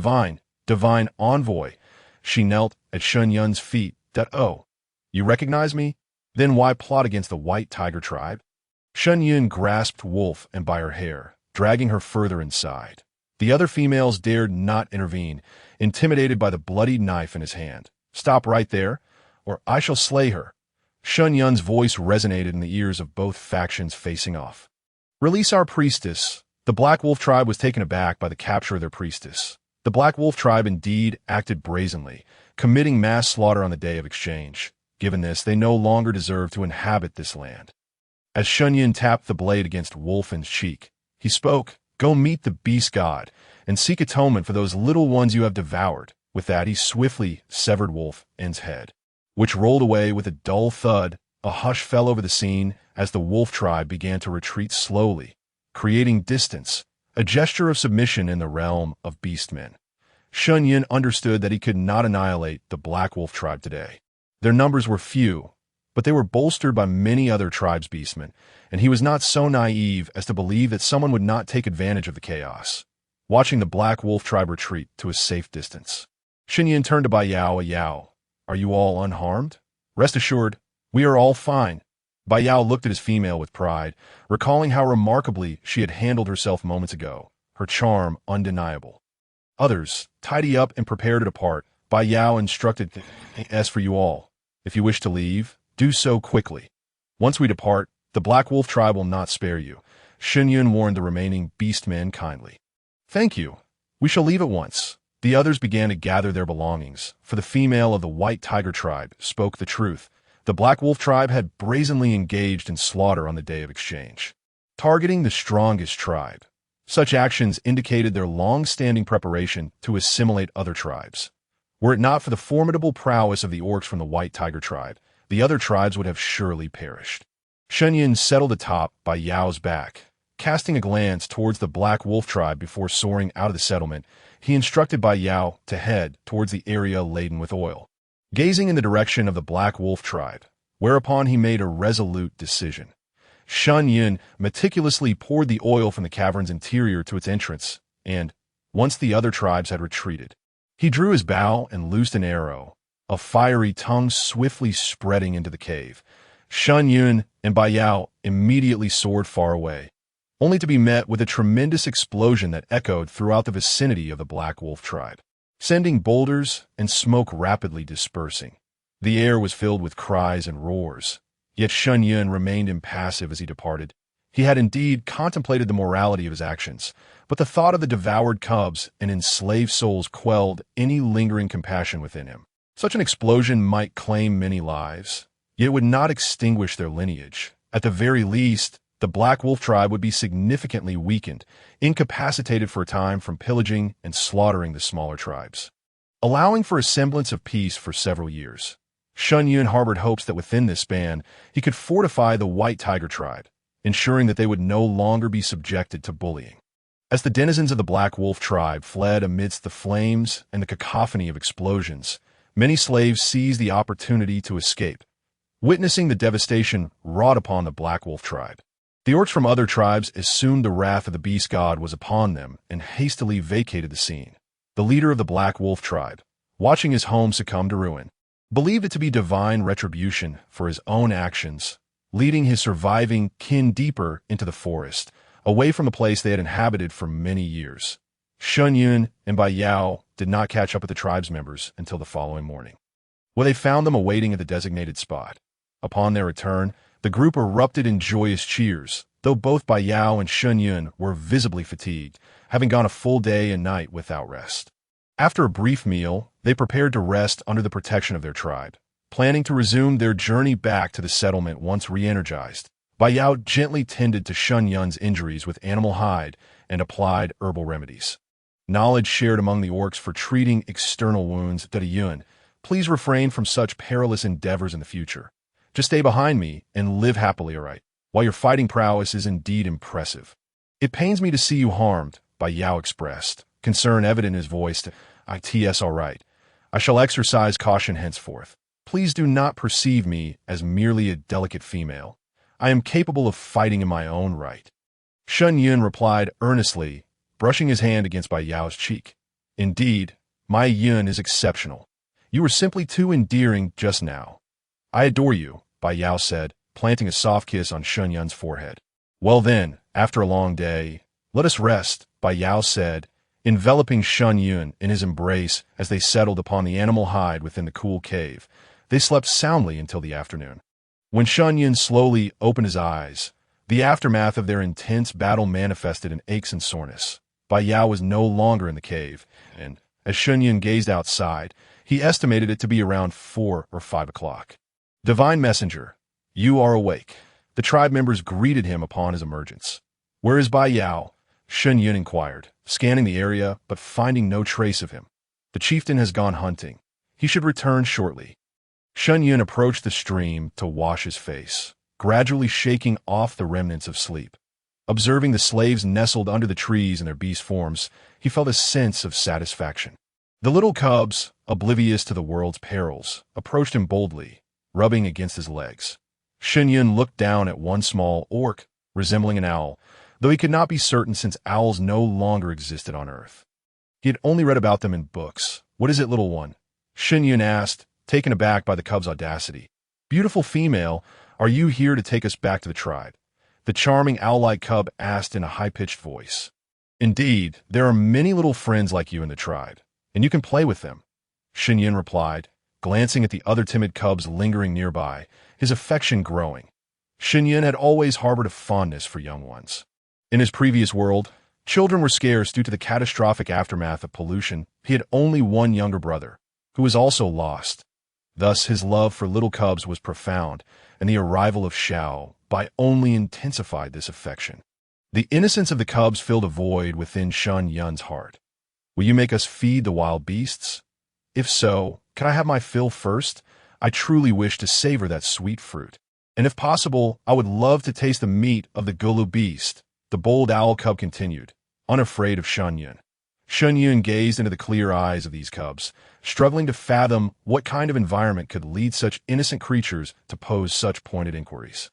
Speaker 1: Divine envoy. She knelt at Shen Yun's feet. Oh, you recognize me? Then why plot against the White Tiger tribe? Shen Yun grasped Wolf An by her hair, dragging her further inside. The other females dared not intervene, intimidated by the bloody knife in his hand. Stop right there, or I shall slay her. Shen Yun's voice resonated in the ears of both factions facing off. Release our priestess. The Black Wolf tribe was taken aback by the capture of their priestess. The Black Wolf tribe indeed acted brazenly, committing mass slaughter on the day of exchange. Given this, they no longer deserve to inhabit this land. As Shen Yun tapped the blade against Wolf An's cheek, he spoke, "Go meet the beast god, and seek atonement for those little ones you have devoured." With that, he swiftly severed Wolf An's head, which rolled away with a dull thud. A hush fell over the scene as the wolf tribe began to retreat slowly, creating distance, a gesture of submission in the realm of Beastmen. Shen Yun understood that he could not annihilate the Black Wolf tribe today. Their numbers were few, but they were bolstered by many other tribes' beastmen, and he was not so naive as to believe that someone would not take advantage of the chaos. Watching the Black Wolf tribe retreat to a safe distance, Shen Yun turned to Bai Yao. Yao, are you all unharmed? Rest assured, we are all fine. Bai Yao looked at his female with pride, recalling how remarkably she had handled herself moments ago, her charm undeniable. Others, tidy up and prepare to depart. Bai Yao instructed, as for you all, if you wish to leave, do so quickly. Once we depart, the Black Wolf tribe will not spare you. Shen Yun warned the remaining beastmen kindly. Thank you. We shall leave at once. The others began to gather their belongings, for the female of the White Tiger tribe spoke the truth. The Black Wolf tribe had brazenly engaged in slaughter on the day of exchange, targeting the strongest tribe. Such actions indicated their long-standing preparation to assimilate other tribes. Were it not for the formidable prowess of the orcs from the White Tiger tribe, the other tribes would have surely perished. Shen Yun settled atop Bai Yao's back. Casting a glance towards the Black Wolf tribe before soaring out of the settlement, he instructed Bai Yao to head towards the area laden with oil, gazing in the direction of the Black Wolf tribe, whereupon he made a resolute decision. Shen Yun meticulously poured the oil from the cavern's interior to its entrance, and, once the other tribes had retreated, he drew his bow and loosed an arrow, a fiery tongue swiftly spreading into the cave. Shen Yun and Bai Yao immediately soared far away, only to be met with a tremendous explosion that echoed throughout the vicinity of the Black Wolf tribe, sending boulders and smoke rapidly dispersing. The air was filled with cries and roars, yet Shen Yun remained impassive as he departed. He had indeed contemplated the morality of his actions, but the thought of the devoured cubs and enslaved souls quelled any lingering compassion within him. Such an explosion might claim many lives, yet it would not extinguish their lineage. At the very least, the Black Wolf tribe would be significantly weakened, incapacitated for a time from pillaging and slaughtering the smaller tribes, allowing for a semblance of peace for several years. Shen Yun harbored hopes that within this span, he could fortify the White Tiger tribe, ensuring that they would no longer be subjected to bullying. As the denizens of the Black Wolf tribe fled amidst the flames and the cacophony of explosions, many slaves seized the opportunity to escape, witnessing the devastation wrought upon the Black Wolf tribe. The orcs from other tribes assumed the wrath of the beast god was upon them and hastily vacated the scene. The leader of the Black Wolf tribe, watching his home succumb to ruin, believed it to be divine retribution for his own actions, leading his surviving kin deeper into the forest, away from the place they had inhabited for many years. Shen Yun and Bai Yao did not catch up with the tribe's members until the following morning, where they found them awaiting at the designated spot. Upon their return, the group erupted in joyous cheers, though both Bai Yao and Shen Yun were visibly fatigued, having gone a full day and night without rest. After a brief meal, they prepared to rest under the protection of their tribe, planning to resume their journey back to the settlement once re-energized. Bai Yao gently tended to Shen Yun's injuries with animal hide and applied herbal remedies. Knowledge shared among the orcs for treating external wounds. Yun, please refrain from such perilous endeavors in the future. Just stay behind me and live happily, all right? While your fighting prowess is indeed impressive. It pains me to see you harmed, Bai Yao expressed, concern evident in his voice. It's all right. I shall exercise caution henceforth. Please do not perceive me as merely a delicate female. I am capable of fighting in my own right. Shen Yun replied earnestly, brushing his hand against Bai Yao's cheek. Indeed, my Yun is exceptional. You were simply too endearing just now. I adore you, Bai Yao said, planting a soft kiss on Shen Yun's forehead. Well then, after a long day, let us rest, Bai Yao said, enveloping Shen Yun in his embrace as they settled upon the animal hide within the cool cave. They slept soundly until the afternoon. When Shen Yun slowly opened his eyes, the aftermath of their intense battle manifested in aches and soreness. Bai Yao was no longer in the cave, and, as Shen Yun gazed outside, he estimated it to be around 4 or 5 o'clock. Divine Messenger, you are awake. The tribe members greeted him upon his emergence. Where is Bai Yao? Shen Yun inquired, scanning the area but finding no trace of him. The chieftain has gone hunting. He should return shortly. Shen Yun approached the stream to wash his face, gradually shaking off the remnants of sleep. Observing the slaves nestled under the trees in their beast forms, he felt a sense of satisfaction. The little cubs, oblivious to the world's perils, approached him boldly, rubbing against his legs. Shen Yun looked down at one small orc, resembling an owl, though he could not be certain since owls no longer existed on Earth. He had only read about them in books. What is it, little one? Shen Yun asked, taken aback by the cub's audacity. Beautiful female, are you here to take us back to the tribe? The charming owl-like cub asked in a high-pitched voice. Indeed, there are many little friends like you in the tribe, and you can play with them, Shen Yun replied, glancing at the other timid cubs lingering nearby, his affection growing. Shen Yun had always harbored a fondness for young ones. In his previous world, children were scarce due to the catastrophic aftermath of pollution. He had only one younger brother, who was also lost. Thus, his love for little cubs was profound, and the arrival of Xiao Bai only intensified this affection. The innocence of the cubs filled a void within Shen Yun's heart. Will you make us feed the wild beasts? If so, can I have my fill first? I truly wish to savor that sweet fruit. And if possible, I would love to taste the meat of the Gulu beast, the bold owl cub continued, unafraid of Shen Yun. Shen Yun gazed into the clear eyes of these cubs, struggling to fathom what kind of environment could lead such innocent creatures to pose such pointed inquiries.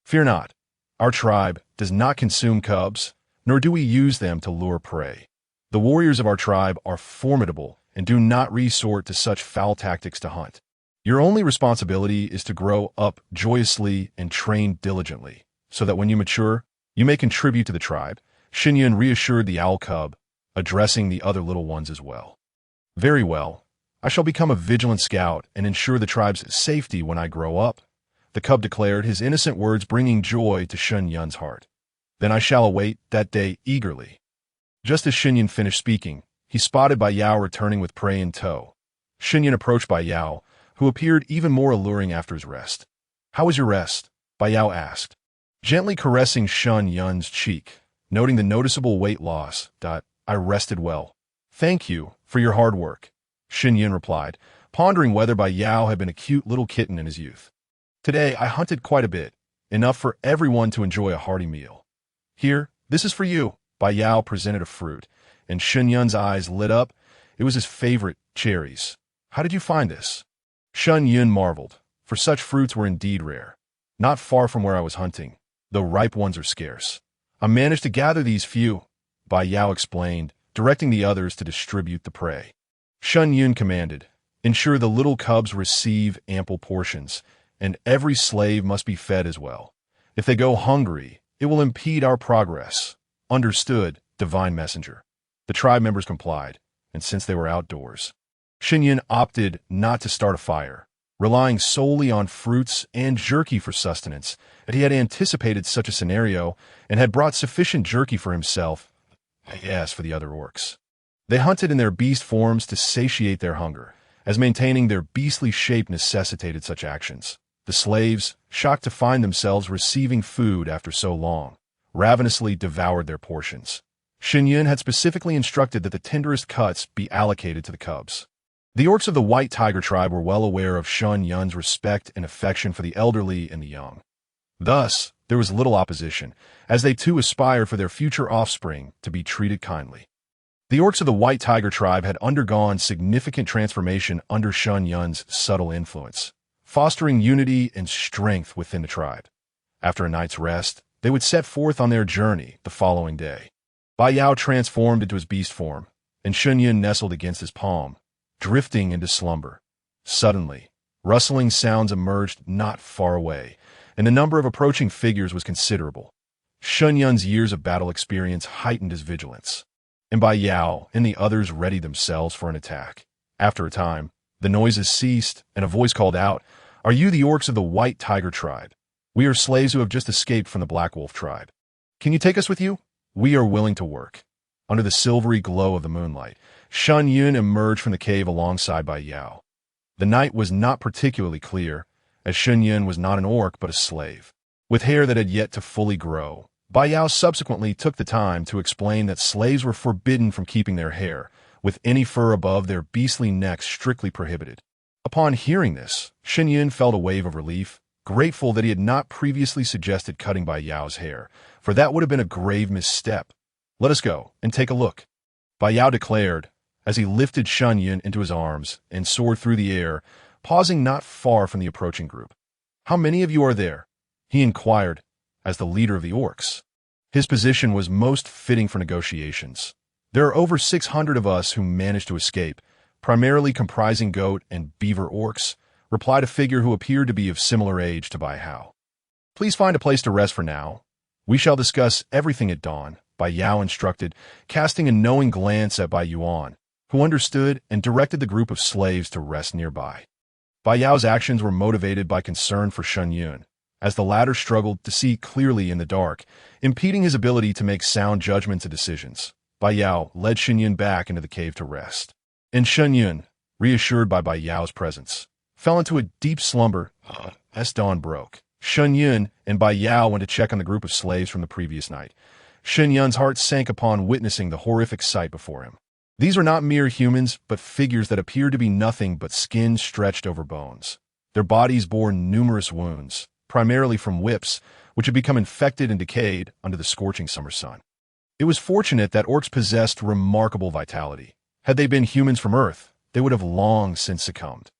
Speaker 1: Fear not. Our tribe does not consume cubs, nor do we use them to lure prey. The warriors of our tribe are formidable and do not resort to such foul tactics to hunt. Your only responsibility is to grow up joyously and train diligently, so that when you mature, you may contribute to the tribe. Shen Yun reassured the owl cub, addressing the other little ones as well. Very well. I shall become a vigilant scout and ensure the tribe's safety when I grow up, the cub declared, his innocent words bringing joy to Shen Yun's heart. Then I shall await that day eagerly. Just as Shen Yun finished speaking, he spotted Bai Yao returning with prey in tow. Shen Yun approached Bai Yao, who appeared even more alluring after his rest. How was your rest? Bai Yao asked, gently caressing Shen Yun's cheek, noting the noticeable weight loss. I rested well. Thank you for your hard work, Shen Yun replied, pondering whether Bai Yao had been a cute little kitten in his youth. Today I hunted quite a bit, enough for everyone to enjoy a hearty meal. Here, this is for you. Bai Yao presented a fruit, and Shen Yun's eyes lit up. It was his favorite, cherries. How did you find this? Shen Yun marveled, for such fruits were indeed rare. Not far from where I was hunting, though ripe ones are scarce. I managed to gather these few, Bai Yao explained, directing the others to distribute the prey. Shen Yun commanded, ensure the little cubs receive ample portions, and every slave must be fed as well. If they go hungry, it will impede our progress. Understood, Divine Messenger. The tribe members complied, and since they were outdoors, Shen Yun opted not to start a fire, relying solely on fruits and jerky for sustenance, and he had anticipated such a scenario and had brought sufficient jerky for himself, yes, for the other orcs. They hunted in their beast forms to satiate their hunger, as maintaining their beastly shape necessitated such actions. The slaves, shocked to find themselves receiving food after so long, ravenously devoured their portions. Shen Yun had specifically instructed that the tenderest cuts be allocated to the cubs. The orcs of the White Tiger tribe were well aware of Shen Yun's respect and affection for the elderly and the young. Thus, there was little opposition, as they too aspired for their future offspring to be treated kindly. The orcs of the White Tiger tribe had undergone significant transformation under Shen Yun's subtle influence, fostering unity and strength within the tribe. After a night's rest, They would set forth on their journey the following day. Bai Yao transformed into his beast form, and Shen Yun nestled against his palm, drifting into slumber. Suddenly, rustling sounds emerged not far away, and the number of approaching figures was considerable. Shen Yun's years of battle experience heightened his vigilance, and Bai Yao and the others readied themselves for an attack. After a time, the noises ceased, and a voice called out, "Are you the orcs of the White Tiger tribe? We are slaves who have just escaped from the Black Wolf tribe. Can you take us with you? We are willing to work." Under the silvery glow of the moonlight, Shen Yun emerged from the cave alongside Bai Yao. The night was not particularly clear, as Shen Yun was not an orc but a slave, with hair that had yet to fully grow. Bai Yao subsequently took the time to explain that slaves were forbidden from keeping their hair, with any fur above their beastly necks strictly prohibited. Upon hearing this, Shen Yun felt a wave of relief, grateful that he had not previously suggested cutting Bai Yao's hair, for that would have been a grave misstep. "Let us go and take a look," Bai Yao declared, as he lifted Shen Yun into his arms and soared through the air, pausing not far from the approaching group. "How many of you are there?" he inquired, as the leader of the orcs. His position was most fitting for negotiations. "There are over 600 of us who managed to escape, primarily comprising goat and beaver orcs," replied a figure who appeared to be of similar age to Bai Yao. "Please find a place to rest for now. We shall discuss everything at dawn," Bai Yao instructed, casting a knowing glance at Bai Yuan, who understood and directed the group of slaves to rest nearby. Bai Yao's actions were motivated by concern for Shen Yun, as the latter struggled to see clearly in the dark, impeding his ability to make sound judgments and decisions. Bai Yao led Shen Yun back into the cave to rest, and Shen Yun, reassured by Bai Yao's presence, fell into a deep slumber as dawn broke. Shen Yun and Bai Yao went to check on the group of slaves from the previous night. Shen Yun's heart sank upon witnessing the horrific sight before him. These were not mere humans, but figures that appeared to be nothing but skin stretched over bones. Their bodies bore numerous wounds, primarily from whips, which had become infected and decayed under the scorching summer sun. It was fortunate that orcs possessed remarkable vitality. Had they been humans from Earth, they would have long since succumbed.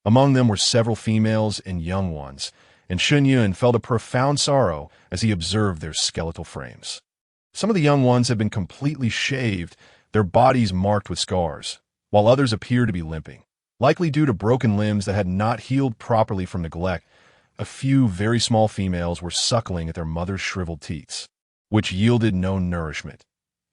Speaker 1: Among them were several females and young ones, and Shen Yun felt a profound sorrow as he observed their skeletal frames. Some of the young ones had been completely shaved, their bodies marked with scars, while others appeared to be limping, likely due to broken limbs that had not healed properly from neglect. A few very small females were suckling at their mother's shriveled teats, which yielded no nourishment.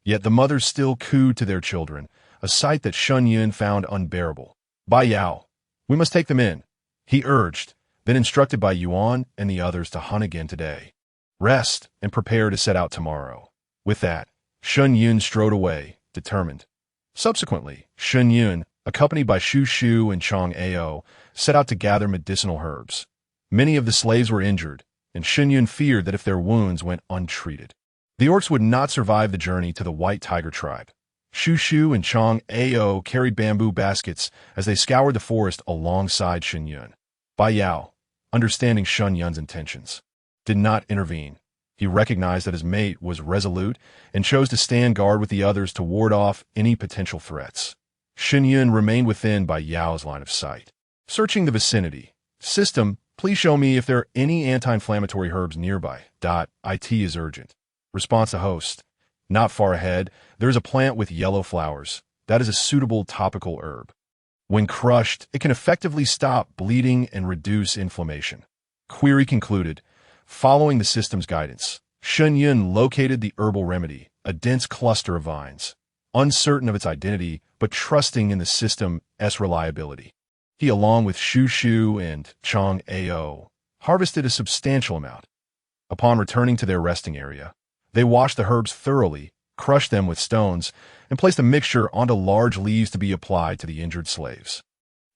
Speaker 1: Yet the mothers still cooed to their children, a sight that Shen Yun found unbearable. "Bai Yao, we must take them in," he urged, then instructed Bai Yuan and the others to hunt again today. "Rest and prepare to set out tomorrow." With that, Shen Yun strode away, determined. Subsequently, Shen Yun, accompanied by Shu Shu and Chong Ao, set out to gather medicinal herbs. Many of the slaves were injured, and Shen Yun feared that if their wounds went untreated, the orcs would not survive the journey to the White Tiger tribe. Shu Shu and Chong Ao carried bamboo baskets as they scoured the forest alongside Shen Yun. Bai Yao, understanding Shen Yun's intentions, did not intervene. He recognized that his mate was resolute and chose to stand guard with the others to ward off any potential threats. Shen Yun remained within Bai Yao's line of sight. Searching the vicinity. "System, please show me if there are any anti-inflammatory herbs nearby. IT is urgent." Response to host. "Not far ahead, there is a plant with yellow flowers. That is a suitable topical herb. When crushed, it can effectively stop bleeding and reduce inflammation." Query concluded. Following the system's guidance, Shen Yun located the herbal remedy, a dense cluster of vines. Uncertain of its identity, but trusting in the system's reliability, he, along with Shu Shu and Chong Ao, harvested a substantial amount. Upon returning to their resting area, they washed the herbs thoroughly, crushed them with stones, and placed a mixture onto large leaves to be applied to the injured slaves.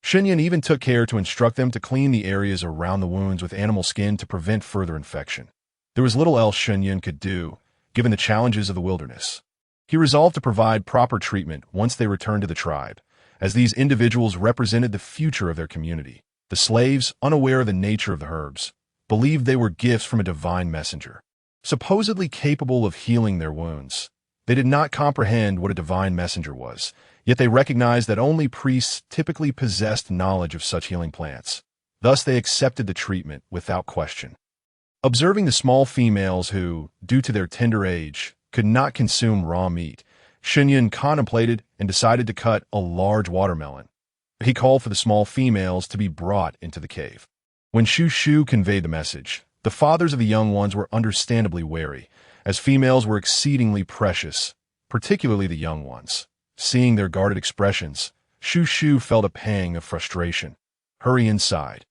Speaker 1: Shen Yun even took care to instruct them to clean the areas around the wounds with animal skin to prevent further infection. There was little else Shen Yun could do, given the challenges of the wilderness. He resolved to provide proper treatment once they returned to the tribe, as these individuals represented the future of their community. The slaves, unaware of the nature of the herbs, believed they were gifts from a divine messenger, supposedly capable of healing their wounds. They did not comprehend what a divine messenger was, yet they recognized that only priests typically possessed knowledge of such healing plants. Thus they accepted the treatment without question. Observing the small females who, due to their tender age, could not consume raw meat, Shen Yun contemplated and decided to cut a large watermelon. He called for the small females to be brought into the cave. When Shu Shu conveyed the message, the fathers of the young ones were understandably wary, as females were exceedingly precious, particularly the young ones. Seeing their guarded expressions, Shu Shu felt a pang of frustration. Hurry inside.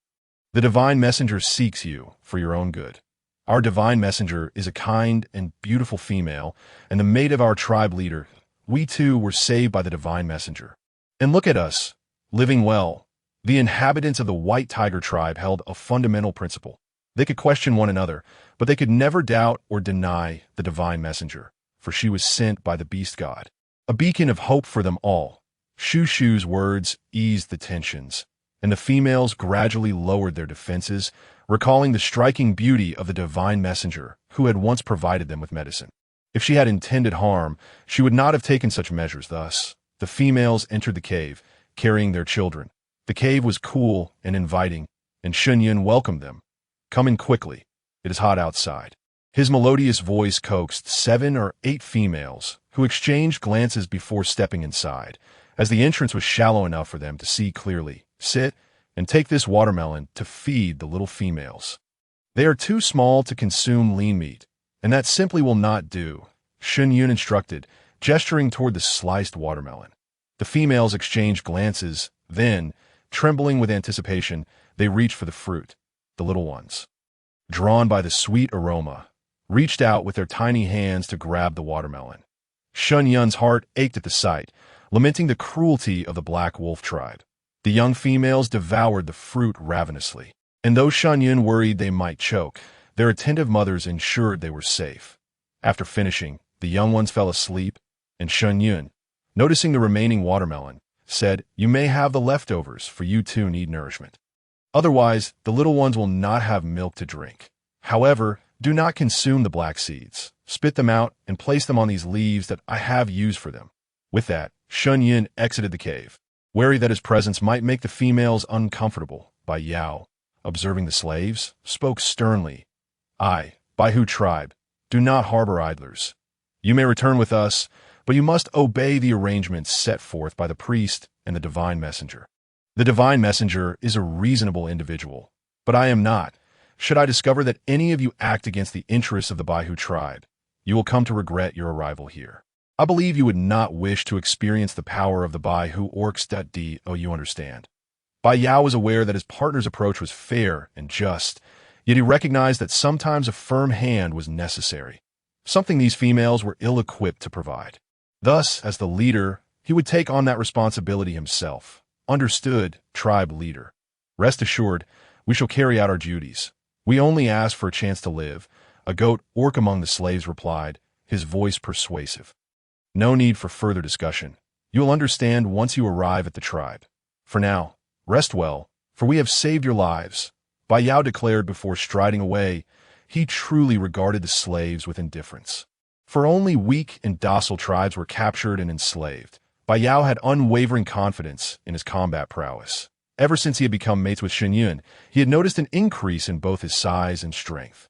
Speaker 1: The divine messenger seeks you for your own good. Our divine messenger is a kind and beautiful female, and the mate of our tribe leader. We too were saved by the divine messenger. And look at us, living well. The inhabitants of the White Tiger tribe held a fundamental principle. They could question one another, but they could never doubt or deny the divine messenger, for she was sent by the beast god. A beacon of hope for them all. Shu Shu's words eased the tensions, and the females gradually lowered their defenses, recalling the striking beauty of the divine messenger who had once provided them with medicine. If she had intended harm, she would not have taken such measures. Thus, the females entered the cave, carrying their children. The cave was cool and inviting, and Shen Yun welcomed them. Come in quickly. It is hot outside. His melodious voice coaxed 7 or 8 females, who exchanged glances before stepping inside, as the entrance was shallow enough for them to see clearly. Sit and take this watermelon to feed the little females. They are too small to consume lean meat, and that simply will not do, Shen Yun instructed, gesturing toward the sliced watermelon. The females exchanged glances, then, trembling with anticipation, they reached for the fruit. The little ones, drawn by the sweet aroma, reached out with their tiny hands to grab the watermelon. Shen Yun's heart ached at the sight, lamenting the cruelty of the Black Wolf tribe. The young females devoured the fruit ravenously, and though Shen Yun worried they might choke, their attentive mothers ensured they were safe. After finishing, the young ones fell asleep, and Shen Yun, noticing the remaining watermelon, said, "You may have the leftovers, for you too need nourishment. Otherwise, the little ones will not have milk to drink. However, do not consume the black seeds. Spit them out and place them on these leaves that I have used for them." With that, Shen Yun exited the cave, wary that his presence might make the females uncomfortable. Bai Yao, observing the slaves, spoke sternly. "I, Baihu tribe, do not harbor idlers. You may return with us, but you must obey the arrangements set forth by the priest and the divine messenger. The divine messenger is a reasonable individual, but I am not. Should I discover that any of you act against the interests of the Baihu tribe, you will come to regret your arrival here. I believe you would not wish to experience the power of the Baihu orcs. Do you understand?" Bai Yao was aware that his partner's approach was fair and just, yet he recognized that sometimes a firm hand was necessary, something these females were ill-equipped to provide. Thus, as the leader, he would take on that responsibility himself. "Understood, tribe leader. Rest assured, we shall carry out our duties. We only ask for a chance to live," a goat orc among the slaves replied, his voice persuasive. "No need for further discussion. You will understand once you arrive at the tribe. For now, rest well, for we have saved your lives," Bai Yao declared before striding away. He truly regarded the slaves with indifference. For only weak and docile tribes were captured and enslaved. Bai Yao had unwavering confidence in his combat prowess. Ever since he had become mates with Shen Yun, he had noticed an increase in both his size and strength.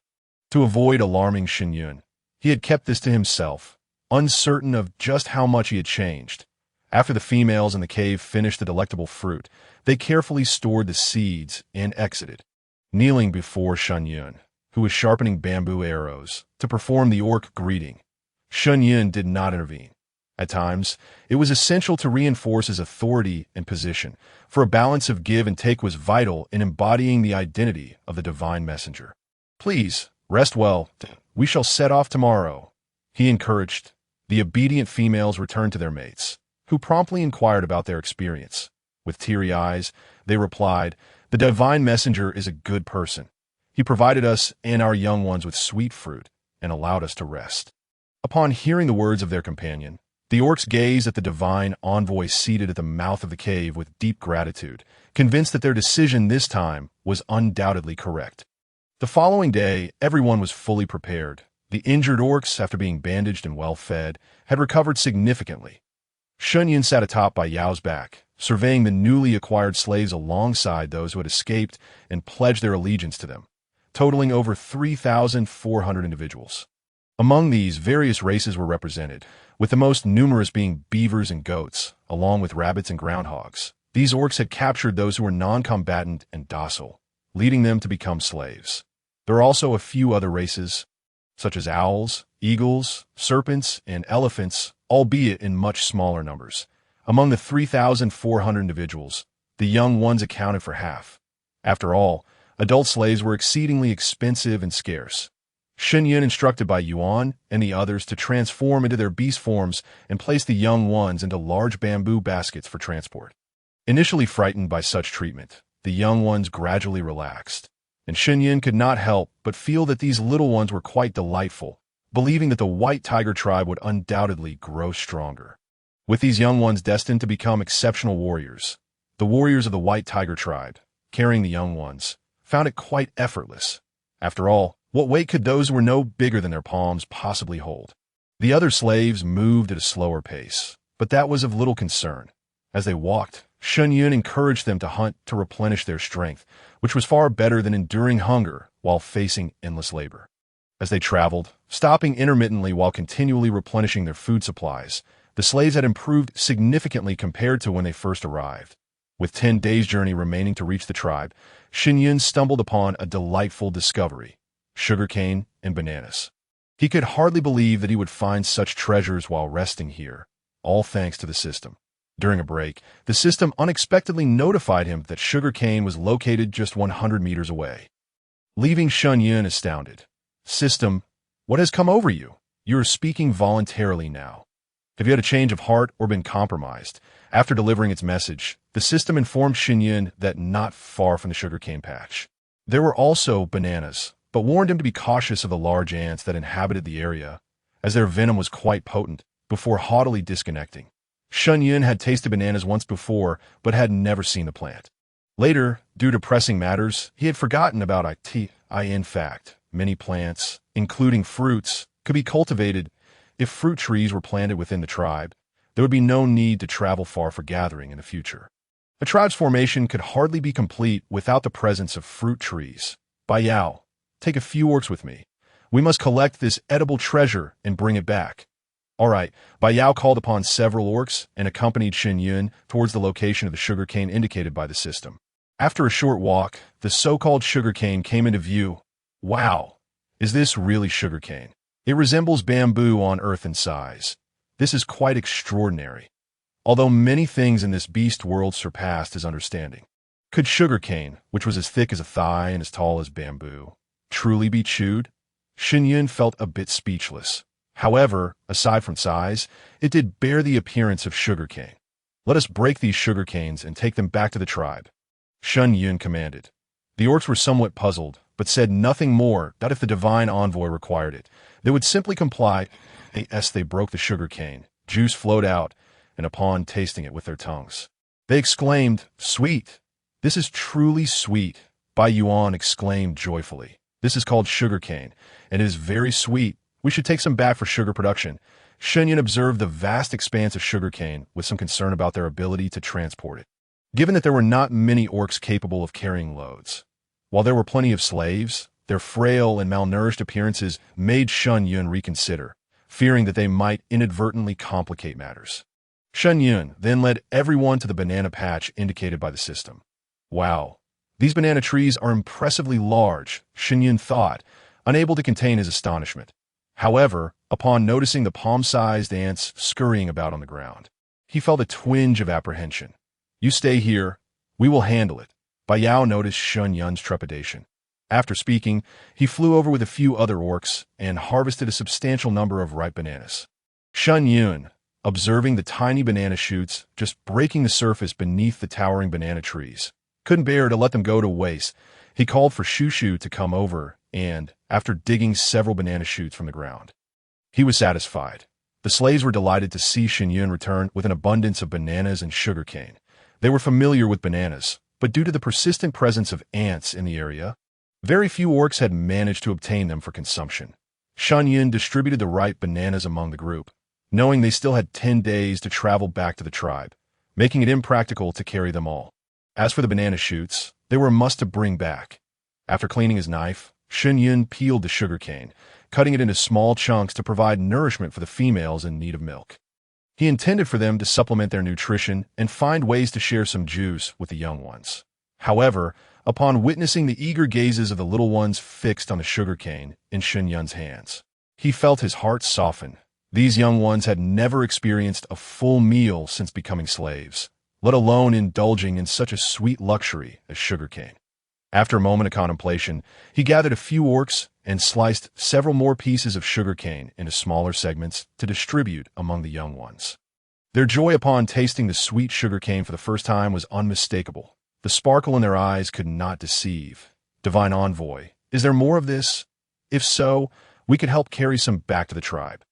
Speaker 1: To avoid alarming Shen Yun, he had kept this to himself, uncertain of just how much he had changed. After the females in the cave finished the delectable fruit, they carefully stored the seeds and exited, kneeling before Shen Yun, who was sharpening bamboo arrows, to perform the orc greeting. Shen Yun did not intervene. At times, it was essential to reinforce his authority and position, for a balance of give and take was vital in embodying the identity of the divine messenger. "Please, rest well. We shall set off tomorrow," he encouraged. The obedient females returned to their mates, who promptly inquired about their experience. With teary eyes, they replied, "The divine messenger is a good person. He provided us and our young ones with sweet fruit and allowed us to rest." Upon hearing the words of their companion, the orcs gazed at the divine envoy seated at the mouth of the cave with deep gratitude, convinced that their decision this time was undoubtedly correct. The following day, everyone was fully prepared. The injured orcs, after being bandaged and well-fed, had recovered significantly. Shen Yun sat atop Bai Yao's back, surveying the newly acquired slaves alongside those who had escaped and pledged their allegiance to them. totaling over 3,400 individuals. Among these, various races were represented, with the most numerous being beavers and goats, along with rabbits and groundhogs. These orcs had captured those who were non-combatant and docile, leading them to become slaves. There are also a few other races, such as owls, eagles, serpents, and elephants, albeit in much smaller numbers. Among the 3,400 individuals, the young ones accounted for half. After all, adult slaves were exceedingly expensive and scarce. Shen Yun instructed by Yuan and the others to transform into their beast forms and place the young ones into large bamboo baskets for transport. Initially frightened by such treatment, the young ones gradually relaxed, and Shen Yun could not help but feel that these little ones were quite delightful, believing that the White Tiger tribe would undoubtedly grow stronger. With these young ones destined to become exceptional warriors, the warriors of the White Tiger tribe, carrying the young ones, found it quite effortless. After all, what weight could those who were no bigger than their palms possibly hold? The other slaves moved at a slower pace, but that was of little concern. As they walked, Shen Yun encouraged them to hunt to replenish their strength, which was far better than enduring hunger while facing endless labor. As they traveled, stopping intermittently while continually replenishing their food supplies, the slaves had improved significantly compared to when they first arrived. With 10 days' journey remaining to reach the tribe, Shen Yun stumbled upon a delightful discovery: sugarcane and bananas. He could hardly believe that he would find such treasures while resting here, all thanks to the system. During a break, the system unexpectedly notified him that sugarcane was located just 100 meters away, leaving Shen Yun astounded. System, what has come over you? You are speaking voluntarily now. Have you had a change of heart or been compromised? After delivering its message, the system informed Shen Yun that not far from the sugarcane patch, there were also bananas, but warned him to be cautious of the large ants that inhabited the area, as their venom was quite potent, before haughtily disconnecting. Shen Yun had tasted bananas once before, but had never seen the plant. Later, due to pressing matters, he had forgotten about it. In fact, many plants, including fruits, could be cultivated. If fruit trees were planted within the tribe, there would be no need to travel far for gathering in the future. A tribe's formation could hardly be complete without the presence of fruit trees. Bai Yao, take a few orcs with me. We must collect this edible treasure and bring it back. All right, Bai Yao called upon several orcs and accompanied Shen Yun towards the location of the sugarcane indicated by the system. After a short walk, the so-called sugarcane came into view. Wow, is this really sugarcane? It resembles bamboo on earth in size. This is quite extraordinary. Although many things in this beast world surpassed his understanding. Could sugarcane, which was as thick as a thigh and as tall as bamboo, truly be chewed? Shen Yun felt a bit speechless. However, aside from size, it did bear the appearance of sugarcane. Let us break these sugarcanes and take them back to the tribe, Shen Yun commanded. The orcs were somewhat puzzled, but said nothing more that if the divine envoy required it, they would simply comply. They broke the sugarcane. Juice flowed out, and upon tasting it with their tongues, they exclaimed, "Sweet! This is truly sweet!" Bai Yuan exclaimed joyfully. "This is called sugarcane, and it is very sweet. We should take some back for sugar production." Shen Yun observed the vast expanse of sugarcane with some concern about their ability to transport it, given that there were not many orcs capable of carrying loads. While there were plenty of slaves, their frail and malnourished appearances made Shen Yun reconsider, fearing that they might inadvertently complicate matters. Shen Yun then led everyone to the banana patch indicated by the system. Wow, these banana trees are impressively large, Shen Yun thought, unable to contain his astonishment. However, upon noticing the palm-sized ants scurrying about on the ground, he felt a twinge of apprehension. "You stay here. We will handle it." Bai Yao noticed Shen Yun's trepidation. After speaking, he flew over with a few other orcs and harvested a substantial number of ripe bananas. Shen Yun, observing the tiny banana shoots just breaking the surface beneath the towering banana trees, couldn't bear to let them go to waste. He called for Shushu to come over and, after digging several banana shoots from the ground, he was satisfied. The slaves were delighted to see Shen Yun return with an abundance of bananas and sugarcane. They were familiar with bananas, but due to the persistent presence of ants in the area, very few orcs had managed to obtain them for consumption. Shen Yun distributed the ripe bananas among the group, knowing they still had 10 days to travel back to the tribe, making it impractical to carry them all. As for the banana shoots, they were a must to bring back. After cleaning his knife, Shen Yun peeled the sugarcane, cutting it into small chunks to provide nourishment for the females in need of milk. He intended for them to supplement their nutrition and find ways to share some juice with the young ones. However, upon witnessing the eager gazes of the little ones fixed on the sugarcane in Shen Yun's hands, he felt his heart soften. These young ones had never experienced a full meal since becoming slaves, let alone indulging in such a sweet luxury as sugarcane. After a moment of contemplation, he gathered a few orcs and sliced several more pieces of sugarcane into smaller segments to distribute among the young ones. Their joy upon tasting the sweet sugarcane for the first time was unmistakable. The sparkle in their eyes could not deceive. Divine Envoy, is there more of this? If so, we could help carry some back to the tribe.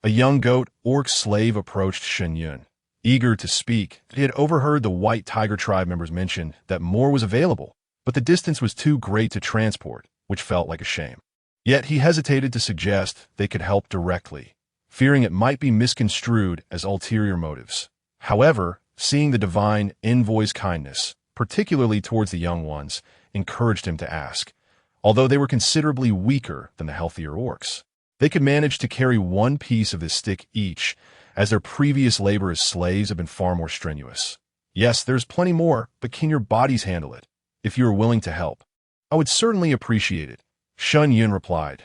Speaker 1: A young goat orc slave approached Shen Yun. Eager to speak, he had overheard the White Tiger tribe members mention that more was available, but the distance was too great to transport, which felt like a shame. Yet he hesitated to suggest they could help directly, fearing it might be misconstrued as ulterior motives. However, seeing the divine envoy's kindness, particularly towards the young ones, encouraged him to ask. Although they were considerably weaker than the healthier orcs, they could manage to carry one piece of this stick each, as their previous labor as slaves had been far more strenuous. Yes, there's plenty more, but can your bodies handle it? If you are willing to help, I would certainly appreciate it. Shen Yun replied.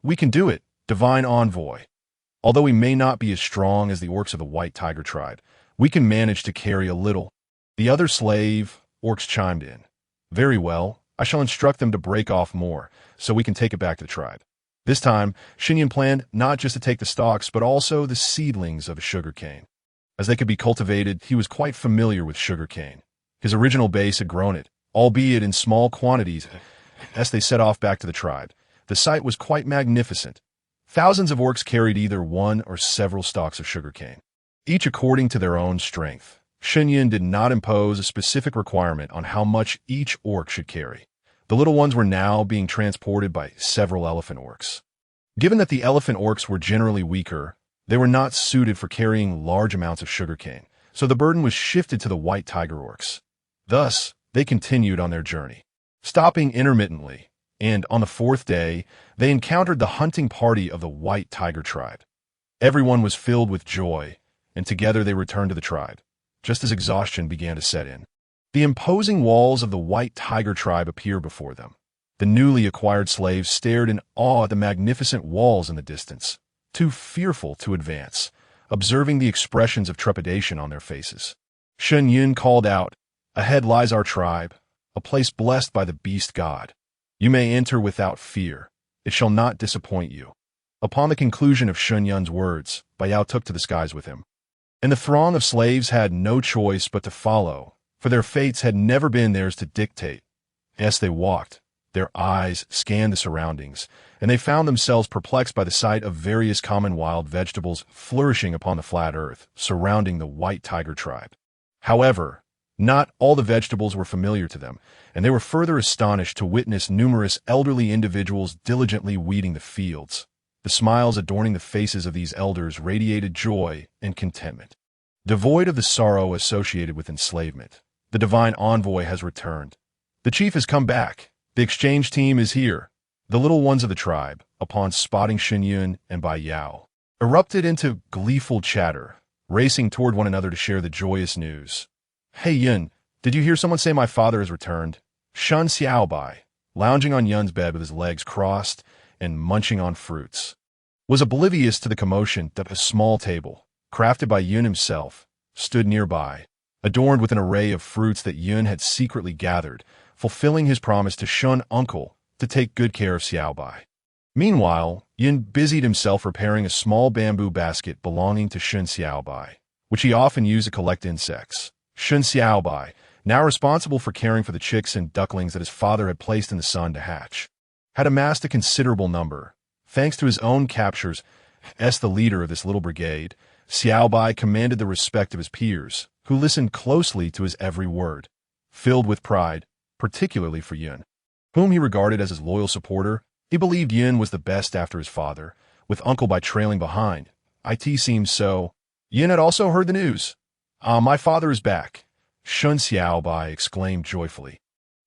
Speaker 1: We can do it, Divine Envoy. Although we may not be as strong as the orcs of the White Tiger tribe, we can manage to carry a little. The other slave orcs chimed in. Very well, I shall instruct them to break off more, so we can take it back to the tribe. This time, Shen Yun planned not just to take the stalks, but also the seedlings of sugarcane. As they could be cultivated, he was quite familiar with sugarcane. His original base had grown it, albeit in small quantities, as they set off back to the tribe. The sight was quite magnificent. Thousands of orcs carried either one or several stalks of sugarcane, each according to their own strength. Shen Yun did not impose a specific requirement on how much each orc should carry. The little ones were now being transported by several elephant orcs. Given that the elephant orcs were generally weaker, they were not suited for carrying large amounts of sugarcane, so the burden was shifted to the White Tiger orcs. Thus, they continued on their journey, stopping intermittently, and on the fourth day, they encountered the hunting party of the White Tiger tribe. Everyone was filled with joy, and together they returned to the tribe, just as exhaustion began to set in. The imposing walls of the White Tiger tribe appeared before them. The newly acquired slaves stared in awe at the magnificent walls in the distance, too fearful to advance, observing the expressions of trepidation on their faces. Shen Yun called out, Ahead lies our tribe, a place blessed by the beast god. You may enter without fear. It shall not disappoint you. Upon the conclusion of Shen Yun's words, Bayao took to the skies with him. And the throng of slaves had no choice but to follow, for their fates had never been theirs to dictate. As they walked, their eyes scanned the surroundings, and they found themselves perplexed by the sight of various common wild vegetables flourishing upon the flat earth surrounding the White Tiger tribe. However, not all the vegetables were familiar to them, and they were further astonished to witness numerous elderly individuals diligently weeding the fields. The smiles adorning the faces of these elders radiated joy and contentment. Devoid of the sorrow associated with enslavement, the Divine Envoy has returned. The chief has come back. The exchange team is here. The little ones of the tribe, upon spotting Shen Yun and Bai Yao, erupted into gleeful chatter, racing toward one another to share the joyous news. Hey Yun, did you hear someone say my father has returned? Shen Xiaobai, lounging on Yun's bed with his legs crossed and munching on fruits, was oblivious to the commotion that a small table, crafted by Yun himself, stood nearby, adorned with an array of fruits that Yun had secretly gathered, fulfilling his promise to Shun uncle to take good care of Xiaobai. Meanwhile, Yun busied himself repairing a small bamboo basket belonging to Shun Xiaobai, which he often used to collect insects. Shun Xiaobai, now responsible for caring for the chicks and ducklings that his father had placed in the sun to hatch, had amassed a considerable number. Thanks to his own captures, as the leader of this little brigade, Xiaobai commanded the respect of his peers, who listened closely to his every word. Filled with pride, particularly for Yun, whom he regarded as his loyal supporter, he believed Yun was the best after his father, with Uncle Bai trailing behind. It seemed so. Yun had also heard the news. My father is back, Shun Xiaobai exclaimed joyfully.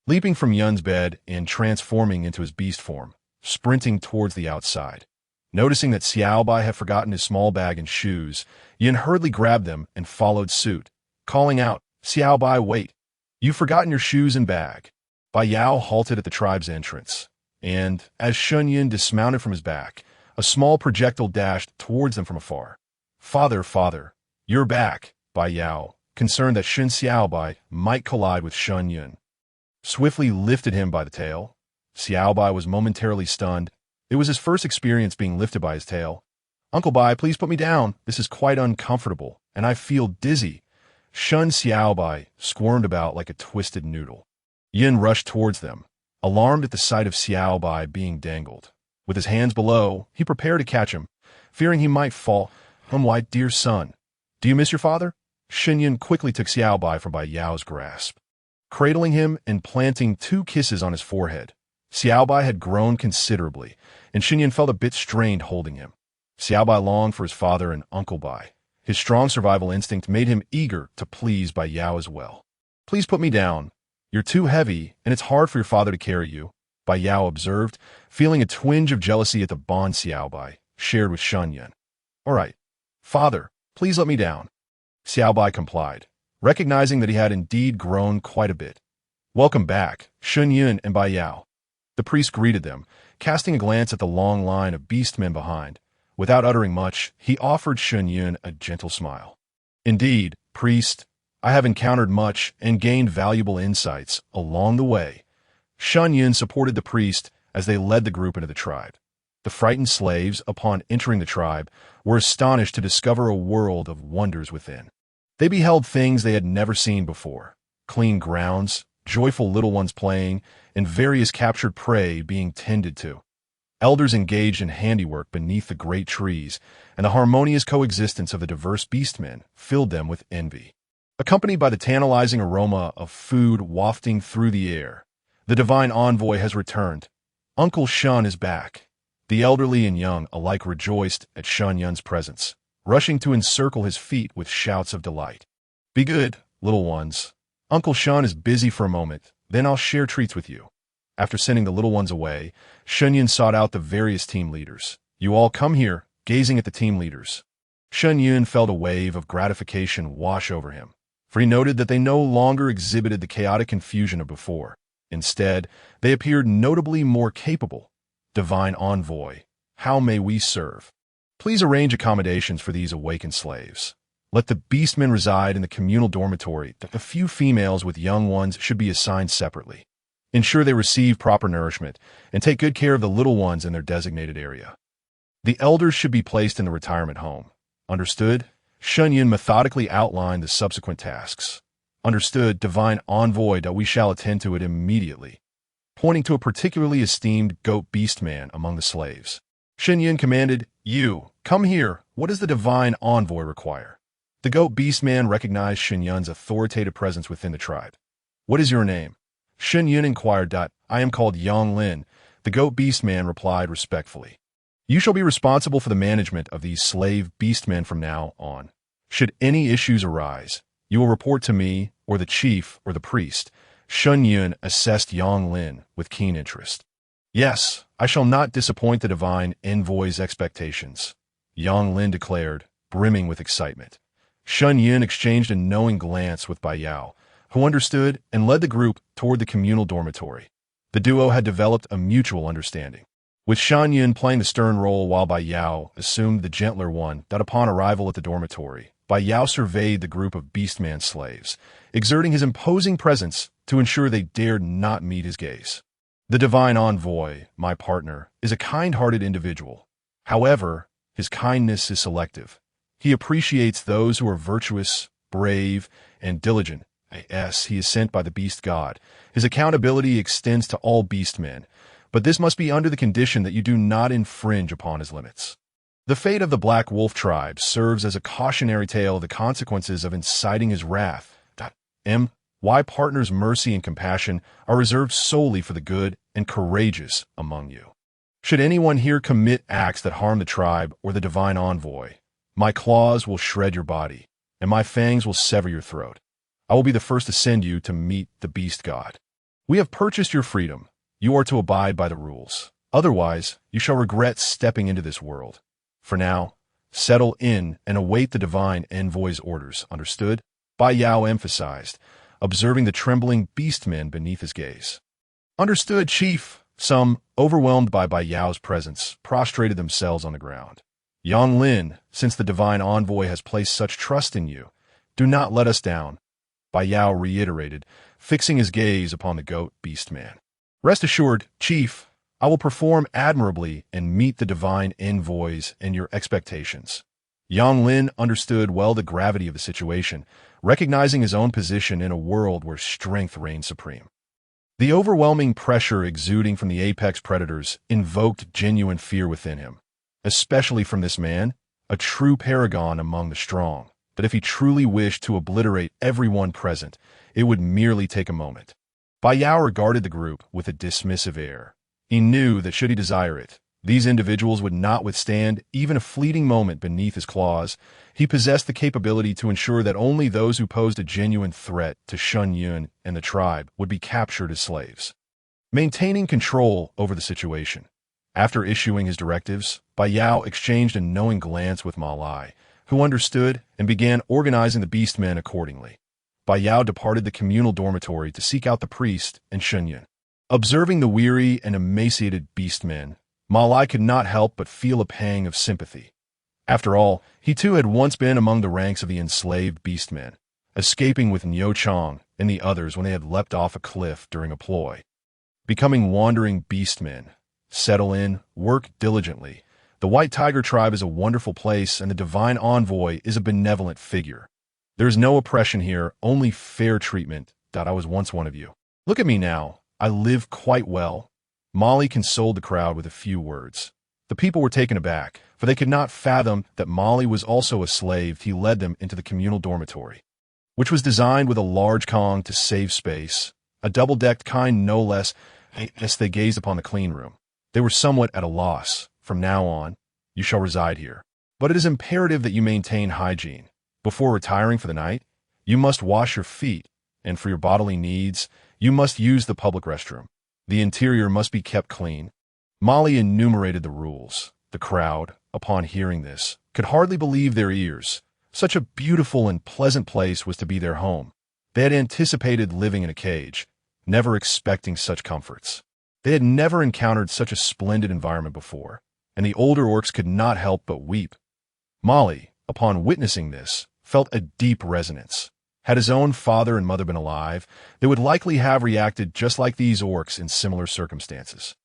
Speaker 1: leaping from Yun's bed and transforming into his beast form, sprinting towards the outside. Noticing that Xiaobai had forgotten his small bag and shoes, Yun hurriedly grabbed them and followed suit, calling out, "Xiaobai, wait! You've forgotten your shoes and bag." Bai Yao halted at the tribe's entrance, and, as Shen Yun dismounted from his back, a small projectile dashed towards them from afar. Father, you're back," Bai Yao, concerned that Shen Xiaobai might collide with Shen Yun, swiftly lifted him by the tail. Xiaobai was momentarily stunned. It was his first experience being lifted by his tail. "Uncle Bai, please put me down. This is quite uncomfortable, and I feel dizzy." Shen Xiaobai squirmed about like a twisted noodle. Yin rushed towards them, alarmed at the sight of Xiaobai being dangled. With his hands below, he prepared to catch him, fearing he might fall. "My dear son, do you miss your father?" Shen Yun quickly took Xiaobai from Bai Yao's grasp, cradling him and planting 2 kisses on his forehead. Xiaobai had grown considerably, and Shen Yun felt a bit strained holding him. Xiaobai longed for his father and Uncle Bai. His strong survival instinct made him eager to please Bai Yao as well. "Please put me down. You're too heavy, and it's hard for your father to carry you," Bai Yao observed, feeling a twinge of jealousy at the bond Xiaobai shared with Shen Yun. "All right, father, please let me down." Xiaobai complied, recognizing that he had indeed grown quite a bit. "Welcome back, Shen Yun and Bai Yao." The priest greeted them, casting a glance at the long line of beastmen behind. Without uttering much, he offered Shen Yun a gentle smile. "Indeed, priest, I have encountered much and gained valuable insights along the way." Shen Yun supported the priest as they led the group into the tribe. The frightened slaves, upon entering the tribe, were astonished to discover a world of wonders within. They beheld things they had never seen before: clean grounds, joyful little ones playing, and various captured prey being tended to. Elders engaged in handiwork beneath the great trees, and the harmonious coexistence of the diverse beastmen filled them with envy. Accompanied by the tantalizing aroma of food wafting through the air, the divine envoy has returned. Uncle Shen is back. The elderly and young alike rejoiced at Shen Yun's presence, rushing to encircle his feet with shouts of delight. "Be good, little ones. Uncle Shen is busy for a moment, then I'll share treats with you." After sending the little ones away, Shen Yun sought out the various team leaders. "You all come here," gazing at the team leaders. Shen Yun felt a wave of gratification wash over him, for he noted that they no longer exhibited the chaotic confusion of before. Instead, they appeared notably more capable. "Divine Envoy, how may we serve? Please arrange accommodations for these awakened slaves. Let the beastmen reside in the communal dormitory. A few females with young ones should be assigned separately. Ensure they receive proper nourishment, and take good care of the little ones in their designated area. The elders should be placed in the retirement home." "Understood?" Shen Yun methodically outlined the subsequent tasks. "Understood, Divine Envoy, that we shall attend to it immediately," pointing to a particularly esteemed goat beastman among the slaves. Shen Yun commanded, "You, come here. What does the Divine Envoy require?" The goat beastman recognized Shen Yun's authoritative presence within the tribe. "What is your name?" Shen Yun inquired. "I am called Yang Lin," the goat beastman replied respectfully. "You shall be responsible for the management of these slave beastmen from now on. Should any issues arise, you will report to me, or the chief, or the priest." Shen Yun assessed Yang Lin with keen interest. "Yes, I shall not disappoint the Divine Envoy's expectations," Yang Lin declared, brimming with excitement. Shen Yun exchanged a knowing glance with Bai Yao, who understood and led the group toward the communal dormitory. The duo had developed a mutual understanding, with Shen Yun playing the stern role while Bai Yao assumed the gentler one. That upon arrival at the dormitory, Bai Yao surveyed the group of beastman slaves, exerting his imposing presence to ensure they dared not meet his gaze. "The Divine Envoy, my partner, is a kind-hearted individual. However, his kindness is selective. He appreciates those who are virtuous, brave, and diligent. Yes, he is sent by the beast god. His accountability extends to all beastmen, but this must be under the condition that you do not infringe upon his limits." The fate of the Black Wolf tribe serves as a cautionary tale of the consequences of inciting his wrath. Why partners' mercy and compassion are reserved solely for the good and courageous among you. Should anyone here commit acts that harm the tribe or the Divine Envoy, my claws will shred your body, and my fangs will sever your throat. I will be the first to send you to meet the beast god. We have purchased your freedom. You are to abide by the rules. Otherwise, you shall regret stepping into this world. For now, settle in and await the divine envoy's orders, understood? Bai Yao emphasized, observing the trembling beastmen beneath his gaze. Understood, chief. Some, overwhelmed by Bai Yao's presence, prostrated themselves on the ground. Yang Lin, since the divine envoy has placed such trust in you, do not let us down, Bai Yao reiterated, fixing his gaze upon the goat beastman. Rest assured, chief, I will perform admirably and meet the divine envoys and your expectations. Yang Lin understood well the gravity of the situation, recognizing his own position in a world where strength reigned supreme. The overwhelming pressure exuding from the apex predators invoked genuine fear within him, especially from this man, a true paragon among the strong, that if he truly wished to obliterate everyone present, it would merely take a moment. Bai Yao regarded the group with a dismissive air. He knew that should he desire it, these individuals would not withstand even a fleeting moment beneath his claws. He possessed the capability to ensure that only those who posed a genuine threat to Shen Yun and the tribe would be captured as slaves. Maintaining control over the situation. After issuing his directives, Bai Yao exchanged a knowing glance with Ma Lai, who understood and began organizing the beastmen accordingly. Bai Yao departed the communal dormitory to seek out the priest and Shen Yun. Observing the weary and emaciated beastmen, Ma Lai could not help but feel a pang of sympathy. After all, he too had once been among the ranks of the enslaved beastmen, escaping with Niu Chang and the others when they had leapt off a cliff during a ploy. Becoming wandering beastmen. Settle in, work diligently. The White Tiger tribe is a wonderful place, and the divine envoy is a benevolent figure. There is no oppression here, only fair treatment. I was once one of you. Look at me now. I live quite well. Molly consoled the crowd with a few words. The people were taken aback, for they could not fathom that Molly was also a slave. He led them into the communal dormitory, which was designed with a large Kong to save space, a double-decked kind no less, as they gazed upon the clean room. They were somewhat at a loss. From now on, you shall reside here. But it is imperative that you maintain hygiene. Before retiring for the night, you must wash your feet, and for your bodily needs, you must use the public restroom. The interior must be kept clean. Molly enumerated the rules. The crowd, upon hearing this, could hardly believe their ears. Such a beautiful and pleasant place was to be their home. They had anticipated living in a cage, never expecting such comforts. They had never encountered such a splendid environment before, and the older orcs could not help but weep. Molly, upon witnessing this, felt a deep resonance. Had his own father and mother been alive, they would likely have reacted just like these orcs in similar circumstances.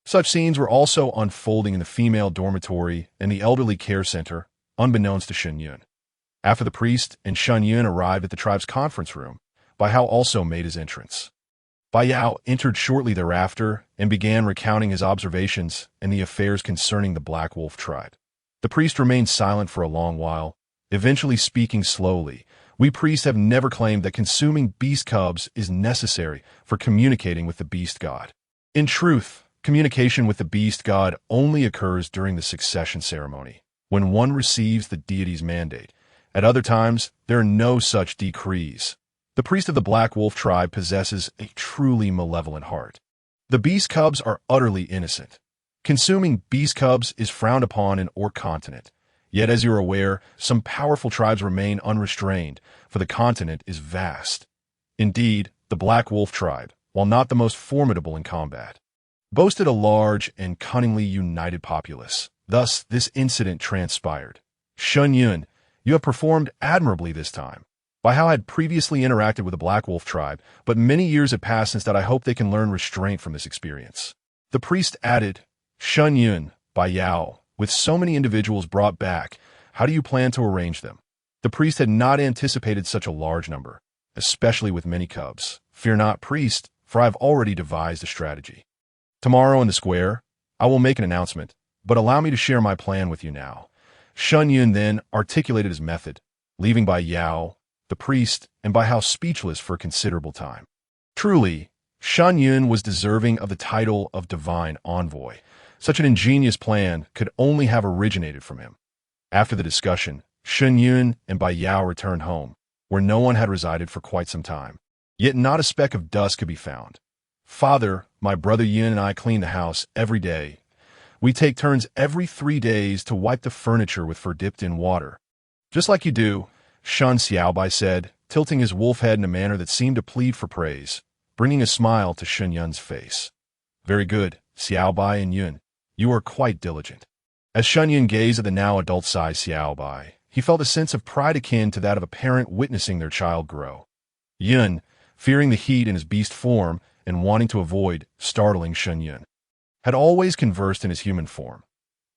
Speaker 1: Such scenes were also unfolding in the female dormitory and the elderly care center, unbeknownst to Shen Yun. After the priest and Shen Yun arrived at the tribe's conference room, Bai Yao also made his entrance. Bai Yao entered shortly thereafter and began recounting his observations and the affairs concerning the Black Wolf tribe. The priest remained silent for a long while, eventually speaking slowly. We priests have never claimed that consuming beast cubs is necessary for communicating with the beast god. In truth, communication with the beast god only occurs during the succession ceremony, when one receives the deity's mandate. At other times, there are no such decrees. The priest of the Black Wolf tribe possesses a truly malevolent heart. The beast cubs are utterly innocent. Consuming beast cubs is frowned upon in Orc continent. Yet, as you're aware, some powerful tribes remain unrestrained, for the continent is vast. Indeed, the Black Wolf tribe, while not the most formidable in combat, boasted a large and cunningly united populace. Thus, this incident transpired. Shen Yun, you have performed admirably this time. Bai Yao had previously interacted with the Black Wolf tribe, but many years had passed since that. I hope they can learn restraint from this experience. The priest added, Shen Yun, Bai Yao, with so many individuals brought back, how do you plan to arrange them? The priest had not anticipated such a large number, especially with many cubs. Fear not, priest, for I have already devised a strategy. Tomorrow in the square, I will make an announcement, but allow me to share my plan with you now. Shen Yun then articulated his method, leaving Bai Yao, the priest, and Bai Yao speechless for a considerable time. Truly, Shen Yun was deserving of the title of divine envoy. Such an ingenious plan could only have originated from him. After the discussion, Shen Yun and Bai Yao returned home, where no one had resided for quite some time. Yet not a speck of dust could be found. Father, my brother Yun and I clean the house every day. We take turns every 3 days to wipe the furniture with fur dipped in water. Just like you do, Shen Xiaobai said, tilting his wolf head in a manner that seemed to plead for praise, bringing a smile to Shen Yun's face. Very good, Xiaobai and Yun. You are quite diligent. As Shen Yun gazed at the now adult-sized Xiaobai, he felt a sense of pride akin to that of a parent witnessing their child grow. Yun, fearing the heat in his beast form and wanting to avoid startling Shen Yun, had always conversed in his human form.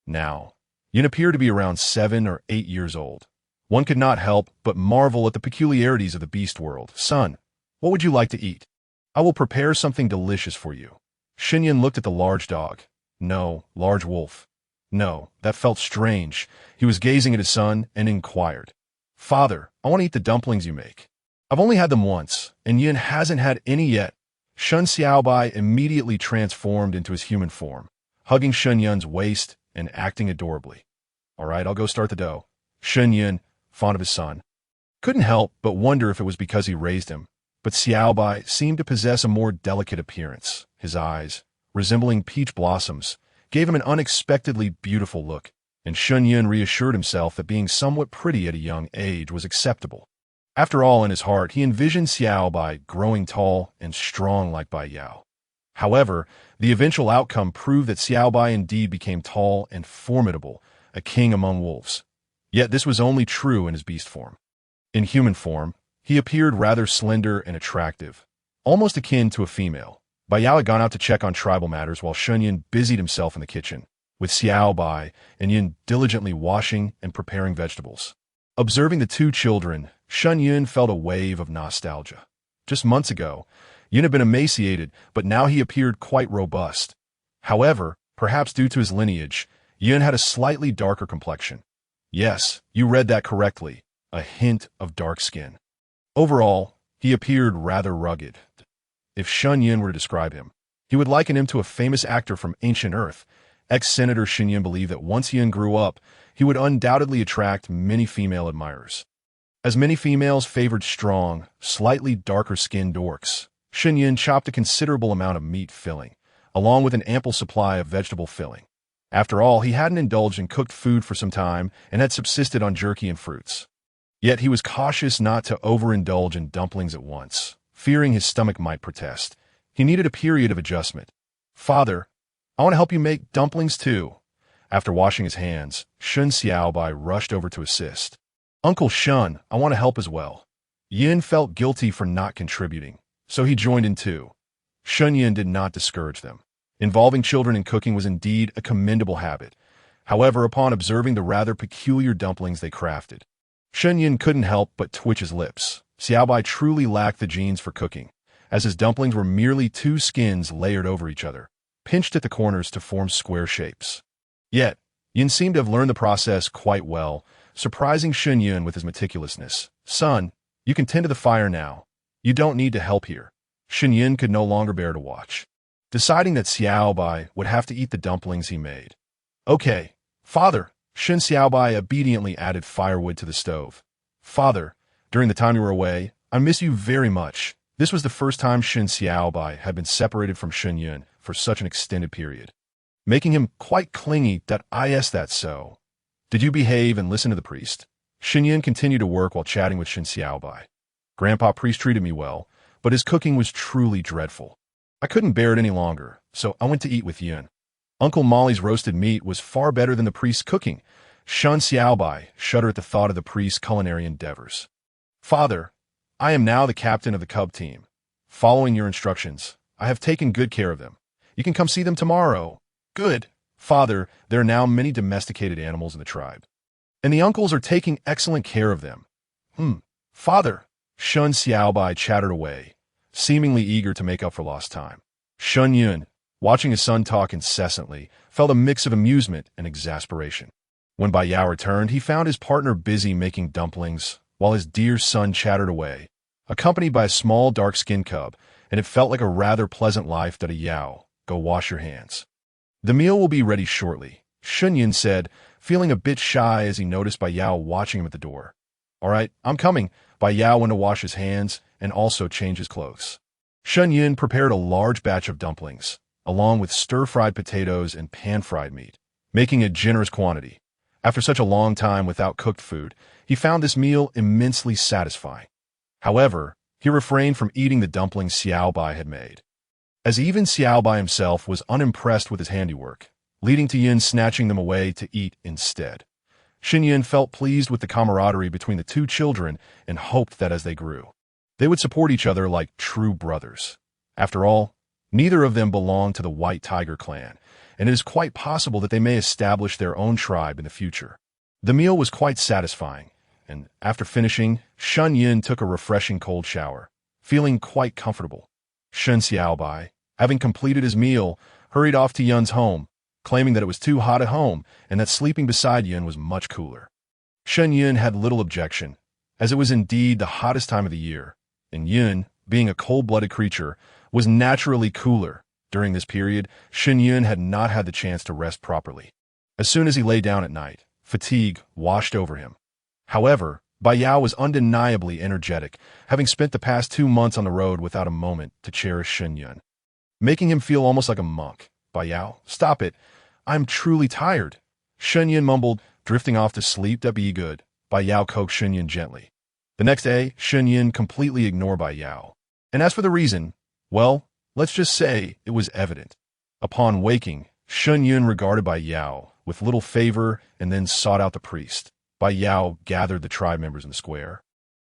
Speaker 1: Now, Yun appeared to be around 7 or 8 years old. One could not help but marvel at the peculiarities of the beast world. Son, what would you like to eat? I will prepare something delicious for you. Shen Yun looked at the large dog. No, large wolf. No, that felt strange. He was gazing at his son and inquired. Father, I want to eat the dumplings you make. I've only had them once, and Yun hasn't had any yet. Shen Xiaobai immediately transformed into his human form, hugging Shen Yun's waist and acting adorably. All right, I'll go start the dough. Shen Yun, fond of his son, couldn't help but wonder if it was because he raised him, but Xiaobai seemed to possess a more delicate appearance. His eyes, resembling peach blossoms, gave him an unexpectedly beautiful look, and Shen Yun reassured himself that being somewhat pretty at a young age was acceptable. After all, in his heart, he envisioned Xiaobai growing tall and strong like Bai Yao. However, the eventual outcome proved that Xiaobai indeed became tall and formidable, a king among wolves. Yet this was only true in his beast form. In human form, he appeared rather slender and attractive, almost akin to a female. Bai Yao had gone out to check on tribal matters while Shen Yun busied himself in the kitchen, with Xiaobai and Yun diligently washing and preparing vegetables. Observing the two children, Shen Yun felt a wave of nostalgia. Just months ago, Yun had been emaciated, but now he appeared quite robust. However, perhaps due to his lineage, Yun had a slightly darker complexion. Yes, you read that correctly, a hint of dark skin. Overall, he appeared rather rugged. If Shen Yun were to describe him, he would liken him to a famous actor from ancient Earth. Ex-Senator Shen Yun believed that once Yun grew up, he would undoubtedly attract many female admirers. As many females favored strong, slightly darker-skinned dorks, Shen Yun chopped a considerable amount of meat filling, along with an ample supply of vegetable filling. After all, he hadn't indulged in cooked food for some time and had subsisted on jerky and fruits. Yet he was cautious not to overindulge in dumplings at once, fearing his stomach might protest. He needed a period of adjustment. Father, I want to help you make dumplings too. After washing his hands, Shen Xiaobai rushed over to assist. Uncle Shen, I want to help as well. Yin felt guilty for not contributing, so he joined in too. Shen Yun did not discourage them. Involving children in cooking was indeed a commendable habit. However, upon observing the rather peculiar dumplings they crafted, Shen Yun couldn't help but twitch his lips. Xiaobai truly lacked the genes for cooking, as his dumplings were merely 2 skins layered over each other, pinched at the corners to form square shapes. Yet, Yin seemed to have learned the process quite well, surprising Shen Yun with his meticulousness. Son, you can tend to the fire now. You don't need to help here. Shen Yun could no longer bear to watch, deciding that Xiaobai would have to eat the dumplings he made. Okay, Father. Shen Xiaobai obediently added firewood to the stove. Father, during the time you were away, I miss you very much. This was the first time Shen Xiaobai had been separated from Shen Yun for such an extended period, making him quite clingy. That's so. Did you behave and listen to the priest? Shen Yun continued to work while chatting with Shen Xiaobai. Grandpa priest treated me well, but his cooking was truly dreadful. I couldn't bear it any longer, so I went to eat with Yun. Uncle Molly's roasted meat was far better than the priest's cooking. Shen Xiaobai shuddered at the thought of the priest's culinary endeavors. Father, I am now the captain of the cub team. Following your instructions, I have taken good care of them. You can come see them tomorrow. Good. Father, there are now many domesticated animals in the tribe, and the uncles are taking excellent care of them. Father, Shen Xiaobai chattered away, seemingly eager to make up for lost time. Shen Yun, watching his son talk incessantly, felt a mix of amusement and exasperation. When Bai Yao returned, he found his partner busy making dumplings, while his dear son chattered away, accompanied by a small dark-skinned cub, and it felt like a rather pleasant life. Yao, go wash your hands. The meal will be ready shortly, Shen Yun said, feeling a bit shy as he noticed Bai Yao watching him at the door. All right, I'm coming. Bai Yao went to wash his hands and also change his clothes. Shen Yun prepared a large batch of dumplings, along with stir-fried potatoes and pan-fried meat, making a generous quantity. After such a long time without cooked food, he found this meal immensely satisfying. However, he refrained from eating the dumplings Xiao Bai had made, as even Xiao Bai himself was unimpressed with his handiwork, leading to Yun snatching them away to eat instead. Shen Yun felt pleased with the camaraderie between the two children and hoped that as they grew, they would support each other like true brothers. After all, neither of them belonged to the White Tiger clan, and it is quite possible that they may establish their own tribe in the future. The meal was quite satisfying, and after finishing, Shen Yun took a refreshing cold shower, feeling quite comfortable. Shen Xiaobai, having completed his meal, hurried off to Yun's home, claiming that it was too hot at home and that sleeping beside Yun was much cooler. Shen Yun had little objection, as it was indeed the hottest time of the year, and Yun, being a cold-blooded creature, was naturally cooler. During this period, Shen Yun had not had the chance to rest properly. As soon as he lay down at night, fatigue washed over him. However, Bai Yao was undeniably energetic, having spent the past 2 months on the road without a moment to cherish Shen Yun, making him feel almost like a monk. Bai Yao, stop it. I'm truly tired. Shen Yun mumbled, drifting off to sleep. Be good. Bai Yao coaxed Shen Yun gently. The next day, Shen Yun completely ignored Bai Yao. And as for the reason, well, let's just say it was evident. Upon waking, Shen Yun regarded Bai Yao with little favor and then sought out the priest. Bai Yao gathered the tribe members in the square,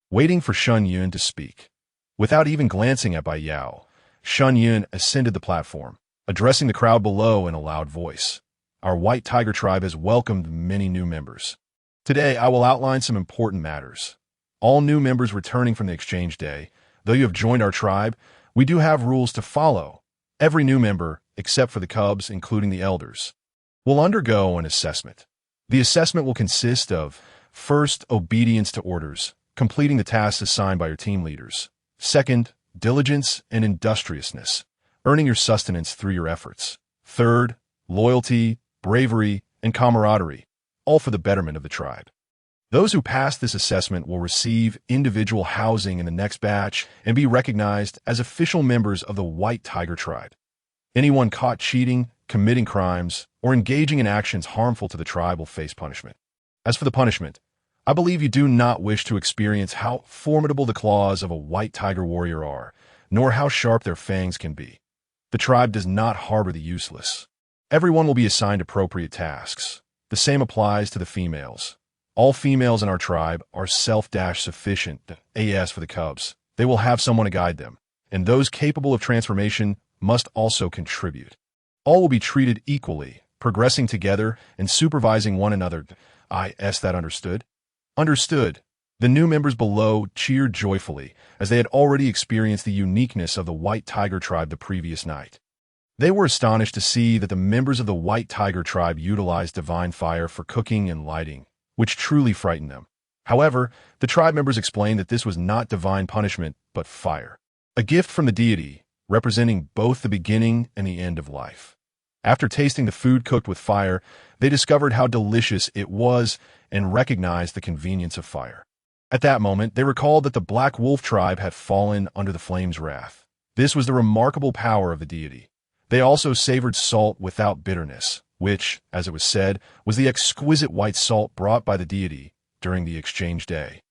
Speaker 1: waiting for Shen Yun to speak. Without even glancing at Bai Yao, Shen Yun ascended the platform, addressing the crowd below in a loud voice. Our White Tiger tribe has welcomed many new members. Today, I will outline some important matters. All new members returning from the exchange day, though you have joined our tribe, we do have rules to follow. Every new member, except for the cubs, including the elders, will undergo an assessment. The assessment will consist of, first, obedience to orders, completing the tasks assigned by your team leaders. Second, diligence and industriousness, earning your sustenance through your efforts. Third, loyalty, bravery, and camaraderie, all for the betterment of the tribe. Those who pass this assessment will receive individual housing in the next batch and be recognized as official members of the White Tiger tribe. Anyone caught cheating, committing crimes, or engaging in actions harmful to the tribe will face punishment. As for the punishment, I believe you do not wish to experience how formidable the claws of a White Tiger warrior are, nor how sharp their fangs can be. The tribe does not harbor the useless. Everyone will be assigned appropriate tasks. The same applies to the females. All females in our tribe are self-sufficient. As for the cubs, they will have someone to guide them, and those capable of transformation must also contribute. All will be treated equally, progressing together and supervising one another. Is that understood? Understood. The new members below cheered joyfully, as they had already experienced the uniqueness of the White Tiger tribe the previous night. They were astonished to see that the members of the White Tiger tribe utilized divine fire for cooking and lighting, which truly frightened them. However, the tribe members explained that this was not divine punishment, but fire, a gift from the deity, representing both the beginning and the end of life. After tasting the food cooked with fire, they discovered how delicious it was and recognized the convenience of fire. At that moment, they recalled that the Black Wolf tribe had fallen under the flame's wrath. This was the remarkable power of the deity. They also savored salt without bitterness, which, as it was said, was the exquisite white salt brought by the deity during the exchange day,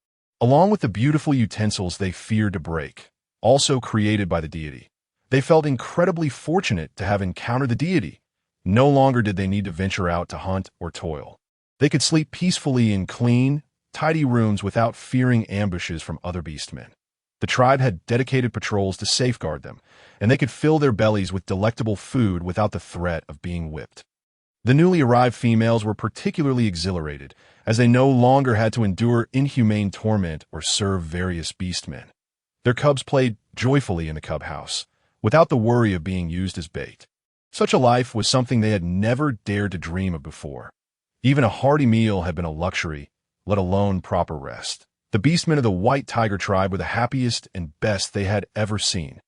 Speaker 1: along with the beautiful utensils they feared to break, also created by the deity. They felt incredibly fortunate to have encountered the deity. No longer did they need to venture out to hunt or toil. They could sleep peacefully in clean, tidy rooms without fearing ambushes from other beastmen. The tribe had dedicated patrols to safeguard them, and they could fill their bellies with delectable food without the threat of being whipped. The newly arrived females were particularly exhilarated, as they no longer had to endure inhumane torment or serve various beastmen. Their cubs played joyfully in the cub house, without the worry of being used as bait. Such a life was something they had never dared to dream of before. Even a hearty meal had been a luxury, let alone proper rest. The beastmen of the White Tiger tribe were the happiest and best they had ever seen.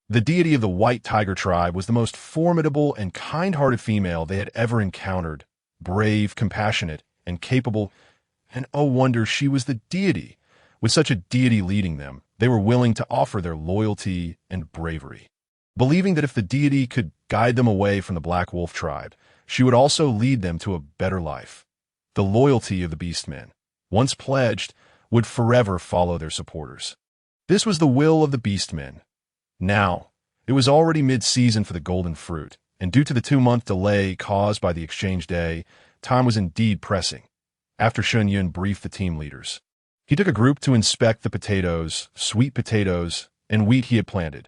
Speaker 1: The deity of the White Tiger tribe was the most formidable and kind-hearted female they had ever encountered, brave, compassionate, and capable, and oh wonder, she was the deity. With such a deity leading them, They were willing to offer their loyalty and bravery, believing that if the deity could guide them away from the Black Wolf tribe, she would also lead them to a better life. The loyalty of the Beastmen, once pledged, would forever follow their supporters. This was the will of the Beastmen. Now, it was already mid-season for the golden fruit, and due to the 2-month delay caused by the exchange day, time was indeed pressing. After Shen Yun briefed the team leaders, he took a group to inspect the potatoes, sweet potatoes, and wheat he had planted.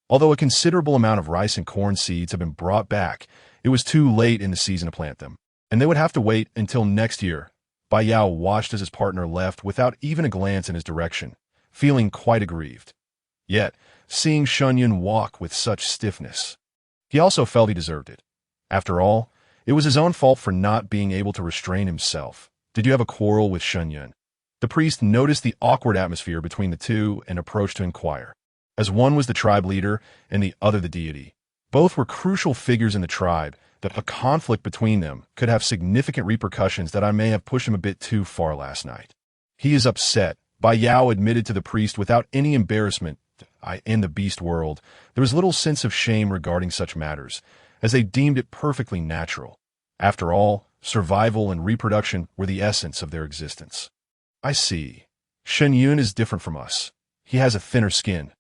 Speaker 1: Although a considerable amount of rice and corn seeds had been brought back, it was too late in the season to plant them, and they would have to wait until next year. Bai Yao watched as his partner left without even a glance in his direction, feeling quite aggrieved. Yet, seeing Shen Yun walk with such stiffness, he also felt he deserved it. After all, it was his own fault for not being able to restrain himself. Did you have a quarrel with Shen Yun? The priest noticed the awkward atmosphere between the two and approached to inquire. As one was the tribe leader and the other the deity, both were crucial figures in the tribe, that a conflict between them could have significant repercussions. That I may have pushed him a bit too far last night. He is upset. Bai Yao admitted to the priest without any embarrassment. In the beast world, there was little sense of shame regarding such matters, as they deemed it perfectly natural. After all, survival and reproduction were the essence of their existence. I see. Shen Yun is different from us. He has a thinner skin.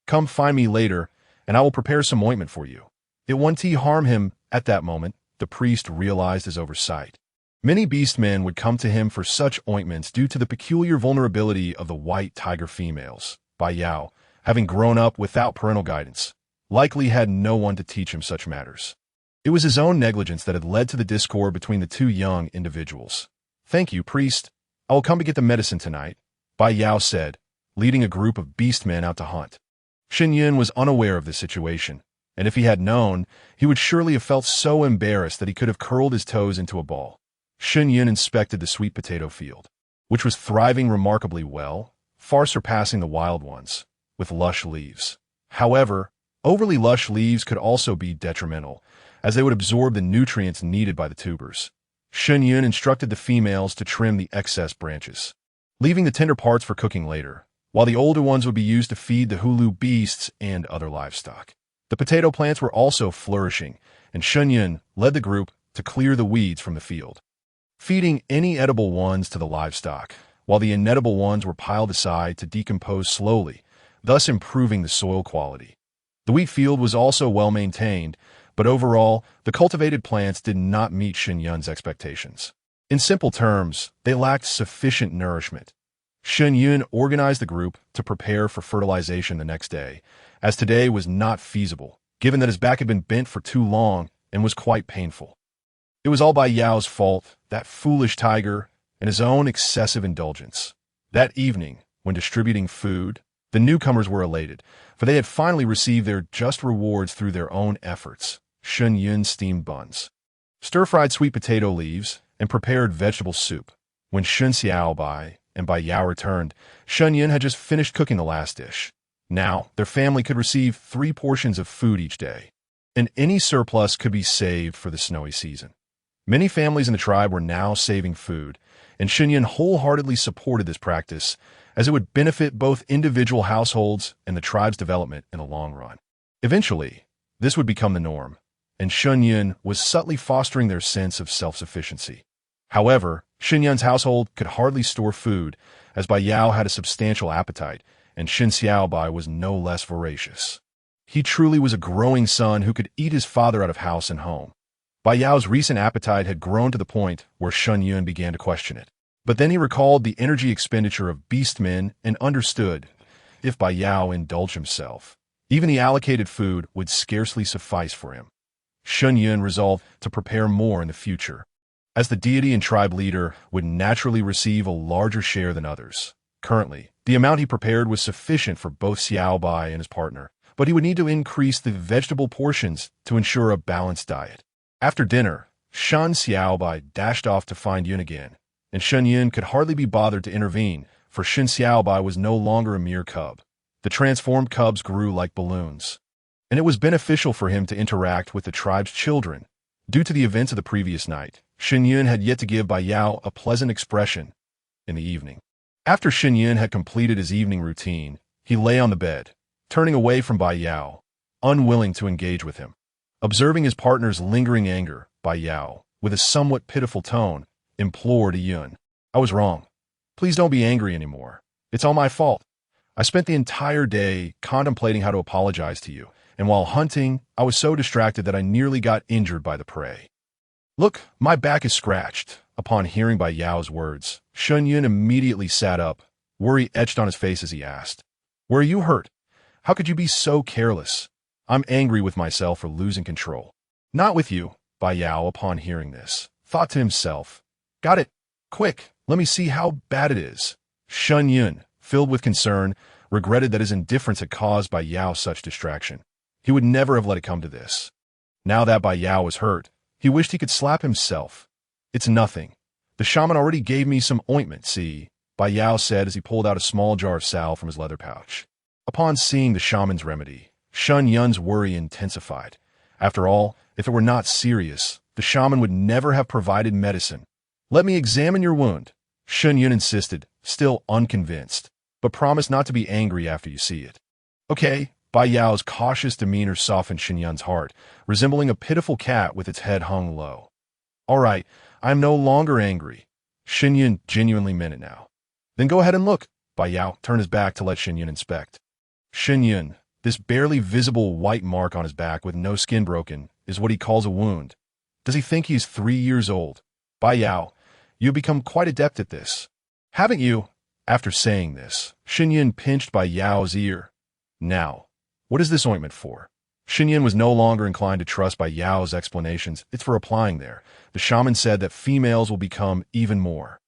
Speaker 1: Come find me later, and I will prepare some ointment for you. It won't harm him. At that moment, the priest realized his oversight. Many beastmen would come to him for such ointments due to the peculiar vulnerability of the white tiger females. Bai Yao, having grown up without parental guidance, likely had no one to teach him such matters. It was his own negligence that had led to the discord between the two young individuals. Thank you, priest. I will come to get the medicine tonight, Bai Yao said, leading a group of beastmen out to hunt. Shen Yun was unaware of this situation, and if he had known, he would surely have felt so embarrassed that he could have curled his toes into a ball. Shen Yun inspected the sweet potato field, which was thriving remarkably well, far surpassing the wild ones, with lush leaves. However, overly lush leaves could also be detrimental, as they would absorb the nutrients needed by the tubers. Shen Yun instructed the females to trim the excess branches, leaving the tender parts for cooking later, while the older ones would be used to feed the hulu beasts and other livestock. The potato plants were also flourishing, and Shen Yun led the group to clear the weeds from the field, feeding any edible ones to the livestock, while the inedible ones were piled aside to decompose slowly, thus improving the soil quality. The wheat field was also well maintained, but overall, the cultivated plants did not meet Shen Yun's expectations. In simple terms, they lacked sufficient nourishment. Shen Yun organized the group to prepare for fertilization the next day, as today was not feasible, given that his back had been bent for too long and was quite painful. It was all Bai Yao's fault, that foolish tiger, and his own excessive indulgence. That evening, when distributing food, the newcomers were elated, for they had finally received their just rewards through their own efforts. Shen Yun steamed buns, stir-fried sweet potato leaves, and prepared vegetable soup. When Shen Xiaobai and Bai Yao returned, Shen Yun had just finished cooking the last dish. Now, their family could receive 3 portions of food each day, and any surplus could be saved for the snowy season. Many families in the tribe were now saving food, and Shen Yun wholeheartedly supported this practice, as it would benefit both individual households and the tribe's development in the long run. Eventually, this would become the norm, and Shen Yun was subtly fostering their sense of self-sufficiency. However, Shen Yun's household could hardly store food, as Bai Yao had a substantial appetite, and Shen Xiaobai was no less voracious. He truly was a growing son who could eat his father out of house and home. Bai Yao's recent appetite had grown to the point where Shen Yun began to question it. But then he recalled the energy expenditure of beastmen and understood, if Bai Yao indulged himself, even the allocated food would scarcely suffice for him. Shen Yun resolved to prepare more in the future, as the deity and tribe leader would naturally receive a larger share than others. Currently, the amount he prepared was sufficient for both Xiaobai and his partner, but he would need to increase the vegetable portions to ensure a balanced diet. After dinner, Shen Xiaobai dashed off to find Yun again, and Shen Yun could hardly be bothered to intervene, for Shen Xiaobai was no longer a mere cub. The transformed cubs grew like balloons, and it was beneficial for him to interact with the tribe's children. Due to the events of the previous night, Shen Yun had yet to give Bai Yao a pleasant expression in the evening. After Shen Yun had completed his evening routine, He lay on the bed, turning away from Bai Yao, unwilling to engage with him. Observing his partner's lingering anger, Bai Yao, with a somewhat pitiful tone, implored Yun. I was wrong. Please don't be angry anymore. It's all my fault. I spent the entire day contemplating how to apologize to you, and while hunting, I was so distracted that I nearly got injured by the prey. Look, my back is scratched. Upon hearing Bai Yao's words, Shen Yun immediately sat up, worry etched on his face as he asked, Where are you hurt? How could you be so careless? I'm angry with myself for losing control. Not with you, Bai Yao, upon hearing this, thought to himself, Got it. Quick, let me see how bad it is. Shen Yun, filled with concern, regretted that his indifference had caused Bai Yao such distraction. He would never have let it come to this. Now that Bai Yao was hurt, he wished he could slap himself. It's nothing. The shaman already gave me some ointment, see, Bai Yao said as he pulled out a small jar of salve from his leather pouch. Upon seeing the shaman's remedy, Shen Yun's worry intensified. After all, if it were not serious, the shaman would never have provided medicine. Let me examine your wound, Shen Yun insisted, still unconvinced, but promised not to be angry after you see it. Okay, Bai Yao's cautious demeanor softened Shen Yun's heart, resembling a pitiful cat with its head hung low. All right, I am no longer angry. Shen Yun genuinely meant it now. Then go ahead and look. Bai Yao turned his back to let Shen Yun inspect. Shen Yun, this barely visible white mark on his back with no skin broken, is what he calls a wound. Does he think he is 3 years old? Bai Yao, you have become quite adept at this. Haven't you? After saying this, Shen Yun pinched Bai Yao's ear. Now, what is this ointment for? Shen Yun was no longer inclined to trust Bai Yao's explanations. It's for applying there. The shaman said that females will become even more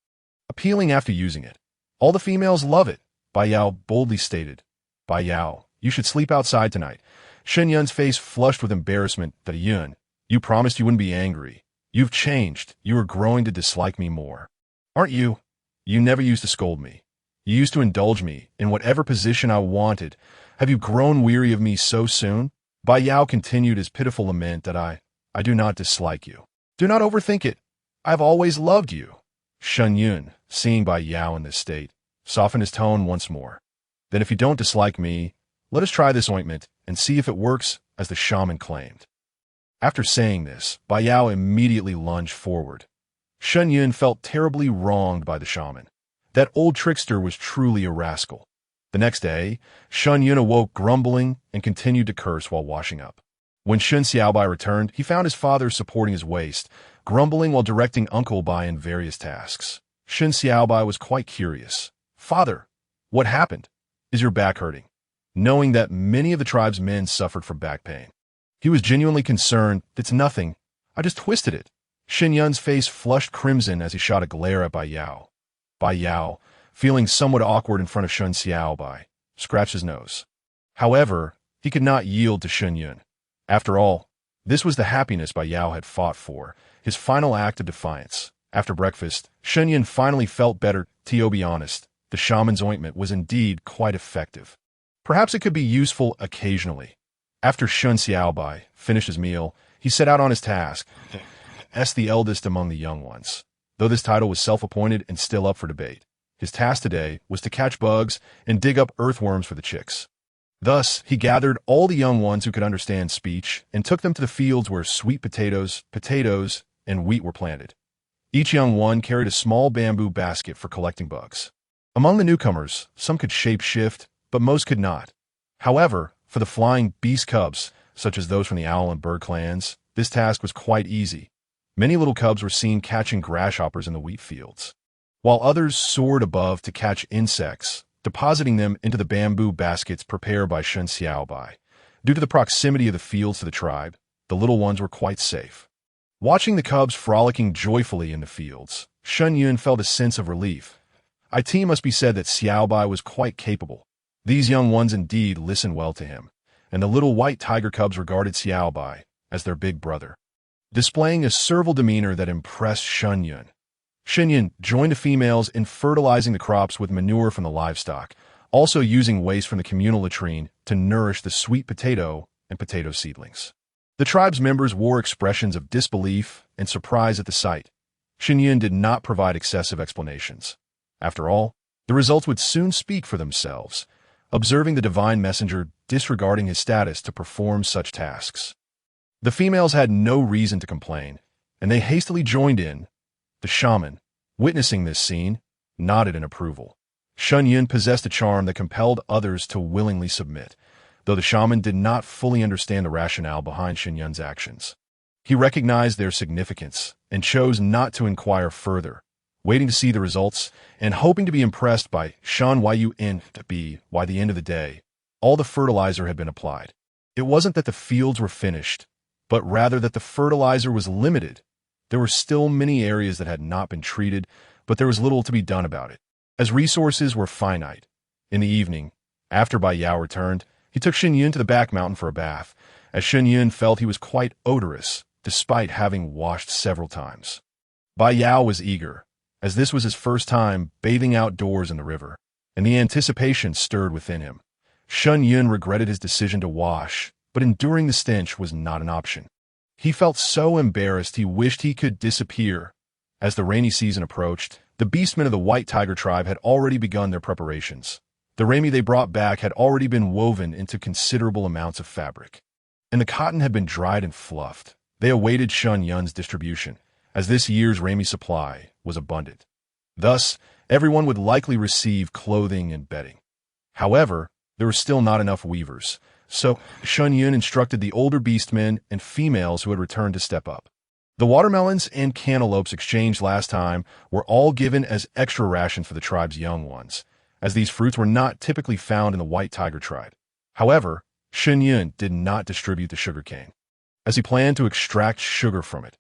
Speaker 1: appealing after using it. All the females love it, Bai Yao boldly stated. Bai Yao, you should sleep outside tonight. Shen Yun's face flushed with embarrassment. That Yun, you promised you wouldn't be angry. You've changed. You are growing to dislike me more. Aren't you? You never used to scold me. You used to indulge me in whatever position I wanted. Have you grown weary of me so soon? Bai Yao continued his pitiful lament that I do not dislike you. Do not overthink it. I've always loved you. Shen Yun, seeing Bai Yao in this state, softened his tone once more. Then if you don't dislike me, let us try this ointment and see if it works as the shaman claimed. After saying this, Bai Yao immediately lunged forward. Shen Yun felt terribly wronged by the shaman. That old trickster was truly a rascal. The next day, Shen Yun awoke grumbling and continued to curse while washing up. When Shen Xiaobai returned, he found his father supporting his waist, grumbling while directing Uncle Bai in various tasks. Shen Xiaobai was quite curious. Father, what happened? Is your back hurting? Knowing that many of the tribe's men suffered from back pain. He was genuinely concerned. It's nothing. I just twisted it. Shen Yun's face flushed crimson as he shot a glare at Bai Yao. Bai Yao, feeling somewhat awkward in front of Shen Xiaobai, scratched his nose. However, he could not yield to Shen Yun. After all, this was the happiness Bai Yao had fought for, his final act of defiance. After breakfast, Shen Yun finally felt better. To be honest, the shaman's ointment was indeed quite effective. Perhaps it could be useful occasionally. After Shen Xiaobai finished his meal, he set out on his task, as the eldest among the young ones. Though this title was self-appointed and still up for debate, his task today was to catch bugs and dig up earthworms for the chicks. Thus, he gathered all the young ones who could understand speech and took them to the fields where sweet potatoes, and wheat were planted. Each young one carried a small bamboo basket for collecting bugs. Among the newcomers, some could shape-shift, but most could not. However, for the flying beast cubs, such as those from the owl and bird clans, this task was quite easy. Many little cubs were seen catching grasshoppers in the wheat fields, while others soared above to catch insects, depositing them into the bamboo baskets prepared by Shen Xiaobai. Due to the proximity of the fields to the tribe, the little ones were quite safe. Watching the cubs frolicking joyfully in the fields, Shen Yun felt a sense of relief. It must be said that Xiaobai was quite capable. These young ones indeed listened well to him, and the little white tiger cubs regarded Xiaobai as their big brother, displaying a servile demeanor that impressed Shen Yun. Shen Yun joined the females in fertilizing the crops with manure from the livestock, also using waste from the communal latrine to nourish the sweet potato and potato seedlings. The tribe's members wore expressions of disbelief and surprise at the sight. Shen Yun did not provide excessive explanations. After all, the results would soon speak for themselves. observing the divine messenger disregarding his status to perform such tasks. The females had no reason to complain, and they hastily joined in. The shaman, witnessing this scene, nodded in approval. Shen Yun possessed a charm that compelled others to willingly submit, though the shaman did not fully understand the rationale behind Shen Yun's actions. He recognized their significance and chose not to inquire further, waiting to see the results and hoping to be impressed by Shen Yun to be, by the end of the day, all the fertilizer had been applied. It wasn't that the fields were finished, but rather that the fertilizer was limited. There were still many areas that had not been treated, but there was little to be done about it, as resources were finite. In the evening, after Bai Yao returned, he took Shen Yun to the back mountain for a bath, as Shen Yun felt he was quite odorous, despite having washed several times. Bai Yao was eager, as this was his first time bathing outdoors in the river, and the anticipation stirred within him. Shen Yun regretted his decision to wash, but enduring the stench was not an option. He felt so embarrassed he wished he could disappear. As the rainy season approached, the Beastmen of the White Tiger tribe had already begun their preparations. The raimi they brought back had already been woven into considerable amounts of fabric, and the cotton had been dried and fluffed. They awaited Shen Yun's distribution, as this year's raimi supply was abundant. Thus, everyone would likely receive clothing and bedding. However, there were still not enough weavers, so Shen Yun instructed the older beastmen and females who had returned to step up. The watermelons and cantaloupes exchanged last time were all given as extra rations for the tribe's young ones, as these fruits were not typically found in the White Tiger tribe. However, Shen Yun did not distribute the sugarcane, as he planned to extract sugar from it.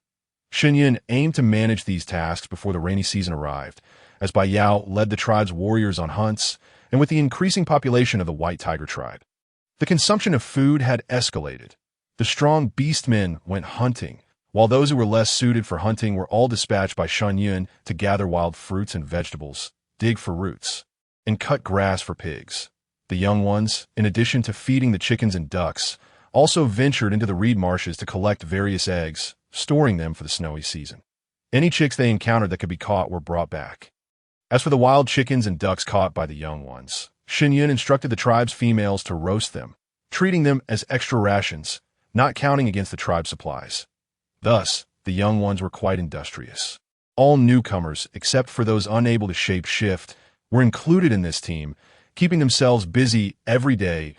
Speaker 1: Shen Yun aimed to manage these tasks before the rainy season arrived, as Bai Yao led the tribe's warriors on hunts, and with the increasing population of the White Tiger tribe, the consumption of food had escalated. The strong beastmen went hunting, while those who were less suited for hunting were all dispatched by Shen Yun to gather wild fruits and vegetables, dig for roots, and cut grass for pigs. The young ones, in addition to feeding the chickens and ducks, also ventured into the reed marshes to collect various eggs, storing them for the snowy season. Any chicks they encountered that could be caught were brought back. As for the wild chickens and ducks caught by the young ones, Shen Yun instructed the tribe's females to roast them, treating them as extra rations, not counting against the tribe's supplies. Thus, the young ones were quite industrious. All newcomers, except for those unable to shape-shift, were included in this team, keeping themselves busy every day.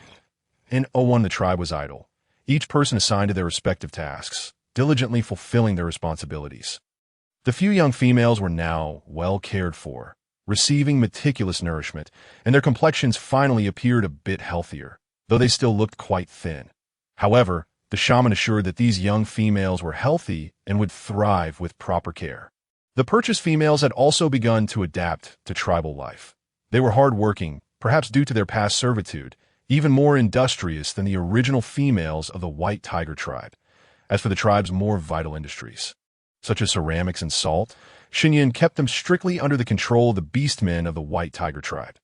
Speaker 1: In 01, the tribe was idle, each person assigned to their respective tasks, diligently fulfilling their responsibilities. The few young females were now well cared for, receiving meticulous nourishment, and their complexions finally appeared a bit healthier, though they still looked quite thin. However, the shaman assured that these young females were healthy and would thrive with proper care. The purchased females had also begun to adapt to tribal life. They were hard-working, perhaps due to their past servitude, even more industrious than the original females of the White Tiger tribe. As for the tribe's more vital industries, such as ceramics and salt, Shen Yun kept them strictly under the control of the beastmen of the White Tiger tribe.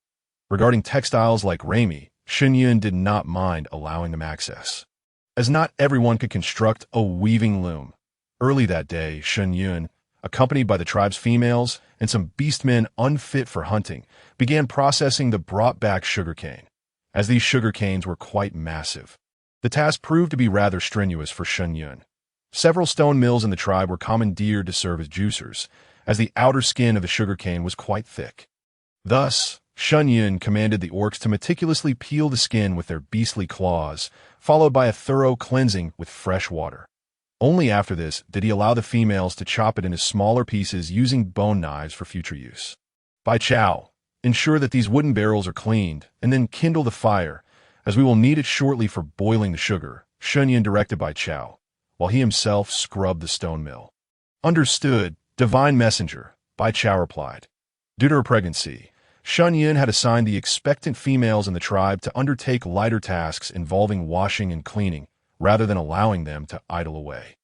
Speaker 1: Regarding textiles like raimi, Shen Yun did not mind allowing them access, as not everyone could construct a weaving loom. Early that day, Shen Yun, accompanied by the tribe's females and some beastmen unfit for hunting, began processing the brought-back sugarcane. As these sugarcanes were quite massive, the task proved to be rather strenuous for Shen Yun. Several stone mills in the tribe were commandeered to serve as juicers, as the outer skin of the sugarcane was quite thick. Thus, Shen Yun commanded the orcs to meticulously peel the skin with their beastly claws, followed by a thorough cleansing with fresh water. Only after this did he allow the females to chop it into smaller pieces using bone knives for future use. Bai Chao, ensure that these wooden barrels are cleaned, and then kindle the fire, as we will need it shortly for boiling the sugar, Shen Yun directed Bai Chao, while he himself scrubbed the stone mill. Understood, divine messenger, Bai Chao replied. Due to her pregnancy, Shen Yun had assigned the expectant females in the tribe to undertake lighter tasks involving washing and cleaning, rather than allowing them to idle away.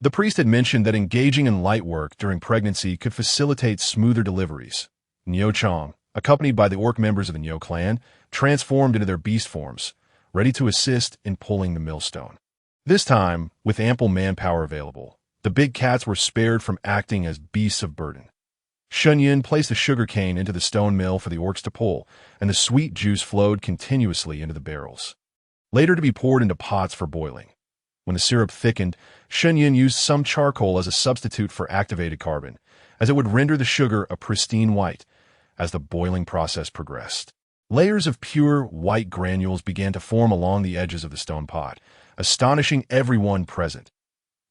Speaker 1: The priest had mentioned that engaging in light work during pregnancy could facilitate smoother deliveries. Niu Chong, accompanied by the orc members of the Niu clan, transformed into their beast forms, ready to assist in pulling the millstone. This time, with ample manpower available, the big cats were spared from acting as beasts of burden. Shen Yun placed the sugar cane into the stone mill for the orcs to pull, and the sweet juice flowed continuously into the barrels, later to be poured into pots for boiling. When the syrup thickened, Shen Yun used some charcoal as a substitute for activated carbon, as it would render the sugar a pristine white as the boiling process progressed. Layers of pure white granules began to form along the edges of the stone pot, astonishing everyone present.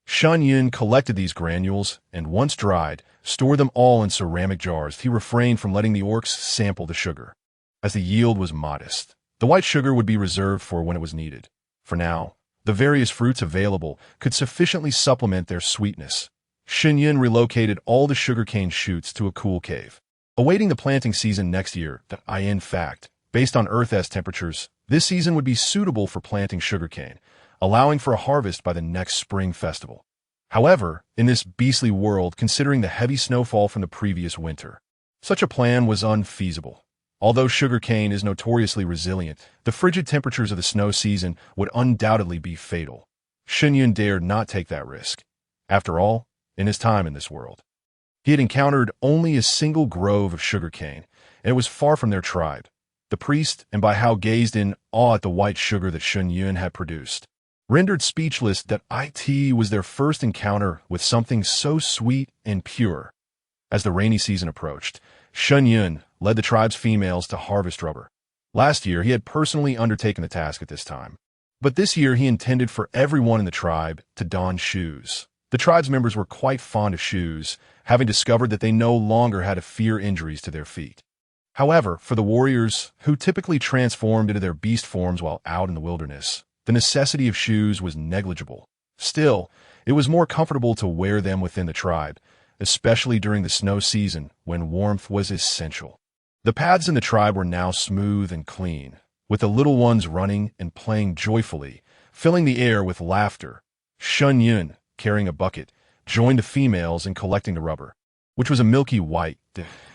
Speaker 1: Shen Yun collected these granules and, once dried, stored them all in ceramic jars. He refrained from letting the orcs sample the sugar, as the yield was modest. The white sugar would be reserved for when it was needed. For now, the various fruits available could sufficiently supplement their sweetness. Shen Yun relocated all the sugarcane shoots to a cool cave, awaiting the planting season next year. In fact, based on Earth's temperatures, this season would be suitable for planting sugarcane, allowing for a harvest by the next spring festival. However, in this beastly world, considering the heavy snowfall from the previous winter, such a plan was unfeasible. Although sugarcane is notoriously resilient, the frigid temperatures of the snow season would undoubtedly be fatal. Shen Yun dared not take that risk. After all, in his time in this world, he had encountered only a single grove of sugarcane, and it was far from their tribe. The priest, and by how gazed in awe at the white sugar that Shen Yun had produced, rendered speechless that it was their first encounter with something so sweet and pure. As the rainy season approached, Shen Yun led the tribe's females to harvest rubber. Last year, he had personally undertaken the task at this time, but this year he intended for everyone in the tribe to don shoes. The tribe's members were quite fond of shoes, having discovered that they no longer had to fear injuries to their feet. However, for the warriors, who typically transformed into their beast forms while out in the wilderness, the necessity of shoes was negligible. Still, it was more comfortable to wear them within the tribe, especially during the snow season when warmth was essential. The paths in the tribe were now smooth and clean, with the little ones running and playing joyfully, filling the air with laughter. Shen Yun, carrying a bucket, joined the females in collecting the rubber, which was a milky white.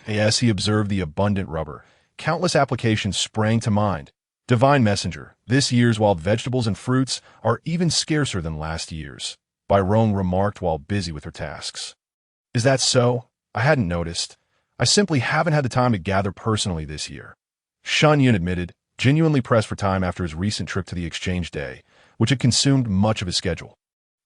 Speaker 1: As he observed the abundant rubber, countless applications sprang to mind. Divine Messenger, this year's wild vegetables and fruits are even scarcer than last year's, Byron remarked while busy with her tasks. Is that so? I hadn't noticed. I simply haven't had the time to gather personally this year. Shen Yun admitted, genuinely pressed for time after his recent trip to the exchange day, which had consumed much of his schedule.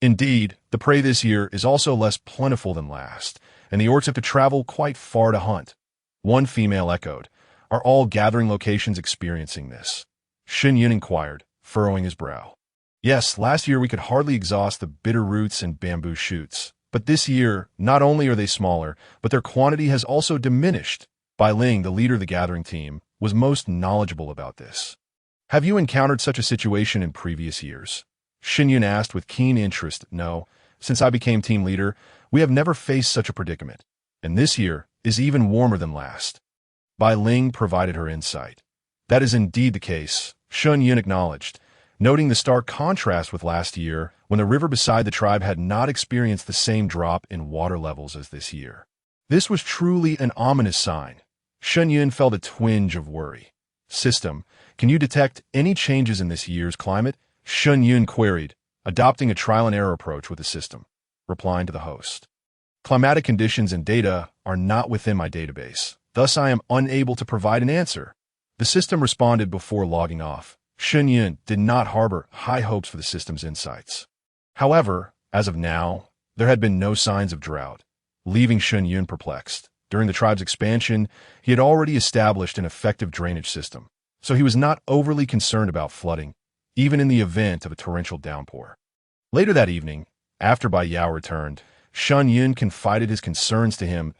Speaker 1: Indeed, the prey this year is also less plentiful than last, and the orcs have to travel quite far to hunt. One female echoed, "Are all gathering locations experiencing this?" Shen Yun inquired, furrowing his brow. Yes, last year we could hardly exhaust the bitter roots and bamboo shoots. But this year, not only are they smaller, but their quantity has also diminished. Bai Ling, the leader of the gathering team, was most knowledgeable about this. Have you encountered such a situation in previous years? Shen Yun asked with keen interest. No, since I became team leader, we have never faced such a predicament. And this year is even warmer than last. Bai Ling provided her insight. That is indeed the case, Shen Yun acknowledged, noting the stark contrast with last year when the river beside the tribe had not experienced the same drop in water levels as this year. This was truly an ominous sign. Shen Yun felt a twinge of worry. System, can you detect any changes in this year's climate? Shen Yun queried, adopting a trial-and-error approach with the system, replying to the host. Climatic conditions and data are not within my database, thus I am unable to provide an answer. The system responded before logging off. Shen Yun did not harbor high hopes for the system's insights. However, as of now, there had been no signs of drought, leaving Shen Yun perplexed. During the tribe's expansion, he had already established an effective drainage system, so he was not overly concerned about flooding, even in the event of a torrential downpour. Later that evening, after Bai Yao returned, Shen Yun confided his concerns to him.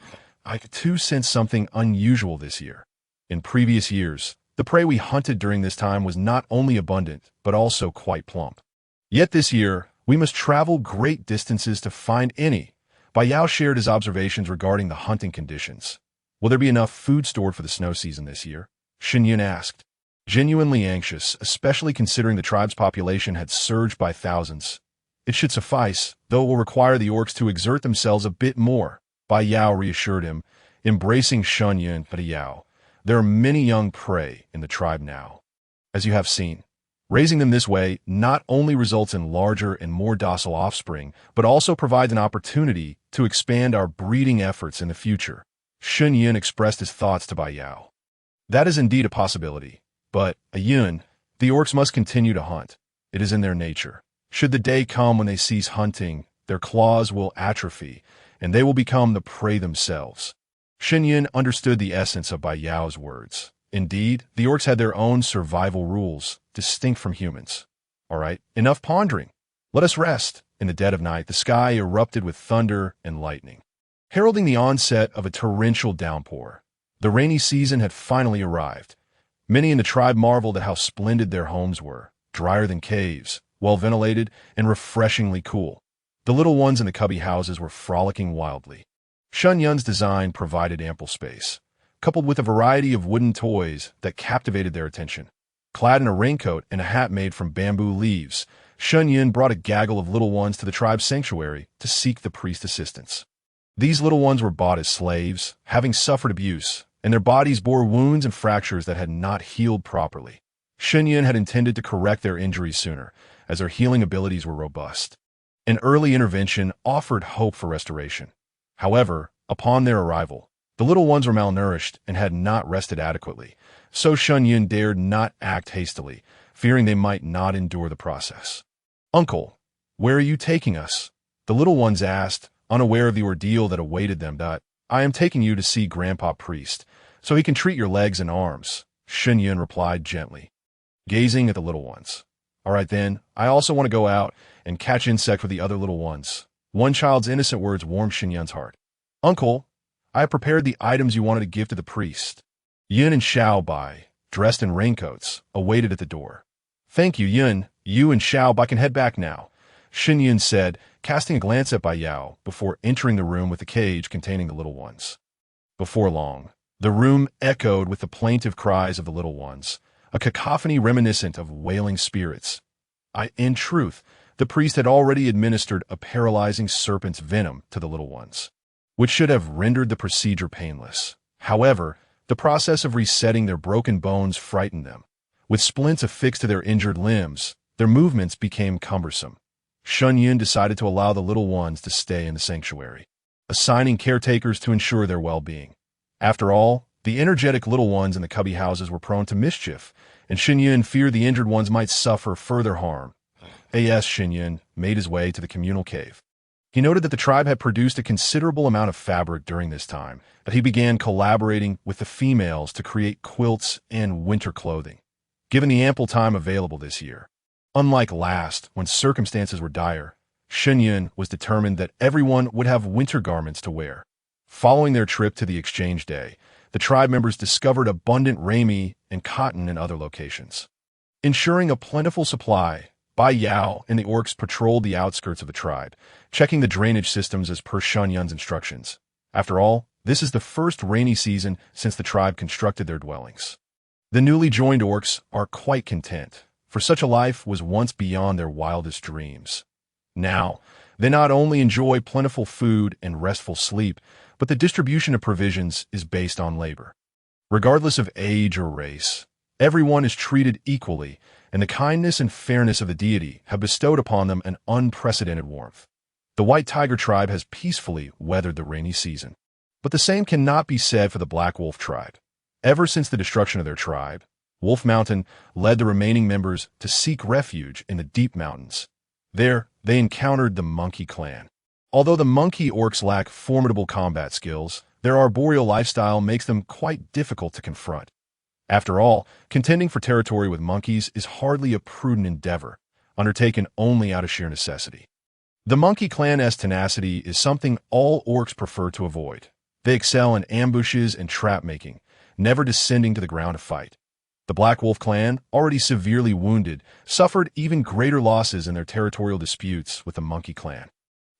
Speaker 1: I too sensed something unusual this year. In previous years, the prey we hunted during this time was not only abundant, but also quite plump. Yet this year, we must travel great distances to find any. Bai Yao shared his observations regarding the hunting conditions. Will there be enough food stored for the snow season this year? Shen Yun asked, genuinely anxious, especially considering the tribe's population had surged by thousands. It should suffice, though it will require the orcs to exert themselves a bit more, Bai Yao reassured him, embracing Shen Yun. Bai Yao, there are many young prey in the tribe now. As you have seen, raising them this way not only results in larger and more docile offspring, but also provides an opportunity to expand our breeding efforts in the future. Shen Yun expressed his thoughts to Bai Yao. That is indeed a possibility, but, Yun, the orcs must continue to hunt. It is in their nature. Should the day come when they cease hunting, their claws will atrophy, and they will become the prey themselves. Shen Yun understood the essence of Bai Yao's words. Indeed, the orcs had their own survival rules, distinct from humans. All right, enough pondering. Let us rest. In the dead of night, the sky erupted with thunder and lightning, heralding the onset of a torrential downpour. The rainy season had finally arrived. Many in the tribe marveled at how splendid their homes were, drier than caves, well-ventilated, and refreshingly cool. The little ones in the cubby houses were frolicking wildly. Shen Yun's design provided ample space, coupled with a variety of wooden toys that captivated their attention. Clad in a raincoat and a hat made from bamboo leaves, Shen Yun brought a gaggle of little ones to the tribe's sanctuary to seek the priest's assistance. These little ones were bought as slaves, having suffered abuse, and their bodies bore wounds and fractures that had not healed properly. Shen Yun had intended to correct their injuries sooner, as their healing abilities were robust. An early intervention offered hope for restoration. However, upon their arrival, the little ones were malnourished and had not rested adequately, so Shen Yun dared not act hastily, fearing they might not endure the process. "Uncle, where are you taking us?" the little ones asked, unaware of the ordeal that awaited them. "I am taking you to see Grandpa Priest, so he can treat your legs and arms," Shen Yun replied gently, gazing at the little ones. "All right then, I also want to go out and catch insects with the other little ones." One child's innocent words warmed Shen Yun's heart. "Uncle, I have prepared the items you wanted to give to the priest." Yun and Xiao Bai, dressed in raincoats, awaited at the door. "Thank you, Yun. You and Xiao Bai can head back now," Shen Yun said, casting a glance at Bai Yao before entering the room with the cage containing the little ones. Before long, the room echoed with the plaintive cries of the little ones, a cacophony reminiscent of wailing spirits. In truth, the priest had already administered a paralyzing serpent's venom to the little ones, which should have rendered the procedure painless. However, the process of resetting their broken bones frightened them. With splints affixed to their injured limbs, their movements became cumbersome. Shen Yun decided to allow the little ones to stay in the sanctuary, assigning caretakers to ensure their well-being. After all, the energetic little ones in the cubby houses were prone to mischief, and Shen Yun feared the injured ones might suffer further harm. Shen Yun made his way to the communal cave. He noted that the tribe had produced a considerable amount of fabric during this time, that he began collaborating with the females to create quilts and winter clothing. Given the ample time available this year, unlike last, when circumstances were dire, Shen Yun was determined that everyone would have winter garments to wear. Following their trip to the exchange day, the tribe members discovered abundant ramie and cotton in other locations. Ensuring a plentiful supply, Bai Yao and the orcs patrolled the outskirts of the tribe, checking the drainage systems as per Shen Yun's instructions. After all, this is the first rainy season since the tribe constructed their dwellings. The newly joined orcs are quite content, for such a life was once beyond their wildest dreams. Now, they not only enjoy plentiful food and restful sleep, but the distribution of provisions is based on labor. Regardless of age or race, everyone is treated equally, and the kindness and fairness of the deity have bestowed upon them an unprecedented warmth. The White Tiger tribe has peacefully weathered the rainy season. But the same cannot be said for the Black Wolf tribe. Ever since the destruction of their tribe, Wolf Mountain led the remaining members to seek refuge in the deep mountains. There, they encountered the Monkey clan. Although the monkey orcs lack formidable combat skills, their arboreal lifestyle makes them quite difficult to confront. After all, contending for territory with monkeys is hardly a prudent endeavor, undertaken only out of sheer necessity. The Monkey clan's tenacity is something all orcs prefer to avoid. They excel in ambushes and trap-making, never descending to the ground to fight. The Black Wolf clan, already severely wounded, suffered even greater losses in their territorial disputes with the Monkey clan.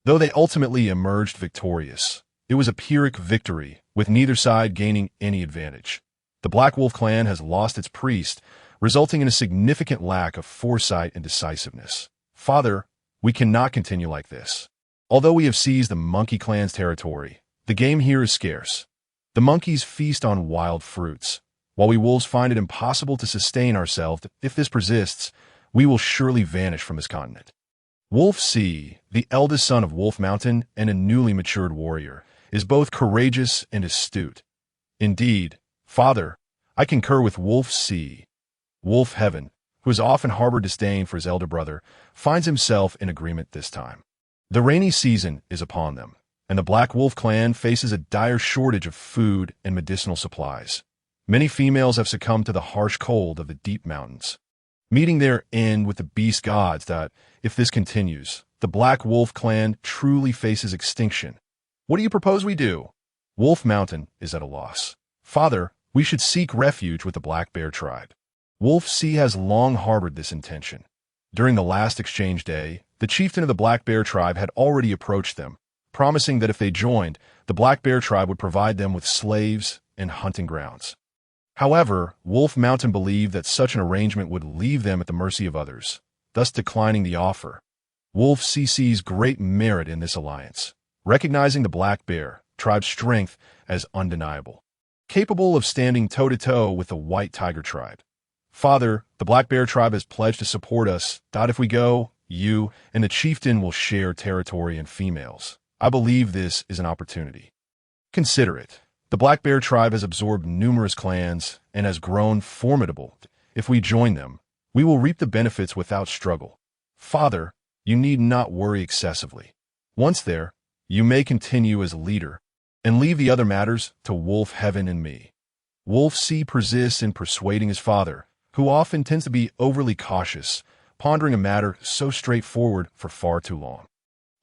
Speaker 1: Though they ultimately emerged victorious, it was a Pyrrhic victory, with neither side gaining any advantage. The Black Wolf clan has lost its priest, resulting in a significant lack of foresight and decisiveness. "Father, we cannot continue like this. Although we have seized the Monkey clan's territory, the game here is scarce. The monkeys feast on wild fruits, while we wolves find it impossible to sustain ourselves. If this persists, we will surely vanish from this continent." Wolf C, the eldest son of Wolf Mountain and a newly matured warrior, is both courageous and astute. Indeed, Father, I concur with Wolf C. Wolf Heaven, who has often harbored disdain for his elder brother, finds himself in agreement this time. The rainy season is upon them, and the Black Wolf clan faces a dire shortage of food and medicinal supplies. Many females have succumbed to the harsh cold of the deep mountains, meeting their end with the beast gods that, if this continues, the Black Wolf clan truly faces extinction. What do you propose we do? Wolf Mountain is at a loss. Father, we should seek refuge with the Black Bear tribe. Wolf C has long harbored this intention. During the last exchange day, the chieftain of the Black Bear tribe had already approached them, promising that if they joined, the Black Bear tribe would provide them with slaves and hunting grounds. However, Wolf Mountain believed that such an arrangement would leave them at the mercy of others, thus declining the offer. Wolf C sees great merit in this alliance, recognizing the Black Bear tribe's strength as undeniable, capable of standing toe-to-toe with the White Tiger tribe. Father, the Black Bear tribe has pledged to support us. If we go, you and the chieftain will share territory and females. I believe this is an opportunity. Consider it. The Black Bear tribe has absorbed numerous clans and has grown formidable. If we join them, we will reap the benefits without struggle. Father, you need not worry excessively. Once there, you may continue as leader and leave the other matters to Wolf Heaven and me. Wolf C persists in persuading his father, who often tends to be overly cautious, pondering a matter so straightforward for far too long.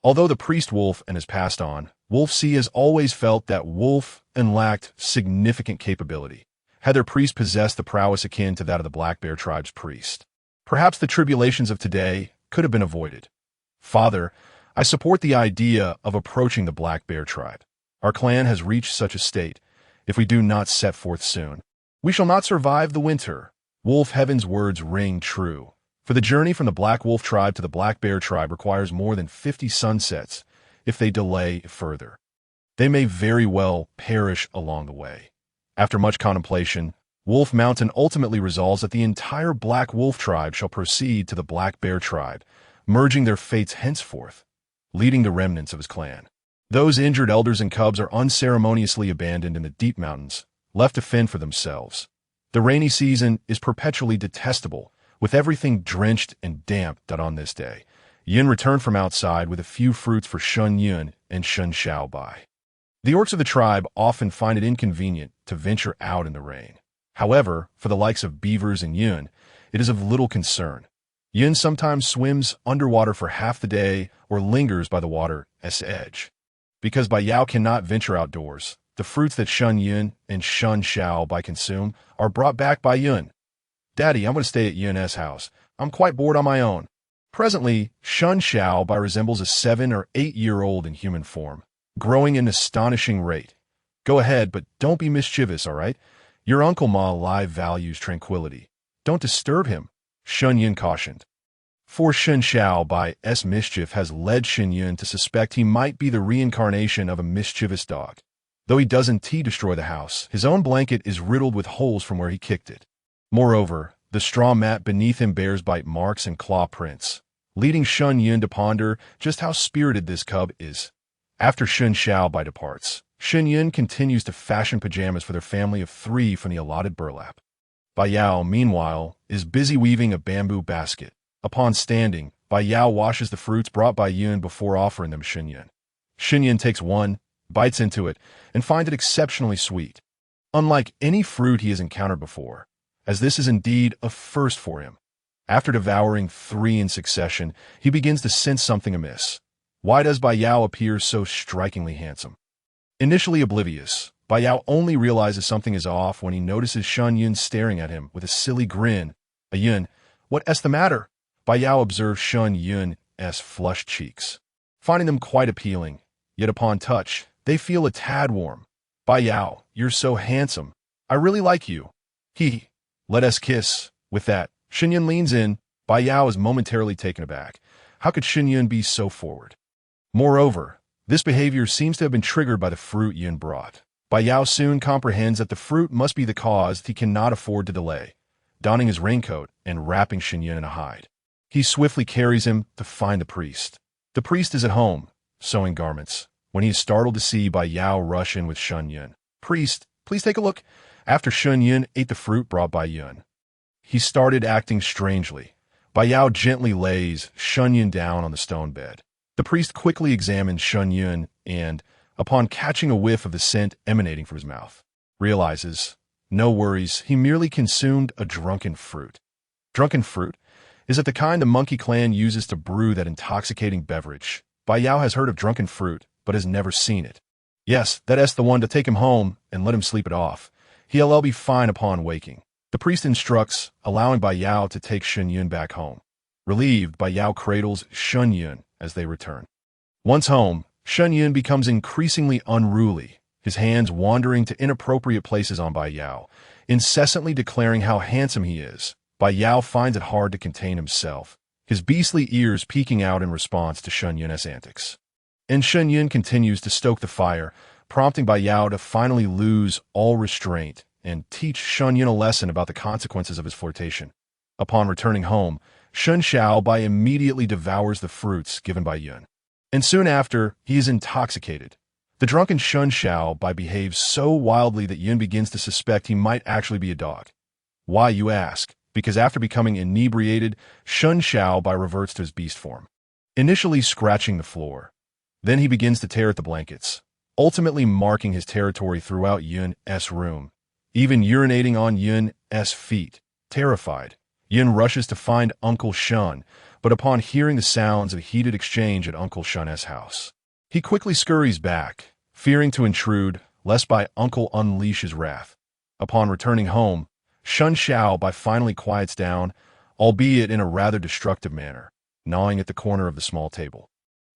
Speaker 1: Although the priest Wolf and has passed on, Wolf C has always felt that Wolf and lacked significant capability. Had their priest possessed the prowess akin to that of the Black Bear tribe's priest, perhaps the tribulations of today could have been avoided. Father, I support the idea of approaching the Black Bear tribe. Our clan has reached such a state. If we do not set forth soon, we shall not survive the winter. Wolf Heaven's words ring true. For the journey from the Black Wolf tribe to the Black Bear tribe requires more than 50 sunsets. If they delay further, they may very well perish along the way. After much contemplation, Wolf Mountain ultimately resolves that the entire Black Wolf tribe shall proceed to the Black Bear tribe, merging their fates henceforth, leading the remnants of his clan. Those injured elders and cubs are unceremoniously abandoned in the deep mountains, left to fend for themselves. The rainy season is perpetually detestable, with everything drenched and damp. On this day, Yun returned from outside with a few fruits for Shen Yun and Shen Bai. The orcs of the tribe often find it inconvenient to venture out in the rain. However, for the likes of beavers and Yun, it is of little concern. Yun sometimes swims underwater for half the day or lingers by the water's edge. Because Bai Yao cannot venture outdoors, the fruits that Shen Yun and Shen Bai consume are brought back by Yun. Daddy, I'm going to stay at Yun's house. I'm quite bored on my own. Presently, Shen Bai resembles a 7 or 8-year-old in human form, growing at an astonishing rate. Go ahead, but don't be mischievous, all right? Your Uncle Ma Lai values tranquility. Don't disturb him, Shen Yun cautioned. For Shen Bai's mischief has led Shen Yun to suspect he might be the reincarnation of a mischievous dog. Though he doesn't destroy the house, his own blanket is riddled with holes from where he kicked it. Moreover, the straw mat beneath him bears bite marks and claw prints, leading Shen Yun to ponder just how spirited this cub is. After Shen Bai departs, Shen Yun continues to fashion pajamas for their family of 3 from the allotted burlap. Bai Yao, meanwhile, is busy weaving a bamboo basket. Upon standing, Bai Yao washes the fruits brought by Yun before offering them to Shen Yun. Shen Yun takes one, bites into it, and finds it exceptionally sweet, unlike any fruit he has encountered before, as this is indeed a first for him. After devouring 3 in succession, he begins to sense something amiss. Why does Bai Yao appear so strikingly handsome? Initially oblivious, Bai Yao only realizes something is off when he notices Shen Yun staring at him with a silly grin. Yun, what's the matter? Bai Yao observes Shen Yun's flushed cheeks, finding them quite appealing, yet upon touch, they feel a tad warm. Bai Yao, you're so handsome. I really like you. Let us kiss. With that, Shen Yun leans in. Bai Yao is momentarily taken aback. How could Shen Yun be so forward? Moreover, this behavior seems to have been triggered by the fruit Yun brought. Bai Yao soon comprehends that the fruit must be the cause he cannot afford to delay. Donning his raincoat and wrapping Shen Yun in a hide, he swiftly carries him to find the priest. The priest is at home, sewing garments, when he is startled to see Bai Yao rush in with Shen Yun. "Priest, please take a look." After Shen Yun ate the fruit brought by Yun, he started acting strangely. Bai Yao gently lays Shen Yun down on the stone bed. The priest quickly examines Shen Yun and, upon catching a whiff of the scent emanating from his mouth, realizes, no worries, he merely consumed a drunken fruit. Drunken fruit? Is it the kind the Monkey Clan uses to brew that intoxicating beverage? Bai Yao has heard of drunken fruit, but has never seen it. Yes, that is the one to take him home and let him sleep it off. He'll be fine upon waking. The priest instructs, allowing Bai Yao to take Shen Yun back home. Relieved, Bai Yao cradles Shen Yun as they return. Once home, Shen Yun becomes increasingly unruly, his hands wandering to inappropriate places on Bai Yao, incessantly declaring how handsome he is. Bai Yao finds it hard to contain himself, his beastly ears peeking out in response to Shen Yun's antics. And Shen Yun continues to stoke the fire, prompting Bai Yao to finally lose all restraint and teach Shen Yun a lesson about the consequences of his flirtation. Upon returning home, Shen Xiaobai immediately devours the fruits given by Yun. And soon after, he is intoxicated. The drunken Shen Xiaobai behaves so wildly that Yun begins to suspect he might actually be a dog. Why, you ask? Because after becoming inebriated, Shen Xiaobai reverts to his beast form, initially scratching the floor. Then he begins to tear at the blankets, ultimately marking his territory throughout Yun's room, even urinating on Yun's feet. Terrified, Yun rushes to find Uncle Shen, but upon hearing the sounds of a heated exchange at Uncle Shen's house, he quickly scurries back, fearing to intrude, lest by Uncle unleash his wrath. Upon returning home, Shen Xiaobai finally quiets down, albeit in a rather destructive manner, gnawing at the corner of the small table.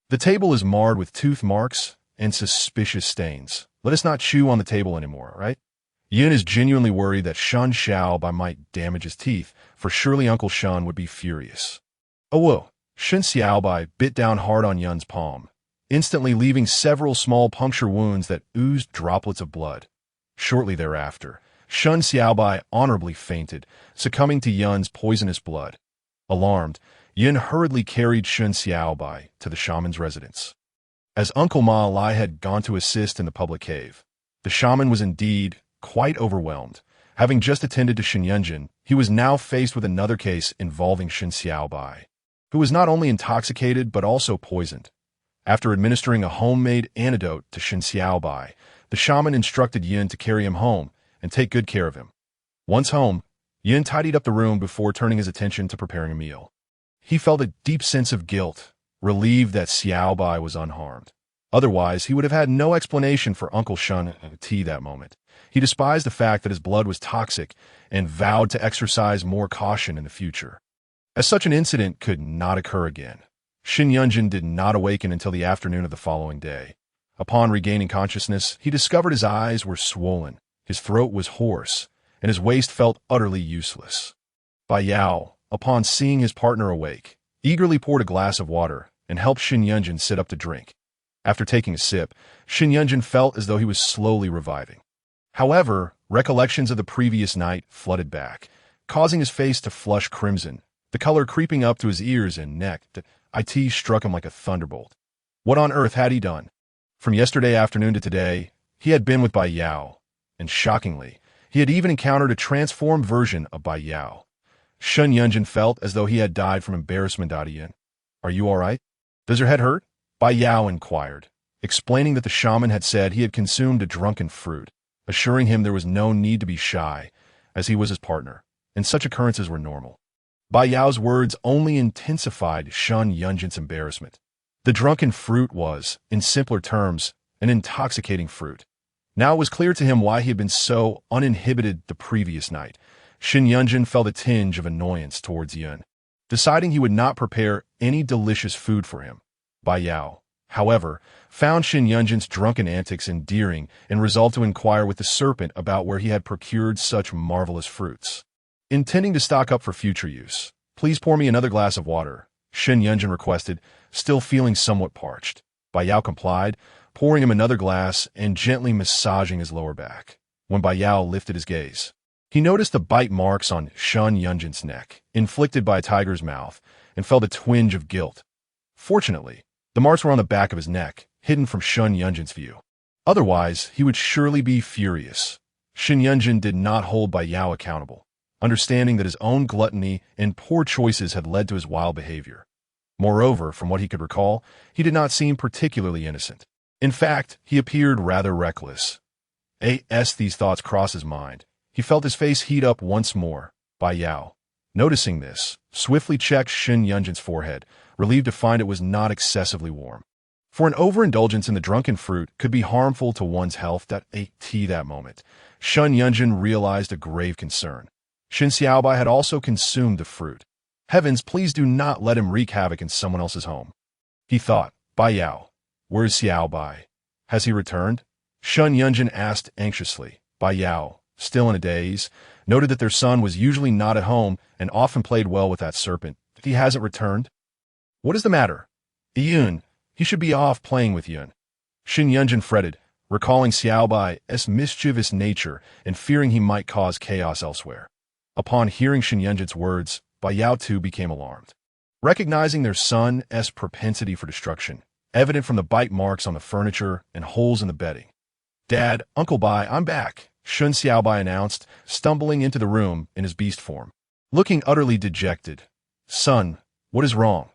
Speaker 1: The table is marred with tooth marks and suspicious stains. Let us not chew on the table anymore, right? Yun is genuinely worried that Shen Xiaobai might damage his teeth, for surely Uncle Shen would be furious. Oh whoa! Shen Xiaobai bit down hard on Yun's palm, instantly leaving several small puncture wounds that oozed droplets of blood. Shortly thereafter, Shen Xiaobai honorably fainted, succumbing to Yun's poisonous blood. Alarmed, Yun hurriedly carried Shen Xiaobai to the shaman's residence. As Uncle Ma Lai had gone to assist in the public cave, the shaman was indeed quite overwhelmed. Having just attended to Shen Yunjin, he was now faced with another case involving Shen Xiaobai, who was not only intoxicated but also poisoned. After administering a homemade antidote to Shen Xiaobai, the shaman instructed Yun to carry him home and take good care of him. Once home, Yun tidied up the room before turning his attention to preparing a meal. He felt a deep sense of guilt, relieved that Xiaobai was unharmed. Otherwise, he would have had no explanation for Uncle Shen's tea that moment. He despised the fact that his blood was toxic and vowed to exercise more caution in the future, as such an incident could not occur again. Shen Yunjin did not awaken until the afternoon of the following day. Upon regaining consciousness, he discovered his eyes were swollen, his throat was hoarse, and his waist felt utterly useless. Bai Yao, upon seeing his partner awake, eagerly poured a glass of water and helped Shen Yunjin sit up to drink. After taking a sip, Shen Yunjin felt as though he was slowly reviving. However, recollections of the previous night flooded back, causing his face to flush crimson, the color creeping up to his ears and neck. It struck him like a thunderbolt. What on earth had he done? From yesterday afternoon to today, he had been with Bai Yao, and shockingly, he had even encountered a transformed version of Bai Yao. Shen Yunjin felt as though he had died from embarrassment. Yun, are you all right? Does your head hurt? Bai Yao inquired, explaining that the shaman had said he had consumed a drunken fruit, assuring him there was no need to be shy, as he was his partner, and such occurrences were normal. Bai Yao's words only intensified Shen Yunjin's embarrassment. The drunken fruit was, in simpler terms, an intoxicating fruit. Now it was clear to him why he had been so uninhibited the previous night. Shen Yunjin felt a tinge of annoyance towards Yun, deciding he would not prepare any delicious food for him. Bai Yao, however, found Shen Yunjin's drunken antics endearing and resolved to inquire with the serpent about where he had procured such marvelous fruits. Intending to stock up for future use, please pour me another glass of water, Shen Yunjin requested, still feeling somewhat parched. Bai Yao complied, pouring him another glass and gently massaging his lower back. When Bai Yao lifted his gaze, he noticed the bite marks on Shen Yunjin's neck, inflicted by a tiger's mouth, and felt a twinge of guilt. Fortunately, the marks were on the back of his neck, hidden from Shen Yunjin's view. Otherwise, he would surely be furious. Shen Yunjin did not hold Bai Yao accountable, understanding that his own gluttony and poor choices had led to his wild behavior. Moreover, from what he could recall, he did not seem particularly innocent. In fact, he appeared rather reckless. As these thoughts crossed his mind, he felt his face heat up once more. Bai Yao, noticing this, swiftly checked Shen Yunjin's forehead, relieved to find it was not excessively warm. For an overindulgence in the drunken fruit could be harmful to one's health. That moment, Shen Yunjin realized a grave concern. Shen Xiaobai had also consumed the fruit. Heavens, please do not let him wreak havoc in someone else's home. He thought, Bai Yao, where is Xiaobai? Has he returned? Shen Yunjin asked anxiously. Bai Yao, still in a daze, noted that their son was usually not at home and often played well with that serpent. He hasn't returned? What is the matter? Yun, he should be off playing with Yun. Shen Yunjin fretted, recalling Xiaobai's mischievous nature and fearing he might cause chaos elsewhere. Upon hearing Shen Yunjin's words, Bai Yao too became alarmed. Recognizing their son's propensity for destruction, evident from the bite marks on the furniture and holes in the bedding. Dad, Uncle Bai, I'm back, Shen Xiaobai announced, stumbling into the room in his beast form. Looking utterly dejected. Son, what is wrong?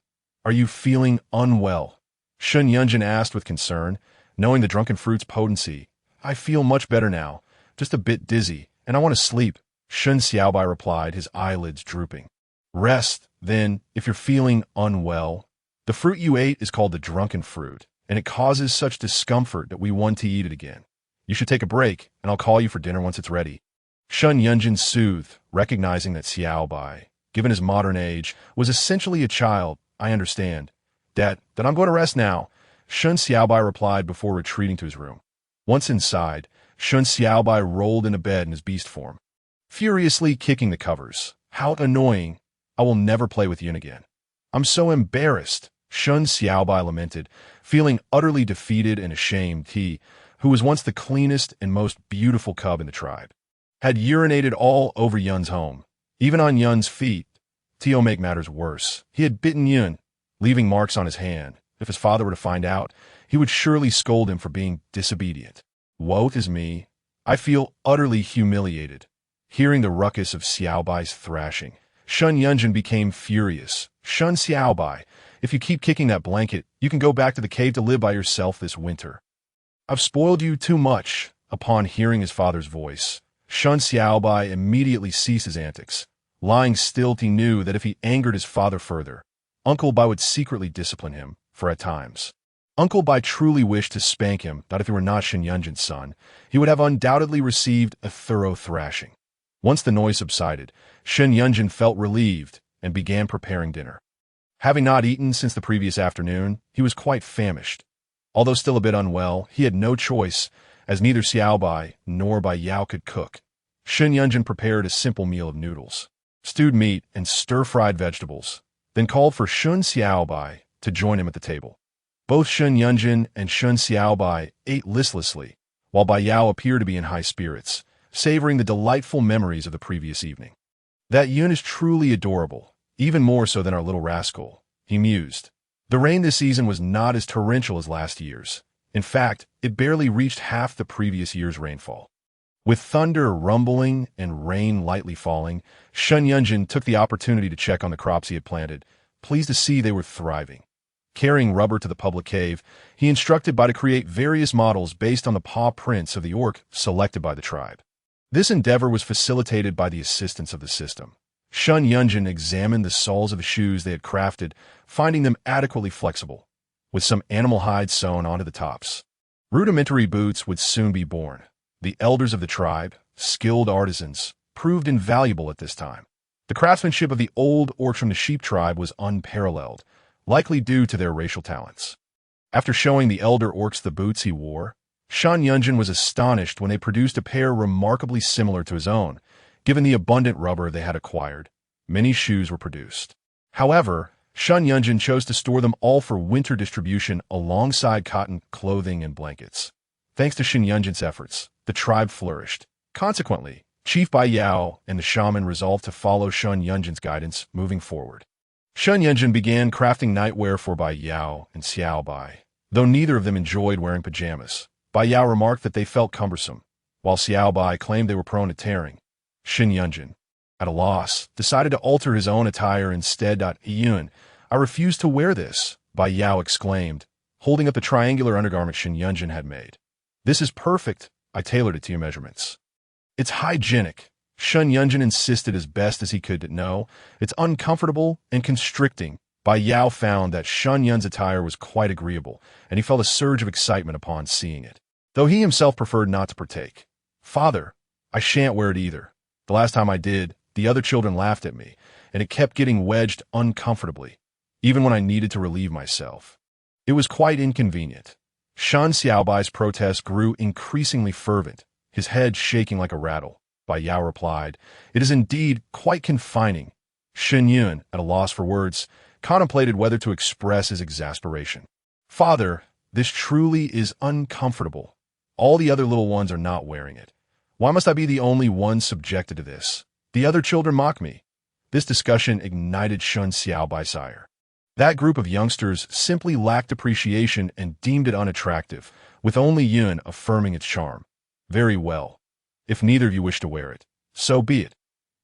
Speaker 1: Are you feeling unwell? Shen Yunjin asked with concern, knowing the drunken fruit's potency. I feel much better now, just a bit dizzy, and I want to sleep, Shen Xiaobai replied, his eyelids drooping. Rest, then, if you're feeling unwell. The fruit you ate is called the drunken fruit, and it causes such discomfort that we want to eat it again. You should take a break, and I'll call you for dinner once it's ready. Shen Yunjin soothed, recognizing that Xiaobai, given his modern age, was essentially a child. I understand. Dad, then I'm going to rest now, Shen Xiaobai replied before retreating to his room. Once inside, Shen Xiaobai rolled into bed in his beast form, furiously kicking the covers. How annoying. I will never play with Yun again. I'm so embarrassed, Shen Xiaobai lamented, feeling utterly defeated and ashamed. He, who was once the cleanest and most beautiful cub in the tribe, had urinated all over Yun's home, even on Yun's feet. To make matters worse, he had bitten Yun, leaving marks on his hand. If his father were to find out, he would surely scold him for being disobedient. Woe is me. I feel utterly humiliated. Hearing the ruckus of Xiaobai's thrashing, Shen Yunjin became furious. Shen Xiaobai, if you keep kicking that blanket, you can go back to the cave to live by yourself this winter. I've spoiled you too much. Upon hearing his father's voice, Shen Xiaobai immediately ceased his antics. Lying still, he knew that if he angered his father further, Uncle Bai would secretly discipline him, for at times. Uncle Bai truly wished to spank him, that if he were not Shen Yunjin's son, he would have undoubtedly received a thorough thrashing. Once the noise subsided, Shen Yunjin felt relieved and began preparing dinner. Having not eaten since the previous afternoon, he was quite famished. Although still a bit unwell, he had no choice, as neither Xiaobai nor Bai Yao could cook. Shen Yunjin prepared a simple meal of noodles, stewed meat, and stir-fried vegetables, then called for Shen Xiaobai to join him at the table. Both Shen Yunjin and Shen Xiaobai ate listlessly, while Bai Yao appeared to be in high spirits, savoring the delightful memories of the previous evening. That Yun is truly adorable, even more so than our little rascal, he mused. The rain this season was not as torrential as last year's. In fact, it barely reached half the previous year's rainfall. With thunder rumbling and rain lightly falling, Shen Yunjin took the opportunity to check on the crops he had planted, pleased to see they were thriving. Carrying rubber to the public cave, he instructed Bai to create various models based on the paw prints of the orc selected by the tribe. This endeavor was facilitated by the assistance of the system. Shen Yunjin examined the soles of the shoes they had crafted, finding them adequately flexible, with some animal hide sewn onto the tops. Rudimentary boots would soon be born. The elders of the tribe, skilled artisans, proved invaluable at this time. The craftsmanship of the old orcs from the sheep tribe was unparalleled, likely due to their racial talents. After showing the elder orcs the boots he wore, Shen Yunjin was astonished when they produced a pair remarkably similar to his own. Given the abundant rubber they had acquired, many shoes were produced. However, Shen Yunjin chose to store them all for winter distribution alongside cotton clothing and blankets. Thanks to Shen Yunjin's efforts, the tribe flourished. Consequently, Chief Bai Yao and the shaman resolved to follow Shen Yunjin's guidance moving forward. Shen Yunjin began crafting nightwear for Bai Yao and Xiaobai. Though neither of them enjoyed wearing pajamas, Bai Yao remarked that they felt cumbersome, while Xiao Bai claimed they were prone to tearing. Shen Yun, at a loss, decided to alter his own attire instead. Yun, I refuse to wear this, Bai Yao exclaimed, holding up the triangular undergarment Shen Yun had made. This is perfect. I tailored it to your measurements. It's hygienic. Shen Yun insisted as best as he could. No, it's uncomfortable and constricting. Bai Yao found that Shen Yun's attire was quite agreeable, and he felt a surge of excitement upon seeing it, though he himself preferred not to partake. Father, I shan't wear it either. The last time I did, the other children laughed at me, and it kept getting wedged uncomfortably, even when I needed to relieve myself. It was quite inconvenient. Shan Xiaobai's protest grew increasingly fervent, his head shaking like a rattle. Bai Yao replied, It is indeed quite confining. Shen Yun, at a loss for words, contemplated whether to express his exasperation. Father, this truly is uncomfortable. All the other little ones are not wearing it. Why must I be the only one subjected to this? The other children mock me. This discussion ignited Shen Xiaobai's ire. That group of youngsters simply lacked appreciation and deemed it unattractive, with only Yun affirming its charm. Very well. If neither of you wish to wear it, so be it.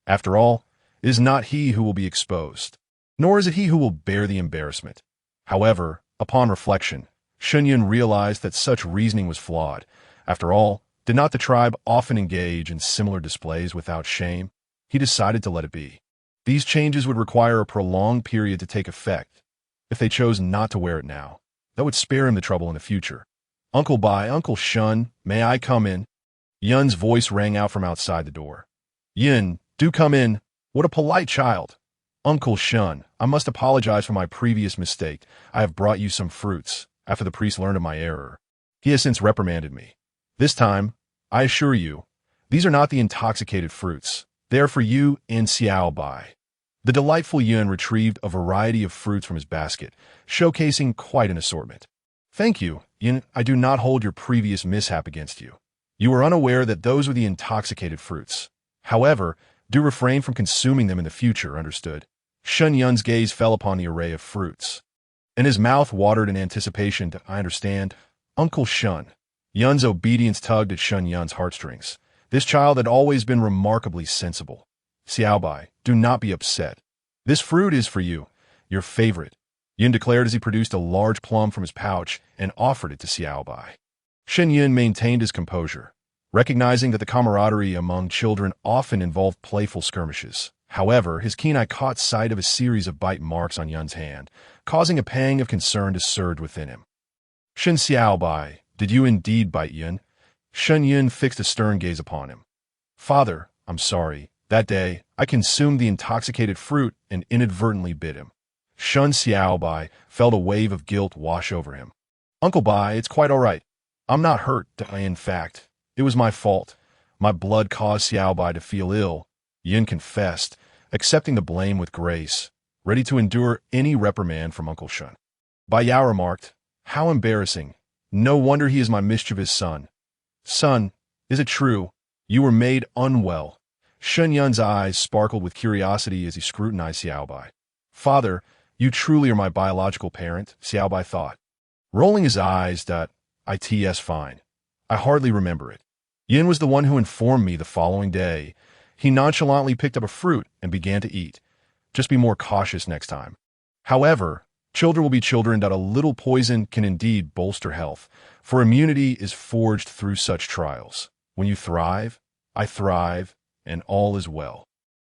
Speaker 1: After all, it is not he who will be exposed, nor is it he who will bear the embarrassment. However, upon reflection, Shen Yun realized that such reasoning was flawed. After all, did not the tribe often engage in similar displays without shame? He decided to let it be. These changes would require a prolonged period to take effect. If they chose not to wear it now, that would spare him the trouble in the future. Uncle Bai, Uncle Shen, may I come in? Yun's voice rang out from outside the door. Yun, do come in. What a polite child. Uncle Shen, I must apologize for my previous mistake. I have brought you some fruits, after the priest learned of my error. He has since reprimanded me. This time, I assure you, these are not the intoxicated fruits. They are for you and Xiao Bai. The delightful Yun retrieved a variety of fruits from his basket, showcasing quite an assortment. Thank you, Yun. I do not hold your previous mishap against you. You were unaware that those were the intoxicated fruits. However, do refrain from consuming them in the future, understood? Shen Yun's gaze fell upon the array of fruits, and his mouth watered in anticipation. I understand. Uncle Shen. Yun's obedience tugged at Shen Yun's heartstrings. This child had always been remarkably sensible. Xiao Bai, do not be upset. This fruit is for you, your favorite. Yun declared as he produced a large plum from his pouch and offered it to Xiao Bai. Shen Yun maintained his composure, recognizing that the camaraderie among children often involved playful skirmishes. However, his keen eye caught sight of a series of bite marks on Yun's hand, causing a pang of concern to surge within him. Shen Xiao Bai, did you indeed bite Yun? Shen Yun fixed a stern gaze upon him. Father, I'm sorry. That day, I consumed the intoxicated fruit and inadvertently bit him. Shen Xiao Bai felt a wave of guilt wash over him. Uncle Bai, it's quite all right. I'm not hurt. In fact, it was my fault. My blood caused Xiao Bai to feel ill. Yun confessed, accepting the blame with grace, ready to endure any reprimand from Uncle Shen. Bai Yao remarked, How embarrassing. No wonder he is my mischievous son. Son, is it true? You were made unwell. Shen Yun's eyes sparkled with curiosity as he scrutinized Xiao Bai. Father, you truly are my biological parent, Xiao Bai thought. Rolling his eyes, it's fine. I hardly remember it. Yin was the one who informed me the following day. He nonchalantly picked up a fruit and began to eat. Just be more cautious next time. However, children will be children. A little poison can indeed bolster health, for immunity is forged through such trials. When you thrive, I thrive, and all is well.